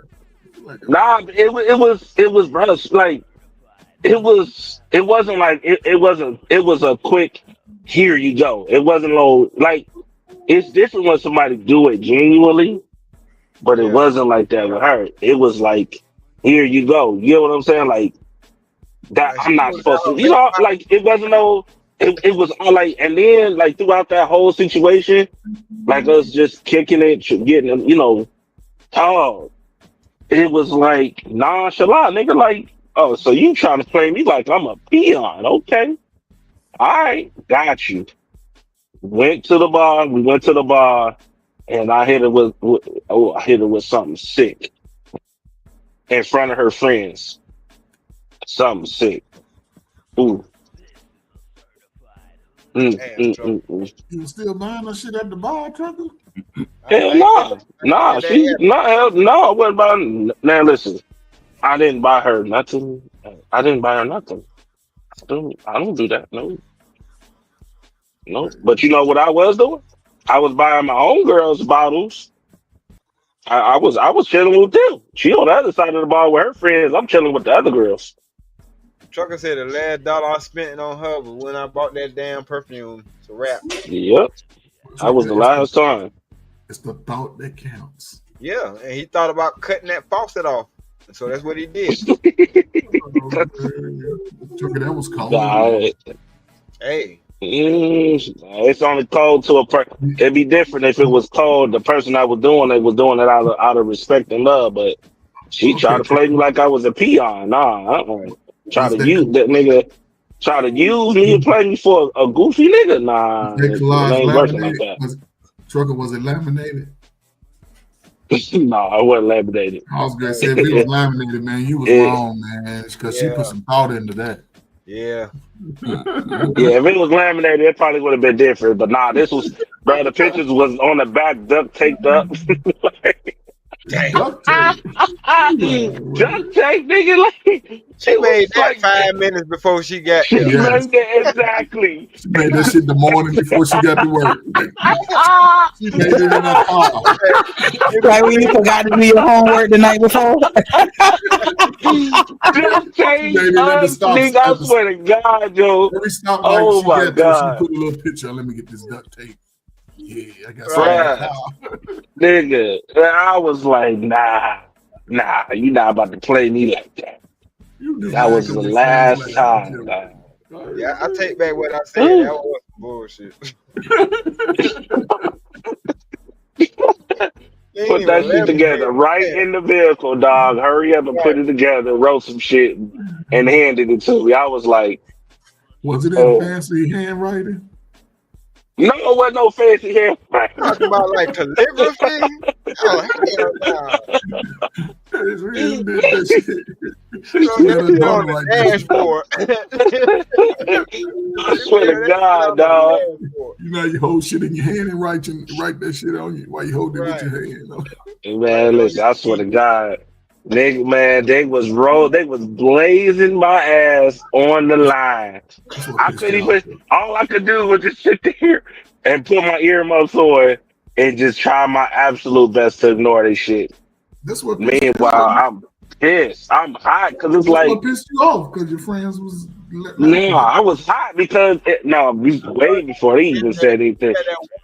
Like, nah. It was, bro. Like it wasn't like it wasn't. It was a quick. Here you go. It wasn't no like. It's different when somebody do it genuinely, but it Yeah. wasn't like that with her. It was like, here you go. You know what I'm saying? Like that. Like she I'm not was at supposed her to. You best know, Buy. like it wasn't no. It was all like, and then like throughout that whole situation, like us just kicking it, getting, oh, it was like nonchalant, nigga. Like, oh, so you trying to play me like I'm a peon? Okay, all right, got you. Went to the bar. We went to the bar, and I hit her I hit her with something sick in front of her friends. Something sick. Ooh. Damn, Trump. you was still buying that shit at the bar, Trucker? Hell I ain't get no, nah. that She happen. no, hell no. I wasn't buying. Now listen, I didn't buy her nothing. I didn't buy her nothing. I don't do that. No, no. But you know what I was doing? I was buying my own girls bottles. I was chilling with them. She on the other side of the bar with her friends. I'm chilling with the other girls. Trucker said the last dollar I spent on her was when I bought that damn perfume. It's a wrap. Yep, that was the last time. It's the thought that counts. Yeah, and he thought about cutting that faucet off. And so that's what he did. Trucker, that was cold. Nah, Hey. It's only cold to a person. It'd be different if it was cold. The person that was doing it out of respect and love. But She tried to play me like I was a peon. Nah, try to use that nigga. Try to use me and play me for a goofy nigga. Nah, That it collage ain't working like laminated? Trucker, was it laminated? that. No, I wasn't laminated. I was gonna say if it was laminated, man, you was wrong, man. Because she put some thought into that. Yeah. Yeah, if it was laminated, it probably would have been different. But nah, this was, bro. The pictures was on the back, duct taped up. Duct tape, duct tape, nigga. Like she made that like 5 minutes before she got there. She made that exactly. She made that shit the morning before she got to work. She made it in her car. Like when you forgot to do your homework the night before. Duct tape, nigga, I swear to God, yo. Every stop Oh she my got there, she God. put a little picture. Let me get this duct tape. Yeah, I got Bruh, nigga, I was like, nah, you not about to play me like that. That was the last time. Yeah, I take back what I said. That was bullshit. Put that shit together right in the vehicle, dog. Hurry up and put it together, wrote some shit, and handed it to me. I was like, was it in fancy handwriting? No, it wasn't no fancy handwriting. Talking about like calligraphy? Oh, hell no. It's real that shit. On the dashboard. I swear to God, dog. You know, you hold shit in your hand and write that shit on you while you hold it with your hand. Man, listen, I swear to God, nigga, man, they was blazing my ass on the line. I couldn't even. All I could do was just sit there and put my earmuffs on and just try my absolute best to ignore this shit. That's what. Meanwhile, I'm pissed. I'm hot because it's like. What pissed you off? Because your friends was. No, I was hot because way before they even said anything.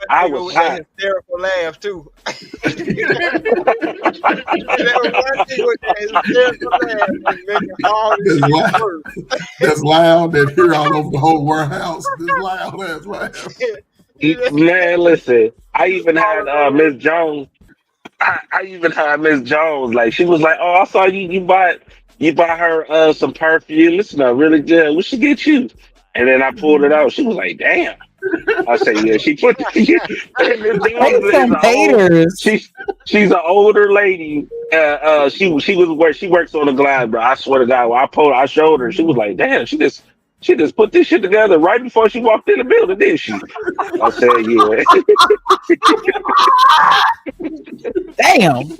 I was hot. That hysterical laugh too. That's loud. That hear all over the whole warehouse. This loud ass laugh. Man, listen. I even had Miss Jones. I even had Miss Jones. Like she was like, "Oh, I saw you buy her some perfume. It's not really good. What she get you?" And then I pulled it out. She was like, "Damn." I said, "Yeah." She put she's an older lady. She works on the glass, bro. I swear to God, when I showed her, she was like, "Damn." She just put this shit together right before she walked in the building, didn't she? I said, "Yeah." Damn.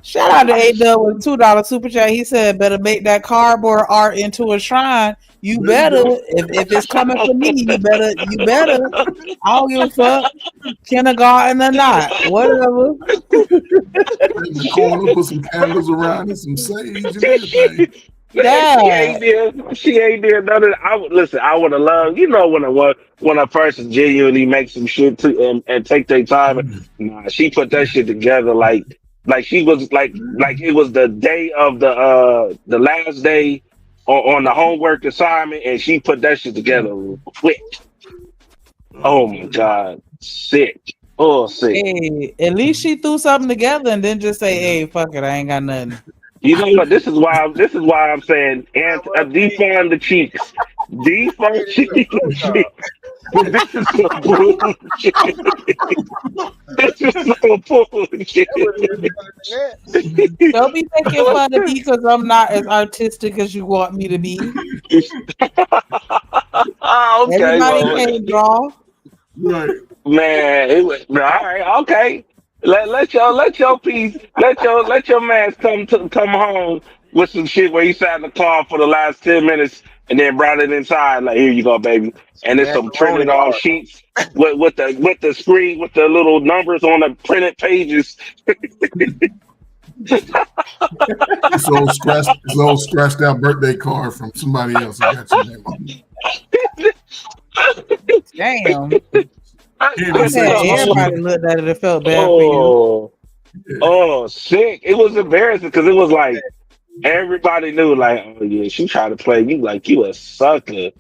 Shout out to A-Dub with $2 super chat. He said, "Better make that cardboard art into a shrine. You better. If it's coming for me, you better. I don't give a fuck. Kindergarten or not, whatever." In the corner, put some candles around and some sage and everything. Yeah. She ain't there none of that. I would have loved, when a person genuinely makes some shit and take their time. Nah, she put that shit together like she was like it was the day of the last day on the homework assignment, and she put that shit together quick. Oh my God, sick. Oh, sick. Hey, at least she threw something together and then just say, "Hey, fuck it, I ain't got nothing." You know what? This is why I'm saying, defund the cheeks. Defund cheeks. This is some bullshit. This is some bullshit. Don't be making fun of me because I'm not as artistic as you want me to be. Okay, everybody can't draw. Right. Man, all right, okay. Let your piece, let your man come home with some shit where he sat in the car for the last 10 minutes and then brought it inside. Like, here you go, baby. And it's some printed off sheets with the screen with the little numbers on the printed pages. It's old scratched out birthday card from somebody else. I got your name on it. Damn. Everybody looked at it and felt bad for you. Oh, sick. It was embarrassing because it was like everybody knew, like, oh yeah, she tried to play you like you a sucker.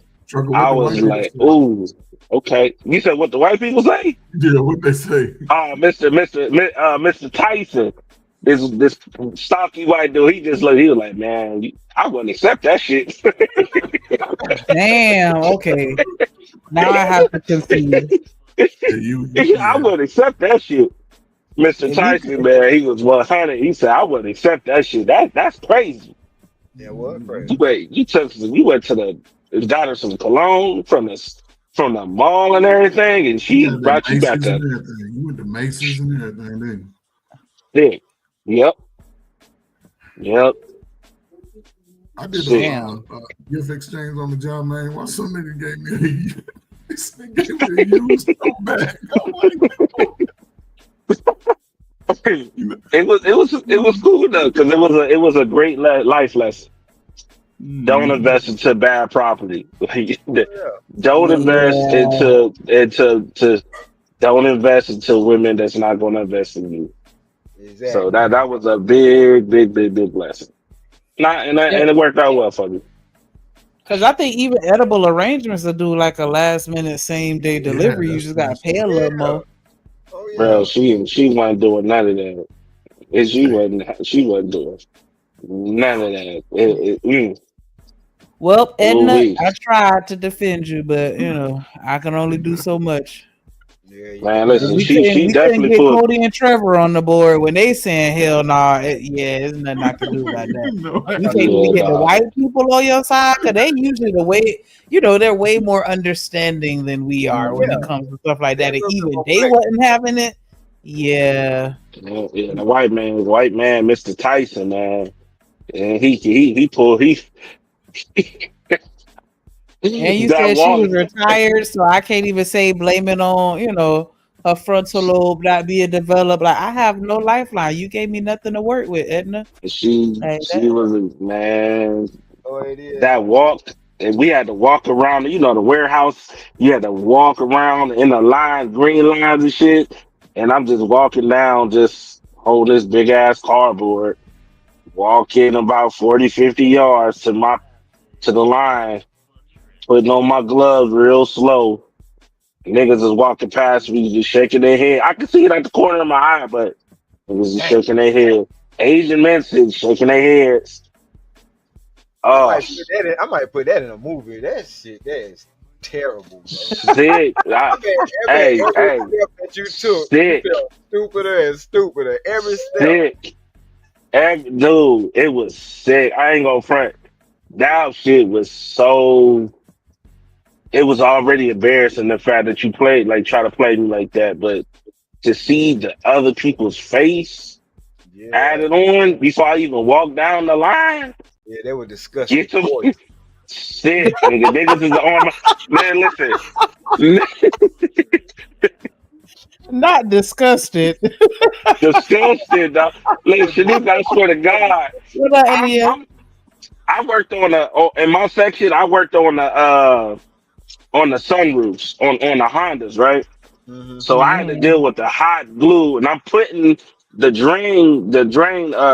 I was like, ooh, okay. You said what the white people say? Yeah, what they say? Oh, Mr. Tyson. this stocky white dude. He was like, man, I wouldn't accept that shit. Damn. Okay. Now I have to concede. I wouldn't accept that shit. Mr. Tyson, man, he was 100. He said, I wouldn't accept that shit. That's crazy. Yeah, what crazy? We went to got her some cologne from the mall and everything, and she Yeah, brought you back Macy's up. and everything. You went to Macy's and everything, didn't Yeah. Yep. I did a gift exchange on the job, man. Why some nigga gave me a used bag? It was cool though, because it was a great life lesson. Don't invest into bad property. Don't invest into don't invest into women that's not going to invest in you. Exactly. So that was a big lesson. And it worked out well for me. Because I think even edible arrangements will do like a last minute same day delivery. You just gotta pay a little more. Bro, she wasn't doing none of that. She wasn't doing none of that. Well, Edna, Ooh-wee. I tried to defend you, but I can only do so much. Man, listen, we she couldn't definitely get pulled. Cody and Trevor on the board when they saying hell nah. There's nothing I can do about that. You can't even get the white people on your side because they usually they're way more understanding than we are when it comes to stuff like that. And even they wasn't having it. Yeah. Yeah, the white man, Mr. Tyson, man, and he pulled And you that said she was wallet. retired, so I can't even say blame it on, her frontal lobe not being developed. Like, I have no lifeline. You gave me nothing to work with, Edna. She was a man. Oh, That walk, and we had to walk around, the warehouse. You had to walk around in the lines, green lines and shit. And I'm just walking down, just holding this big ass cardboard, walking about 40, 50 yards to the line, putting on my gloves real slow. Niggas is walking past me, just shaking their head. I can see it at the corner of my eye, but niggas is shaking their head. Asian men shaking their heads. I might put that in a movie. That is terrible, bro. Sick. Every step that you took, sick. You felt stupider and stupider. Every step. Sick. Dude, it was sick. I ain't gonna front. That shit was so. It was already embarrassing the fact that you try to play me like that, but to see the other people's face added on before I even walk down the line. Yeah, they were disgusting. Sick, nigga. Niggas is on my man. Listen. Not disgusted. Disgusted, dog. Listen, I swear to God. What up, India? I worked in my section. I worked on the sunroofs on the Hondas, right? Mm-hmm. So I had to deal with the hot glue, and I'm putting the drain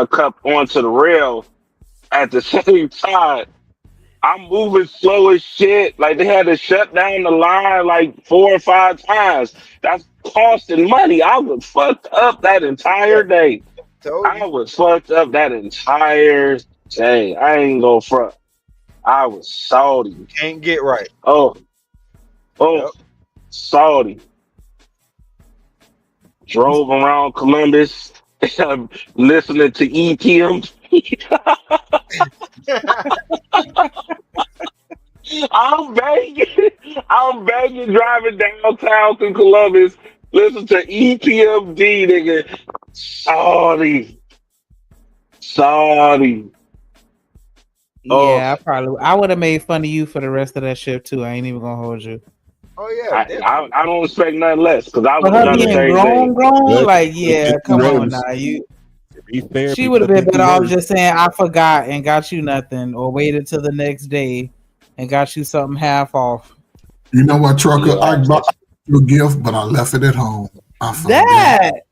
cup onto the rail at the same time. I'm moving slow as shit. Like, they had to shut down the line like 4 or 5 times. That's costing money. I was fucked up that entire day. I was fucked up that entire day. I ain't gonna front. I was salty. Can't get right. Oh, salty. Drove around Columbus, listening to EPM. I'm begging driving downtown to Columbus, listen to EPMD, nigga. Sorry. Yeah, I would have made fun of you for the rest of that shift too. I ain't even gonna hold you. Oh yeah, I don't expect nothing less because I was her done the being same grown, day. like come on now, you. Be fair, She would have been better off just saying I forgot and got you nothing, or waited till the next day and got you something half off. You know what, Trucker? I bought you a gift, but I left it at home. I That.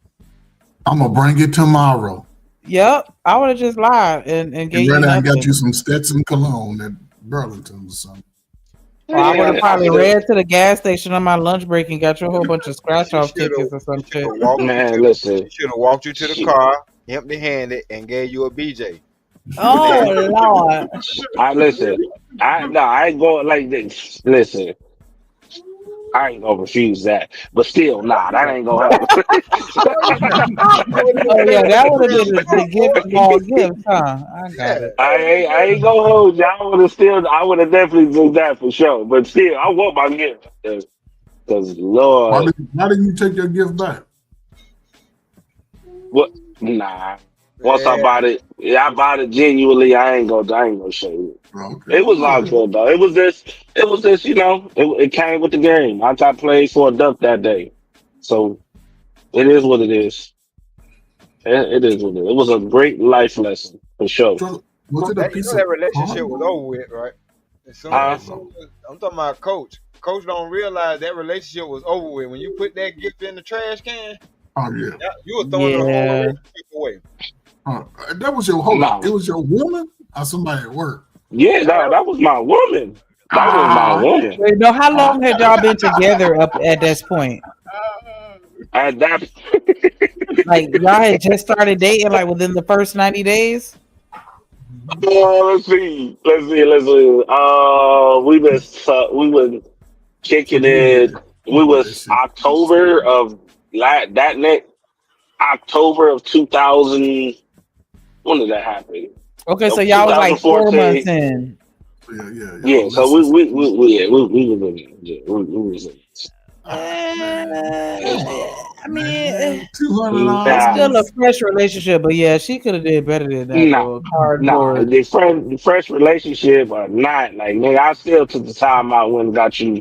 I'm gonna bring it tomorrow. Yep, I would have just lied and gave you I nothing. got you some Stetson cologne at Burlington or something. Well, I would have probably ran to the gas station on my lunch break and got you a whole bunch of scratch off tickets or some shit. Man, listen. She should have walked you to the car, empty-handed and gave you a BJ. Oh Lord. I listen. I ain't going like this. Listen, I ain't gonna refuse that. But still, nah, that ain't gonna happen. Oh yeah, that would have been the gift of all gifts, huh? I got it. I ain't gonna hold you. I would have definitely done that for sure. But still, I want my gift. Cause Lord, why didn't you take your gift back? what? Nah. Once I bought it, I bought it genuinely. I ain't gonna show you. Okay. It was all good though. It was this, you know, it came with the game. I played for a duck that day. So it is what it is. It is what it is. It was a great life lesson for sure. So, was it a That, piece that of relationship was cardboard? over with, right? I'm talking about Coach. Coach don't realize that relationship was over with. When you put that gift in the trash can, Oh yeah. you were throwing the whole Yeah. relationship away. That was your hold on. It was your woman or somebody at work? Yeah, that was my woman. That was my woman. Wait, no, how long had y'all been together up at this point? At that, Like y'all had just started dating, like within the first 90 days. let's see. We were kicking it. We was October of October of 2000. When did that happen? Okay, so y'all was like 4 months 2014. in. Yeah, so we was in. I mean, it's Nah, still a fresh relationship, but yeah, she could have did better than that though. Cardboard. the fresh relationship or not, like nigga, I still took the time out when got you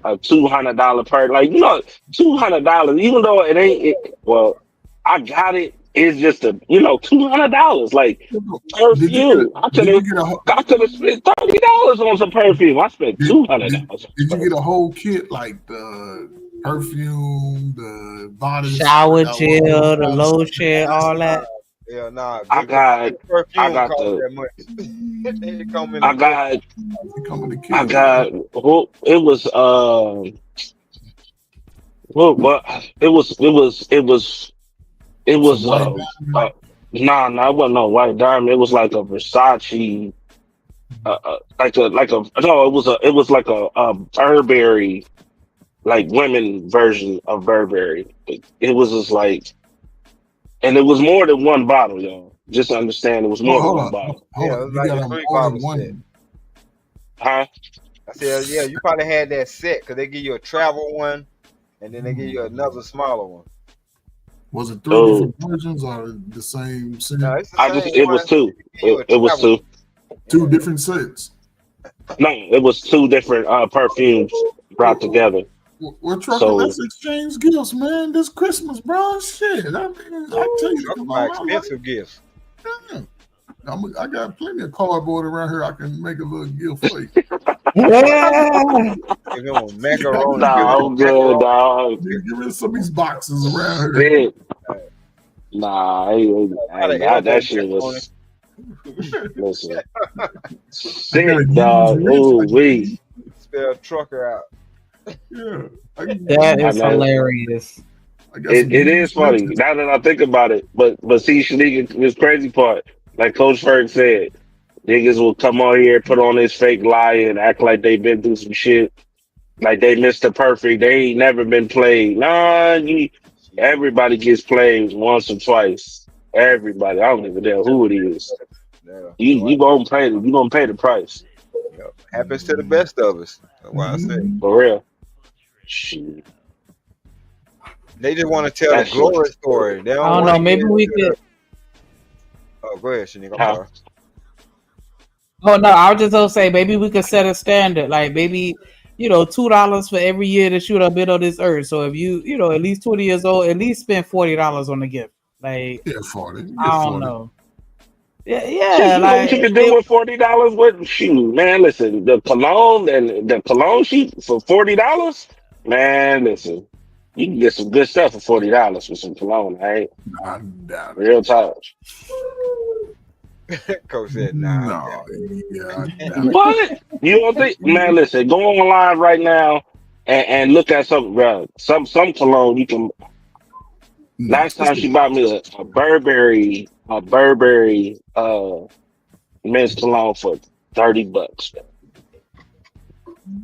a $200 per, like you know, $200, even though it ain't well, I got it. It's just $200 like perfume. I could have spent $30 on some perfume. I spent $200. Did you get a whole kit like the perfume, the body Shower gel, the lotion, all that. Yeah, nah. I got perfume cost the- that much. It come in I got it was it was nah, it wasn't no white diamond. It was like a Versace it was like a Burberry, like women version of Burberry. It was just like, and it was more than one bottle, y'all. Just understand, it was more than one bottle. Yeah, it was like a 3-bottle set. Huh? I said, yeah, you probably had that set because they give you a travel one, and then they give you another smaller one. Was it 3 different versions or the same set? No, it's the same It was 2. It was 2. 2 different sets. No, it was 2 different perfumes brought together. Well, trucker, let's exchange gifts, man. This Christmas, bro. Shit, I mean, I tell you, my expensive gifts. Yeah. I got plenty of cardboard around here. I can make a little gift for you. Yeah. Give him a macaroni. Nah, I'm good, dog. Give me some of these boxes around here. Shit. Nah, that shit was. Listen, sick, dog. Ooh, we. Spell trucker out. Yeah, that is hilarious. It is funny now that I think about it, but see, Shanika, this crazy part, like Coach Ferg said, niggas will come on here, put on this fake lie, and act like they've been through some shit, like they Mr. Perfect. They ain't never been played. Nah, everybody gets played once or twice. Everybody, I don't even know who it is. You gonna pay the price. Yep. Happens to the best of us. That's why I say for real. Shit. They just want to tell the glory story. They don't I don't know. Maybe we could. Oh, go ahead, Shanika. I'm sorry. Oh no, I was just gonna say maybe we could set a standard, like maybe $2 for every year that you have been on this earth. So if you at least 20 years old, at least spend $40 on the gift. Like 40. I don't know. Yeah, Shit, you know what you can do with $40 with? Shoot, man, listen, the cologne sheet for $40, man, listen, you can get some good stuff for $40 for some cologne, right? Real talk. Coach said, nah. What? You don't think? Man, listen, go online right now and look at some, bro. Some cologne you can. No, Last time she bought me a Burberry men's cologne for $30.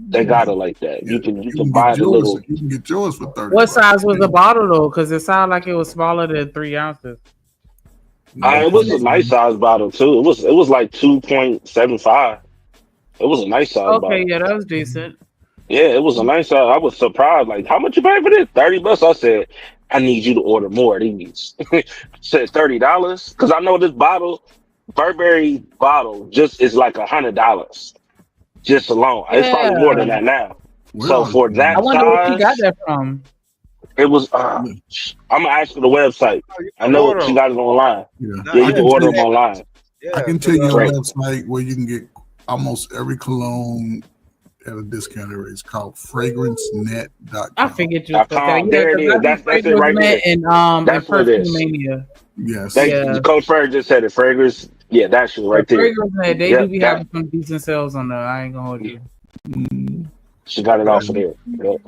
They got it like that. Yeah, You can buy the little. You can get yours for $30. What size was the bottle though? Because it sounded like it was smaller than 3 ounces. It was a nice size bottle too. It was like 2.75. It was a nice size Okay, bottle. yeah, that was decent. Yeah, it was a nice size. I was surprised. Like, how much you pay for this? $30. I said, I need you to order more of these. I said $30 because I know this bottle, Burberry bottle, just is like $100 just alone. It's probably more than Yeah. that now. Where So are for you? that I wonder where she got size, that from. it was. I'm gonna ask for the website. I know she got it online. Yeah, Yeah, you can order them online. I can tell you a website where you can get almost every cologne at a discounted rate. It's called fragrancenet.com. I figured you was gonna say, yeah, There it because is. I That's do it Fragrance right there. Net and That's what it Perfume is. Mania. Yes. Yeah. Coach Ferg just said it. Fragrance. Yeah, that shit right there. Fragrance Net, they Yep, do be having some decent sales on there. I ain't gonna hold you. She got it off of there. Yep.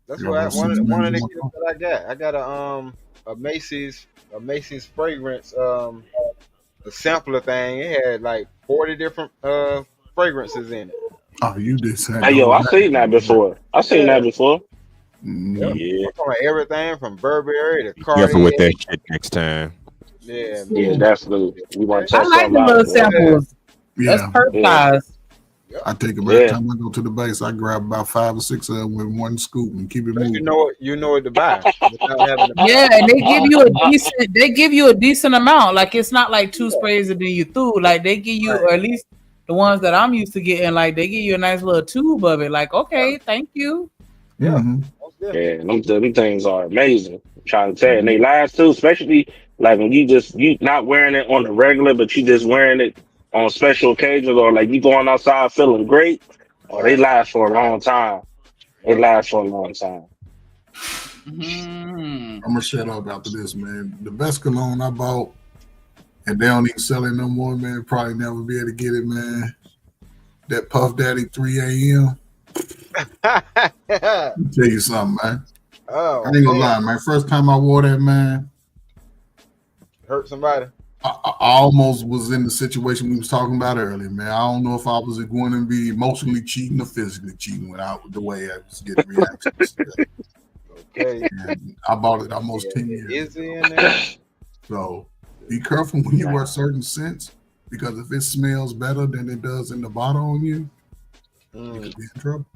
That's what one of the gifts that I got. I got a Macy's fragrance the sampler thing. It had like 40 different fragrances in it. Oh, you did say. Hey, yo, I seen that before. I seen that before. Yep. Yeah. From everything from Burberry to Careful with Cardi. that shit next time. Yeah, Yeah, that's the we want to I test like something the out. little samples. That's Yeah. personalized. I take it every time I go to the base. I grab about 5 or 6 of them with one scoop and keep it moving. You know what to buy without having to buy. Yeah, and they give you a decent amount. Like it's not like 2 sprays and then you through. Like they give you, or at least the ones that I'm used to getting, like they give you a nice little tube of it. Like, okay, thank you. Yeah, them things are amazing. I'm trying to tell you, and they last too, especially like when you not wearing it on the regular, but you just wearing it on special occasions, or like you going outside feeling great, or they last for a long time. They last for a long time. I'm gonna shut up after this, man. The best cologne I bought, and they don't even sell it no more, man. Probably never be able to get it, man. That Puff Daddy 3 a.m. Let me tell you something, man. Oh, I ain't gonna lie, man. First time I wore that, man, hurt somebody. I almost was in the situation we was talking about earlier, man. I don't know if I was going to be emotionally cheating or physically cheating without the way I was getting reactions. Okay. And I bought it almost 10 years. Is he in there? So be careful when you wear certain scents, because if it smells better than it does in the bottle on you, you could be in trouble.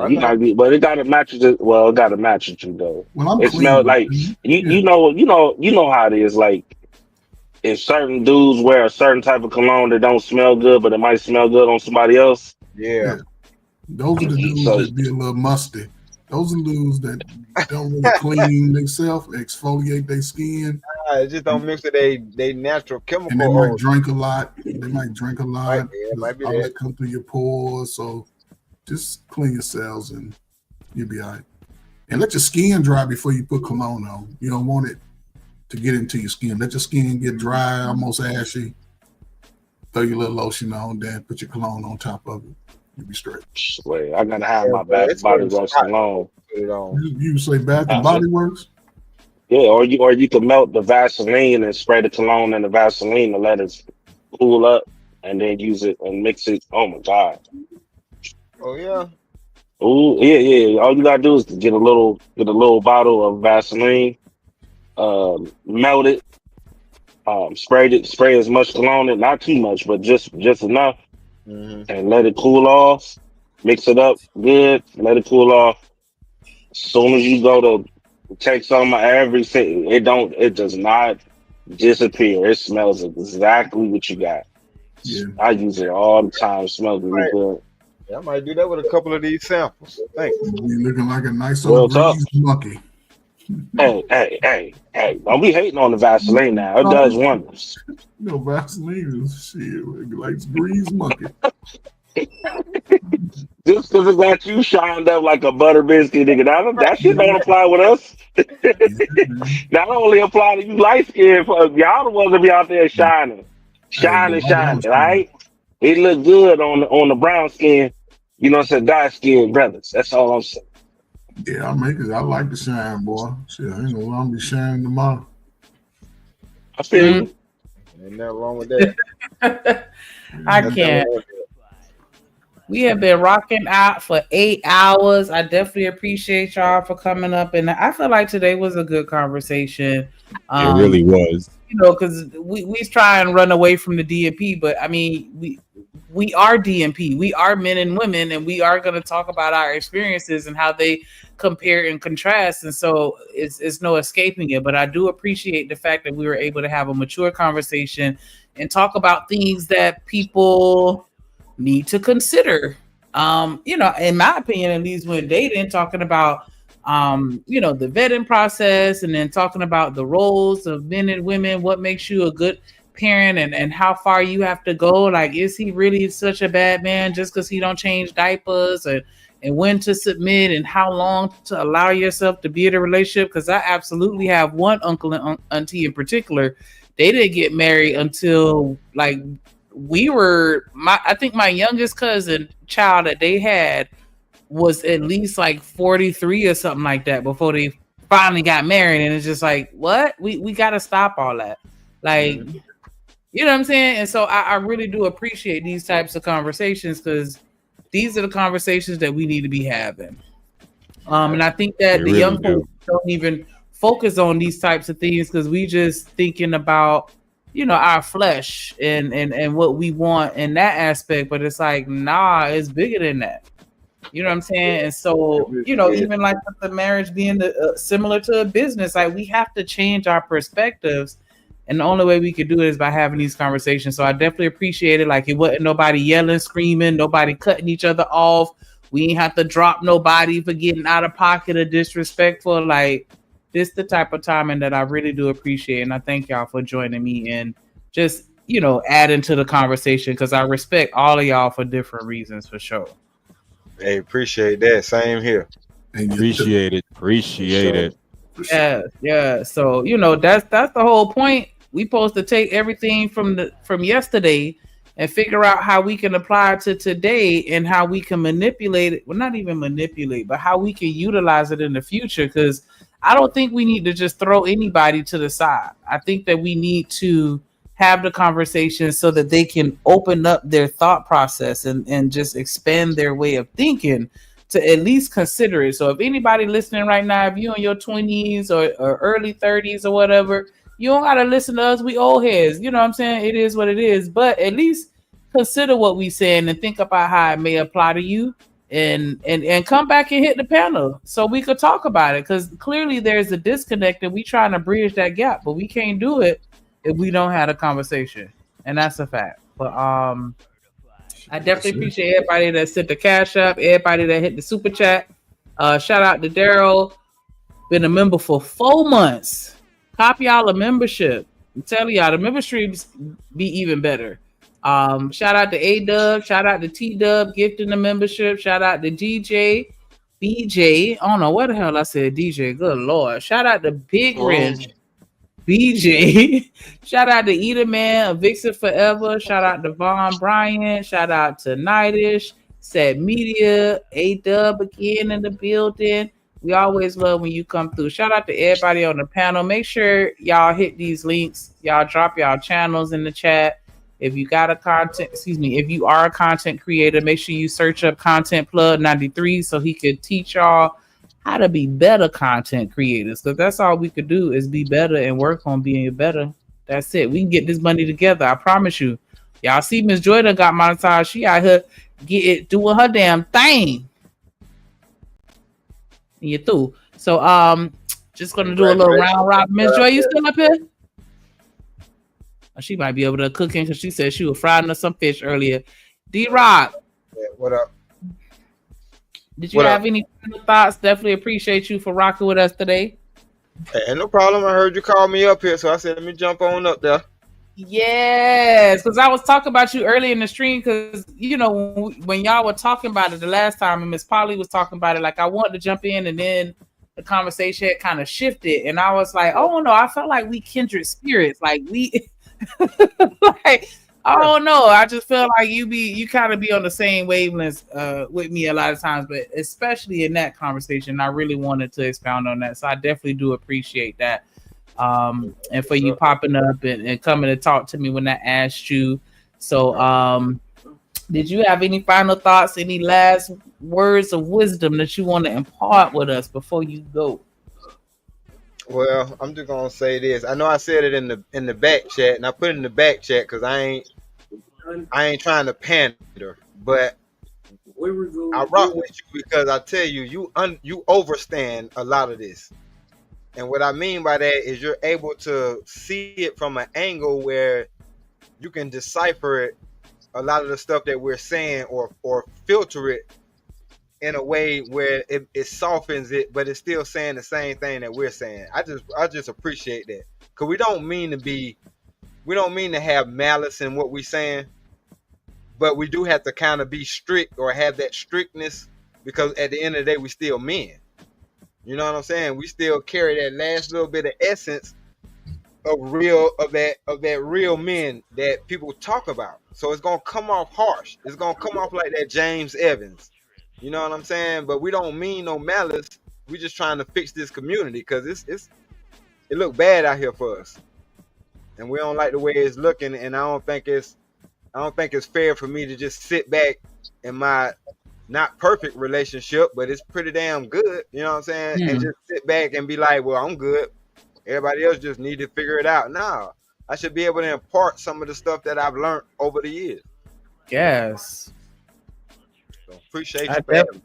You might be, but it got to match it. Well, it got to match it you though. Well, I'm it clean, smells like man. you know how it is. Like if certain dudes wear a certain type of cologne that don't smell good, but it might smell good on somebody else. Yeah. Those are the dudes that be a little musty. Those are the dudes that don't really clean themselves, exfoliate their skin. It just don't mix with they natural chemical. And they might oils. drink a lot. They might drink a lot. Might be All that. that come through your pores. So just clean your cells and you'll be all right. And let your skin dry before you put cologne on. You don't want it to get into your skin. Let your skin get dry, almost ashy. Throw your little lotion on, then put your cologne on top of it. You'll be straight. Wait, I gotta have my body works cologne. You say Bath and Body Works? Yeah, or you can melt the Vaseline and spray the cologne in the Vaseline and let it cool up, and then use it and mix it. Oh my god. Oh yeah. Oh yeah. All you gotta do is get a little bottle of Vaseline, melt it, spray as much cologne in, not too much, but just enough, and let it cool off. Mix it up good, let it cool off. As soon as you go to take some of everything, it does not disappear. It smells exactly what you got. Yeah. I use it all the time. It smells really good. Yeah, I might do that with a couple of these samples. Thanks. You looking like a nice Real old tough. greased monkey. Hey, don't be hating on the Vaseline now. It does wonders. No, Vaseline is shit. Like greased monkey. Just because it got you shined up like a butter biscuit, nigga, that shit don't apply with us. That only apply to you light skinned folks. Y'all the ones that be out there shining, right? It look good on the brown skin, you know what I'm saying, dark skinned brothers. That's all I'm saying. Yeah, I make it. I like to shine, boy. Shit, I ain't gonna lie, I'm be shining tomorrow. I feel you. Ain't nothing wrong with that. I Nothing can't. wrong with We have been rocking out for 8 hours. I definitely appreciate y'all for coming up, and I feel like today was a good conversation. It really was. You know, because we try and run away from the DMP, but I mean, we are DMP. We are men and women, and we are going to talk about our experiences and how they compare and contrast. And so it's no escaping it. But I do appreciate the fact that we were able to have a mature conversation and talk about things that people need to consider. You know, in my opinion, at least when dating, talking about you know, the vetting process, and then talking about the roles of men and women, what makes you a good parent, and how far you have to go. Like, is he really such a bad man just because he don't change diapers, and when to submit, and how long to allow yourself to be in a relationship? Because I absolutely have one uncle and auntie in particular. They didn't get married until like we were I think my youngest cousin child that they had was at least like 43 or something like that before they finally got married. And it's just like, what? We got to stop all that. Like, you know what I'm saying? And so I really do appreciate these types of conversations, because these are the conversations that we need to be having. And I think that They the really young do. folks don't even focus on these types of things, because we just thinking about, you know, our flesh and what we want in that aspect. But it's like, nah, it's bigger than that. You know what I'm saying? And so, you know, even like with the marriage being similar to a business, like we have to change our perspectives. And the only way we could do it is by having these conversations. So I definitely appreciate it. Like, it wasn't nobody yelling, screaming, nobody cutting each other off. We ain't have to drop nobody for getting out of pocket or disrespectful. Like, this the type of timing that I really do appreciate. And I thank y'all for joining me and just, you know, adding to the conversation, because I respect all of y'all for different reasons, for sure. Hey, appreciate that. Same here. Appreciate it. Appreciate it. Yeah. So, you know, that's the whole point. We supposed to take everything from yesterday and figure out how we can apply it to today, and how we can manipulate it. Well, not even manipulate, but how we can utilize it in the future. Because I don't think we need to just throw anybody to the side. I think that we need to have the conversation so that they can open up their thought process and just expand their way of thinking, to at least consider it. So if anybody listening right now, if you're in your 20s or early 30s or whatever, you don't gotta listen to us. We old heads. You know what I'm saying? It is what it is. But at least consider what we saying and think about how it may apply to you, and come back and hit the panel so we could talk about it. Because clearly there's a disconnect, and we trying to bridge that gap, but we can't do it if we don't have a conversation. And that's a fact. But I definitely appreciate everybody that sent the cash up, everybody that hit the super chat. Shout out to Daryl, been a member for 4 months. Copy y'all a membership. I'm telling y'all, the memberships be even better. Shout out to A-Dub, shout out to T-Dub, gifting the membership. Shout out to DJ, BJ. I don't know what the hell I said, DJ. Good Lord. Shout out to Big Ren, BJ. Shout out to Eater Man, Vixen Forever. Shout out to Vaughn Bryant. Shout out to Nightish, Set Media, A-Dub again in the building. We always love when you come through. Shout out to everybody on the panel. Make sure y'all hit these links. Y'all drop y'all channels in the chat. If you got if you are a content creator, make sure you search up Content Plug 93 so he could teach y'all how to be better content creators. Because that's all we could do is be better and work on being better. That's it. We can get this money together. I promise you. Y'all see Miss Jordan got monetized. She out here doing her damn thing. And you through. So just gonna do a little round robin. Miss Joy, you still up here? She might be able to cook in because she said she was frying us some fish earlier. D-Rock. Yeah, what up? Did you have any final thoughts? Definitely appreciate you for rocking with us today. Hey, no problem. I heard you call me up here, so I said let me jump on up there. Yes, because I was talking about you early in the stream, because you know when y'all were talking about it the last time, and Miss Polly was talking about it, like I wanted to jump in, and then the conversation had kind of shifted, and I was like, oh no, I felt like we kindred spirits, like we like Oh no, I just feel like you kind of be on the same wavelength with me a lot of times, but especially in that conversation, I really wanted to expound on that. So I definitely do appreciate that. And for you popping up and coming to talk to me when I asked you. So did you have any final thoughts, any last words of wisdom that you want to impart with us before you go? Well, I'm just gonna say this. I know I said it in the back chat, and I put it in the back chat because I ain't trying to pander, but I rock with you because I tell you, you overstand a lot of this. And what I mean by that is you're able to see it from an angle where you can decipher it, a lot of the stuff that we're saying, or filter it in a way where it softens it, but it's still saying the same thing that we're saying. I just appreciate that, because we don't mean to have malice in what we're saying, but we do have to kind of be strict or have that strictness, because at the end of the day, we still men. You know what I'm saying? We still carry that last little bit of essence of that real men that people talk about. So it's gonna come off harsh. It's gonna come off like that James Evans. You know what I'm saying? But we don't mean no malice. We just trying to fix this community, because it look bad out here for us, and we don't like the way it's looking. And I don't think it's fair for me to just sit back in my not perfect relationship, but it's pretty damn good. You know what I'm saying? And just sit back and be like, well, I'm good. Everybody else just need to figure it out. No, I should be able to impart some of the stuff that I've learned over the years. Yes. So appreciate you for having me.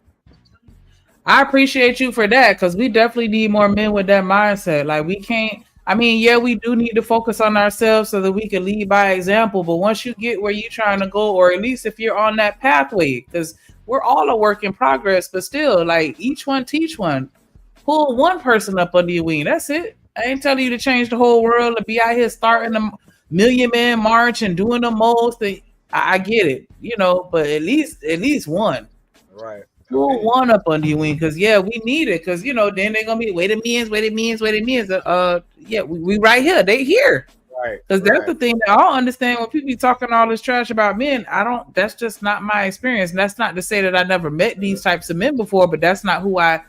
I appreciate you for that, because we definitely need more men with that mindset. Like, we can't, I mean, yeah, we do need to focus on ourselves so that we can lead by example. But once you get where you're trying to go, or at least if you're on that pathway, because we're all a work in progress, but still, like, each one teach one. Pull one person up under your wing. That's it. I ain't telling you to change the whole world and be out here starting a million man march and doing the most. I get it, you know, but at least one. Right. Pull one up under your wing, because yeah, we need it. Because, you know, then they're gonna be wait a minute. Yeah, we right here. They here. Right. Because that's the thing that I don't understand when people be talking all this trash about men. That's just not my experience. And that's not to say that I never met these types of men before, but that's not who I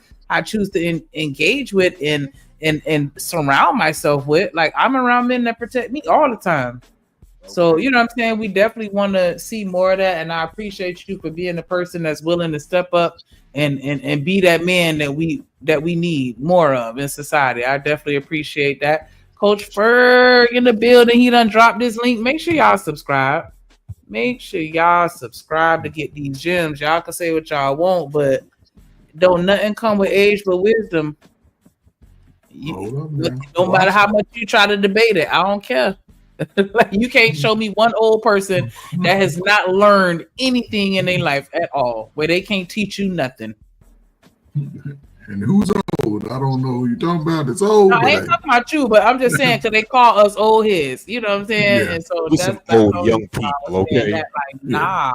choose to engage with and surround myself with. Like, I'm around men that protect me all the time. So, you know what I'm saying? We definitely want to see more of that. And I appreciate you for being the person that's willing to step up and be that man that we need more of in society. I definitely appreciate that. Coach Ferg in the building. He done dropped this link. Make sure y'all subscribe. Make sure y'all subscribe to get these gems. Y'all can say what y'all want, but don't nothing come with age but wisdom. No matter how much you try to debate it, I don't care. Like, you can't show me one old person that has not learned anything in their life at all, where they can't teach you nothing. And who's old? I don't know who you're talking about. It's old. No, I ain't talking about you, but I'm just saying, because they call us old heads. You know what I'm saying? Yeah. And so With some old young people, okay? That, like, nah.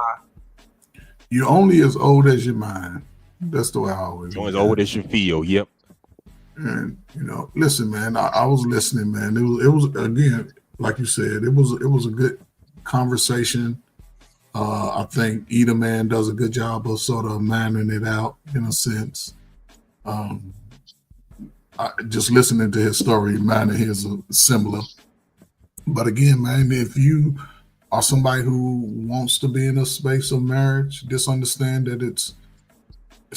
You're only as old as your mind. That's the way I always. You're as old as you feel. Yep. And you know, listen, man. I was listening, man. It was again, like you said, it was a good conversation. I think Eda Man does a good job of sort of manning it out in a sense. Just listening to his story, mine and his are similar. But again, man, if you are somebody who wants to be in a space of marriage, just understand that it's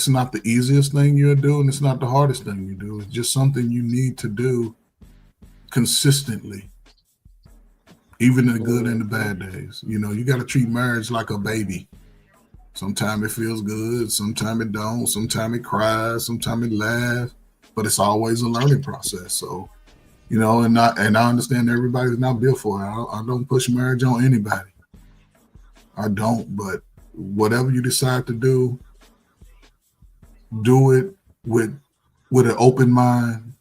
not the easiest thing you'll do, and it's not the hardest thing you do. It's just something you need to do consistently, even in the good and the bad days. You know, you got to treat marriage like a baby. Sometimes it feels good, sometimes it don't, sometimes it cries, sometimes it laughs, but it's always a learning process. So, you know, and I understand everybody's not built for it. I don't push marriage on anybody. I don't, but whatever you decide to do it with an open mind,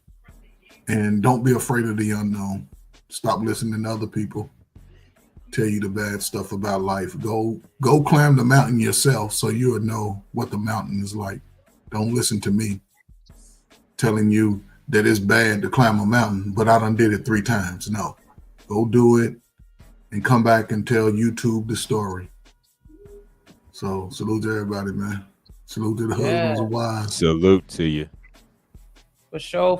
and don't be afraid of the unknown. Stop listening to other people tell you the bad stuff about life. Go climb the mountain yourself, so you would know what the mountain is like. Don't listen to me telling you that it's bad to climb a mountain, but I done did it 3 times. No, go do it and come back and tell YouTube the story. So salute to everybody, man. Salute to the husbands and wives. Salute to you. For sure.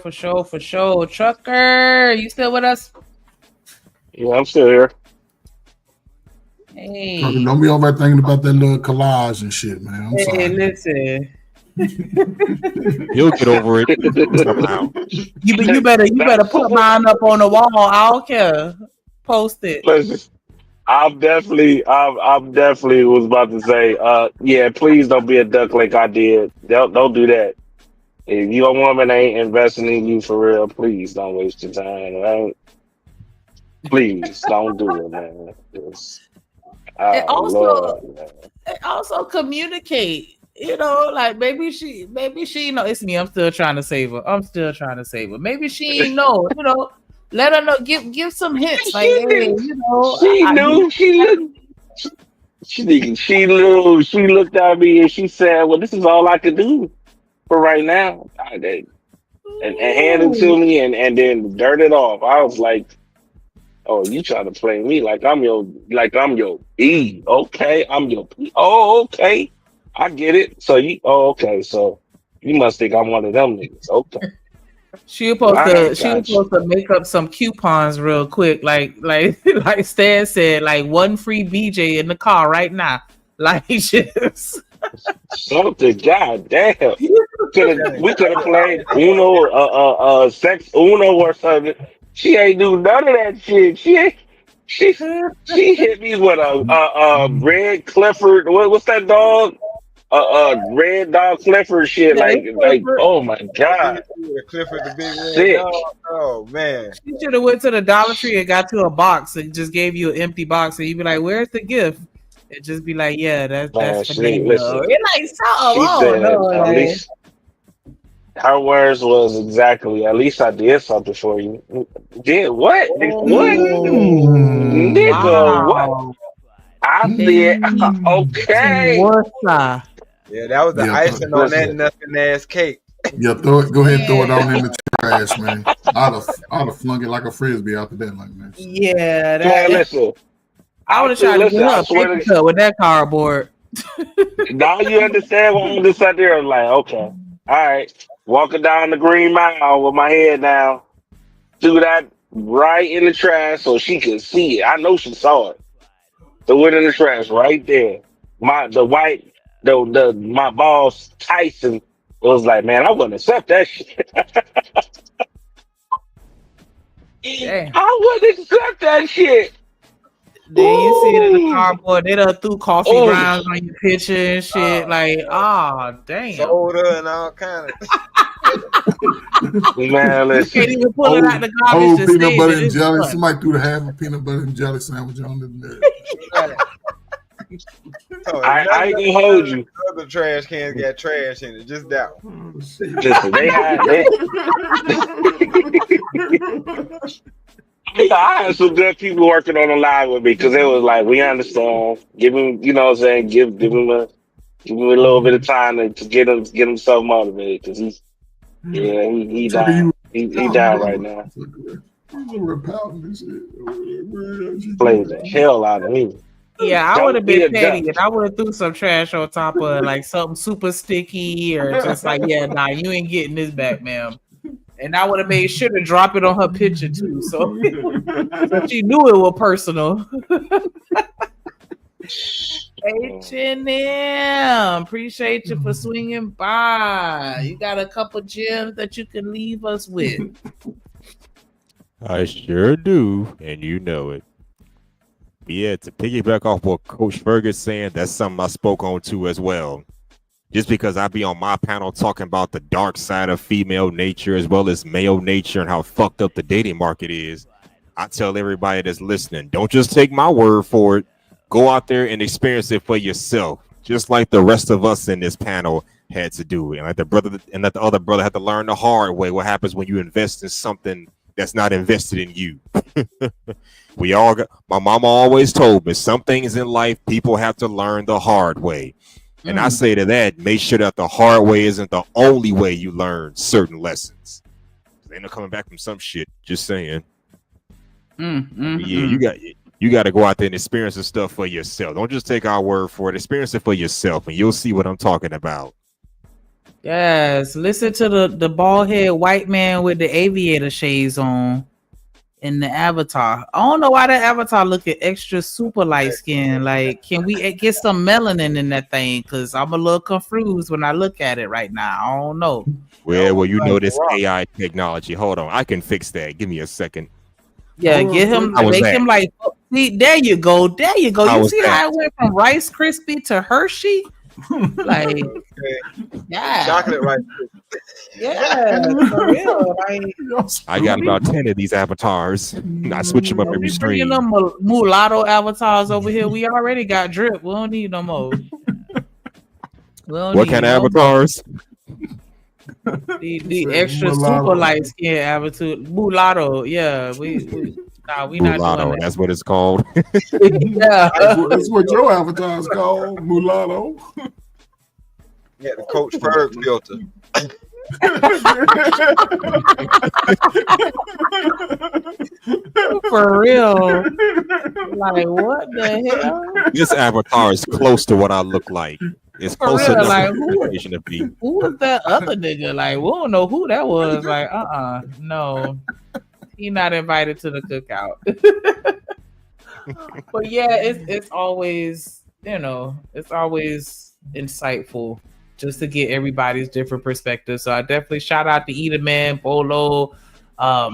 Trucker, you still with us? Yeah, I'm still here. Hey. Don't be over there thinking about that little collage and shit, man. I'm sorry. Listen. He'll get over it somehow. You better put mine up on the wall. I don't care. Post it. Listen, I'm definitely was about to say, yeah, please don't be a duck like I did. Don't do that. If your woman ain't investing in you for real, please don't waste your time, right? Please don't do it, man. And Lord, man. also communicate. You know, like maybe she know it's me. I'm still trying to save her. Maybe she know. You know, let her know. Give some hints. Like, hey, you know, She knew. She knew. She looked at me and she said, "Well, this is all I could do for right now." And handed it to me and then dirt it off. I was like, "Oh, you trying to play me like I'm your E? Okay, I'm your P. Oh, okay, I get it. So okay. So you must think I'm one of them niggas. Okay." She was supposed to make up some coupons real quick, like Stan said, like one free BJ in the car right now. Like just something. God damn. We could have played Uno, sex Uno or something. She ain't do none of that shit. She hit me with a red Clifford. What's that dog? Red dog Clifford shit. Like oh my god. Clifford the big red Sick. dog. Oh man. she should have went to the Dollar Tree and got you a box and just gave you an empty box, and you'd be like, "Where's the gift?" And just be like, "Yeah, that's for Daniel." Listen, You're like, she said at least her words was exactly, at least I did something for you. Did what? What? Nigga, what? I said, okay. Yeah, that was the icing on that nothing ass cake. Yeah, go ahead and throw it on in the trash, man. I'd have flung it like a frisbee after that, like man. Yeah, Man, listen. I would have tried to get her a paper cut with that cardboard. Now you understand why I'm just sat there like, okay, all right, walking down the Green Mile with my head down, threw that right in the trash so she could see it. I know she saw it. Threw it in the trash right there. My boss Tyson was like, man, I wouldn't accept that shit. Damn. I wouldn't accept that shit. Then you see it in the cardboard. They done threw coffee grounds on your picture and shit. Like, damn. Soda and all kind of. Man, you can't even pull it out the garbage. Old to peanut save butter it. and It's jelly. fun. Somebody threw the half a peanut butter and jelly sandwich on there. I ain't gonna hold you. Other trash cans got trash in it. Just that one. Listen, I had some good people working on the line with me because it was like, we understand. Give him, you know what I'm saying? Give him a little bit of time to get him so motivated because he down. He down right now. Played the hell out of me. Yeah, I Don't would have be been a petty duck. and I would have threw some trash on top of it, like something super sticky or just like, yeah, nah, you ain't getting this back, ma'am. And I would have made sure to drop it on her picture too, so she knew it was personal. H&M, appreciate you for swinging by. You got a couple gems that you can leave us with. I sure do, and you know it. Yeah, to piggyback off what Coach Fergus saying, that's something I spoke on too as well. Just because I be on my panel talking about the dark side of female nature as well as male nature and how fucked up the dating market is, I tell everybody that's listening, don't just take my word for it. Go out there and experience it for yourself, just like the rest of us in this panel had to do. And like the other brother had to learn the hard way what happens when you invest in something that's not invested in you. My mama always told me some things in life people have to learn the hard way. And I say to that, make sure that the hard way isn't the only way you learn certain lessons. They end up coming back from some shit. Just saying. Yeah, You got to go out there and experience the stuff for yourself. Don't just take our word for it. Experience it for yourself, and you'll see what I'm talking about. Yes, listen to the bald head white man with the aviator shades on in the avatar. I don't know why that avatar looking extra super light skin. Like, can we get some melanin in that thing? Because I'm a little confused when I look at it right now. I don't know. Well, you know this AI technology. Hold on, I can fix that. Give me a second. Yeah, get him, make him like. See, there you go. There you go. How You was see that? how it went from Rice Krispie to Hershey? Like, yeah, Chocolate right. yeah, for real. Like, I got about 10 of these avatars. I switch them up every we bringing stream. them mulatto avatars over here. We already got drip. We don't need no more. What kind of avatars? The extra super light skin avatar, mulatto. Yeah, we not doing Mulatto, that. that's what it's called. Yeah, That's what your avatar is called, mulatto. Yeah, the Coach Ferg filter. For real. Like, what the hell? This avatar is close to what I look like. It's For close real, enough like, for who- imitation to be. Who was that other nigga? Like, we don't know who that was. Like, no. He not invited to the cookout. But yeah, it's always, it's always insightful just to get everybody's different perspectives. So I definitely shout out to Eater Man, Polo. I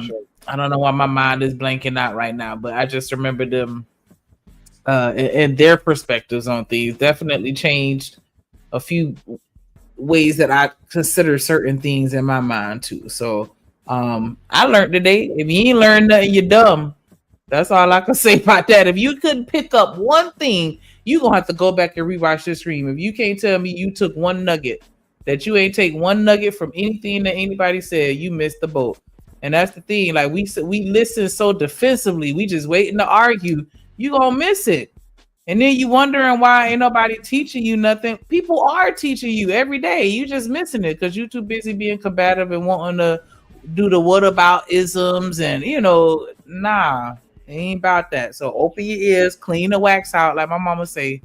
don't know why my mind is blanking out right now, but I just remember them and their perspectives on things definitely changed a few ways that I consider certain things in my mind too. So I learned today, if you ain't learned nothing, you're dumb. That's all I can say about that. If you couldn't pick up one thing, you're gonna have to go back and rewatch this stream. If you can't tell me you took one nugget, that you ain't take one nugget from anything that anybody said, you missed the boat. And that's the thing. Like we listen so defensively, we just waiting to argue. You gonna miss it. And then you wondering why ain't nobody teaching you nothing. People are teaching you every day. You just missing it because you too busy being combative and wanting to do the what about isms and nah, it ain't about that. So open your ears, clean the wax out, like my mama say,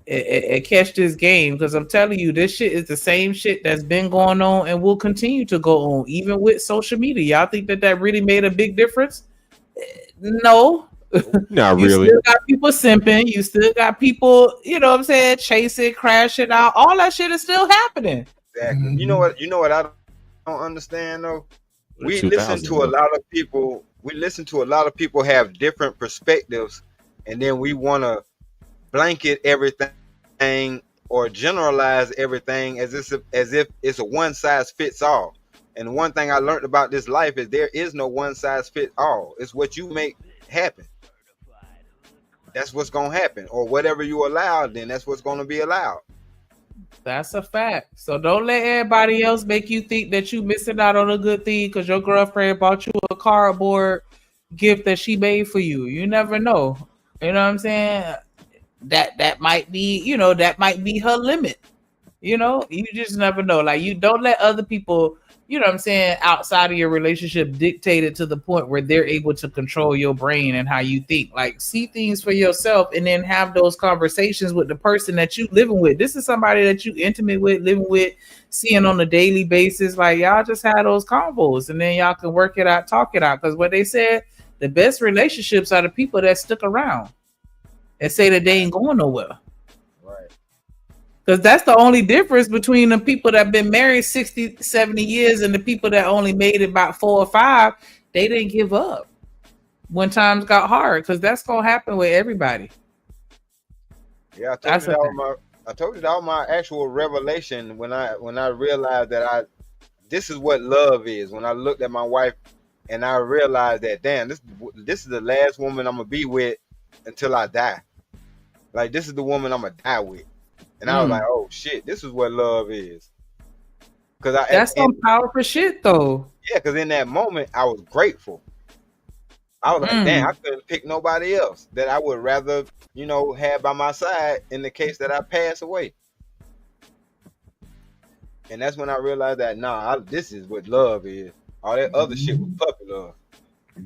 and catch this game. Because I'm telling you, this shit is the same shit that's been going on and will continue to go on, even with social media. Y'all think that really made a big difference? No. Not You really. still got people simping. You still got people, chasing, crashing out. All that shit is still happening. Exactly. You know what I don't understand though? We listen to a lot of people. We listen to a lot of people have different perspectives, and then we want to blanket everything or generalize everything as if it's a one size fits all. And one thing I learned about this life is there is no one size fits all. It's what you make happen. That's what's gonna happen, or whatever you allow, then that's what's gonna be allowed. That's a fact. So don't let everybody else make you think that you missing out on a good thing because your girlfriend bought you a cardboard gift that she made for you. You never know. You know what I'm saying? That might be, that might be her limit. You just never know. Like, you don't let other people, outside of your relationship dictate it to the point where they're able to control your brain and how you think. Like, see things for yourself and then have those conversations with the person that you living with. This is somebody that you intimate with, living with, seeing on a daily basis. Like, y'all just have those convos and then y'all can work it out, talk it out. Because what they said, the best relationships are the people that stick around and say that they ain't going nowhere. Because that's the only difference between the people that have been married 60, 70 years and the people that only made it about 4 or 5. They didn't give up when times got hard, because that's going to happen with everybody. Yeah, I told you that was my actual revelation when I realized that this is what love is. When I looked at my wife and I realized that, damn, this is the last woman I'm going to be with until I die. Like, this is the woman I'm going to die with. And I was like, oh shit, this is what love is. That's some powerful shit though. Yeah, because in that moment I was grateful. I was like, damn, I couldn't pick nobody else that I would rather, have by my side in the case that I pass away. And that's when I realized that this is what love is. All that other shit was puppy love.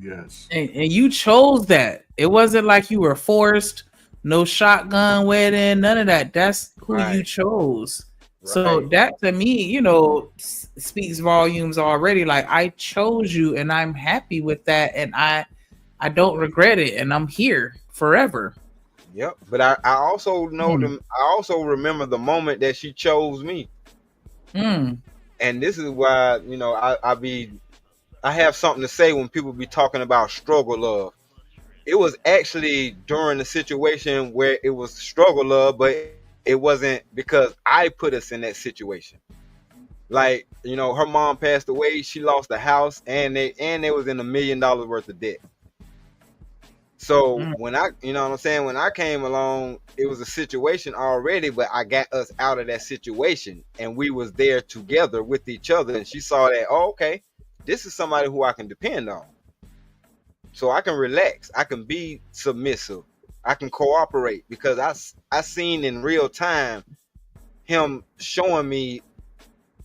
Yes. And you chose that. It wasn't like you were forced. No shotgun wedding, none of that. That's who you chose. So that to me, speaks volumes already. Like I chose you, and I'm happy with that, and I don't regret it, and I'm here forever. Yep. But I also know them. I also remember the moment that she chose me. Mm. And this is why I have something to say when people be talking about struggle love. It was actually during the situation where it was struggle love, but it wasn't because I put us in that situation. Like, her mom passed away, she lost the house, and they was in $1 million worth of debt. So when you know what I'm saying, when I came along, it was a situation already, but I got us out of that situation, and we was there together with each other, and she saw that, oh, okay, this is somebody who I can depend on. So I can relax, I can be submissive, I can cooperate, because I seen in real time him showing me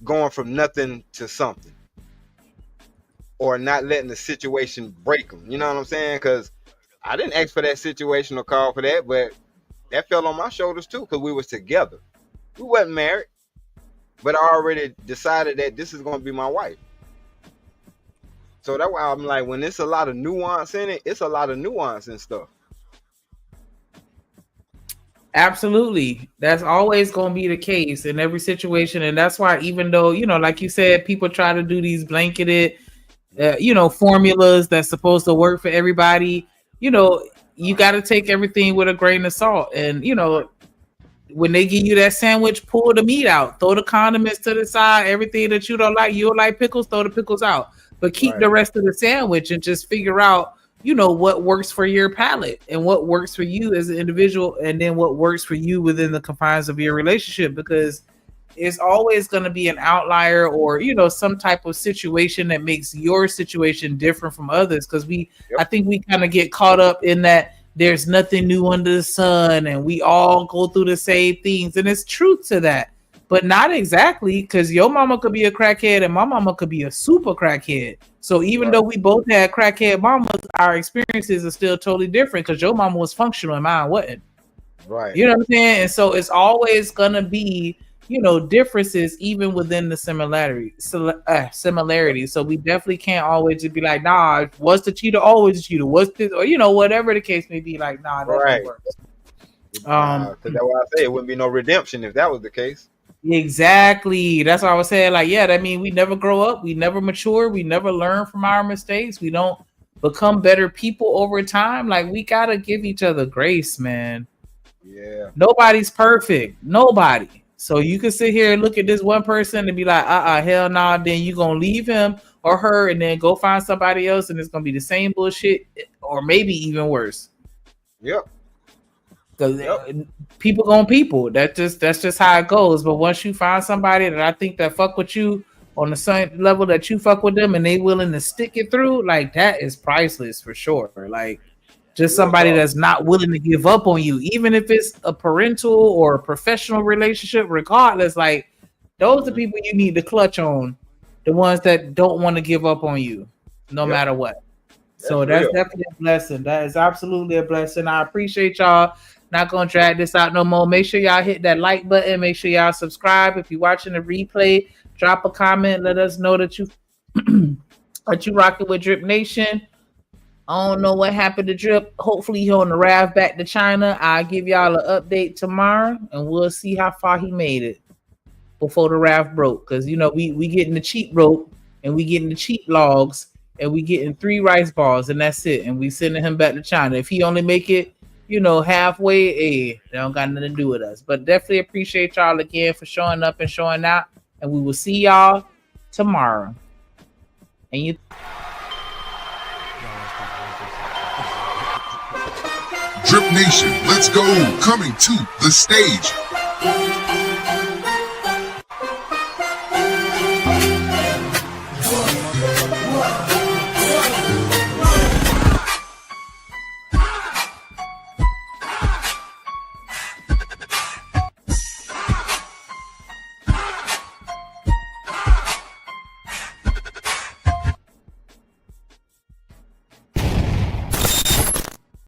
going from nothing to something, or not letting the situation break him. You know what I'm saying? Because I didn't ask for that situation or call for that, but that fell on my shoulders too, because we was together. We wasn't married, but I already decided that this is going to be my wife. So that's why I'm like, when it's a lot of nuance in it, it's a lot of nuance and stuff. Absolutely. That's always going to be the case in every situation. And that's why, even though, like you said, people try to do these blanketed, formulas that's supposed to work for everybody, you got to take everything with a grain of salt. And, when they give you that sandwich, pull the meat out, throw the condiments to the side, everything that you don't like pickles, throw the pickles out, but keep the rest of the sandwich and just figure out, what works for your palate and what works for you as an individual, and then what works for you within the confines of your relationship, because it's always going to be an outlier or, some type of situation that makes your situation different from others. Because I think we kind of get caught up in that there's nothing new under the sun and we all go through the same things. And it's truth to that, but not exactly, because your mama could be a crackhead and my mama could be a super crackhead. So even though we both had crackhead mamas, our experiences are still totally different, because your mama was functional and mine wasn't. Right. You know what I'm saying? And so it's always going to be, differences even within the similarity. So we definitely can't always just be like, nah, what's the cheater? Always the cheater. What's this? Or, whatever the case may be, like, nah, that don't work. Because that's why I say it wouldn't be no redemption if that was the case. Exactly. That's what I was saying. Like, yeah, that means we never grow up. We never mature. We never learn from our mistakes. We don't become better people over time. Like, we got to give each other grace, man. Yeah. Nobody's perfect. Nobody. So you can sit here and look at this one person and be like, hell nah. Then you going to leave him or her and then go find somebody else, and it's going to be the same bullshit or maybe even worse. Yep. Because people gonna people. That's just how it goes. But once you find somebody that I think that fuck with you on the same level that you fuck with them, and they willing to stick it through, like, that is priceless for sure. Like, just somebody that's not willing to give up on you, even if it's a parental or a professional relationship, regardless. Like, those are the people you need to clutch on, the ones that don't want to give up on you no matter what. So that's definitely a blessing. That is absolutely a blessing. I appreciate y'all. Not gonna drag this out no more. Make sure y'all hit that like button. Make sure y'all subscribe. If you're watching the replay, drop a comment. Let us know that you that you rocking with Drip Nation. I don't know what happened to Drip. Hopefully he on the raft back to China. I'll give y'all an update tomorrow, and we'll see how far he made it before the raft broke. Because we getting the cheap rope, and we getting the cheap logs, and we getting 3 rice balls, and that's it. And we sending him back to China. If he only make it, halfway, they don't got nothing to do with us. But definitely appreciate y'all again for showing up and showing out. And we will see y'all tomorrow. And you. Drip Nation, let's go. Coming to the stage.